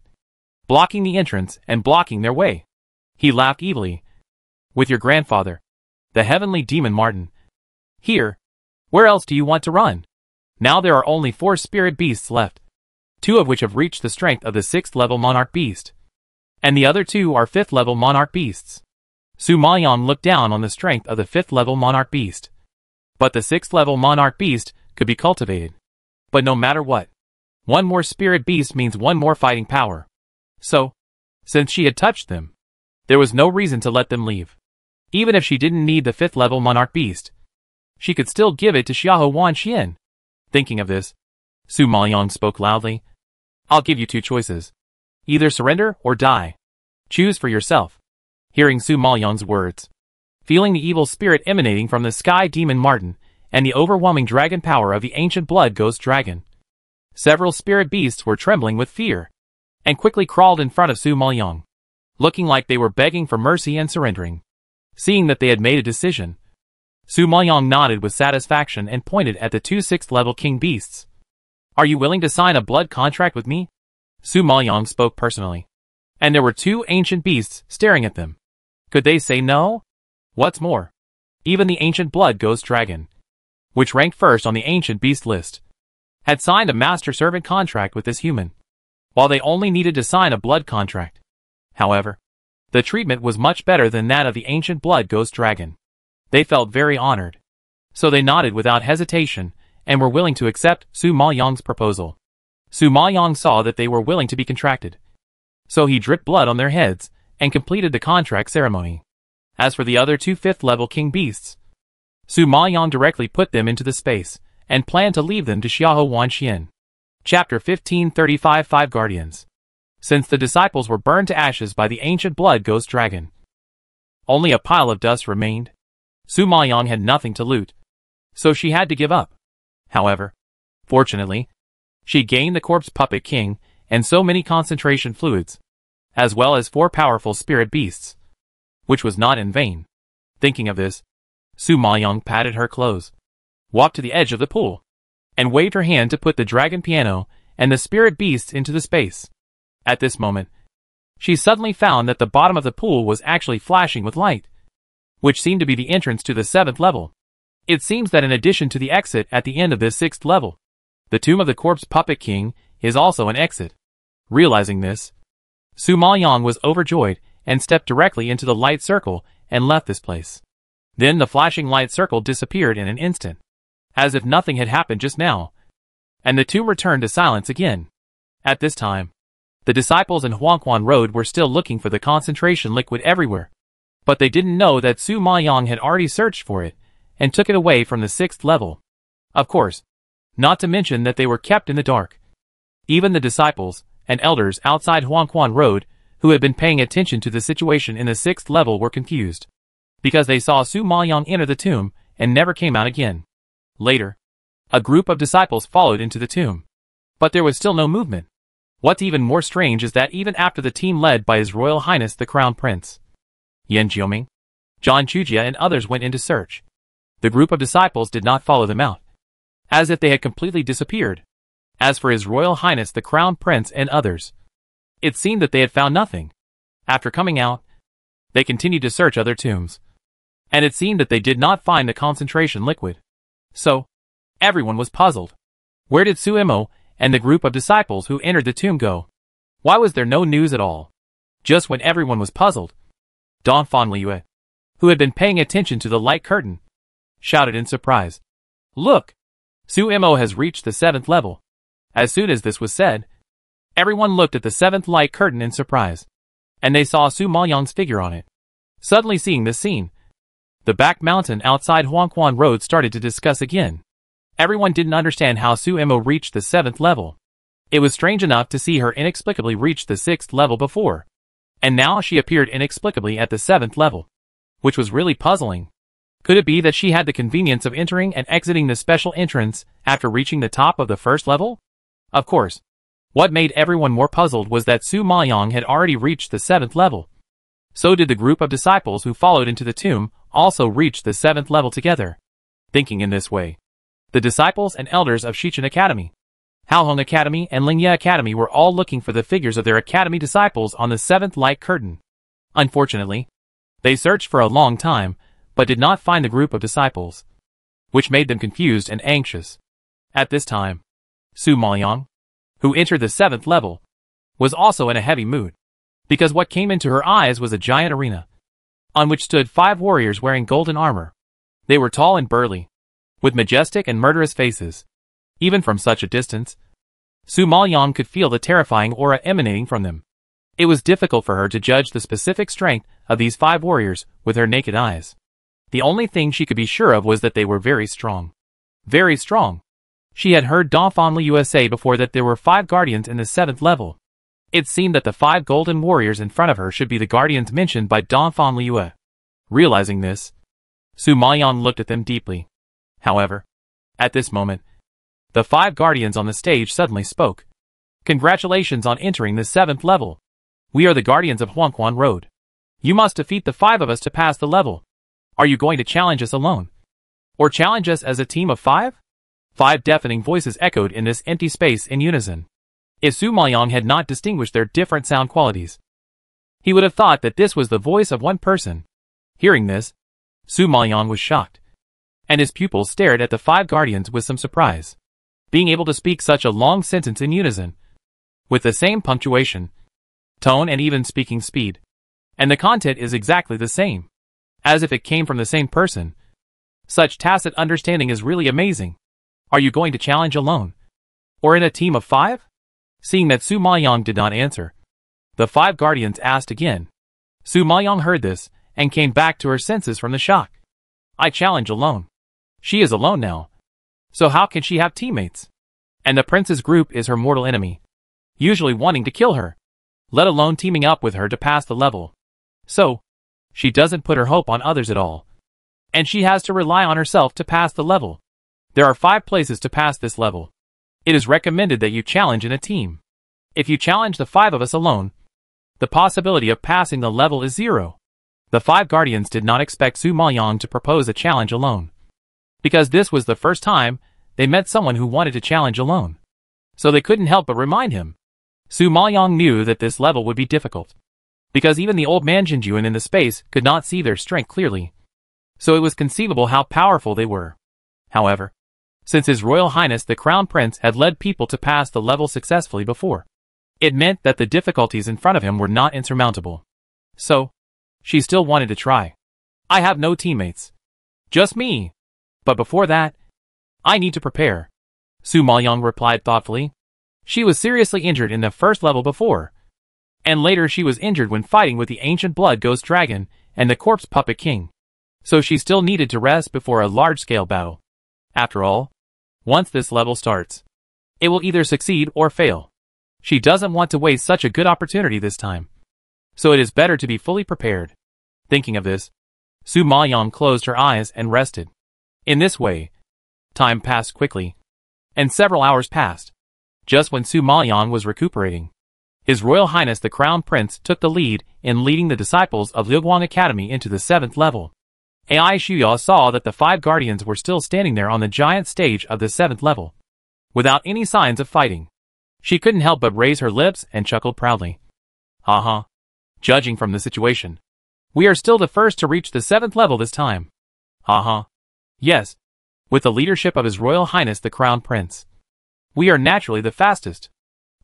blocking the entrance and blocking their way. He laughed evilly. With your grandfather, the heavenly demon Martin. Here. Where else do you want to run? Now there are only 4 spirit beasts left, 2 of which have reached the strength of the 6th level monarch beast, and the other 2 are 5th level monarch beasts. Su Maoyang looked down on the strength of the 5th level monarch beast. But the 6th level monarch beast could be cultivated. But no matter what, 1 more spirit beast means 1 more fighting power. So, since she had touched them, there was no reason to let them leave. Even if she didn't need the 5th level monarch beast, she could still give it to Xiahou Wanxian. Thinking of this, Su Maoyang spoke loudly. I'll give you 2 choices. Either surrender or die. Choose for yourself. Hearing Su Maoyang's words, feeling the evil spirit emanating from the sky demon Martin, and the overwhelming dragon power of the ancient blood ghost dragon, several spirit beasts were trembling with fear, and quickly crawled in front of Su Maoyang, looking like they were begging for mercy and surrendering. Seeing that they had made a decision, Su Maoyang nodded with satisfaction and pointed at the 2 6th level king beasts. Are you willing to sign a blood contract with me? Su Maoyang spoke personally, and there were 2 ancient beasts staring at them. Could they say no? What's more, even the ancient blood ghost dragon, which ranked first on the ancient beast list, had signed a master-servant contract with this human, while they only needed to sign a blood contract. However, the treatment was much better than that of the ancient blood ghost dragon. They felt very honored, so they nodded without hesitation and were willing to accept Su Maoyang's proposal. Su Maoyang saw that they were willing to be contracted, so he dripped blood on their heads and completed the contract ceremony. As for the other 2 5th level king beasts, Su Maoyang directly put them into the space and planned to leave them to Xiahou Wanxian. Chapter 1535 5 Guardians. Since the disciples were burned to ashes by the ancient blood ghost dragon, only a pile of dust remained. Su Maoyang had nothing to loot, so she had to give up. However, fortunately, she gained the corpse puppet king and so many concentration fluids, as well as 4 powerful spirit beasts, which was not in vain. Thinking of this, Su Maoyang patted her clothes, walked to the edge of the pool, and waved her hand to put the dragon piano and the spirit beasts into the space. At this moment, she suddenly found that the bottom of the pool was actually flashing with light, which seemed to be the entrance to the 7th level. It seems that in addition to the exit at the end of this 6th level, the tomb of the corpse puppet king is also an exit. Realizing this, Su Maoyang was overjoyed and stepped directly into the light circle and left this place. Then the flashing light circle disappeared in an instant, as if nothing had happened just now, and the tomb returned to silence again. At this time, the disciples in Huangquan Road were still looking for the concentration liquid everywhere, but they didn't know that Su Maoyang had already searched for it and took it away from the 6th level. Of course, not to mention that they were kept in the dark. Even the disciples and elders outside Huangquan Road who had been paying attention to the situation in the 6th level were confused, because they saw Su Maoyang enter the tomb and never came out again. Later, a group of disciples followed into the tomb, but there was still no movement. What's even more strange is that even after the team led by His Royal Highness the Crown Prince, Yan Jioming, Zhang Chujia and others went into search, the group of disciples did not follow them out, as if they had completely disappeared. As for His Royal Highness the Crown Prince and others, it seemed that they had found nothing. After coming out, they continued to search other tombs, and it seemed that they did not find the concentration liquid. So, everyone was puzzled. Where did Su Imo and the group of disciples who entered the tomb go? Why was there no news at all? Just when everyone was puzzled, Don Fan Liyue, who had been paying attention to the light curtain, shouted in surprise. Look! Sumo has reached the 7th level. As soon as this was said, everyone looked at the 7th light curtain in surprise, and they saw Su Maoyang's figure on it. Suddenly seeing this scene, the back mountain outside Huangquan Road started to discuss again. Everyone didn't understand how Sumo reached the 7th level. It was strange enough to see her inexplicably reach the 6th level before, and now she appeared inexplicably at the 7th level, which was really puzzling. Could it be that she had the convenience of entering and exiting the special entrance after reaching the top of the 1st level? Of course. What made everyone more puzzled was that Su Maoyang had already reached the 7th level. So did the group of disciples who followed into the tomb also reach the 7th level together. Thinking in this way, the disciples and elders of Shichen Academy, Haohong Academy and Lingye Academy were all looking for the figures of their academy disciples on the 7th light curtain. Unfortunately, they searched for a long time, but did not find the group of disciples, which made them confused and anxious. At this time, Su Maoyang, who entered the 7th level, was also in a heavy mood, because what came into her eyes was a giant arena, on which stood 5 warriors wearing golden armor. They were tall and burly, with majestic and murderous faces. Even from such a distance, Su Maoyang could feel the terrifying aura emanating from them. It was difficult for her to judge the specific strength of these 5 warriors with her naked eyes. The only thing she could be sure of was that they were very strong. Very strong. She had heard Dongfang Liu say before that there were 5 guardians in the 7th level. It seemed that the 5 golden warriors in front of her should be the guardians mentioned by Dongfang Liu. Realizing this, Su Maoyang looked at them deeply. However, at this moment, the 5 guardians on the stage suddenly spoke. Congratulations on entering the 7th level. We are the guardians of Huangquan Road. You must defeat the 5 of us to pass the level. Are you going to challenge us alone? Or challenge us as a team of 5? 5 deafening voices echoed in this empty space in unison. If Su Maoyang had not distinguished their different sound qualities, he would have thought that this was the voice of one person. Hearing this, Su Maoyang was shocked, and his pupils stared at the 5 guardians with some surprise. Being able to speak such a long sentence in unison, with the same punctuation, tone and even speaking speed, and the content is exactly the same, as if it came from the same person. Such tacit understanding is really amazing. Are you going to challenge alone? Or in a team of 5? Seeing that Su Maoyang did not answer, the 5 guardians asked again. Su Maoyang heard this, and came back to her senses from the shock. I challenge alone. She is alone now. So how can she have teammates? And the prince's group is her mortal enemy, usually wanting to kill her, let alone teaming up with her to pass the level. So, she doesn't put her hope on others at all, and she has to rely on herself to pass the level. There are 5 places to pass this level. It is recommended that you challenge in a team. If you challenge the 5 of us alone, the possibility of passing the level is 0. The 5 guardians did not expect Su Maoyang to propose a challenge alone, because this was the first time they met someone who wanted to challenge alone. So they couldn't help but remind him. Su Maoyang knew that this level would be difficult, because even the old man Jinjuan in the space could not see their strength clearly. So it was conceivable how powerful they were. However, since His Royal Highness the Crown Prince had led people to pass the level successfully before, it meant that the difficulties in front of him were not insurmountable. So, she still wanted to try. I have no teammates. Just me. But before that, I need to prepare. Su Maoyang replied thoughtfully. She was seriously injured in the 1st level before, and later she was injured when fighting with the ancient blood ghost dragon and the corpse puppet king. So she still needed to rest before a large-scale battle. After all, once this level starts, it will either succeed or fail. She doesn't want to waste such a good opportunity this time. So it is better to be fully prepared. Thinking of this, Su Maoyang closed her eyes and rested. In this way, time passed quickly, and several hours passed. Just when Su Maoyang was recuperating, His Royal Highness the Crown Prince took the lead in leading the disciples of Liuguang Academy into the 7th level. Ai Shuya saw that the 5 guardians were still standing there on the giant stage of the 7th level, without any signs of fighting. She couldn't help but raise her lips and chuckled proudly. Haha. Judging from the situation, we are still the first to reach the 7th level this time. Haha. Yes, with the leadership of His Royal Highness the Crown Prince, we are naturally the fastest.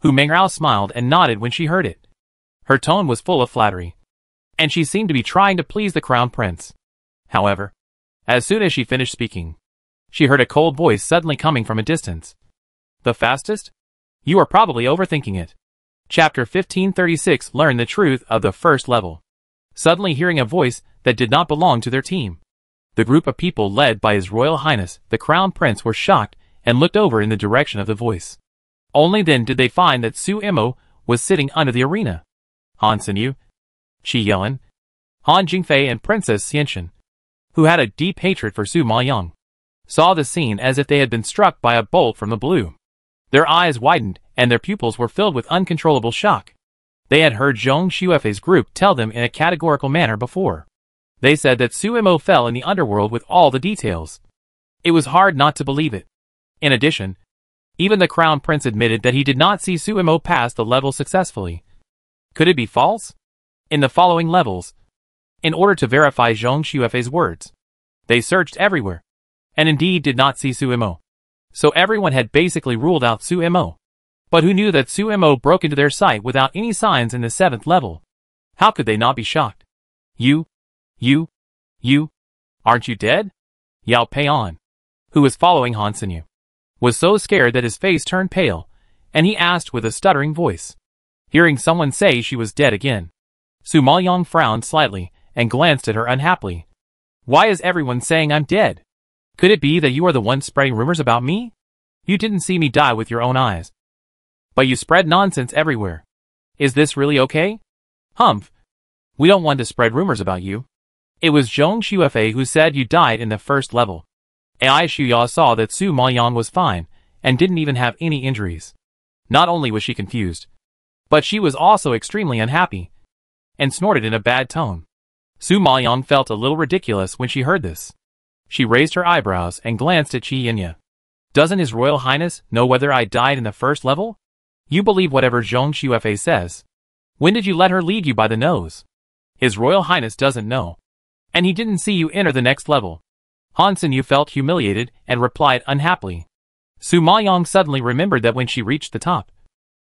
Hu Mengrao smiled and nodded when she heard it. Her tone was full of flattery, and she seemed to be trying to please the Crown Prince. However, as soon as she finished speaking, She heard a cold voice suddenly coming from a distance. The fastest? You are probably overthinking it. Chapter 1536 Learn the truth of the first level. Suddenly hearing a voice that did not belong to their team. The group of people led by His Royal Highness, the Crown Prince, were shocked and looked over in the direction of the voice. Only then did they find that Su Imo was sitting under the arena. Han Xinyu, Qi Yelin, Han Jingfei and Princess Xianxin, who had a deep hatred for Su Maoyang, saw the scene as if they had been struck by a bolt from the blue. Their eyes widened and their pupils were filled with uncontrollable shock. They had heard Zhong Xuefei's group tell them in a categorical manner before. They said that Su Imo fell in the underworld with all the details. It was hard not to believe it. In addition, even the Crown Prince admitted that he did not see Su Imo pass the level successfully. Could it be false? In the following levels, in order to verify Zhong Xuefei's words, they searched everywhere, and indeed did not see Su Imo. So everyone had basically ruled out Su Imo. But who knew that Su Imo broke into their sight without any signs in the 7th level? How could they not be shocked? You, aren't you dead? Yao Pei'an, who was following Han Xinyu, was so scared that his face turned pale, and he asked with a stuttering voice, hearing someone say she was dead again. Su Maoyang frowned slightly and glanced at her unhappily. Why is everyone saying I'm dead? Could it be that you are the one spreading rumors about me? You didn't see me die with your own eyes, but you spread nonsense everywhere. Is this really okay? Humph. We don't want to spread rumors about you. It was Zhong Xuefei who said you died in the 1st level. Ai Shuya saw that Su Maoyang was fine and didn't even have any injuries. Not only was she confused, but she was also extremely unhappy, and snorted in a bad tone. Su Maoyang felt a little ridiculous when she heard this. She raised her eyebrows and glanced at Qi Yinya. Doesn't His Royal Highness know whether I died in the 1st level? You believe whatever Zhong Xuefei says. When did you let her lead you by the nose? His Royal Highness doesn't know, and he didn't see you enter the next level. Han Xinyu felt humiliated and replied unhappily. Su Maoyang suddenly remembered that when she reached the top,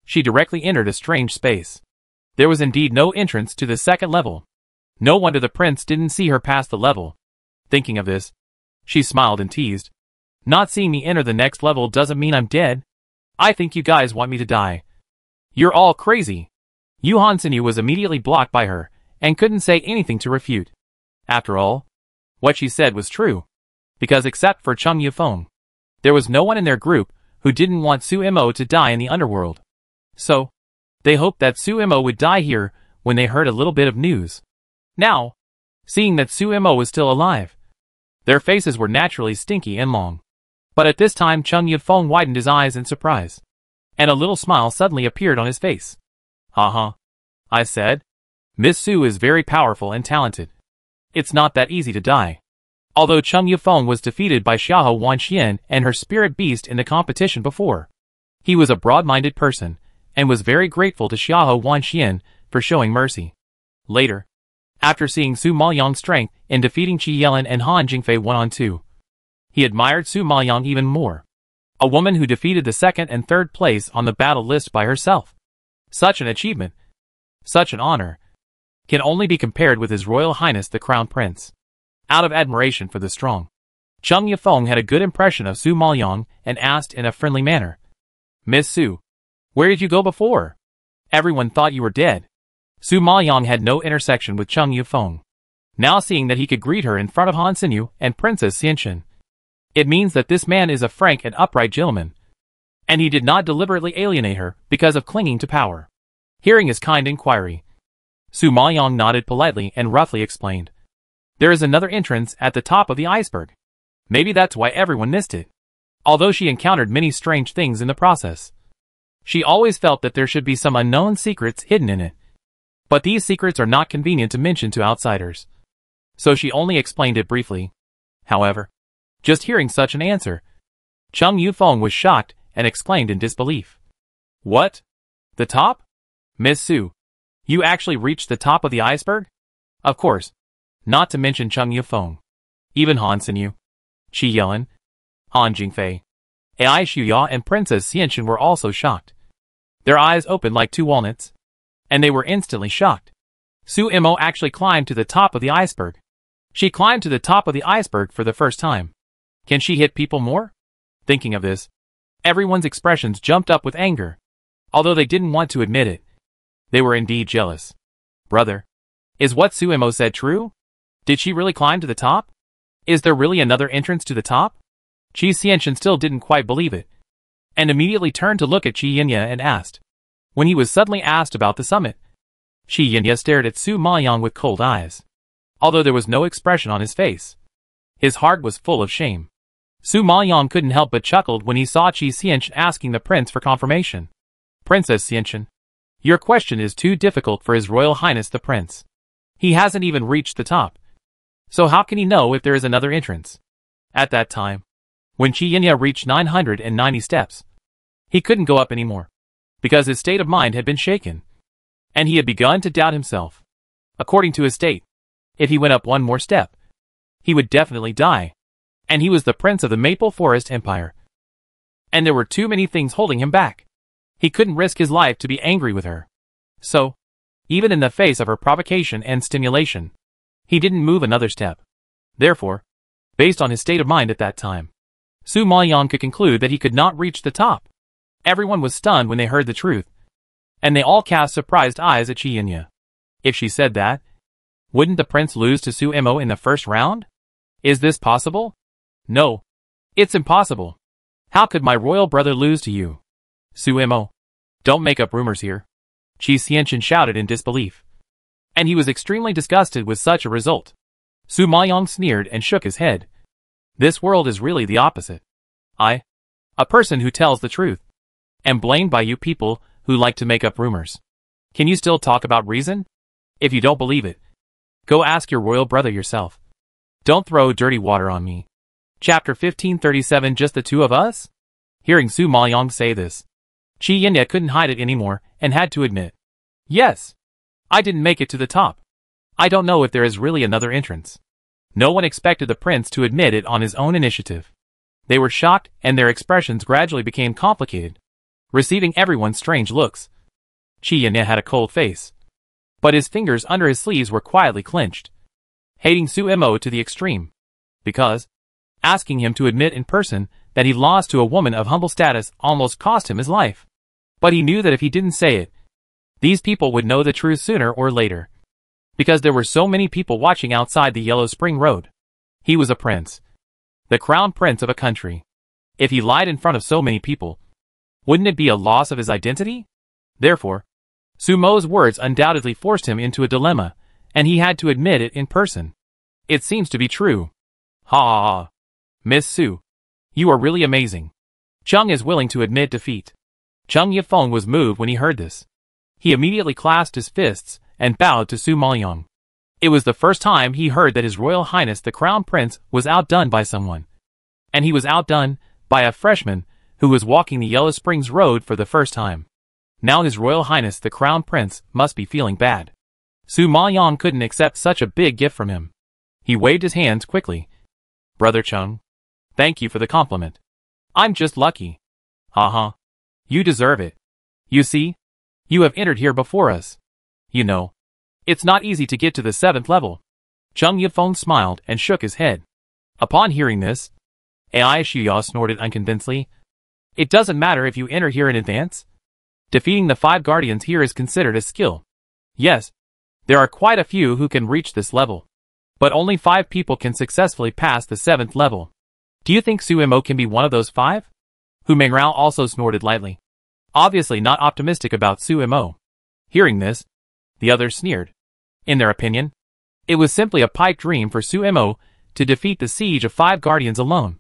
she directly entered a strange space. There was indeed no entrance to the 2nd level. No wonder the prince didn't see her pass the level. Thinking of this, she smiled and teased. Not seeing me enter the next level doesn't mean I'm dead. I think you guys want me to die. You're all crazy. Han Xinyu was immediately blocked by her, and couldn't say anything to refute. After all, what she said was true. Because except for Cheng Yufeng, there was no one in their group who didn't want Su Imo to die in the underworld. So, they hoped that Su Imo would die here when they heard a little bit of news. Now, seeing that Su Imo was still alive, their faces were naturally stinky and long. But at this time Cheng Yufeng widened his eyes in surprise, and a little smile suddenly appeared on his face. Ha, I said. Miss Su is very powerful and talented. It's not that easy to die. Although Cheng Yufeng was defeated by Xiahou Wanxian and her spirit beast in the competition before, he was a broad-minded person, and was very grateful to Xiahou Wanxian for showing mercy. Later, after seeing Su Maoyang's strength in defeating Qi Yelin and Han Jingfei 1-on-2, he admired Su Maoyang even more. A woman who defeated the 2nd and 3rd place on the battle list by herself. Such an achievement, such an honor, can only be compared with His Royal Highness the Crown Prince. Out of admiration for the strong, Cheng Yufeng had a good impression of Su Maoyang and asked in a friendly manner, Miss Su, where did you go before? Everyone thought you were dead. Su Maoyang had no intersection with Cheng Yufeng. Now seeing that he could greet her in front of Han Xinyu and Princess Xianxin, it means that this man is a frank and upright gentleman, and he did not deliberately alienate her because of clinging to power. Hearing his kind inquiry, Su Maoyang nodded politely and roughly explained, there is another entrance at the top of the iceberg. Maybe that's why everyone missed it. Although she encountered many strange things in the process, she always felt that there should be some unknown secrets hidden in it. But these secrets are not convenient to mention to outsiders, so she only explained it briefly. However, just hearing such an answer, Cheng Yufeng was shocked and exclaimed in disbelief. What? The top? Miss Su, you actually reached the top of the iceberg? Of course, not to mention Cheng Yufeng. Even Han Xinyu, Qi Yelin, Han Jingfei, Ai Shuya and Princess Xianxin were also shocked. Their eyes opened like 2 walnuts, and they were instantly shocked. Su Imo actually climbed to the top of the iceberg. She climbed to the top of the iceberg for the first time. Can she hit people more? Thinking of this, everyone's expressions jumped up with anger. Although they didn't want to admit it, they were indeed jealous. Brother, is what Suemo said true? Did she really climb to the top? Is there really another entrance to the top? Chi Xianxian still didn't quite believe it, and immediately turned to look at Qi Yinya and asked. When he was suddenly asked about the summit, Qi Yinya stared at Su Maoyang with cold eyes. Although there was no expression on his face, his heart was full of shame. Su Maoyang couldn't help but chuckled when he saw Qi Xianxian asking the prince for confirmation. Princess Xianxian, your question is too difficult for His Royal Highness the Prince. He hasn't even reached the top. So how can he know if there is another entrance? At that time, when Qi Yinya reached 990 steps, he couldn't go up anymore, because his state of mind had been shaken, and he had begun to doubt himself. According to his state, if he went up one more step, he would definitely die, and he was the prince of the Maple Forest Empire. And there were too many things holding him back. He couldn't risk his life to be angry with her. So, even in the face of her provocation and stimulation, he didn't move another step. Therefore, based on his state of mind at that time, Su Maoyang could conclude that he could not reach the top. Everyone was stunned when they heard the truth, and they all cast surprised eyes at Qi Yinya. If she said that, wouldn't the prince lose to Suemo in the first round? Is this possible? No. It's impossible. How could my royal brother lose to you? Suemo, don't make up rumors here. Qi Xianxian shouted in disbelief. And he was extremely disgusted with such a result. Su Maoyang sneered and shook his head. This world is really the opposite. I, a person who tells the truth, am blamed by you people who like to make up rumors. Can you still talk about reason? If you don't believe it, go ask your royal brother yourself. Don't throw dirty water on me. Chapter 1537. Just the two of us? Hearing Su Maoyang say this, Qi Yinya couldn't hide it anymore and had to admit. Yes. I didn't make it to the top. I don't know if there is really another entrance. No one expected the prince to admit it on his own initiative. They were shocked and their expressions gradually became complicated, receiving everyone's strange looks. Qi Yinya had a cold face, but his fingers under his sleeves were quietly clenched, hating Suemo to the extreme, because asking him to admit in person that he lost to a woman of humble status almost cost him his life. But he knew that if he didn't say it, these people would know the truth sooner or later, because there were so many people watching outside the Yellow Spring Road. He was a prince, the crown prince of a country. If he lied in front of so many people, wouldn't it be a loss of his identity? Therefore, Sumo's words undoubtedly forced him into a dilemma, and he had to admit it in person. It seems to be true. Ha ha ha. Miss Su, you are really amazing. Chung is willing to admit defeat. Chung Yifeng was moved when he heard this. He immediately clasped his fists and bowed to Su Maoyang. It was the first time he heard that His Royal Highness the Crown Prince was outdone by someone. And he was outdone by a freshman who was walking the Yellow Springs Road for the first time. Now His Royal Highness the Crown Prince must be feeling bad. Su Maoyang couldn't accept such a big gift from him. He waved his hands quickly. Brother Chung, thank you for the compliment. I'm just lucky. Ha. You deserve it. You see, you have entered here before us. You know, it's not easy to get to the 7th level. Chung Yifeng smiled and shook his head. Upon hearing this, Ai Shuya snorted unconvincedly. It doesn't matter if you enter here in advance. Defeating the 5 guardians here is considered a skill. Yes, there are quite a few who can reach this level, but only 5 people can successfully pass the 7th level. Do you think Suemo can be one of those 5? Hu Mengrao also snorted lightly, obviously not optimistic about Suemo. Hearing this, the others sneered. In their opinion, it was simply a pipe dream for Suemo to defeat the siege of 5 guardians alone,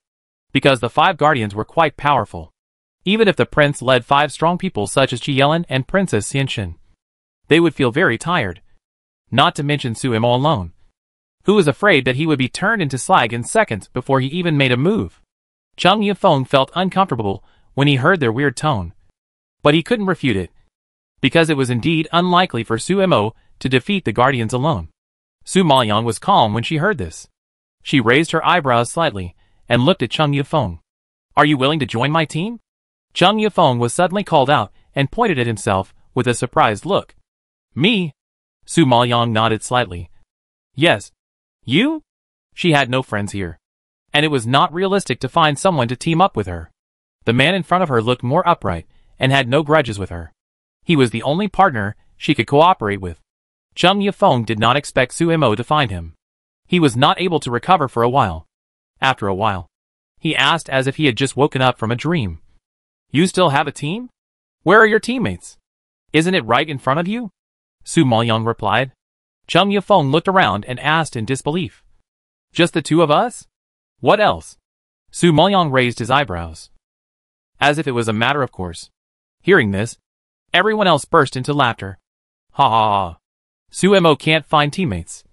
because the 5 guardians were quite powerful. Even if the prince led 5 strong people such as Qi Yelin and Princess Xianxian, they would feel very tired. Not to mention Suemo alone, who was afraid that he would be turned into slag in seconds before he even made a move. Chung Yifeng felt uncomfortable when he heard their weird tone, but he couldn't refute it, because it was indeed unlikely for Suemo to defeat the guardians alone. Su Maoyang was calm when she heard this. She raised her eyebrows slightly and looked at Chung Yifeng. Are you willing to join my team? Chung Yifeng was suddenly called out and pointed at himself with a surprised look. Me? Su Maoyang nodded slightly. Yes. You? She had no friends here. and it was not realistic to find someone to team up with her. The man in front of her looked more upright, and had no grudges with her. He was the only partner she could cooperate with. Chung Yifeng did not expect Suemo to find him. He was not able to recover for a while. After a while, he asked as if he had just woken up from a dream. You still have a team? Where are your teammates? Isn't it right in front of you? Su Maoyang replied. Chung Yifeng looked around and asked in disbelief. Just the two of us? What else? Su Maoyang raised his eyebrows, as if it was a matter of course. Hearing this, everyone else burst into laughter. Ha ha ha. Suemo can't find teammates,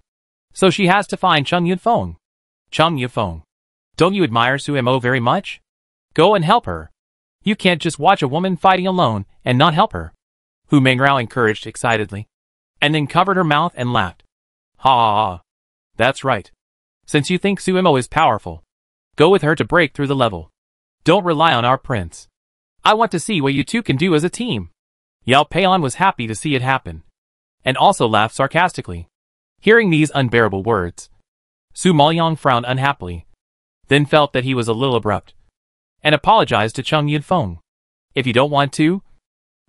so she has to find Chung Yifeng. Chung Yifeng, don't you admire Suemo very much? Go and help her. You can't just watch a woman fighting alone and not help her. Hu Mengrao encouraged excitedly, and then covered her mouth and laughed. Ha ha ha. That's right. Since you think Suemo is powerful, go with her to break through the level. Don't rely on our prince. I want to see what you two can do as a team. Yao Peian was happy to see it happen, and also laughed sarcastically. Hearing these unbearable words, Su Maoyang frowned unhappily, then felt that he was a little abrupt, and apologized to Chung Yifeng. If you don't want to,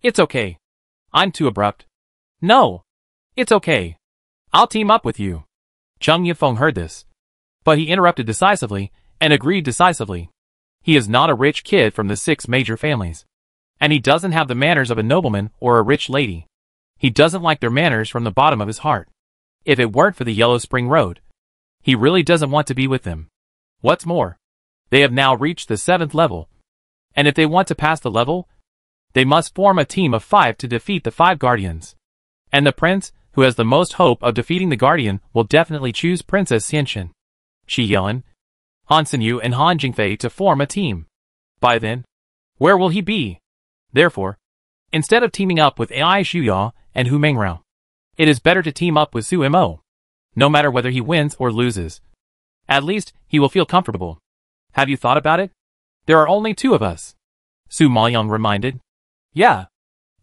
it's okay. I'm too abrupt. No, it's okay. I'll team up with you. Chung Yifeng heard this, but he interrupted decisively and agreed decisively. He is not a rich kid from the 6 major families, and he doesn't have the manners of a nobleman or a rich lady. He doesn't like their manners from the bottom of his heart. If it weren't for the Yellow Spring Road, he really doesn't want to be with them. What's more, they have now reached the 7th level, and if they want to pass the level, they must form a team of 5 to defeat the 5 guardians. And the prince, who has the most hope of defeating the guardian, will definitely choose Princess Xianxin, Shi Yelin, Han Sinyu and Han Jingfei to form a team. By then, where will he be? Therefore, instead of teaming up with Ai Shuya and Hu Mengrao, it is better to team up with Suemo. No matter whether he wins or loses, at least he will feel comfortable. Have you thought about it? There are only 2 of us, Su Maoyang reminded. Yeah,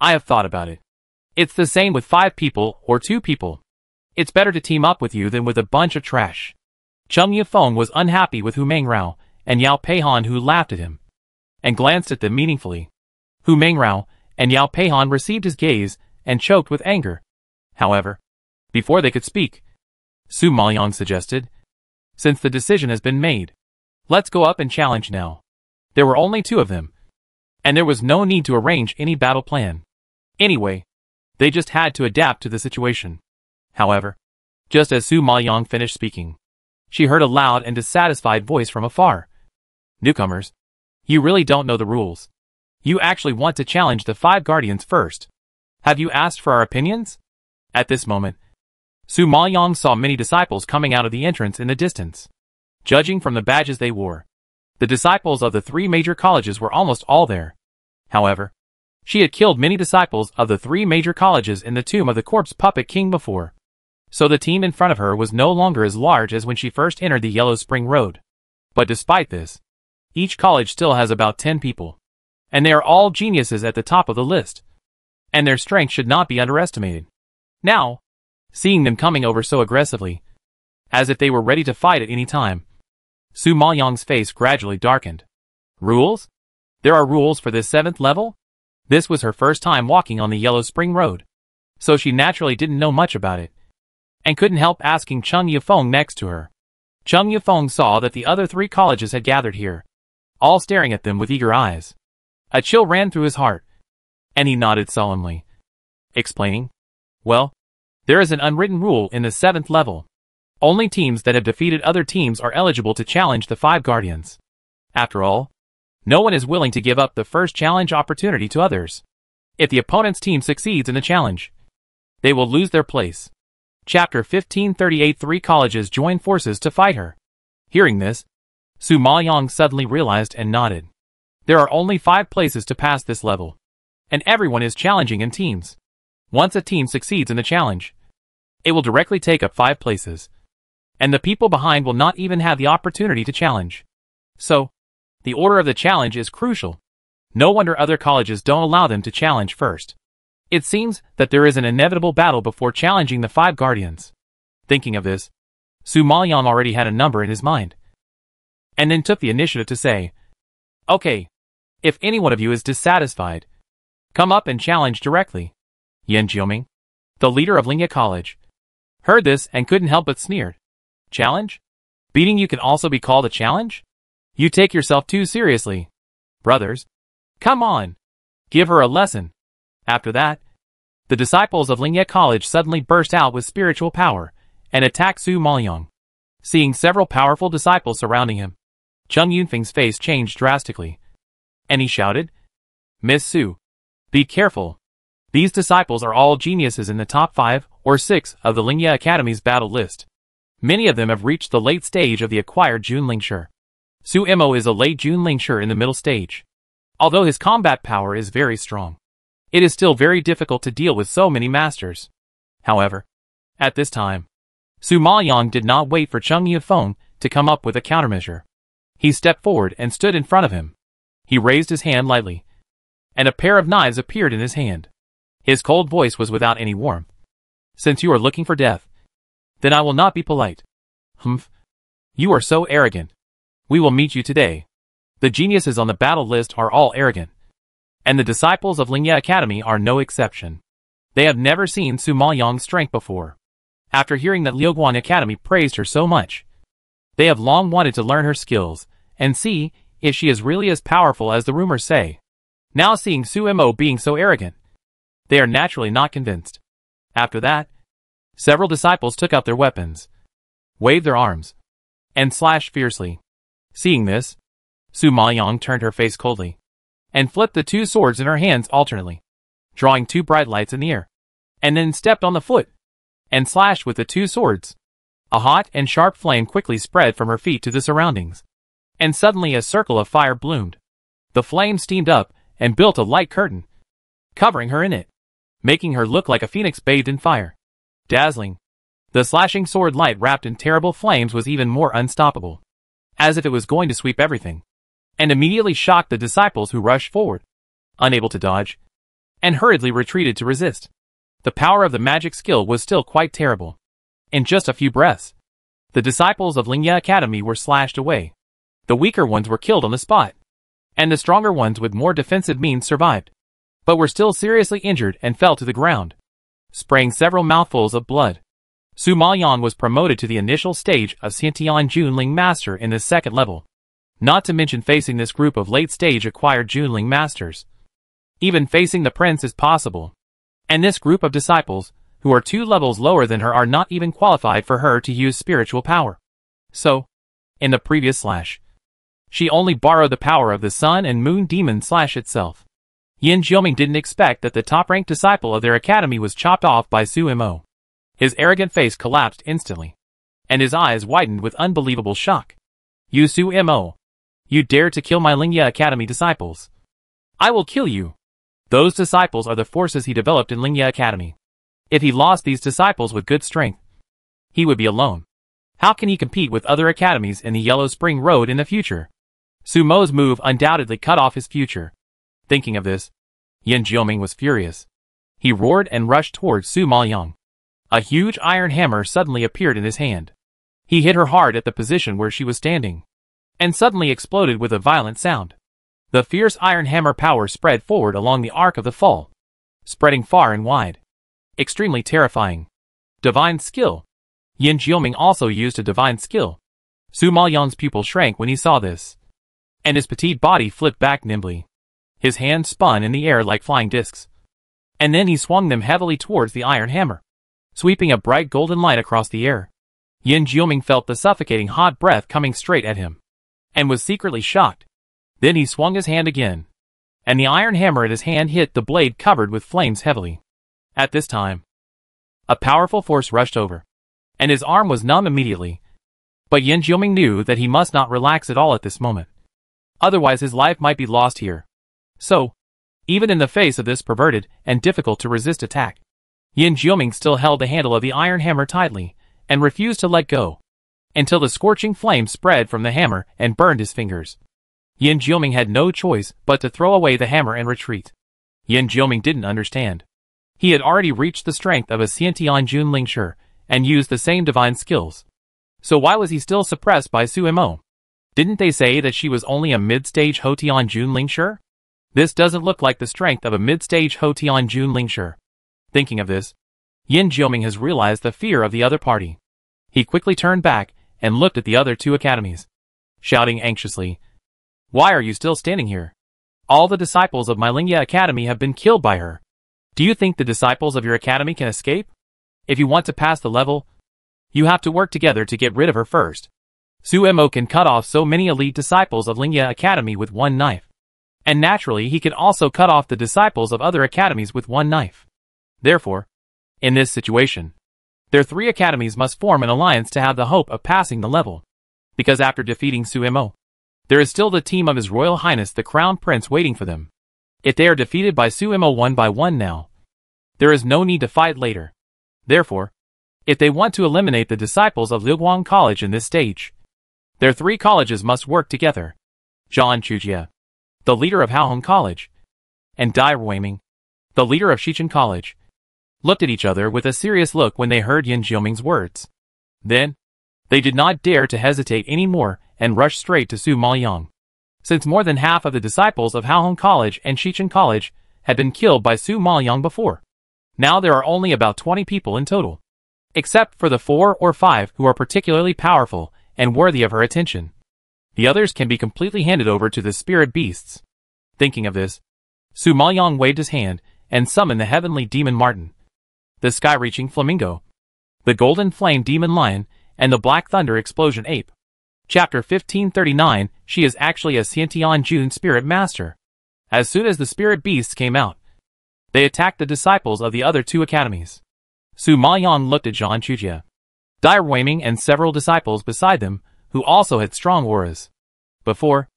I have thought about it. It's the same with 5 people or 2 people. It's better to team up with you than with a bunch of trash. Chung Yifeng was unhappy with Hu Mengrao and Yao Peihan, who laughed at him and glanced at them meaningfully. Hu Mengrao and Yao Peihan received his gaze and choked with anger. However, before they could speak, Su Maoyang suggested, since the decision has been made, let's go up and challenge now. There were only 2 of them, and there was no need to arrange any battle plan. Anyway, they just had to adapt to the situation. However, just as Su Maoyang finished speaking, she heard a loud and dissatisfied voice from afar. Newcomers, you really don't know the rules. You actually want to challenge the 5 guardians first. Have you asked for our opinions? At this moment, Su Maoyang saw many disciples coming out of the entrance in the distance. Judging from the badges they wore, the disciples of the 3 major colleges were almost all there. However, she had killed many disciples of the 3 major colleges in the tomb of the corpse puppet king before, so the team in front of her was no longer as large as when she first entered the Yellow Spring Road. But despite this, each college still has about 10 people, and they are all geniuses at the top of the list, and their strength should not be underestimated. Now, seeing them coming over so aggressively, as if they were ready to fight at any time, Su Maoyang's face gradually darkened. Rules? There are rules for this 7th level? This was her first time walking on the Yellow Spring Road, so she naturally didn't know much about it, and couldn't help asking Chung Yifeng next to her. Chung Yifeng saw that the other 3 colleges had gathered here, all staring at them with eager eyes. A chill ran through his heart, and he nodded solemnly, explaining, well, there is an unwritten rule in the 7th level. Only teams that have defeated other teams are eligible to challenge the 5 guardians. After all, no one is willing to give up the first challenge opportunity to others. If the opponent's team succeeds in the challenge, they will lose their place. Chapter 1538. 3 colleges join forces to fight her. Hearing this, Su Maoyang suddenly realized and nodded. There are only 5 places to pass this level, and everyone is challenging in teams. Once a team succeeds in the challenge, it will directly take up 5 places, and the people behind will not even have the opportunity to challenge. So, the order of the challenge is crucial. No wonder other colleges don't allow them to challenge first. It seems that there is an inevitable battle before challenging the 5 guardians. Thinking of this, Su Maoyang already had a number in his mind. and then took the initiative to say, "Okay, if any one of you is dissatisfied, come up and challenge directly." Yan Jioming, the leader of Lingya College, heard this and couldn't help but sneered. "Challenge? Beating you can also be called a challenge? You take yourself too seriously. Brothers, come on, give her a lesson." After that, the disciples of Lingya College suddenly burst out with spiritual power and attacked Su Maoyong. Seeing several powerful disciples surrounding him, Chung Yunfeng's face changed drastically, and he shouted, "Miss Su, be careful. These disciples are all geniuses in the top 5 or 6 of the Lingya Academy's battle list. Many of them have reached the late stage of the acquired Junling Shi. Su Imo is a late Junling Shi in the middle stage. Although his combat power is very strong, it is still very difficult to deal with so many masters." However, at this time, Su Maoyong did not wait for Chung Yunfeng to come up with a countermeasure. He stepped forward and stood in front of him. He raised his hand lightly, and a pair of knives appeared in his hand. His cold voice was without any warmth. "Since you are looking for death, then I will not be polite. Humph. You are so arrogant. We will meet you today. The geniuses on the battle list are all arrogant, and the disciples of Lingya Academy are no exception. They have never seen Su Maoyong's strength before. After hearing that Liuguan Academy praised her so much, they have long wanted to learn her skills and see if she is really as powerful as the rumors say. Now seeing Su Mo being so arrogant, they are naturally not convinced." After that, several disciples took out their weapons, waved their arms, and slashed fiercely. Seeing this, Su Maoyong turned her face coldly, and flipped the 2 swords in her hands alternately, drawing 2 bright lights in the air, and then stepped on the foot, and slashed with the 2 swords. A hot and sharp flame quickly spread from her feet to the surroundings, and suddenly a circle of fire bloomed. The flame steamed up and built a light curtain, covering her in it, making her look like a phoenix bathed in fire. Dazzling, the slashing sword light wrapped in terrible flames was even more unstoppable, as if it was going to sweep everything, and immediately shocked the disciples who rushed forward, unable to dodge, and hurriedly retreated to resist. The power of the magic skill was still quite terrible. In just a few breaths, the disciples of Lingya Academy were slashed away. The weaker ones were killed on the spot, and the stronger ones with more defensive means survived, but were still seriously injured and fell to the ground, spraying several mouthfuls of blood. Su Maoyong was promoted to the initial stage of Xiantian Junling Master in the 2nd level, not to mention facing this group of late-stage acquired Junling Masters. Even facing the prince is possible, and this group of disciples, who are 2 levels lower than her, are not even qualified for her to use spiritual power. So, in the previous slash, she only borrowed the power of the sun and moon demon slash itself. Yan Jioming didn't expect that the top-ranked disciple of their academy was chopped off by Su Mo. His arrogant face collapsed instantly, and his eyes widened with unbelievable shock. "You Su Mo, you dared to kill my Lingya Academy disciples. I will kill you." Those disciples are the forces he developed in Lingya Academy. If he lost these disciples with good strength, he would be alone. How can he compete with other academies in the Yellow Spring Road in the future? Su Mo's move undoubtedly cut off his future. Thinking of this, Yan Jioming was furious. He roared and rushed towards Su Maoyong. A huge iron hammer suddenly appeared in his hand. He hit her hard at the position where she was standing, and suddenly exploded with a violent sound. The fierce iron hammer power spread forward along the arc of the fall, spreading far and wide. Extremely terrifying. Divine skill. Yan Jioming also used a divine skill. Su Maoyong's pupil shrank when he saw this, and his petite body flipped back nimbly. His hands spun in the air like flying discs, and then he swung them heavily towards the iron hammer, sweeping a bright golden light across the air. Yan Jioming felt the suffocating hot breath coming straight at him, and was secretly shocked. Then he swung his hand again, and the iron hammer at his hand hit the blade covered with flames heavily. At this time, a powerful force rushed over, and his arm was numb immediately. But Yan Jioming knew that he must not relax at all at this moment. Otherwise his life might be lost here. So, even in the face of this perverted and difficult to resist attack, Yan Jioming still held the handle of the iron hammer tightly, and refused to let go, until the scorching flame spread from the hammer and burned his fingers. Yan Jioming had no choice but to throw away the hammer and retreat. Yan Jioming didn't understand. He had already reached the strength of a Xiantian Junling Shi, and used the same divine skills. So why was he still suppressed by Su Mo? Didn't they say that she was only a mid-stage Hotian Junling Shi? This doesn't look like the strength of a mid-stage Hotian Junling Shi. Thinking of this, Yin Jiuming has realized the fear of the other party. He quickly turned back and looked at the other two academies, shouting anxiously, "Why are you still standing here? All the disciples of my Lingya Academy have been killed by her. Do you think the disciples of your academy can escape? If you want to pass the level, you have to work together to get rid of her first. Su Mo can cut off so many elite disciples of Lingya Academy with one knife. And naturally he can also cut off the disciples of other academies with one knife. Therefore, in this situation, their three academies must form an alliance to have the hope of passing the level. Because after defeating Su Mo, there is still the team of His Royal Highness the Crown Prince waiting for them. If they are defeated by Su Mo one by one now, there is no need to fight later. Therefore, if they want to eliminate the disciples of Liuguang College in this stage, their three colleges must work together. Zhan Chujie, the leader of Haohong College, and Dai Ruiming, the leader of Shichen College, looked at each other with a serious look when they heard Yin Jiuming's words. Then, they did not dare to hesitate any more and rushed straight to Su Maoyang. Since more than half of the disciples of Haohong College and Shichen College had been killed by Su Maoyang before, now there are only about 20 people in total, except for the 4 or 5 who are particularly powerful and worthy of her attention. The others can be completely handed over to the spirit beasts. Thinking of this, Su Maoyang waved his hand and summoned the heavenly demon Martin, the sky-reaching flamingo, the golden flame demon lion, and the black thunder explosion ape. Chapter 1539, she is actually a Xiantian Jun spirit master. As soon as the spirit beasts came out, they attacked the disciples of the other two academies. Su Maoyang looked at Zhan Chujie, Dai Ruiming and several disciples beside them, who also had strong auras. Before,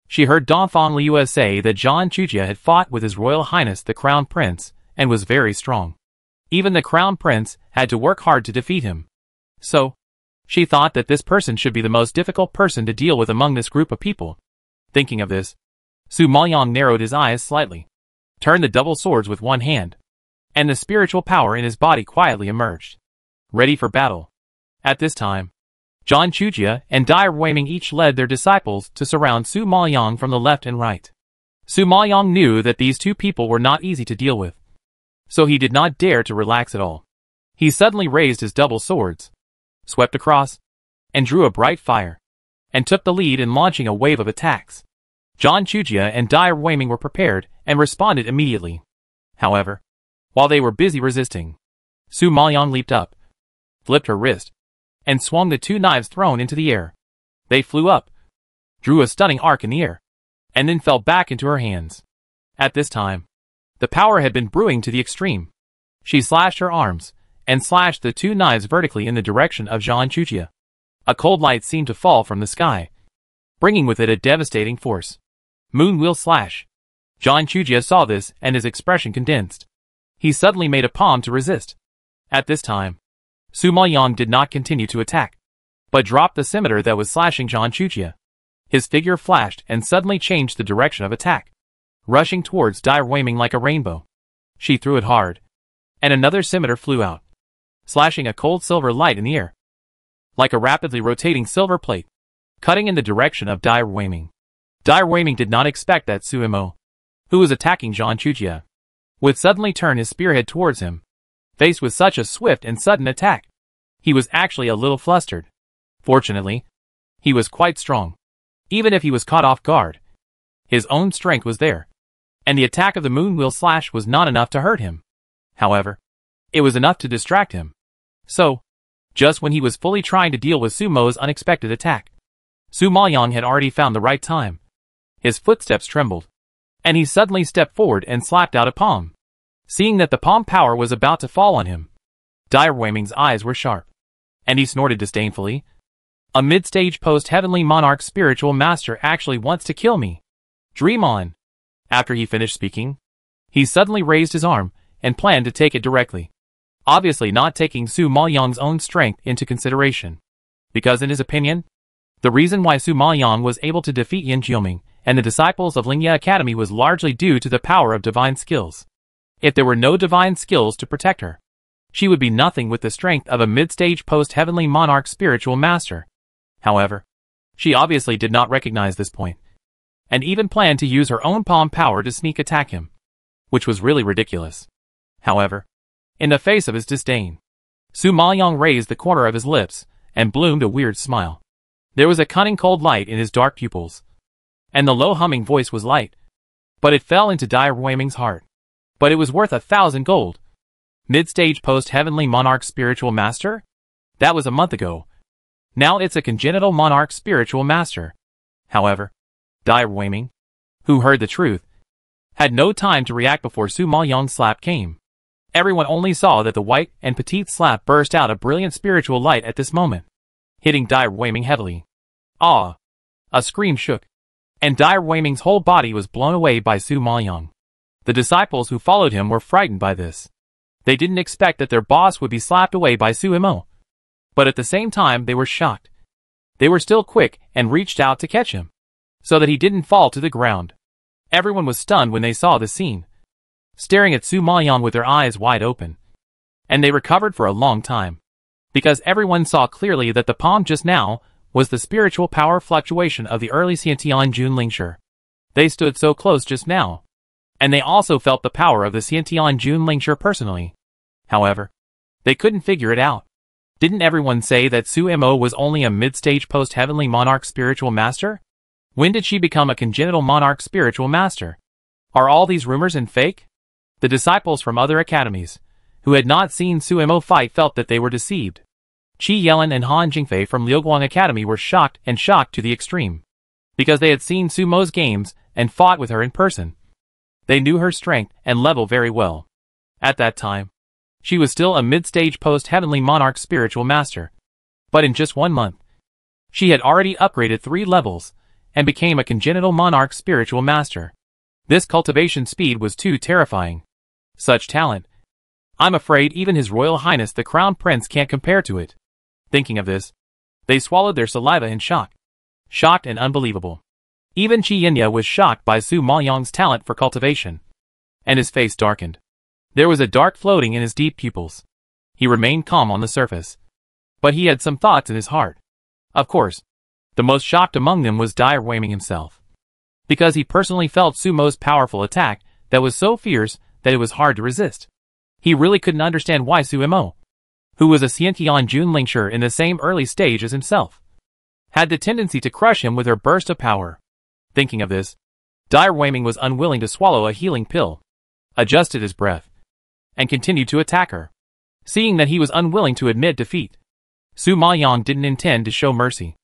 she heard Dongfang Liu say that Zhan Chujie had fought with His Royal Highness the Crown Prince, and was very strong. Even the Crown Prince had to work hard to defeat him. So, she thought that this person should be the most difficult person to deal with among this group of people. Thinking of this, Su Maoyang narrowed his eyes slightly, turned the double swords with one hand, and the spiritual power in his body quietly emerged, ready for battle. At this time, Zhan Chujie and Dai Ruiming each led their disciples to surround Su Maoyang from the left and right. Su Maoyang knew that these two people were not easy to deal with, so he did not dare to relax at all. He suddenly raised his double swords, swept across, and drew a bright fire, and took the lead in launching a wave of attacks. Zhan Chujie and Dai Ruiming were prepared and responded immediately. However, while they were busy resisting, Su Maoyang leaped up, flipped her wrist, and swung the two knives thrown into the air. They flew up, drew a stunning arc in the air, and then fell back into her hands. At this time, the power had been brewing to the extreme. She slashed her arms, and slashed the two knives vertically in the direction of Zhan Chujie. A cold light seemed to fall from the sky, bringing with it a devastating force. Moon wheel slash. Zhan Chujie saw this and his expression condensed. He suddenly made a palm to resist. At this time, Su Maoyang did not continue to attack, but dropped the scimitar that was slashing Zhan Chujie. His figure flashed and suddenly changed the direction of attack, rushing towards Dai Ruiming like a rainbow. She threw it hard, and another scimitar flew out, slashing a cold silver light in the air, like a rapidly rotating silver plate, cutting in the direction of Dai Ruiming. Dai Ruiming did not expect that Su Mo, who was attacking Zhan Chujie, would suddenly turn his spearhead towards him. Faced with such a swift and sudden attack, he was actually a little flustered. Fortunately, he was quite strong. Even if he was caught off guard, his own strength was there, and the attack of the moon wheel slash was not enough to hurt him. However, it was enough to distract him. So, just when he was fully trying to deal with Su Mo's unexpected attack, Su Maoyang had already found the right time. His footsteps trembled, and he suddenly stepped forward and slapped out a palm. Seeing that the palm power was about to fall on him, Dai Ruiming's eyes were sharp, and he snorted disdainfully. A mid-stage post-heavenly monarch spiritual master actually wants to kill me. Dream on. After he finished speaking, he suddenly raised his arm and planned to take it directly, obviously not taking Su Maoyang's own strength into consideration. Because in his opinion, the reason why Su Maoyang was able to defeat Yin Jiuming and the disciples of Lingya Academy was largely due to the power of divine skills. If there were no divine skills to protect her, she would be nothing with the strength of a mid-stage post-heavenly monarch spiritual master. However, She obviously did not recognize this point, and even planned to use her own palm power to sneak attack him, which was really ridiculous. However, in the face of his disdain, Su Maoyong raised the corner of his lips and bloomed a weird smile. There was a cunning cold light in his dark pupils, and the low humming voice was light, but it fell into Dai Weiming's heart. But it was worth 1,000 gold. Mid-stage post-heavenly monarch spiritual master? That was a month ago. Now it's a congenital monarch spiritual master. However, Dai Weiming, who heard the truth, had no time to react before Su Maoyong's slap came. Everyone only saw that the white and petite slap burst out a brilliant spiritual light at this moment, hitting Dai Weiming heavily. Ah! A scream shook, and Dai Weiming's whole body was blown away by Su Maoyong. The disciples who followed him were frightened by this. They didn't expect that their boss would be slapped away by Su Mo. But at the same time they were shocked. They were still quick and reached out to catch him, so that he didn't fall to the ground. Everyone was stunned when they saw the scene, staring at Su Maoyong with their eyes wide open. And they recovered for a long time, because everyone saw clearly that the palm just now was the spiritual power fluctuation of the early Xiantian Jun Lingshi. They stood so close just now, and they also felt the power of the Xiantian Jun Lingshi personally. However, they couldn't figure it out. Didn't everyone say that Su Mo was only a mid-stage post-heavenly monarch spiritual master? When did she become a congenital monarch spiritual master? Are all these rumors and fake? The disciples from other academies, who had not seen Su Mo fight, felt that they were deceived. Qi Yelin and Han Jingfei from Liuguang Academy were shocked to the extreme, because they had seen Su Mo's games and fought with her in person. They knew her strength and level very well. At that time, she was still a mid-stage post-heavenly monarch spiritual master. But in just 1 month, she had already upgraded 3 levels and became a congenital monarch spiritual master. This cultivation speed was too terrifying. Such talent. I'm afraid even His Royal Highness the Crown Prince can't compare to it. Thinking of this, they swallowed their saliva in shock. Shocked and unbelievable. Even Qi Yinya was shocked by Su Maoyong's talent for cultivation, and his face darkened. There was a dark floating in his deep pupils. He remained calm on the surface, but he had some thoughts in his heart. Of course, the most shocked among them was Dai Weiming himself, because he personally felt Su Mo's powerful attack that was so fierce that it was hard to resist. He really couldn't understand why Su Mo, who was a Xiantian Jun Lingshi in the same early stage as himself, had the tendency to crush him with her burst of power. Thinking of this, Dai Weiming was unwilling to swallow a healing pill, adjusted his breath, and continued to attack her. Seeing that he was unwilling to admit defeat, Su Maoyong didn't intend to show mercy.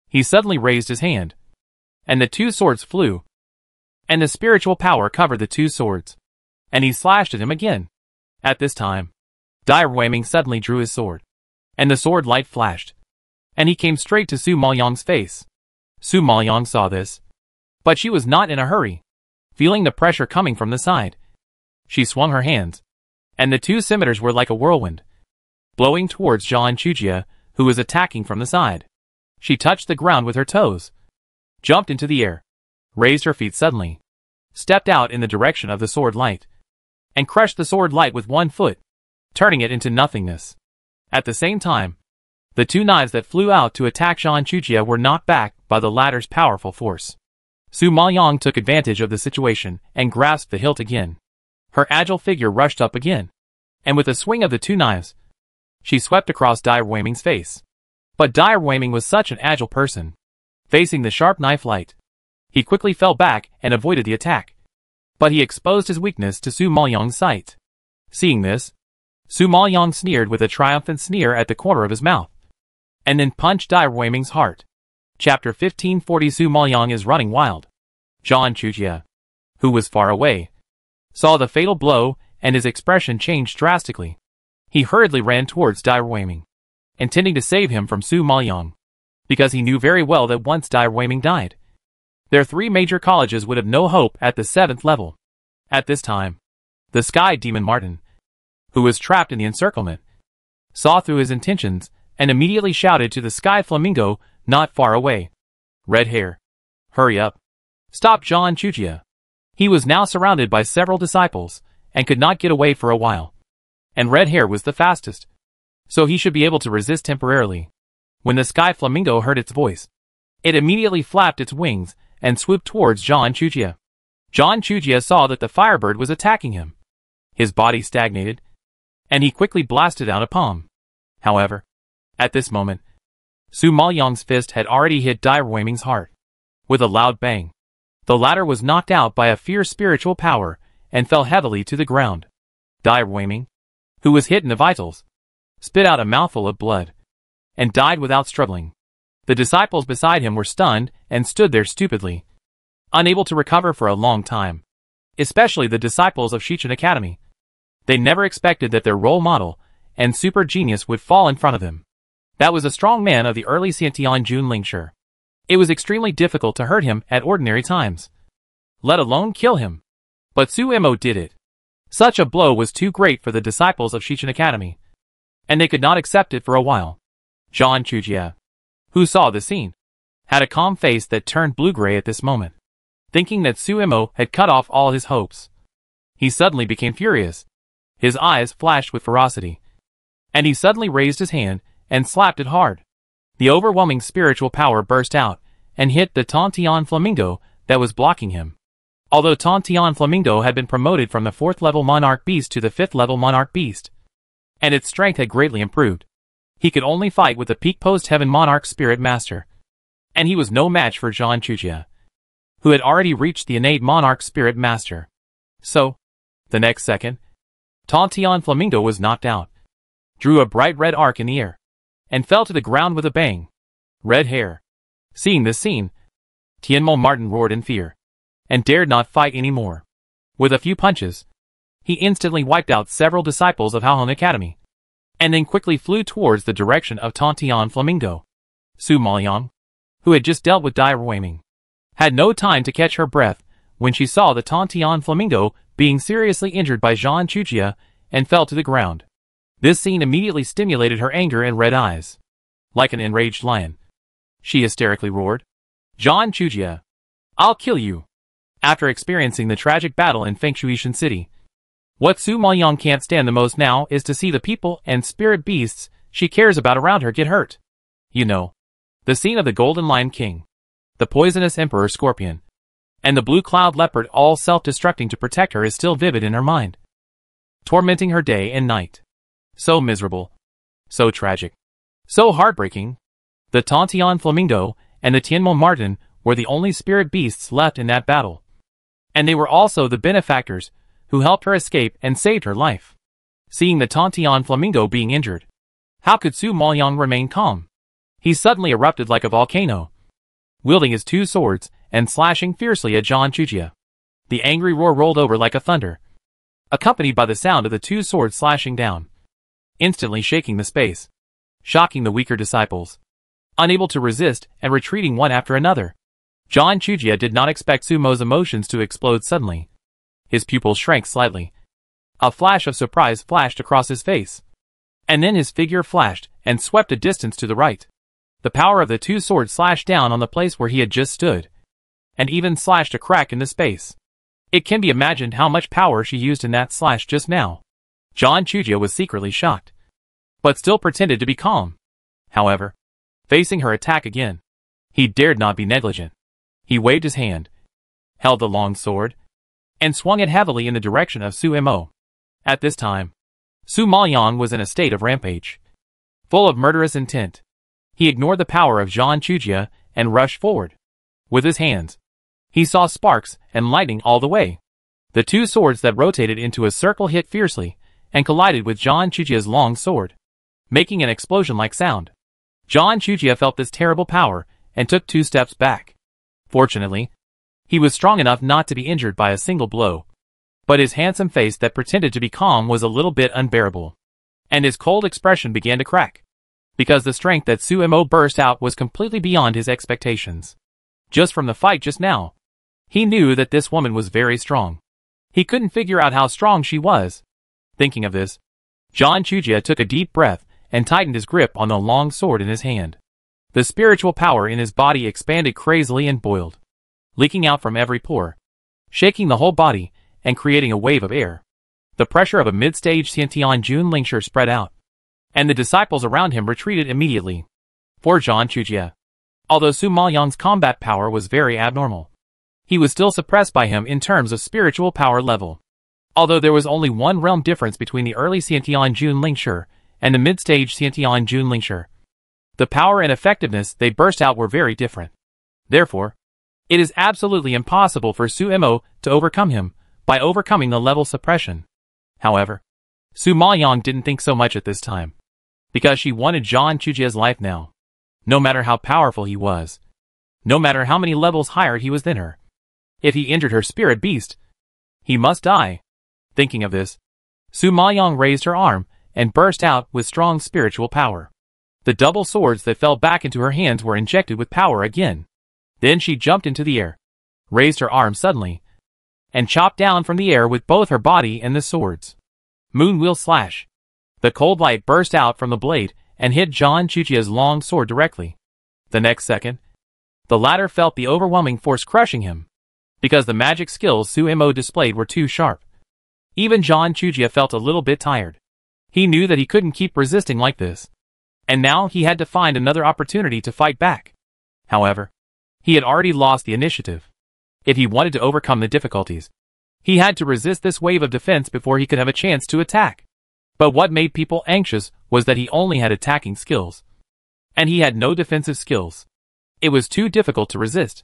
He suddenly raised his hand, and the 2 swords flew, and the spiritual power covered the 2 swords, and he slashed at him again. At this time, Dai Weiming suddenly drew his sword, and the sword light flashed, and he came straight to Su Maoyong's face. Su Maoyong saw this, but she was not in a hurry. Feeling the pressure coming from the side, she swung her hands, and the 2 scimitars were like a whirlwind, blowing towards Zhang Chujia, who was attacking from the side. She touched the ground with her toes, jumped into the air, raised her feet suddenly, stepped out in the direction of the sword light, and crushed the sword light with 1 foot, turning it into nothingness. At the same time, the 2 knives that flew out to attack Zhang Chujia were knocked back by the latter's powerful force. Su Maoyong took advantage of the situation and grasped the hilt again. Her agile figure rushed up again, and with a swing of the 2 knives, she swept across Dai Weiming's face. But Dai Weiming was such an agile person. Facing the sharp knife light, he quickly fell back and avoided the attack. But he exposed his weakness to Su Maoyong's sight. Seeing this, Su Maoyong sneered with a triumphant sneer at the corner of his mouth, and then punched Dai Weiming's heart. Chapter 1540. Su Maoyong is running wild. Zhang Chujia, who was far away, saw the fatal blow, and his expression changed drastically. He hurriedly ran towards Dai Weiming, intending to save him from Su Maoyong, because he knew very well that once Dai Weiming died, their 3 major colleges would have no hope at the 7th level. At this time, the Sky Demon Martin, who was trapped in the encirclement, saw through his intentions and immediately shouted to the Sky Flamingo not far away. Red Hair, hurry up. Stop Zhang Chujia. He was now surrounded by several disciples and could not get away for a while. And Red Hair was the fastest, so he should be able to resist temporarily. When the Sky Flamingo heard its voice, It immediately flapped its wings and swooped towards Zhang Chujie. Zhang Chujie saw that the firebird was attacking him. His body stagnated, and he quickly blasted out a palm. However, at this moment, Su Maoyang's fist had already hit Dai Ruiming's heart. With a loud bang, the latter was knocked out by a fierce spiritual power and fell heavily to the ground. Dai Ruiming, who was hit in the vitals, spit out a mouthful of blood and died without struggling. The disciples beside him were stunned and stood there stupidly, unable to recover for a long time, especially the disciples of Shichen Academy. They never expected that their role model and super genius would fall in front of them. That was a strong man of the early Xiantian Junlingshi. It was extremely difficult to hurt him at ordinary times, let alone kill him. But Su Mo did it. Such a blow was too great for the disciples of Shichen Academy, and they could not accept it for a while. Zhang Chujie, who saw the scene, had a calm face that turned blue-gray at this moment, thinking that Su Mo had cut off all his hopes. He suddenly became furious. His eyes flashed with ferocity, and he suddenly raised his hand and slapped it hard. The overwhelming spiritual power burst out and hit the Tantian Flamingo that was blocking him. Although Tantian Flamingo had been promoted from the 4th level Monarch Beast to the 5th level Monarch Beast, and its strength had greatly improved, he could only fight with the peak post-heaven Monarch Spirit Master, and he was no match for Zhang Chujie, who had already reached the innate Monarch Spirit Master. So, the next second, Tantian Flamingo was knocked out, drew a bright red arc in the air, and fell to the ground with a bang. Red hair. Seeing this scene, Tianmo Martin roared in fear, and dared not fight anymore. With a few punches, he instantly wiped out several disciples of Haoheng Academy, and then quickly flew towards the direction of Tantian Flamingo. Su Maoyang, who had just dealt with Dai Ruiming, had no time to catch her breath when she saw the Tantian Flamingo being seriously injured by Zhang Chujie and fell to the ground. This scene immediately stimulated her anger and red eyes. Like an enraged lion, she hysterically roared, "Zhang Chujie, I'll kill you!" After experiencing the tragic battle in Fengshuishan City, what Su Maoyang can't stand the most now is to see the people and spirit beasts she cares about around her get hurt. You know, the scene of the Golden Lion King, the poisonous Emperor Scorpion, and the Blue Cloud Leopard all self-destructing to protect her is still vivid in her mind, tormenting her day and night. So miserable, so tragic, so heartbreaking. The Tantian Flamingo and the Tianmo Martin were the only spirit beasts left in that battle, and they were also the benefactors who helped her escape and saved her life. Seeing the Tantian Flamingo being injured, how could Su Maoyang remain calm? He suddenly erupted like a volcano, wielding his 2 swords and slashing fiercely at Zhang Chujie. The angry roar rolled over like a thunder, accompanied by the sound of the 2 swords slashing down, instantly shaking the space, shocking the weaker disciples, unable to resist and retreating one after another. Zhang Chujie did not expect Su Mo's emotions to explode suddenly. His pupils shrank slightly. A flash of surprise flashed across his face, and then his figure flashed and swept a distance to the right. The power of the 2 swords slashed down on the place where he had just stood, and even slashed a crack in the space. It can be imagined how much power she used in that slash just now. Zhang Chujie was secretly shocked, but still pretended to be calm. However, facing her attack again, he dared not be negligent. He waved his hand, held the long sword, and swung it heavily in the direction of Su Mo. At this time, Su Maoyang was in a state of rampage, full of murderous intent. He ignored the power of Zhang Chujie and rushed forward. With his hands, he saw sparks and lightning all the way. The 2 swords that rotated into a circle hit fiercely and collided with Zhang Chujie's long sword, making an explosion-like sound. Zhang Chujie felt this terrible power and took 2 steps back. Fortunately, he was strong enough not to be injured by a single blow, but his handsome face that pretended to be calm was a little bit unbearable, and his cold expression began to crack, because the strength that Su Mo burst out was completely beyond his expectations. Just from the fight just now, he knew that this woman was very strong. He couldn't figure out how strong she was. Thinking of this, Zhang Chujie took a deep breath and tightened his grip on the long sword in his hand. The spiritual power in his body expanded crazily and boiled, leaking out from every pore, shaking the whole body and creating a wave of air. The pressure of a mid-stage Xiantian Junlingshi spread out, and the disciples around him retreated immediately. For Zhang Chujie, Although Su Maoyang's combat power was very abnormal, he was still suppressed by him in terms of spiritual power level. Although there was only one realm difference between the early Xiantian Jun Lingshi and the mid-stage Xiantian Jun Lingshi, the power and effectiveness they burst out were very different. Therefore, it is absolutely impossible for Su Mo to overcome him by overcoming the level suppression. However, Su Maoyang didn't think so much at this time, because she wanted Zhang Chujia's life now. No matter how powerful he was, no matter how many levels higher he was than her, if he injured her spirit beast, he must die. Thinking of this, Su Maoyang raised her arm and burst out with strong spiritual power. The double swords that fell back into her hands were injected with power again. Then she jumped into the air, raised her arm suddenly, and chopped down from the air with both her body and the swords. Moonwheel slash. The cold light burst out from the blade and hit Zhang Chujia's long sword directly. The next second, the latter felt the overwhelming force crushing him, because the magic skills Su Mo displayed were too sharp. Even Zhang Chujia felt a little bit tired. He knew that he couldn't keep resisting like this, and now he had to find another opportunity to fight back. However, he had already lost the initiative. If he wanted to overcome the difficulties, he had to resist this wave of defense before he could have a chance to attack. But what made people anxious was that he only had attacking skills, and he had no defensive skills. It was too difficult to resist.